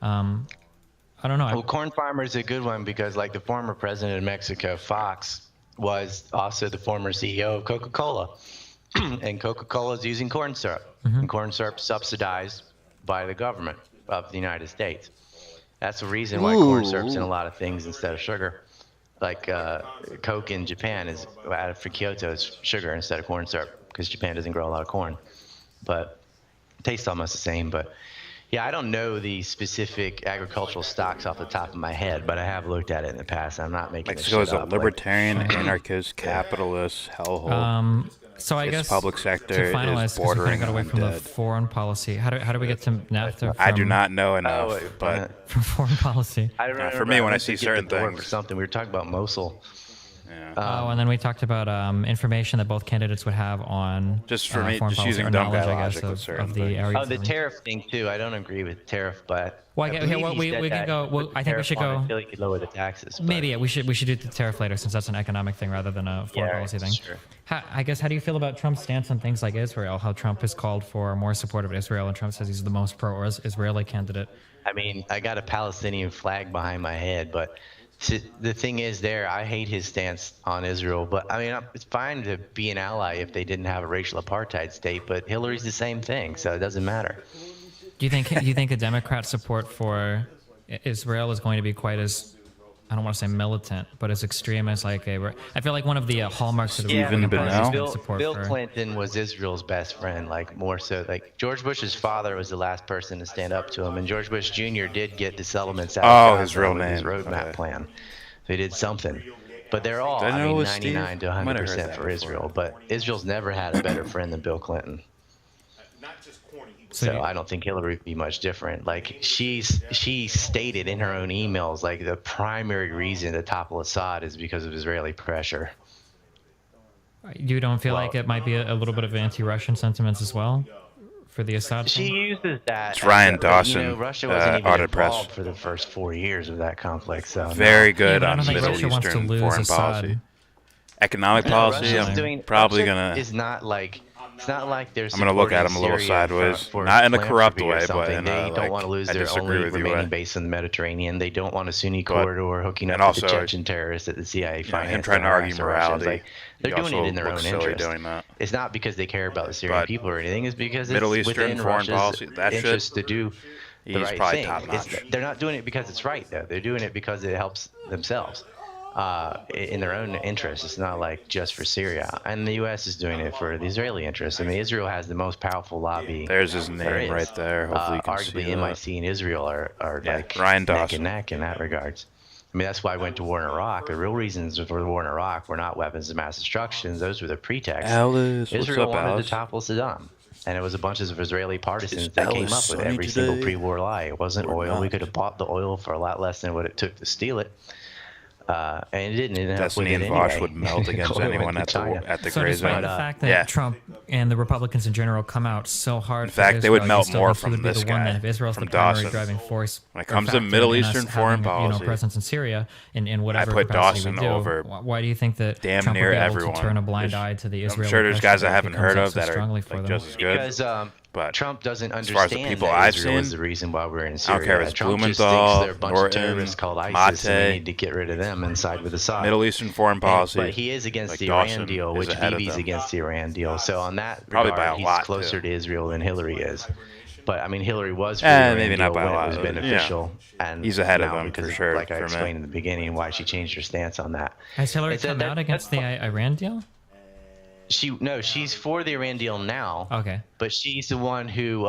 S16: I don't know.
S18: Well, corn farmer is a good one because, like, the former president of Mexico, Fox, was also the former CEO of Coca-Cola, and Coca-Cola is using corn syrup, and corn syrup subsidized by the government of the United States. That's the reason why corn syrup's in a lot of things instead of sugar. Like Coke in Japan is out of Kyoto is sugar instead of corn syrup because Japan doesn't grow a lot of corn, but it tastes almost the same. But yeah, I don't know the specific agricultural stocks off the top of my head, but I have looked at it in the past. I'm not making
S5: Mexico is a
S18: up.
S5: libertarian, anarchist, capitalist hellhole.
S16: So I
S5: Its
S16: guess
S5: public sector
S16: to finalize,
S5: is
S16: 'cause we kind
S5: bordering
S16: of got away
S5: on
S16: from the
S5: dead.
S16: foreign policy. How do we get to NAFTA?
S5: I do
S16: from-
S5: not know enough, but
S16: from foreign policy.
S18: I don't know.
S5: for me, when I see certain
S18: or
S5: things,
S18: something, we were talking about Mosul.
S16: Oh, and then we talked about information that both candidates would have on
S5: Just for me,
S16: foreign
S5: just
S16: policy,
S5: using
S16: or
S5: dumb
S16: knowledge,
S5: guy
S16: I guess,
S5: logic with
S16: of
S5: certain
S16: the
S5: things.
S16: areas.
S18: Oh, the tariff thing too. I don't agree with tariff, but
S16: Well,
S18: I
S16: I get-
S18: believe
S16: here, well,
S18: he
S16: we
S18: said
S16: can
S18: that
S16: go- well,
S18: with the
S16: I think we
S18: tariff
S16: should
S18: on it,
S16: go-
S18: until he could lower the taxes. but-
S16: Maybe we should do the tariff later since that's an economic thing rather than a foreign policy thing.
S18: Sure.
S16: I guess how do you feel about Trump's stance on things like Israel? How Trump has called for more support of Israel, and Trump says he's the most pro-Israeli candidate.
S18: I mean, I got a Palestinian flag behind my head, but the thing is I hate his stance on Israel, but I mean, it's fine to be an ally if they didn't have a racial apartheid state, but Hillary's the same thing, so it doesn't matter.
S16: Do you think a Democrat support for Israel is going to be quite as, I don't want to say militant, but as extreme as like I feel like one of the hallmarks of the Republican Party is
S18: Bill,
S16: support
S18: Bill
S16: for.
S18: Clinton was Israel's best friend, like more so. Like George Bush's father was the last person to stand up to him, and George Bush Jr. did get the settlements out of
S5: his
S18: Gaza
S5: real
S18: with his
S5: name.
S18: roadmap
S5: Okay.
S18: plan. They did something, but they're all,
S5: Did I
S18: I
S5: know it
S18: mean,
S5: was Steve?
S18: 99 to
S5: I might have heard
S18: 100%
S5: that
S18: for
S5: before.
S18: Israel. But Israel's never had a better friend than Bill Clinton. So I don't think Hillary would be much different. Like she stated in her own emails, like the primary reason to topple Assad is because of Israeli pressure.
S16: You don't feel like it might be a little bit of anti-Russian sentiments as well for the Assad?
S18: She
S16: thing?
S18: uses that.
S5: It's Ryan
S18: but,
S5: Dawson,
S18: Russia wasn't even
S5: Audit Press.
S18: involved for the first 4 years of that conflict. So
S5: Very good
S16: but I
S5: on
S16: don't think
S5: Middle
S16: Russia wants to
S5: Eastern
S16: lose
S5: foreign
S16: Assad.
S5: policy. Economic policy, I'm probably gonna.
S18: It's not like there's.
S5: I'm gonna look at him a little sideways, not in a corrupt way, but in
S18: they
S5: a,
S18: don't
S5: like,
S18: want to lose
S5: I
S18: their
S5: disagree
S18: only
S5: with you
S18: remaining
S5: way.
S18: base in the Mediterranean. They don't want a Sunni
S5: But-
S18: corridor hooking
S5: and
S18: up with the
S5: also,
S18: Chechen terrorists that the CIA
S5: you know, him
S18: financed.
S5: trying to argue
S18: harass the Russians.
S5: morality,
S18: Like, they're
S5: he
S18: doing it
S5: also
S18: in their own
S5: looks silly
S18: interest.
S5: doing that.
S18: It's not because they care about the Syrian
S5: But
S18: people or anything. It's because
S5: Middle
S18: it's
S5: Eastern
S18: within
S5: foreign
S18: Russia's
S5: policy, that shit,
S18: interest to do the
S5: he's
S18: right
S5: probably
S18: thing.
S5: top notch.
S18: They're not doing it because it's right, though. They're doing it because it helps themselves. in their own interest. It's not like just for Syria. And the U.S. is doing it for the Israeli interests. I mean, Israel has the most powerful lobby.
S5: There's his name right there. Hopefully you can see
S18: arguably,
S5: that.
S18: MIC and Israel are like
S5: Ryan
S18: neck
S5: Dawson.
S18: and neck in that regards. I mean, that's why I went to war in Iraq. The real reasons for the war in Iraq were not weapons of mass destruction. Those were the pretexts.
S5: Alice,
S18: Israel
S5: what's up,
S18: wanted
S5: Alice?
S18: to topple Saddam. And it was a bunch of Israeli partisans
S5: Is
S18: that came
S5: Alice
S18: up with
S5: sunny
S18: every single
S5: today
S18: pre-war lie. It wasn't
S5: or
S18: oil. We
S5: not?
S18: could have bought the oil for a lot less than what it took to steal it. And it didn't end up with
S5: Destiny
S18: it
S5: and Vosh
S18: anyway.
S5: would melt against
S18: Oil went
S5: anyone
S18: to
S5: at
S18: China.
S5: the
S16: So
S5: gray
S16: despite
S5: zone.
S16: the fact that Trump and the Republicans in general come out so hard
S5: In
S16: for
S5: fact,
S16: Israel,
S5: they would
S16: you
S5: melt
S16: still
S5: more
S16: think he
S5: from
S16: would be
S5: this
S16: the one
S5: guy,
S16: that if Israel's
S5: from
S16: the primary
S5: Dawson.
S16: driving force
S5: When it
S16: or
S5: comes to
S16: factor
S5: Middle
S16: in us
S5: Eastern foreign
S16: having,
S5: policy,
S16: presence in Syria in whatever
S5: I put
S16: capacity
S5: Dawson
S16: we do,
S5: over
S16: why do you think that
S5: damn
S16: Trump
S5: near
S16: would be able
S5: everyone.
S16: to turn a blind
S5: There's-
S16: eye to the
S5: I'm
S16: Israel
S5: sure there's
S16: question
S5: guys I
S16: if he
S5: haven't
S16: comes
S5: heard
S16: out
S5: of
S16: so
S5: that are
S16: strongly for
S5: like
S16: them?
S5: just as good.
S18: Because
S5: but
S18: Trump doesn't
S5: as far as the
S18: understand
S5: people
S18: that
S5: I've
S18: Israel is
S5: seen,
S18: the reason why we're in
S5: I
S18: Syria.
S5: don't care if it's
S18: Trump just
S5: Blumenthal,
S18: thinks they're a bunch
S5: Norton,
S18: of terrorists called ISIS, and we
S5: Mate,
S18: need to get rid of them and side with Assad.
S5: Middle Eastern foreign policy.
S18: But he is against
S5: like
S18: the
S5: Dawson
S18: Iran deal,
S5: is
S18: which
S5: ahead of
S18: Bibi's
S5: them.
S18: against the Iran deal. So on that
S5: Probably by
S18: regard,
S5: a
S18: he's
S5: lot,
S18: closer
S5: too.
S18: to Israel than Hillary is. But I mean, Hillary was for the Iran
S5: maybe
S18: deal
S5: not by
S18: when
S5: a lot.
S18: it was beneficial, and
S5: He's ahead of
S18: now
S5: them
S18: because
S5: for
S18: of,
S5: sure.
S18: like I
S5: for me.
S18: explained in the beginning, why she changed her stance on that.
S16: Has Hillary
S18: It's a-
S16: come
S18: that-
S16: out against the Iran deal?
S18: She's for the Iran deal now.
S16: Okay.
S18: But she's the one who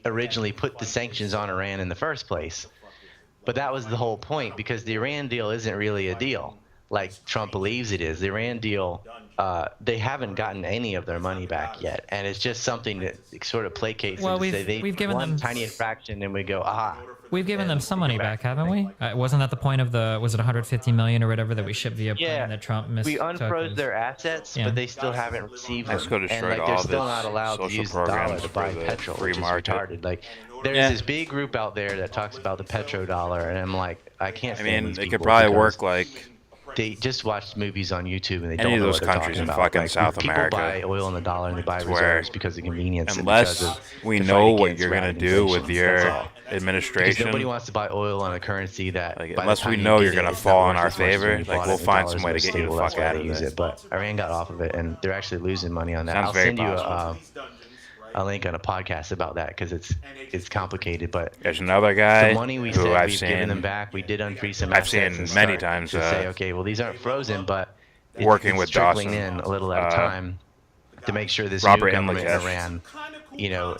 S18: originally put the sanctions on Iran in the first place. But that was the whole point, because the Iran deal isn't really a deal like Trump believes it is. The Iran deal, they haven't gotten any of their money back yet, and it's just something that sort of placates them to say
S16: we've given
S18: one
S16: them
S18: tiny infraction, and we go, aha.
S16: We've given them some money back, haven't we? Wasn't that the point of was it 150 million or whatever that we shipped via plane that Trump missed?
S18: We unfroze their assets,
S16: Yeah.
S18: but they still haven't received them.
S5: Let's go
S18: And
S5: destroy
S18: like,
S5: all
S18: they're
S5: this
S18: still not allowed to
S5: social
S18: use the dollar
S5: programs
S18: to
S5: for
S18: buy
S5: the
S18: petrol,
S5: free
S18: which is
S5: market.
S18: retarded. Like, there's
S5: Yeah.
S18: this big group out there that talks about the petrodollar, and I'm like, I can't
S5: I
S18: stand
S5: mean,
S18: these
S5: it
S18: people
S5: could probably
S18: because
S5: work like
S18: they just watch movies on YouTube and they
S5: any
S18: don't
S5: of
S18: know
S5: those
S18: what they're
S5: countries
S18: talking
S5: in
S18: about.
S5: fucking
S18: Like,
S5: South
S18: people
S5: America.
S18: buy oil in the dollar and they buy
S5: It's where
S18: reserves because of convenience. and
S5: unless
S18: because of
S5: we
S18: the
S5: know
S18: fight
S5: what
S18: against
S5: you're gonna
S18: rapid
S5: do with
S18: inflation,
S5: your
S18: that's all. Because
S5: administration,
S18: nobody wants to buy oil on a currency that, by the
S5: unless we
S18: time you
S5: know
S18: get
S5: you're
S18: it,
S5: gonna
S18: it's not
S5: fall in
S18: worth
S5: our
S18: as much as when
S5: favor,
S18: you
S5: like
S18: bought
S5: we'll
S18: it. The
S5: find
S18: dollar's
S5: some way
S18: more
S5: to get you the
S18: stable,
S5: fuck
S18: that's why
S5: out
S18: they
S5: of
S18: use
S5: it.
S18: it. But Iran got off of it, and they're actually losing money on that.
S5: Sounds
S18: I'll
S5: very
S18: send you
S5: possible.
S18: a link on a podcast about that because it's complicated. But
S5: There's another guy
S18: the money we
S5: who
S18: said
S5: I've
S18: we've given
S5: seen.
S18: them back, we did unfreeze some
S5: I've
S18: assets
S5: seen
S18: and
S5: many
S18: start
S5: times
S18: to say, okay, well these aren't frozen, but
S5: working
S18: it's
S5: with
S18: trickling
S5: Dawson,
S18: in a little at a time to make sure this
S5: Robert
S18: new government in
S5: Imlach,
S18: Iran,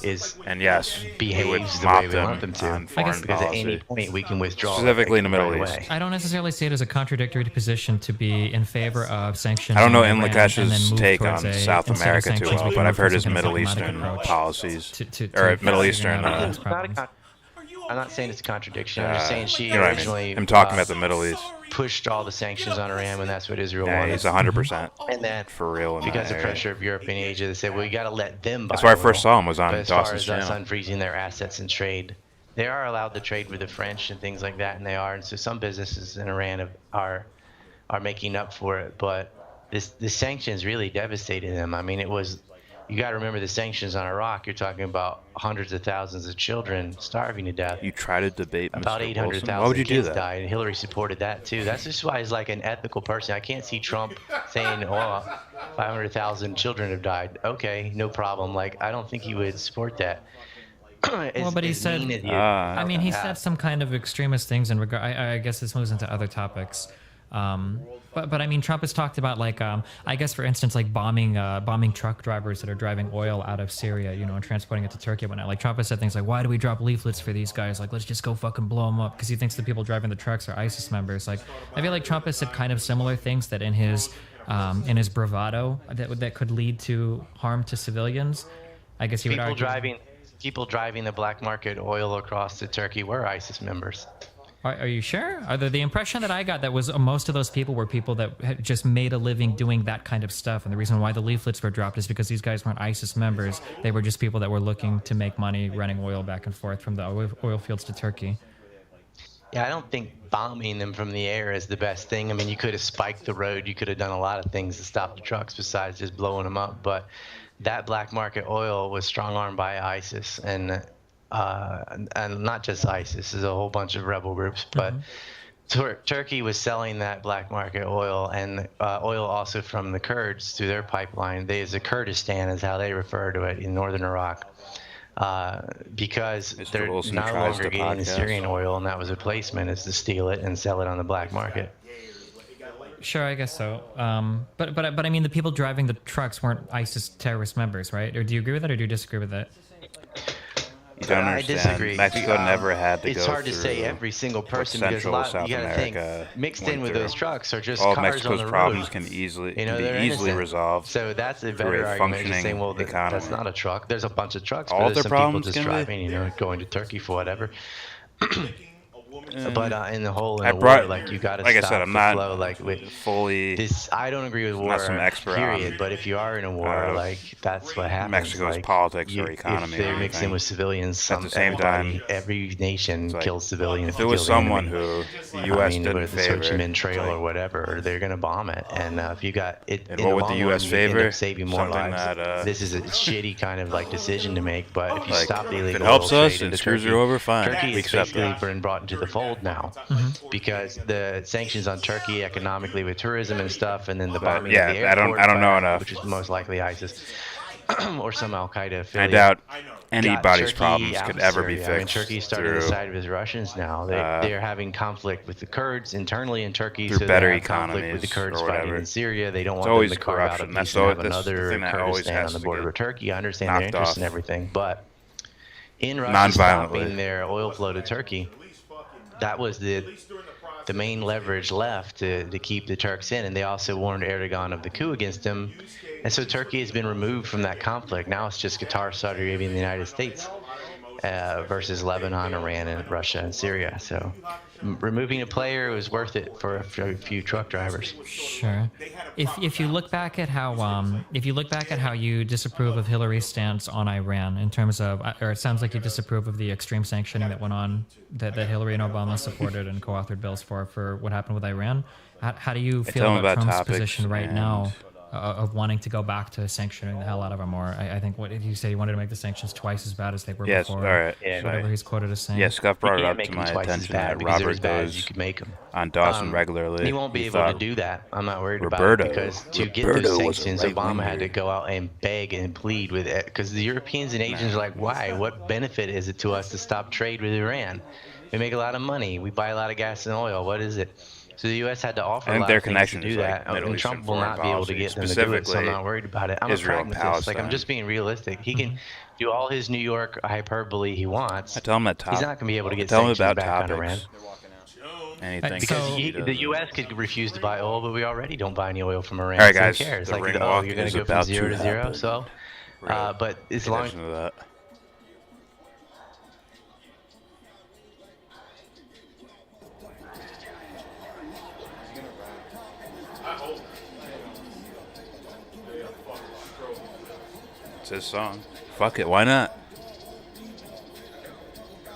S18: is
S5: and yes, he would
S18: behaves the
S5: mop
S18: way we
S5: them
S18: want them to.
S5: on foreign
S18: Because at any
S5: policy.
S18: point we can withdraw
S5: Specifically in the Middle
S18: right
S5: East.
S18: away.
S16: I don't necessarily see it as a contradictory position to be in favor of sanctions.
S5: I don't know
S16: on Iran
S5: Imlach's
S16: and then move
S5: take
S16: towards
S5: on
S16: a-
S5: South
S16: instead of
S5: America too
S16: sanctions, we
S5: well,
S16: can
S5: but
S16: move
S5: I've heard
S16: towards
S5: his
S16: some kind of
S5: Middle
S16: diplomatic
S5: Eastern
S16: approach
S5: policies,
S16: to
S5: or Middle
S16: figuring
S5: Eastern.
S16: out these
S18: It's not a
S16: problems.
S18: I'm not saying it's a contradiction. I'm just saying she
S5: you know what I mean.
S18: originally
S5: I'm talking about the Middle East.
S18: pushed all the sanctions on Iran when that's what Israel
S5: Yeah,
S18: wanted.
S5: he's 100%
S18: And then
S5: for real in
S18: because
S5: that
S18: of
S5: area.
S18: pressure of Europe and Asia, they said, well, you got to let them buy
S5: That's where I
S18: oil.
S5: first saw him was on
S18: But as
S5: Dawson's
S18: far as us
S5: channel.
S18: unfreezing their assets and trade, they are allowed to trade with the French and things like that, and they are. And so some businesses in Iran are making up for it. But the sanctions really devastated them. I mean, it was. You got to remember the sanctions on Iraq. You're talking about hundreds of thousands of children starving to death.
S5: You try to debate
S18: About
S5: Mr. Wilson. Why
S18: 800,000
S5: would you do
S18: kids
S5: that?
S18: died, and Hillary supported that too. That's just why he's like an ethical person. I can't see Trump saying, "Oh, 500,000 children have died." Okay, no problem. Like, I don't think he would support that.
S16: Well, but he said, I mean, he said some kind of extremist things in regard. I guess this moves into other topics. But I mean, Trump has talked about like, I guess for instance, like bombing truck drivers that are driving oil out of Syria, you know, and transporting it to Turkey and whatnot. Like Trump has said things like, why do we drop leaflets for these guys? Like, let's just go fucking blow them up, because he thinks the people driving the trucks are ISIS members. Like, I feel like Trump has said kind of similar things that in his bravado that could lead to harm to civilians. I guess he would argue.
S18: People driving the black market oil across to Turkey were ISIS members.
S16: Are you sure? The impression that I got that was most of those people were people that had just made a living doing that kind of stuff. And the reason why the leaflets were dropped is because these guys weren't ISIS members. They were just people that were looking to make money running oil back and forth from the oil fields to Turkey.
S18: Yeah, I don't think bombing them from the air is the best thing. I mean, you could have spiked the road. You could have done a lot of things to stop the trucks besides just blowing them up. But that black market oil was strong-armed by ISIS, and not just ISIS. There's a whole bunch of rebel groups. But Turkey was selling that black market oil, and oil also from the Kurds through their pipeline. The Kurdistan is how they refer to it in northern Iraq. Because
S5: Mr.
S18: they're
S5: Wilson
S18: no
S5: tries
S18: longer
S5: to
S18: getting the
S5: podcast.
S18: Syrian oil, and that was a replacement, is to steal it and sell it on the black market.
S16: Sure, I guess so. But I mean, the people driving the trucks weren't ISIS terrorist members, right? Or do you agree with that, or do you disagree with that?
S5: You don't
S18: I
S5: understand.
S18: disagree.
S5: Mexico never had to
S18: it's
S5: go
S18: hard to say
S5: through
S18: every single
S5: what
S18: person because a
S5: Central
S18: lot
S5: South
S18: you got to think
S5: America
S18: mixed
S5: went
S18: in with
S5: through.
S18: those trucks are just
S5: All
S18: cars
S5: Mexico's
S18: on the
S5: problems
S18: road.
S5: can easily
S18: they're
S5: be easily
S18: innocent.
S5: resolved.
S18: So that's a
S5: through
S18: better
S5: a
S18: argument. Just
S5: functioning
S18: saying, well,
S5: economy.
S18: that's not a truck. There's a bunch of trucks,
S5: All
S18: but
S5: of
S18: there's
S5: their
S18: some people
S5: problems
S18: just
S5: can be?
S18: driving, going to Turkey for whatever. But in the whole
S5: I
S18: war,
S5: brought-
S18: like you got to
S5: like I
S18: stop
S5: said, I'm
S18: the
S5: not
S18: flow. Like
S5: fully.
S18: this, I don't agree with
S5: I'm
S18: war.
S5: not some expert
S18: period.
S5: on,
S18: But if you are in a war, like that's what happens.
S5: Mexico's
S18: like,
S5: politics or economy
S18: If
S5: or
S18: they mix in
S5: anything.
S18: with civilians,
S5: At the same time,
S18: every nation
S5: like,
S18: kills civilians.
S5: if it was
S18: to kill the
S5: someone
S18: enemy.
S5: who the U.S. didn't
S18: whether it's the Ho Chi
S5: favor,
S18: Minh Trail
S5: like-
S18: or whatever, they're gonna bomb it. And if you got it,
S5: And
S18: in
S5: what
S18: the
S5: would the
S18: long
S5: U.S.
S18: run, you end
S5: favor?
S18: up saving more
S5: Something
S18: lives.
S5: that,
S18: This is a shitty kind of like decision to make. But if you
S5: Like,
S18: stop the
S5: if it
S18: illegal
S5: helps
S18: oil
S5: us
S18: trade
S5: and
S18: into
S5: screws
S18: Turkey,
S5: you over, fine.
S18: Turkey
S5: We
S18: has
S5: accept
S18: basically
S5: that.
S18: been brought into the fold now because the sanctions on Turkey economically with tourism and stuff, and then the
S5: But,
S18: bombing
S5: yeah,
S18: of the
S5: I don't
S18: airport,
S5: know enough.
S18: which is most likely ISIS or some Al Qaeda
S5: I
S18: affiliate.
S5: doubt
S18: got
S5: anybody's
S18: Turkey
S5: problems
S18: out
S5: could
S18: of
S5: ever be
S18: Syria.
S5: fixed
S18: I mean, Turkey's starting to
S5: through,
S18: side with the Russians now. They're having conflict with the Kurds internally in Turkey,
S5: through
S18: so
S5: better
S18: they have conflict with the
S5: economies
S18: Kurds
S5: or
S18: fighting
S5: whatever.
S18: in Syria. They don't
S5: It's
S18: want them
S5: always
S18: to carve out a
S5: corruption.
S18: piece
S5: That's
S18: and have
S5: the
S18: another
S5: thing that always
S18: Kurdistan
S5: has
S18: on the
S5: to
S18: border
S5: get
S18: with Turkey. I understand
S5: knocked
S18: their interest
S5: off.
S18: and everything, but in Russia
S5: Non-violently.
S18: stopping their oil flow to Turkey, that was the main leverage left to keep the Turks in, and they also warned Erdogan of the coup against him. And so Turkey has been removed from that conflict. Now it's just Qatar, Saudi Arabia, and the United States versus Lebanon, Iran, and Russia and Syria. So removing a player was worth it for a few truck drivers.
S16: Sure. If you look back at how you disapprove of Hillary's stance on Iran in terms of, or it sounds like you disapprove of the extreme sanctioning that went on that Hillary and Obama supported and co-authored bills for what happened with Iran. How do you feel about Trump's position right now of wanting to go back to sanctioning the hell out of them? Or I think, what did you say? You wanted to make the sanctions twice as bad as they were before.
S5: All right.
S16: Whatever he's quoted as saying.
S5: Yeah, Scott brought it up
S18: make
S5: to
S18: them
S5: my
S18: twice as
S5: attention
S18: bad
S5: that
S18: because they're
S5: Robert
S18: as bad as
S5: goes
S18: you could make them.
S5: on Dawson regularly.
S18: He won't be able to do that. I'm not worried
S5: Roberto-
S18: about it because to get
S5: Roberto
S18: those
S5: was a
S18: sanctions,
S5: right-winger.
S18: Obama had to go out and beg and plead with it because the Europeans and Asians are like, why? What benefit is it to us to stop trade with Iran? We make a lot of money. We buy a lot of gas and oil. What is it? So the U.S. had to offer
S5: I
S18: a
S5: think
S18: lot
S5: their
S18: of things to
S5: connection
S18: do
S5: is like
S18: that,
S5: Middle
S18: and
S5: Eastern
S18: Trump will
S5: foreign
S18: not be able to
S5: policy,
S18: get them to do it. So I'm
S5: specifically
S18: not worried about it. I'm
S5: Israel
S18: a
S5: and
S18: pragmatist. Like I'm
S5: Palestine.
S18: just being realistic. He can do all his New York hyperbole he wants.
S5: I tell him that
S18: He's not going to be able to get
S5: tell him
S18: sanctions
S5: about
S18: back on Iran.
S5: topics. Anything.
S18: Because the U.S. could refuse to buy oil, but we already don't buy any oil from Iran.
S5: All right,
S18: So who
S5: guys,
S18: cares?
S5: the
S18: Like,
S5: ring
S18: oh,
S5: walk
S18: you're going
S5: is
S18: to go from
S5: about
S18: 0
S5: to
S18: to 0.
S5: happen.
S18: So, but as
S5: Pay
S18: long
S5: attention to that. It's his song. Fuck it, why not?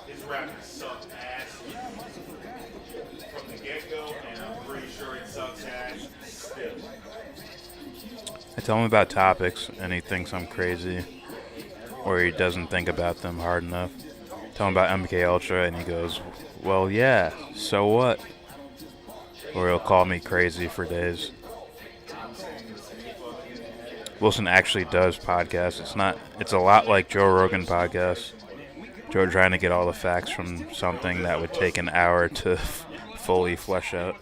S7: His rapping sucks ass from the get-go, and I'm pretty sure it sucks ass still.
S5: I tell him about topics, and he thinks I'm crazy, or he doesn't think about them hard enough. Tell him about MK Ultra, and he goes, "Well, yeah, so what?" Or he'll call me crazy for days. Wilson actually does podcasts. It's a lot like Joe Rogan podcasts. Joe trying to get all the facts from something that would take an hour to fully flesh out.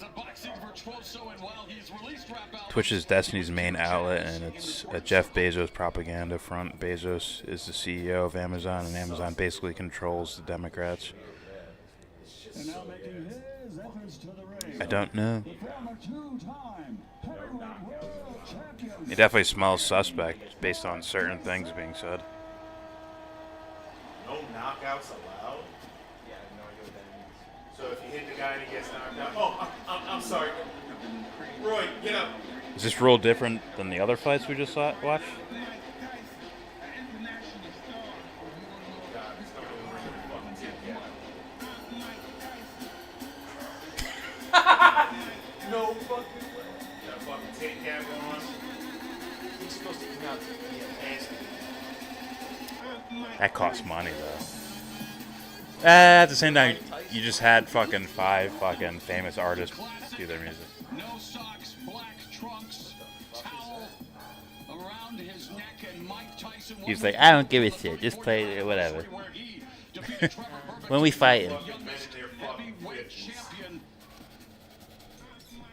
S5: Twitch is Destiny's main outlet, and it's a Jeff Bezos propaganda front. Bezos is the CEO of Amazon, and Amazon basically controls the Democrats. I don't know. He definitely smells suspect based on certain things being said.
S7: No knockouts allowed? Yeah, I have no idea what that means. So if you hit the guy and he gets knocked out, I'm sorry. Roy, get up.
S5: Is this rule different than the other fights we just watched?
S7: No fucking way. Got a fucking tank cap on. He's supposed to come out to be nasty.
S5: That costs money, though. At the same time, you just had fucking 5 fucking famous artists do their music.
S8: No socks, black trunks, towel around his neck, and Mike Tyson.
S20: He's like, I don't give a shit. Just play it, whatever. When we fighting.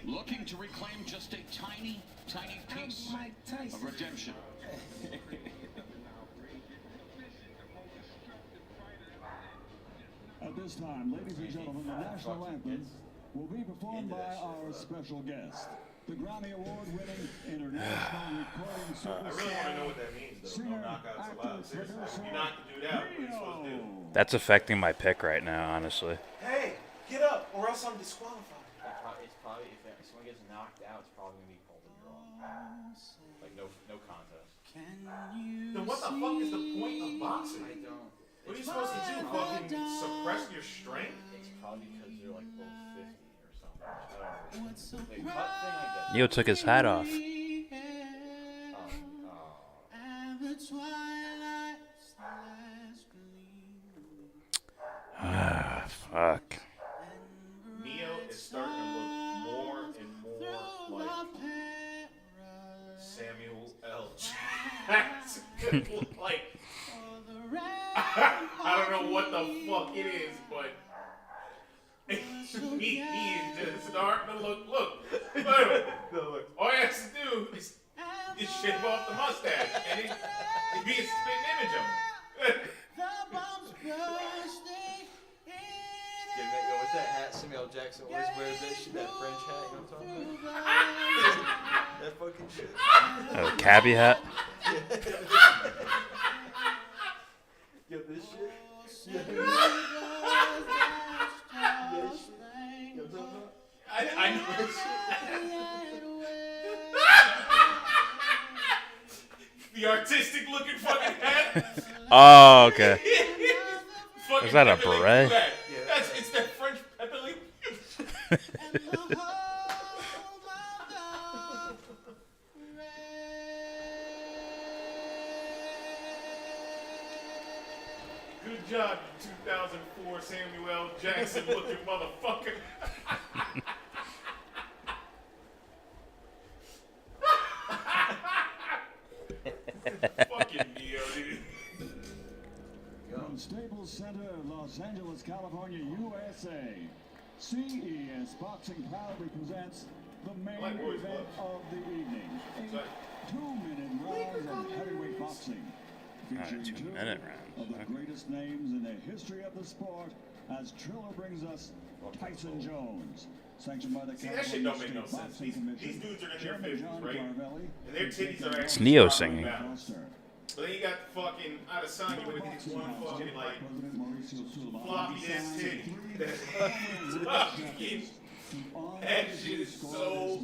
S1: looking to reclaim just a tiny piece of redemption.
S8: At this time, ladies and gentlemen, the national anthem will be performed by our special guest, the Grammy Award-winning international recording superstar.
S7: I really want to know what that means, though. No knockouts allowed. Seriously, if you knock the dude out, what are you supposed to do?
S5: That's affecting my pick right now, honestly.
S7: Hey, get up, or else I'm disqualified.
S6: It's probably if someone gets knocked out, it's probably gonna be called a draw. Like no contest.
S7: Then what the fuck is the point of boxing?
S6: I don't.
S7: What are you supposed to do? Fucking suppress your strength?
S6: It's probably because they're like both 50 or something. I don't know. The cut thing I get.
S5: Neo took his hat off. Ah, fuck.
S7: Neo is starting to look more and more like Samuel L. Jackson. Like, I don't know what the fuck it is, but he is just starting to look. Look. All he has to do is shave off the mustache, and it'd be a spitting image of him.
S6: What's that hat Samuel L. Jackson always wears? That shit, that French hat, you know what I'm talking about? That fucking shit.
S5: Oh, cabbie hat?
S6: Yo, this shit.
S7: I know this shit. The artistic looking fucking hat.
S5: Oh, okay. Is that a beret?
S7: It's that French pepperly. Good job, you 2004 Samuel L. Jackson looking motherfucker. Fucking Neo, dude.
S8: From Staples Center, Los Angeles, California, USA, CES Boxing proudly presents the main event of the evening. 8 2-minute rounds of heavyweight boxing. Featuring
S5: 2-minute
S8: of the greatest names in the history of the sport, as Triller brings us Tyson Jones. Sanctioned by the
S7: See, that shit don't make no sense. These dudes are in their 50s, right? And their titties are actually
S5: It's Neo singing.
S7: balanced. But then you got the fucking Adesanya with his one fucking like floppy ass titty. That's fucking that shit is so.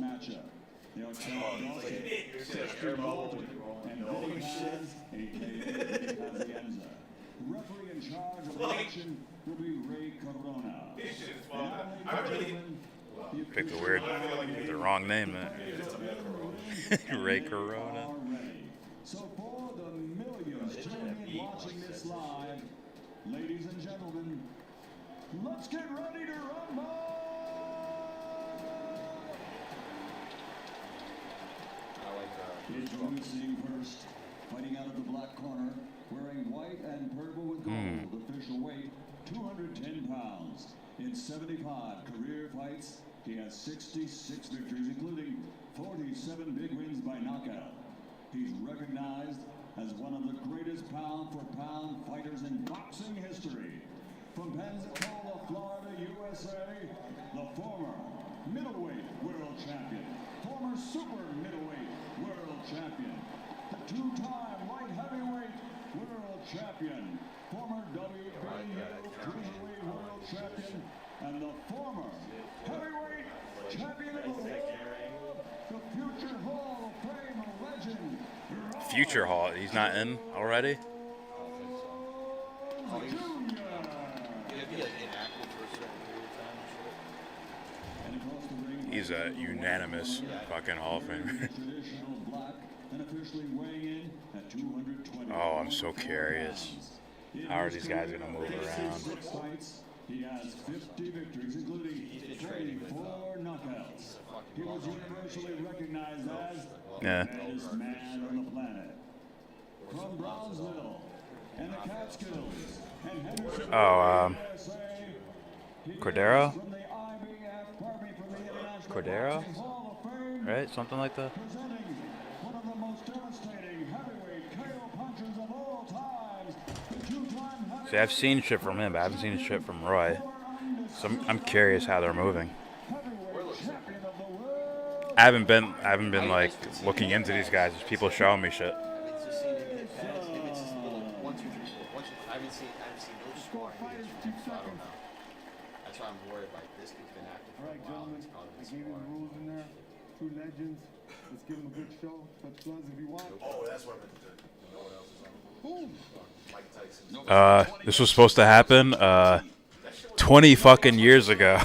S8: Referee in charge of the action will be Ray Corona.
S7: This shit is fun. I really.
S5: Picked the wrong name, man. Ray Corona.
S8: So for the millions tuning in watching this live, ladies and gentlemen, let's get ready to rumble! Introducing first, fighting out of the black corner, wearing white and purple with gold, official weight 210 pounds. In 75 career fights, he has 66 victories, including 47 big wins by knockout. He's recognized as one of the greatest pound-for-pound fighters in boxing history. From Pensacola, Florida, USA, the former middleweight world champion, former super middleweight world champion, the two-time light heavyweight world champion, former WBO cruiserweight world champion, and the former heavyweight champion of the world, the future Hall of Fame legend.
S5: Future Hall. He's not in already? He's a unanimous fucking Hall of Famer. Oh, I'm so curious. How are these guys gonna move around?
S8: He has 50 victories, including 24 knockouts. He was universally recognized as the baddest man on the planet. From Brownsville and the Catskills and Henderson,
S5: Oh, Cordero?
S8: from the IBF, from the International
S5: Cordero, right? Something like that. See, I've seen shit from him, but I haven't seen shit from Roy. So I'm curious how they're moving. I haven't been like looking into these guys. There's people showing me shit.
S6: I haven't seen no scoring videos from him, so I don't know. That's why I'm worried. Like, this kid's been active for a while. He's probably been scoring.
S4: Rules in there. Two legends. Let's give him a good show. Touch gloves if you want.
S7: Oh, that's what I meant to do. You know what else is on? Mike Tyson.
S5: This was supposed to happen 20 fucking years ago.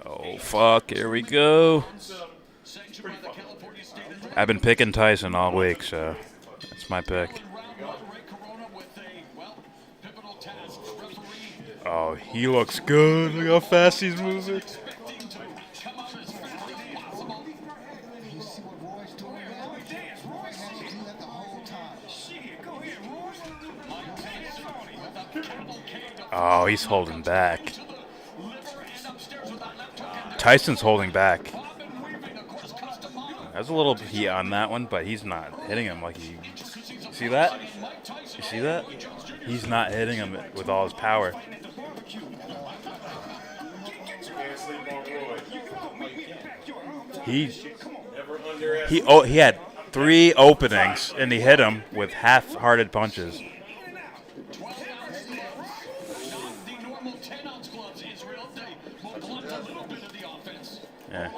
S5: Oh fuck, here we go. I've been picking Tyson all week, so that's my pick. Oh, he looks good. Look how fast he's moving. Oh, he's holding back. Tyson's holding back. There's a little heat on that one, but he's not hitting him like he... See that? You see that? He's not hitting him with all his power. He had 3 openings, and he hit him with half-hearted punches. Yeah.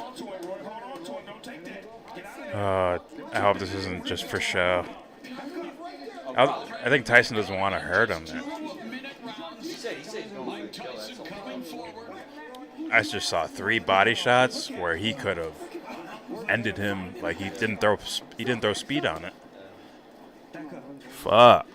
S5: I hope this isn't just for show. I think Tyson doesn't want to hurt him. I just saw 3 body shots where he could have ended him. Like he didn't throw speed on it. Fuck.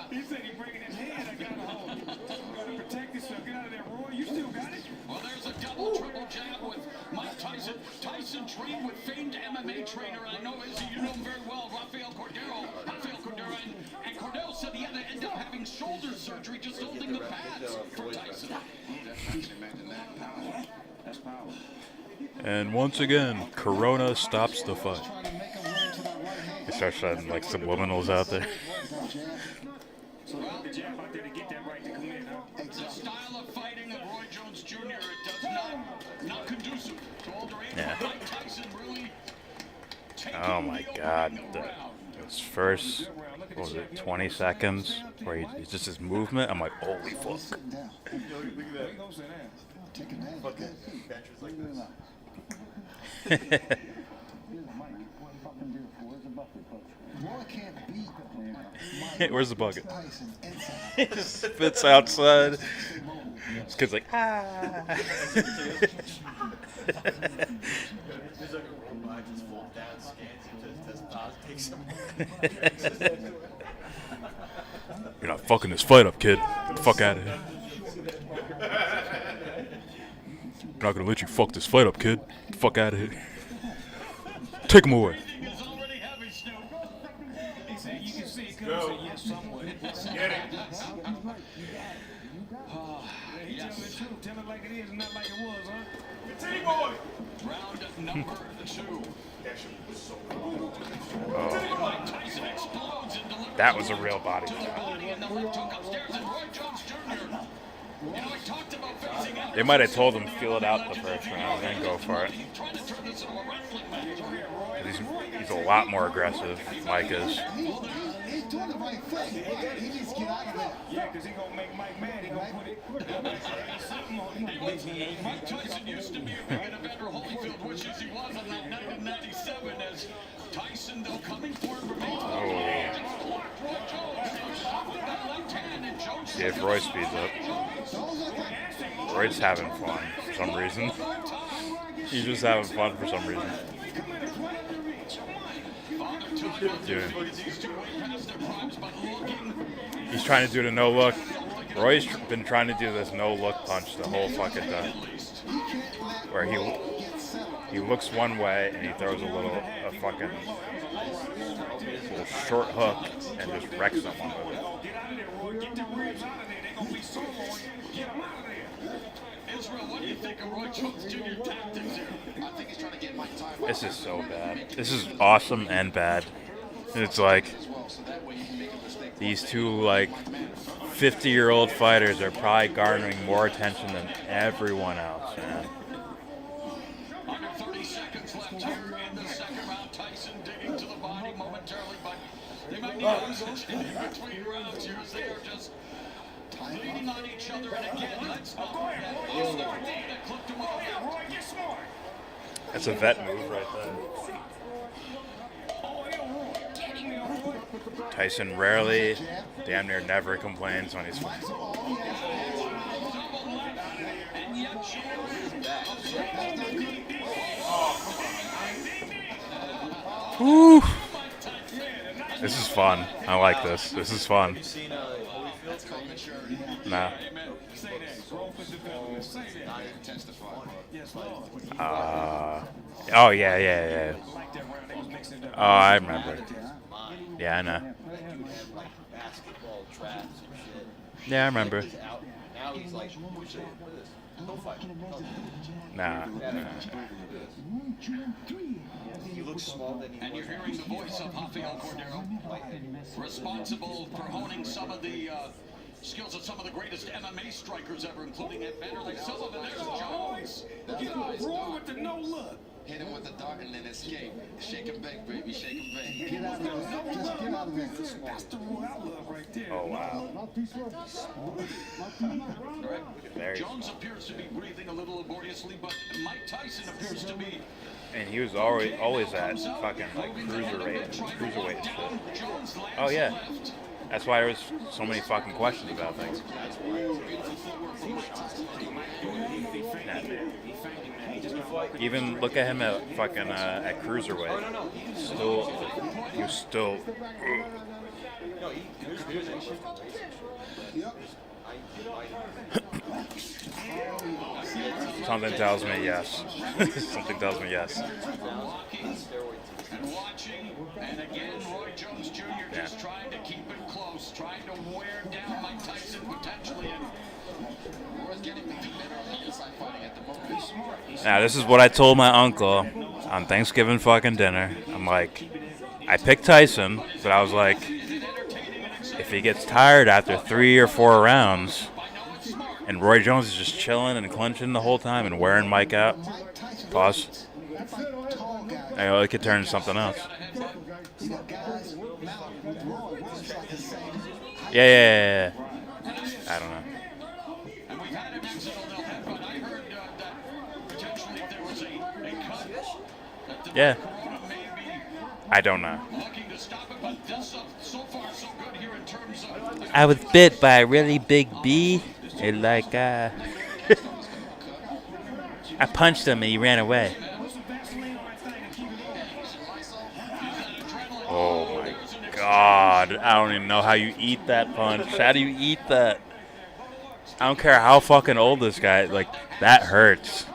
S4: He said he's bringing his hand. I got a hold. You gotta protect yourself. Get out of there, Roy. You still got it?
S8: Well, there's a double triple jab with Mike Tyson. Tyson trained with famed MMA trainer. I know you know him very well, Rafael Cordero. And Cordero said he had to end up having shoulder surgery just holding the pads for Tyson.
S4: That's power.
S5: And once again, Corona stops the fight. He starts shouting like subliminals out there.
S8: The style of fighting of Roy Jones Jr. does not conducive to older age.
S5: Yeah.
S8: Mike Tyson really
S5: Oh my God. His first, what was it, 20 seconds where he's just his movement. I'm like, holy fuck. Where's the bucket? He just spits outside. This kid's like, ah. You're not fucking this fight up, kid. Get the fuck out of here. I'm not gonna let you fuck this fight up, kid. Get the fuck out of here. Take him away.
S4: Go. Get it. Tell it like it is and not like it was, huh? Continue, boy.
S8: Round number 2.
S5: That was a real body shot. They might have told him feel it out the first round and then go for it. He's a lot more aggressive, Mike is.
S8: He's doing the right thing. He needs to get out of there.
S4: Yeah, because he's going to make Mike mad. He's going to put it.
S8: Mike Tyson used to be a big Evander Holyfield, which as he was on that night in 97, as Tyson, though, coming for him
S5: See if Roy speeds up. Roy's having fun for some reason. He's just having fun for some reason. Dude. He's trying to do the no look. Roy's been trying to do this no look punch the whole fucking time. Where He looks one way and he throws a fucking little short hook and just wrecks someone with it.
S4: Get out of there, Roy. Get them ribs out of there. They're gonna be sirloin. Get them out of there.
S8: Israel, what do you think of Roy Jones Jr. tactics here? I think he's trying to get Mike Tyson.
S5: This is so bad. This is awesome and bad. It's like these two like 50-year-old fighters are probably garnering more attention than everyone else, man.
S8: Under 30 seconds left here in the second round. Tyson digging to the body momentarily, but they might need oxygen in between rounds here as they are just leaning on each other. And again, let's not forget, lost their day that clipped him with a
S4: Roy, get smart.
S5: That's a vet move right there. Tyson rarely, damn near never complains when he's fighting. Woo! This is fun. I like this. This is fun. Nah. Oh yeah. Oh, I remember. Yeah, I know.
S6: Basketball traps and shit.
S5: Yeah, I remember.
S6: He's out. Now he's like, look at this. Don't fight.
S5: Nah.
S6: He looks small than he
S8: And you're hearing the voice of Rafael Cordero, responsible for honing some of the skills of some of the greatest MMA strikers ever, including at Vanderlei Silva. And there's Jones.
S4: Get off Roy with the no look.
S8: Hit him with the dart and then escape. Shake and bake, baby. Shake and bake.
S4: Get out of there. Just get out of there. That's the Roy I love right there.
S5: Oh, wow.
S8: Jones appears to be breathing a little laboriously, but Mike Tyson appears to be.
S5: And he was always at fucking like cruiserweight shit. Oh yeah. That's why there was so many fucking questions about things. Even look at him at fucking at cruiserweight. He was still. Something tells me yes. Something tells me yes.
S8: And watching, and again, Roy Jones Jr. just trying to keep it close, trying to wear down Mike Tyson potentially. And Roy's getting the better on the inside fighting at the moment.
S5: Now, this is what I told my uncle on Thanksgiving fucking dinner. I'm like, I picked Tyson, but I was like, if he gets tired after 3 or 4 rounds, and Roy Jones is just chilling and clinching the whole time and wearing Mike out, pause. I know it could turn into something else. Yeah. I don't know. Yeah. I don't know. I was bit by a really big bee. And like, I punched him and he ran away. Oh my God. I don't even know how you eat that punch. How do you eat that? I don't care how fucking old this guy is. Like, that hurts.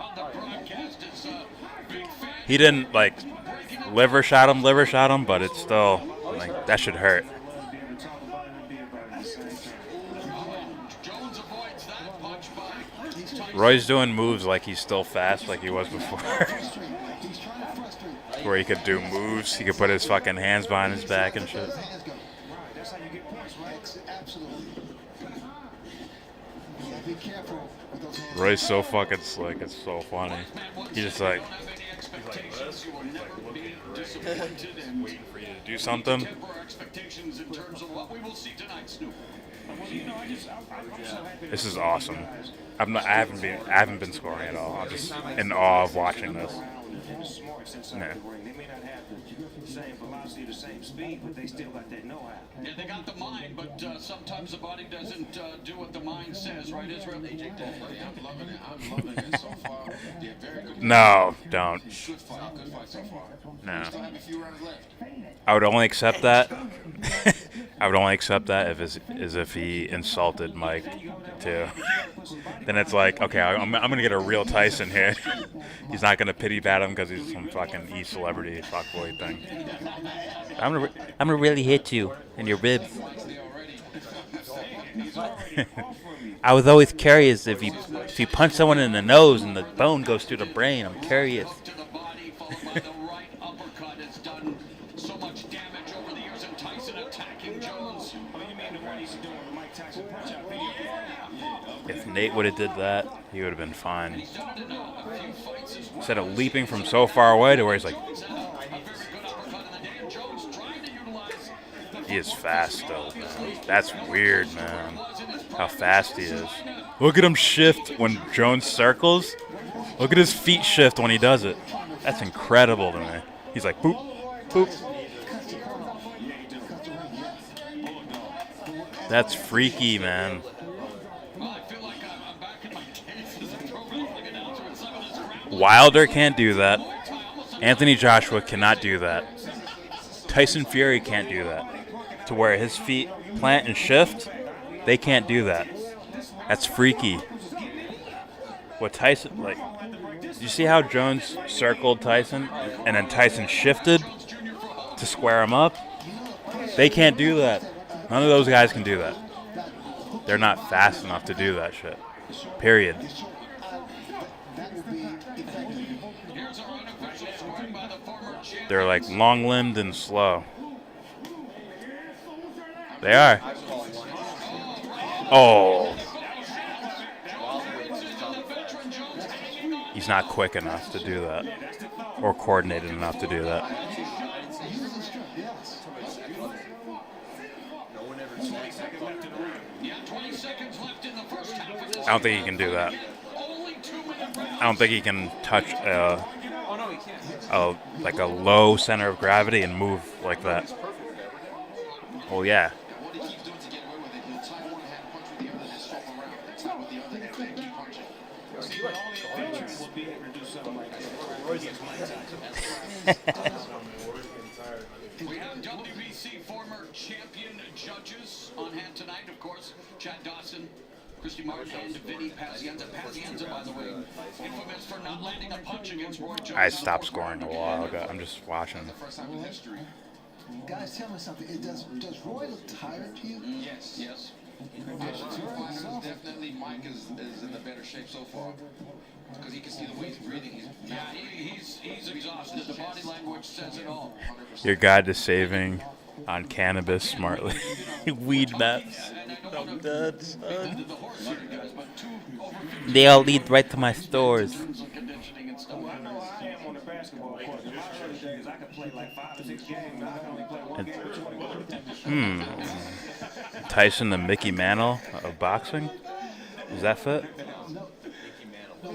S5: He didn't, like, liver shot him, but it's still, like, that should hurt. Roy's doing moves like he's still fast, like he was before. Where he could do moves. He could put his fucking hands behind his back and shit. Roy's so fucking slick. It's so funny. He's just like this, waiting for you to do something. This is awesome. I haven't been scoring at all. I'm just in awe of watching this. Yeah.
S4: They may not have the same velocity, the same speed, but they still got that know-how.
S8: Yeah, they got the mind, but sometimes the body doesn't do what the mind says, right, Israel? I'm loving it. I'm loving it so far. Yeah, very good.
S5: No, don't.
S8: Good fight. Good fight so far.
S5: No.
S8: Still have a few rounds left.
S5: I would only accept that. I would only accept that if he insulted Mike too. Then it's like, okay, I'm gonna get a real Tyson here. He's not gonna pity pat him because he's some fucking e-celebrity fuckboy thing.
S20: I'm gonna really hit you in your ribs. I was always curious if you punch someone in the nose and the bone goes through the brain. I'm curious.
S5: If Nate would have did that, he would have been fine. Instead of leaping from so far away to where he's like, he is fast though, man. That's weird, man. How fast he is. Look at him shift when Jones circles. Look at his feet shift when he does it. That's incredible to me. He's like, boop, boop. That's freaky, man. Wilder can't do that. Anthony Joshua cannot do that. Tyson Fury can't do that. To where his feet plant and shift, they can't do that. That's freaky. What Tyson, like, you see how Jones circled Tyson and then Tyson shifted to square him up? They can't do that. None of those guys can do that. They're not fast enough to do that shit. Period. They're like long-limbed and slow. They are. Oh. He's not quick enough to do that. Or coordinated enough to do that. I don't think he can do that. I don't think he can touch like a low center of gravity and move like that. Oh yeah.
S3: We have WBC former champion judges on hand tonight, of course. Chad Dawson, Christy Martin, and Vinny Pazienza. Pazienza, by the way, infamous for not landing a punch against Roy Jones.
S5: I stopped scoring a while ago. I'm just watching.
S8: Guys, tell me something. Does Roy look tired to you?
S3: Yes, yes. Definitely Mike is in the better shape so far. Because he can see the way he's breathing. He's exhausted. The body language says it all.
S5: Your guide to saving on cannabis smartly. Weed maps.
S20: I'm dead, son. They all lead right to my stores.
S5: Tyson the Mickey Mantle of boxing? Does that fit?
S3: The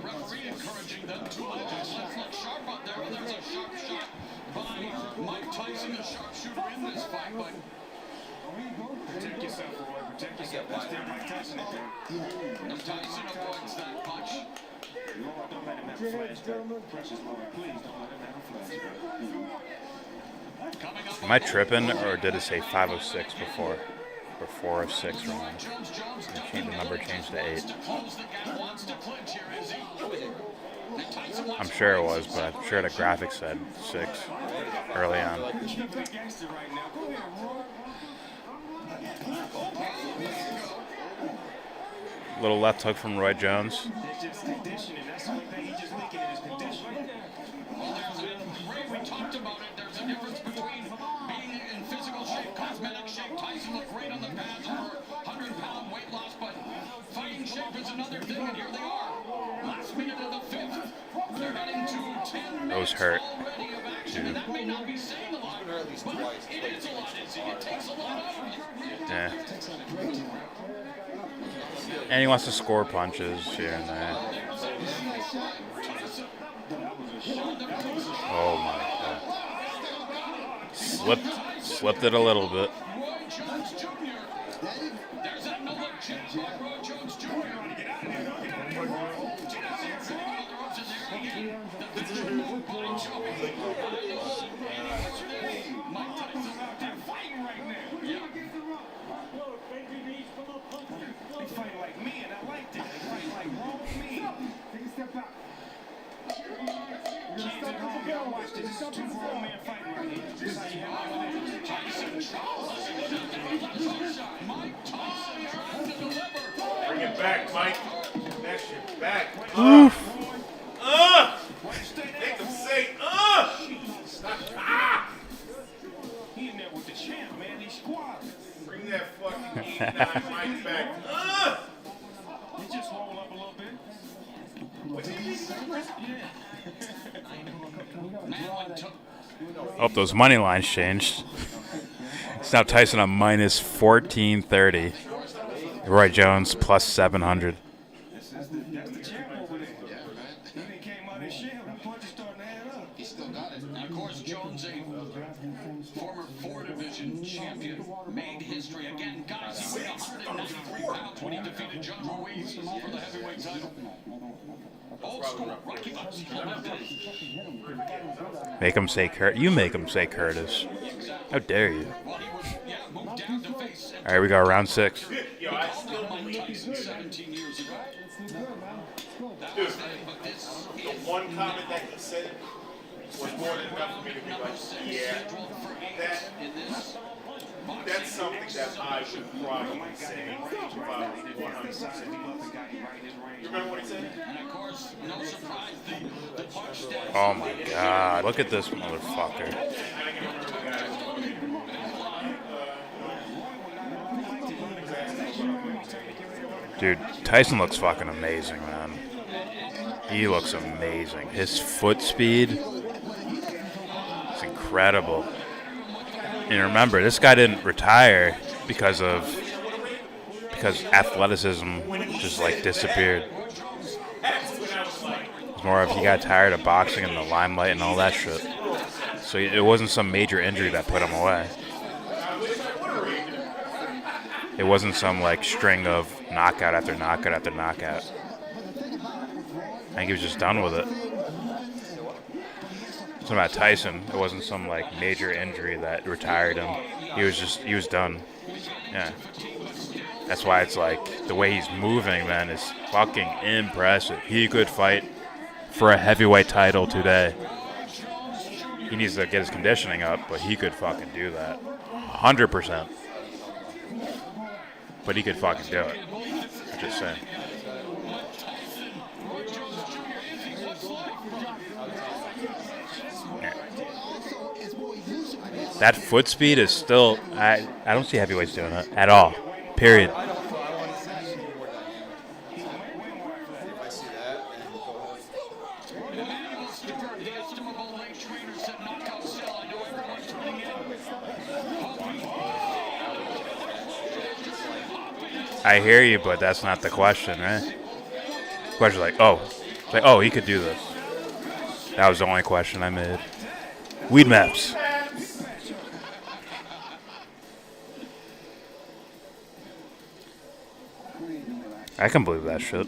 S3: referee encouraging them to let's look sharp out there. There's a sharp shot by Mike Tyson, a sharpshooter in this fight, but
S4: Protect yourself, Roy. Protect yourself. That's still Mike Tyson up there.
S3: Tyson avoids that punch.
S4: Lord, don't let him have a flashback. Precious Lord, please don't let him have a flashback.
S5: Am I tripping, or did it say 506 before? Or 406 wrong? The number changed to 8. I'm sure it was, but I'm sure the graphic said 6 early on. Little left hook from Roy Jones.
S3: We talked about it. There's a difference between being in physical shape, cosmetic shape. Tyson looked great on the pads over 100-pound weight loss, but fighting shape is another thing, and here they are. Last minute of the fifth. They're getting to 10
S5: Those hurt.
S3: already of action, and that may not be saying a lot, but it is a lot. It takes a lot out of you.
S5: Yeah. And he wants to score punches here and there. Oh my god. Slipped it a little bit.
S4: They fighting like men
S7: Bring it back, Mike. That shit back.
S5: Oof.
S7: Make them say,
S4: He in there with the champ, man. He's squatting.
S7: Bring that fucking 89 Mike back.
S4: He just roll up a little bit.
S5: Oh, those money lines changed. It's now Tyson on minus 1430. Roy Jones plus 700.
S3: He still got it. And of course, Jones, a former 4-division champion, made history again. Guys, he weighed 193 pounds when he defeated John Ruiz for the heavyweight title. Old school, Rocky Bucks.
S5: Make him say Curtis. You make him say Curtis. How dare you? All right, we got round 6.
S7: Yo, I still believe 17 years ago. Dude, the one comment that he said was more than enough for me to be like, yeah, that's something that I would probably say if I was 100%. You remember what he said? And of course, no surprise, the punch that...
S5: Oh my God! Look at this motherfucker. Dude, Tyson looks fucking amazing, man. He looks amazing. His foot speed is incredible. And remember, this guy didn't retire because athleticism just like disappeared. It's more of he got tired of boxing and the limelight and all that shit. So it wasn't some major injury that put him away. It wasn't some like string of knockout after knockout after knockout. I think he was just done with it. Something about Tyson, it wasn't some like major injury that retired him. He was done. Yeah. That's why it's like the way he's moving, man, is fucking impressive. He could fight for a heavyweight title today. He needs to get his conditioning up, but he could fucking do that. 100%. But he could fucking do it. I'm just saying. Yeah. That foot speed is still... I don't see heavyweights doing it at all. Period. I hear you, but that's not the question, right? The question is like, oh, he could do this. That was the only question I made. Weed maps. I can believe that shit.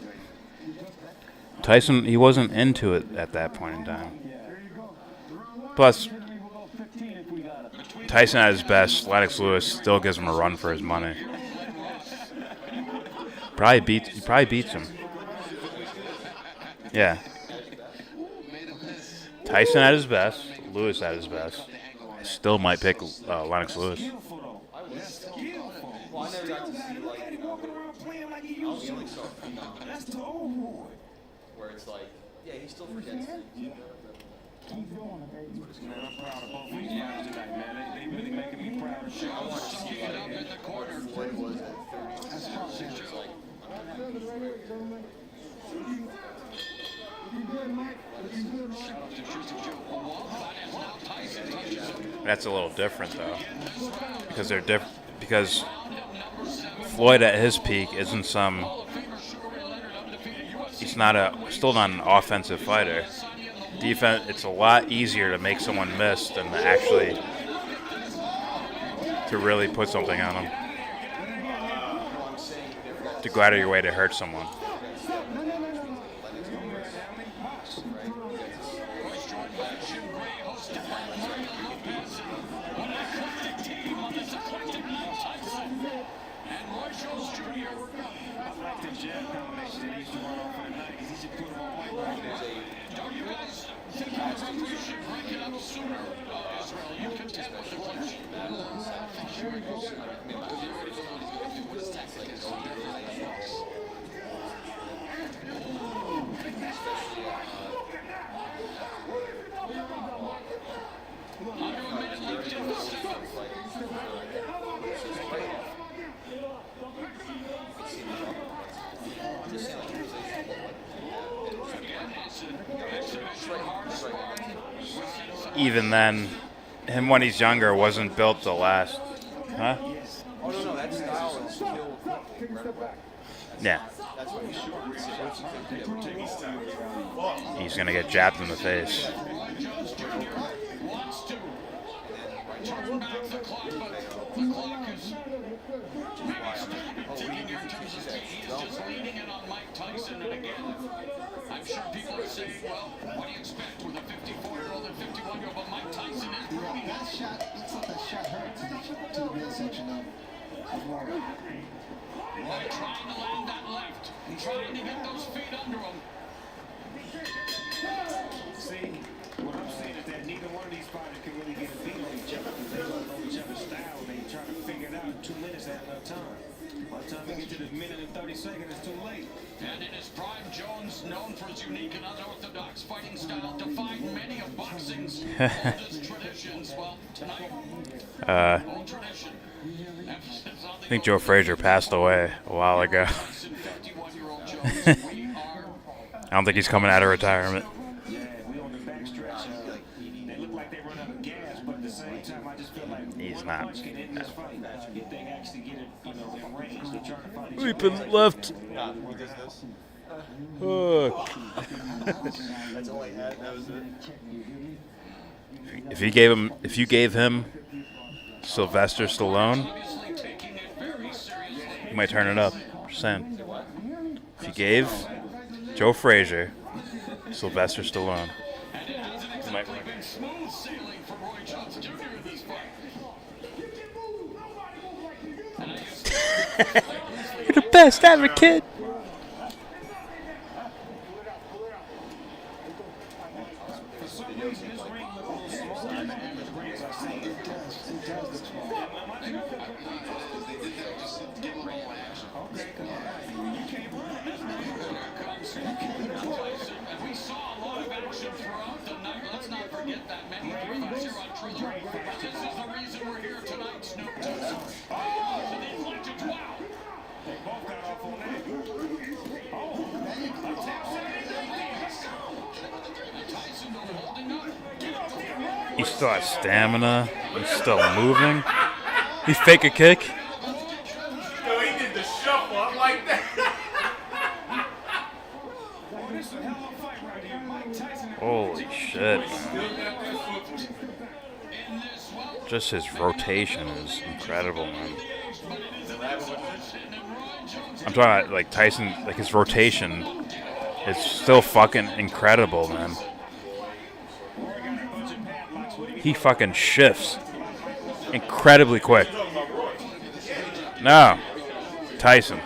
S5: Tyson, he wasn't into it at that point in time. Plus, Tyson at his best, Lennox Lewis still gives him a run for his money. He probably beats him. Yeah. Tyson at his best, Lewis at his best. I still might pick Lennox Lewis.
S6: Where it's like, yeah, he still forgets.
S4: Keep going, baby. Man, I'm proud of both of these guys tonight, man. They really making me proud. I want to see it up in the corner.
S6: Floyd was at 36 years like.
S5: That's a little different though, because they're different. Because Floyd at his peak isn't some. He's still not an offensive fighter. Defense. It's a lot easier to make someone miss than to actually to really put something on them. To go out of your way to hurt someone.
S3: Israel, you contend with the clinch.
S20: Even then, him when he's younger wasn't built to last. Huh?
S9: Oh, no, that style is killed quickly.
S20: Yeah.
S9: That's what
S20: He's going to get jabbed in the face.
S3: Turn back the clock, but the clock is ticking here in terms of speed. He is just leaning in on Mike Tyson, and again, I'm sure people are saying, well, what do you expect with a 54-year-old and 51-year-old? But Mike Tyson is proving
S8: that shot. Looks like that shot hurt to the midsection of Warren.
S3: Trying to land that left, trying to get those feet under him.
S4: See, what I'm saying is that neither one of these fighters can really get a beat on each other because they don't know each other's style. They try to figure it out in 2 minutes at enough time. By the time we get to this minute and 30 seconds, it's too late.
S3: And in his prime, Jones, known for his unique and unorthodox fighting style, defied many of boxing's oldest traditions. Well, tonight, old tradition.
S20: I think Joe Frazier passed away a while ago. I don't think he's coming out of retirement. He's not. Leaping left. Hook. If you gave him Sylvester Stallone, he might turn it up. Just saying. If you gave Joe Frazier Sylvester Stallone, he might win. You're the best ever, kid.
S3: We saw a lot of action throughout the night. Let's not forget that many heroes here on Triller. But this is the reason we're here tonight, Snoop. Oh, these legends, wow.
S4: They both got off on that.
S20: He still has stamina. He's still moving. He fake a kick.
S7: Yo, he did the shuffle. I like that.
S20: Holy shit, man. Just his rotation is incredible, man. I'm talking about, like, Tyson, like, his rotation is still fucking incredible, man. He fucking shifts incredibly quick. No. Tyson.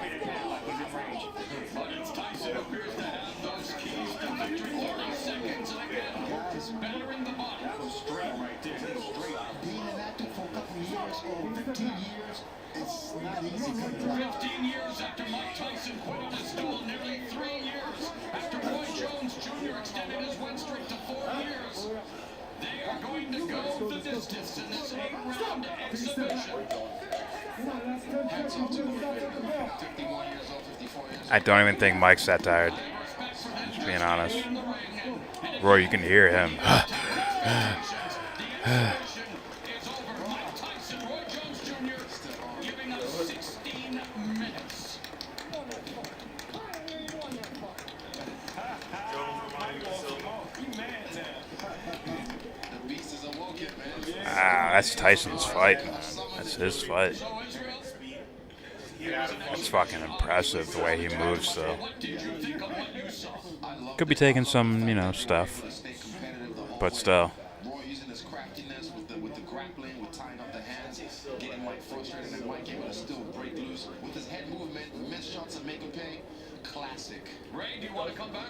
S20: I don't even think Mike's that tired. Just being honest. Roy, you can hear him. That's Tyson's fight, man. That's his fight. It's fucking impressive the way he moves, though. Could be taking some, stuff. But still.
S8: Using his craftiness with the grappling, with tying up the hands, getting Mike frustrated, and Mike able to still break loose with his head movement, miss shots and make him pay.
S3: classic. Ray, do you want to come back?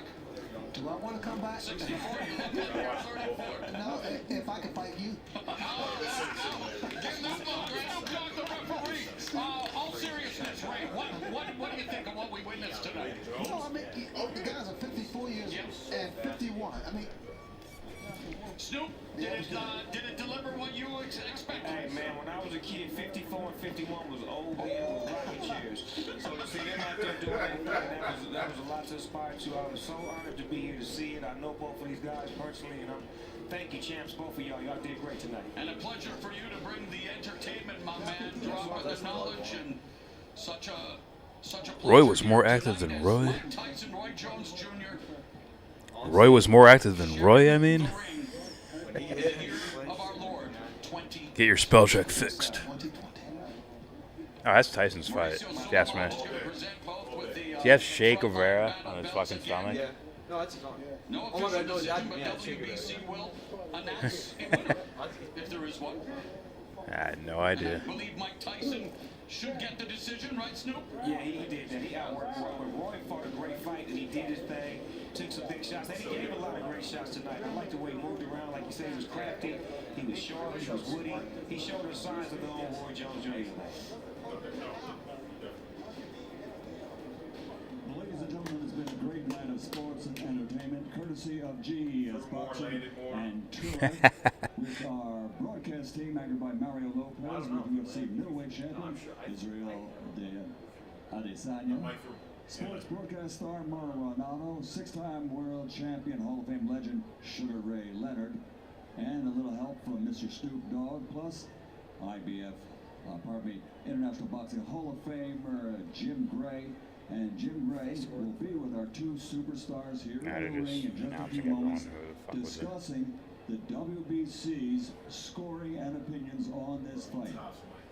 S8: Do I want to come back?
S3: 64, you look like you're 34.
S8: No, if I can fight you.
S3: Give that ball, Ray. Don't block the referee. All seriousness, Ray, what do you think of what we witnessed tonight?
S8: No, I mean, the guys are 54 years and 51. I mean,
S3: Snoop, did it deliver what you expected?
S4: Hey, man, when I was a kid, 54 and 51 was old men with rocking chairs. So to see them out there doing their thing, that was a lot to aspire to. I was so honored to be here to see it. I know both of these guys personally, and thank you, champs, both of y'all. Y'all did great tonight.
S3: And a pleasure for you to bring the entertainment, my man, dropping the knowledge, and such a pleasure.
S20: Roy was more active than Roy.
S3: Tyson, Roy Jones Jr.
S20: Roy was more active than Roy, I mean. Get your spell check fixed. Oh, that's Tyson's fight. Yes, man. Does he have Shea Guevara on his fucking stomach?
S6: Yeah. No, that's his arm. Oh my God, no,
S3: WBC will announce a winner, if there is one.
S20: I had no idea.
S3: I believe Mike Tyson should get the decision, right, Snoop?
S4: Yeah, he did that. He outworked Roy. Roy fought a great fight, and he did his thing, took some big shots. And he gave a lot of great shots tonight. I like the way he moved around. Like you said, he was crafty, he was sharp, he was witty. He showed the signs of the old Roy Jones Jr.
S10: Ladies and gentlemen, it's been a great night of sports and entertainment, courtesy of GES Boxing and Tour, with our broadcast team anchored by Mario Lopez, with UFC middleweight champion Israel Adesanya, sports broadcast star Mara Ronaldo, six-time world champion Hall of Fame legend Sugar Ray Leonard, and a little help from Mr. Snoop Dogg, plus IBF, International Boxing Hall of Famer Jim Gray. And Jim Gray will be with our two superstars here in the ring in just a few moments, discussing the WBC's scoring and opinions on this fight.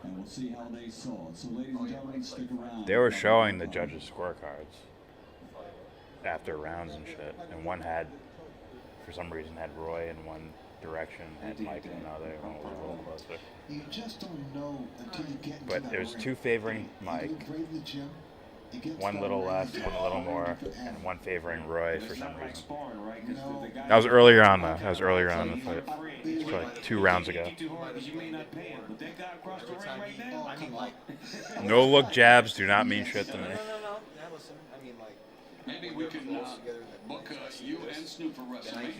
S10: And we'll see how they saw it. So, ladies and gentlemen, stick around.
S20: They were showing the judges' scorecards after rounds and shit. And one had, for some reason, had Roy in one direction, had Mike in another, one was a little closer.
S8: you just don't know until you get into
S20: But
S8: that
S20: there's
S8: ring.
S20: two favoring
S8: You
S20: Mike.
S8: go great in the gym, you get
S20: One
S8: to
S20: little
S8: that
S20: less,
S8: ring,
S20: one a little more, and one favoring Roy for some reason.
S8: No.
S20: That was earlier on, though. That was earlier on in the fight. It was like 2 rounds ago. No look jabs do not mean shit to me.
S6: No. Now listen, I mean, like,
S3: Maybe we can book you and Snoop for wrestling.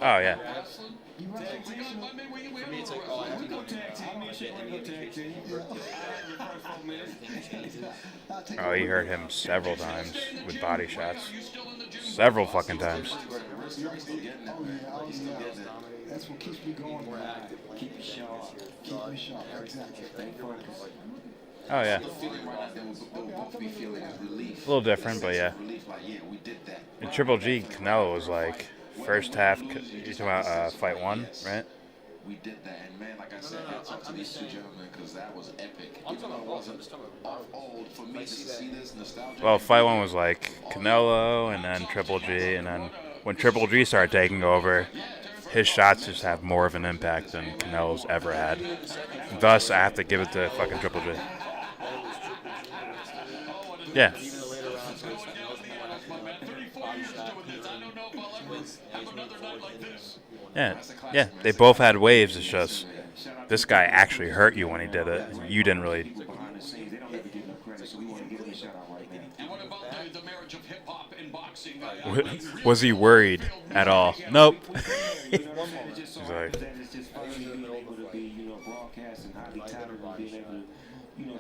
S20: Oh, yeah.
S6: For me, it's like, oh, I have to go tag team.
S20: Oh, he hurt him several times with body shots. Several fucking times.
S8: That's what keeps me going. Keep me sharp. Keep me sharp. Exactly.
S20: Oh, yeah. A little different, but yeah. And Triple G, Canelo was like, first half, you're talking about fight 1, right?
S21: We did that, and man, like I said, hats off to these two gentlemen because that was epic.
S6: I'm talking
S21: It
S6: about
S21: wasn't old for me to see this nostalgia.
S20: Well, fight 1 was like Canelo and then Triple G, and then when Triple G started taking over, his shots just have more of an impact than Canelo's ever had. Thus, I have to give it to fucking Triple G. Yeah. Yeah, they both had waves. It's just this guy actually hurt you when he did it. You didn't really. Was he worried at all? Nope. He's like,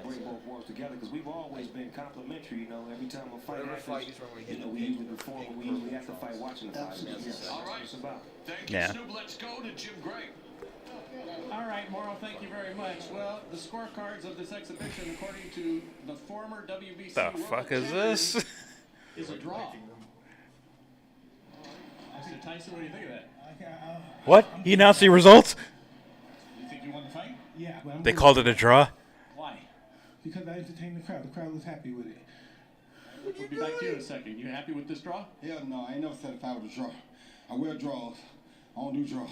S4: bring both worlds together because we've always been complimentary. Every time a fight happens, we usually perform, but we usually have to fight watching the fight.
S3: All right. Thank you,
S20: Yeah.
S3: Snoop. Let's go to Jim Gray.
S1: All right, Morrow, thank you very much. Well, the scorecards of this exhibition, according to the former WBC
S20: the
S1: World
S20: fuck is
S1: Champion,
S20: this?
S1: is a draw. Mr. Tyson, what do you think of that?
S20: What? He announced the results?
S1: You think you won the fight?
S22: Yeah. But I'm
S20: They
S22: gonna-
S20: called it a draw?
S1: Why?
S22: Because I entertained the crowd. The crowd was happy with it.
S1: We'll be back to you in a second. You happy with this draw?
S22: Hell no, I ain't never satisfied with a draw. I wear draws. I don't do draws.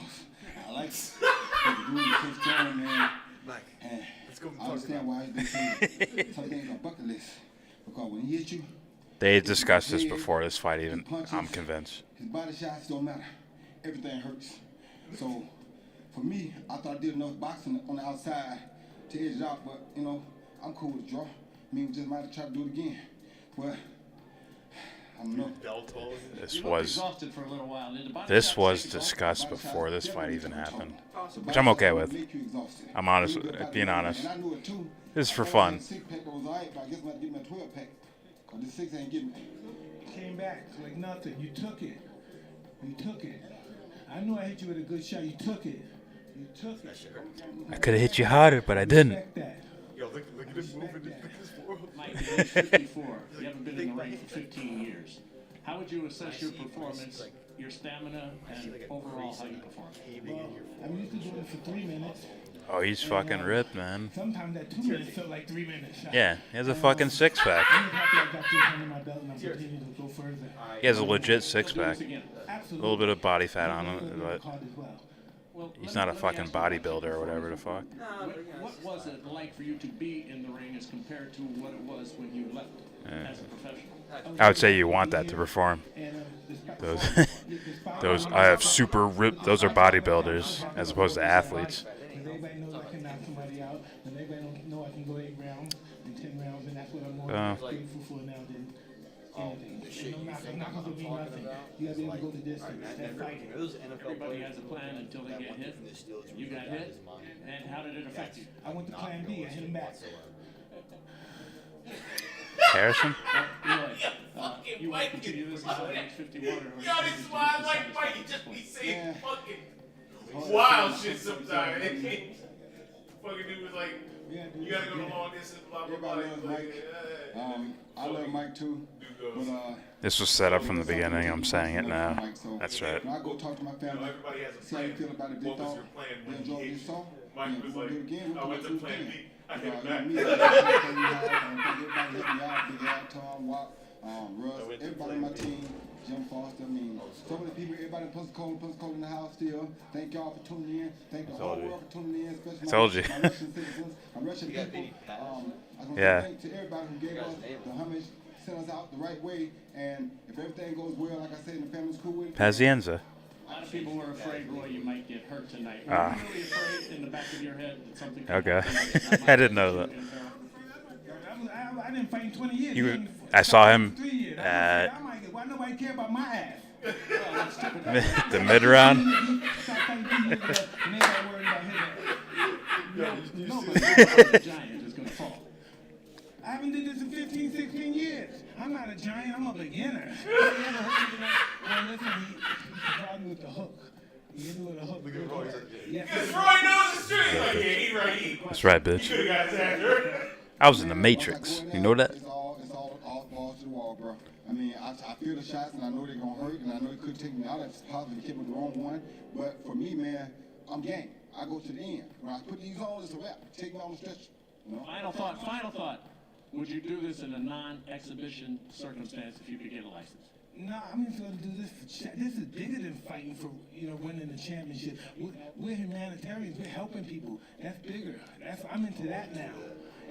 S22: I like it. The dude keeps going, man. And I understand why he's been saying some things on bucket list. Because when he hit you,
S20: They discussed this before this fight even. I'm convinced.
S22: his body shots don't matter. Everything hurts. So for me, I thought I did enough boxing on the outside to edge it out, but you know, I'm cool with the draw. I mean, we just might have to try to do it again. But I don't know.
S20: This was discussed before this fight even happened, which I'm okay with. I'm honest, being honest. This is for fun.
S2: Came back like nothing. You took it. You took it. I knew I hit you with a good shot. You took it. You took it.
S20: I could have hit you harder, but I didn't.
S7: Yo, look at this movement. Look at this world.
S1: Mike, you're 54. You haven't been in the ring for 15 years. How would you assess your performance, your stamina, and overall how you perform?
S2: Well, I'm used to doing it for 3 minutes.
S20: Oh, he's fucking ripped, man.
S2: Sometimes that 2 minutes felt like 3 minutes.
S20: Yeah, he has a fucking six-pack.
S2: I'm happy I got this under my belt and I'm continuing to go further.
S20: He has a legit six-pack. A little bit of body fat on him, but he's not a fucking bodybuilder or whatever the fuck.
S1: What was it like for you to be in the ring as compared to what it was when you left as a professional?
S20: I would say you want that to perform. Those I have super ripped. Those are bodybuilders as opposed to athletes.
S2: Everybody knows I can knock somebody out, and everybody know I can go 8 rounds and 10 rounds, and that's what I'm more grateful for now than anything. Knockouts will mean nothing. You gotta be able to go the distance. That's fighting.
S1: Everybody has a plan until they get hit. You got hit, and how did it affect you?
S2: I went to plan B. I hit him back.
S20: Harrison?
S1: You want to continue this until age 51?
S7: Yo, this is why I like Mike. He just be saying fucking wild shit sometimes. Fucking dude was like, you gotta go to long distance, blah, blah, blah.
S22: I love Mike too. But,
S20: This was set up from the beginning. I'm saying it now. That's right.
S22: when I go talk to my family, see how you feel about it, they thought they enjoyed this song.
S7: Mike was like, I went to plan B. I hit back.
S22: Russ, everybody on my team, Jim Foster, I mean, so many people, everybody in Pensacola in the house still. Thank y'all for tuning in. Thank the whole world for tuning in, especially my Russian citizens, my Russian people. I want to thank to everybody who gave us the homage, sent us out the right way, and if everything goes well, like I said, and the family's cool with it.
S20: Pazienza.
S1: A lot of people were afraid, Roy, you might get hurt tonight. Were you really afraid in the back of your head that something could
S20: Okay. I didn't know that.
S2: I didn't fight in 20 years.
S20: I saw him at
S2: Why nobody care about my ass?
S20: the mid-round.
S2: I haven't did this in 15, 16 years. I'm not a giant, I'm a beginner. Well, listen, he called me with the hook. He hit me with a hook. Look at Roy.
S7: Because Roy knows the street. Like, yeah, he right.
S20: That's right, bitch.
S7: You could have got that.
S20: I was in the Matrix. You know that?
S22: It's all balls to the wall, bro. I mean, I feel the shots, and I know they're going to hurt, and I know it could take me out if it's possible to keep with the wrong one. But for me, man, I'm game. I go to the end. When I put these on, it's a wrap. Take me on the stretch. You know?
S1: Final thought. Would you do this in a non-exhibition circumstance if you could get a license?
S2: No, I'm just going to do this for this is bigger than fighting for, winning the championship. We're humanitarians. We're helping people. That's bigger. I'm into that now.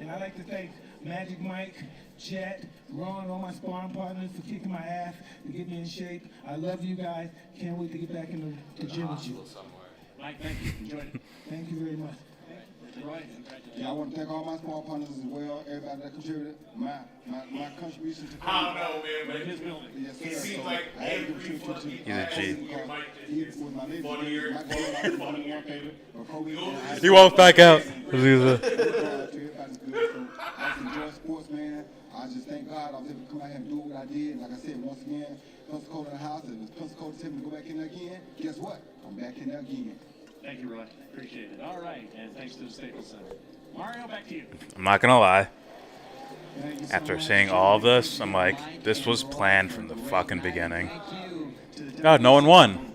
S2: And I'd like to thank Magic Mike, Jet, Ron, all my sparring partners for kicking my ass to get me in shape. I love you guys. Can't wait to get back in the gym with you.
S1: Mike, thank you. Enjoyed it.
S2: Thank you very much.
S1: Roy,
S22: yeah, I want to thank all my sparring partners as well, everybody that contributed. My contribution to
S7: I don't know, man, but
S22: his building. Yes,
S7: it seems like every fucking
S20: He's a G. He walked back out.
S22: I enjoy sports, man. I just thank God I was able to come out here and do what I did. Like I said, once again, Pensacola in the house. If Pensacola tells me to go back in there again, guess what? I'm back in there again.
S1: Thank you, Roy. Appreciate it. All right, and thanks to the Staples Center. Mario, back to you.
S20: I'm not gonna lie. After seeing all of this, I'm like, this was planned from the fucking beginning. God, no one won.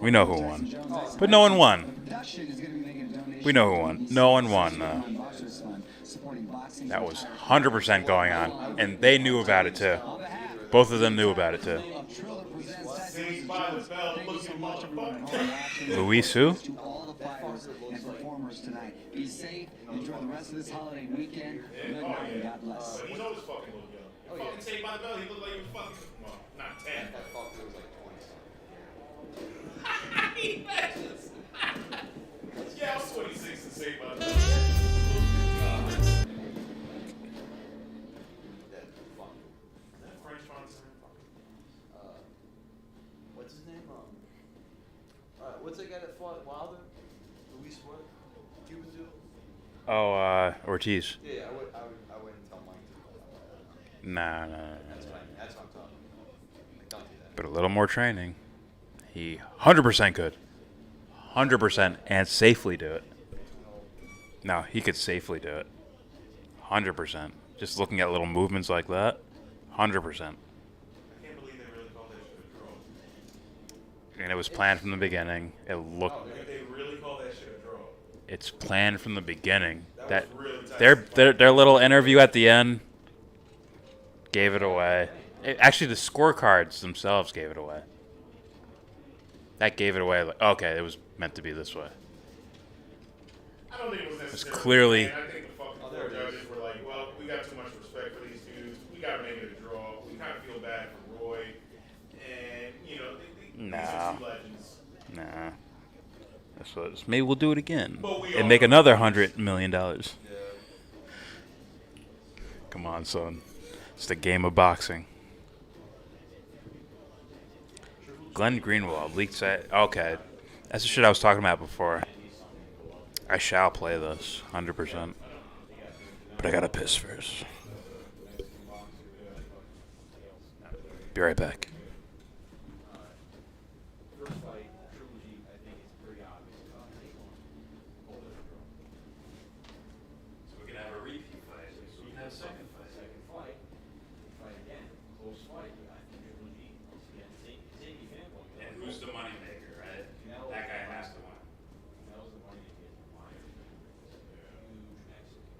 S20: We know who won. But no one won. We know who won. No one won. That was 100% going on. And they knew about it too. Both of them knew about it too.
S7: by the bell looking motherfucker.
S20: Luis who?
S11: To all the fighters and performers tonight. Be safe. Enjoy the rest of this holiday weekend. Good night and God bless.
S7: But he's always fucking look young. Fucking Saved by the Bell, he looked like he was fucking, well, not 10.
S9: That fucker was like 20
S7: He matches. Yeah, I was 26 and Saved by the Bell.
S9: What's his name? What's that guy that fought Wilder? Luis what? Cuban?
S20: Oh, Ortiz.
S9: Yeah, I wouldn't tell Mike to.
S20: Nah.
S9: That's what I'm talking about. Don't do that.
S20: But a little more training. He 100% could. 100% and safely do it. No, he could safely do it. 100%. Just looking at little movements like that. 100%. And it was planned from the beginning. It looked.
S7: They really call that shit a draw.
S20: It's planned from the beginning.
S7: That was really tight.
S20: Their little interview at the end gave it away. Actually, the scorecards themselves gave it away. That gave it away. Like, okay, it was meant to be this way.
S7: I don't think it was necessarily.
S20: It's clearly.
S7: I think the fucking four judges were like, well, we got too much respect for these dudes. We got to make it a draw. We kind of feel bad for Roy. And, you know, these are two legends.
S20: Nah. That's what. Maybe we'll do it again and make another $100 million.
S7: Yeah.
S20: Come on, son. It's the game of boxing. Glenn Greenwald leaked that. Okay, that's the shit I was talking about before. I shall play this 100%, but I gotta piss first. Be right back.
S7: So we can have a repeat fight. So we can have a second fight. Second fight. Fight again. Close fight. And who's the money maker, right? That guy has to win. That was the money maker. Huge Mexican.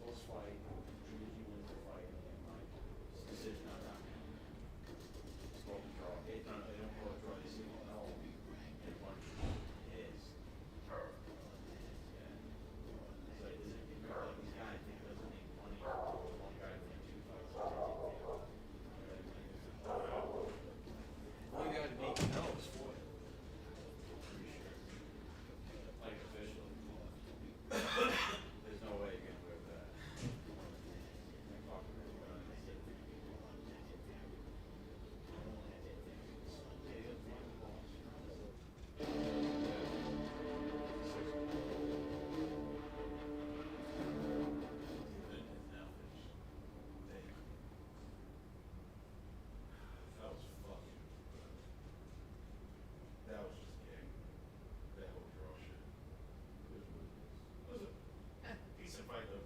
S7: Close fight. Trilogy wins the fight. Decision on that. It's called a draw. They don't call it a draw. They say, well, no. And one is her. So it isn't like these guys think it doesn't make money. One guy winning 2 fights. All you gotta make knows for it. Like officially. There's no way you're gonna whip that. That was fucking. That was just gay. That whole draw shit. It was a decent fight though.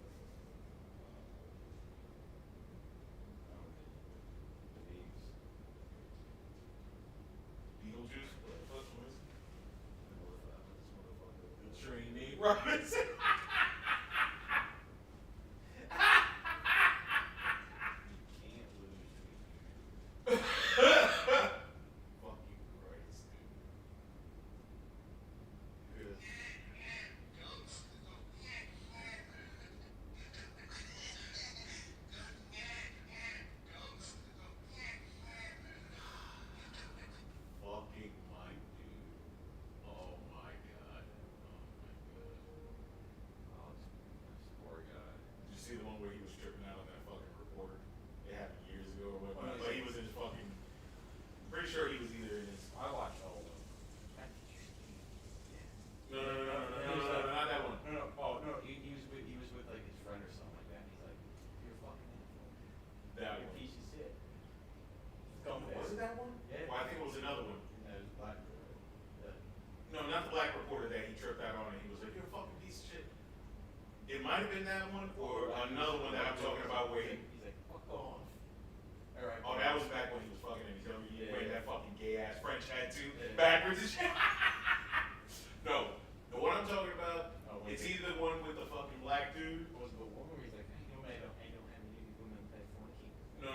S7: Beetlejuice? What the fuck was it? This motherfucker. The trainee Robinson. Fucking Christ, dude. Fucking Mike, dude. Oh my god. Oh, this poor guy. Did you see the one where he was tripping out on that fucking reporter? It happened years ago or whatever. But he was in his fucking. Pretty sure he was either in his. I watched all of them. No, not that one. No. Oh no, he was with like his friend or something like that. He's like, you're fucking asshole. That one. Piece of shit. Was it that one? Yeah. Well, I think it was another one. Yeah, it was black. No, not the black reporter that he tripped out on and he was like, you're a fucking piece of shit. It might have been that one or another one that I'm talking about where he's like, fuck off. All right. Oh, that was back when he was fucking and he's wearing that fucking gay ass French hat too, backwards and shit. No, the one I'm talking about, it's either the one with the fucking black dude. Was the one where he's like, ain't no have any women that 4 keep. No.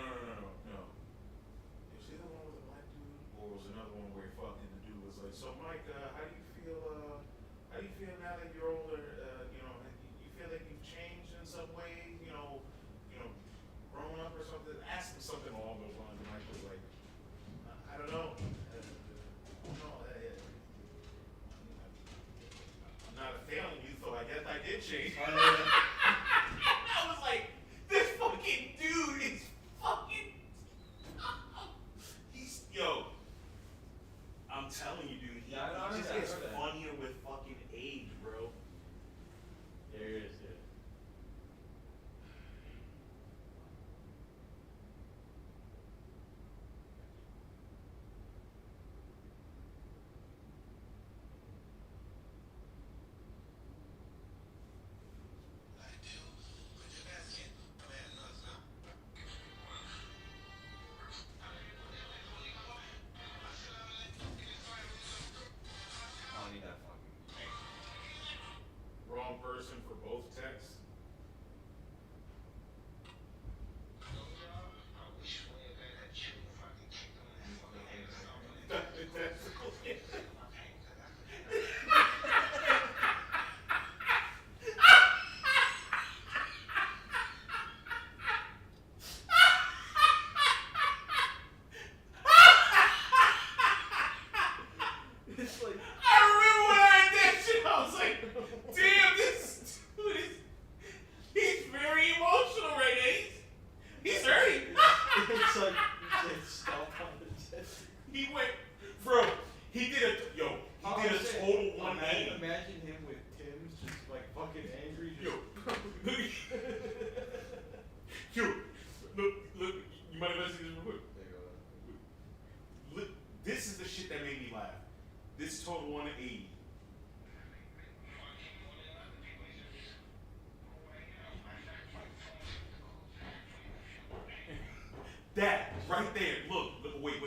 S7: So Mike, how do you feel? How do you feel now that you're older? You know, you feel like you've changed in some way? You know, grown up or something. Ask him something along those lines. And Mike was like, I don't know. I'm not a failing you, so I guess I did change. I was like, this fucking dude is fucking. Yo. I'm telling you, dude. He just gets funnier with fucking age, bro. There it is, dude. Wrong person for both texts. It's like, I remember when I had that shit, I was like, damn, this dude is, he's very emotional right now. He's hurting. It's like, stop on the test. He went, bro, he did a total 180. Imagine him with Tim's just like fucking angry. Yo, look, you might have seen this real quick. Look, this is the shit that made me laugh. This total 180. That right there. Look, wait.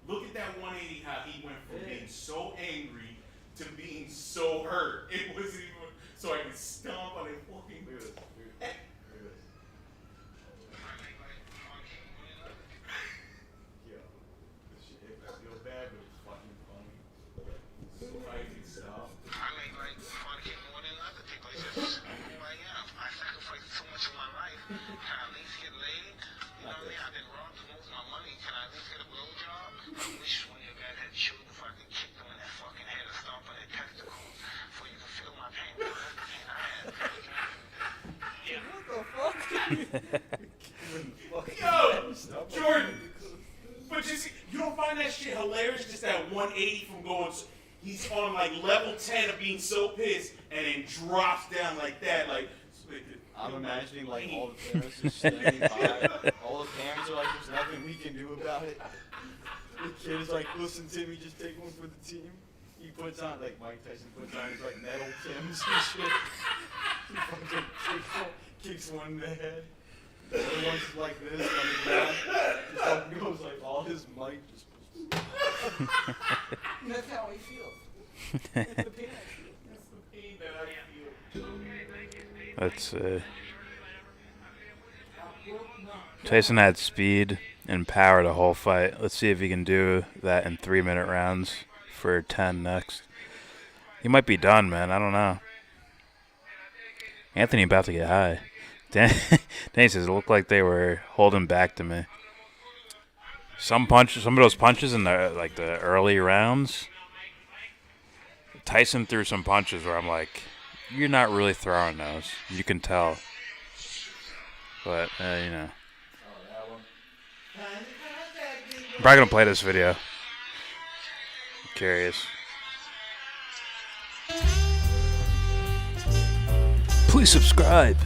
S7: Look at that 180. How he went from being so angry to being so hurt. It wasn't even so I could stomp on it. Fucking good. Yo, this shit hit me real bad, but it's fucking funny. So I can stop.
S12: I like funky more than other people. It's just who I am. I sacrificed so much of my life. Can I at least get laid? You know what I mean? I've been robbed for most of my money. Can I at least get a blowjob? I wish one of your guys had chewed if I could kick them in that fucking head or stomp on their testicles before you could feel my pain. That's the pain I had. Yeah.
S6: What the fuck?
S7: Yo, Jordan. But you don't find that shit hilarious? Just that 180 from going. He's on like level 10 of being so pissed, and then drops down like that, like.
S6: I'm imagining like all the parents are standing by. All the parents are like, "There's nothing we can do about it." The kid is like, "Listen, Timmy, just take one for the team." He puts on like Mike Tyson puts on his like metal Timbs and shit. He fucking kicks one in the head. The other one's like this on the ground. He fucking goes like all his might just. That's how I feel. That's the pain I feel. That's the pain that I feel.
S20: Let's Tyson had speed and power the whole fight. Let's see if he can do that in 3-minute rounds for 10 next. He might be done, man. I don't know. Anthony about to get high. Danny says it looked like they were holding back to me. Some of those punches in the early rounds. Tyson threw some punches where I'm like, you're not really throwing those. You can tell. But, you know. I'm probably going to play this video. I'm curious. Please subscribe.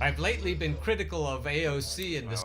S15: I've lately been critical of AOC and this.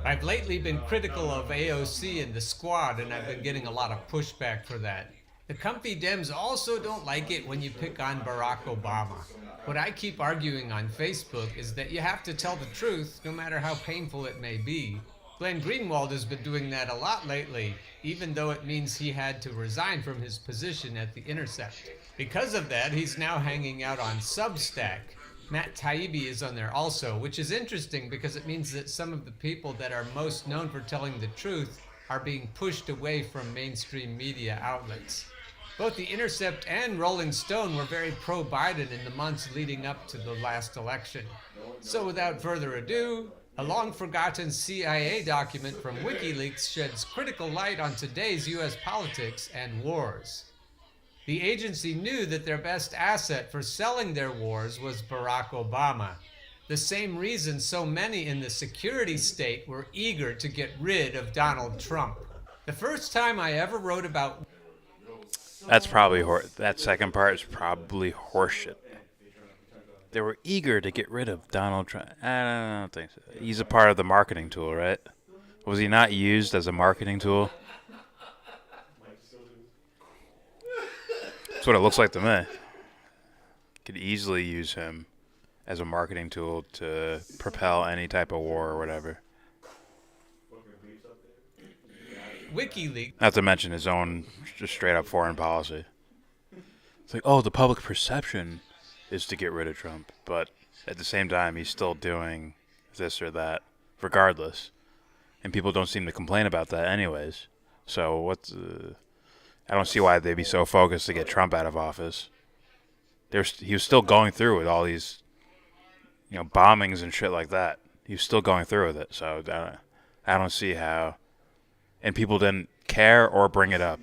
S15: I've lately been critical of AOC and the squad, and I've been getting a lot of pushback for that. The comfy Dems also don't like it when you pick on Barack Obama. What I keep arguing on Facebook is that you have to tell the truth, no matter how painful it may be. Glenn Greenwald has been doing that a lot lately, even though it means he had to resign from his position at The Intercept. Because of that, he's now hanging out on Substack. Matt Taibbi is on there also, which is interesting because it means that some of the people that are most known for telling the truth are being pushed away from mainstream media outlets. Both The Intercept and Rolling Stone were very pro-Biden in the months leading up to the last election. So without further ado, a long-forgotten CIA document from WikiLeaks sheds critical light on today's U.S. politics and wars. The agency knew that their best asset for selling their wars was Barack Obama. The same reason so many in the security state were eager to get rid of Donald Trump. The first time I ever wrote about...
S20: That's probably that second part is probably horseshit. They were eager to get rid of Donald Trump. I don't think so. He's a part of the marketing tool, right? Was he not used as a marketing tool? That's what it looks like to me. Could easily use him as a marketing tool to propel any type of war or whatever.
S15: WikiLeaks.
S20: Not to mention his own just straight up foreign policy. It's like, oh, the public perception is to get rid of Trump, but at the same time, he's still doing this or that, regardless. And people don't seem to complain about that anyways. So I don't see why they'd be so focused to get Trump out of office. He was still going through with all these, bombings and shit like that. He was still going through with it. So I don't see how. And people didn't care or bring it up.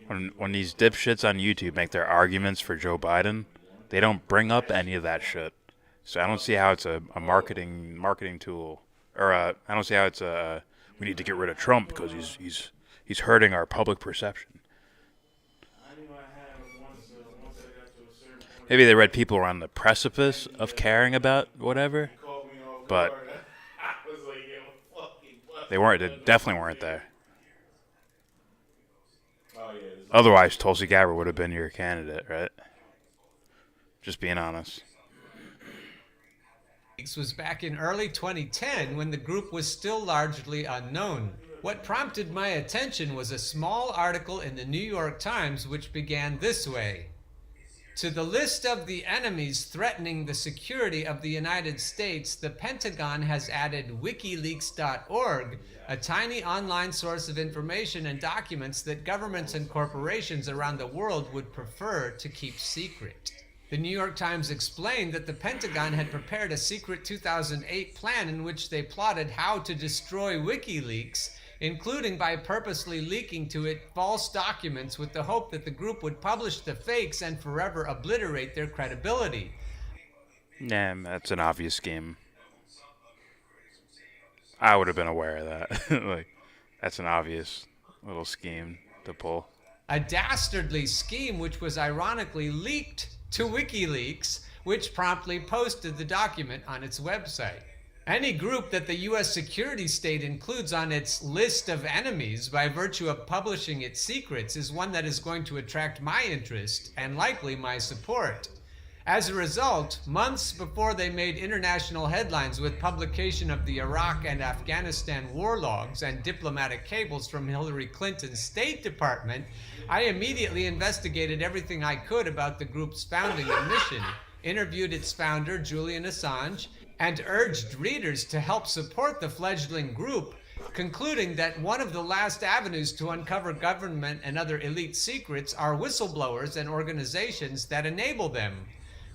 S20: When these dipshits on YouTube make their arguments for Joe Biden, they don't bring up any of that shit. So I don't see how it's a marketing tool, or I don't see how it's we need to get rid of Trump because he's hurting our public perception. Maybe they read people are on the precipice of caring about whatever, but they weren't. They definitely weren't there. Otherwise, Tulsi Gabbard would have been your candidate, right? Just being honest.
S15: Was back in early 2010 when the group was still largely unknown. What prompted my attention was a small article in the New York Times which began this way. To the list of the enemies threatening the security of the United States, the Pentagon has added WikiLeaks.org, a tiny online source of information and documents that governments and corporations around the world would prefer to keep secret. The New York Times explained that the Pentagon had prepared a secret 2008 plan in which they plotted how to destroy WikiLeaks, including by purposely leaking to it false documents with the hope that the group would publish the fakes and forever obliterate their credibility.
S20: Nah, that's an obvious scheme. I would have been aware of that. That's an obvious little scheme to pull.
S15: A dastardly scheme which was ironically leaked to WikiLeaks, which promptly posted the document on its website. Any group that the U.S. security state includes on its list of enemies by virtue of publishing its secrets is one that is going to attract my interest and likely my support. As a result, months before they made international headlines with publication of the Iraq and Afghanistan war logs and diplomatic cables from Hillary Clinton's State Department, I immediately investigated everything I could about the group's founding and mission, interviewed its founder, Julian Assange, and urged readers to help support the fledgling group, concluding that one of the last avenues to uncover government and other elite secrets are whistleblowers and organizations that enable them.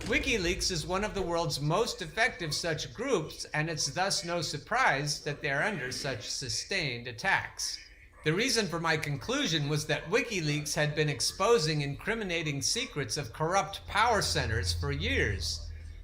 S15: WikiLeaks is one of the world's most effective such groups, and it's thus no surprise that they are under such sustained attacks. The reason for my conclusion was that WikiLeaks had been exposing incriminating secrets of corrupt power centers for years.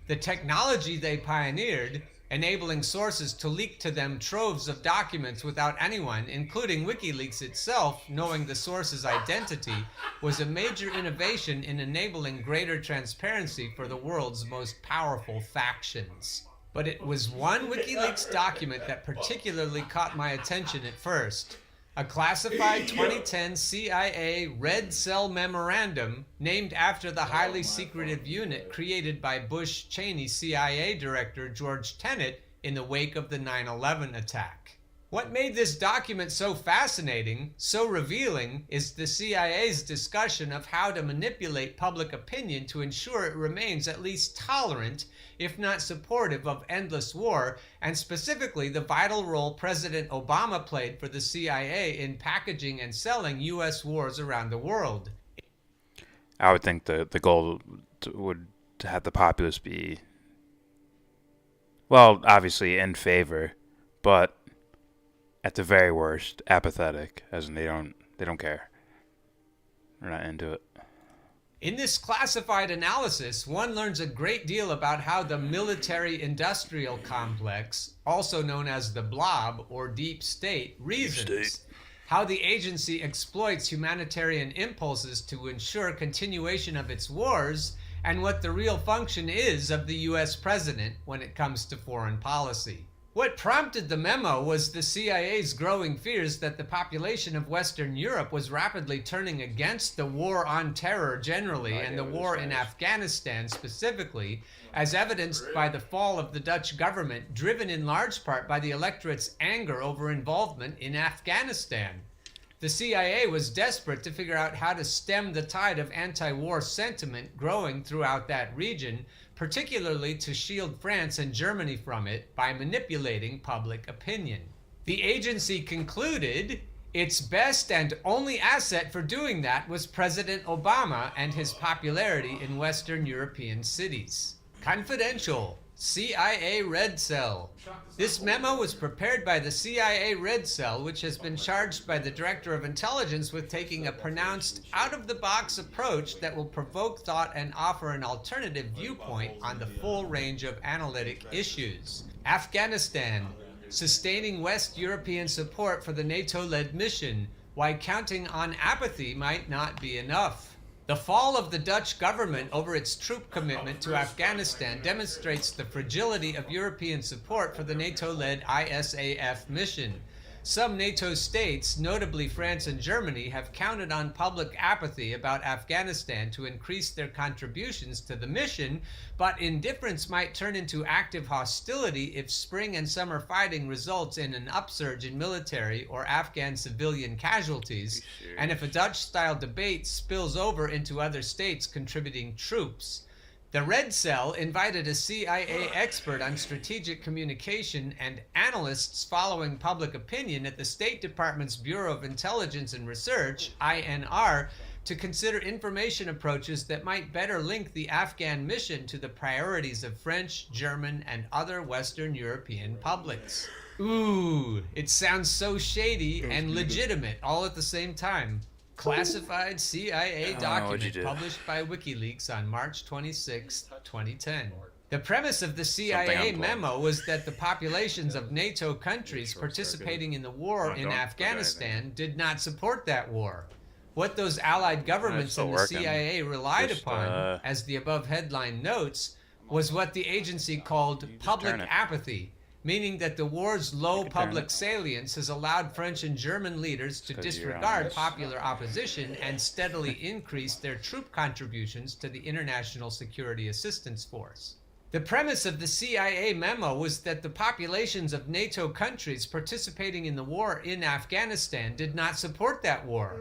S15: The technology they pioneered, enabling sources to leak to them troves of documents without anyone, including WikiLeaks itself, knowing the source's identity, was a major innovation in enabling greater transparency for the world's most powerful factions. But it was one WikiLeaks document that particularly caught my attention at first. A classified 2010 CIA Red Cell memorandum named after the highly secretive unit created by Bush-Cheney CIA Director George Tenet in the wake of the 9/11 attack. What made this document so fascinating, so revealing, is the CIA's discussion of how to manipulate public opinion to ensure it remains at least tolerant, if not supportive, of endless war, and specifically the vital role President Obama played for the CIA in packaging and selling U.S. wars around the world.
S20: I would think the goal would to have the populace be, well, obviously in favor, but at the very worst, apathetic, as in they don't care. They're not into it.
S15: In this classified analysis, one learns a great deal about how the military-industrial complex, also known as the blob or deep state, reasons, how the agency exploits humanitarian impulses to ensure continuation of its wars, and what the real function is of the U.S. president when it comes to foreign policy. What prompted the memo was the CIA's growing fears that the population of Western Europe was rapidly turning against the war on terror generally and the war in Afghanistan specifically, as evidenced by the fall of the Dutch government, driven in large part by the electorate's anger over involvement in Afghanistan. The CIA was desperate to figure out how to stem the tide of anti-war sentiment growing throughout that region, particularly to shield France and Germany from it by manipulating public opinion. The agency concluded its best and only asset for doing that was President Obama and his popularity in Western European cities. Confidential. CIA Red Cell. This memo was prepared by the CIA Red Cell, which has been charged by the Director of Intelligence with taking a pronounced, out-of-the-box approach that will provoke thought and offer an alternative viewpoint on the full range of analytic issues. Afghanistan. Sustaining West European support for the NATO-led mission, why counting on apathy might not be enough. The fall of the Dutch government over its troop commitment to Afghanistan demonstrates the fragility of European support for the NATO-led ISAF mission. Some NATO states, notably France and Germany, have counted on public apathy about Afghanistan to increase their contributions to the mission, but indifference might turn into active hostility if spring and summer fighting results in an upsurge in military or Afghan civilian casualties, and if a Dutch-style debate spills over into other states contributing troops. The Red Cell invited a CIA expert on strategic communication and analysts following public opinion at the State Department's Bureau of Intelligence and Research, INR, to consider information approaches that might better link the Afghan mission to the priorities of French, German, and other Western European publics. Ooh, it sounds so shady and legitimate all at the same time. Classified CIA document published by WikiLeaks on March 26, 2010. The premise of the CIA memo was that the populations of NATO countries participating in the war in Afghanistan did not support that war. What those allied governments and the CIA relied upon, as the above headline notes, was what the agency called public apathy, meaning that the war's low public salience has allowed French and German leaders to disregard popular opposition and steadily increase their troop contributions to the International Security Assistance Force. The premise of the CIA memo was that the populations of NATO countries participating in the war in Afghanistan did not support that war.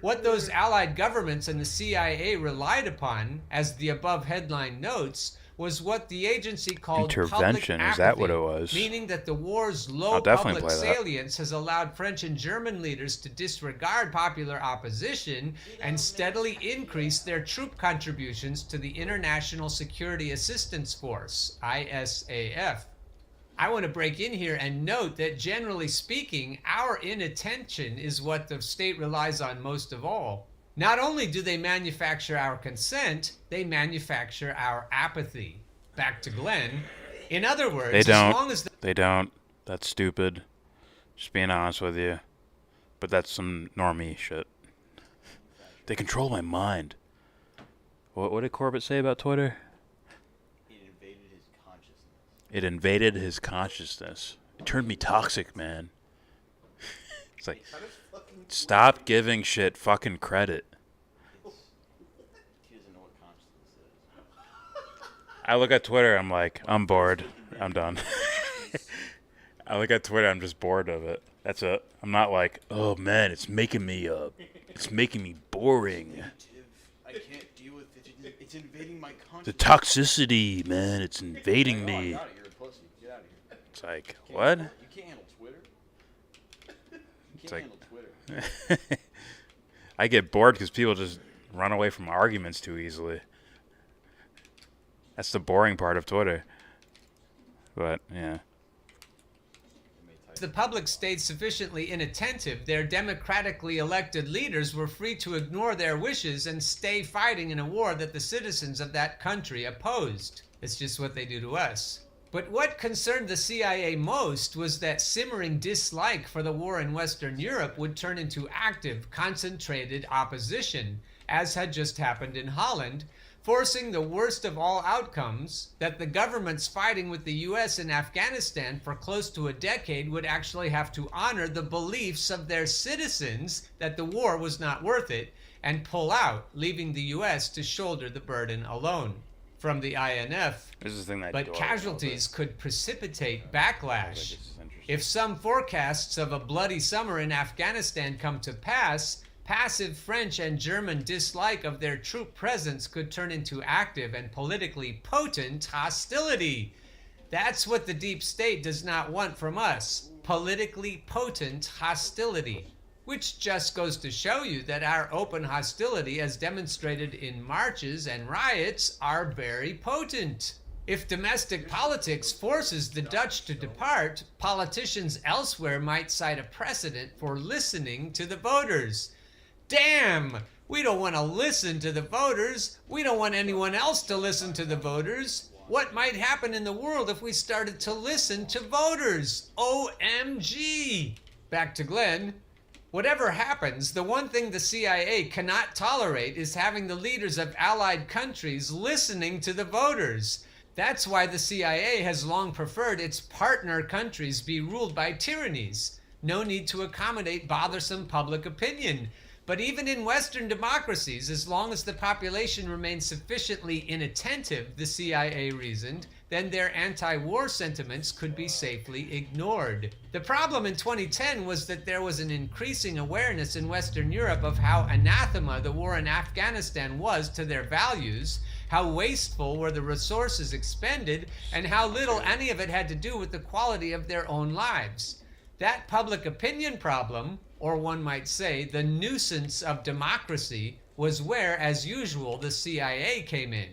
S15: What those allied governments and the CIA relied upon, as the above headline notes, was what the agency called
S20: intervention.
S15: Public
S20: Is that what it was?
S15: Meaning that the war's low public salience has allowed French and German leaders to disregard popular opposition and steadily increase their troop contributions to the International Security Assistance Force, ISAF. I want to break in here and note that generally speaking, our inattention is what the state relies on most of all. Not only do they manufacture our consent, they manufacture our apathy. Back to Glenn. In other words,
S20: they don't.
S15: As long as
S20: they don't. That's stupid. Just being honest with you. But that's some normie shit. They control my mind. What did Corbett say about Twitter?
S9: It invaded his consciousness.
S20: It invaded his consciousness. It turned me toxic, man. It's like, stop giving shit fucking credit.
S9: He doesn't know what consciousness is.
S20: I look at Twitter, I'm like, I'm bored. I'm done. I look at Twitter, I'm just bored of it. That's it. I'm not like, oh man, it's making me boring.
S14: I can't deal with it. It's invading my conscience.
S20: The toxicity, man, it's invading me.
S6: Get out of here, pussy. Get out of here.
S20: It's like, what?
S6: You can't handle Twitter. You can't handle Twitter.
S20: I get bored because people just run away from arguments too easily. That's the boring part of Twitter. But, yeah.
S15: The public stayed sufficiently inattentive, their democratically elected leaders were free to ignore their wishes and stay fighting in a war that the citizens of that country opposed. It's just what they do to us. But what concerned the CIA most was that simmering dislike for the war in Western Europe would turn into active, concentrated opposition, as had just happened in Holland, forcing the worst of all outcomes, that the governments fighting with the US in Afghanistan for close to a decade would actually have to honor the beliefs of their citizens that the war was not worth it and pull out, leaving the US to shoulder the burden alone. From the INF, but casualties could precipitate backlash. If some forecasts of a bloody summer in Afghanistan come to pass, passive French and German dislike of their troop presence could turn into active and politically potent hostility. That's what the deep state does not want from us, politically potent hostility. Which just goes to show you that our open hostility, as demonstrated in marches and riots, are very potent. If domestic politics forces the Dutch to depart, politicians elsewhere might cite a precedent for listening to the voters. Damn! We don't want to listen to the voters. We don't want anyone else to listen to the voters. What might happen in the world if we started to listen to voters? OMG! Back to Glenn. Whatever happens, the one thing the CIA cannot tolerate is having the leaders of allied countries listening to the voters. That's why the CIA has long preferred its partner countries be ruled by tyrannies. No need to accommodate bothersome public opinion. But even in Western democracies, as long as the population remains sufficiently inattentive, the CIA reasoned, then their anti-war sentiments could be safely ignored. The problem in 2010 was that there was an increasing awareness in Western Europe of how anathema the war in Afghanistan was to their values, how wasteful were the resources expended, and how little any of it had to do with the quality of their own lives. That public opinion problem, or one might say the nuisance of democracy, was where, as usual, the CIA came in.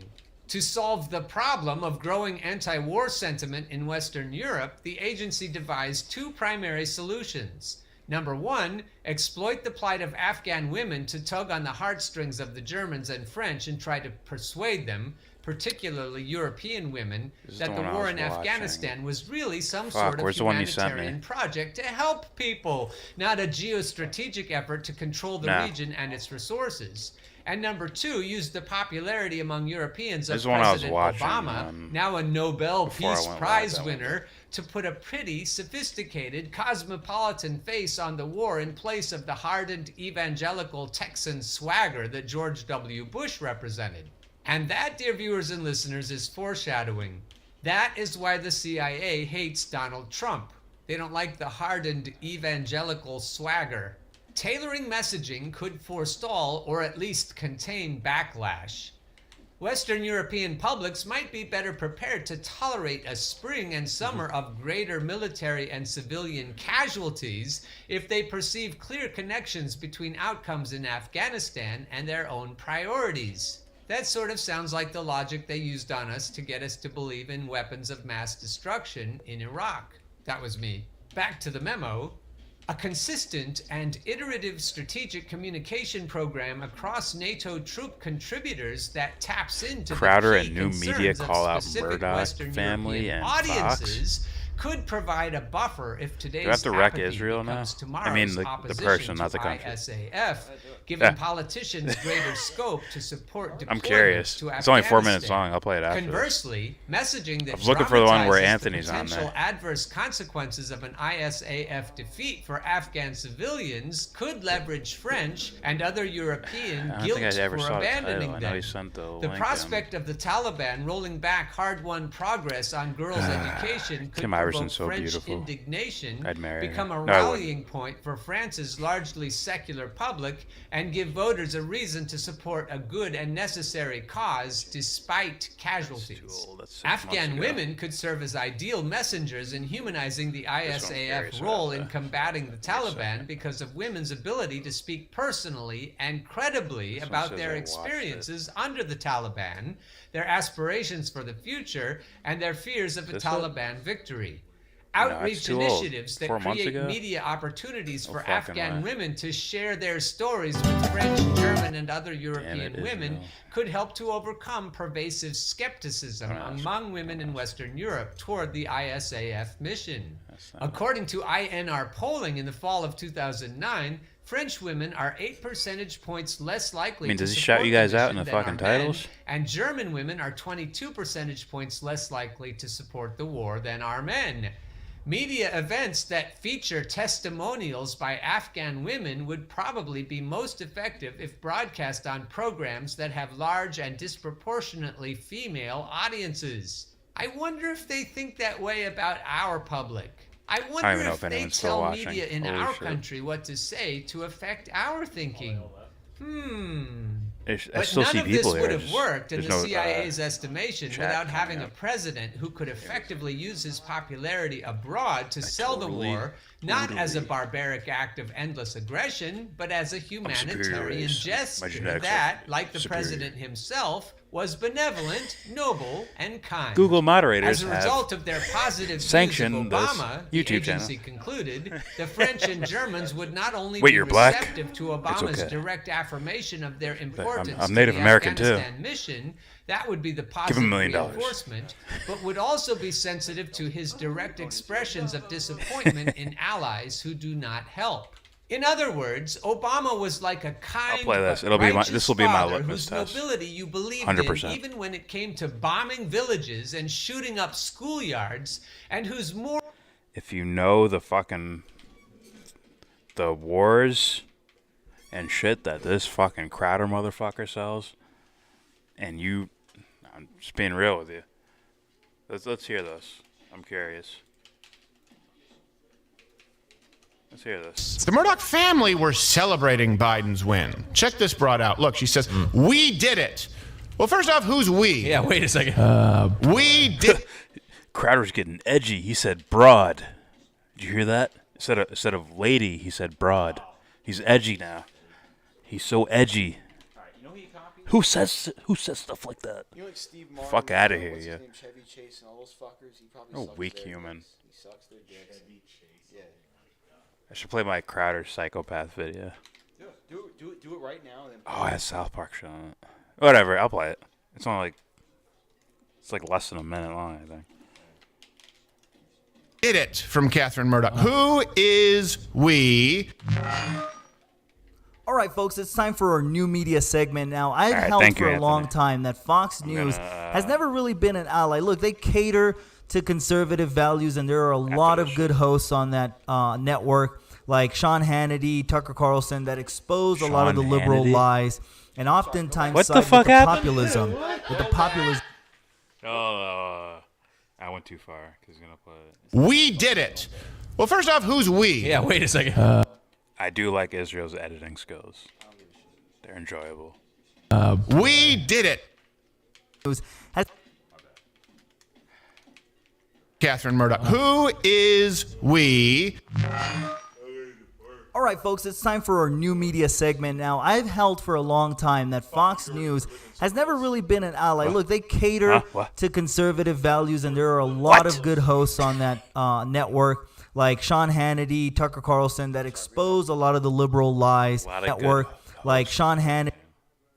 S15: To solve the problem of growing anti-war sentiment in Western Europe, the agency devised two primary solutions. Number one, exploit the plight of Afghan women to tug on the heartstrings of the Germans and French and try to persuade them, particularly European women, that the war in Afghanistan was really some sort of humanitarian project to help people, not a geostrategic effort to control the region and its resources. And number two, use the popularity among Europeans of President Obama, now a Nobel Peace Prize winner, to put a pretty, sophisticated, cosmopolitan face on the war in place of the hardened evangelical Texan swagger that George W. Bush represented. And that, dear viewers and listeners, is foreshadowing. That is why the CIA hates Donald Trump. They don't like the hardened evangelical swagger. Tailoring messaging could forestall or at least contain backlash. Western European publics might be better prepared to tolerate a spring and summer of greater military and civilian casualties if they perceive clear connections between outcomes in Afghanistan and their own priorities. That sort of sounds like the logic they used on us to get us to believe in weapons of mass destruction in Iraq. That was me. Back to the memo. A consistent and iterative strategic communication program across NATO troop contributors that taps into
S20: Crowder
S15: the key
S20: and new
S15: concerns
S20: media
S15: of
S20: call out
S15: specific
S20: Murdoch
S15: Western
S20: family
S15: European
S20: and
S15: audiences
S20: Fox.
S15: Could provide a buffer if today's
S20: Do I have to wreck
S15: apathy
S20: Israel now?
S15: becomes
S20: I mean,
S15: tomorrow's
S20: the person, not the
S15: opposition to
S20: country.
S15: ISAF, giving politicians greater scope to support deployments
S20: I'm curious.
S15: to
S20: It's only 4 minutes
S15: Afghanistan.
S20: long. I'll play it after.
S15: Conversely, messaging that
S20: I was looking for the one where
S15: dramatizes the
S20: Anthony's on
S15: potential
S20: there.
S15: adverse consequences of an ISAF defeat for Afghan civilians could leverage French and other European
S20: I don't
S15: guilt
S20: think I ever
S15: for
S20: saw the
S15: abandoning
S20: title. I know
S15: them.
S20: he sent the
S15: The
S20: link in.
S15: prospect of the Taliban rolling back hard-won progress on girls' education could
S20: Tim, I
S5: Iverson's
S15: unprovoked
S5: so
S15: French
S5: beautiful.
S15: indignation
S5: I'd marry
S15: become
S5: her.
S15: a
S5: No, I wouldn't.
S15: rallying point for France's largely secular public and give voters a reason to support a good and necessary cause despite casualties. Afghan women could serve as ideal messengers in humanizing the ISAF role in combating the Taliban because of women's ability to speak personally and credibly about
S5: says
S15: their
S5: I watched it.
S15: experiences under the Taliban, their aspirations for the future, and their fears of a
S5: Is it?
S15: Taliban victory.
S5: No, it's
S15: Outreach
S5: too old.
S15: initiatives that
S5: 4 months
S15: create
S5: ago?
S15: media opportunities
S5: No
S15: for
S5: fucking
S15: Afghan
S5: way.
S15: women to share their stories with French, German, and other
S5: it
S15: European
S5: is,
S15: women
S5: you know.
S15: could help to overcome pervasive skepticism among women in Western Europe toward the ISAF mission. According to INR polling in the fall of 2009, French women are 8 percentage points less likely
S5: I mean,
S15: to
S5: does he
S15: support
S5: shout you guys out in
S15: mission
S5: the
S15: than
S5: fucking
S15: are men,
S5: titles?
S15: and German women are 22 percentage points less likely to support the war than are men. Media events that feature testimonials by Afghan women would probably be most effective if broadcast on programs that have large and disproportionately female audiences. I wonder if they think that way about our public. I wonder
S5: even know
S15: if
S5: if
S15: they
S5: anyone's still
S15: tell
S5: watching.
S15: media in
S5: Holy
S15: our
S5: shit.
S15: country what to say to affect our thinking.
S5: I
S15: But
S5: still
S15: none
S5: see
S15: of this
S5: people
S15: would
S5: here.
S15: have worked in
S5: There's
S15: the
S5: no,
S15: CIA's estimation
S5: chat
S15: without
S5: coming
S15: having a
S5: up.
S15: president who could effectively use his popularity abroad to sell the war, not as a barbaric act of endless aggression, but as a humanitarian
S5: race. My
S15: gesture
S5: genetics
S15: that,
S5: are
S15: like the
S5: superior.
S15: president himself, was benevolent, noble, and kind.
S5: Google moderators
S15: As a
S5: have
S15: result of their positive
S5: sanctioned
S15: views of
S5: this
S15: Obama, the
S5: YouTube channel.
S15: agency concluded, the French and Germans would not only
S5: Wait,
S15: be
S5: you're black?
S15: receptive to
S5: It's
S15: Obama's
S5: okay.
S15: direct affirmation of their
S5: I'm
S15: importance
S5: Native
S15: to the
S5: American, too.
S15: Afghanistan mission, that would be the
S5: Give
S15: positive
S5: him $1 million.
S15: reinforcement, but would also be sensitive to his direct expressions of disappointment in allies who do not help. In other words, Obama was like a kind,
S5: play this.
S15: but
S5: It'll be my-
S15: righteous
S5: this will be my
S15: father
S5: litmus
S15: whose
S5: test.
S15: nobility you believed
S5: 100%.
S15: in, even when it came to bombing villages and shooting up schoolyards, and whose more
S5: If you know the wars and shit that this fucking Crowder motherfucker sells, and I'm just being real with you. Let's hear this. I'm curious. Let's hear this.
S17: The Murdoch family were celebrating Biden's win. Check this broad out. Look, she says, "We did it." Well, first off, who's we?
S19: Yeah, wait a second.
S17: We did.
S5: Crowder's getting edgy. He said broad. Did you hear that? Instead of lady, he said broad. He's edgy now. He's so edgy. Who says stuff like that?
S6: You know, like Steve Martin,
S5: Fuck out of here,
S6: what's his
S5: yeah.
S6: name, Chevy Chase and all those fuckers. He probably
S5: Oh,
S6: sucks
S5: weak
S6: their
S5: human.
S6: dicks. He sucks their dicks. Yeah.
S5: I should play my Crowder psychopath video.
S6: Do it right now. And then
S5: Oh, it has South Park show on it. Whatever, I'll play it. It's only like less than a minute long, I think.
S17: Did it from Catherine Murdoch. Who is we?
S23: All right, folks, it's time for our new media segment now. I've
S5: All right,
S23: held
S5: thank
S23: for
S5: you,
S23: a long
S5: Anthony.
S23: time that Fox News has never really been an ally. Look, they cater to conservative values, and there are a lot of good hosts on that network, like Sean Hannity, Tucker Carlson, that expose a lot of the
S5: Sean
S23: liberal
S5: Hannity?
S23: lies, and oftentimes
S5: What
S23: side
S5: the
S23: with
S5: fuck
S23: the
S5: happened?
S23: populism. With the populism.
S5: Oh, I went too far because he's gonna play it.
S17: We did it. Well, first off, who's we?
S19: Yeah, wait a second.
S5: I do like Israel's editing skills. They're enjoyable.
S17: We did it. Catherine Murdoch. Who is we?
S23: All right, folks, it's time for our new media segment now. I've held for a long time that Fox News has never really been an ally. Look, they cater to conservative values, and there are a lot of good hosts on that network, like Sean Hannity, Tucker Carlson, that expose a lot of the liberal lies. Network, like Sean Hannity,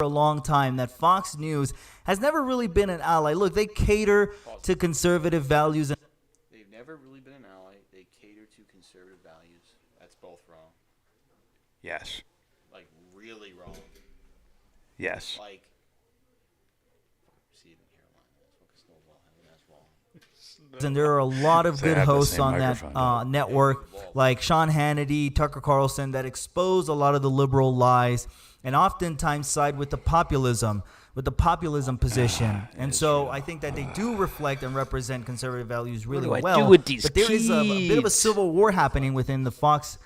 S23: for a long time that Fox News has never really been an ally. Look, they cater to conservative values.
S6: They've never really been an ally. They cater to conservative values. That's both wrong.
S5: Yes.
S6: Like, really wrong.
S5: Yes.
S6: Like, see it in Carolina. That's what Snowball had. That's wrong.
S23: And there are a lot of
S5: They
S23: good
S5: have the
S23: hosts
S5: same
S23: on that
S5: microphone,
S23: network, like Sean Hannity, Tucker Carlson, that expose a lot of the liberal lies and oftentimes side with the populism. with the populism position. And so I think that they do reflect and represent conservative values really
S5: What do I
S23: well.
S5: do with these
S23: but there is a bit of a
S5: kids?
S23: civil war happening within the Fox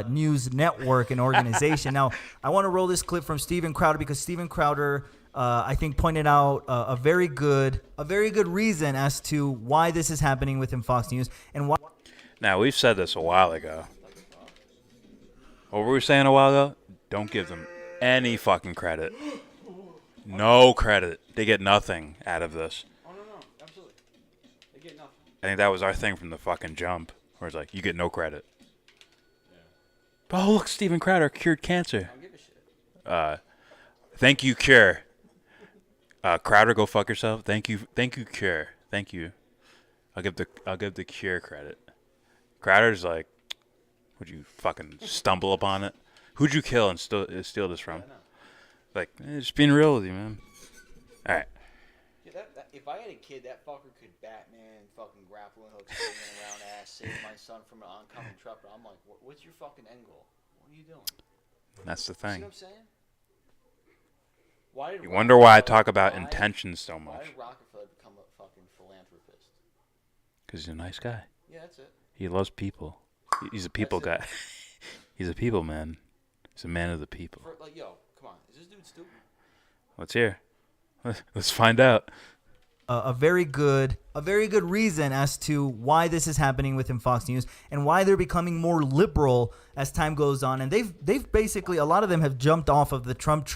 S23: News network and organization. Now, I want to roll this clip from Steven Crowder because Steven Crowder, I think, pointed out a very good reason as to why this is happening within Fox News and why.
S5: Now, we've said this a while ago. What were we saying a while ago? Don't give them any fucking credit. No credit. They get nothing out of this.
S6: Oh, no, absolutely. They get nothing.
S5: I think that was our thing from the fucking jump, where it's like, you get no credit. Oh, look, Steven Crowder cured cancer.
S6: I don't give a shit.
S5: Thank you, Cure. Crowder, go fuck yourself. Thank you, Cure. Thank you. I'll give the Cure credit. Crowder's like, would you fucking stumble upon it? Who'd you kill and steal this from? Like, just being real with you, man. All right.
S6: Yeah, if I had a kid, that fucker could Batman, fucking grappling hook, swinging around ass, save my son from an oncoming truck. But I'm like, what's your fucking end goal? What are you doing?
S5: That's the
S6: See
S5: thing.
S6: what I'm saying? Why did
S5: You wonder why I talk about intentions so
S6: Why
S5: much.
S6: did Rockefeller become a fucking philanthropist?
S5: Because he's a nice guy.
S6: Yeah, that's it.
S5: He loves people. He's a people guy. He's a people man. He's a man of the people.
S6: Like, yo, come on. Is this dude stupid?
S5: Let's hear. Let's find out.
S23: A very good reason as to why this is happening within Fox News and why they're becoming more liberal as time goes on. And they've basically, a lot of them have jumped off of the Trump.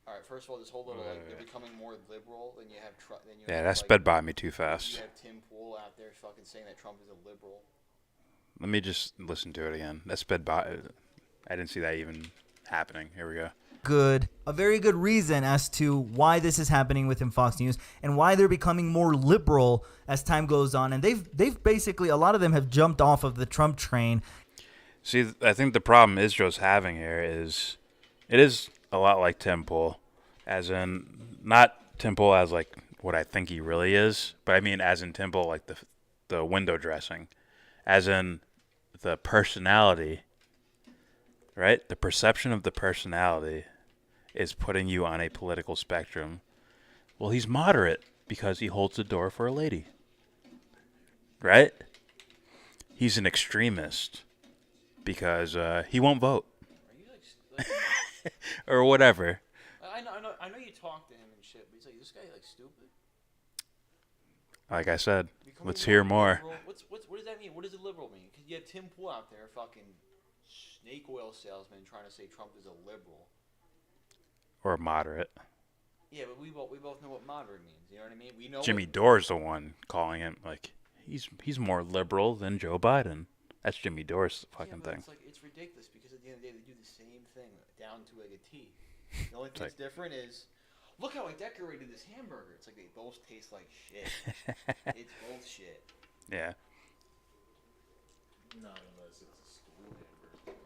S6: All right, first of all, this whole little like they're becoming more liberal than you have.
S5: Yeah, that sped by me too fast.
S6: You have Tim Pool out there fucking saying that Trump is a liberal.
S5: Let me just listen to it again. That sped by. I didn't see that even happening. Here we go.
S23: A very good reason as to why this is happening within Fox News and why they're becoming more liberal as time goes on. And they've basically, a lot of them have jumped off of the Trump train.
S5: See, I think the problem Israel's having here is it is a lot like Tim Pool, as in not Tim Pool as like what I think he really is, but I mean as in Tim Pool, like the window dressing, as in the personality, right? The perception of the personality is putting you on a political spectrum. Well, he's moderate because he holds the door for a lady, right? He's an extremist because he won't vote or whatever.
S6: I know you talk to him and shit, but he's like, this guy like stupid.
S5: Like I said, let's hear more.
S6: What does that mean? What does a liberal mean? Because you have Tim Pool out there, fucking snake oil salesman, trying to say Trump is a liberal.
S5: Or moderate.
S6: Yeah, but we both know what moderate means. You know what I mean? We know.
S5: Jimmy Dore's the one calling him like he's more liberal than Joe Biden. That's Jimmy Dore's fucking thing.
S6: It's ridiculous because at the end of the day they do the same thing down to like a T. The only thing that's different is, look how I decorated this hamburger. It's like they both taste like shit. It's both shit.
S5: Yeah.
S7: Not unless it's a school hamburger.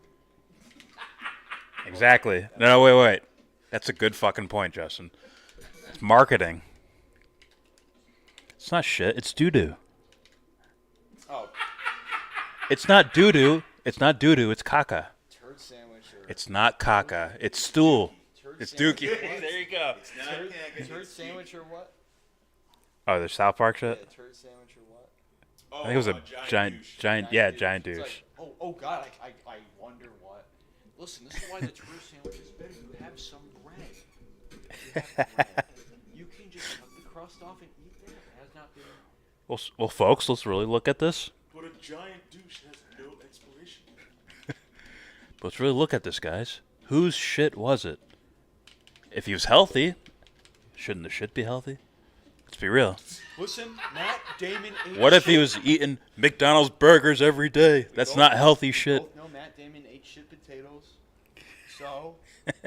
S5: Exactly. No, wait. That's a good fucking point, Justin. It's marketing. It's not shit. It's doo-doo.
S6: Oh.
S5: It's not doo-doo. It's not doo-doo. It's caca.
S6: Turd sandwich or...
S5: It's not caca. It's stool. It's dookie.
S6: There you go. Turd sandwich or what?
S5: Oh, the South Park shit?
S6: Yeah, turd sandwich or what?
S5: I think it was a giant douche.
S6: Like, oh God, I wonder what. Listen, this is why the turd sandwich is better. You have some bread. You can just cut the crust off and eat that. It has not been...
S5: Well, folks, let's really look at this.
S7: But a giant douche has no expiration.
S5: Let's really look at this, guys. Whose shit was it? If he was healthy, shouldn't the shit be healthy? Let's be real.
S14: Listen, Matt Damon ate
S5: What if
S14: shit.
S5: he was eating McDonald's burgers every day? That's not healthy shit.
S6: No, Matt Damon ate shit potatoes. So...
S7: It's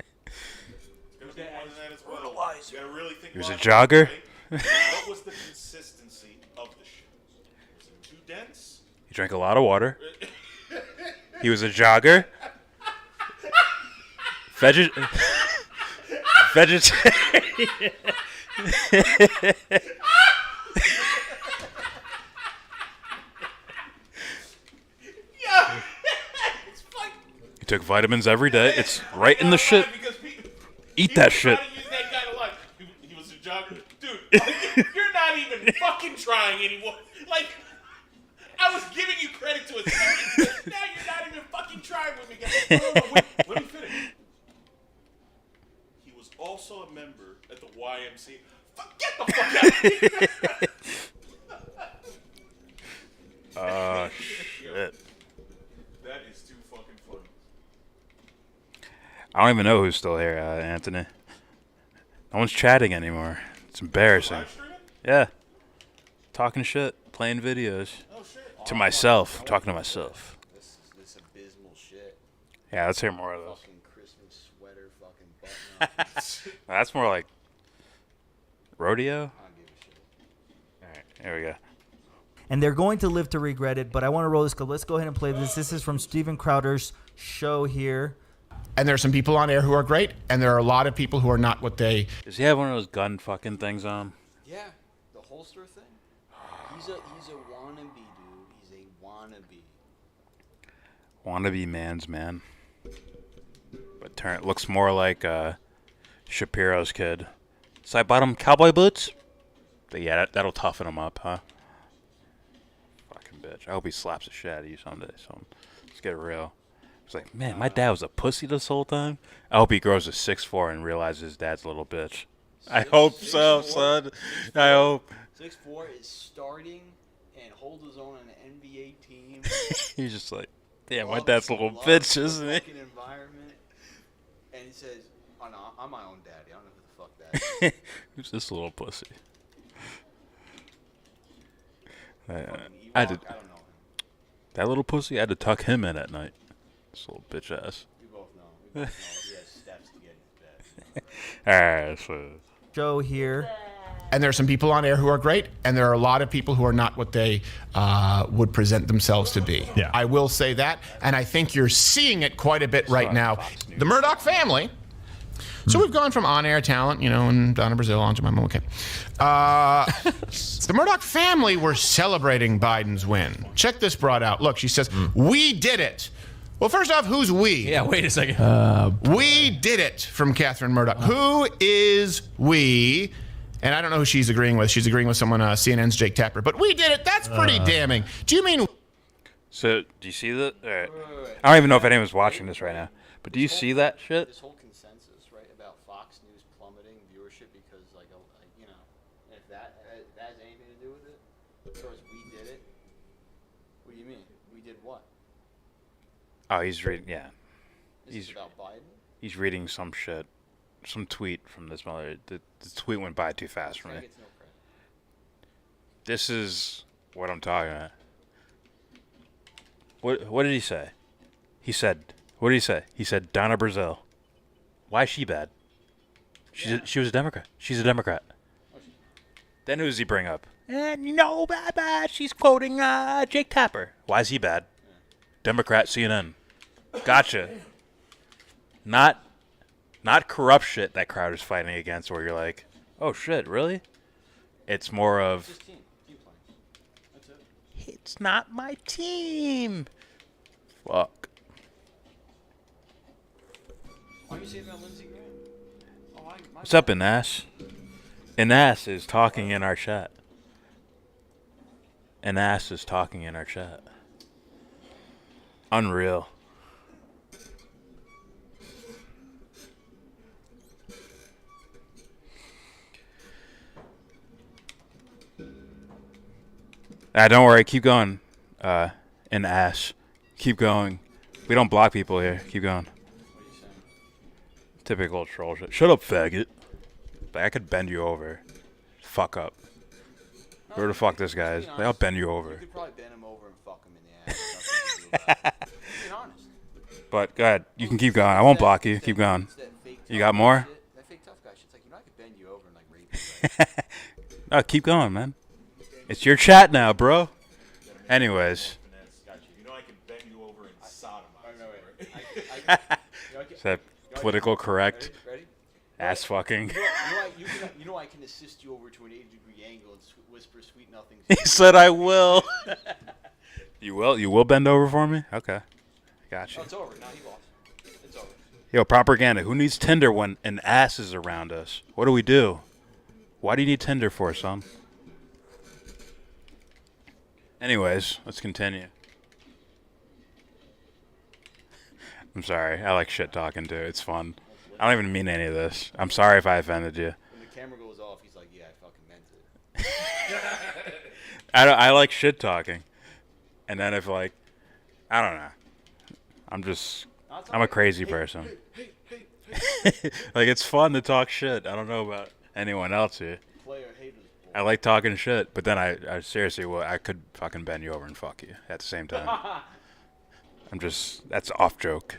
S7: gonna be more than that as well. You gotta really think
S5: He was a
S7: about it,
S5: jogger?
S7: right? What was the consistency of the shit? Was it too dense?
S5: He drank a lot of water. He was a jogger. Vegetarian. He took vitamins every day. It's right in the shit. Eat that shit.
S7: Use that kind of life. You're not even fucking trying anymore. Like, I was giving you credit to a second. Now you're not even fucking trying with me, guys. No, wait, let me finish. He was also a member at the YMCA. Get the fuck out of here.
S20: Oh, shit.
S7: That is too fucking funny.
S20: I don't even know who's still here, Anthony. No one's chatting anymore. It's embarrassing. Yeah. Talking shit, playing videos. To myself. I'm talking to myself.
S9: This abysmal shit.
S20: Yeah, let's hear more of those.
S9: Fucking Christmas sweater, fucking button up.
S20: That's more like rodeo?
S9: I don't give a shit.
S20: Alright, here we go.
S23: And they're going to live to regret it, but I want to roll this clip. Let's go ahead and play this. This is from Steven Crowder's show here.
S17: And there are some people on air who are great, and there are a lot of people who are not what they...
S20: Does he have one of those gun fucking things on?
S9: Yeah, the holster thing. He's a wannabe, dude. He's a wannabe.
S20: Wannabe man's man. But looks more like Shapiro's kid. Side bottom cowboy boots? But yeah, that'll toughen him up, huh? Fucking bitch. I hope he slaps the shit out of you someday. So let's get real. It's like, man, my dad was a pussy this whole time. I hope he grows to 6'4" and realizes his dad's a little bitch. I hope so, son. I hope.
S9: 6'4" is starting and holds his own on an NBA team.
S20: He's just like, yeah, my dad's a little bitch, isn't he?
S9: Environment. And he says, "Oh no, I'm my own daddy. I don't know who the fuck that is."
S20: Who's this little pussy? I had to, that little pussy, I had to tuck him in at night. This little bitch ass.
S9: We both know. He has steps to get into bed.
S20: Alright, so.
S23: Show here.
S17: And there are some people on air who are great, and there are a lot of people who are not what they would present themselves to be.
S13: Yeah.
S17: I will say that, and I think you're seeing it quite a bit right now. The Murdoch family. So we've gone from on-air talent, and Donna Brazile on to my mom. Okay. The Murdoch family were celebrating Biden's win. Check this broad out. Look, she says, "We did it." Well, first off, who's we?
S13: Yeah, wait a second.
S17: We did it from Catherine Murdoch. Who is we? And I don't know who she's agreeing with. She's agreeing with someone, CNN's Jake Tapper. But we did it. That's pretty damning. Do you mean...
S20: So, do you see that? All right. I don't even know if anyone's watching this right now. But do you see that shit?
S9: This whole consensus, right, about Fox News plummeting viewership because, if that has anything to do with it, as far as we did it, what do you mean? We did what?
S20: Oh, he's reading, yeah.
S9: Is it about Biden?
S20: He's reading some shit. Some tweet from this mother. The tweet went by too fast for me. This is what I'm talking about. What did he say? He said, what did he say? He said, Donna Brazile. Why is she bad? She was a Democrat. She's a Democrat. Then who does he bring up? Bad. She's quoting Jake Tapper. Why is he bad? Democrat CNN. Gotcha. Not corrupt shit that Crowder's fighting against where you're like, oh shit, really? It's more of, it's not my team. Fuck.
S9: Why are you saying about Lindsey Graham?
S20: What's up, Inas? Inas is talking in our chat. Inas is talking in our chat. Unreal. Don't worry. Keep going. Inas. Keep going. We don't block people here. Keep going. Typical troll shit. Shut up, faggot. Like, I could bend you over. Fuck up. Where the fuck this guy is? Like, I'll bend you over.
S9: You could probably bend him over and fuck him in the ass. Being honest.
S20: But go ahead. You can keep going. I won't block you. Keep going. You got more?
S9: That fake tough guy shit's like, I could bend you over and rape you. Right?
S20: No, keep going, man. It's your chat now, bro. Anyways. Is that political correct?
S9: Ready?
S20: Ass fucking.
S9: You know I can assist you over to an 80-degree angle and whisper sweet nothings.
S20: He said I will. You will? You will bend over for me? Okay. Gotcha.
S9: Oh, it's over. Now he lost. It's over.
S20: Yo, propaganda. Who needs Tinder when an ass is around us? What do we do? Why do you need Tinder for, son? Anyways, let's continue. I'm sorry. I like shit talking too. It's fun. I don't even mean any of this. I'm sorry if I offended you.
S6: When the camera goes off, he's like, "Yeah, I fucking meant it."
S20: I like shit talking, and then if like, I don't know. I'm a crazy person. Like it's fun to talk shit. I don't know about anyone else here. I like talking shit, but then I seriously, I could fucking bend you over and fuck you at the same time. That's an off joke.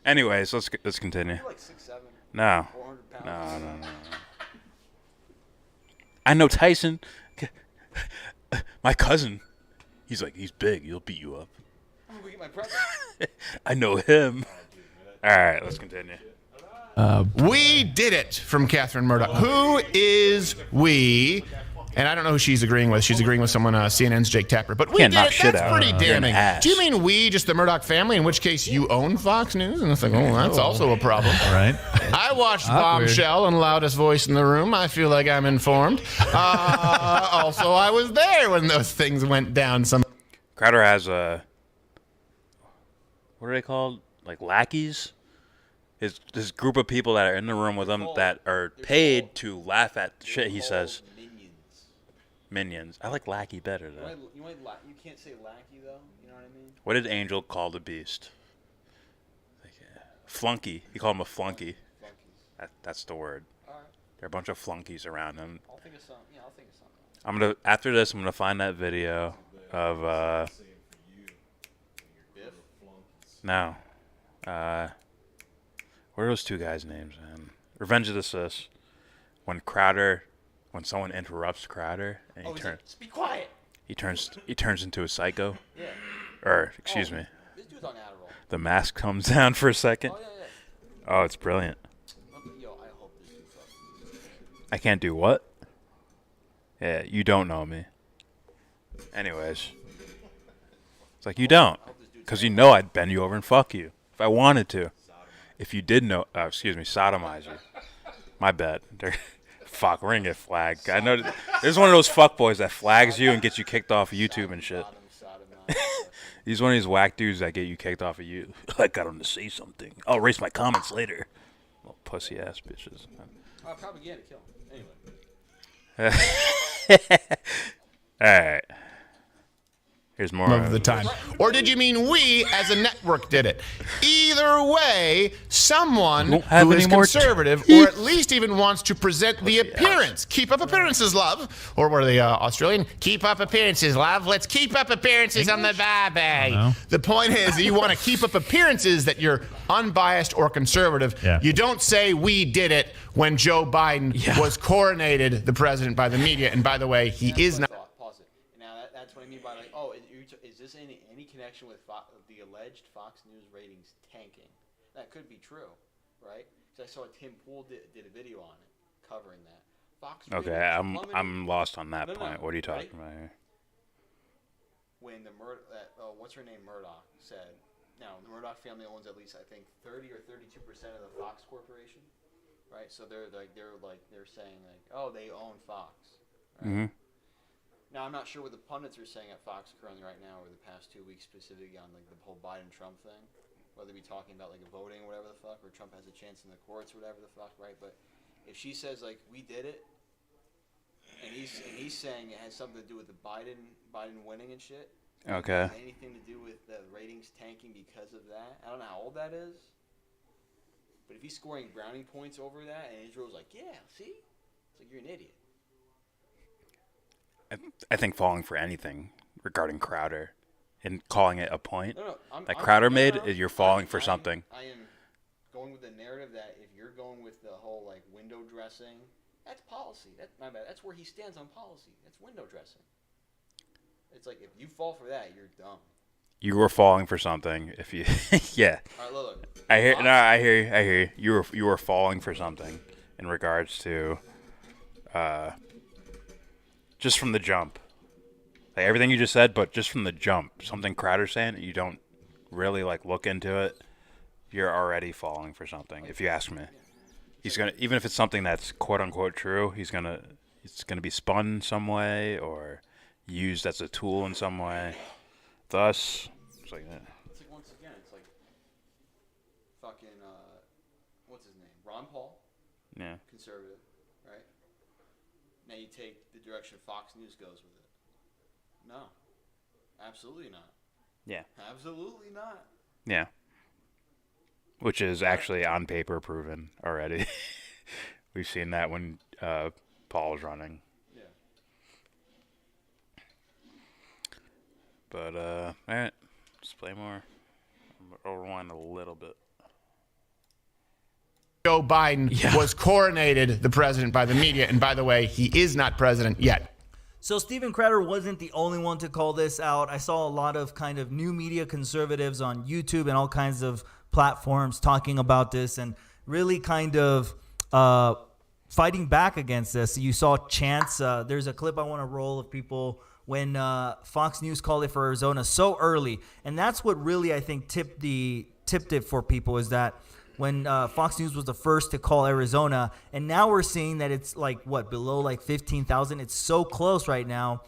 S20: Anyways, let's continue.
S6: You're like 6'7".
S20: No.
S6: 400 pounds.
S20: No. I know Tyson. My cousin. He's big. He'll beat you up.
S6: I'm gonna go get my present.
S20: I know him. All right, let's continue.
S17: We did it from Catherine Murdoch. Who is we? And I don't know who she's agreeing with. She's agreeing with someone, CNN's Jake Tapper. But we
S20: Can't
S17: did
S20: knock
S17: it.
S20: shit
S17: That's
S20: out.
S17: pretty
S20: You're an
S17: damning.
S20: ass.
S17: Do you mean we, just the Murdoch family, in which case you own Fox News? And it's like, oh, that's also a problem.
S13: Right.
S17: I watched
S13: Awkward.
S17: Bombshell and loudest voice in the room. I feel like I'm informed. Also, I was there when those things went down.
S20: Crowder has what are they called? Like lackeys? This group of people that are in the room with him that are paid to laugh at the shit he says. Minions. I like lackey better though.
S6: You can't say lackey though. You know what I mean?
S20: What did Angel call the beast? Flunky. He called him a flunky. That's the word.
S6: All right.
S20: There are a bunch of flunkies around him.
S6: I'll think of something. Yeah, I'll think of something.
S20: After this, I'm gonna find that video of
S6: Biff?
S20: No. What are those two guys' names, man? Revenge of the Sis. When someone interrupts Crowder and
S6: Be quiet.
S20: he turns into a psycho.
S6: Yeah.
S20: Or excuse me.
S6: This dude's on Adderall.
S20: The mask comes down for a second.
S6: Oh yeah.
S20: Oh, it's brilliant.
S6: Yo, I hope this dude fucking.
S20: I can't do what? Yeah, you don't know me. Anyways. It's like you don't. Because you know I'd bend you over and fuck you. If I wanted to. If you did know, sodomize you. My bad. Fuck, we're gonna get flagged. I know there's one of those fuckboys that flags you and gets you kicked off of YouTube and shit. He's one of these whack dudes that get you kicked off of YouTube. I got him to say something. I'll erase my comments later. Little pussy ass bitches.
S6: Propaganda kill him. Anyway.
S20: Alright. Here's more
S17: of the time. Or did you mean we as a network did it? Either way, someone who is conservative or at least even wants to present the appearance. Keep up appearances, love. Or what are they, Australian? Keep up appearances, love. Let's keep up appearances on the baby. The point is you want to keep up appearances that you're unbiased or conservative.
S13: Yeah.
S17: You don't say we did it when Joe Biden was coronated the president by the media. And by the way, he is not.
S6: Pause it. Now that's what I mean by like, is this any connection with the alleged Fox News ratings tanking? That could be true, right? Because I saw Tim Pool did a video on it covering that. Fox.
S20: Okay, I'm lost on that point. What are you talking about here?
S6: When what's her name, Murdoch said, now the Murdoch family owns at least I think 30 or 32% of the Fox Corporation, right? So they're saying like, oh, they own Fox. Right?
S20: Mm-hmm.
S6: Now, I'm not sure what the pundits are saying at Fox currently right now or the past 2 weeks specifically on like the whole Biden-Trump thing, whether they be talking about like voting or whatever the fuck, or Trump has a chance in the courts or whatever the fuck, right? But if she says like, we did it, and he's saying it has something to do with the Biden winning and shit.
S20: Okay.
S6: Has anything to do with the ratings tanking because of that? I don't know how old that is. But if he's scoring brownie points over that and Israel's like, yeah, see? It's like, you're an idiot.
S20: I think falling for anything regarding Crowder and calling it a point that
S6: I'm
S20: Crowder made, you're falling for something.
S6: I am going with the narrative that if you're going with the whole like window dressing, that's policy. That's my bad. That's where he stands on policy. That's window dressing. It's like if you fall for that, you're dumb.
S20: You were falling for something. If you, yeah.
S6: All right, look.
S20: I hear you. You were falling for something in regards to, just from the jump, like everything you just said, but just from the jump, something Crowder's saying, you don't really like look into it. You're already falling for something. If you ask me, he's gonna, even if it's something that's quote unquote true, he's gonna it's going to be spun in some way or used as a tool in some way. Thus, it's like that.
S6: It's like, once again, it's like fucking, what's his name? Ron Paul?
S20: Yeah.
S6: Conservative, right? Now you take the direction Fox News goes with it. No. Absolutely not.
S20: Yeah.
S6: Absolutely not.
S20: Yeah. Which is actually on paper proven already. We've seen that when Paul was running.
S6: Yeah.
S20: But, all right. Let's play more. I'll rewind a little bit.
S17: Joe Biden was coronated the president by the media. And by the way, he is not president yet.
S23: So Steven Crowder wasn't the only one to call this out. I saw a lot of kind of new media conservatives on YouTube and all kinds of platforms talking about this and really kind of fighting back against this. You saw chants. There's a clip I want to roll of people when Fox News called it for Arizona so early. And that's what really, I think, tipped it for people, is that when Fox News was the first to call Arizona, and now we're seeing that it's like, below like 15,000. It's so close right now.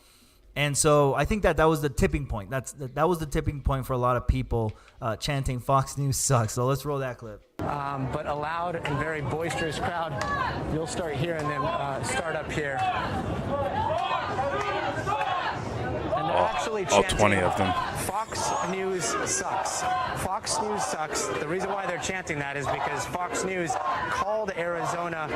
S23: And so I think that was the tipping point. That was the tipping point for a lot of people chanting Fox News sucks. So let's roll that clip.
S13: But a loud and very boisterous crowd. You'll start hearing them start up here. And they're actually
S20: all
S13: chanting,
S20: 20 of them.
S13: Fox News sucks. Fox News sucks. The reason why they're chanting that is because Fox News called Arizona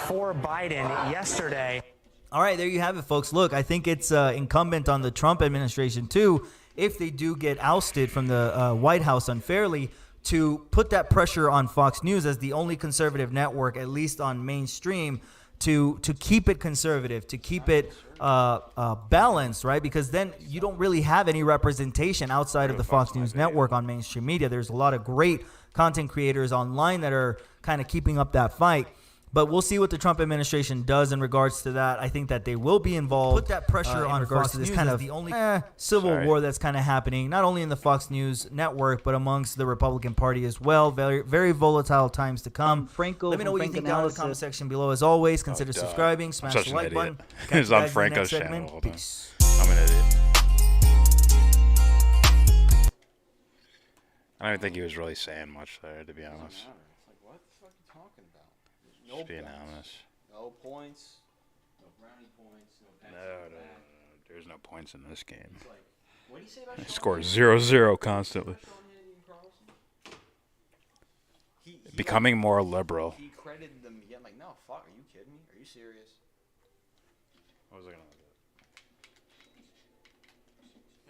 S13: for Biden yesterday.
S23: All right, there you have it, folks. Look, I think it's incumbent on the Trump administration, too, if they do get ousted from the White House unfairly, to put that pressure on Fox News as the only conservative network, at least on mainstream, to keep it conservative, to keep it balanced, right? Because then you don't really have any representation outside of the Fox News network on mainstream media. There's a lot of great content creators online that are kind of keeping up that fight. But we'll see what the Trump administration does in regards to that. I think that they will be involved. Put that pressure on regards to this kind of the only civil war that's kind of happening, not only in the Fox News network, but amongst the Republican Party as well. Very, very volatile times to come. Franco, let me know what you think down in the comment section below. As always, consider subscribing, smash the like button.
S20: It's on Franco's channel. Peace. I'm an idiot. I don't even think he was really saying much there, to be honest.
S6: What the fuck are you talking about?
S20: Just being honest.
S6: No points, no brownie points, no
S20: No. There's no points in this game.
S6: Like, what do you say about
S20: It scores 0-0 constantly. Becoming more liberal.
S6: He credited them again. Like, no, fuck, are you kidding me? Are you serious?
S20: What was I gonna do?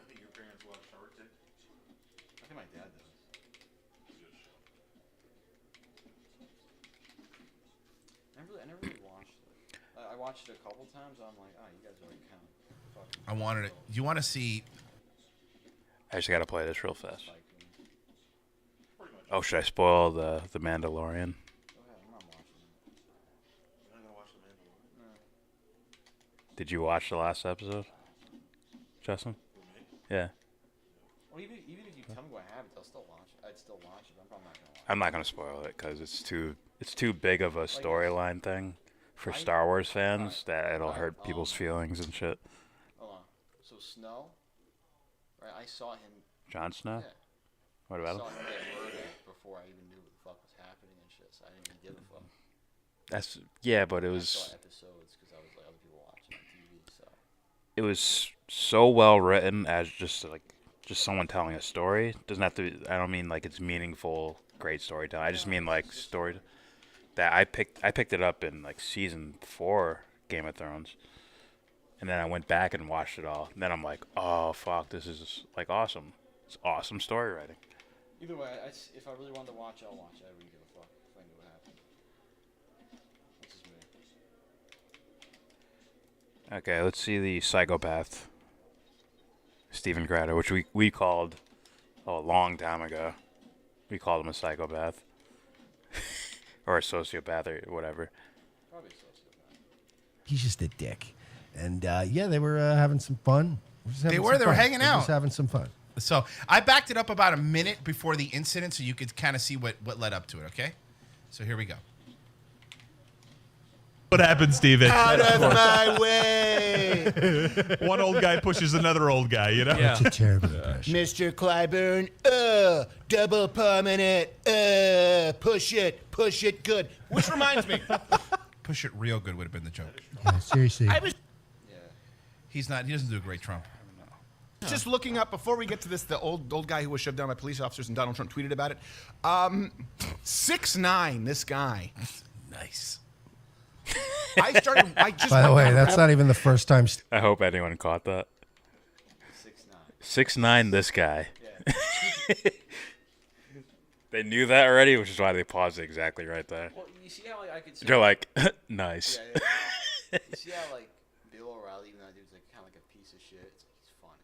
S7: I think your parents watch Shark Tank.
S6: I think my dad does. I never really watched it. I watched it a couple times. I'm like, oh, you guys already count. Fucking
S16: I wanted it. You want to see?
S20: I just gotta play this real fast. Oh, should I spoil the Mandalorian? Did you watch the last episode, Justin? Yeah.
S6: Well, even if you tell me what happened, I'll still watch it. I'd still watch it. I'm probably not gonna watch it.
S20: I'm not gonna spoil it because it's too big of a storyline thing for Star Wars fans that it'll hurt people's feelings and shit.
S6: Hold on. So Snow, right? I saw him.
S20: Jon Snow?
S6: Yeah.
S20: What about
S6: I saw
S20: him?
S6: him get murdered before I even knew what the fuck was happening and shit. So I didn't even give a fuck.
S20: But it
S6: I
S20: was.
S6: saw episodes because I was like other people watching on TV. So.
S20: It was so well written as just someone telling a story. Doesn't have to. I don't mean like it's meaningful, great storytelling. I just mean like story that I picked it up in like season 4 Game of Thrones, and then I went back and watched it all. And then I'm like, oh fuck, this is like awesome. It's awesome story writing.
S6: Either way, if I really wanted to watch it, I'll watch it. I really give a fuck if I knew what happened. That's just me.
S20: Okay, let's see the psychopath, Steven Crowder, which we called a long time ago. We called him a psychopath. Or a sociopath or whatever.
S6: Probably a sociopath.
S16: He's just a dick. And yeah, they were having some fun.
S17: They were hanging out.
S16: Just having some fun.
S17: So I backed it up about a minute before the incident so you could kind of see what led up to it, okay? So here we go.
S10: What happened, Steven?
S17: Out of my way.
S10: One old guy pushes another old guy, you know?
S16: It's a terrible impression.
S17: Mr. Clyburn, double permanent, push it good. Which reminds me.
S18: Push it real good would have been the joke.
S16: Yeah, seriously.
S18: He doesn't do a great Trump.
S17: Just looking up before we get to this, the old guy who was shoved down by police officers and Donald Trump tweeted about it. 6'9", this guy.
S18: Nice.
S16: By the way, that's not even the first time.
S20: I hope anyone caught that. 6'9", this guy. They knew that already, which is why they paused it exactly right there.
S6: Well, you see how I could say
S20: They're like, nice.
S6: You see how Bill O'Reilly, even though that dude's kind of like a piece of shit, he's funny.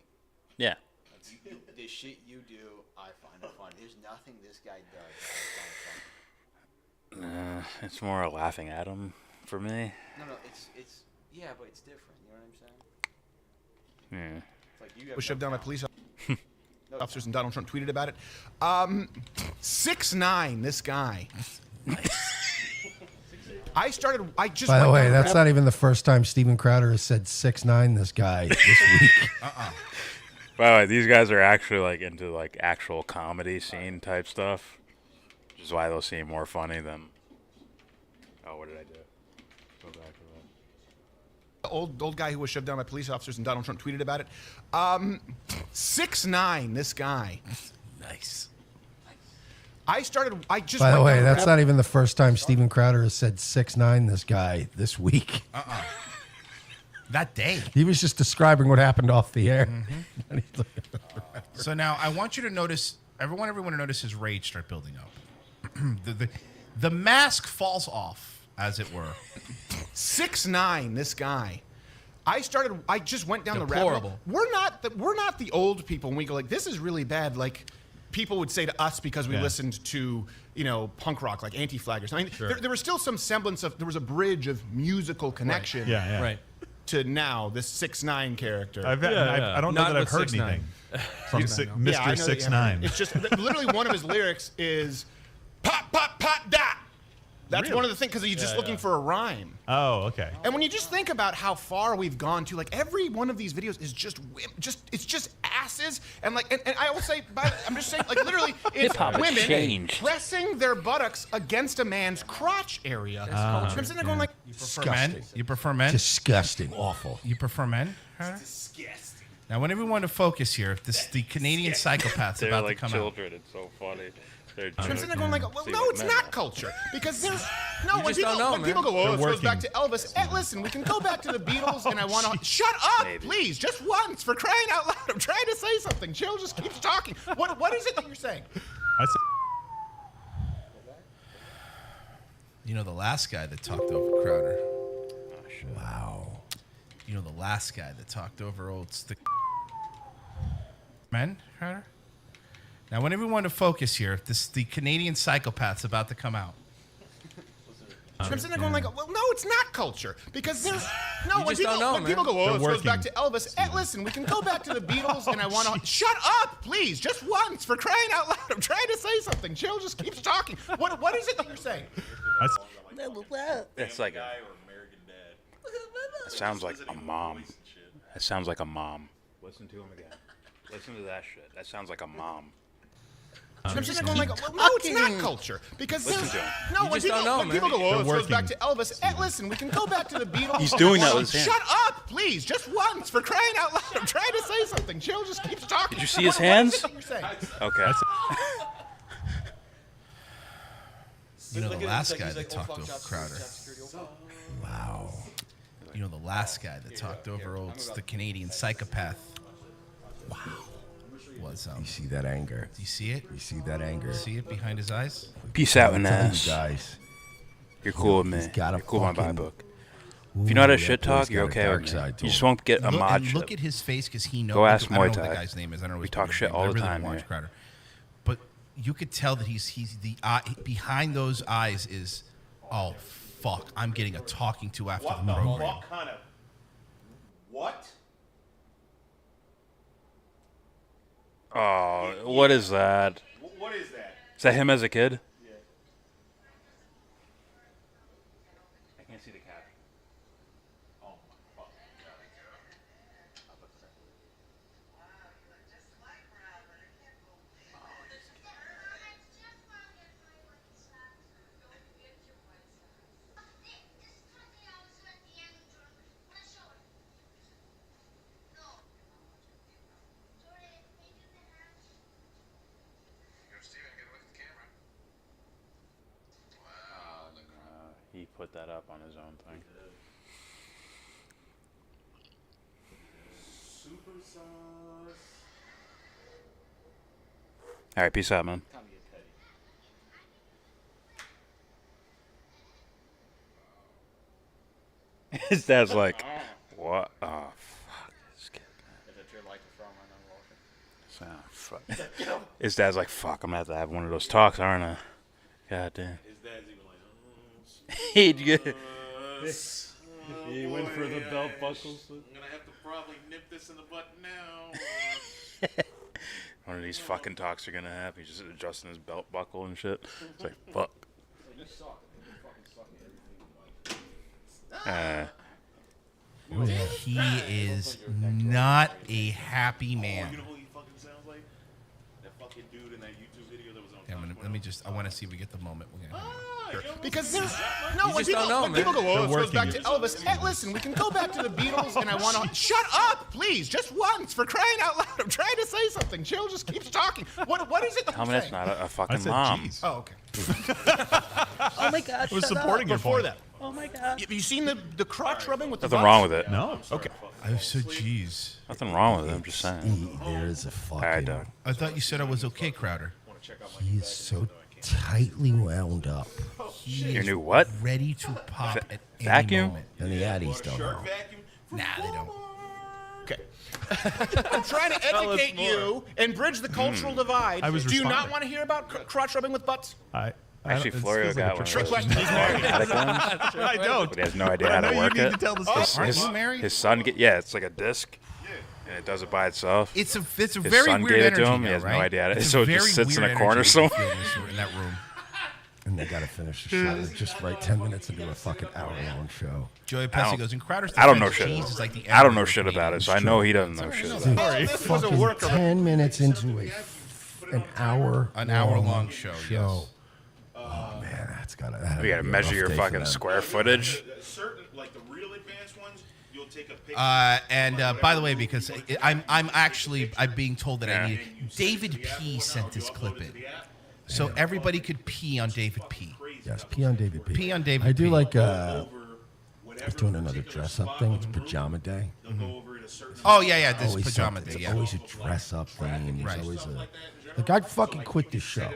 S20: Yeah.
S6: The shit you do, I find it funny. There's nothing this guy does that I find funny.
S20: It's more laughing at him for me.
S6: No, it's yeah, but it's different. You know what I'm saying?
S20: Yeah.
S6: It's like you
S17: Was shoved down by police officers and Donald Trump tweeted about it. 6'9", this guy. I just.
S16: By the way, that's not even the first time Steven Crowder has said 6'9", this guy this week.
S20: By the way, these guys are actually like into like actual comedy scene type stuff, which is why they'll seem more funny than. Oh, what did I do? Go back to that.
S17: Old guy who was shoved down by police officers and Donald Trump tweeted about it. 6'9", this guy.
S18: Nice.
S17: By
S16: the way, that's not even the first time Steven Crowder has said 6'9", this guy this week.
S18: That day.
S16: He was just describing what happened off the air.
S18: So now I want you to notice, everyone to notice his rage start building up. The mask falls off, as it were.
S17: 6'9", this guy. I just went down the rabbit
S18: Deplorable.
S17: hole. We're not the old people when we go like, this is really bad. Like people would say to us because we listened to, punk rock, like Anti-Flaggers. I mean, there was still some semblance of, there was a bridge of musical connection.
S10: Right. Yeah. Right.
S17: To now, this 6'9" character.
S10: I don't know that I've heard anything from Mr. 6'9".
S17: It's just literally one of his lyrics is pop, pop, pop, da. That's one of the things, because he's just looking for a rhyme.
S10: Oh, okay.
S17: And when you just think about how far we've gone to, like every one of these videos is just asses, and I will say, I'm just saying, like literally, it's women pressing their buttocks against a man's crotch area. I'm sitting there going like,
S18: You prefer men?
S16: Disgusting. Awful.
S18: You prefer men?
S17: Disgusting.
S18: Now, when everyone to focus here, the Canadian psychopath's
S20: They're
S18: about
S20: like
S18: to come
S20: children. It's so funny.
S17: I'm sitting there going like, well, no, it's not culture, because there's when people go, oh, this goes back to Elvis. Listen, we can go back to the Beatles, and I want to shut up, please, just once, for crying out loud. I'm trying to say something. Jill just keeps talking. What is it that you're saying?
S18: The last guy that talked over Crowder. Wow. The last guy that talked over old stick. Men, Crowder? Now, when everyone to focus here, the Canadian psychopath's about to come out.
S17: I'm sitting there going like, well, no, it's not culture, because there's when people go, oh, this goes back to Elvis. Listen, we can go back to the Beatles, and I want to shut up, please, just once, for crying out loud. I'm trying to say something. Jill just keeps talking. What is it that you're saying?
S20: It's like it sounds like a mom. It sounds like a mom. Listen to him again. Listen to that shit. That sounds like a mom.
S17: I'm just going like, well, no, it's not culture, because when people go, oh, this goes back to Elvis. Listen, we can go back to the Beatles.
S20: He's doing that with his hand.
S17: Shut up, please, just once, for crying out loud. I'm trying to say something. Jill just keeps talking.
S20: Did you see his hands?
S17: What is it that you're saying?
S20: Okay.
S18: The last guy that talked over Crowder. Wow. The last guy that talked over the Canadian psychopath. Wow. Was
S16: You see that anger?
S18: Do you see it?
S16: You see that anger?
S18: See it behind his eyes?
S20: Peace out, Nas.
S16: Guys.
S20: You're cool with me. You're cool with my book. If you know how to shit talk, you're okay with me. You just won't get a mod shit.
S18: Look at his face, because he knows.
S20: Go ask
S18: I don't
S20: Muay
S18: know what
S20: Thai.
S18: the guy's name is. I don't know.
S20: We talk shit all the time
S18: watch
S20: here.
S18: Crowder. But you could tell that he's the behind those eyes is, oh fuck, I'm getting a talking to after the program.
S7: What kind of what?
S20: Oh, what is that?
S7: What is that?
S20: Is that him as a kid?
S7: Yeah.
S20: I can't see the cap. he put that up on his own thing.
S7: Super sauce.
S20: All right, peace out, man. His dad's like, what? Oh, fuck this kid. Fuck. His dad's like, fuck, I'm going to have one of those talks, aren't I? God damn.
S7: His dad's even like,
S20: He'd get. He went for the belt buckles.
S7: I'm going to have to probably nip this in the butt now.
S20: One of these fucking talks are going to have. He's just adjusting his belt buckle and shit. It's like, fuck.
S18: He is not a happy man.
S7: You know who he fucking sounds like? That fucking dude in that YouTube video that was on.
S18: Yeah, let me just. I want to see if we get the moment. We're gonna
S17: Because there's no when people go, oh, it goes back to Elvis. Hey, listen, we can go back to the Beatles, and I want to shut up, please, just once for crying out loud. I'm trying to say something. Jill just keeps talking. What is it?
S20: Tell me that's not a fucking mom.
S17: Geez. Oh, okay.
S23: Oh my God!
S10: I was supporting your
S17: before
S10: point.
S17: that.
S23: Oh my God!
S17: Have you seen the crotch rubbing with the
S20: Nothing
S17: butts?
S20: wrong with it.
S10: No.
S17: Okay.
S18: I was so jeez.
S20: Nothing wrong with it. I'm just saying.
S16: There is a fucking.
S20: All right, Doug.
S18: I thought you said I was okay, Crowder.
S16: He is so tightly wound up.
S18: He
S20: Your
S18: is
S20: new what?
S18: Ready to pop at any
S20: Vacuum?
S18: moment.
S16: And the Addies don't know.
S18: Nah, they don't.
S17: Okay. I'm trying to educate you and bridge the cultural divide.
S10: I was
S17: Do you not
S10: responding.
S17: want to hear about crotch rubbing with butts?
S20: Actually, Florio got one.
S17: trick question.
S20: He's married.
S10: I don't.
S20: But he has no idea
S10: But I
S20: how
S10: know
S20: to
S10: you
S20: work
S10: need
S20: it.
S10: to tell the story.
S17: Aren't you married?
S20: His son, it's like a disc, and it does it by itself.
S18: It's a
S20: His
S18: very
S20: son
S18: weird
S20: gave it
S18: energy.
S20: to him. He
S18: now,
S20: has
S18: right?
S20: no idea how to.
S18: It's a
S20: So it
S18: very
S20: just sits in
S18: weird
S20: a corner
S18: energy
S20: somewhere.
S18: in that room.
S16: And they got to finish the show. Just right 10 minutes into a fucking hour-long show.
S18: Joey
S20: I
S18: Pesci
S20: don't-
S18: goes, and Crowder's
S20: I don't know
S18: defense,
S20: shit.
S18: cheese is like the
S20: I don't know
S18: N-word
S20: shit
S18: of
S20: about it, so I
S18: Canadians.
S20: know he doesn't know shit about
S16: Dude,
S20: it.
S17: This was a
S16: fucking
S17: work of it.
S16: 10 minutes into an hour-long
S18: show.
S16: Oh, man, that's got to
S20: You gotta measure your fucking square footage.
S7: Certain, like the real advanced ones, you'll take a picture.
S18: And by the way, because I'm being told that I need David P sent this clip in, so everybody could pee on David P.
S16: Yes, pee on David P.
S18: Pee on David
S16: I do
S18: P.
S16: like, he's doing another dress-up thing. It's pajama day.
S18: Oh yeah, this
S16: Always
S18: pajama
S16: something.
S18: day.
S16: It's
S18: Yeah,
S16: always a dress-up thing, and
S18: Right.
S16: there's always a... Like, I'd fucking quit this show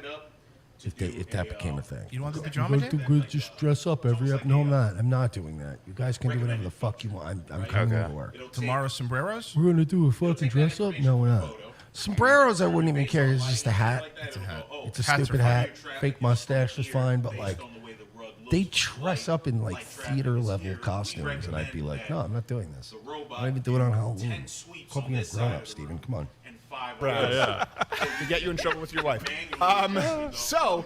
S16: if that became a thing.
S18: You don't want the pajama day?
S16: Just dress up every up. No, I'm not. I'm not doing that. You guys can do whatever the fuck you want. I'm coming
S20: Okay.
S16: into work.
S18: Tomorrow, sombreros.
S16: We're gonna do a fucking dress up? No, we're not. Sombreros, I wouldn't even care. It's just a hat.
S18: It's a hat.
S16: It's a
S18: Hats are
S16: stupid
S18: fine.
S16: hat. Fake mustache is fine, but like, they dress up in like theater level costumes, and I'd be like, no, I'm not doing this. I don't even do it on Halloween. Hope you're grown up, Steven. Come on.
S17: To get you in trouble with your wife. So,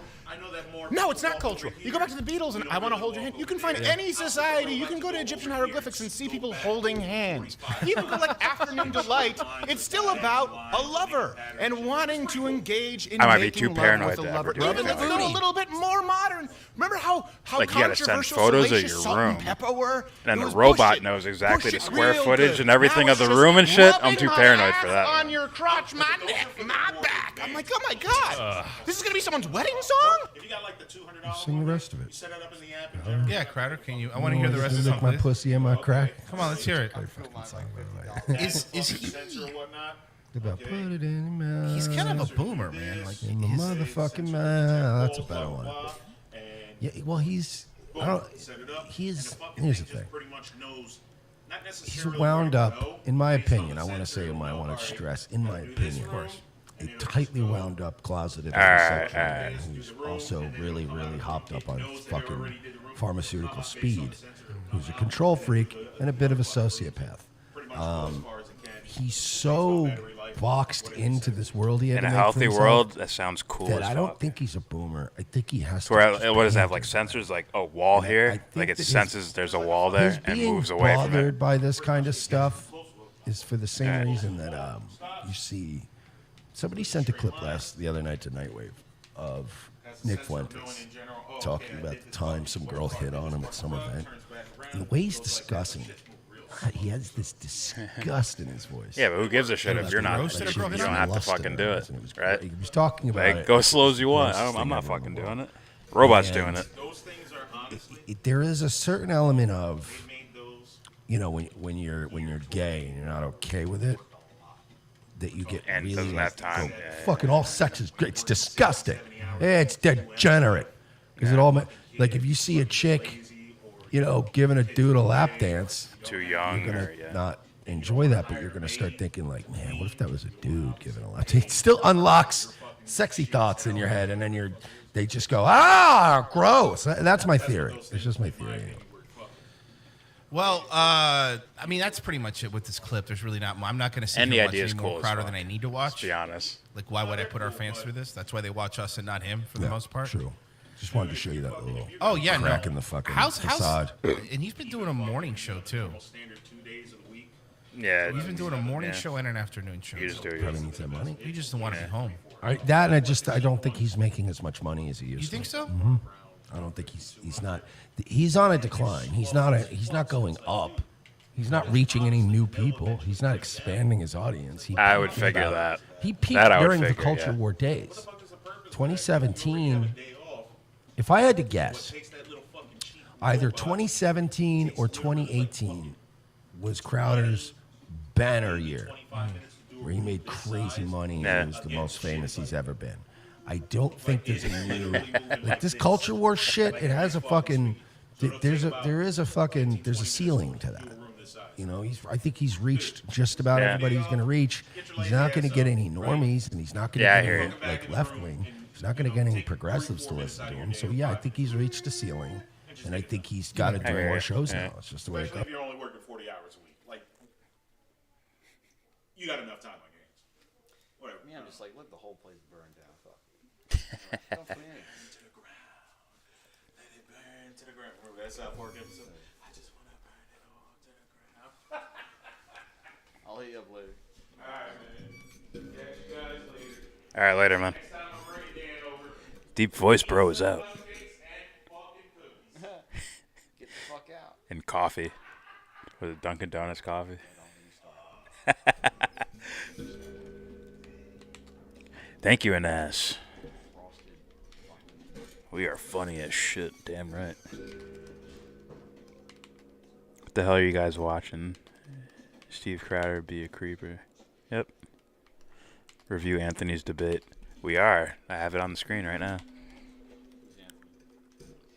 S17: no, it's not cultural. You go back to the Beatles and I want to hold your hand. You can find any society. You can go to Egyptian hieroglyphics and see people holding hands. Even go like Afternoon Delight. It's still about a lover and wanting to engage in
S20: I might be
S17: making
S20: too
S17: love
S20: paranoid
S17: with a
S20: to
S17: lover.
S20: ever do
S17: Even
S20: that.
S17: if they're a little bit more modern. Remember how
S20: Like, you gotta send
S17: controversial
S20: photos of
S17: Salacious
S20: your
S17: Salt
S20: room.
S17: and Pepper were?
S20: And then
S17: It
S20: the
S17: was
S20: robot
S17: push it-
S20: knows exactly the
S17: push it
S20: square
S17: real
S20: footage
S17: good.
S20: and everything
S17: Now
S20: of the
S17: it's just
S20: room and shit. I'm
S17: rubbing
S20: too
S17: my
S20: paranoid for
S17: ass
S20: that.
S17: on your crotch, my neck, my back. I'm like, oh my god, this is gonna be someone's wedding song.
S7: If you got like the $200
S16: Sing the rest of it.
S7: set it up in the app and
S18: Yeah, Crowder, can you? I want to hear the rest of the
S16: Lick
S18: song.
S16: my pussy and my crack.
S18: Come on, let's hear it. Is he?
S7: sensor or whatnot.
S16: About put it in your mouth.
S18: He's kind of a boomer, man. Like
S16: In the motherfucking mouth. That's a better one. Yeah, well, he's. I don't. He's. Here's the thing. He's wound up, in my opinion. I want to say, I want to stress, in my opinion, a tightly wound up, closeted homosexual man who's also really, really hopped up on fucking pharmaceutical speed, who's a control freak and a bit of a sociopath. He's so boxed into this world he had
S20: In
S16: to
S20: a
S16: make for
S20: healthy
S16: himself
S20: world, that sounds cool
S16: that
S20: as
S16: I don't
S20: fuck.
S16: think he's a boomer. I think he has to.
S20: Where,
S16: just
S20: what does it
S16: pay
S20: have, like
S16: attention.
S20: sensors, like a wall here?
S16: think
S20: Like it
S16: that
S20: senses there's a wall there
S16: his
S20: and
S16: being
S20: moves away from it.
S16: bothered by this kind of stuff is for the same reason that you see. Somebody sent a clip the other night to Nightwave of Nick Fuentes talking about the time some girl hit on him at some event. And the way he's discussing it, he has this disgust in his voice.
S20: Yeah, but who gives a shit if you're not?
S16: Like,
S20: You don't have to fucking do it, right?
S16: He was talking about
S20: Like,
S16: it.
S20: go as slow as you want.
S16: Grossest
S20: I'm
S16: thing
S20: not
S16: ever in
S20: fucking
S16: the
S20: doing
S16: world.
S20: it. Robot's
S16: And
S20: doing it.
S16: there is a certain element of, you know, when you're gay and you're not okay with it, that you get
S20: And
S16: really
S20: doesn't
S16: like,
S20: have time.
S16: go,
S20: Yeah,
S16: fucking all sex is great. It's disgusting. It's degenerate. Because it all like if you see a chick, you know, giving a dude a lap dance,
S20: too young,
S16: you're gonna
S20: or, yeah.
S16: not enjoy that, but you're gonna start thinking like, man, what if that was a dude giving a lap dance? It still unlocks sexy thoughts in your head, and then they just go, gross. That's my theory. It's just my theory.
S18: Well, I mean, that's pretty much it with this clip. There's really not. I'm not going to sit
S20: And
S18: here
S20: the
S18: and watch
S20: idea is
S18: any
S20: cool
S18: more
S20: as
S18: Crowder
S20: fuck.
S18: than I need to watch.
S20: To be honest.
S18: Like, why would I put our fans through this? That's why they watch us and not him, for the most part.
S16: True. Just wanted to show you that little crack in the fucking facade.
S18: And he's been doing a morning show too.
S20: Yeah.
S18: He's been doing a morning show and an afternoon show.
S20: You just do it.
S16: Probably needs that money.
S18: He just doesn't want to be home.
S16: All right, that and I don't think he's making as much money as he used to.
S18: You think so?
S16: Mm-hmm. I don't think he's not. He's on a decline. He's not going up. He's not reaching any new people. He's not expanding his audience.
S20: I would figure that.
S16: He peaked
S20: That I would
S16: during the
S20: figure,
S16: Culture
S20: yeah.
S16: War days. 2017, if I had to guess, either 2017 or 2018 was Crowder's banner year, where he made crazy money and he was the most famous he's ever been. I don't think there's a new, like this Culture War shit, it has a fucking, there's a ceiling to that. You know, I think he's reached just about everybody he's going to reach. He's not going to get any normies, and he's not going to get any, like left wing. He's not going to get any progressives to listen to him. So yeah, I think he's reached a ceiling, and I think he's got to do more shows now. It's just the way it goes.
S7: If you're only working 40 hours a week, like you got enough time on your hands. Whatever.
S6: Me, I'm just like, let the whole place burn down. Fuck. Don't put anything.
S7: To the ground. Let it burn to the ground. Remember that South Park episode? I just want to burn it all to the ground.
S6: I'll hit you up later.
S7: All right, man. Catch you guys later.
S20: All right, later, man.
S7: Next time I'm ready, Dan, over.
S20: Deep voice bro is out.
S6: Get the fuck out.
S20: And coffee. Was it Dunkin' Donuts coffee? Thank you, Ines. We are funny as shit. Damn right. What the hell are you guys watching? Steve Crowder be a creeper. Yep. Review Anthony's debate. We are. I have it on the screen right now.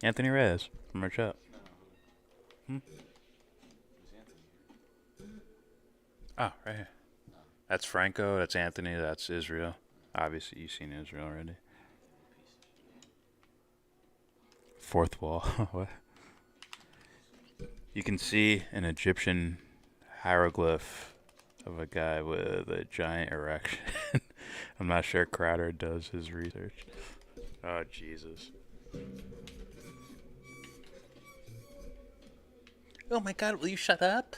S20: Anthony Reyes from our chat. Oh, right here. That's Franco. That's Anthony. That's Israel. Obviously, you've seen Israel already. Fourth wall. What? You can see an Egyptian hieroglyph of a guy with a giant erection. I'm not sure Crowder does his research. Oh, Jesus. Oh my God, will you shut up?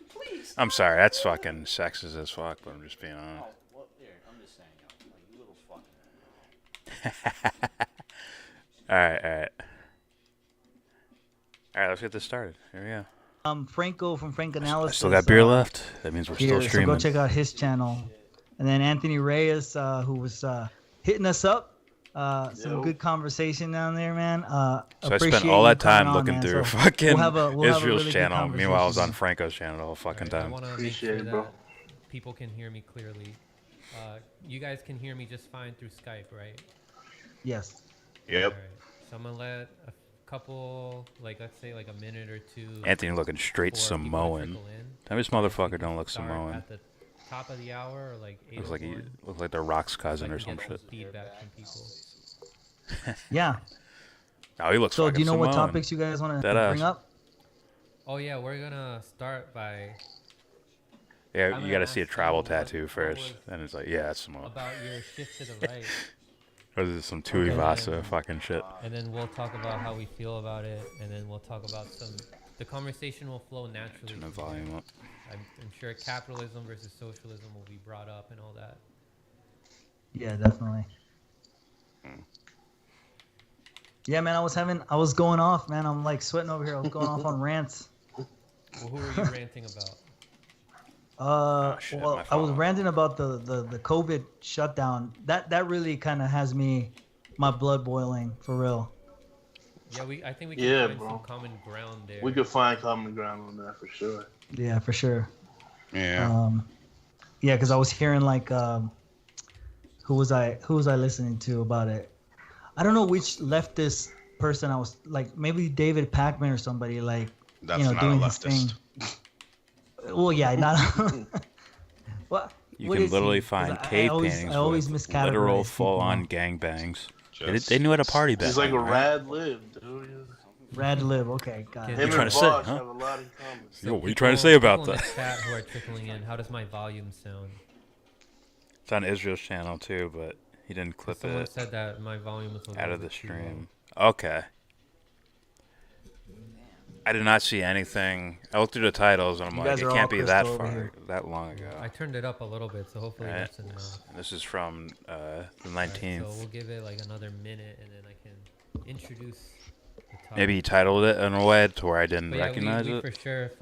S20: Please. I'm sorry, that's fucking sexist as fuck, but I'm just being honest.
S6: Oh, well, here, I'm just saying, like, you little fucking.
S20: Alright. Alright, let's get this started. Here we go.
S23: Franco from Frank Analysis.
S20: I still got beer left. That means we're still
S23: So
S20: streaming.
S23: go check out his channel. And then Anthony Reyes, who was hitting us up. Some good conversation down there, man.
S20: So I spent all that time looking
S23: man.
S20: through
S23: So
S20: fucking
S23: we'll have a
S20: Israel's
S23: really good
S20: channel. Meanwhile, I was on
S23: conversation.
S20: Franco's channel the whole fucking time.
S8: I want to make sure that people can hear me clearly. You guys can hear me just fine through Skype, right?
S23: Yes.
S8: Yep. All right. So I'm going to let a couple, like, let's say like a minute or two.
S20: Anthony looking straight
S8: before people
S20: Samoan.
S8: trickle in.
S20: This motherfucker don't look
S8: Start
S20: Samoan.
S8: At the top of the hour or like 8:01.
S20: Looks like the Rock's cousin
S8: So I
S20: or
S8: can
S20: some
S8: get
S20: shit.
S8: some feedback from people.
S23: Yeah.
S20: Oh, he looks
S23: So
S20: fucking
S23: do you know what
S20: Samoan.
S23: topics you guys want to
S20: Deadass.
S23: bring up?
S8: Oh yeah, we're gonna start by.
S20: Yeah,
S8: I'm
S20: you
S8: gonna
S20: gotta see a
S8: ask
S20: travel
S8: you what
S20: tattoo first. And it's like, yeah, that's Samoan.
S8: about your shift to the right.
S20: Or is it some Tui Vasa fucking shit?
S8: And then we'll talk about how we feel about it, and then we'll talk about the conversation will flow naturally.
S20: Turn the
S8: from
S20: volume
S8: there.
S20: up.
S8: I'm sure capitalism versus socialism will be brought up and all that.
S23: Yeah, definitely. Yeah, man, I was going off, man. I'm like sweating over here. I was going off on rants.
S8: Well, who are you ranting about?
S23: Well, I was ranting about the COVID shutdown. That really kind of has my blood boiling for real.
S8: Yeah, I think we can find some common ground there.
S4: We could find common ground on that for sure.
S23: Yeah, for sure.
S5: Yeah.
S23: Yeah, because I was hearing like, who was I listening to about it? I don't know which leftist person I was like, maybe David Pacman or somebody like,
S17: That's
S23: you know,
S17: not
S23: doing
S17: a
S23: his
S17: leftist.
S23: thing. Well, yeah, not. Well,
S20: You
S23: what
S20: can
S23: is he?
S20: literally
S23: 'Cause
S20: find
S23: I
S20: cave
S23: always-
S20: paintings
S23: I always
S20: with
S23: miscategorize
S20: literal
S23: people
S20: full-on
S23: now.
S20: gangbangs. They knew how to party back
S4: He's like
S20: then,
S4: a
S20: right?
S4: rad lib, dude.
S23: Rad lib, okay, got it.
S20: What are you trying to say,
S4: Bosch
S20: huh?
S4: have a lot in common.
S20: Yo, what are you trying to say about
S8: people in
S20: that?
S8: the chat who are trickling in, how does my volume sound?
S20: It's on Israel's channel too, but he didn't clip
S8: Someone
S20: it
S8: said that my volume was a
S20: out
S8: little
S20: of the
S8: bit too low.
S20: stream. Okay. I did not see anything. I looked through the titles and I'm
S23: You
S20: like,
S23: guys
S20: it
S23: are
S20: can't
S23: all
S20: be
S23: crystal
S20: that
S23: over
S20: far,
S23: here.
S20: that long ago.
S8: I turned it up a little bit, so hopefully
S20: Right.
S8: that's enough.
S20: This is from the
S8: Alright,
S20: 19th.
S8: so we'll give it like another minute, and then I can introduce the topic.
S20: Maybe he titled it in a way to where I didn't
S8: But yeah,
S20: recognize
S8: we
S20: it.
S8: for sure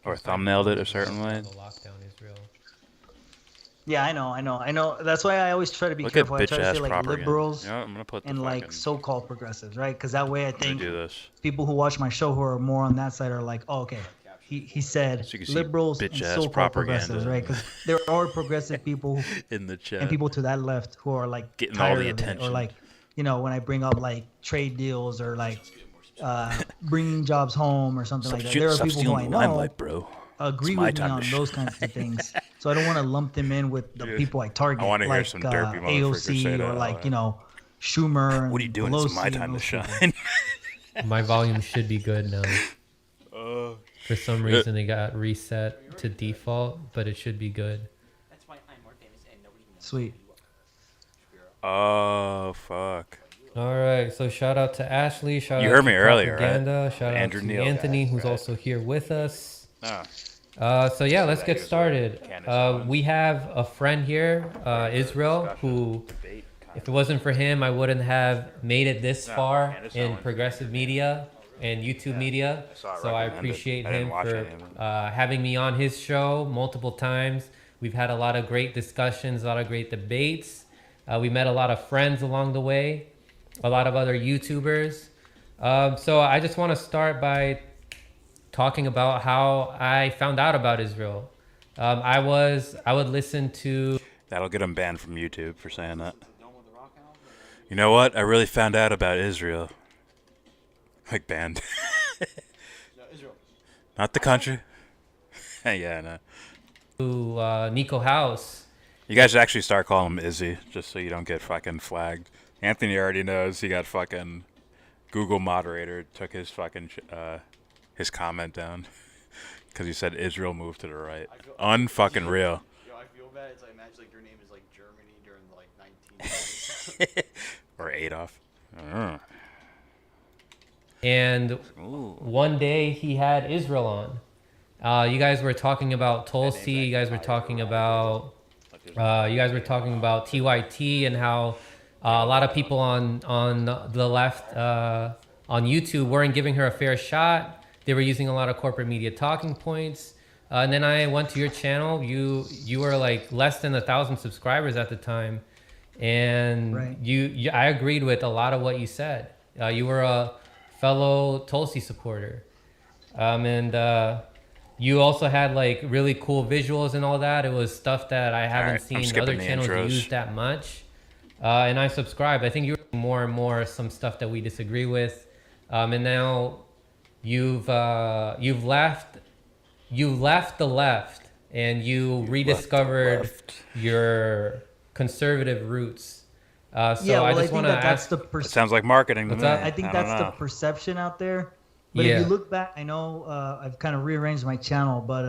S20: Or thumbnailed it a certain way.
S8: The lockdown is real.
S23: Yeah, I know. That's why I always try to be
S20: Look at
S23: careful. I try to
S20: bitch-ass
S23: say like
S20: propaganda.
S23: liberals
S20: You know what, I'm gonna put the
S23: and like
S20: fucking-
S23: so-called progressives, right? Because that way I
S20: I'm gonna
S23: think
S20: do this.
S23: people who watch my show who are more on that side are like, oh, okay, he said
S20: So you can see
S23: liberals and
S20: bitch-ass
S23: so-called
S20: propaganda.
S23: progressives, right? Because there are progressive people
S20: In the chat.
S23: and people to that left who are like
S20: Getting all
S23: tired
S20: the
S23: of it, or
S20: attention.
S23: like, you know, when I bring up like trade deals or like bringing jobs home or something like that. There are
S20: Stop
S23: people who
S20: stealing
S23: I
S20: the
S23: know
S20: limelight, bro.
S23: agree
S20: It's my
S23: with me
S20: time
S23: on
S20: to
S23: those kinds of things. So I don't want to lump them in with the
S20: Dude,
S23: people I target,
S20: I wanna hear
S23: like
S20: some derpy motherfuckers say
S23: AOC
S20: that
S23: or
S20: out
S23: like,
S20: loud.
S23: you know, Schumer.
S20: What are you
S23: and
S20: doing? It's
S23: Pelosi
S20: my
S23: and
S20: time to
S23: those people.
S20: shine.
S8: My volume should be good now. For some
S20: shit.
S8: reason, it got reset to default, but it should be good.
S23: Sweet.
S20: Oh fuck.
S8: All right, so shout out to Ashley. Shout
S20: You
S8: out
S20: heard
S8: to
S20: me earlier, right?
S8: Propaganda. Shout
S20: Andrew
S8: out to
S20: Neil.
S8: Anthony, who's also here with us.
S20: Ah.
S8: So yeah, let's get started. We have a friend here, Israel, who, if it wasn't for him, I wouldn't have made it this far in progressive media and YouTube media. So I
S20: recommended.
S8: appreciate
S20: I didn't
S8: him
S20: watch
S8: for
S20: any of it.
S8: having me on his show multiple times. We've had a lot of great discussions, a lot of great debates. We met a lot of friends along the way, a lot of other YouTubers. So I just want to start by talking about how I found out about Israel. I would listen to.
S20: That'll get him banned from YouTube for saying that. You know what? I really found out about Israel. Like banned. Not the country. Yeah, no.
S8: To Nico House.
S20: You guys should actually start calling him Izzy, just so you don't get fucking flagged. Anthony already knows he got fucking Google moderator took his fucking his comment down because he said Israel moved to the right. Unfucking real.
S6: Yo, I feel bad. It's like imagine like your name is like Germany during like 19.
S20: Or Adolf.
S8: And one day he had Israel on. You guys were talking about Tulsi. You guys were talking about TYT and how a lot of people on the left on YouTube weren't giving her a fair shot. They were using a lot of corporate media talking points. And then I went to your channel. You were like less than 1,000 subscribers at the time, and
S23: Right.
S8: you I agreed with a lot of what you said. You were a fellow Tulsi supporter, and you also had like really cool visuals and all that. It was stuff that I haven't
S20: I'm
S8: seen other
S20: skipping the
S8: channels
S20: intros.
S8: use that much. And I subscribed. I think you're doing more and more some stuff that we disagree with, and now you've left the left and you rediscovered your conservative roots. So
S23: Yeah, well,
S8: I
S23: I
S8: just
S23: think
S8: want to
S23: that's
S8: ask.
S23: the
S20: It sounds like marketing to
S8: What's
S20: me.
S8: that?
S23: I think
S20: don't
S23: that's the
S20: know.
S23: perception out there. But
S8: Yeah.
S23: if you look back, I know I've kind of rearranged my channel, but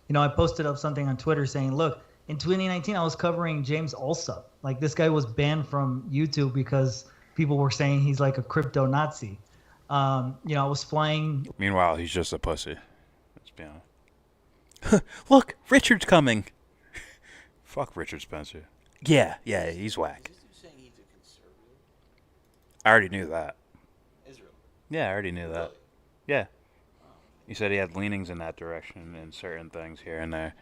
S23: you know, I posted up something on Twitter saying, look, in 2019, I was covering James Alsop. Like this guy was banned from YouTube because people were saying he's like a crypto Nazi. You know, I was flying.
S20: Meanwhile, he's just a pussy. Let's be honest. Look, Richard's coming. Fuck Richard Spencer. Yeah, he's whack. I already knew that.
S6: Israel.
S20: Yeah, I already knew that. Yeah. He said he had leanings in that direction in certain things here and there.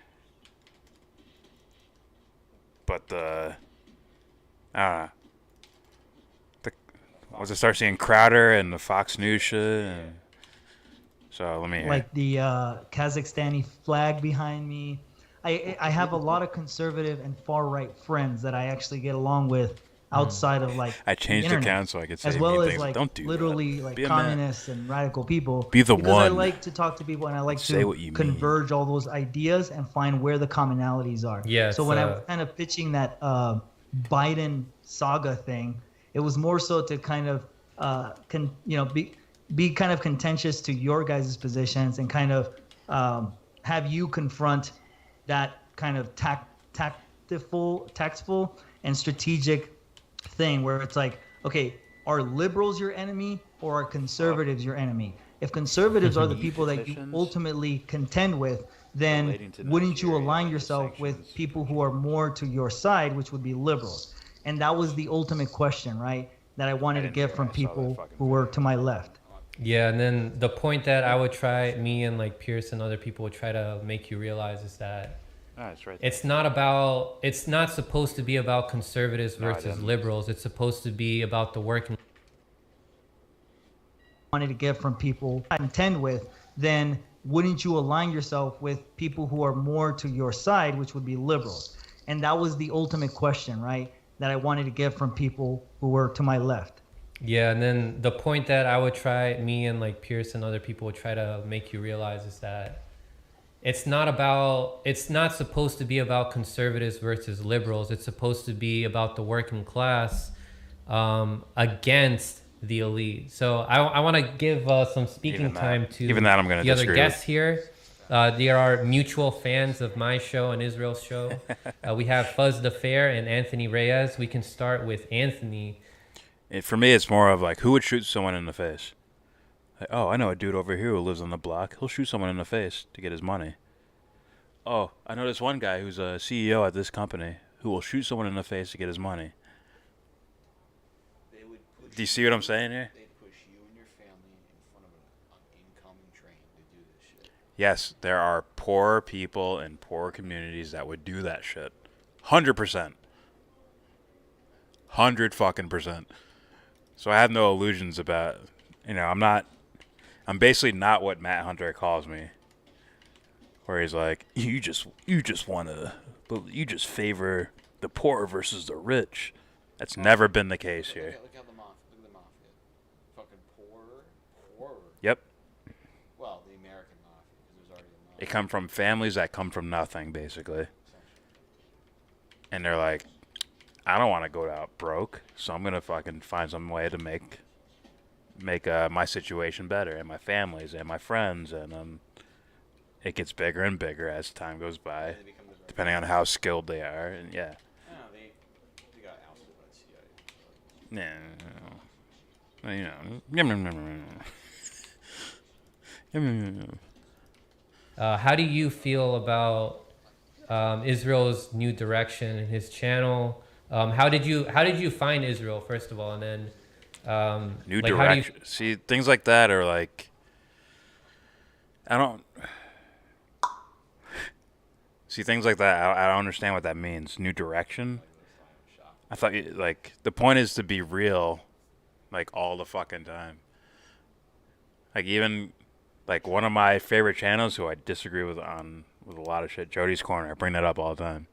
S20: But I don't know. Once I start seeing Crowder and the Fox News shit, and so let me hear.
S23: Like the Kazakhstani flag behind me. I have a lot of conservative and far right friends that I actually get along with outside of like
S20: I changed
S23: the
S20: the
S23: internet,
S20: account so I could say
S23: as well
S20: mean
S23: as
S20: things.
S23: like
S20: Don't do
S23: literally
S20: that.
S23: like
S20: Be a man.
S23: communists and radical people.
S20: Be the
S23: because I
S20: one.
S23: like to talk to people and I like
S20: Say
S23: to
S20: what you mean.
S23: converge all those ideas and find where the commonalities are.
S8: Yeah,
S23: So when I was kind of pitching that Biden saga thing, it was more so to kind of be kind of contentious to your guys' positions and kind of have you confront that kind of tactful and strategic thing where it's like, okay, are liberals your enemy or are conservatives your enemy? If conservatives are the people that you ultimately contend with, then wouldn't you align yourself with people who are more to your side, which would be liberals? And that was the ultimate question, right? That I wanted to get from people who were to my left.
S8: Yeah, and then the point that I would try, me and like Pierce and other people would try to make you realize is that
S20: that's right.
S8: it's not supposed to be about conservatives versus liberals. It's supposed to be about the working.
S23: Wanted to get from people I contend with, then wouldn't you align yourself with people who are more to your side, which would be liberals? And that was the ultimate question, right? That I wanted to get from people who were to my left.
S8: Yeah, and then the point that I would try, me and like Pierce and other people would try to make you realize is that it's not supposed to be about conservatives versus liberals. It's supposed to be about the working class against the elite. So I want to give some speaking time to
S20: even that I'm gonna
S8: the other
S20: disagree
S8: guests here. They are mutual fans of my show and Israel's show. We have Fuzz the Fair and Anthony Reyes. We can start with Anthony.
S20: For me, it's more of like, who would shoot someone in the face? Like, oh, I know a dude over here who lives on the block. He'll shoot someone in the face to get his money. Oh, I know this one guy who's a CEO at this company who will shoot someone in the face to get his money. Do you see what I'm saying here?
S9: They'd push you and your family in front of an incoming train to do this shit.
S20: Yes, there are poor people in poor communities that would do that shit. 100%. 100%. So I have no illusions about, I'm basically not what Matt Hunter calls me. Where he's like, you just favor the poor versus the rich. That's never been the case here.
S9: Look at the mafia. Fucking poorer.
S20: Yep.
S9: Well, the American mafia, because there's already a mafia.
S20: They come from families that come from nothing, basically. And they're like, I don't want to go out broke, so I'm going to fucking find some way to make my situation better, and my family's, and my friends, and it gets bigger and bigger as time goes by, depending on how skilled they are, and yeah.
S9: They got ousted by the CIA.
S8: How do you feel about Israel's new direction in his channel? How did you find Israel, first of all, and then
S20: new direction? See, things like that are like, I don't understand what that means. New direction. I thought like the point is to be real, like all the fucking time. Like even like one of my favorite channels who I disagree with with a lot of shit, Jody's Corner. I bring that up all the time,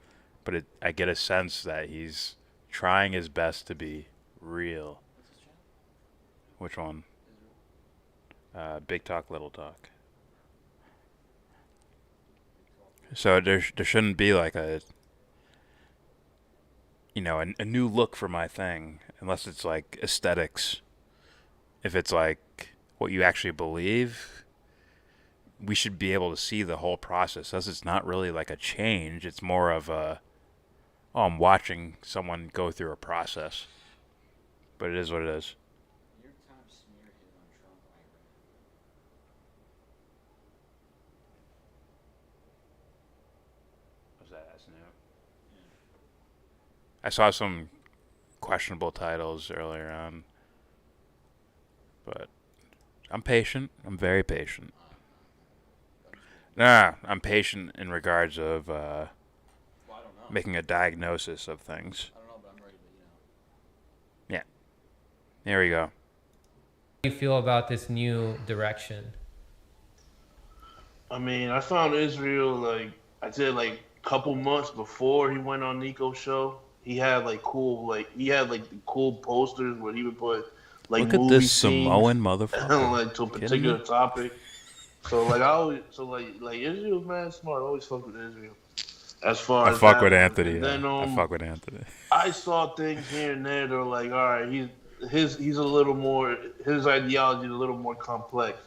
S20: but I get a sense that he's trying his best to be real. Which one? Big Talk, Little Talk. So there shouldn't be like a new look for my thing, unless it's like aesthetics. If it's like what you actually believe, we should be able to see the whole process. Thus, it's not really like a change. It's more of I'm watching someone go through a process. But it is what it is. I saw some questionable titles earlier on, but I'm patient. I'm very patient. I'm patient in regards of making a diagnosis of things.
S9: I don't know, but I'm ready to,
S20: Yeah. There we go.
S8: How do you feel about this new direction?
S4: I mean, I found Israel like I said like a couple months before he went on Nico's show. He had like cool posters where he would put like
S20: Look at
S4: movie
S20: this
S4: scenes
S20: Samoan motherfucker.
S4: like to a
S20: Kidding
S4: particular
S20: me?
S4: topic. So like I always like Israel's man smart. I always fuck with Israel. As far
S20: I
S4: as
S20: fuck
S4: that
S20: with
S4: one.
S20: Anthony.
S4: And then,
S20: I fuck with Anthony.
S4: I saw things here and there that were like, all right, he's a little more, his ideology is a little more complex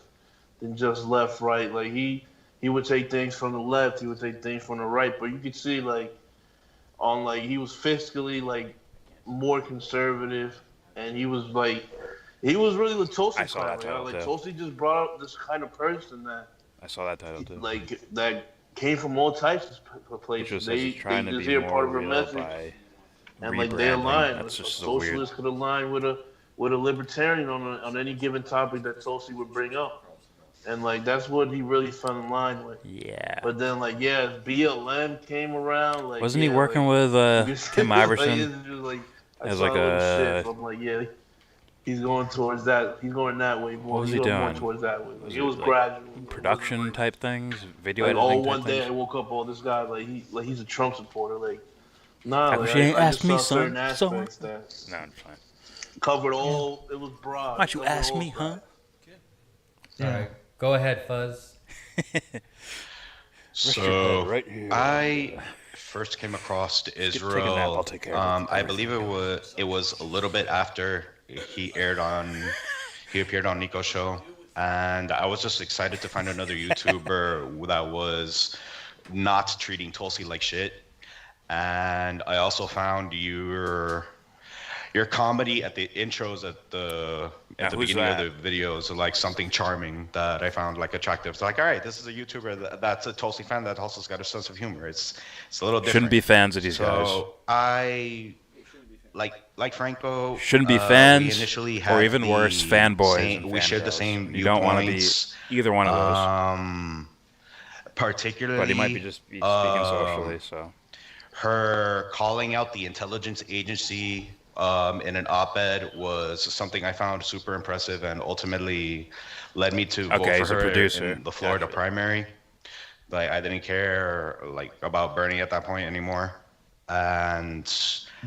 S4: than just left right. Like he would take things from the left, he would take things from the right, but you could see like on like he was fiscally like more conservative, and he was really the Tulsi
S20: I saw that
S4: title.
S20: title,
S4: Like
S20: too.
S4: Tulsi just brought out this kind of person that
S20: I saw that title too.
S4: like that came from all types of
S20: It
S4: places.
S20: just says he's trying to
S4: just
S20: be
S4: hear
S20: more
S4: part of her
S20: real
S4: message.
S20: by
S4: And like they
S20: rebranding.
S4: align.
S20: That's
S4: A
S20: just so weird.
S4: socialist could align with a libertarian on any given topic that Tulsi would bring up, and like that's what he really fell in line with.
S20: Yeah.
S4: But then like BLM came around. Like
S20: Wasn't he
S4: yeah,
S20: working
S4: like,
S20: with
S4: you could
S20: Kim
S4: see, like,
S20: Iverson?
S4: it's just, like, I
S20: As
S4: saw
S20: like
S4: a little
S20: a
S4: shit. So I'm like, yeah, he's going towards that. He's going that way more.
S20: what was
S4: he's
S20: he
S4: going more
S20: doing?
S4: towards that way. Like,
S20: Was
S4: it was
S20: like
S4: gradual.
S20: production type things, video
S4: Like
S20: editing type
S4: one day
S20: things.
S4: I woke up, this guy he's a Trump supporter. Like nah,
S20: How
S4: like,
S20: come she ain't
S4: I
S20: asked
S4: just
S20: me,
S4: saw certain
S20: son?
S4: aspects that
S20: No, I'm fine.
S4: covered all. It was broad.
S20: Why'd you
S4: Covered
S20: ask
S4: all
S20: me, huh?
S8: All right, go ahead, Fuzz.
S3: So
S20: right here.
S3: I first came across
S20: take a nap,
S3: Israel.
S20: I'll take care of
S3: I believe it was a little bit after he appeared on Nico's show, and I was just excited to find another YouTuber that was not treating Tulsi like shit. And I also found your comedy at the intros at the
S20: who's
S3: beginning
S20: that?
S3: of the videos, like something charming that I found like attractive. It's like, all right, this is a YouTuber that's a Tulsi fan that also's got a sense of humor. It's a little different.
S20: Shouldn't be fans of these guys.
S3: So I like Franco.
S20: Shouldn't be
S3: we
S20: fans,
S3: initially
S20: or
S3: had
S20: even
S3: the
S20: worse, fanboys.
S3: same-
S20: and
S3: we shared the
S20: fangirls.
S3: same
S20: You don't want to be
S3: viewpoints.
S20: either one of those.
S3: Particularly,
S20: But he might be just speaking socially, so.
S3: Her calling out the intelligence agency in an op-ed was something I found super impressive, and ultimately led me to vote
S20: Okay,
S3: for
S20: he's a
S3: her
S20: producer.
S3: in the Florida primary. Like I didn't care about Bernie at that point anymore, and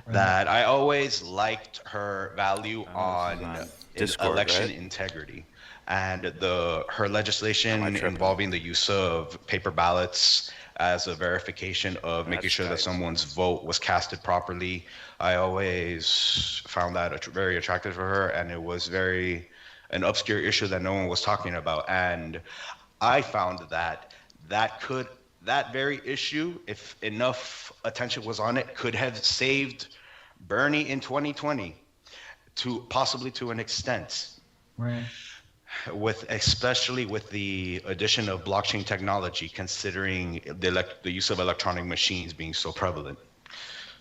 S3: that I always liked her value on
S20: Discord,
S3: election
S20: right?
S3: integrity. And her legislation involving the use of paper ballots as a verification of making sure that someone's vote was casted properly. I always found that very attractive for her, and it was an obscure issue that no one was talking about. And I found that that very issue, if enough attention was on it, could have saved Bernie in 2020 possibly to an extent.
S23: Right.
S3: Especially with the addition of blockchain technology, considering the use of electronic machines being so prevalent.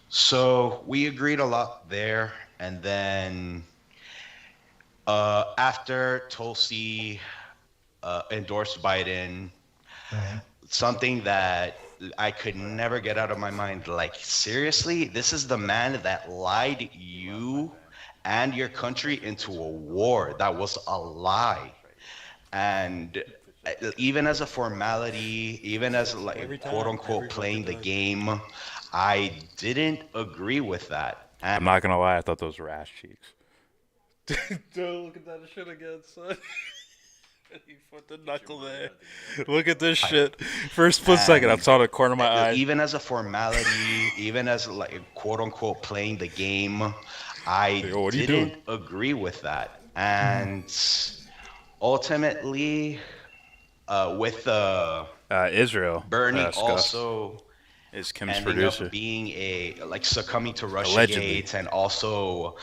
S3: So we agreed a lot there, and then after Tulsi endorsed Biden, something that I could never get out of my mind, like seriously, this is the man that lied you and your country into a war. That was a lie. And even as a formality, even as like quote unquote playing the game, I didn't agree with that.
S20: I'm not gonna lie, I thought those were ass cheeks. Don't look at that shit again, son. You put the knuckle there. Look at this shit. For a split second, I saw the corner of my eye.
S3: Even as a formality, even as like quote unquote playing the game, I didn't agree with that. And ultimately, with
S20: Israel,
S3: Bernie
S20: Scuff
S3: also
S20: is Kim's
S3: ending
S20: producer.
S3: up being succumbing to Russia
S20: Allegedly.
S3: Gate, and I also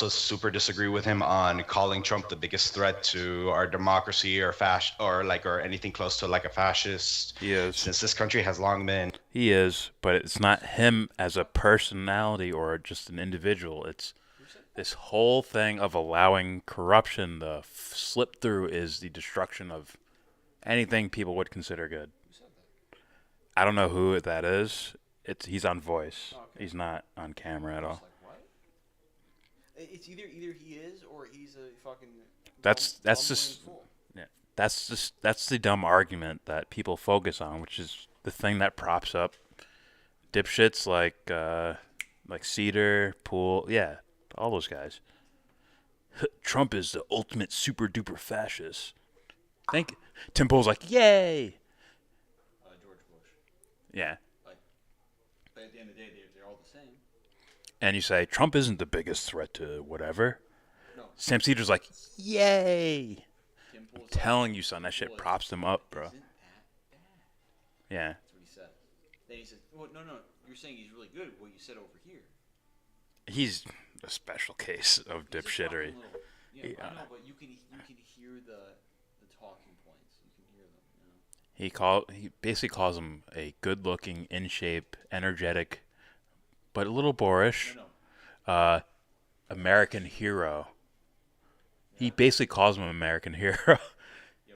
S3: super disagree with him on calling Trump the biggest threat to our democracy or anything close to like a fascist.
S20: He is.
S3: Since this country has long been.
S20: He is, but it's not him as a personality or just an individual. It's this whole thing of allowing corruption. The slip through is the destruction of anything people would consider good. I don't know who that is. He's on voice. He's not on camera at all.
S6: It's either he is or he's a fucking.
S20: That's just that's the dumb argument that people focus on, which is the thing that props up dipshits like Cedar, Poole, yeah, all those guys. Trump is the ultimate super duper fascist. Tim Poole's like, yay.
S6: George Bush.
S20: Yeah.
S6: But at the end of the day, they're all the same.
S20: And you say Trump isn't the biggest threat to whatever.
S6: No.
S20: Sam Cedar's like, yay. I'm telling you, son, that shit props them up, bro. Yeah.
S6: That's what he said. Then he said, well, no, you're saying he's really good. What you said over here.
S20: He's a special case of dipshittery.
S6: Yeah, I know, but you can hear the talking points. You can hear them.
S20: He basically calls him a good-looking, in-shape, energetic, but a little boorish, American hero. He basically calls him an American hero.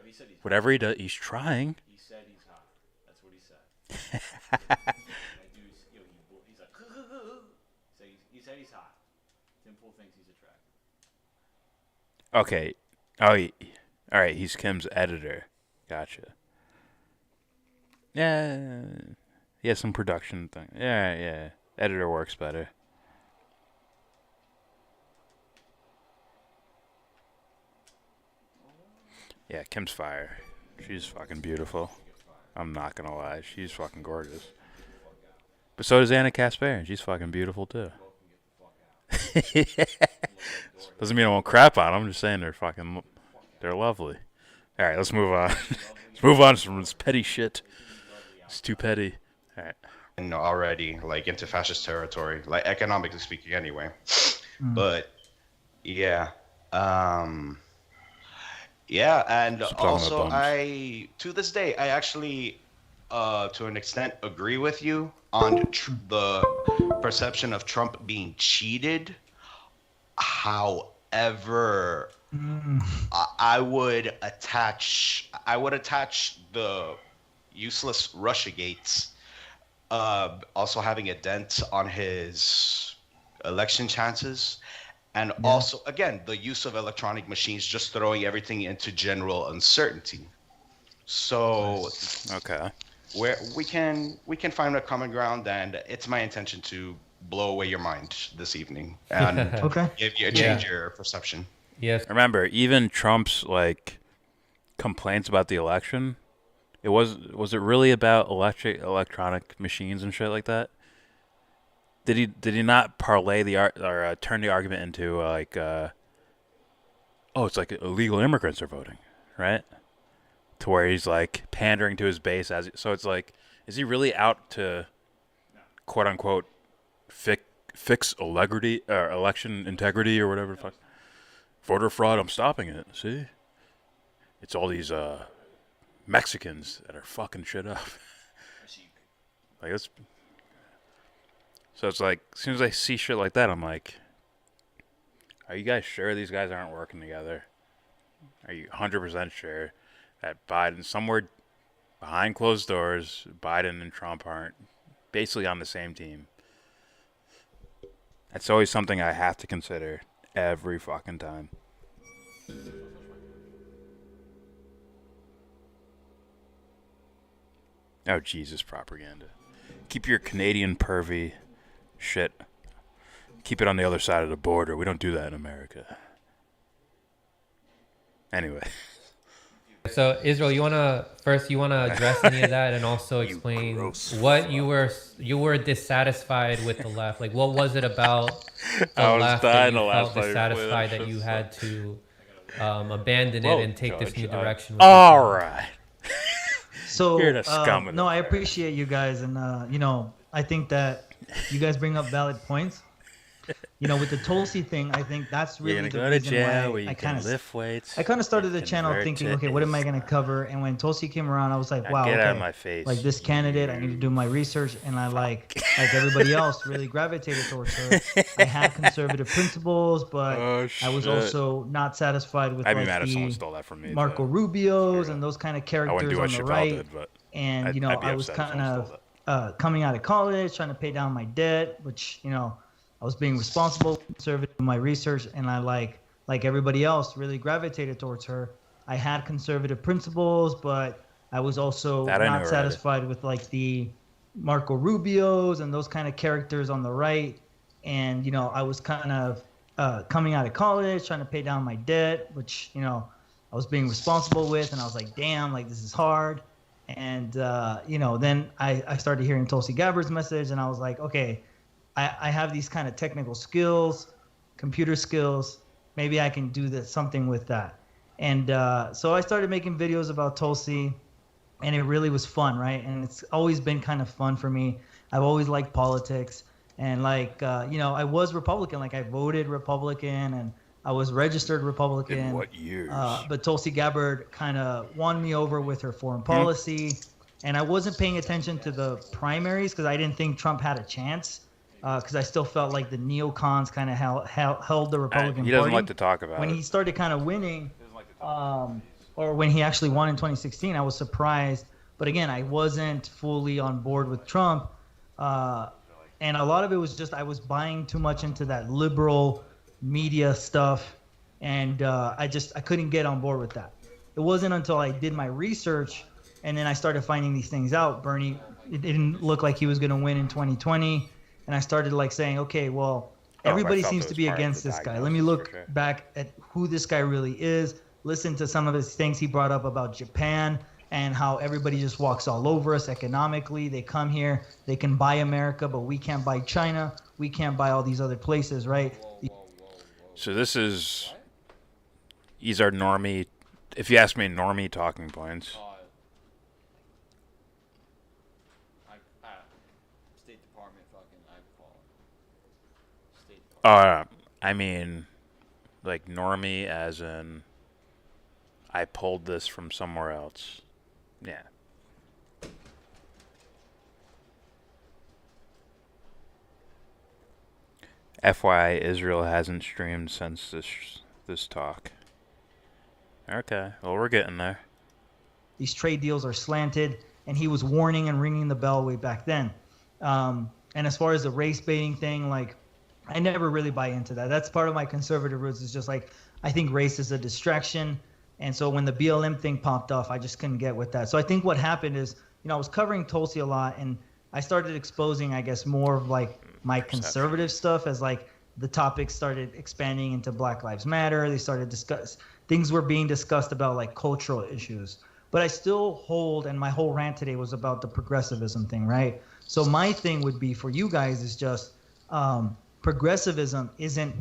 S6: He said
S20: whatever he does, he's trying.
S6: He said he's hot. That's what he said. He's like, so he said he's hot. Tim Pool thinks he's attractive.
S20: Okay. Oh, all right. He's Kim's editor. Gotcha. Yeah. He has some production thing. Yeah. Editor works better. Yeah, Kim's fire. She's fucking beautiful. I'm not gonna lie. She's fucking gorgeous. But so does Anna Kasparian. She's fucking beautiful too. Doesn't mean I won't crap on them. I'm just saying they're lovely. All right, let's move on. Let's move on from this petty shit. It's too petty. All right.
S3: And already like into fascist territory, like economically speaking, anyway. But yeah, yeah, and also to this day, I actually, to an extent, agree with you on the perception of Trump being cheated. However, I would attach the useless Russiagates also having a dent on his election chances. And also, again, the use of electronic machines just throwing everything into general uncertainty. So,
S20: okay,
S3: where we can find a common ground, and it's my intention to blow away your mind this evening and change your perception.
S8: Yes.
S20: Remember, even Trump's complaints about the election, was it really about electronic machines and shit like that? Did he not parlay turn the argument into it's like illegal immigrants are voting, right? To where he's like pandering to his base so it's like, is he really out to quote unquote fix election integrity or whatever the fuck? Voter fraud, I'm stopping it. See, it's all these Mexicans that are fucking shit up. Like it's. So it's like, as soon as I see shit like that, I'm like, are you guys sure these guys aren't working together? Are you 100% sure that Biden, somewhere behind closed doors, Biden and Trump aren't basically on the same team? That's always something I have to consider every fucking time. Oh, Jesus, propaganda. Keep your Canadian pervy shit. Keep it on the other side of the border. We don't do that in America. Anyway.
S8: So Israel, you wanna address any of that and also explain what you were dissatisfied with the left? Like, what was it about the left that you felt dissatisfied that you had to abandon it and take this new direction?
S20: All right.
S2: So
S20: You're the scum of
S2: no, I appreciate you guys, and I think that you guys bring up valid points. With the Tulsi thing, I think that's really the reason why I kind of
S20: lift weights.
S2: I kind of started the channel thinking, okay, what am I going to cover? And when Tulsi came around, I was like, wow,
S20: get
S2: okay,
S20: out of my face.
S2: like this candidate, I need to do my research, and I like everybody else really gravitated towards her. I had conservative principles, but I was also not satisfied with
S20: I'd be mad if someone stole that from me.
S2: Marco Rubios and those kind of characters on the right.
S20: Did, but
S2: and I was kind of coming out of college, trying to pay down my debt, which I I was being responsible, conservative in my research, and I like everybody else really gravitated towards her. I had conservative principles, but I was also
S20: That I knew
S2: not
S20: already.
S2: satisfied with like the Marco Rubios and those kind of characters on the right. And I was kind of coming out of college, trying to pay down my debt, which I was being responsible with, and I was like, damn, like this is hard. And then I started hearing Tulsi Gabbard's message, and I was like, okay, I have these kind of technical skills, computer skills. Maybe I can do something with that. And so I started making videos about Tulsi, and it really was fun, right? And it's always been kind of fun for me. I've always liked politics, and I was Republican. Like I voted Republican, and I was registered Republican.
S20: In what years?
S2: But Tulsi Gabbard kind of won me over with her foreign policy, and I wasn't paying attention to the primaries because I didn't think Trump had a chance. Because I still felt like the neocons kind of held the Republican Party.
S20: He doesn't like to talk about
S2: when
S20: it.
S2: he started kind of winning, or when he actually won in 2016, I was surprised. But again, I wasn't fully on board with Trump. And a lot of it was just I was buying too much into that liberal media stuff. And I couldn't get on board with that. It wasn't until I did my research and then I started finding these things out. Bernie, it didn't look like he was going to win in 2020. And I started saying, okay, well, everybody seems to be against this guy. Let me look back at who this guy really is. Listen to some of his things he brought up about Japan and how everybody just walks all over us economically. They come here, they can buy America, but we can't buy China. We can't buy all these other places, right?
S20: So these are normie, if you ask me, normie talking points. I mean, like normie as in I pulled this from somewhere else. Yeah. FYI, Israel hasn't streamed since this talk. Okay, well we're getting there.
S2: These trade deals are slanted, and he was warning and ringing the bell way back then. And as far as the race baiting thing, I never really buy into that. That's part of my conservative roots. Is just I think race is a distraction. And so when the BLM thing popped off, I just couldn't get with that. So I think what happened is, I was covering Tulsi a lot, and I started exposing, I guess, more of my conservative stuff as the topics started expanding into Black Lives Matter. They started things were being discussed about cultural issues. But I still hold, and my whole rant today was about the progressivism thing, right? So my thing would be for you guys is just progressivism isn't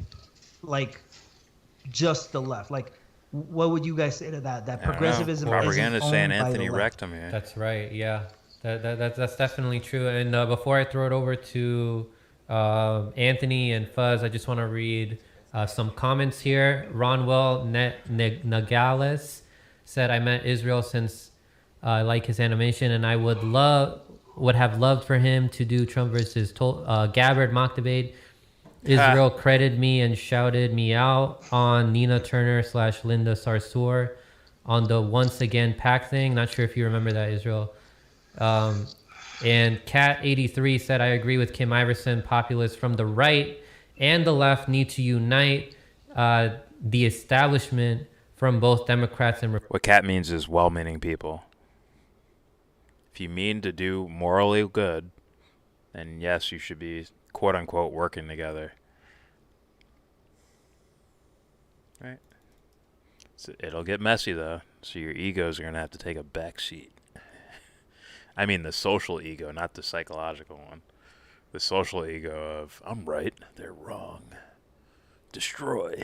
S2: just the left. What would you guys say to that? That progressivism isn't owned
S20: saying
S2: by
S20: Anthony
S2: the left.
S20: wrecked him here.
S8: That's right. Yeah, that's definitely true. And before I throw it over to Anthony and Fuzz, I just want to read some comments here. Ronwell Nagales said, "I met Israel since I like his animation, and I would have loved for him to do Trump versus Gabbard mock debate. Israel credited me and shouted me out on Nina Turner / Linda Sarsour on the once again pack thing. Not sure if you remember that, Israel. And Cat83 said, I agree with Kim Iverson. Populists from the right and the left need to unite the establishment from both Democrats and
S20: What Cat means is well-meaning people. If you mean to do morally good, then yes, you should be quote-unquote working together. Right? So it'll get messy, though, so your egos are going to have to take a back seat. I mean the social ego, not the psychological one. The social ego of, I'm right, they're wrong. Destroy.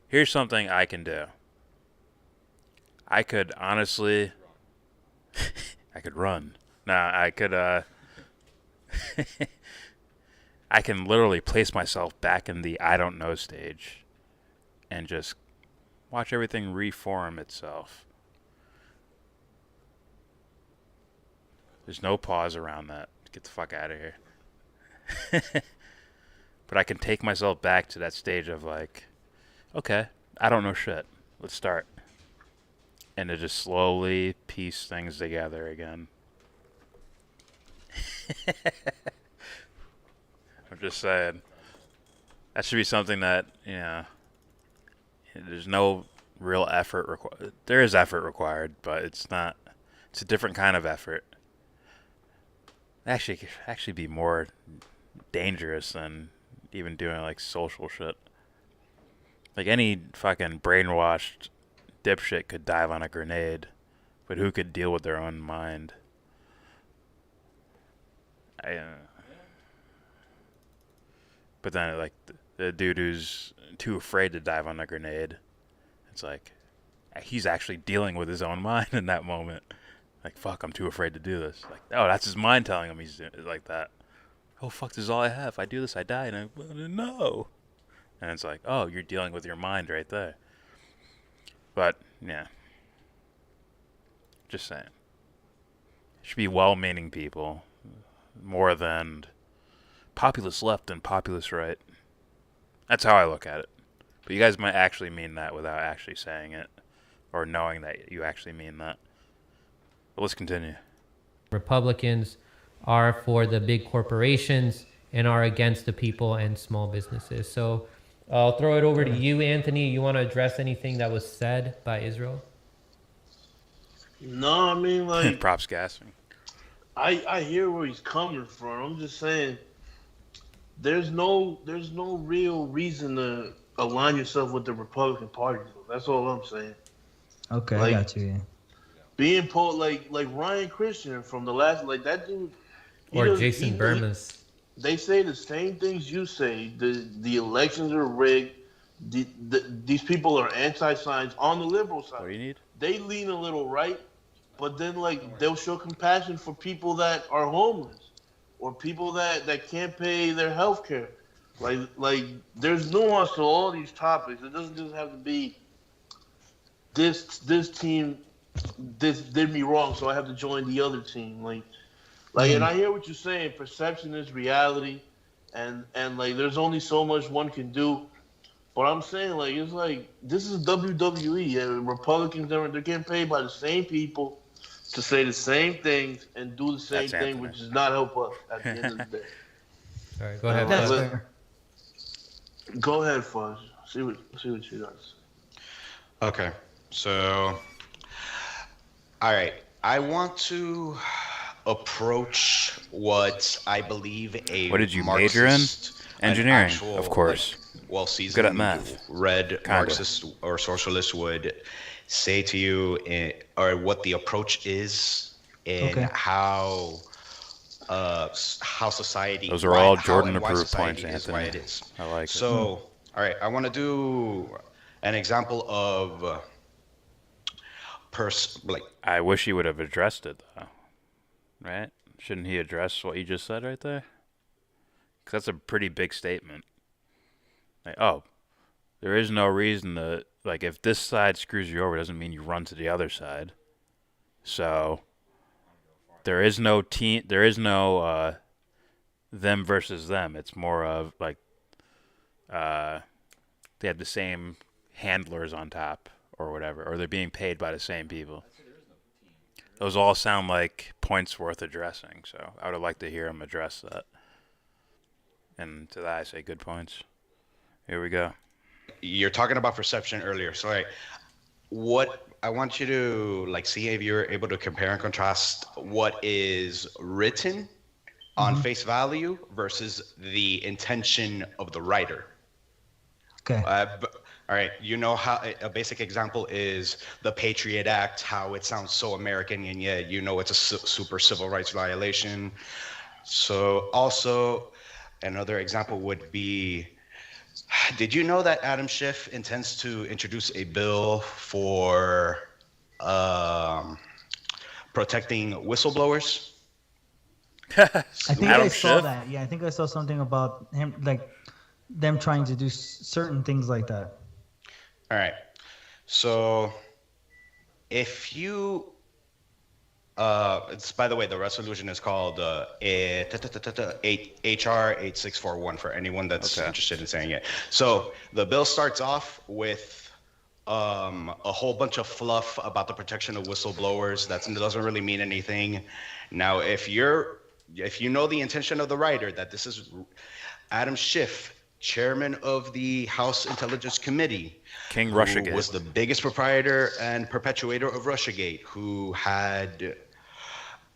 S20: Here's something I can do. I could honestly, I could run. I can literally place myself back in the I don't know stage and just watch everything reform itself. There's no pause around that. Get the fuck out of here. But I can take myself back to that stage of okay, I don't know shit. Let's start. and to just slowly piece things together again. I'm just saying. That should be something that, there's no real effort required. There is effort required, but it's not. It's a different kind of effort. Actually be more dangerous than even doing like social shit. Like any fucking brainwashed dipshit could dive on a grenade, but who could deal with their own mind? But then like the dude who's too afraid to dive on a grenade, it's like he's actually dealing with his own mind in that moment. Like, fuck, I'm too afraid to do this. Like, oh, that's his mind telling him he's like that. Oh, fuck, this is all I have. If I do this, I die. And no. And it's like, oh, you're dealing with your mind right there. But, yeah. Just saying. It should be well-meaning people more than populist left and populist right. That's how I look at it. But you guys might actually mean that without actually saying it or knowing that you actually mean that. But let's continue.
S8: Republicans are for the big corporations and are against the people and small businesses. So I'll throw it over to you, Anthony. You want to address anything that was said by Israel?
S4: No, I mean, like...
S20: Props gassing.
S4: I hear where he's coming from. I'm just saying there's no real reason to align yourself with the Republican Party. That's all I'm saying.
S2: Okay, I got you. Yeah.
S4: Being like Ryan Christian from the last, like that dude,
S8: or Jason Burmas.
S4: They say the same things you say. The elections are rigged. These people are anti-science on the liberal side.
S20: What do you need?
S4: They lean a little right, but then like they'll show compassion for people that are homeless or people that can't pay their health care. Like there's nuance to all these topics. It doesn't just have to be this team. This did me wrong, so I have to join the other team. And I hear what you're saying. Perception is reality, and like there's only so much one can do. But I'm saying like it's like this is WWE. And Republicans they're getting paid by the same people to say the same things and do the same thing, which does not help us at the end of the day.
S8: All right, go ahead, Fudge.
S4: Go ahead, Fudge. See what she does.
S3: Okay, so. All right, I want to approach what I believe a
S20: What did you
S3: Marxist,
S20: major in? Engineering,
S3: actual,
S20: of course.
S3: Well-seasoned,
S20: good at math.
S3: Red
S20: Kinda.
S3: Marxist or socialist would say to you, or what the approach is, and how society.
S20: Those are all Jordan-approved points, Anthony.
S3: Why it is.
S20: I like it.
S3: So, all right, I want to do an example of.
S20: I wish he would have addressed it, though. Right? Shouldn't he address what you just said right there? Because that's a pretty big statement. Like, oh, there is no reason to, like, if this side screws you over, doesn't mean you run to the other side. So, there is no team, there is no them versus them. It's more of, like, they have the same handlers on top. Or whatever, or they're being paid by the same people. Those all sound like points worth addressing, so I would like to hear him address that. And to that I say good points. Here we go.
S3: You're talking about perception earlier, so what I want you to see if you're able to compare and contrast what is written on face value versus the intention of the writer.
S2: Okay.
S3: All right, you know how a basic example is the Patriot Act, how it sounds so American, and yet it's a super civil rights violation. So also, another example would be, did you know that Adam Schiff intends to introduce a bill for protecting whistleblowers?
S2: I think I saw that. Yeah, I think I saw something about him, like them trying to do certain things like that.
S3: All right. So if you, it's, by the way, the resolution is called HR 8641 for anyone that's interested in saying it. So the bill starts off with a whole bunch of fluff about the protection of whistleblowers that doesn't really mean anything. Now, if you know the intention of the writer, that this is Adam Schiff, chairman of the House Intelligence Committee,
S5: King
S3: who
S5: Russiagate,
S3: was the biggest proprietor and perpetuator of Russiagate, who had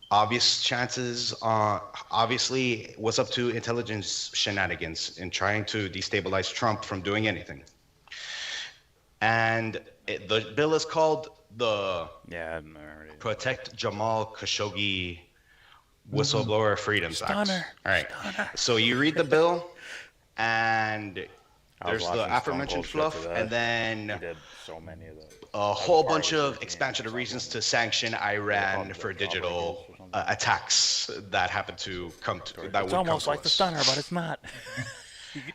S3: obvious chances, obviously was up to intelligence shenanigans in trying to destabilize Trump from doing anything. And the bill is called the Protect Jamal Khashoggi Whistleblower Freedoms Act.
S5: Stunner.
S3: All right. So you read the bill, and there's the aforementioned fluff, and then
S5: he did so many of those.
S3: A whole bunch of expansion of reasons to sanction Iran for digital attacks that happen to come to that
S5: It's
S3: would
S5: almost
S3: come
S5: like
S3: to
S5: the
S3: us.
S5: Stunner, but it's not.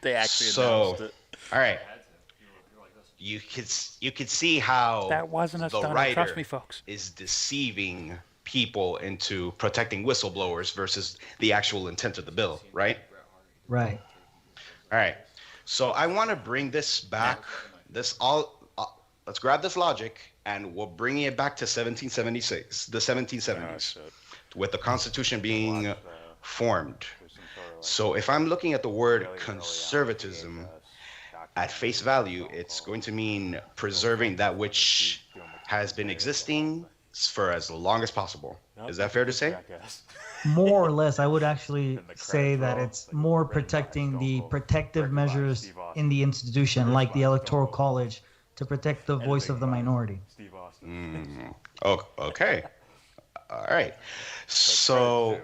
S5: They actually announced it.
S3: All right. You could see how
S5: That wasn't a
S3: the
S5: stunner,
S3: writer
S5: trust me, folks.
S3: is deceiving people into protecting whistleblowers versus the actual intent of the bill, right?
S2: Right.
S3: All right. So I want to bring this back. Let's grab this logic and we'll bring it back to 1776, the 1770s, with the Constitution being formed. So if I'm looking at the word conservatism at face value, it's going to mean preserving that which has been existing for as long as possible. Is that fair to say?
S2: More or less, I would actually say that it's more protecting the protective measures in the institution, like the Electoral College, to protect the voice of the minority.
S3: Oh, okay. All right. So,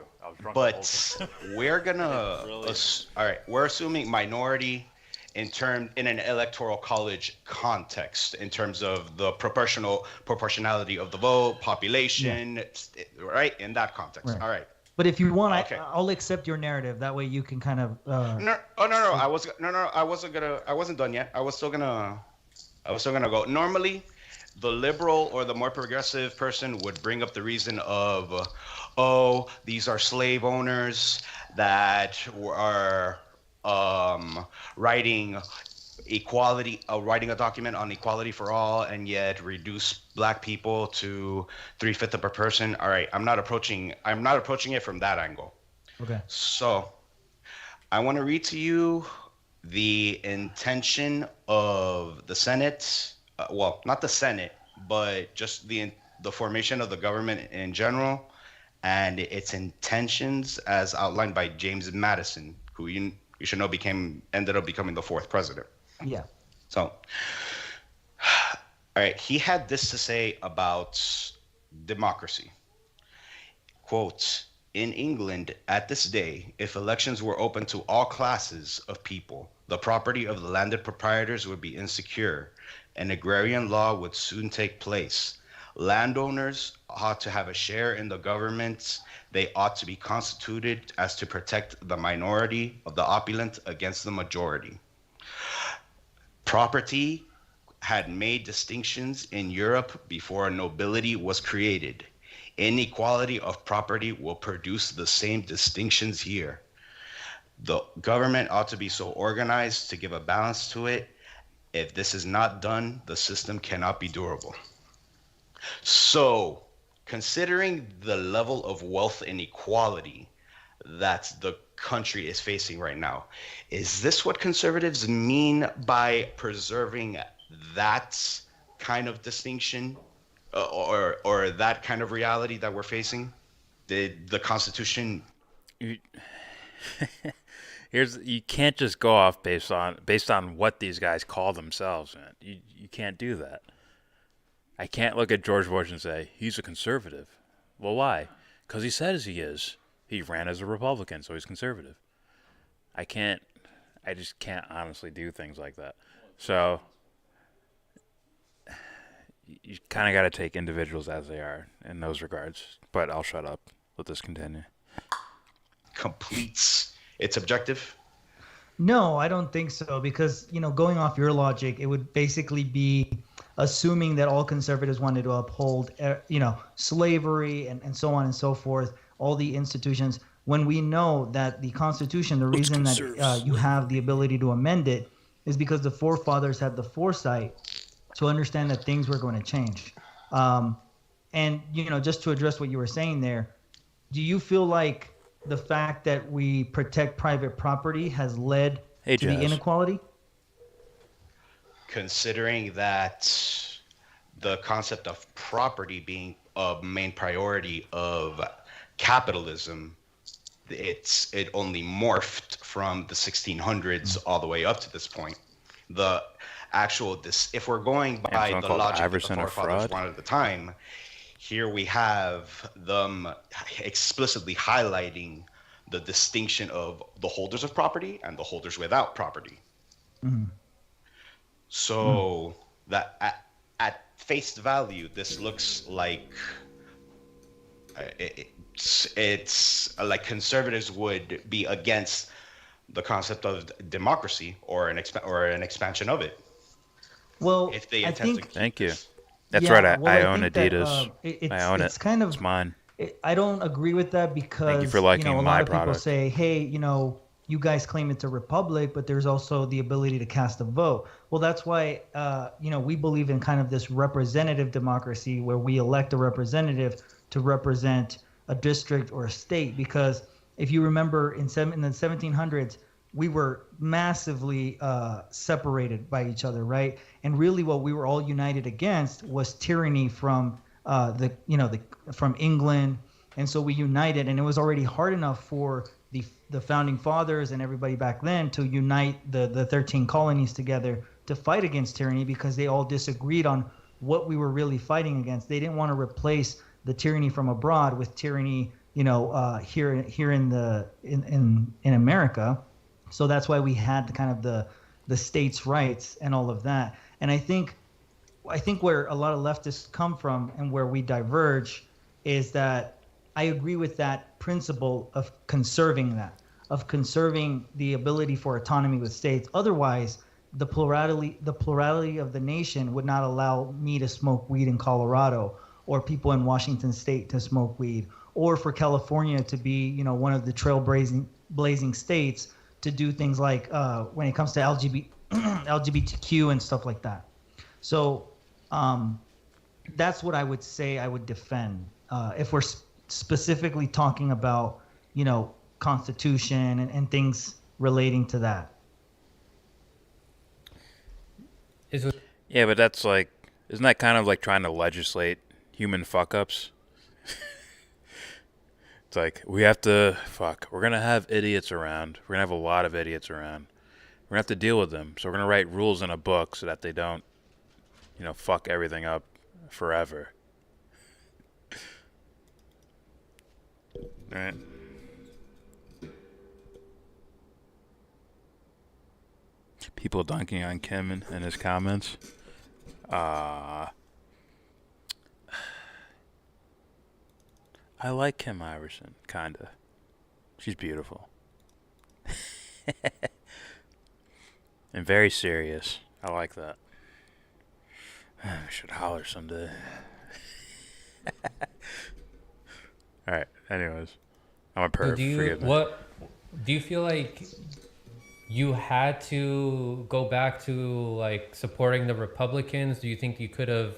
S3: but we're gonna, all right, we're assuming minority in an electoral college context, in terms of the proportionality of the vote, population, right? In that context.
S2: Right.
S3: All right.
S2: But if you want,
S3: Okay.
S2: I'll accept your narrative. That way you can kind of.
S3: No. I wasn't done yet. I was still gonna go. Normally, the liberal or the more progressive person would bring up the reason of, these are slave owners that are writing equality, writing a document on equality for all, and yet reduce black people to 3/5 of a person. All right, I'm not approaching it from that angle.
S2: Okay.
S3: So, I want to read to you the intention of the Senate. Well, not the Senate, but just the formation of the government in general, and its intentions as outlined by James Madison, who you should know ended up becoming the 4th president.
S2: Yeah.
S3: So, all right, he had this to say about democracy. Quote, "In England at this day, if elections were open to all classes of people, the property of the landed proprietors would be insecure, and agrarian law would soon take place. Landowners ought to have a share in the government. They ought to be constituted as to protect the minority of the opulent against the majority. Property had made distinctions in Europe before nobility was created. Inequality of property will produce the same distinctions here. The government ought to be so organized to give a balance to it. If this is not done, the system cannot be durable." So, considering the level of wealth inequality that the country is facing right now, is this what conservatives mean by preserving that kind of distinction, or that kind of reality that we're facing? Did the Constitution?
S5: You can't just go off based on what these guys call themselves, man. You can't do that. I can't look at George Bush and say he's a conservative. Well, why? Because he says he is. He ran as a Republican, so he's conservative. I just can't honestly do things like that. So you kind of got to take individuals as they are in those regards. But I'll shut up. Let this continue.
S3: Completes its objective?
S2: No, I don't think so, because, going off your logic, it would basically be assuming that all conservatives wanted to uphold, slavery and so on and so forth, all the institutions, when we know that the Constitution, the reason that you have the ability to amend it is because the forefathers had the foresight to understand that things were going to change. And just to address what you were saying there, do you feel like the fact that we protect private property has led to the inequality?
S3: Considering that the concept of property being a main priority of capitalism, it only morphed from the 1600s all the way up to this point. The actual if we're going by the logic that the forefathers wanted at the time, here we have them explicitly highlighting the distinction of the holders of property and the holders without property.
S2: Mm-hmm.
S3: So that at face value, this looks like it's like conservatives would be against the concept of democracy or an expansion of it.
S2: Well,
S3: if they
S20: thank you. That's right. I own Adidas. I own it.
S2: It's kind of,
S20: it's mine.
S2: I don't agree with that because
S20: thank you for liking
S2: a
S20: my
S2: lot of
S20: product.
S2: people say, hey, you guys claim it's a republic, but there's also the ability to cast a vote. Well, that's why we believe in kind of this representative democracy where we elect a representative to represent a district or a state. Because if you remember in the 1700s, we were massively separated by each other, right? And really, what we were all united against was tyranny from from England, and so we united. And it was already hard enough for the founding fathers and everybody back then to unite the 13 colonies together to fight against tyranny because they all disagreed on what we were really fighting against. They didn't want to replace the tyranny from abroad with tyranny, here in America. So that's why we had the kind of the states' rights and all of that. And I think where a lot of leftists come from and where we diverge is that I agree with that principle of conserving the ability for autonomy with states. Otherwise, the plurality of the nation would not allow me to smoke weed in Colorado, or people in Washington State to smoke weed, or for California to be, one of the trailblazing states to do things like when it comes to LGBTQ and stuff like that. So that's what I would say I would defend if we're specifically talking about, Constitution and things relating to that.
S20: Yeah, but that's like, isn't that kind of like trying to legislate human fuck-ups? It's like, we're going to have idiots around. We're going to have a lot of idiots around. We're going to have to deal with them. So we're going to write rules in a book so that they don't, fuck everything up forever. Right. People dunking on Kim in his comments. I like Kim Iverson, kinda. She's beautiful. And very serious. I like that. I should holler someday. Alright, anyways. I'm a perv, forgive me.
S8: Do you feel like you had to go back to like supporting the Republicans? Do you think you could have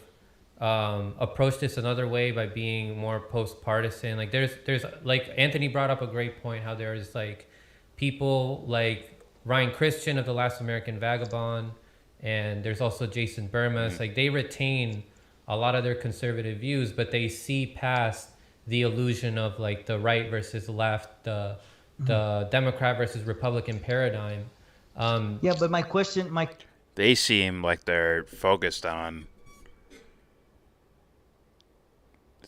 S8: approached this another way by being more post-partisan? Like there's like Anthony brought up a great point, how there's like people like Ryan Christian of The Last American Vagabond, and there's also Jason Burmas. Like they retain a lot of their conservative views, but they see past the illusion of like the right versus left, the Democrat versus Republican paradigm.
S2: Yeah, but my question,
S20: they seem like they're focused on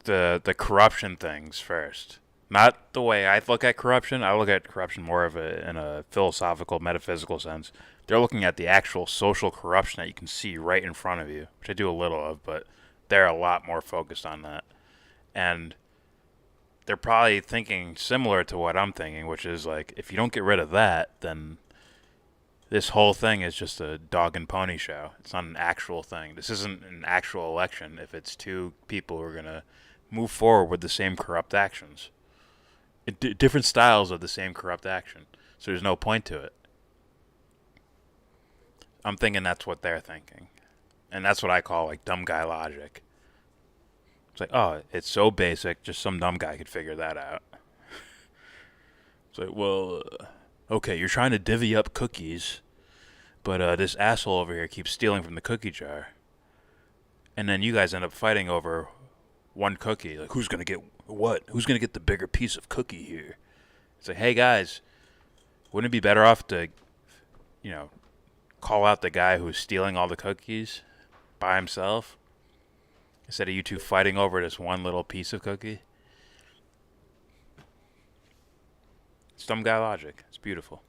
S20: the corruption things first. Not the way I look at corruption. I look at corruption more of in a philosophical, metaphysical sense. They're looking at the actual social corruption that you can see right in front of you, which I do a little of, but they're a lot more focused on that. And they're probably thinking similar to what I'm thinking, which is like, if you don't get rid of that, then this whole thing is just a dog and pony show. It's not an actual thing. This isn't an actual election if it's two people who are going to move forward with the same corrupt actions. Different styles of the same corrupt action. So there's no point to it. I'm thinking that's what they're thinking. And that's what I call like dumb guy logic. It's like, oh, it's so basic, just some dumb guy could figure that out. It's like, well, okay, you're trying to divvy up cookies, but this asshole over here keeps stealing from the cookie jar. And then you guys end up fighting over one cookie. Like, who's going to get what? Who's going to get the bigger piece of cookie here? It's like, hey, guys, wouldn't it be better off to, call out the guy who's stealing all the cookies by himself instead of you two fighting over this one little piece of cookie? It's dumb guy logic. It's beautiful.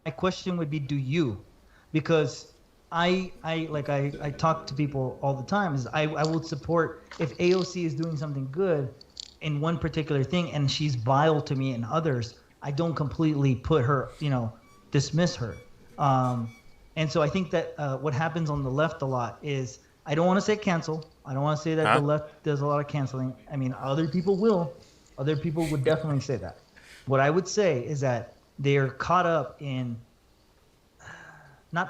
S2: My question would be, do you? Because I talk to people all the time. Is I would support if AOC is doing something good in one particular thing and she's vile to me in others. I don't completely put her, dismiss her. And so I think that what happens on the left a lot is, I don't want to say cancel. I don't want to say that the left does a lot of canceling. I mean, other people will. Other people would definitely say that. What I would say is that they're caught up in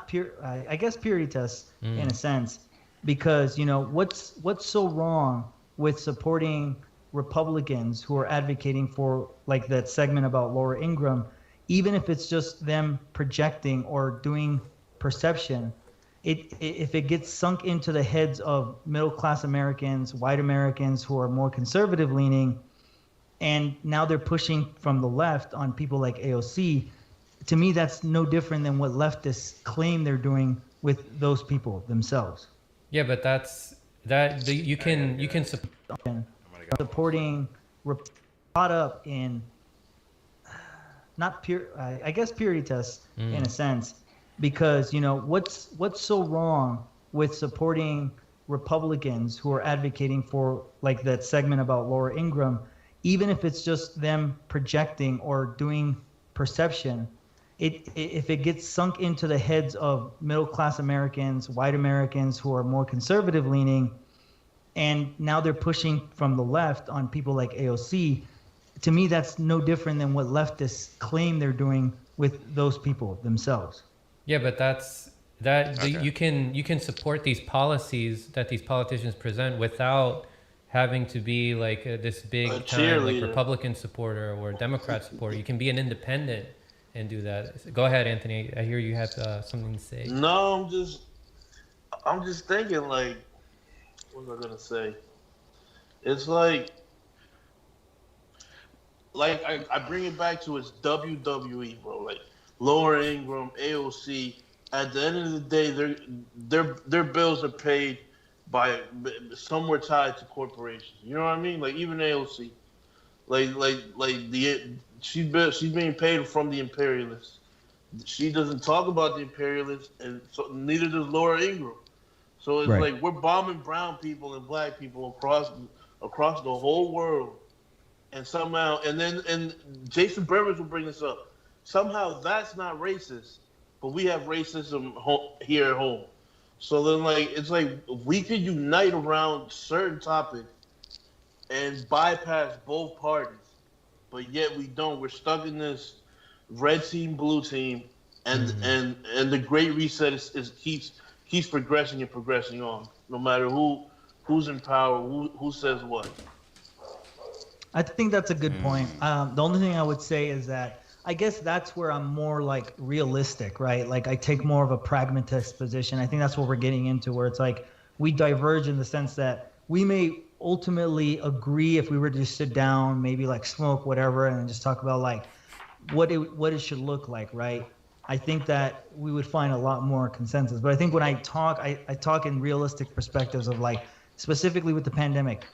S2: purity tests in a sense, because what's so wrong with supporting Republicans who are advocating for like that segment about Laura Ingraham, even if it's just them projecting or doing perception. If it gets sunk into the heads of middle-class Americans, white Americans who are more conservative leaning, and now they're pushing from the left on people like AOC, to me that's no different than what leftists claim they're doing with those people themselves.
S8: Yeah, but you can
S2: supporting caught up in purity tests in a sense, because what's so wrong with supporting Republicans who are advocating for like that segment about Laura Ingraham, even if it's just them projecting or doing perception. If it gets sunk into the heads of middle-class Americans, white Americans who are more conservative leaning, and now they're pushing from the left on people like AOC, to me that's no different than what leftists claim they're doing with those people themselves.
S8: Yeah, but you can support these policies that these politicians present without having to be like this big time like Republican supporter or Democrat supporter. You can be an independent and do that. Go ahead, Anthony. I hear you have something to say.
S4: No, I'm just thinking like, what was I gonna say? It's like I bring it back to its WWE, bro. Like Laura Ingraham, AOC. At the end of the day, their bills are paid by somewhere tied to corporations. You know what I mean? Like even AOC, she's being paid from the imperialists. She doesn't talk about the imperialists, and so neither does Laura Ingraham. So it's like we're bombing brown people and black people across the whole world, and somehow, and Jason Burns will bring this up. Somehow that's not racist, but we have racism here at home. So then, it's like we could unite around certain topics and bypass both parties, but yet we don't. We're stuck in this red team, blue team, and the Great Reset keeps progressing and progressing on, no matter who's in power, who says what.
S2: I think that's a good point. The only thing I would say is that I guess that's where I'm more like realistic, right? Like I take more of a pragmatist position. I think that's what we're getting into, where it's like we diverge in the sense that we may ultimately agree if we were to just sit down, maybe like smoke whatever, and just talk about like what it should look like, right? I think that we would find a lot more consensus. But I think when I talk, I talk in realistic perspectives of like specifically with the pandemic.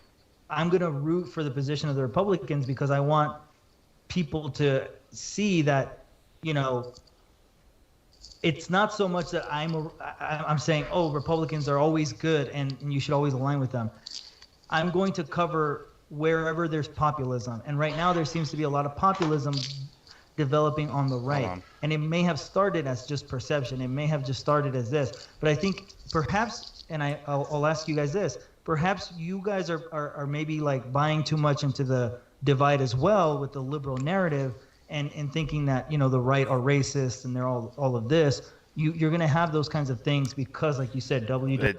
S2: I'm going to root for the position of the Republicans because I want people to see that, it's not so much that I'm saying, oh, Republicans are always good and you should always align with them. I'm going to cover wherever there's populism. And right now there seems to be a lot of populism developing on the right. And it may have started as just perception. It may have just started as this. But I think perhaps, and I'll ask you guys this, perhaps you guys are maybe like buying too much into the divide as well with the liberal narrative and thinking that, the right are racist and they're all of this.
S23: you're going to have those kinds of things because, like you said,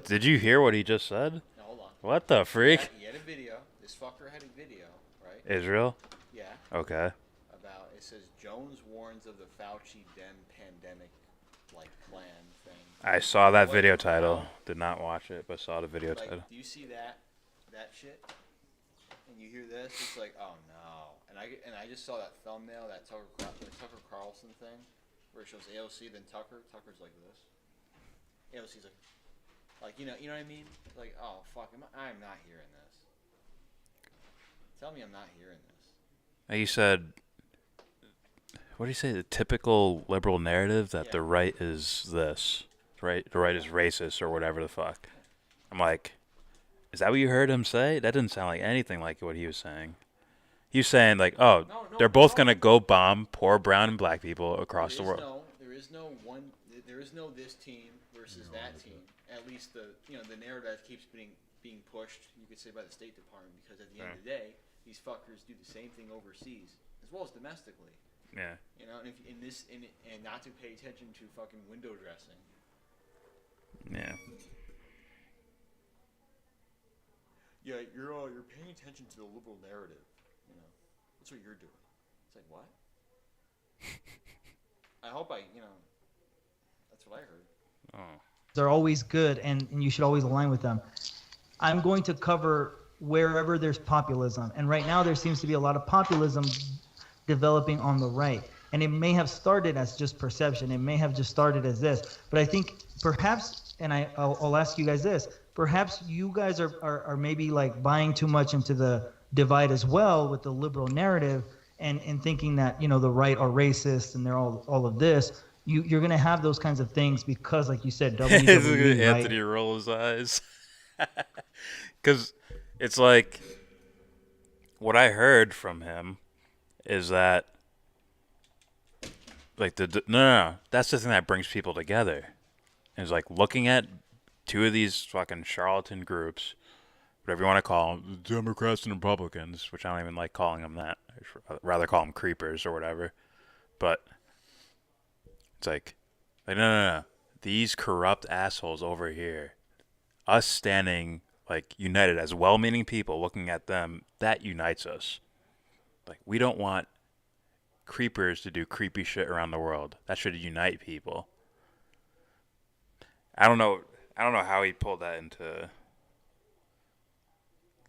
S20: Did you hear what he just said?
S6: No, hold on.
S20: What the freak?
S6: He had a video. This fucker had a video, right?
S20: Israel?
S6: Yeah.
S20: Okay.
S6: About, it says, Jones warns of the Fauci Dem pandemic, like, plan thing.
S20: I saw that video title. Did not watch it, but saw the video
S6: Like,
S20: title.
S6: do you see that shit? And you hear this, it's like, oh no. And I just saw that thumbnail, that Tucker Carlson thing, where it shows AOC, then Tucker. Tucker's like this. AOC's like you know what I mean? Like, oh fuck, I'm not hearing this. Tell me I'm not hearing this.
S20: You said, what do you say? The typical liberal narrative that the right is this, right? The right is racist or whatever the fuck. I'm like, is that what you heard him say? That didn't sound like anything like what he was saying. He was saying like, oh, they're both gonna go bomb poor brown and black people across the world.
S6: There is no this team versus that team. At least the narrative that keeps being pushed, you could say, by the State Department, because at the end of the day, these fuckers do the same thing overseas as well as domestically.
S20: Yeah.
S6: You know, and and not to pay attention to fucking window dressing.
S20: Yeah.
S6: Yeah, you're paying attention to the liberal narrative. You know, that's what you're doing. It's like, what? I hope that's what I heard.
S20: Oh.
S23: They're always good, and you should always align with them. I'm going to cover wherever there's populism, and right now there seems to be a lot of populism developing on the right, and it may have started as just perception. It may have just started as this, but I think perhaps, and I'll ask you guys this, perhaps you guys are maybe like buying too much into the divide as well with the liberal narrative, and thinking that the right are racist and they're all of this. You're going to have those kinds of things because, like you said, WWE, right?
S20: Anthony roll his eyes. Because it's like, what I heard from him is that, like, no, that's the thing that brings people together. Is like looking at two of these fucking charlatan groups, whatever you want to call them, Democrats and Republicans, which I don't even like calling them that. I'd rather call them creepers or whatever. But it's like no. These corrupt assholes over here, us standing like united as well-meaning people, looking at them, that unites us. Like, we don't want creepers to do creepy shit around the world. That should unite people. I don't know how he pulled that into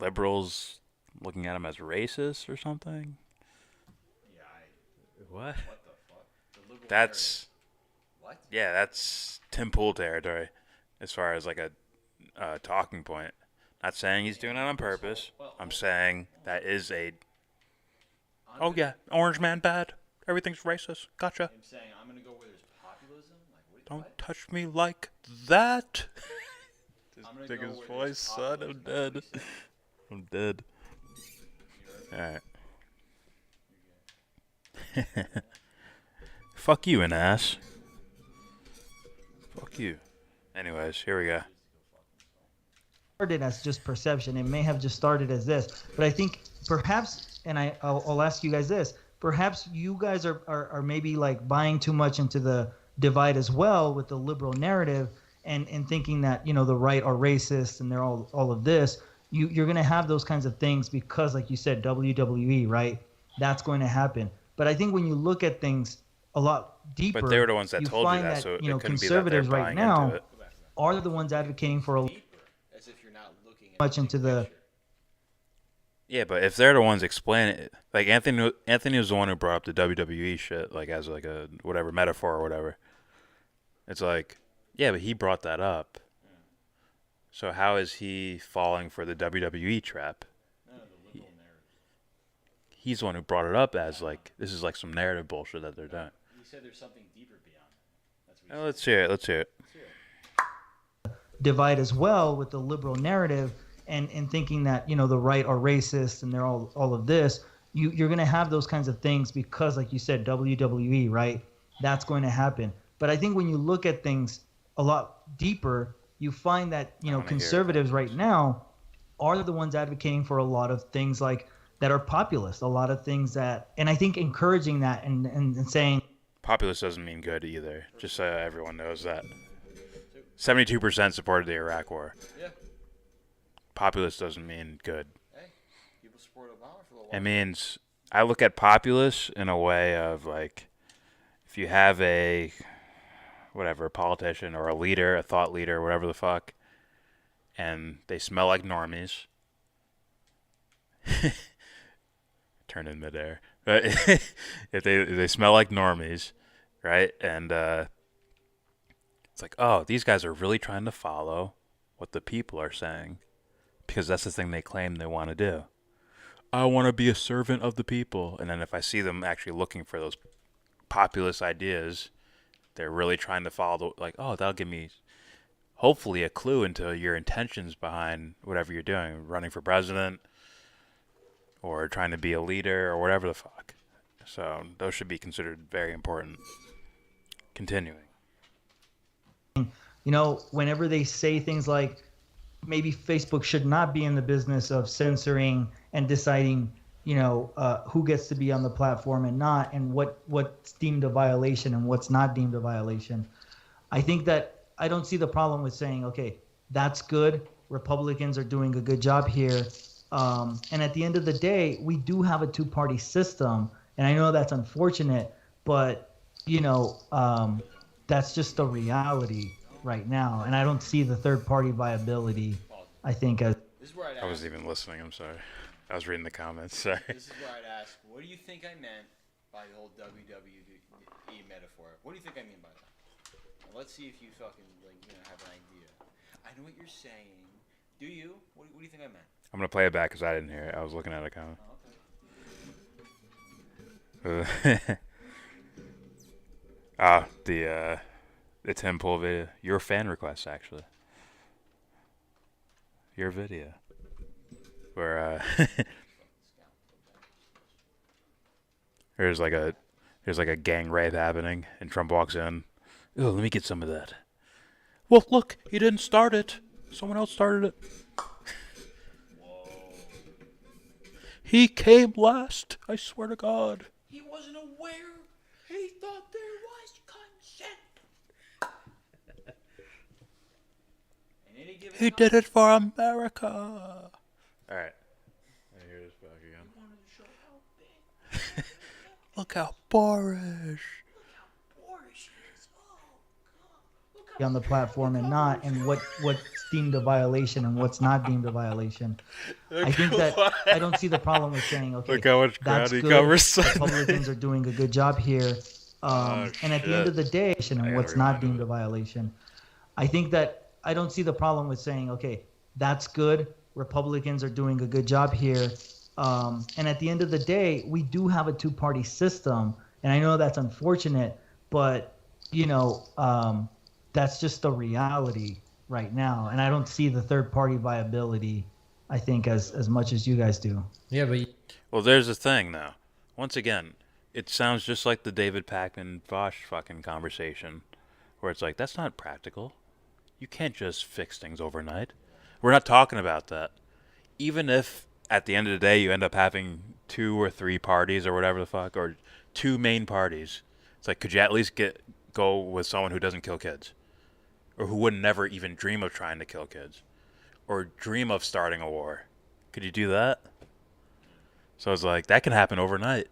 S20: liberals looking at him as racist or something.
S6: Yeah,
S20: what?
S6: What the fuck?
S20: That's
S6: what?
S20: Yeah, that's Tim Pool territory, as far as like a talking point. Not saying he's doing it on purpose. I'm saying that is a. Oh yeah, Orange Man bad. Everything's racist. Gotcha.
S6: I'm saying I'm gonna go where there's populism. Like,
S20: Don't touch me like that.
S6: Just
S20: take his voice, son. I'm dead. I'm dead. Alright. Fuck you, an ass. Fuck you. Anyways, here we go.
S23: Started as just perception. It may have just started as this, but I think perhaps, and I'll ask you guys this, perhaps you guys are maybe like buying too much into the divide as well with the liberal narrative, and thinking that the right are racist and they're all of this. You're going to have those kinds of things because, like you said, WWE, right? That's going to happen. But I think when you look at things a lot deeper,
S20: but they were the ones that told you that, so it couldn't
S23: conservatives
S20: be that they're
S23: right
S20: buying
S23: now
S20: into it.
S23: are the ones advocating for
S6: as if you're not looking at
S23: much into the.
S20: Yeah, but if they're the ones explaining it, like Anthony was the one who brought up the WWE shit, like as like a whatever metaphor or whatever. It's like, yeah, but he brought that up. So how is he falling for the WWE trap? He's the one who brought it up as like, this is like some narrative bullshit that they're doing.
S6: You said there's something deeper beyond that. That's what
S20: Let's hear it. Let's hear it.
S23: Divide as well with the liberal narrative, and thinking that the right are racist and they're all of this. You're going to have those kinds of things because, like you said, WWE, right? That's going to happen. But I think when you look at things a lot deeper, you find that conservatives right now are the ones advocating for a lot of things like that are populist, a lot of things that, and I think encouraging that and saying
S20: Populist doesn't mean good either. Just so everyone knows that. 72% supported the Iraq War.
S6: Yeah.
S20: Populist doesn't mean good.
S6: Hey, people support Obama for a little while.
S20: It means, I look at populist in a way of like, if you have a, whatever, a politician or a leader, a thought leader, whatever the fuck, and they smell like normies. Turn in midair. But if they smell like normies, right? And it's like, oh, these guys are really trying to follow what the people are saying, because that's the thing they claim they want to do. I want to be a servant of the people. And then if I see them actually looking for those populist ideas, they're really trying to follow like, oh, that'll give me hopefully a clue into your intentions behind whatever you're doing, running for president or trying to be a leader or whatever the fuck. So those should be considered very important. Continuing.
S2: You know, whenever they say things like maybe Facebook should not be in the business of censoring and deciding, you know, who gets to be on the platform and not, and what's deemed a violation and what's not deemed a violation. I think that I don't see the problem with saying, okay, that's good. Republicans are doing a good job here. And at the end of the day, we do have a two-party system. And I know that's unfortunate, but, you know, that's just the reality right now. And I don't see the third-party viability, I think, as...
S20: I wasn't even listening, I'm sorry. I was reading the comments, sorry.
S6: This is where I'd ask, what do you think I meant by the whole WWE metaphor? What do you think I mean by that? Well, let's see if you fucking, like, you know, have an idea. I know what you're saying. Do you? What do you think I meant?
S20: I'm going to play it back because I didn't hear it. I was looking at a comment. Oh, okay. The Tim Pool video. Your fan request, actually. Your video. Where there's like a gang rape happening and Trump walks in. Oh, let me get some of that. Well, look, he didn't start it. Someone else started it. He came last. I swear to God.
S14: He wasn't aware. He thought there was consent.
S20: He did it for America. All right. I hear this back again. Look how boorish.
S2: on the platform and not, and what's deemed a violation and what's not deemed a violation. I think that I don't see the problem with saying, okay,
S20: look how much
S2: that's
S20: ground he
S2: good.
S20: covers.
S2: Republicans are doing a good job here. And at the end of the day, and what's not deemed a violation. I think that I don't see the problem with saying, okay, that's good. Republicans are doing a good job here. And at the end of the day, we do have a two-party system. And I know that's unfortunate, but, you know, that's just the reality right now. And I don't see the third-party viability, I think, as much as you guys do.
S8: Yeah, but...
S20: Well, there's the thing, though. Once again, it sounds just like the David Pakman-Bosch fucking conversation, where it's like, that's not practical. You can't just fix things overnight. We're not talking about that. Even if, at the end of the day, you end up having 2 or 3 parties or whatever the fuck, or 2 main parties, it's like, could you at least go with someone who doesn't kill kids? Or who would never even dream of trying to kill kids? Or dream of starting a war? Could you do that? So it's like, that can happen overnight.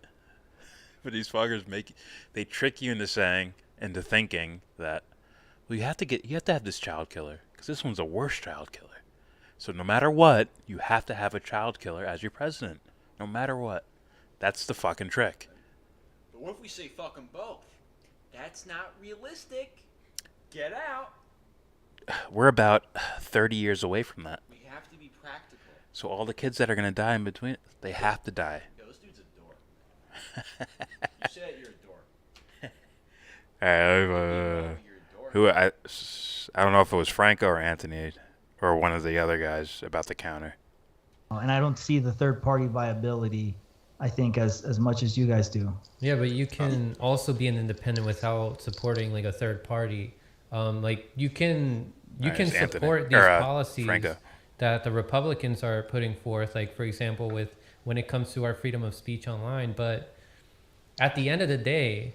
S20: But these fuckers they trick you into thinking that, well, you have to have this child killer, because this one's a worse child killer. So no matter what, you have to have a child killer as your president. No matter what. That's the fucking trick.
S14: But what if we say fuck them both? That's not realistic. Get out.
S20: We're about 30 years away from that.
S14: We have to be practical.
S20: So all the kids that are going to die in between, they have to die.
S14: Yo, this dude's a dork. You said you're a dork.
S20: I don't know if it was Franco or Anthony or one of the other guys about the counter.
S2: And I don't see the third-party viability, I think, as much as you guys do.
S8: Yeah, but you can also be an independent without supporting like a third party. Like you can support these policies
S20: Franco.
S8: that the Republicans are putting forth, like for example when it comes to our freedom of speech online. But at the end of the day,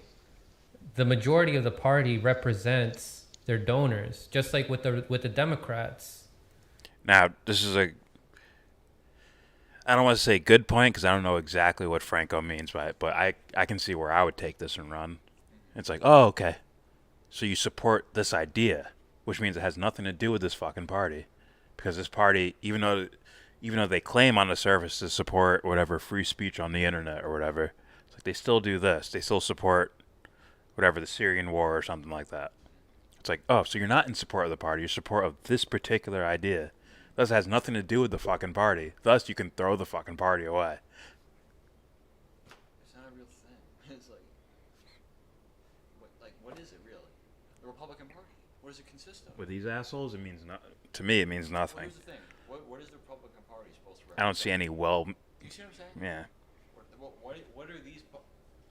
S8: the majority of the party represents their donors, just like with the Democrats.
S20: Now, this is I don't want to say good point because I don't know exactly what Franco means by it, but I can see where I would take this and run. It's like, oh, okay. So you support this idea, which means it has nothing to do with this fucking party. Because this party, even though they claim on the surface to support whatever free speech on the internet or whatever, it's like they still do this. They still support whatever, the Syrian war or something like that. It's like, oh, so you're not in support of the party. You're in support of this particular idea. Thus, it has nothing to do with the fucking party. Thus, you can throw the fucking party away.
S6: It's not a real thing. It's what is it really? The Republican Party. What does it consist of?
S20: With these assholes, it means nothing. To me, it means nothing.
S6: Here's the thing. What is the Republican Party supposed to represent?
S20: I don't see any well.
S6: You see what I'm saying?
S20: Yeah.
S6: What are these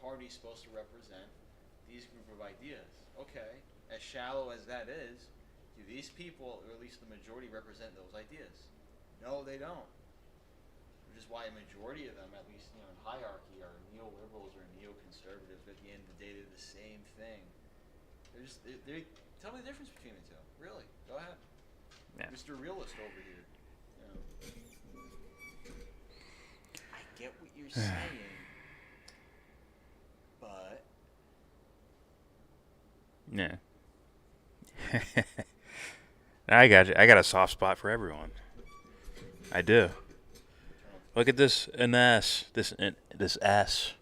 S6: parties supposed to represent? These group of ideas. Okay, as shallow as that is, do these people, or at least the majority, represent those ideas? No, they don't. Which is why a majority of them, at least in hierarchy, are neoliberals or neoconservatives. But at the end of the day, they're the same thing. They tell me the difference between the two. Really, go ahead.
S20: Yeah.
S6: Mr. Realist over here. I get what you're saying, but
S20: Yeah. I got you. I got a soft spot for everyone. I do. Look at this an ass. This ass.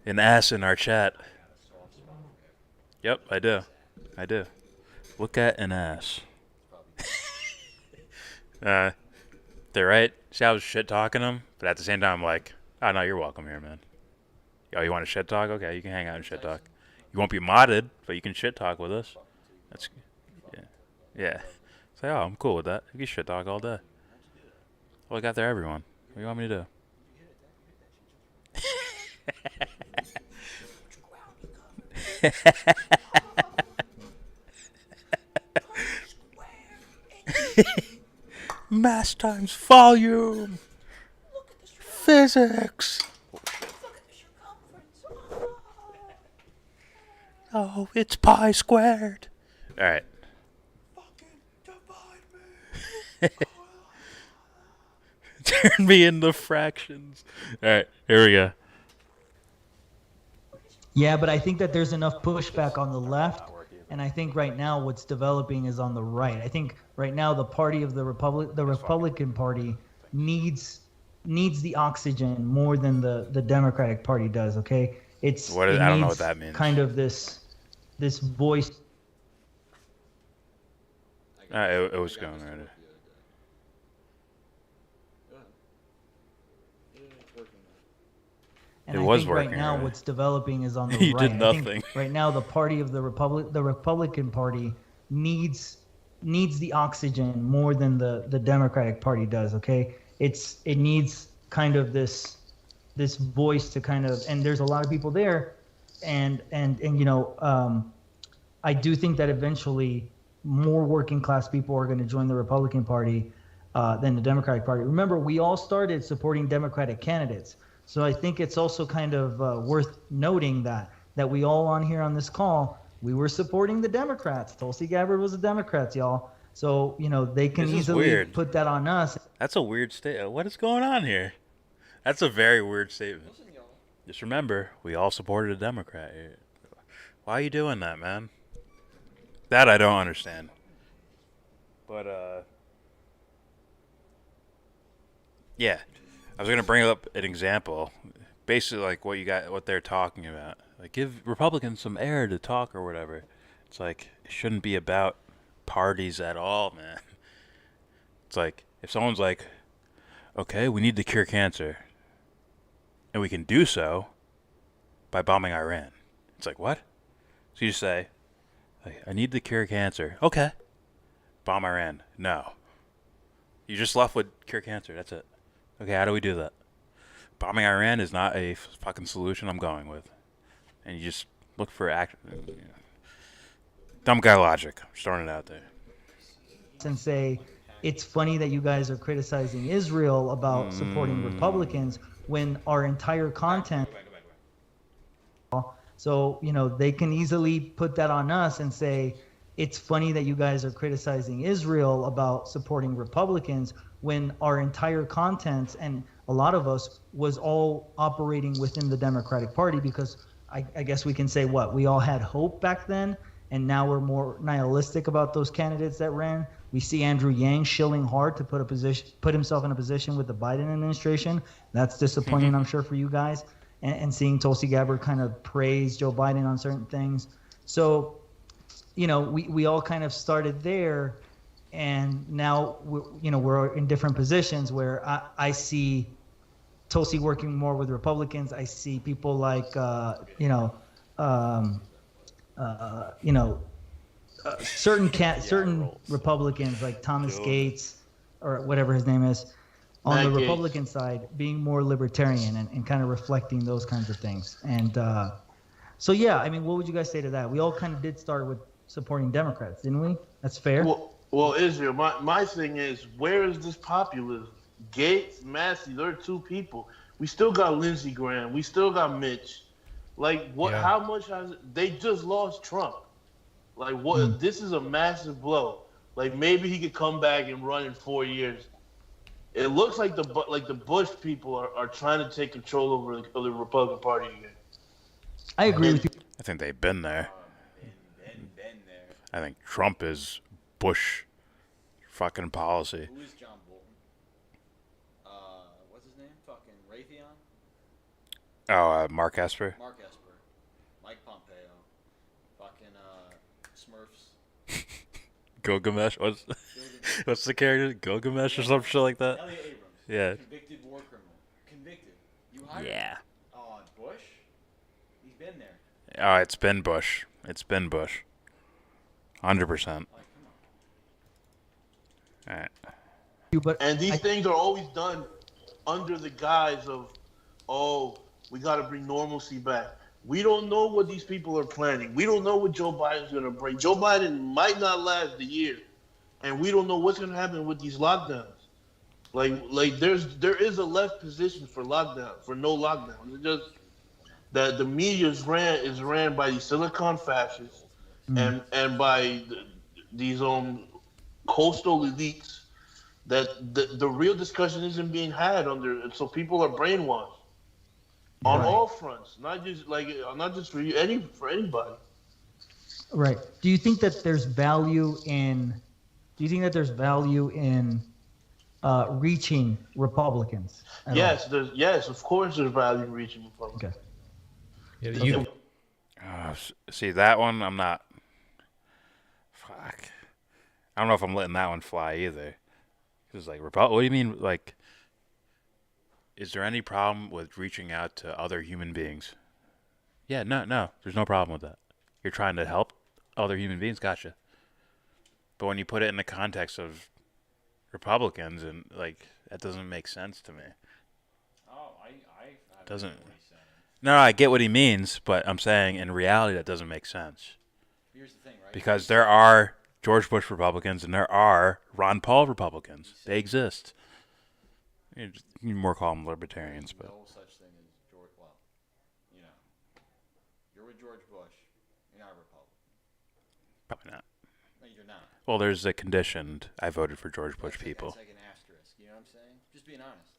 S20: An ass in our chat. Yep, I do. I do. Look at an ass. They're right. See, I was shit talking them, but at the same time, I'm like, oh no, you're welcome here, man. Oh, you want to shit talk? Okay, you can hang out and shit talk. You won't be modded, but you can shit talk with us. That's yeah. Say, oh, I'm cool with that. You can shit talk all day. Well, I got there, everyone. What do you want me to do? Mass times volume. Physics. Oh, it's pi squared. All right. Turn me into fractions. All right, here we go.
S2: Yeah, but I think that there's enough pushback on the left, and I think right now what's developing is on the right. I think right now the party of the Republican Party needs the oxygen more than the Democratic Party does. Okay, I
S20: don't know what that means.
S2: Kind of this voice.
S20: It was going right.
S2: And
S20: it
S2: I
S20: was
S2: think
S20: working.
S2: Right now,
S20: already.
S2: what's developing is on the
S20: You
S2: right.
S20: did nothing.
S2: I think right now, the party of the Republican Party needs the oxygen more than the Democratic Party does. Okay, it needs kind of this voice to kind of, and there's a lot of people there, and I do think that eventually more working class people are going to join the Republican Party than the Democratic Party. Remember, we all started supporting Democratic candidates. So I think it's also kind of worth noting that we all on here on this call, we were supporting the Democrats. Tulsi Gabbard was a Democrat, y'all. So, they can easily put that on us.
S20: That's a weird statement. What is going on here? That's a very weird statement. Just remember, we all supported a Democrat. Why are you doing that, man? That I don't understand. But, yeah. I was gonna bring up an example, basically like what they're talking about. Like, give Republicans some air to talk or whatever. It's like it shouldn't be about parties at all, man. It's like if someone's like, okay, we need to cure cancer, and we can do so by bombing Iran. It's like, what? So you just say, I need to cure cancer. Okay. Bomb Iran. No. You just left with cure cancer. That's it. Okay, how do we do that? Bombing Iran is not a fucking solution I'm going with. And you just look for dumb guy logic. I'm just throwing it out there.
S2: And say, it's funny that you guys are criticizing Israel about supporting Republicans when our entire content.
S23: So, they can easily put that on us and say, it's funny that you guys are criticizing Israel about supporting Republicans when our entire content and a lot of us was all operating within the Democratic Party, because I guess we can say we all had hope back then, and now we're more nihilistic about those candidates that ran. We see Andrew Yang shilling hard to put himself in a position with the Biden administration. That's disappointing, I'm sure, for you guys. And seeing Tulsi Gabbard kind of praise Joe Biden on certain things. So, we all kind of started there, and now we're in different positions where I see Tulsi working more with Republicans. I see people like certain Republicans like Thomas Gates or whatever his name is on the Republican side being more libertarian and kind of reflecting those kinds of things. And so yeah, what would you guys say to that? We all kind of did start with supporting Democrats, didn't we? That's fair.
S4: Well, Israel, my thing is, where is this populism? Gates, Massey, they're two people. We still got Lindsey Graham. We still got Mitch. Like, what? Yeah. How much has they just lost Trump? Like, what? This is a massive blow. Like, maybe he could come back and run in 4 years. It looks like the Bush people are trying to take control over the Republican Party again.
S23: I agree with you.
S20: I think they've been there. I think Trump is Bush fucking policy.
S6: Who is John Bolton? What's his name? Fucking Raytheon?
S20: Oh, Mark Esper.
S6: Mark Esper. Mike Pompeo. Fucking Smurfs.
S20: Gilgamesh. What's the character? Gilgamesh or some shit like that?
S6: Elliot Abrams.
S20: Yeah.
S6: Convicted war criminal. Convicted. You hired him? Oh, Bush? He's been there.
S20: Oh, it's been Bush. It's been Bush. 100%. All right.
S4: And these things are always done under the guise of, we got to bring normalcy back. We don't know what these people are planning. We don't know what Joe Biden's going to bring. Joe Biden might not last the year, and we don't know what's going to happen with these lockdowns. Like there is a left position for lockdown, for no lockdown. It's just that the media is ran by these Silicon fascists and by these coastal elites. That the real discussion isn't being had so people are brainwashed on all fronts, not just for you, for anybody.
S23: Right. Do you think that there's value in reaching Republicans?
S4: Yes, of course there's value in reaching Republicans.
S23: Okay.
S20: See, that one I'm not. Fuck. I don't know if I'm letting that one fly either. Because, what do you mean, is there any problem with reaching out to other human beings? Yeah, no, there's no problem with that. You're trying to help other human beings, gotcha. But when you put it in the context of Republicans, and, that doesn't make sense to me.
S6: Oh, I
S20: doesn't. No, I get what he means, but I'm saying in reality that doesn't make sense.
S6: Here's the thing, right?
S20: Because there are George Bush Republicans and there are Ron Paul Republicans. They exist. You more call them libertarians, but
S6: no such thing as George. Well, you're with George Bush. You're not a Republican.
S20: Probably not.
S6: No, you're not.
S20: Well, there's a conditioned. I voted for George Bush people.
S6: That's like an asterisk. You know what I'm saying? Just being honest.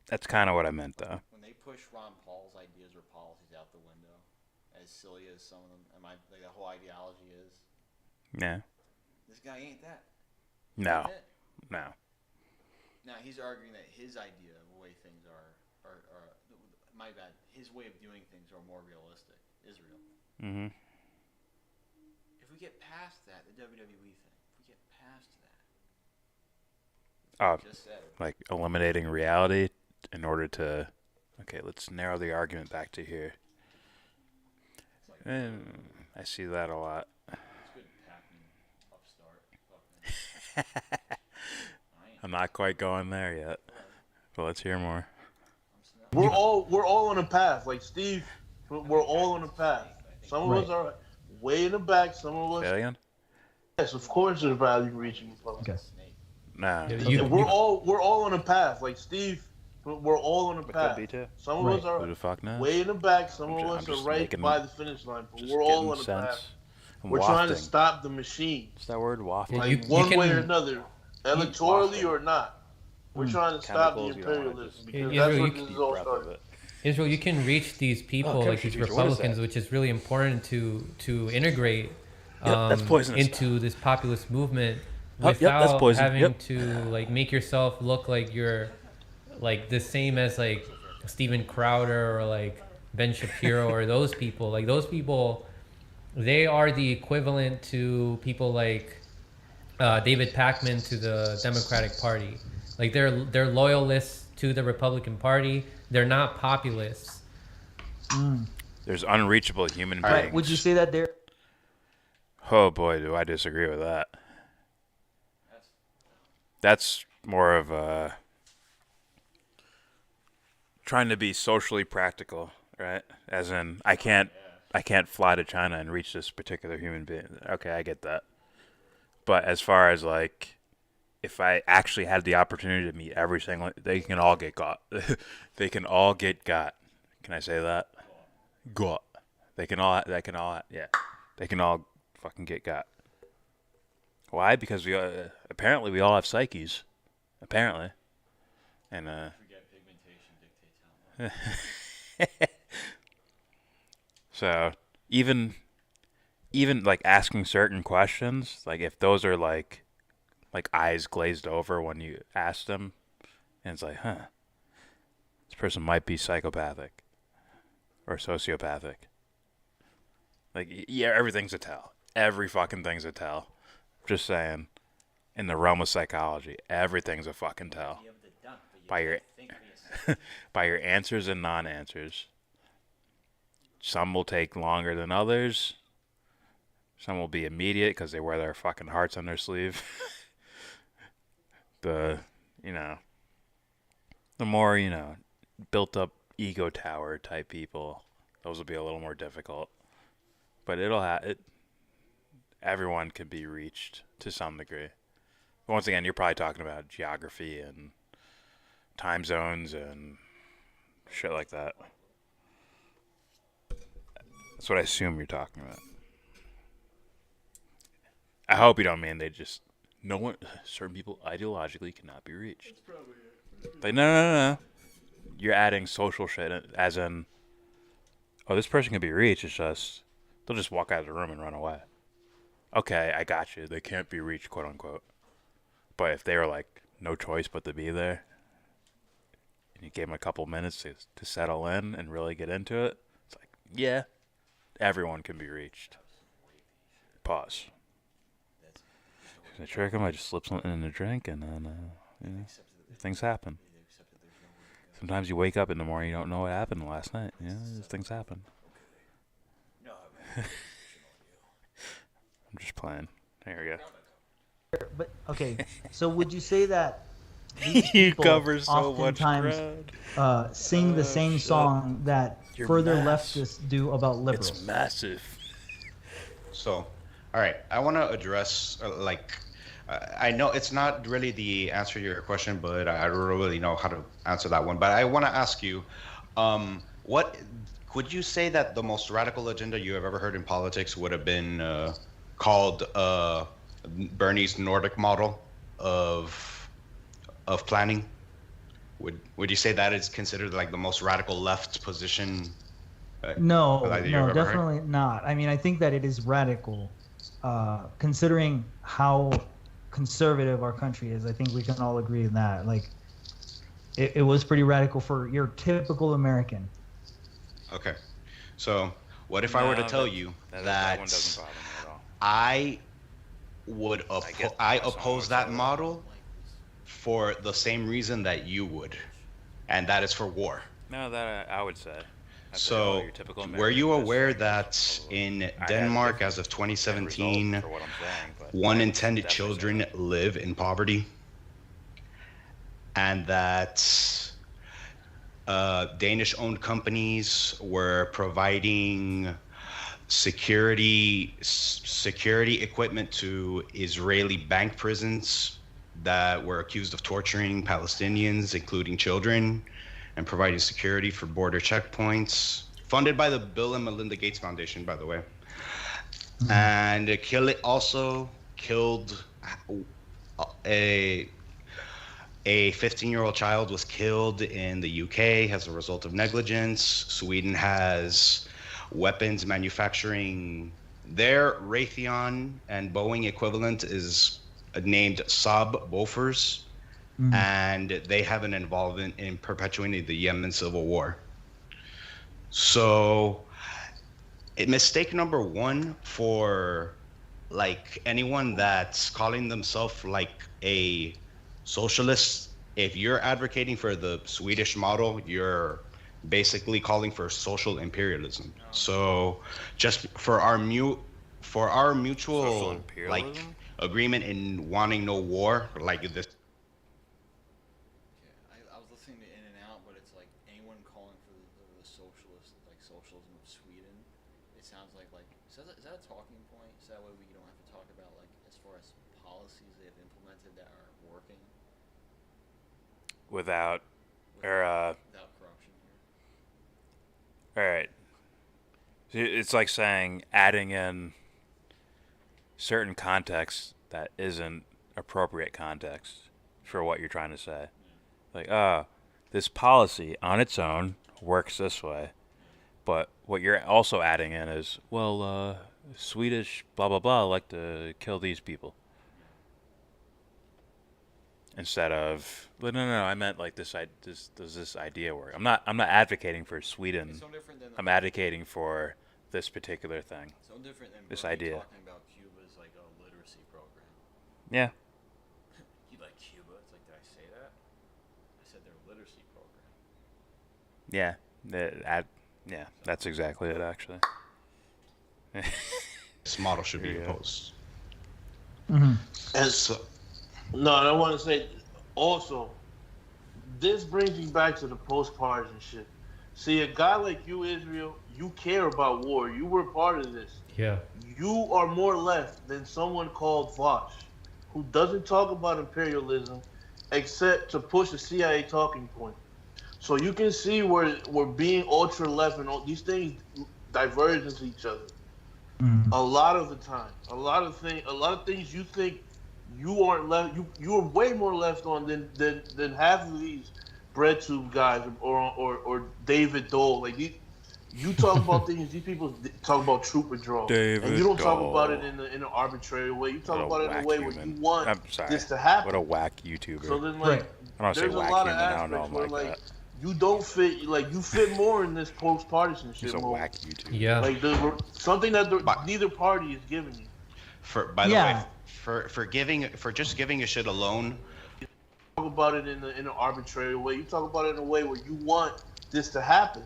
S20: That's kind of what I meant, though.
S6: When they push Ron Paul's ideas or policies out the window, as silly as some of them, the whole ideology is.
S20: Yeah.
S6: This guy ain't that.
S20: No. No.
S6: Now he's arguing that his idea of the way things are my bad. His way of doing things are more realistic. Israel.
S20: Mm-hmm.
S6: If we get past that, the WWE thing. If we get past that. Just said it.
S20: Eliminating reality in order to. Okay, let's narrow the argument back to here. I see that a lot. I'm not quite going there yet, but let's hear more.
S4: We're all on a path, like Steve. We're all on a path. Some of us are way in the back. Some of us.
S20: Say that again?
S4: Yes, of course there's value in reaching Republicans.
S20: Nah.
S4: We're all on a path, like Steve. We're all on the path.
S5: Could be too.
S4: Some of
S2: Right.
S4: us are
S5: Who the fuck knows?
S4: way in the back. Some
S5: I'm
S4: of
S5: ju-
S4: us
S5: I'm
S4: are
S5: just
S4: right
S5: making-
S4: by the finish line. But
S5: just
S4: we're all
S5: getting
S4: on the
S5: sense
S4: path.
S5: and
S4: We're trying to
S5: wafting.
S4: stop the machine.
S5: What's that word? Wafting?
S4: Like one way or another, electorally or not. We're trying to stop the
S5: Chemicals, you don't wanna
S4: imperialism
S5: just-
S4: because
S8: Israel,
S4: that's
S8: you
S4: what
S8: can-
S4: this is all started.
S8: Israel, you can reach these people, like
S5: chemistry
S8: these
S5: teacher, what is
S8: Republicans,
S5: that?
S8: which is really important to integrate
S5: That's poisonous.
S8: into this populist movement
S5: Oh, yep,
S8: without
S5: that's poison.
S8: having
S5: Yep.
S8: to like make yourself look like you're like the same as like Steven Crowder or like Ben Shapiro or those people. Like those people, they are the equivalent to people like David Pacman to the Democratic Party. Like they're loyalists to the Republican Party. They're not populists.
S20: There's unreachable human beings.
S2: Right. Would you say that they're?
S20: Oh boy, do I disagree with that. That's more of a trying to be socially practical, right? As in, I can't fly to China and reach this particular human being. Okay, I get that. But as far as like, if I actually had the opportunity to meet every single, they can all get got. They can all get got. Can I say that? Got. They can all. Yeah. They can all fucking get got. Why? Because we apparently we all have psyches. Apparently. And so even like asking certain questions, like if those are like eyes glazed over when you ask them, and it's like, huh, this person might be psychopathic or sociopathic. Like, yeah, everything's a tell. Every fucking thing's a tell. Just saying, in the realm of psychology, everything's a fucking tell. By your by your answers and non-answers. Some will take longer than others. Some will be immediate because they wear their fucking hearts on their sleeve. The more, built up ego tower type people, those will be a little more difficult. But everyone can be reached to some degree. But once again, you're probably talking about geography and time zones and shit like that. That's what I assume you're talking about. I hope you don't mean certain people ideologically cannot be reached. Like, no. You're adding social shit as in, oh, this person can be reached, it's just, they'll just walk out of the room and run away. Okay, I got you. They can't be reached, quote unquote. But if they were like, no choice but to be there, and you gave them a couple minutes to settle in and really get into it, it's like, yeah, everyone can be reached. Pause. I trick them, I just slip something in the drink, and then, things happen. Sometimes you wake up in the morning, you don't know what happened last night. Things happen. I'm just playing. There we go.
S2: But okay, so would you say that these
S20: You
S2: people
S20: cover so much
S2: oftentimes sing the same song that
S20: You're
S2: further
S20: mass.
S2: leftists do about liberals?
S20: It's massive.
S3: So, all right, I want to address I know it's not really the answer to your question, but I don't really know how to answer that one. But I want to ask you, what would you say that the most radical agenda you have ever heard in politics would have been called Bernie's Nordic model of planning? Would you say that is considered like the most radical left position?
S2: No,
S3: that you've ever heard?
S2: definitely not. I mean, I think that it is radical, considering how conservative our country is. I think we can all agree on that. Like, it was pretty radical for your typical American.
S3: Okay, so what if I were to tell you that
S20: one doesn't bother me at all.
S3: I would oppose that model for the same reason that you would, and that is for war.
S20: No, that I would say.
S3: So,
S20: your typical
S3: were
S20: American
S3: you
S20: just
S3: aware that in Denmark, as of 2017,
S20: for what I'm saying, but
S3: 1 in 10 children live in poverty? And that Danish-owned companies were providing security equipment to Israeli bank prisons that were accused of torturing Palestinians, including children, and providing security for border checkpoints, funded by the Bill and Melinda Gates Foundation, by the way. And it also killed a 15-year-old child was killed in the UK as a result of negligence. Sweden has weapons manufacturing. Their Raytheon and Boeing equivalent is named Saab Bofors, and they have an involvement in perpetuating the Yemen civil war. So, mistake number one for like anyone that's calling themselves like a socialist, if you're advocating for the Swedish model, you're basically calling for social imperialism. So just for our mutual like agreement in wanting no war, like this.
S6: I was listening to In and Out, but it's like anyone calling for the socialist, like socialism of Sweden. It sounds like is that a talking point? So that way we don't have to talk about like as far as policies they've implemented that aren't working.
S20: Without
S6: corruption here.
S20: All right. It's like saying adding in certain context that isn't appropriate context for what you're trying to say. Like, this policy on its own works this way, but what you're also adding in is, well, Swedish blah blah blah like to kill these people. Instead of, but no, I meant like this does this idea work? I'm not advocating for Sweden.
S6: It's no different than
S20: I'm advocating for this particular thing.
S6: It's no different than
S20: this
S6: Bernie
S20: idea.
S6: talking about Cuba's like a literacy program.
S20: Yeah.
S6: You like Cuba? It's like, did I say that? I said their literacy program.
S20: Yeah. Yeah, that's exactly it, actually.
S3: This model should be opposed.
S4: No, I want to say also, this brings me back to the post-partisan shit. See, a guy like you, Israel, you care about war. You were part of this.
S8: Yeah.
S4: You are more left than someone called Vosh, who doesn't talk about imperialism except to push a CIA talking point. So you can see where we're being ultra-left and all these things diverge into each other. A lot of the time. A lot of things you think you aren't left. You are way more left on than half of these bread tube guys or David Dole. Like you talk about things. These people talk about trooper draw, and you don't talk about it in an arbitrary way. You talk about it in a way where you want this to happen.
S20: What a whack YouTuber.
S4: So then,
S20: I don't say
S4: there's a
S20: whack
S4: lot
S20: human.
S4: of
S20: I don't know
S4: aspects
S20: him
S4: where
S20: like that.
S4: you don't fit. Like you fit more in this post-partisan shit.
S20: He's a
S4: mode.
S20: whack YouTuber.
S8: Yeah.
S4: Like something that neither party is giving you.
S3: By the way, for just giving a shit alone.
S4: You talk about it in an arbitrary way. You talk about it in a way where you want this to happen.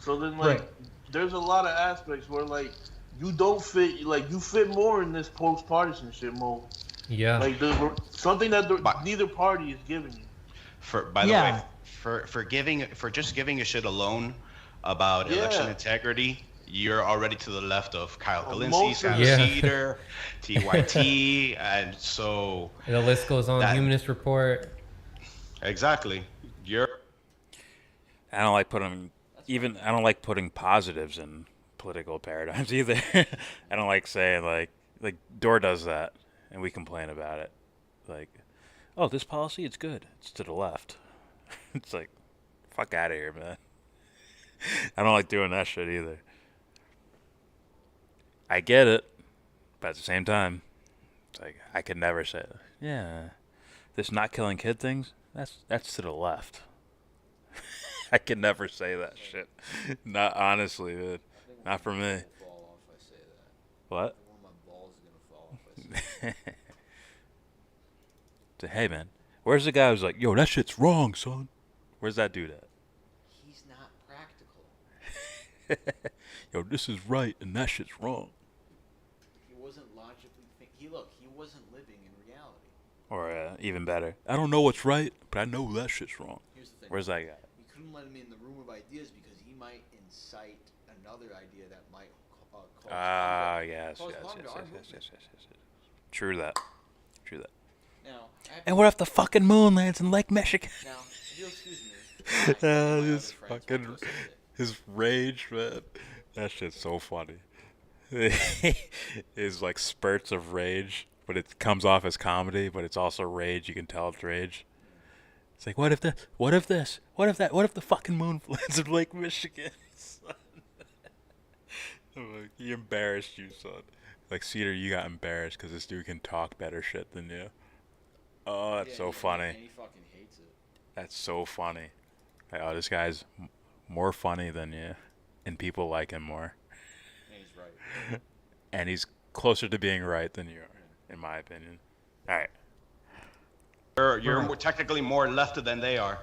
S4: So then, there's a lot of aspects where you don't fit. Like you fit more in this post-partisan shit mode.
S8: Yeah.
S4: Like something that neither party is giving you.
S3: By the way, for just giving a shit alone about election integrity, you're already to the left of Kyle Kalinske, Sam Cedar, TYT, and so
S8: the list goes on. Humanist Report.
S3: Exactly.
S20: I don't like putting positives in political paradigms either. I don't like saying like Dore does that and we complain about it. Like, oh, this policy, it's good. It's to the left. It's like, fuck out of here, man. I don't like doing that shit either. I get it, but at the same time, it's like I could never say, yeah, this not killing kid things, that's to the left. I could never say that shit. Not honestly, man. Not for me. What? Hey, man, where's the guy who's like, yo, that shit's wrong, son? Where's that dude at?
S6: He's not practical.
S20: Yo, this is right and that shit's wrong.
S6: He wasn't logically he wasn't living in reality.
S20: Or even better, I don't know what's right, but I know that shit's wrong.
S6: Here's the thing.
S20: Where's that guy?
S6: We couldn't let him in the room of ideas because he might incite another idea that might cause
S20: Yes.
S6: harm to our movement.
S20: True that. And what if the fucking moon lands in Lake Michigan?
S6: Now, if you'll excuse me.
S20: His fucking his rage, man. That shit's so funny. His like spurts of rage, but it comes off as comedy, but it's also rage. You can tell it's rage. It's like, what if this? What if this? What if that? What if the fucking moon lands in Lake Michigan? Son. I'm like, he embarrassed you, son. Like, Cedar, you got embarrassed because this dude can talk better shit than you. Oh, that's so funny.
S6: And he fucking hates it.
S20: That's so funny. Like, oh, this guy's more funny than you, and people like him more.
S6: And he's right.
S20: And he's closer to being right than you are, in my opinion. All right.
S3: You're more, technically more left than they are.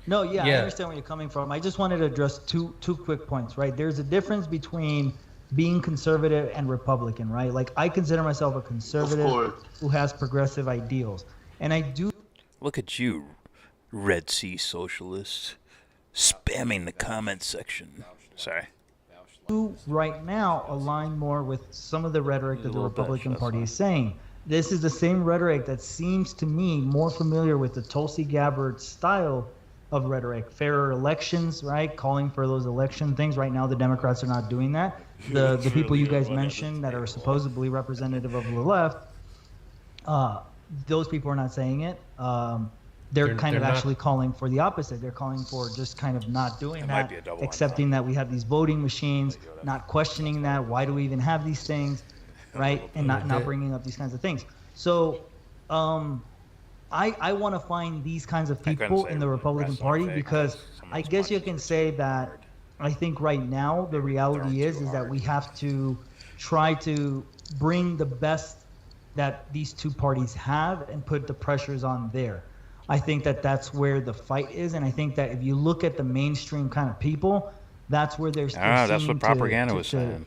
S2: No, yeah, I understand where you're coming from. I just wanted to address two quick points, right? There's a difference between being conservative and Republican, right? Like, I consider myself a conservative who has progressive ideals. And I do...
S20: Look at you, Red Sea socialist, spamming the comment section. Sorry.
S2: Do right now align more with some of the rhetoric that the Republican Party is saying. This is the same rhetoric that seems to me more familiar with the Tulsi Gabbard style of rhetoric. Fairer elections, right? Calling for those election things. Right now, the Democrats are not doing that. The people you guys mentioned that are supposedly representative of the left, those people are not saying it. They're actually calling for the opposite. They're calling for just kind of not doing that, accepting that we have these voting machines, not questioning that. Why do we even have these things, right? And not bringing up these kinds of things. So I want to find these kinds of people in the Republican Party because I guess you can say that I think right now the reality is that we have to try to bring the best that these two parties have and put the pressures on there. I think that that's where the fight is, and I think that if you look at the mainstream kind of people, that's where there's.
S20: That's what propaganda was saying.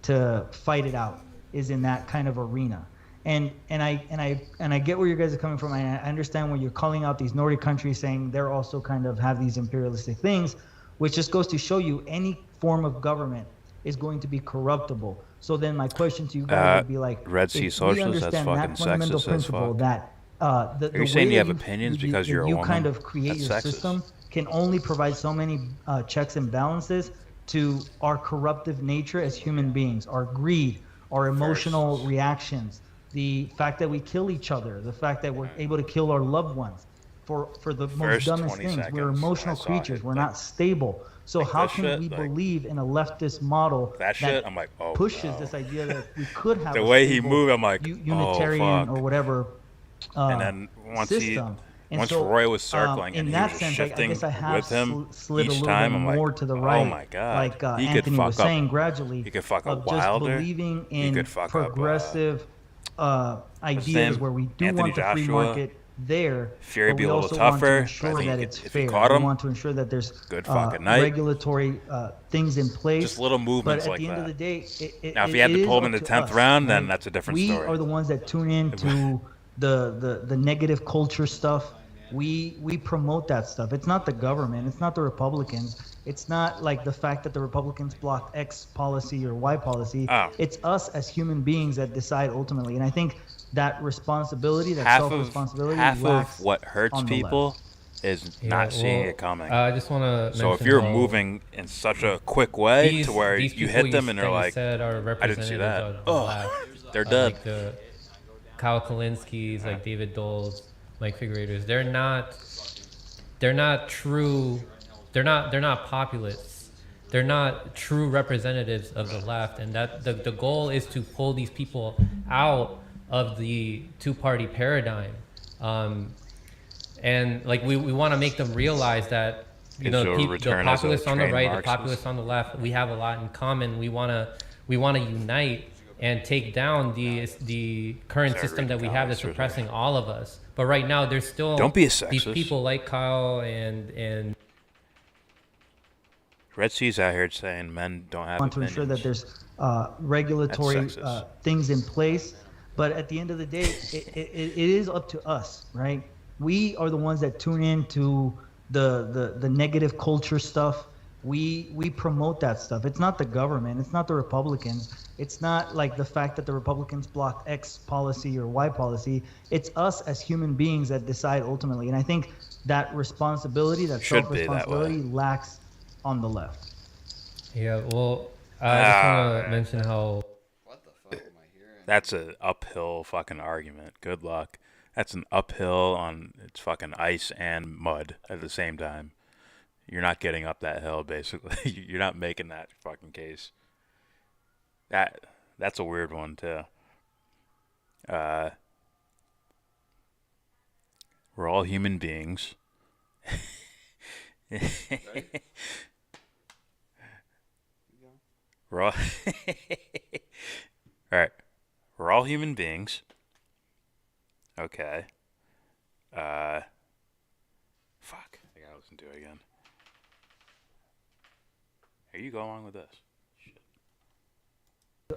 S2: To fight it out is in that kind of arena, and I get where you guys are coming from. I understand when you're calling out these Nordic countries, saying they're also kind of have these imperialistic things, which just goes to show you any form of government is going to be corruptible. So then my question to you guys would be like,
S20: Red Sea socialist, that's fucking sexist as fuck.
S2: That
S20: are you saying you have opinions because you're a woman?
S2: You kind of create your system can only provide so many checks and balances to our corruptive nature as human beings, our greed, our emotional reactions, the fact that we kill each other, the fact that we're able to kill our loved ones for the most dumbest things. We're emotional creatures. We're not stable. So how can we believe in a leftist model that
S20: I'm like, oh,
S2: pushes this idea that we could have
S20: the way he moved? I'm like,
S2: Unitarian or whatever.
S20: And then once
S2: system.
S20: Once Roy was circling and he was shifting with him each time, I'm like,
S2: to the right,
S20: oh my god,
S2: like
S20: he
S2: Anthony
S20: could fuck
S2: was saying
S20: up.
S2: gradually.
S20: He could fuck up
S2: just
S20: Wilder.
S2: believing
S20: He
S2: in
S20: could fuck
S2: progressive ideas where we do
S20: Anthony
S2: want the free
S20: Joshua.
S2: market there.
S20: Fury
S2: but
S20: be
S2: we
S20: a little
S2: also
S20: tougher.
S2: Want to ensure
S20: I think
S2: that it's
S20: if
S2: fair.
S20: you caught
S2: We
S20: him,
S2: want to ensure that there's
S20: good fucking night.
S2: regulatory things in place.
S20: Just little movements
S2: but at
S20: like
S2: the end
S20: that.
S2: of the day,
S20: Now, if you had to
S2: is
S20: pull him in
S2: up
S20: the
S2: to
S20: 10th
S2: us,
S20: round,
S2: right?
S20: then that's a different story.
S2: We are the ones that tune into the negative culture stuff. We promote that stuff. It's not the government. It's not the Republicans. It's not like the fact that the Republicans blocked X policy or Y policy. It's us as human beings that decide ultimately. And I think that responsibility, that self-responsibility,
S20: half
S2: lacks
S20: of what hurts
S2: on the
S20: people
S2: left.
S20: is not seeing it coming.
S8: I just want to.
S20: So if you're moving in such a quick way to where
S8: these
S20: you hit them and they're
S8: you
S20: like,
S8: said are
S20: I didn't see that.
S8: representatives of the left.
S20: They're dead.
S8: Like the Kyle Kalinskis, like David Dole's, Mike Figueredo's. They're not true. They're not populists. They're not true representatives of the left. And that the goal is to pull these people out of the two-party paradigm. And like we want to make them realize that the populists on the right, the populists on the left, we have a lot in common. We want to unite and take down the current system that we have that's oppressing all of us. But right now, there's still
S20: Don't be a
S8: these
S20: sexist.
S8: people like Kyle and
S20: Red Sea's out here saying men don't have
S2: want to ensure that there's regulatory
S20: That's sexist.
S2: things in place. But at the end of the day, it is up to us, right? We are the ones that tune into the negative culture stuff, we promote that stuff. It's not the government. It's not the Republicans. It's not like the fact that the Republicans blocked X policy or Y policy. It's us as human beings that decide ultimately. And I think that responsibility, that
S20: Should be that
S2: self-responsibility,
S20: way.
S2: lacks on the left.
S8: Yeah, well, I just want to mention how.
S20: That's an uphill fucking argument. Good luck. That's an uphill on it's fucking ice and mud at the same time. You're not getting up that hill, basically. You're not making that fucking case. That's a weird one too. We're all human beings. We're all all right. We're all human beings. Okay. Fuck. I gotta listen to it again. Here you go along with this.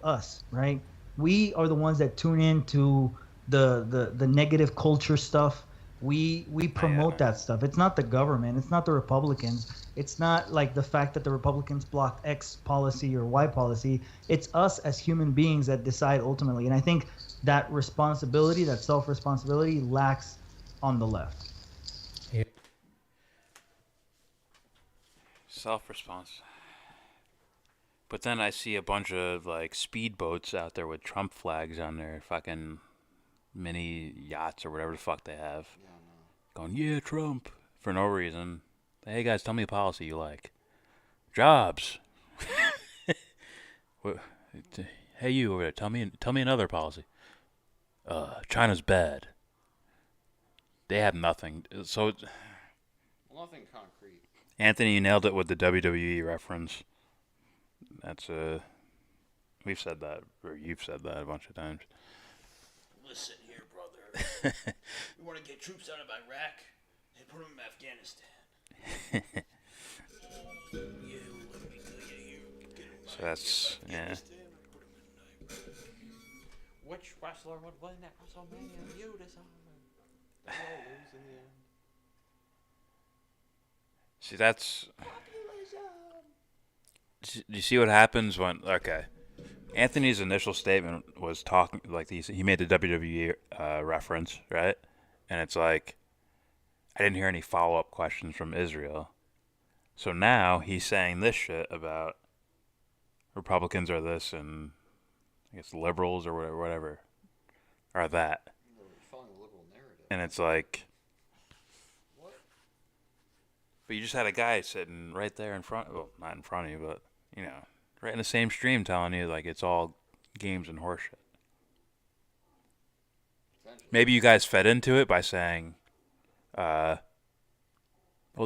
S2: Us, right? We are the ones that tune into the negative culture stuff. We promote that stuff. It's not the government. It's not the Republicans. It's not like the fact that the Republicans blocked X policy or Y policy. It's us as human beings that decide ultimately. And I think that responsibility, that self-responsibility, lacks on the left.
S20: Self-response. But then I see a bunch of like speedboats out there with Trump flags on their fucking mini yachts or whatever the fuck they have. Going, yeah, Trump, for no reason. Hey guys, tell me a policy you like. Jobs. Hey you over there, tell me another policy. China's bad. They have nothing. So
S9: Nothing concrete.
S20: Anthony, you nailed it with the WWE reference. That's we've said that, or you've said that a bunch of times.
S14: Listen here, brother. We want to get troops out of Iraq and put them in Afghanistan.
S20: So that's, yeah.
S9: Which wrestler would win at WrestleMania? You decide. They all lose in the end.
S20: See, that's... Do you see what happens when... Okay. Anthony's initial statement was talking... Like, he made the WWE reference, right? And it's like... I didn't hear any follow-up questions from Israel. So now he's saying this shit about Republicans are this and I guess liberals or whatever are that.
S9: Following the liberal narrative.
S20: And it's like... But you just had a guy sitting right there in front... Well, not in front of you, but, you know, right in the same stream telling you, like, it's all games and horseshit. Maybe you guys fed into it by saying, well,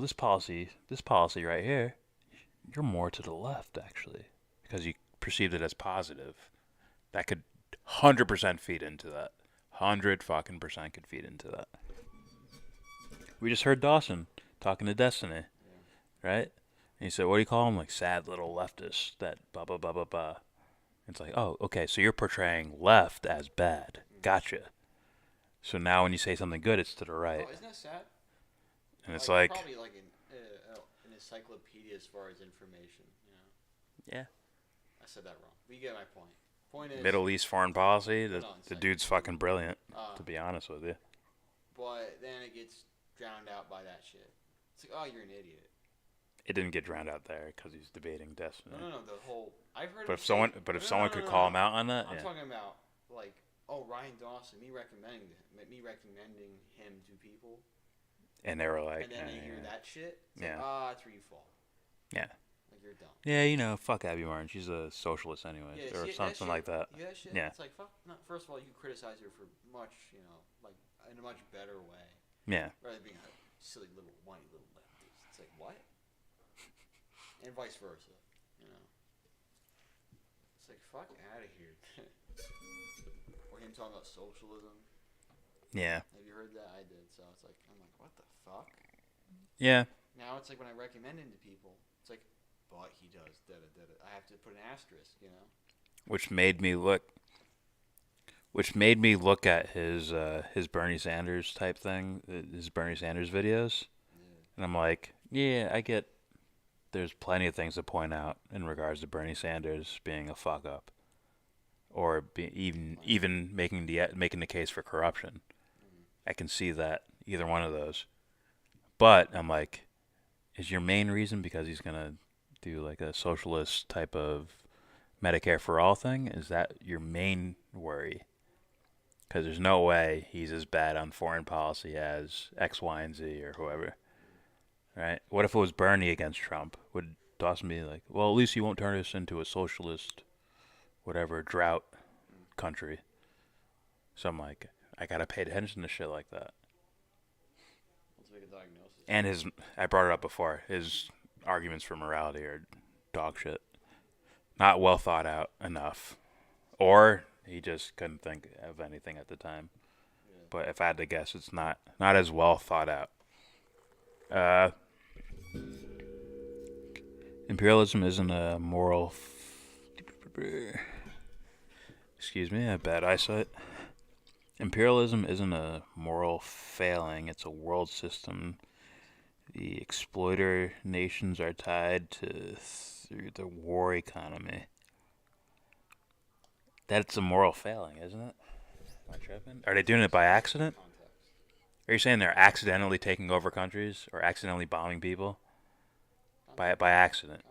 S20: this policy right here, you're more to the left, actually, because you perceived it as positive. That could 100% feed into that. 100% could feed into that. We just heard Dawson talking to Destiny, right? And he said, what do you call them? Like, sad little leftists that blah, blah, blah, blah, blah. It's like, oh, okay, so you're portraying left as bad. Gotcha. So now when you say something good, it's to the right.
S9: Oh, isn't that sad?
S20: And it's like...
S9: Probably like an encyclopedia as far as information, you know?
S20: Yeah.
S9: I said that wrong. But you get my point. Point is...
S20: Middle East foreign policy, the dude's fucking brilliant, to be honest with you.
S9: But then it gets drowned out by that shit. It's like, oh, you're an idiot.
S20: It didn't get drowned out there because he's debating Destiny.
S9: No, the whole... I've heard
S20: But if someone could call him out on that,
S9: I'm
S20: yeah.
S9: talking about, like, oh, Ryan Dawson, me recommending him to people.
S20: And they were like...
S9: And then they hear that shit. It's
S20: yeah.
S9: like, that's where you fall.
S20: Yeah.
S9: Like, you're dumb.
S20: Yeah, you know, fuck Abby Martin. She's a socialist anyway,
S9: Yeah,
S20: or something like that.
S9: Yeah, shit.
S20: Yeah.
S9: It's like, fuck. No, first of all, you criticize her for much, you know, like, in a much better way.
S20: Yeah.
S9: Rather than being a silly little, whiny little leftist. It's like, what? And vice versa, you know. It's like, fuck out of here. Or him talking about socialism.
S20: Yeah.
S9: Have you heard that? I did. So it's like, I'm like, what the fuck?
S20: Yeah.
S9: Now it's like when I recommend him to people, it's like, but he does da-da-da-da. I have to put an asterisk, you know?
S20: Which made me look at his Bernie Sanders type thing, his Bernie Sanders videos. Yeah. And I'm like, yeah, I get there's plenty of things to point out in regards to Bernie Sanders being a fuck up, or even making the case for corruption. I can see that, either one of those. But I'm like, is your main reason because he's gonna do like a socialist type of Medicare for all thing? Is that your main worry? Because there's no way he's as bad on foreign policy as X, Y, and Z or whoever. Right? What if it was Bernie against Trump? Would Dawson be like, well, at least he won't turn us into a socialist, whatever, drought country? So I'm like, I gotta pay attention to shit like that.
S6: Let's make a diagnosis.
S20: And I brought it up before, his arguments for morality are dog shit. Not well thought out enough. Or he just couldn't think of anything at the time. Yeah. But if I had to guess, it's not as well thought out. Imperialism isn't a moral... Excuse me, I have bad eyesight. Imperialism isn't a moral failing, it's a world system. The exploiter nations are tied through the war economy. That's a moral failing, isn't it? Am I tripping? Are they doing it by accident? Are you saying they're accidentally taking over countries or accidentally bombing people? By accident.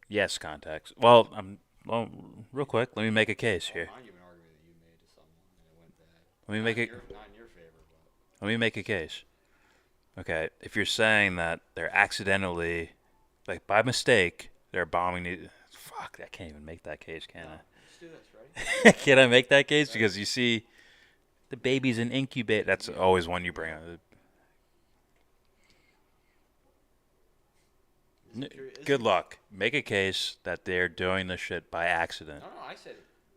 S20: Yes, context. Well, real quick, let me make a case here. Let me make a case. Okay, if you're saying that they're accidentally, like by mistake, they're bombing the... Fuck, I can't even make that case, can I?
S6: Let's do this, ready?
S20: Can I make that case? Because you see, the baby's in incubate. That's always one you bring up. Good luck. Make a case that they're doing this shit by accident.
S6: No, I said,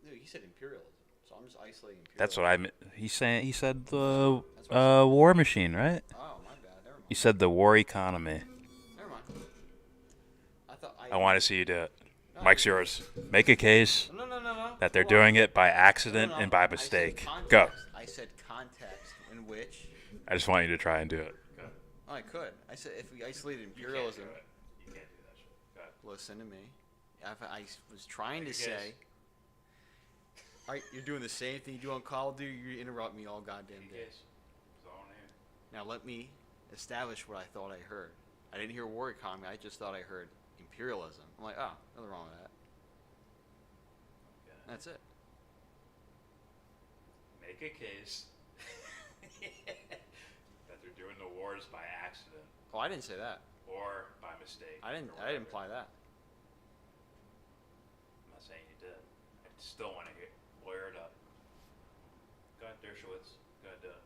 S6: he said imperialism. So I'm just isolating imperialism.
S20: That's what I meant. He said the war machine, right?
S6: Oh, my bad. Never mind.
S20: He said the war economy.
S6: Never mind.
S20: I want to see you do it. Mike's yours. Make a case
S6: No.
S20: that they're doing it by accident and by mistake. Go.
S6: I said context in which...
S20: I just want you to try and do it.
S6: Oh, I could. I said if we isolated imperialism...
S20: You can't do that shit. Go ahead.
S6: Listen to me. I was trying to say... Alright, you're doing the same thing you do on Call of Duty. You interrupt me all goddamn day. Now let me establish what I thought I heard. I didn't hear war economy. I just thought I heard imperialism. I'm like, oh, nothing wrong with that. Okay. That's it.
S20: Make a case that they're doing the wars by accident.
S6: Oh, I didn't say that.
S20: Or by mistake.
S6: I didn't imply that.
S20: I'm not saying you did. I still want to lawyer it up. Go ahead, Dershowitz. Go ahead, do it.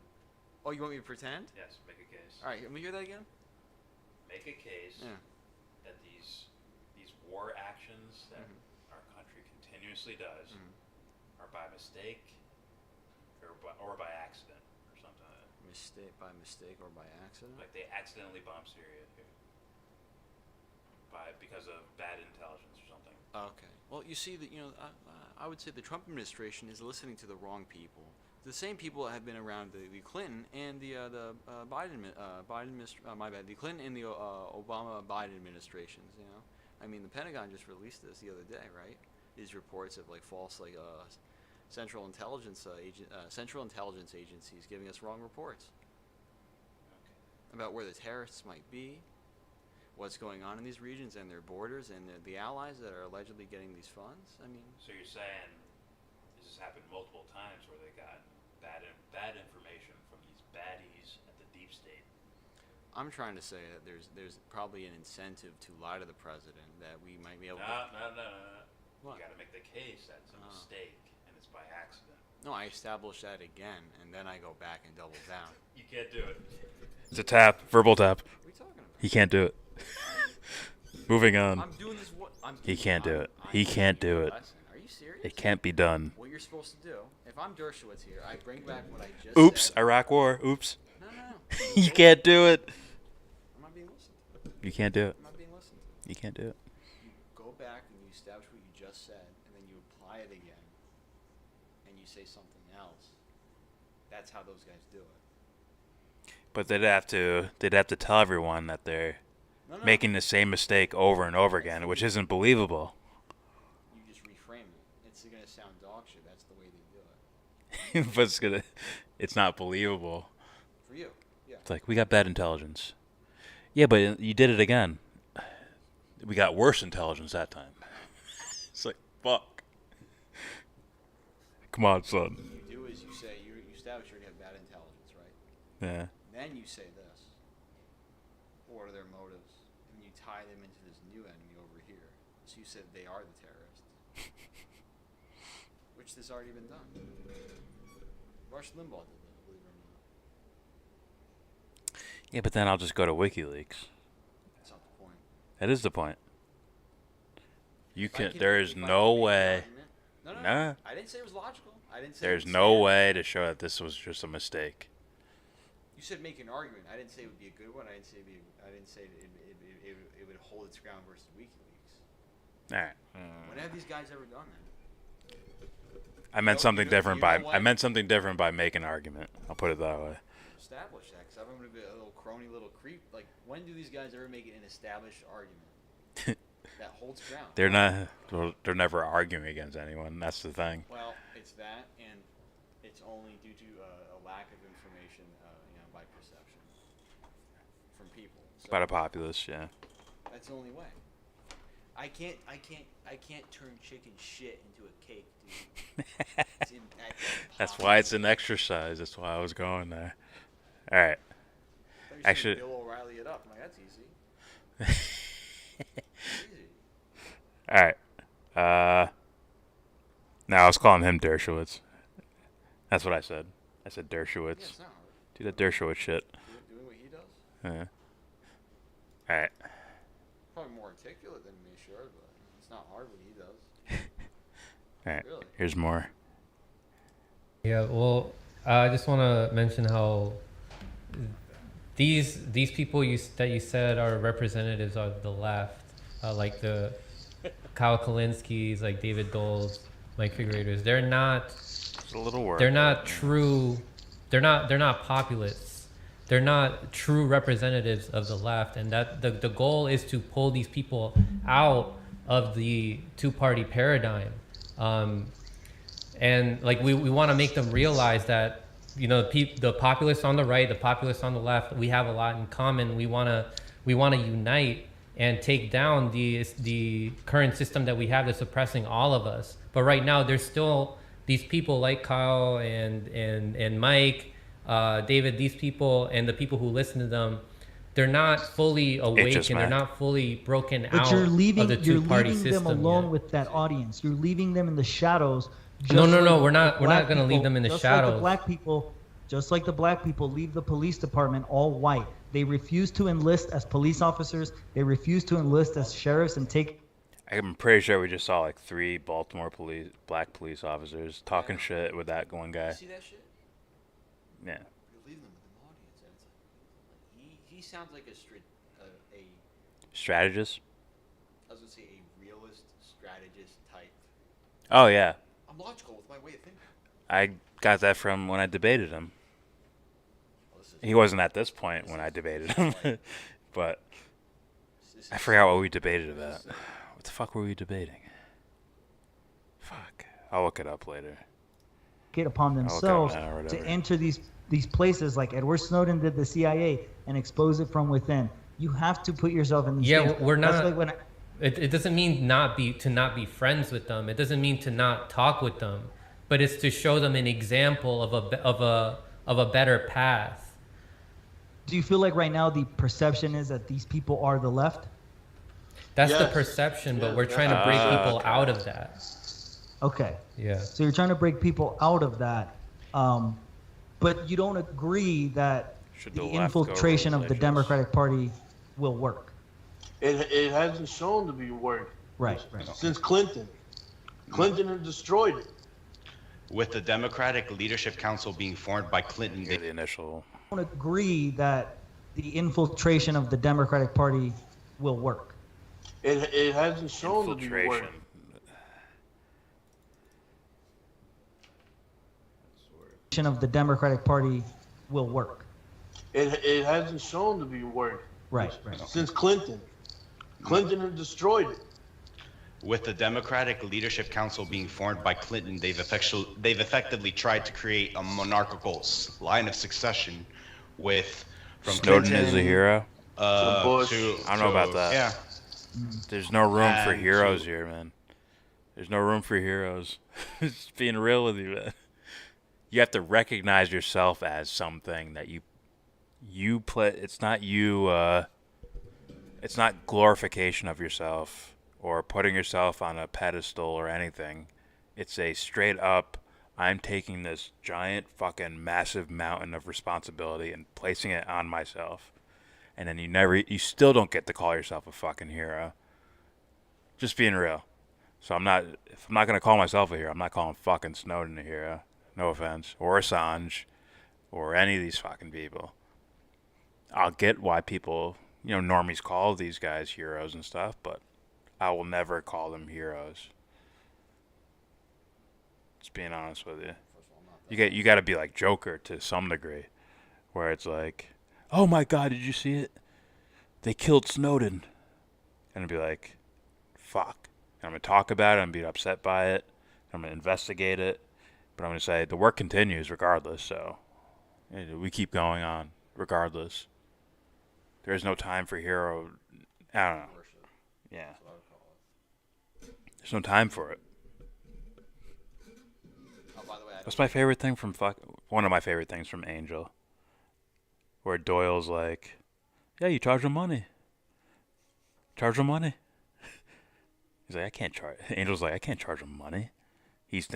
S6: Oh, you want me to pretend?
S20: Yes, make a case.
S6: Alright, let me hear that again.
S20: Make a case that these war actions that our country continuously does are by mistake or by accident or something like that.
S6: By mistake or by accident?
S20: Like they accidentally bombed Syria here. Because of bad intelligence or something.
S6: Okay. Well, you see that I would say the Trump administration is listening to the wrong people. The same people that have been around the Clinton and the Biden the Clinton and the Obama-Biden administrations. You know, I mean, the Pentagon just released this the other day, right? These reports of like false central intelligence agencies giving us wrong reports about where the terrorists might be, what's going on in these regions and their borders and the allies that are allegedly getting these funds. I mean,
S20: so you're saying this has happened multiple times where they got bad information from these baddies at the deep state.
S6: I'm trying to say that there's probably an incentive to lie to the president that we might be able to...
S20: No.
S6: What?
S20: You got to make the case that it's a mistake and it's by accident.
S6: No, I establish that again, and then I go back and double down.
S20: You can't do it. It's a tap, verbal tap.
S6: What are you talking about?
S20: He can't do it. Moving on.
S6: I'm doing this.
S20: He can't do it. He can't do it.
S6: Are you serious?
S20: It can't be done.
S6: What you're supposed to do, if I'm Dershowitz here, I bring back what I just
S20: Oops,
S6: said.
S20: Iraq War. Oops.
S6: No.
S20: You can't do it.
S6: I'm not being listened to.
S20: You can't do it.
S6: I'm not being listened to.
S20: You can't do it.
S6: You go back and you establish what you just said, and then you apply it again, and you say something else. That's how those guys do it.
S20: But they'd have to tell everyone that they're making the same mistake over and over again, which isn't believable.
S6: You just reframe it. It's going to sound dog shit. That's the way they do it.
S20: But it's not believable.
S6: For you, yeah.
S20: It's like, we got bad intelligence. Yeah, but you did it again. We got worse intelligence that time. It's like, fuck. Come on, son.
S6: What you do is you say, you establish you have bad intelligence, right?
S20: Yeah.
S6: Then you say this. What are their motives? And you tie them into this new enemy over here. So you said they are the terrorists. Which has already been done. Rush Limbaugh did that, believe it or not.
S20: Yeah, but then I'll just go to WikiLeaks.
S6: That's not the point.
S20: That is the point. You can. There is no way.
S6: No. I didn't say it was logical. I didn't say.
S20: There's no way to show that this was just a mistake.
S6: You said make an argument. I didn't say it would be a good one. I didn't say it would hold its ground versus WikiLeaks.
S20: All right.
S6: When have these guys ever done that?
S20: I meant something different by making an argument. I'll put it that way.
S6: Establish that, because I'm going to be a little crony, little creep. Like, when do these guys ever make it an established argument that holds ground?
S20: They're not. They're never arguing against anyone. That's the thing.
S6: Well, it's that, and it's only due to a lack of information, by perception from people. So
S20: By the populace, yeah.
S6: that's the only way. I can't turn chicken shit into a cake, dude.
S20: That's why it's an exercise. That's why I was going there. All right. Actually,
S6: Bill O'Reilly it up. I'm like, that's easy. Easy.
S20: all right. No, I was calling him Dershowitz. That's what I said. I said Dershowitz.
S6: Yeah, it's not hard.
S20: Do that Dershowitz shit.
S6: Doing what he does?
S20: Yeah. All right.
S6: Probably more articulate than me, sure, but it's not hard what he does.
S20: All right.
S6: Really?
S20: Here's more.
S8: Yeah, well, I just want to mention how these people that you said are representatives of the left, like the Kyle Kalinskis, like David Doles, Mike Figueredo's. They're not.
S20: It's a little word.
S8: They're not true. They're not populists. They're not true representatives of the left, and that the goal is to pull these people out of the two-party paradigm. And like we want to make them realize that the populists on the right, the populists on the left, we have a lot in common. We want to unite and take down the current system that we have that's oppressing all of us. But right now, there's still these people like Kyle and Mike, David. These people and the people who listen to them, they're not fully awake and they're not fully broken out of the two-party system.
S2: You're leaving them alone with that audience. You're leaving them in the shadows.
S8: No, we're not going to leave them in the shadows.
S2: Just like the black people leave the police department all white. They refuse to enlist as police officers. They refuse to enlist as sheriffs and take.
S20: I'm pretty sure we just saw like 3 Baltimore black police officers talking shit with that one guy.
S6: You see that shit?
S20: Yeah.
S6: You leave them with an audience, and it's like, he sounds like a
S20: strategist.
S6: I was gonna say a realist strategist type.
S20: Oh yeah.
S6: I'm logical with my way of thinking.
S20: I got that from when I debated him. He wasn't at this point when I debated him, but I forgot what we debated about. What the fuck were we debating? Fuck. I'll look it up later.
S2: Get upon themselves to enter these places like Edward Snowden did the CIA and expose it from within. You have to put yourself in these things.
S8: We're not.
S2: That's like when
S8: it doesn't mean not be friends with them. It doesn't mean to not talk with them, but it's to show them an example of a better path.
S2: Do you feel like right now the perception is that these people are the left?
S8: That's the perception, but we're trying to break people out of that.
S2: Okay.
S8: Yeah.
S2: So you're trying to break people out of that, but you don't agree that the infiltration of the Democratic Party will work.
S4: It hasn't shown to be work.
S2: Right.
S4: Since Clinton. Clinton had destroyed it.
S3: With the Democratic Leadership Council being formed by Clinton,
S20: the initial.
S2: I don't agree that the infiltration of the Democratic Party will work.
S4: It hasn't shown to be work.
S2: Of the Democratic Party will work.
S4: It hasn't shown to be work.
S23: Right.
S4: Since Clinton. Clinton had destroyed it.
S3: With the Democratic Leadership Council being formed by Clinton, they've effectively tried to create a monarchical line of succession from
S20: Snowden
S3: Clinton,
S20: is a hero.
S4: Bush.
S20: I don't know about that.
S3: Yeah.
S20: There's no room for
S3: And
S20: heroes here, man. There's no room for heroes. Just being real with you, man. You have to recognize yourself as something that you play. It's not you. It's not glorification of yourself or putting yourself on a pedestal or anything. It's a straight up, I'm taking this giant fucking massive mountain of responsibility and placing it on myself. And then you still don't get to call yourself a fucking hero. Just being real. So if I'm not going to call myself a hero, I'm not calling fucking Snowden a hero. No offense. Or Assange. Or any of these fucking people. I'll get why people, normies call these guys heroes and stuff, but I will never call them heroes. Just being honest with you. You got to be like Joker to some degree, where it's like, oh my God, did you see it? They killed Snowden. And I'd be like, fuck. And I'm going to talk about it. I'm going to be upset by it. I'm going to investigate it. But I'm going to say the work continues regardless. So we keep going on regardless. There's no time for hero. I don't know. Yeah. There's no time for it. That's my favorite thing from one of my favorite things from Angel. Where Doyle's like, yeah, you charge him money. Charge him money. He's like, I can't charge. Angel's like, I can't charge him money. He's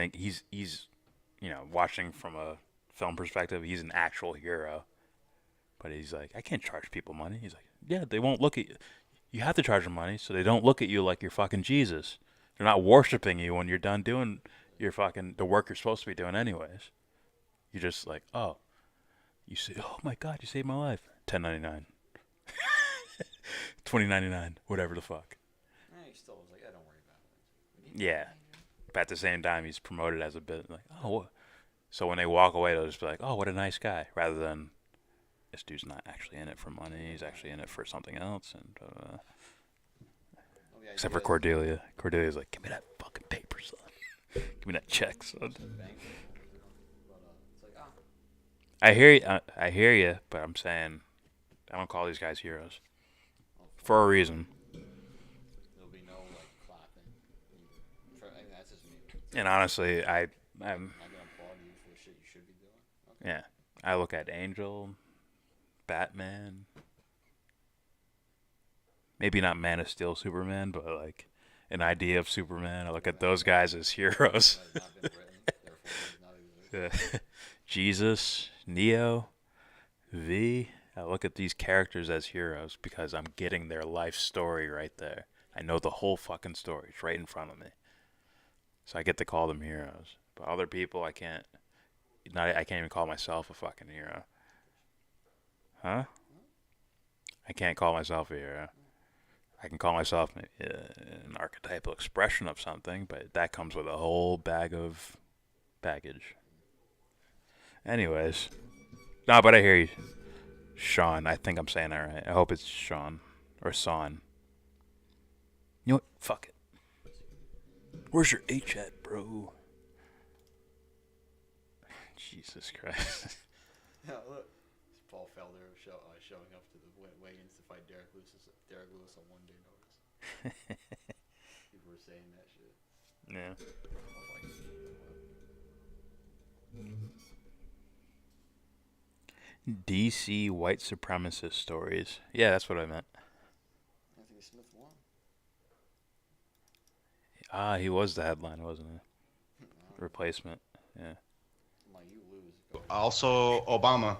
S20: watching from a film perspective. He's an actual hero. But he's like, I can't charge people money. He's like, yeah, they won't look at you. You have to charge them money so they don't look at you like you're fucking Jesus. They're not worshiping you when you're done doing the work you're supposed to be doing anyways. You're just like, oh. You say, oh my God, you saved my life. $10.99. $20.99. Whatever the fuck.
S6: He still was like, don't worry about it.
S20: Yeah. But at the same time, he's promoted as a bit like, oh. What? So when they walk away, they'll just be like, oh, what a nice guy. Rather than, this dude's not actually in it for money. He's actually in it for something else. And except for Cordelia. Cordelia's like, give me that fucking paper, son. Give me that check, son. I hear you, but I'm saying I don't call these guys heroes for a reason.
S6: There'll be no clapping. That's just me.
S20: And honestly, I'm
S6: not gonna applaud you for the shit you should be doing. Okay.
S20: Yeah, I look at Angel, Batman, maybe not Man of Steel, Superman, but like an idea of Superman. I look at those guys as heroes. Jesus, Neo, V. I look at these characters as heroes because I'm getting their life story right there. I know the whole fucking story. It's right in front of me. So I get to call them heroes. But other people, I can't even call myself a fucking hero. Huh? I can't call myself a hero. I can call myself an archetypal expression of something, but that comes with a whole bag of baggage. Anyways. No, but I hear you. Sean. I think I'm saying that right. I hope it's Sean. Or Son. You know what? Fuck it. Where's your H at, bro? Jesus Christ.
S6: Yeah, look. It's Paul Felder showing up to the weigh-ins to fight Derek Lewis on one day notice. People were saying that shit.
S20: Yeah. DC white supremacist stories. Yeah, that's what I meant.
S6: Anthony Smith won.
S20: He was the headline, wasn't he? Replacement. Yeah.
S3: Also, Obama,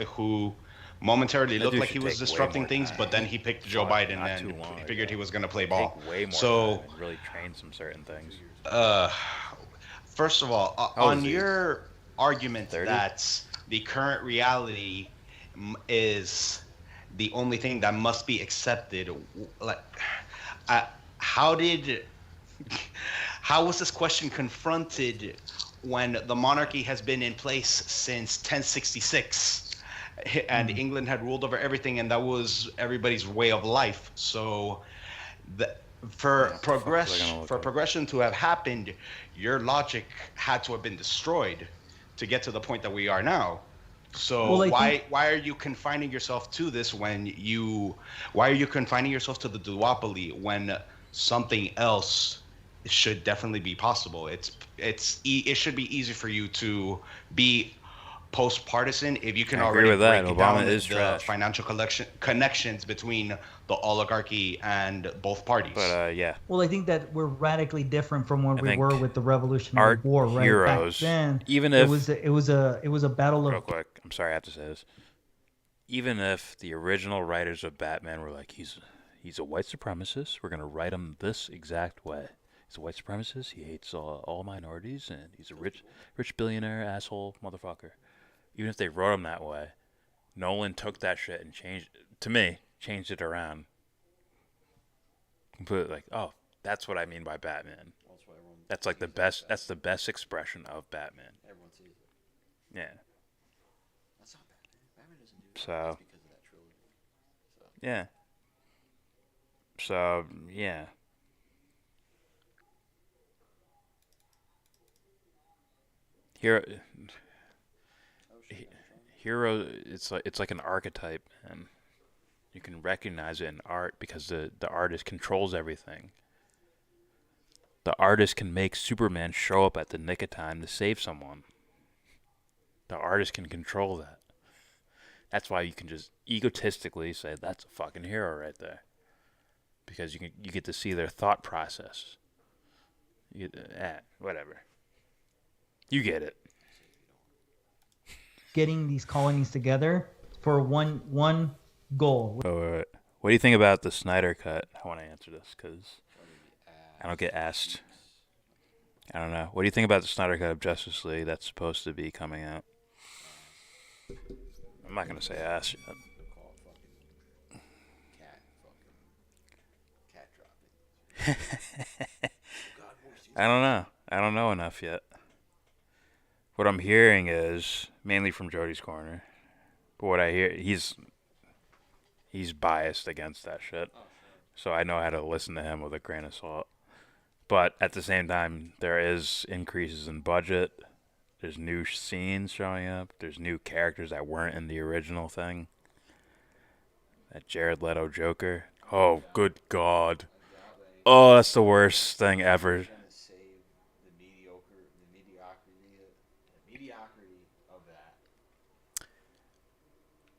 S3: who momentarily
S20: That
S3: looked
S20: dude
S3: like he
S20: should
S3: was
S20: take way
S3: disrupting
S20: more
S3: things,
S20: time.
S3: but then he picked Joe
S20: Fuck,
S3: Biden
S20: not too
S3: and
S20: long
S3: figured he
S20: ago.
S3: was going to play ball.
S20: Take way more
S3: So,
S20: time and really train some certain things.
S3: first of all,
S20: How old
S3: on
S20: is he?
S3: your argument
S20: 30?
S3: that the current reality is the only thing that must be accepted, how was this question confronted when the monarchy has been in place since 1066 and England had ruled over everything, and that was everybody's way of life. So for progression to have happened, your logic had to have been destroyed to get to the point that we are now. So why are you confining yourself to this why are you confining yourself to the duopoly when something else should definitely be possible? It should be easy for you to be post-partisan if you can already break down the financial connections between the oligarchy and both parties.
S20: But
S2: Well, I think that we're radically different from when we were with the Revolutionary War, right?
S20: Heroes,
S2: back then,
S20: even if
S2: it was a battle of.
S20: Real quick, I'm sorry I have to say this. Even if the original writers of Batman were like, he's a white supremacist, we're gonna write him this exact way. He's a white supremacist. He hates all minorities, and he's a rich billionaire asshole motherfucker. Even if they wrote him that way, Nolan took that shit and changed it around. Completely like, oh, that's what I mean by Batman. That's like the best. That's the best expression of Batman.
S6: Everyone sees it.
S20: Yeah.
S6: That's not Batman. Batman doesn't do that.
S20: So.
S6: That's because of that trilogy. So.
S20: Yeah. So yeah. Hero, it's like an archetype, and you can recognize it in art because the artist controls everything. The artist can make Superman show up at the nick of time to save someone. The artist can control that. That's why you can just egotistically say that's a fucking hero right there, because you get to see their thought process. Whatever. You get it.
S2: Getting these colonies together for one goal.
S20: Wait. What do you think about the Snyder Cut? I want to answer this because I don't get asked. I don't know. What do you think about the Snyder Cut of Justice League that's supposed to be coming out? I'm not gonna say ass yet. I don't know. I don't know enough yet. What I'm hearing is mainly from Jody's corner. But what I hear, he's biased against that shit. So I know how to listen to him with a grain of salt. But at the same time, there is increases in budget. There's new scenes showing up. There's new characters that weren't in the original thing. That Jared Leto Joker. Oh, good God. Oh, that's the worst thing ever.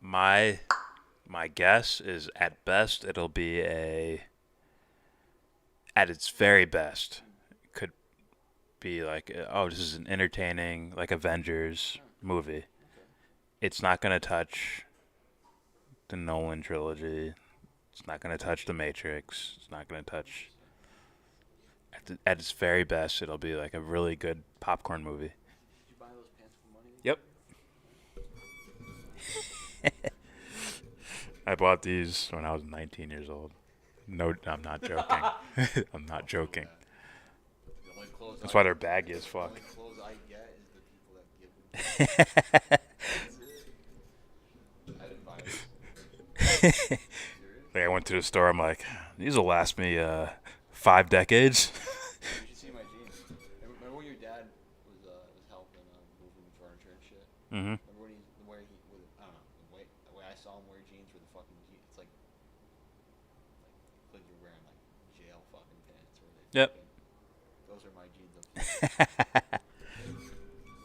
S20: My guess is at best it'll be at its very best, could be like, oh, this is an entertaining, like Avengers movie. It's not going to touch the Nolan trilogy. It's not going to touch The Matrix. It's not going to touch... At its very best, it'll be like a really good popcorn movie.
S6: Did you buy those pants for money?
S20: Yep. I bought these when I was 19 years old. No, I'm not joking. I'm not joking. That's why they're baggy as fuck.
S6: The only clothes I get is the people that give them. I didn't buy it.
S20: Like I went to the store. I'm like, these will last me 5 decades.
S6: You should see my jeans. Remember when your dad was helping moving furniture and shit?
S20: Mm-hmm.
S6: Remember when I don't know, the way I saw him wear jeans were the fucking jeans. It's like you're wearing like jail fucking pants.
S20: Yep.
S6: Those are my jeans.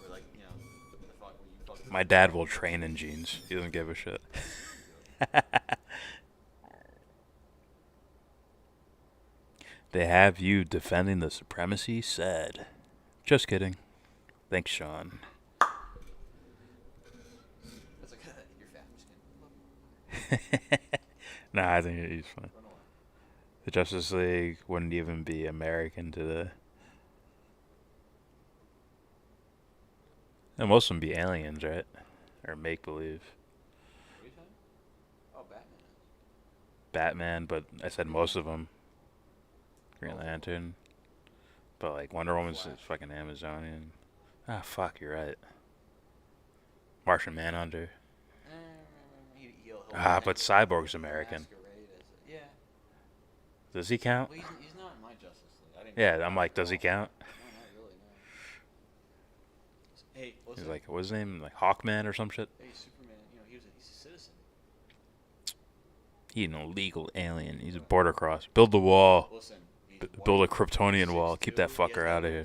S6: Or like, you know, the fuck when you fucking...
S20: My dad will train in jeans. He doesn't give a shit. They have you defending the supremacy said. Just kidding. Thanks, Sean.
S6: That's like, you're fat.
S20: Nah, I think he's fine. The Justice League wouldn't even be American to the... And most of them be aliens, right? Or make-believe.
S6: What are you saying? Oh, Batman.
S20: Batman, but I said most of them. Green Lantern. But like Wonder Woman's fucking Amazonian. Ah, fuck, you're right. Martian Manhunter. But Cyborg's American.
S6: Yeah.
S20: Does he count?
S6: Well, he's not in my Justice League. I didn't
S20: Yeah, I'm like, does he count?
S6: No, not really, no. Hey, listen.
S20: He's like, what's his name? Like Hawkman or some shit?
S6: Hey, Superman, he's a citizen.
S20: He's an illegal alien. He's a border cross. Build the wall.
S6: Listen,
S20: Build a Kryptonian wall. Keep that fucker out of here.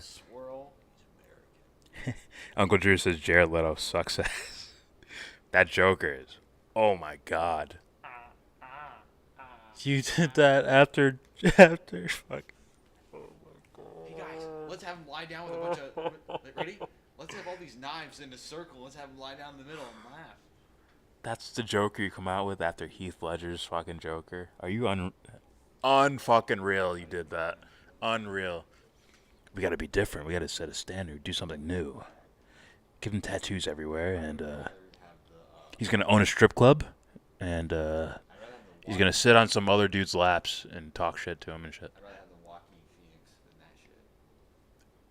S20: Uncle Drew says Jared Leto sucks ass. That Joker is. Oh my god. You did that after fuck.
S6: Hey guys, let's have him lie down with a bunch of. Ready? Let's have all these knives in a circle. Let's have him lie down in the middle and laugh.
S20: That's the Joker you come out with after Heath Ledger's fucking Joker. Are you unfucking real? You did that. Unreal. We gotta be different. We gotta set a standard. Do something new. Give him tattoos everywhere, and he's gonna own a strip club, and he's gonna sit on some other dude's laps and talk shit to him and shit.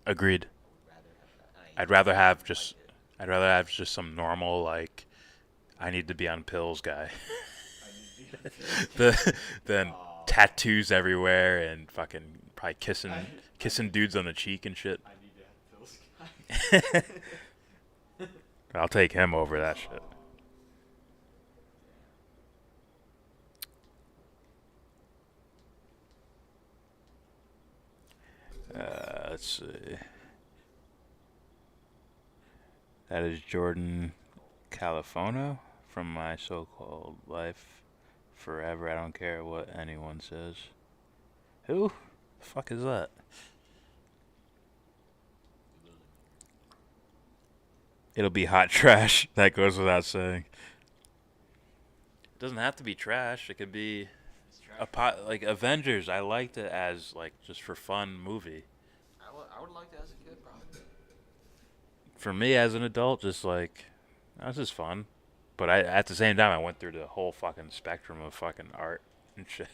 S20: Agreed. I'd rather have just some normal, like, I need to be on pills guy than tattoos everywhere and fucking probably kissing dudes on the cheek and shit. I'll take him over that shit. Let's see. That is Jordan Califono from My So-Called Life Forever. I don't care what anyone says. Who the fuck is that? It'll be hot trash. That goes without saying. It doesn't have to be trash. It could be like Avengers. I liked it as like just for fun movie.
S6: I would like that as a kid, probably.
S20: For me as an adult, just like this is fun. But at the same time, I went through the whole fucking spectrum of fucking art and shit.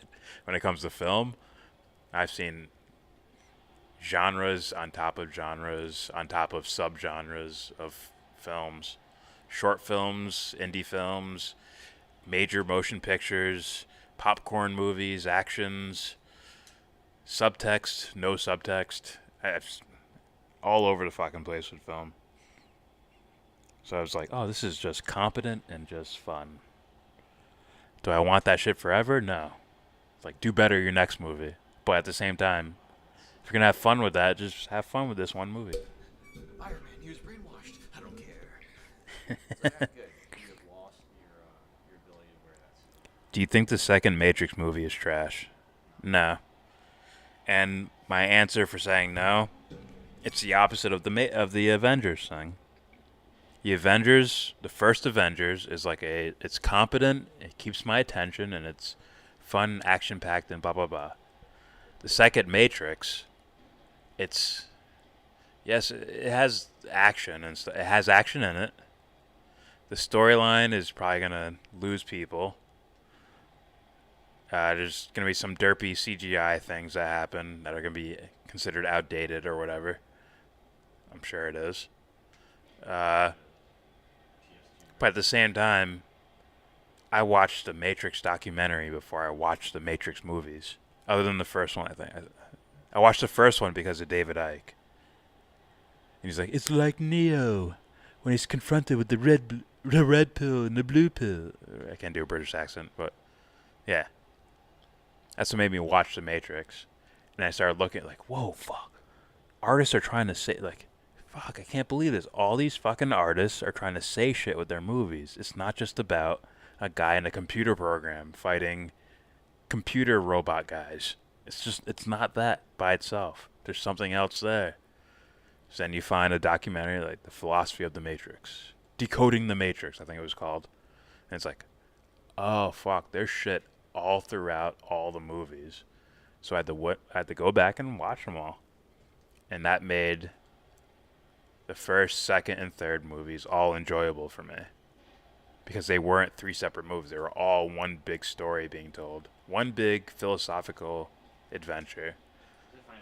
S20: When it comes to film, I've seen genres on top of subgenres of films. Short films, indie films, major motion pictures, popcorn movies, actions, subtext, no subtext. All over the fucking place with film. So I was like, oh, this is just competent and just fun. Do I want that shit forever? No. It's like, do better your next movie. But at the same time, if you're going to have fun with that, just have fun with this one movie.
S6: Iron Man, he was brainwashed. I don't care.
S20: Do you think the second Matrix movie is trash? No. And my answer for saying no, it's the opposite of the Avengers thing. The Avengers, the first Avengers, is like it's competent, it keeps my attention, and it's fun, action-packed, and blah, blah, blah. The second Matrix, yes, it has action, and it has action in it. The storyline is probably going to lose people. There's going to be some derpy CGI things that happen that are going to be considered outdated or whatever. I'm sure it is. But at the same time, I watched the Matrix documentary before I watched the Matrix movies. Other than the first one, I think. I watched the first one because of David Icke. And he's like, it's like Neo when he's confronted with the red pill and the blue pill. I can't do a British accent, but yeah. That's what made me watch the Matrix. And I started looking like, whoa, fuck. Artists are trying to say, like, fuck, I can't believe this. All these fucking artists are trying to say shit with their movies. It's not just about a guy in a computer program fighting computer robot guys. It's not that by itself. There's something else there. So then you find a documentary like The Philosophy of the Matrix. Decoding the Matrix, I think it was called. And it's like, oh, fuck, there's shit all throughout all the movies. So I had to go back and watch them all. And that made the first, second, and third movies all enjoyable for me. Because they weren't three separate movies. They were all one big story being told. One big philosophical adventure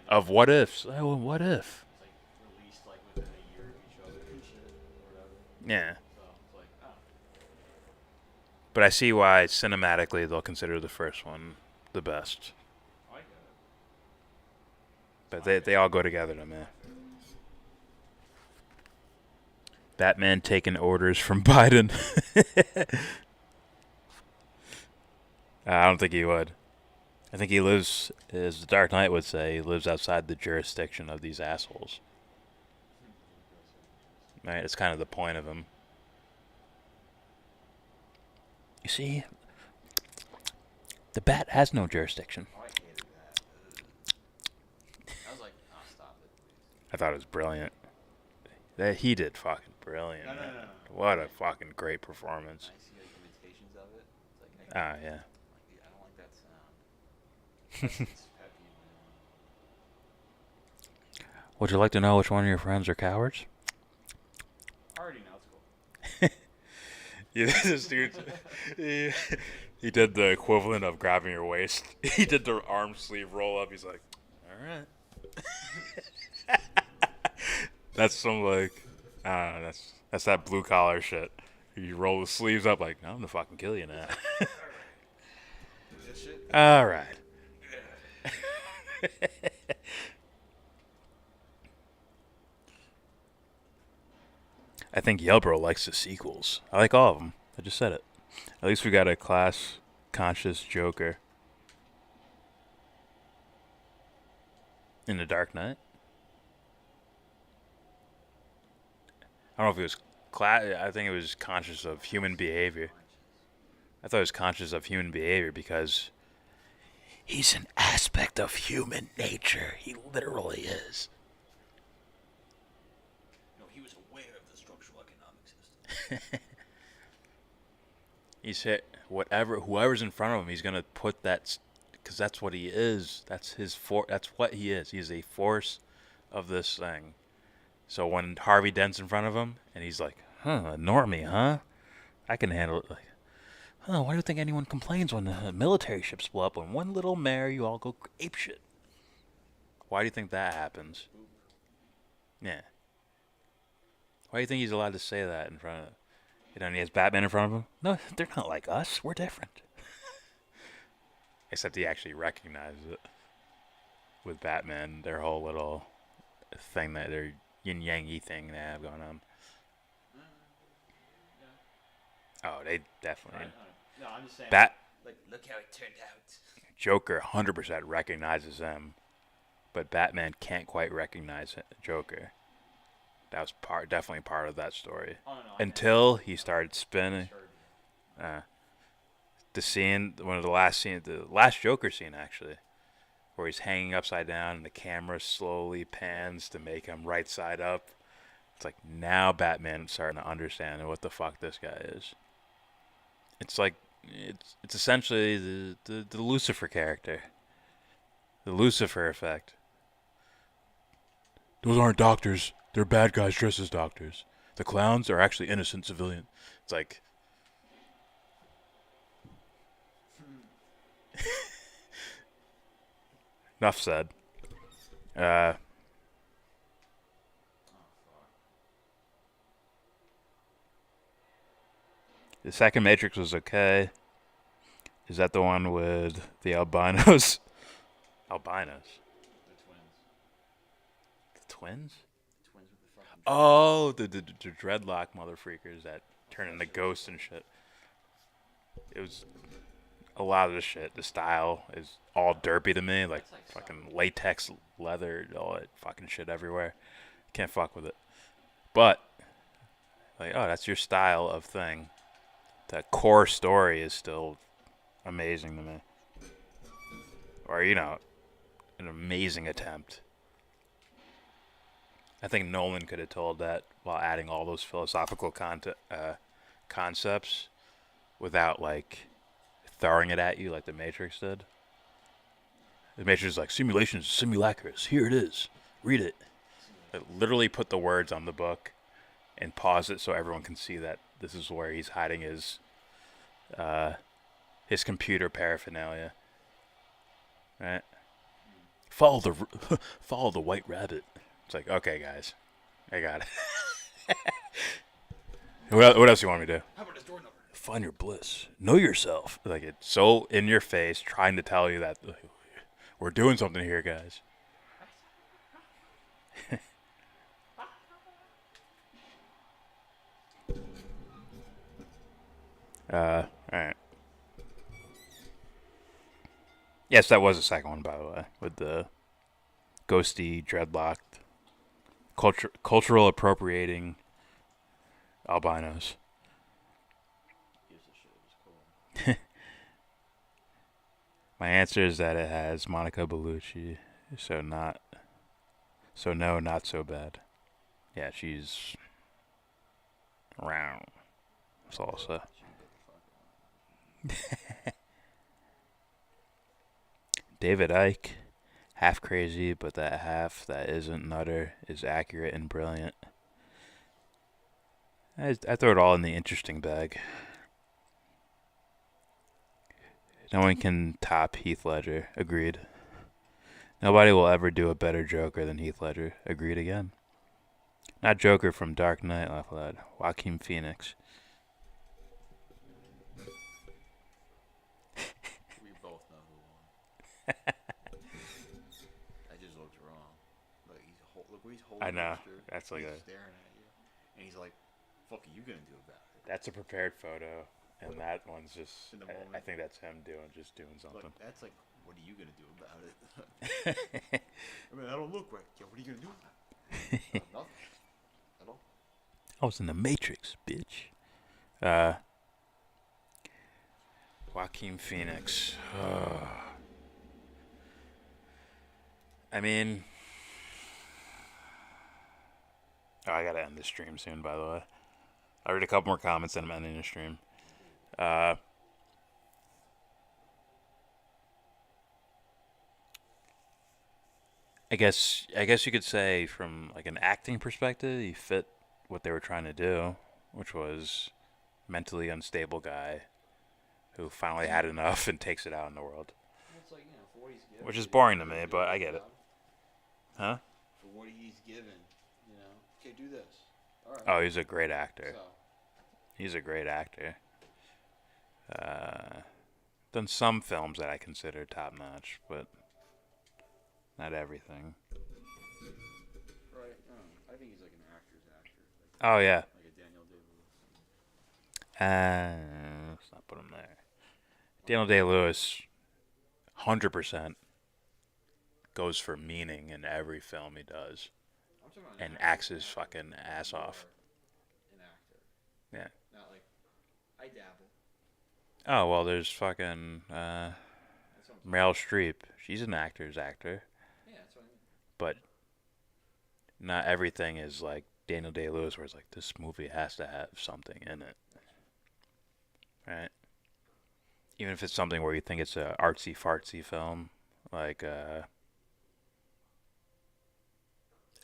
S20: of what ifs. Oh, what if? Yeah. But I see why cinematically they'll consider the first one the best. But they all go together to me. Batman taking orders from Biden. I don't think he would. I think he lives, as the Dark Knight would say, he lives outside the jurisdiction of these assholes. Right? It's kind of the point of him. You see, the bat has no jurisdiction. I thought it was brilliant. That he did fucking brilliant. Man. What a fucking great performance. Ah, yeah. Would you like to know which one of your friends are cowards?
S6: I already know, it's cool.
S20: Yeah, this dude, he did the equivalent of grabbing your waist. He did the arm sleeve roll up. He's like, all right. That's some like, I don't know, that's that blue collar shit. You roll the sleeves up like, no, I'm gonna fucking kill you now. All right. I think Yelbro likes the sequels. I like all of them. I just said it. At least we got a class-conscious Joker. In The Dark Knight? I don't know if it was I think it was conscious of human behavior. I thought it was conscious of human behavior because he's an aspect of human nature. He literally is.
S14: No, he was aware of the structural economic system.
S20: He's hit whoever's in front of him, he's gonna put that, because that's what he is. That's that's what he is. He's a force of this thing. So when Harvey Dent's in front of him, and he's like, a normie, huh? I can handle it. Like, why do you think anyone complains when the military ships blow up? When one little mare, you all go apeshit. Why do you think that happens? Yeah. Why do you think he's allowed to say that in front of, and he has Batman in front of him? No, they're not like us. We're different. Except he actually recognizes it. With Batman, their whole little thing, that their yin-yang-y thing they have going on. Oh, they definitely.
S6: No, I'm just saying. Like, look how it turned out.
S20: Joker 100% recognizes them, but Batman can't quite recognize Joker. That was definitely part of that story.
S6: Oh, no,
S20: until he started spinning. The scene, the last Joker scene actually, where he's hanging upside down and the camera slowly pans to make him right side up. It's like now Batman's starting to understand what the fuck this guy is. It's like it's essentially the Lucifer character, the Lucifer effect. Those aren't doctors; they're bad guys dressed as doctors. The clowns are actually innocent civilians. It's like. Enough said. The second Matrix was okay. Is that the one with the albinos? Albinos? The twins? Oh, the dreadlock motherfreakers that turn into ghosts and shit. It was a lot of the shit. The style is all derpy to me, like fucking latex leather, all that fucking shit everywhere. Can't fuck with it. But like, oh, that's your style of thing. The core story is still amazing to me. Or, an amazing attempt. I think Nolan could have told that while adding all those philosophical concepts without, like, throwing it at you like The Matrix did. The Matrix is like, simulations, simulacrus, here it is. Read it. It literally put the words on the book and pause it so everyone can see that this is where he's hiding his computer paraphernalia. Right? Follow the white rabbit. It's like, okay, guys, I got it. What else you want me to do?
S14: How about his door number?
S20: Find your bliss. Know yourself. Like, it's so in your face, trying to tell you that we're doing something here, guys. All right. Yes, that was the second one, by the way, with the ghosty, dreadlocked, cultural appropriating albinos. My answer is that it has Monica Bellucci, so no, not so bad. Yeah, she's round salsa. David Icke, half crazy, but that half that isn't nutter is accurate and brilliant. I throw it all in the interesting bag. No one can top Heath Ledger. Agreed. Nobody will ever do a better Joker than Heath Ledger. Agreed again. Not Joker from Dark Knight, laugh loud. Joaquin Phoenix.
S9: We both know who won. I just looked wrong. Look, look where he's holding.
S20: I know.
S9: Picture.
S20: That's like
S9: he's staring at you, and he's like, "Fuck, are you gonna do about it?"
S20: That's a prepared photo, and that one's just.
S9: In the
S20: I
S9: moment.
S20: think that's him doing something.
S9: Look, that's like, what are you gonna do about it? I mean, I don't look right. Yeah, what are you gonna do? Nothing. At all.
S20: I was in the Matrix, bitch. Joaquin Phoenix. I mean, I gotta end the stream soon, by the way. I read a couple more comments and I'm ending the stream. I guess you could say from like an acting perspective, he fit what they were trying to do, which was mentally unstable guy who finally had enough and takes it out in the world.
S9: It's like, for what he's given,
S20: Which is boring to me, but I get it. Huh?
S9: For what he's given, okay, do this. All right.
S20: Oh, he's a great actor.
S9: So.
S20: He's a great actor. Done some films that I consider top notch, but not everything.
S9: Right. I think he's like an actor's actor. Like,
S20: Oh yeah.
S9: Like a Daniel Day-Lewis.
S20: Let's not put him there. Daniel Day-Lewis, 100% goes for meaning in every film he does, and acts his fucking ass off.
S9: An actor.
S20: Yeah.
S9: Not like, I dabble.
S20: Oh well, there's fucking Meryl Streep. She's an actor's actor.
S9: Yeah, that's what I mean.
S20: But not everything is like Daniel Day-Lewis, where it's like this movie has to have something in it, right? Even if it's something where you think it's a artsy fartsy film, like I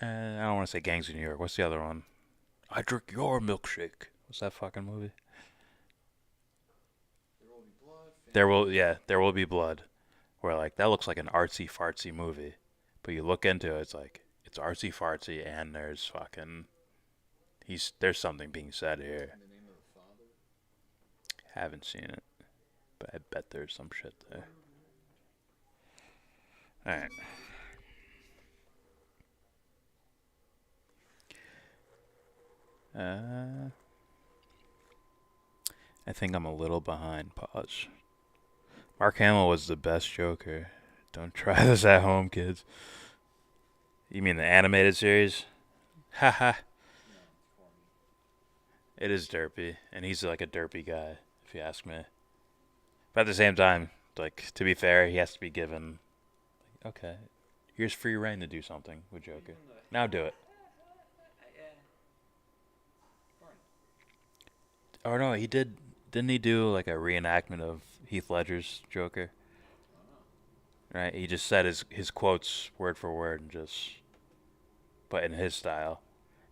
S20: don't want to say Gangs of New York. What's the other one? I Drink Your Milkshake. What's that fucking movie? There will be blood. Where like that looks like an artsy fartsy movie, but you look into it, it's like it's artsy fartsy, and there's fucking there's something being said here. Haven't seen it, but I bet there's some shit there. All right. I think I'm a little behind. Pause. Mark Hamill was the best Joker. Don't try this at home, kids. You mean the animated series? Haha. It is derpy, and he's like a derpy guy, if you ask me. But at the same time, like, to be fair, he has to be given, like, okay, here's free reign to do something with Joker. Now do it. Oh no, he did. Didn't he do like a reenactment of Heath Ledger's Joker? Right, he just said his quotes word for word, and just, but in his style,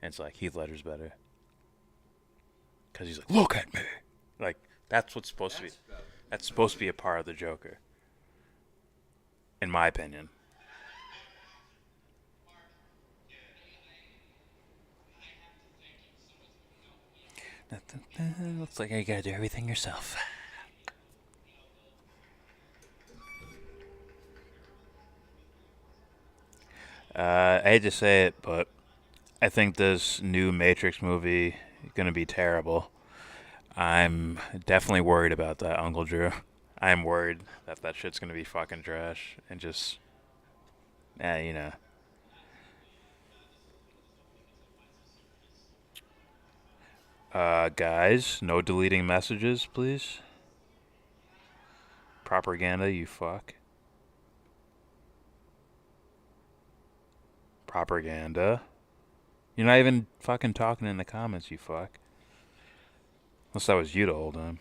S20: and it's like Heath Ledger's better. Cause he's like, look at me, like that's what's supposed to be. That's supposed to be a part of the Joker, in my opinion. Looks like you gotta do everything yourself. I hate to say it, but I think this new Matrix movie is gonna be terrible. I'm definitely worried about that, Uncle Drew. I'm worried that that shit's gonna be fucking trash and just, you know. Guys, no deleting messages, please. Propaganda, you fuck. Propaganda. You're not even fucking talking in the comments, you fuck. Unless that was you the whole time.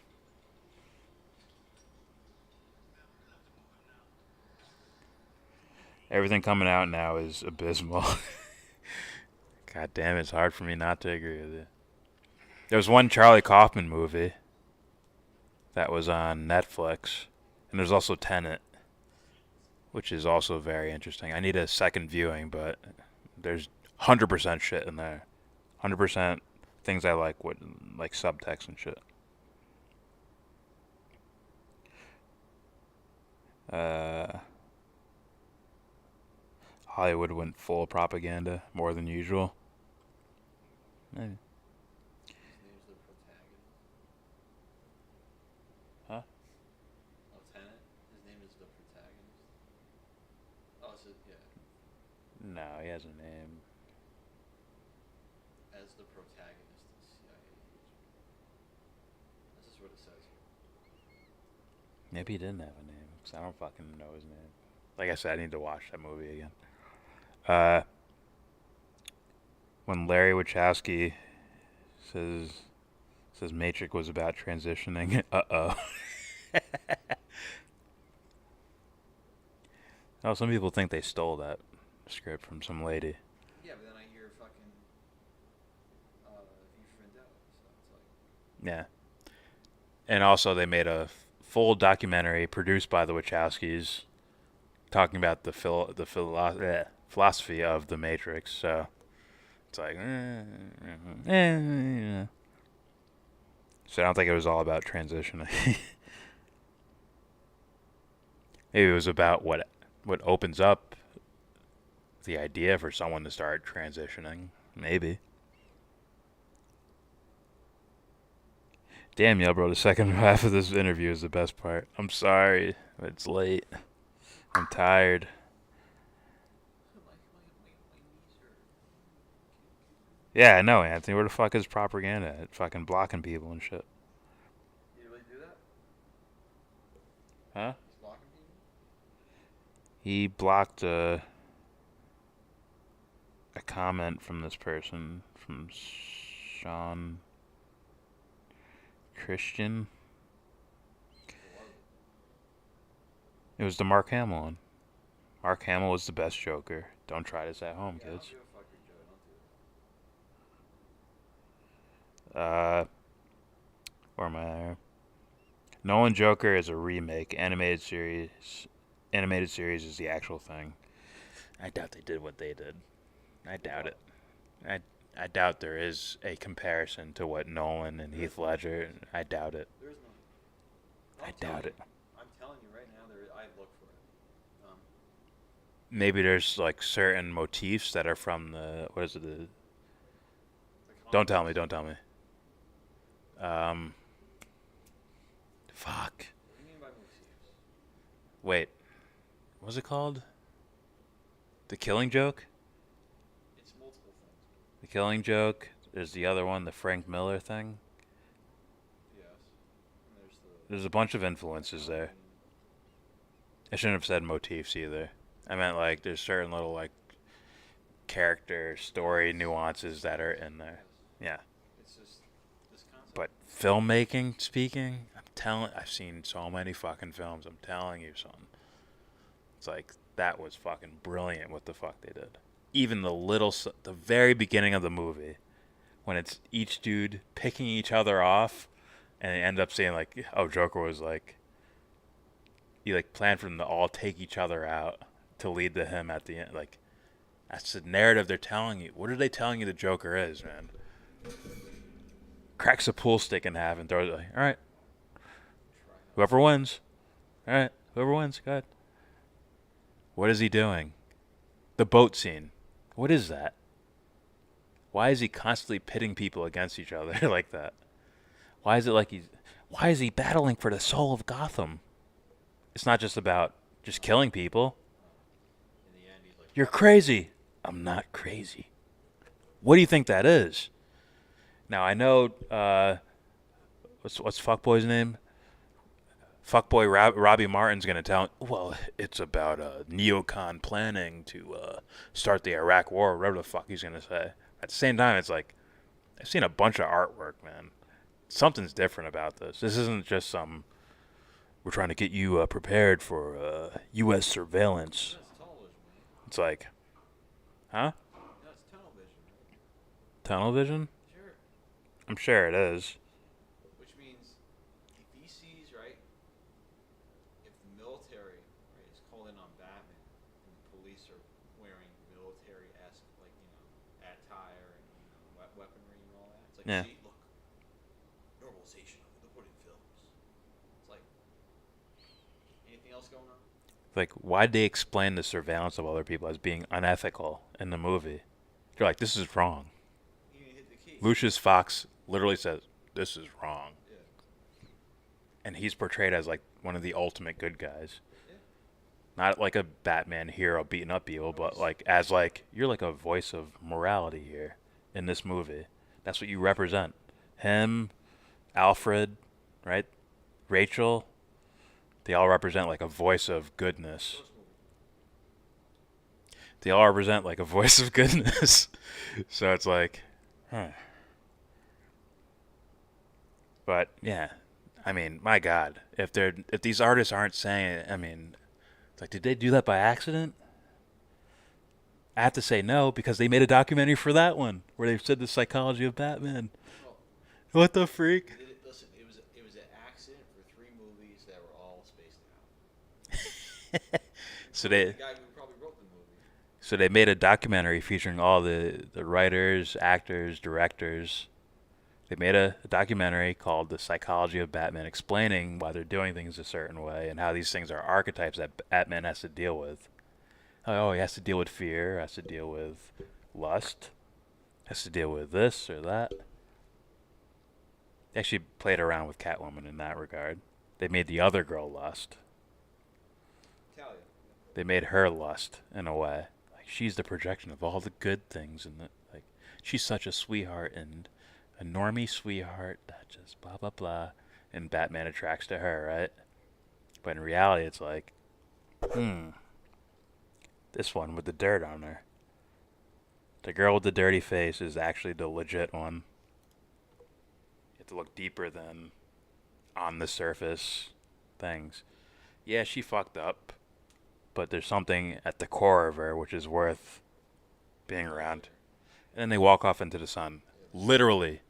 S20: Everything coming out now is abysmal. God damn, it's hard for me not to agree with you. There was one Charlie Kaufman movie that was on Netflix, and there's also Tenet, which is also very interesting. I need a second viewing, but there's 100% shit in there. 100% things I like, like subtext and shit. Hollywood went full propaganda, more than usual. Maybe. Huh?
S6: Lieutenant? His name is the protagonist? Oh, is it? Yeah.
S20: No, he has a name.
S6: As the protagonist, the CIA agent. This is what it says here.
S20: Maybe he didn't have a name, because I don't fucking know his name. Like I said, I need to watch that movie again. When Larry Wachowski says Matrix was about transitioning, uh-oh. Oh, some people think they stole that script from some lady.
S6: Yeah, but then I hear fucking Vendetta, so it's like...
S20: Yeah. And also they made a full documentary produced by the Wachowskis talking about the philosophy of the Matrix, so it's like so I don't think it was all about transitioning. Maybe it was about what opens up the idea for someone to start transitioning. Maybe. Damn, yeah, bro, the second half of this interview is the best part. I'm sorry, it's late. I'm tired. Yeah, I know, Anthony. Where the fuck is propaganda? It's fucking blocking people and shit.
S6: You really do that?
S20: Huh?
S6: He's blocking people?
S20: He blocked a comment from this person, from Sean Christian. It was the Mark Hamill one. Mark Hamill was the best Joker. Don't try this at home, kids. Where am I? Nolan Joker is a remake. Animated series is the actual thing. I doubt they did what they did. I doubt it. I doubt there is a comparison to what Nolan and Heath Ledger. I doubt it.
S6: There is no.
S20: I doubt it.
S6: I'm telling you right now, I look for it.
S20: Maybe there's like certain motifs that are from the what is it? Don't tell me. Fuck.
S6: What do you mean by motifs?
S20: Wait. What's it called? The Killing Joke?
S6: It's multiple things.
S20: The Killing Joke. There's the other one, the Frank Miller thing.
S6: Yes. And
S20: There's a bunch of influences there. I shouldn't have said motifs either. I meant like there's certain little like character story nuances that are in there. Yeah.
S6: It's just this concept.
S20: But filmmaking speaking, I've seen so many fucking films. I'm telling you, son. It's like that was fucking brilliant what the fuck they did. Even the very beginning of the movie, when it's each dude picking each other off, and they end up saying like, oh, Joker was like, he like planned for them to all take each other out to lead to him at the end. Like, that's the narrative they're telling you. What are they telling you the Joker is, man? cracks a pool stick in half and throws it. Like, all right, whoever wins. All right, whoever wins, go ahead. What is he doing? The boat scene. What is that? Why is he constantly pitting people against each other like that? Why is he battling for the soul of Gotham? It's not just about just killing people. You're crazy. I'm not crazy. What do you think that is? Now, I know, what's Fuckboy's name? Fuckboy Robbie Martin's going to tell him, well, it's about neocon planning to start the Iraq War, whatever the fuck he's going to say. At the same time, it's like, I've seen a bunch of artwork, man. Something's different about this. This isn't just some, we're trying to get you prepared for U.S. surveillance. It's like, huh?
S6: That's tunnel vision.
S20: Tunnel vision?
S6: Sure.
S20: I'm sure it is.
S6: Which means if he sees, right, if the military, right, is called in on Batman and the police are wearing military-esque, like, attire and, weaponry and all that, it's like,
S20: Yeah.
S6: see, look, normalization of the hooded films. It's like, anything else going on?
S20: Like, why'd they explain the surveillance of other people as being unethical in the movie? You're like, this is wrong. Lucius Fox literally says, this is wrong.
S6: Yeah.
S20: And he's portrayed as, like, one of the ultimate good guys. Yeah. Not like a Batman hero beating up evil, but, like, as, like, you're like a voice of morality here in this movie. That's what you represent. Him, Alfred, right? Rachel, they all represent, like, a voice of goodness. They all represent, like, a voice of goodness. So it's like, huh. But, yeah, I mean, my God, if these artists aren't saying it, I mean, it's like, did they do that by accident? I have to say no, because they made a documentary for that one, where they said the psychology of Batman. What the freak?
S6: Listen, it was an accident for 3 movies that were all spaced out.
S20: So
S6: The guy who probably wrote the movie.
S20: So they made a documentary featuring all the writers, actors, directors. They made a documentary called The Psychology of Batman, explaining why they're doing things a certain way and how these things are archetypes that Batman has to deal with. Oh, he has to deal with fear, has to deal with lust, has to deal with this or that. They actually played around with Catwoman in that regard. They made the other girl lust.
S6: Talia.
S20: They made her lust in a way. Like, she's the projection of all the good things, and like, she's such a sweetheart and a normie sweetheart that just blah blah blah, and Batman attracts to her, right? But in reality, it's like, this one with the dirt on her. The girl with the dirty face is actually the legit one. You have to look deeper than on the surface things. Yeah, she fucked up, but there's something at the core of her which is worth being around. And then they walk off into the sun. Literally.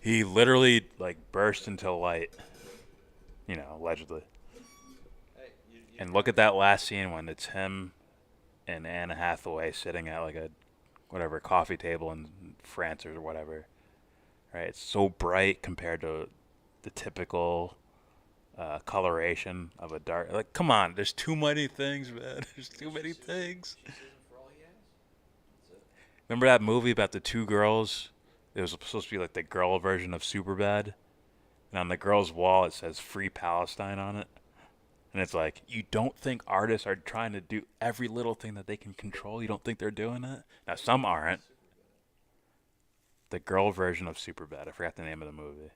S20: He literally, like, burst into light. You know, allegedly. And look at that last scene when it's him and Anne Hathaway sitting at, like, a, whatever, coffee table in France or whatever. Right? It's so bright compared to the typical coloration of a dark... Like, come on. There's too many things, man. There's too many things. Remember that movie about the 2 girls? It was supposed to be like the girl version of Superbad. And on the girl's wall, it says Free Palestine on it. And it's like, you don't think artists are trying to do every little thing that they can control? You don't think they're doing it? Now, some aren't. The girl version of Superbad. I forgot the name of the movie.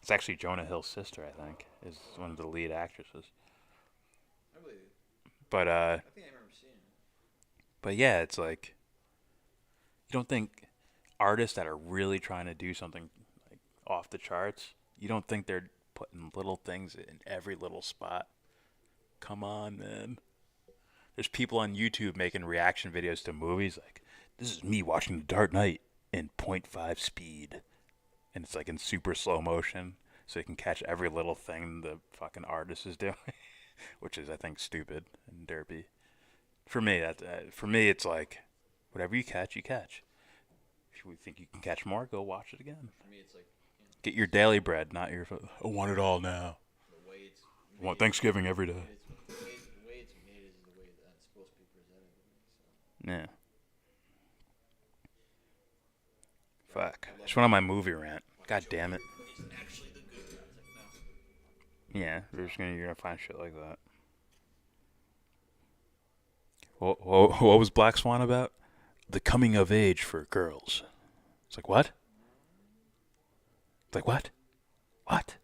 S20: It's actually Jonah Hill's sister, I think, is one of the lead actresses.
S6: I believe it.
S20: But,
S6: I think I remember seeing it.
S20: But yeah, it's like, you don't think artists that are really trying to do something like off the charts, you don't think they're putting little things in every little spot? Come on, man. There's people on YouTube making reaction videos to movies like, this is me watching The Dark Knight in 0.5 speed. And it's like in super slow motion, so you can catch every little thing the fucking artist is doing, which is, I think, stupid and derpy. For me, it's like, whatever you catch, you catch. If you think you can catch more, go watch it again.
S6: For me, it's like
S20: Get your daily bread, not your. I want it all now.
S6: the way it's.
S20: I want Thanksgiving every day.
S6: The way it's made is the way that's supposed to be presented to me. So.
S20: Yeah. Fuck. I just went on my movie rant. God damn it. Yeah, you're gonna find shit like that. What was Black Swan about? The coming of age for girls. It's like, what? It's like, what? What?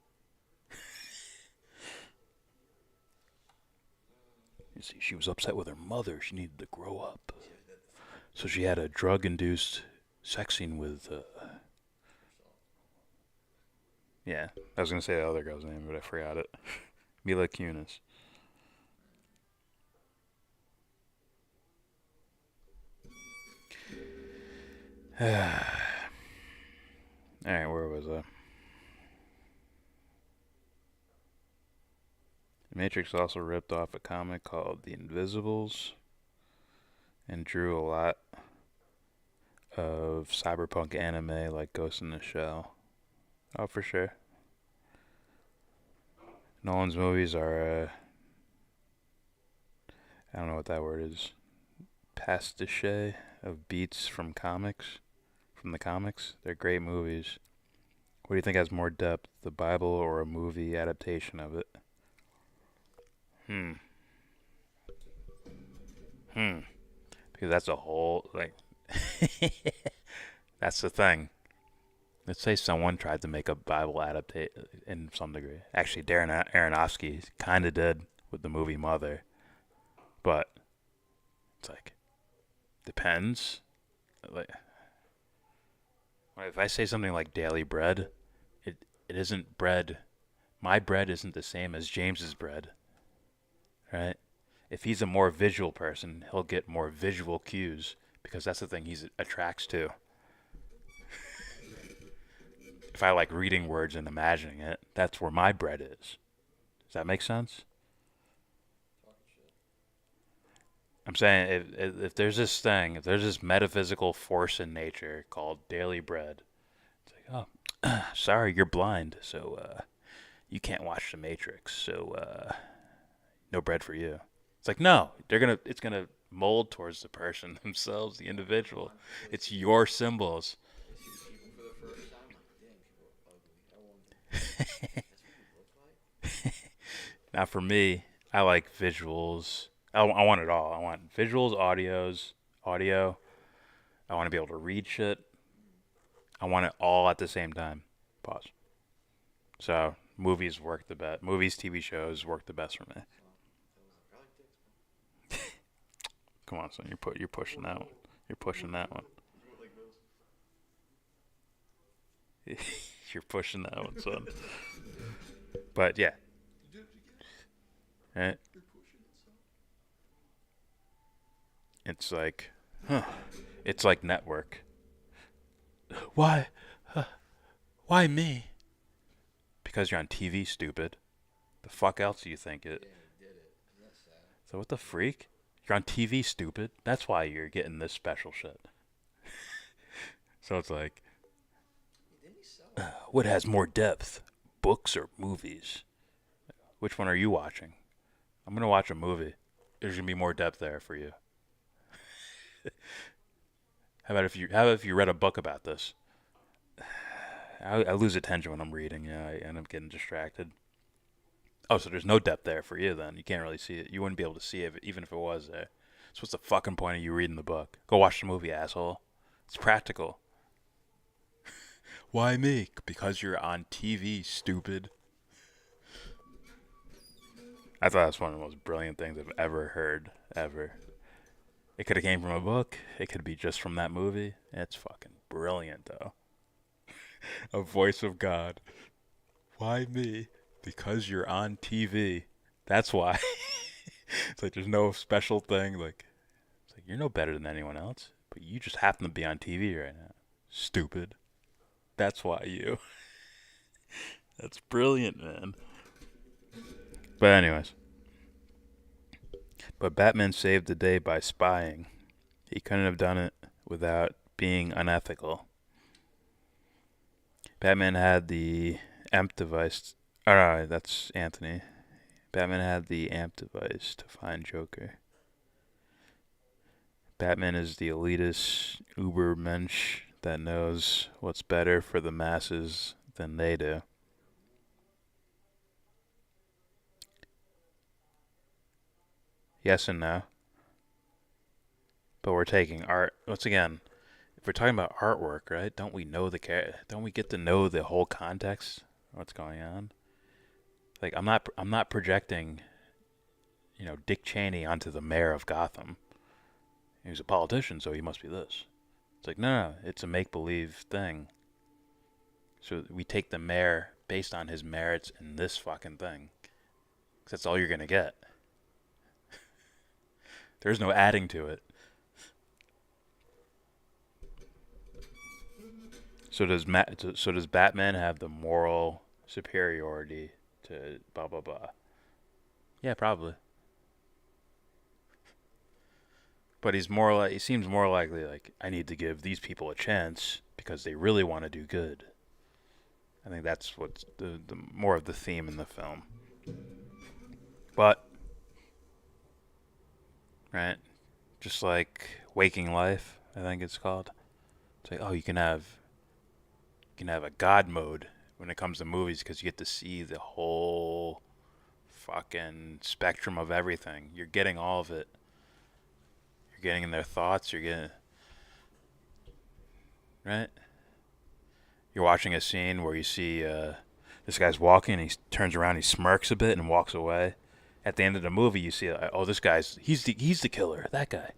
S20: You see, she was upset with her mother. She needed to grow up. So she had a drug-induced sex scene with, yeah, I was going to say the other girl's name, but I forgot it. Mila Kunis. Alright, where was I? The Matrix also ripped off a comic called The Invisibles and drew a lot of cyberpunk anime like Ghost in the Shell. Oh, for sure. Nolan's movies are, I don't know what that word is, pastiche of beats from the comics. They're great movies. What do you think has more depth, the Bible or a movie adaptation of it? Because that's a whole, like, that's the thing. Let's say someone tried to make a Bible adaptation in some degree. Actually, Darren Aronofsky kind of did with the movie Mother. But it's like, depends. Like, if I say something like daily bread, it isn't bread. My bread isn't the same as James's bread. Right? If he's a more visual person, he'll get more visual cues because that's the thing he attracts to. If I like reading words and imagining it, that's where my bread is. Does that make sense? I'm saying if there's this thing, if there's this metaphysical force in nature called daily bread, it's like, oh, sorry, you're blind, so you can't watch The Matrix, so no bread for you. It's like, no, it's gonna mold towards the person themselves, the individual. It's your symbols. Now for me, I like visuals. I want it all. I want visuals, audio. I want to be able to read shit. I want it all at the same time. Pause. So movies work the best. Movies, TV shows work the best for me. Come on, son. You're pushing that one. You're pushing that one. You're pushing that one, son. But yeah. Right? It's like, it's like Network. Why? Why me? Because you're on TV, stupid. The fuck else do you think it? So what the freak? You're on TV, stupid. That's why you're getting this special shit. So it's like, what has more depth, books or movies? Which one are you watching? I'm gonna watch a movie. There's gonna be more depth there for you. How about if you read a book about this? I lose attention when I'm reading. Yeah, I end up getting distracted. Oh, so there's no depth there for you then. You can't really see it. You wouldn't be able to see it even if it was there. So what's the fucking point of you reading the book? Go watch the movie, asshole. It's practical. Why me? Because you're on TV, stupid. I thought that's one of the most brilliant things I've ever heard, ever. It could have came from a book. It could be just from that movie. It's fucking brilliant, though. A voice of God. Why me? Because you're on TV. That's why. It's like there's no special thing. Like, it's like you're no better than anyone else, but you just happen to be on TV right now. Stupid. That's why you. That's brilliant, man. But anyways. But Batman saved the day by spying. He couldn't have done it without being unethical. Batman had the AMP device. Oh, no, that's Anthony. Batman had the AMP device to find Joker. Batman is the elitist ubermensch that knows what's better for the masses than they do. Yes and no. But we're taking art. Once again, if we're talking about artwork, right? Don't we get to know the whole context of what's going on? Like I'm not projecting, Dick Cheney onto the mayor of Gotham. He's a politician, so he must be this. It's like, no, it's a make-believe thing. So we take the mayor based on his merits in this fucking thing. 'Cause that's all you're gonna get. There's no adding to it. So does Batman have the moral superiority to blah blah blah? Yeah, probably. But he seems more likely like, I need to give these people a chance because they really want to do good. I think that's what's the more of the theme in the film. But right, just like Waking Life, I think it's called. It's like, oh, you can have a God mode when it comes to movies because you get to see the whole fucking spectrum of everything. You're getting all of it. You're getting in their thoughts. You're getting, right? You're watching a scene where you see this guy's walking and he turns around, he smirks a bit and walks away. At the end of the movie, you see, oh, this guy's he's the killer, that guy.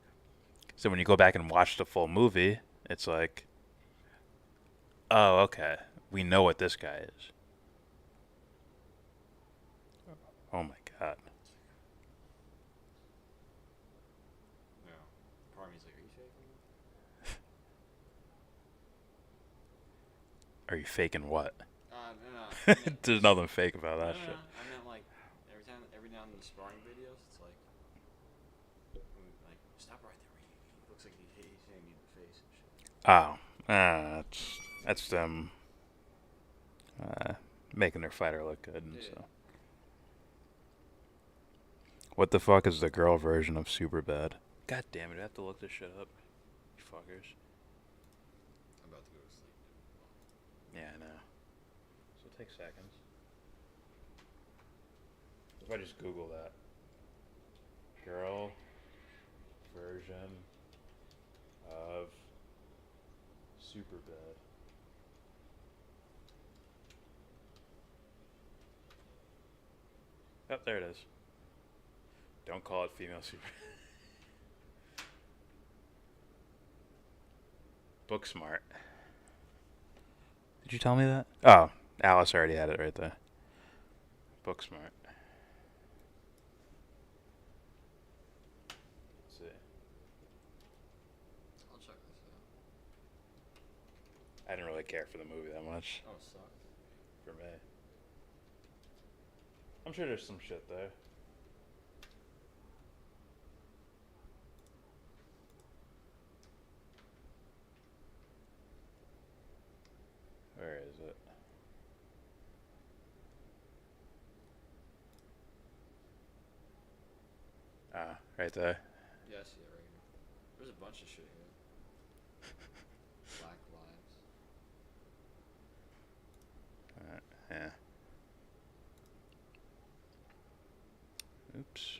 S20: So when you go back and watch the full movie, it's like, oh, okay, we know what this guy is. Oh my god.
S6: Yeah. Part of me's like, are you faking?
S20: Are you faking what?
S6: No.
S20: There's nothing fake about that shit.
S6: I meant like every now and then the sparring videos, it's like stop right there. He looks like he's hitting you in the face and shit.
S20: Oh, that's them making their fighter look good and so. What the fuck is the girl version of Superbad? God damn it, I have to look this shit up. You fuckers.
S6: I'm about to go to sleep.
S20: Yeah, I know. So take seconds. If I just Google that. Girl version of Superbad. Oh, there it is. Don't call it female super. Book smart. Did you tell me that? Oh, Alice already had it right there. Book smart. Let's see.
S6: I'll check this out.
S20: I didn't really care for the movie that much.
S6: Oh, it sucked.
S20: For me. I'm sure there's some shit there. Where is it? Ah, right there.
S6: Yeah, I see it right here. There's a bunch of shit here. Black lives.
S20: Yeah. Oops.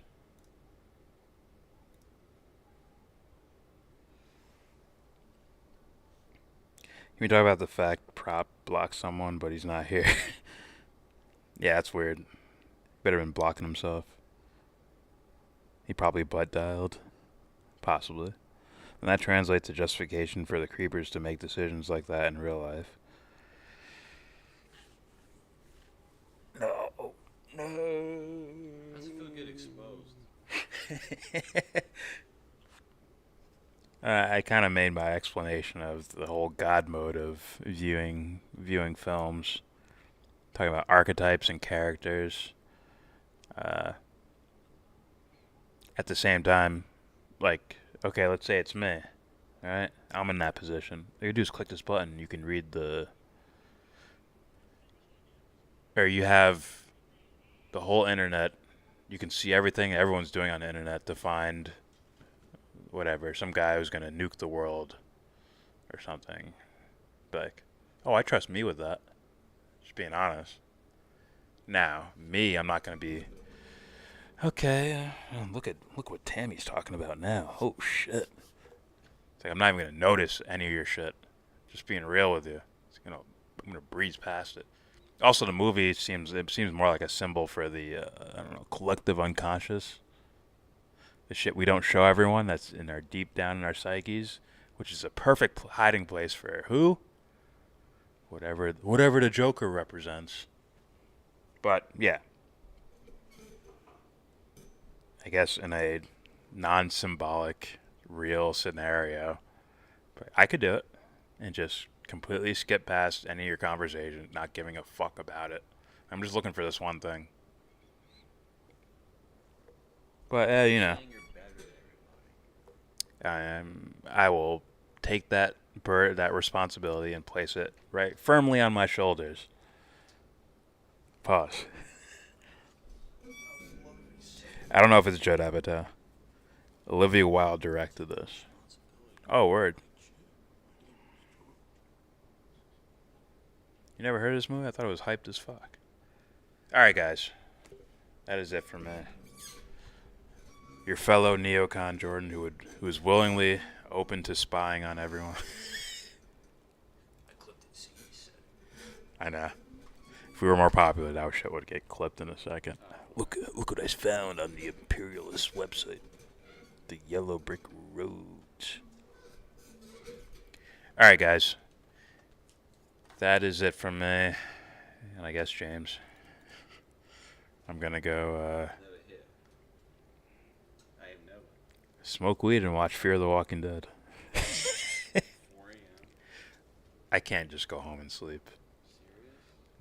S20: Can we talk about the fact Prop blocked someone, but he's not here? Yeah, that's weird. Better been blocking himself. He probably butt dialed. Possibly. And that translates to justification for the creepers to make decisions like that in real life. No.
S6: How's it feel to get exposed?
S20: I kind of made my explanation of the whole God mode of viewing films. Talking about archetypes and characters. At the same time, like, okay, let's say it's me. All right, I'm in that position. All you do is click this button. You can read or you have the whole internet. You can see everything everyone's doing on the internet to find whatever, some guy who's going to nuke the world or something. Like, oh, I trust me with that. Just being honest. Now, me, I'm not going to be, okay, look what Tammy's talking about now. Oh, shit. It's like, I'm not even going to notice any of your shit. Just being real with you. I'm going to breeze past it. Also, the movie seems more like a symbol for the, I don't know, collective unconscious. The shit we don't show everyone that's in our deep down in our psyches, which is a perfect hiding place for who? Whatever the Joker represents. But, yeah. I guess in a non-symbolic, real scenario, I could do it and just completely skip past any of your conversation, not giving a fuck about it. I'm just looking for this one thing. But, you know. I will take that responsibility and place it right firmly on my shoulders. Pause. I don't know if it's Judd Apatow. Olivia Wilde directed this. Oh, word. You never heard of this movie? I thought it was hyped as fuck. Alright, guys. That is it for me. Your fellow neocon Jordan, who is willingly open to spying on everyone. I know. If we were more popular, that shit would get clipped in a second. Look what I found on the imperialist website. The yellow brick roads. Alright, guys. That is it from me. And I guess James. I'm gonna go, smoke weed and watch Fear the Walking Dead. I can't just go home and sleep.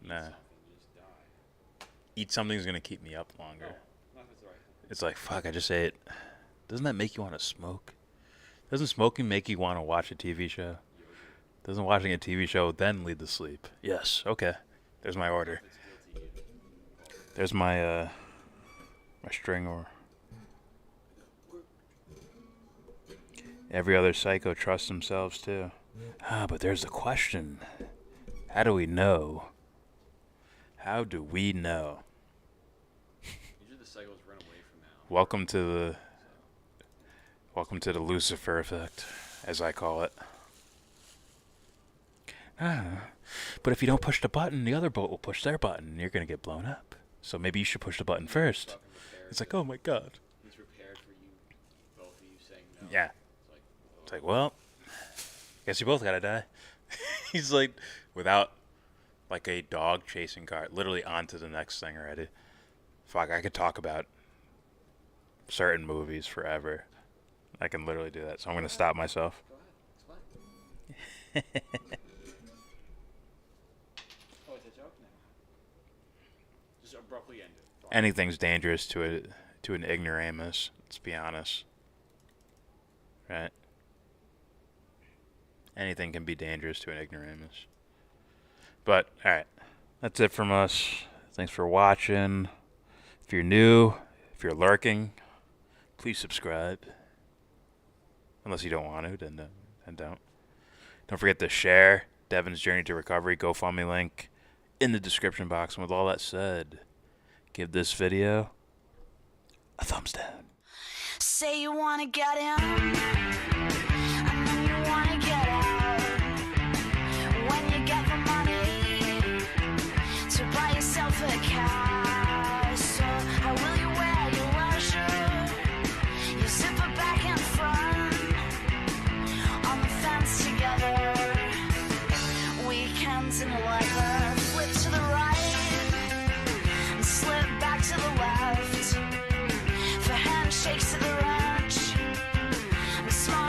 S20: Nah. Eat something's gonna keep me up longer. It's like, fuck, I just ate. Doesn't that make you want to smoke? Doesn't smoking make you want to watch a TV show? Doesn't watching a TV show then lead to sleep? Yes, okay. There's my order. There's my, my string or... Every other psycho trusts themselves, too. But there's a question. How do we know? How do we know?
S6: Usually the psychos run away from now.
S20: Welcome to the Lucifer effect, as I call it. But if you don't push the button, the other boat will push their button, and you're going to get blown up. So maybe you should push the button first. It's like, oh my god.
S6: He's prepared for you, both of you saying no.
S20: Yeah. It's like, well, guess you both gotta die. He's like, without, like a dog chasing cart, literally on to the next thing already. Fuck, I could talk about certain movies forever. I can literally do that, so I'm gonna stop myself.
S6: Go ahead. It's fine. Oh, it's a joke now. Just abruptly end it.
S20: Anything's dangerous to an ignoramus, let's be honest. Right? Anything can be dangerous to an ignoramus. But, alright. That's it from us. Thanks for watching. If you're new, if you're lurking, please subscribe. Unless you don't want to, then don't. Don't forget to share Devon's Journey to Recovery GoFundMe link in the description box. And with all that said, give this video a thumbs down.
S19: Say you wanna get in, and then you wanna get out. When you get the money to buy yourself a castle, how will you wear your leisure? You zipper back and front on the fence together. Weekends in leather, flip to the right and slip back to the left. For handshakes to the ranch, and small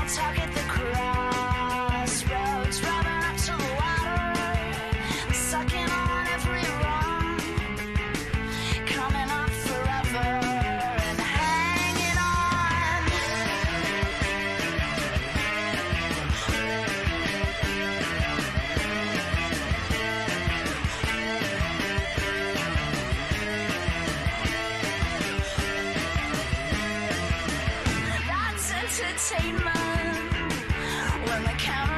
S19: entertainment when the camera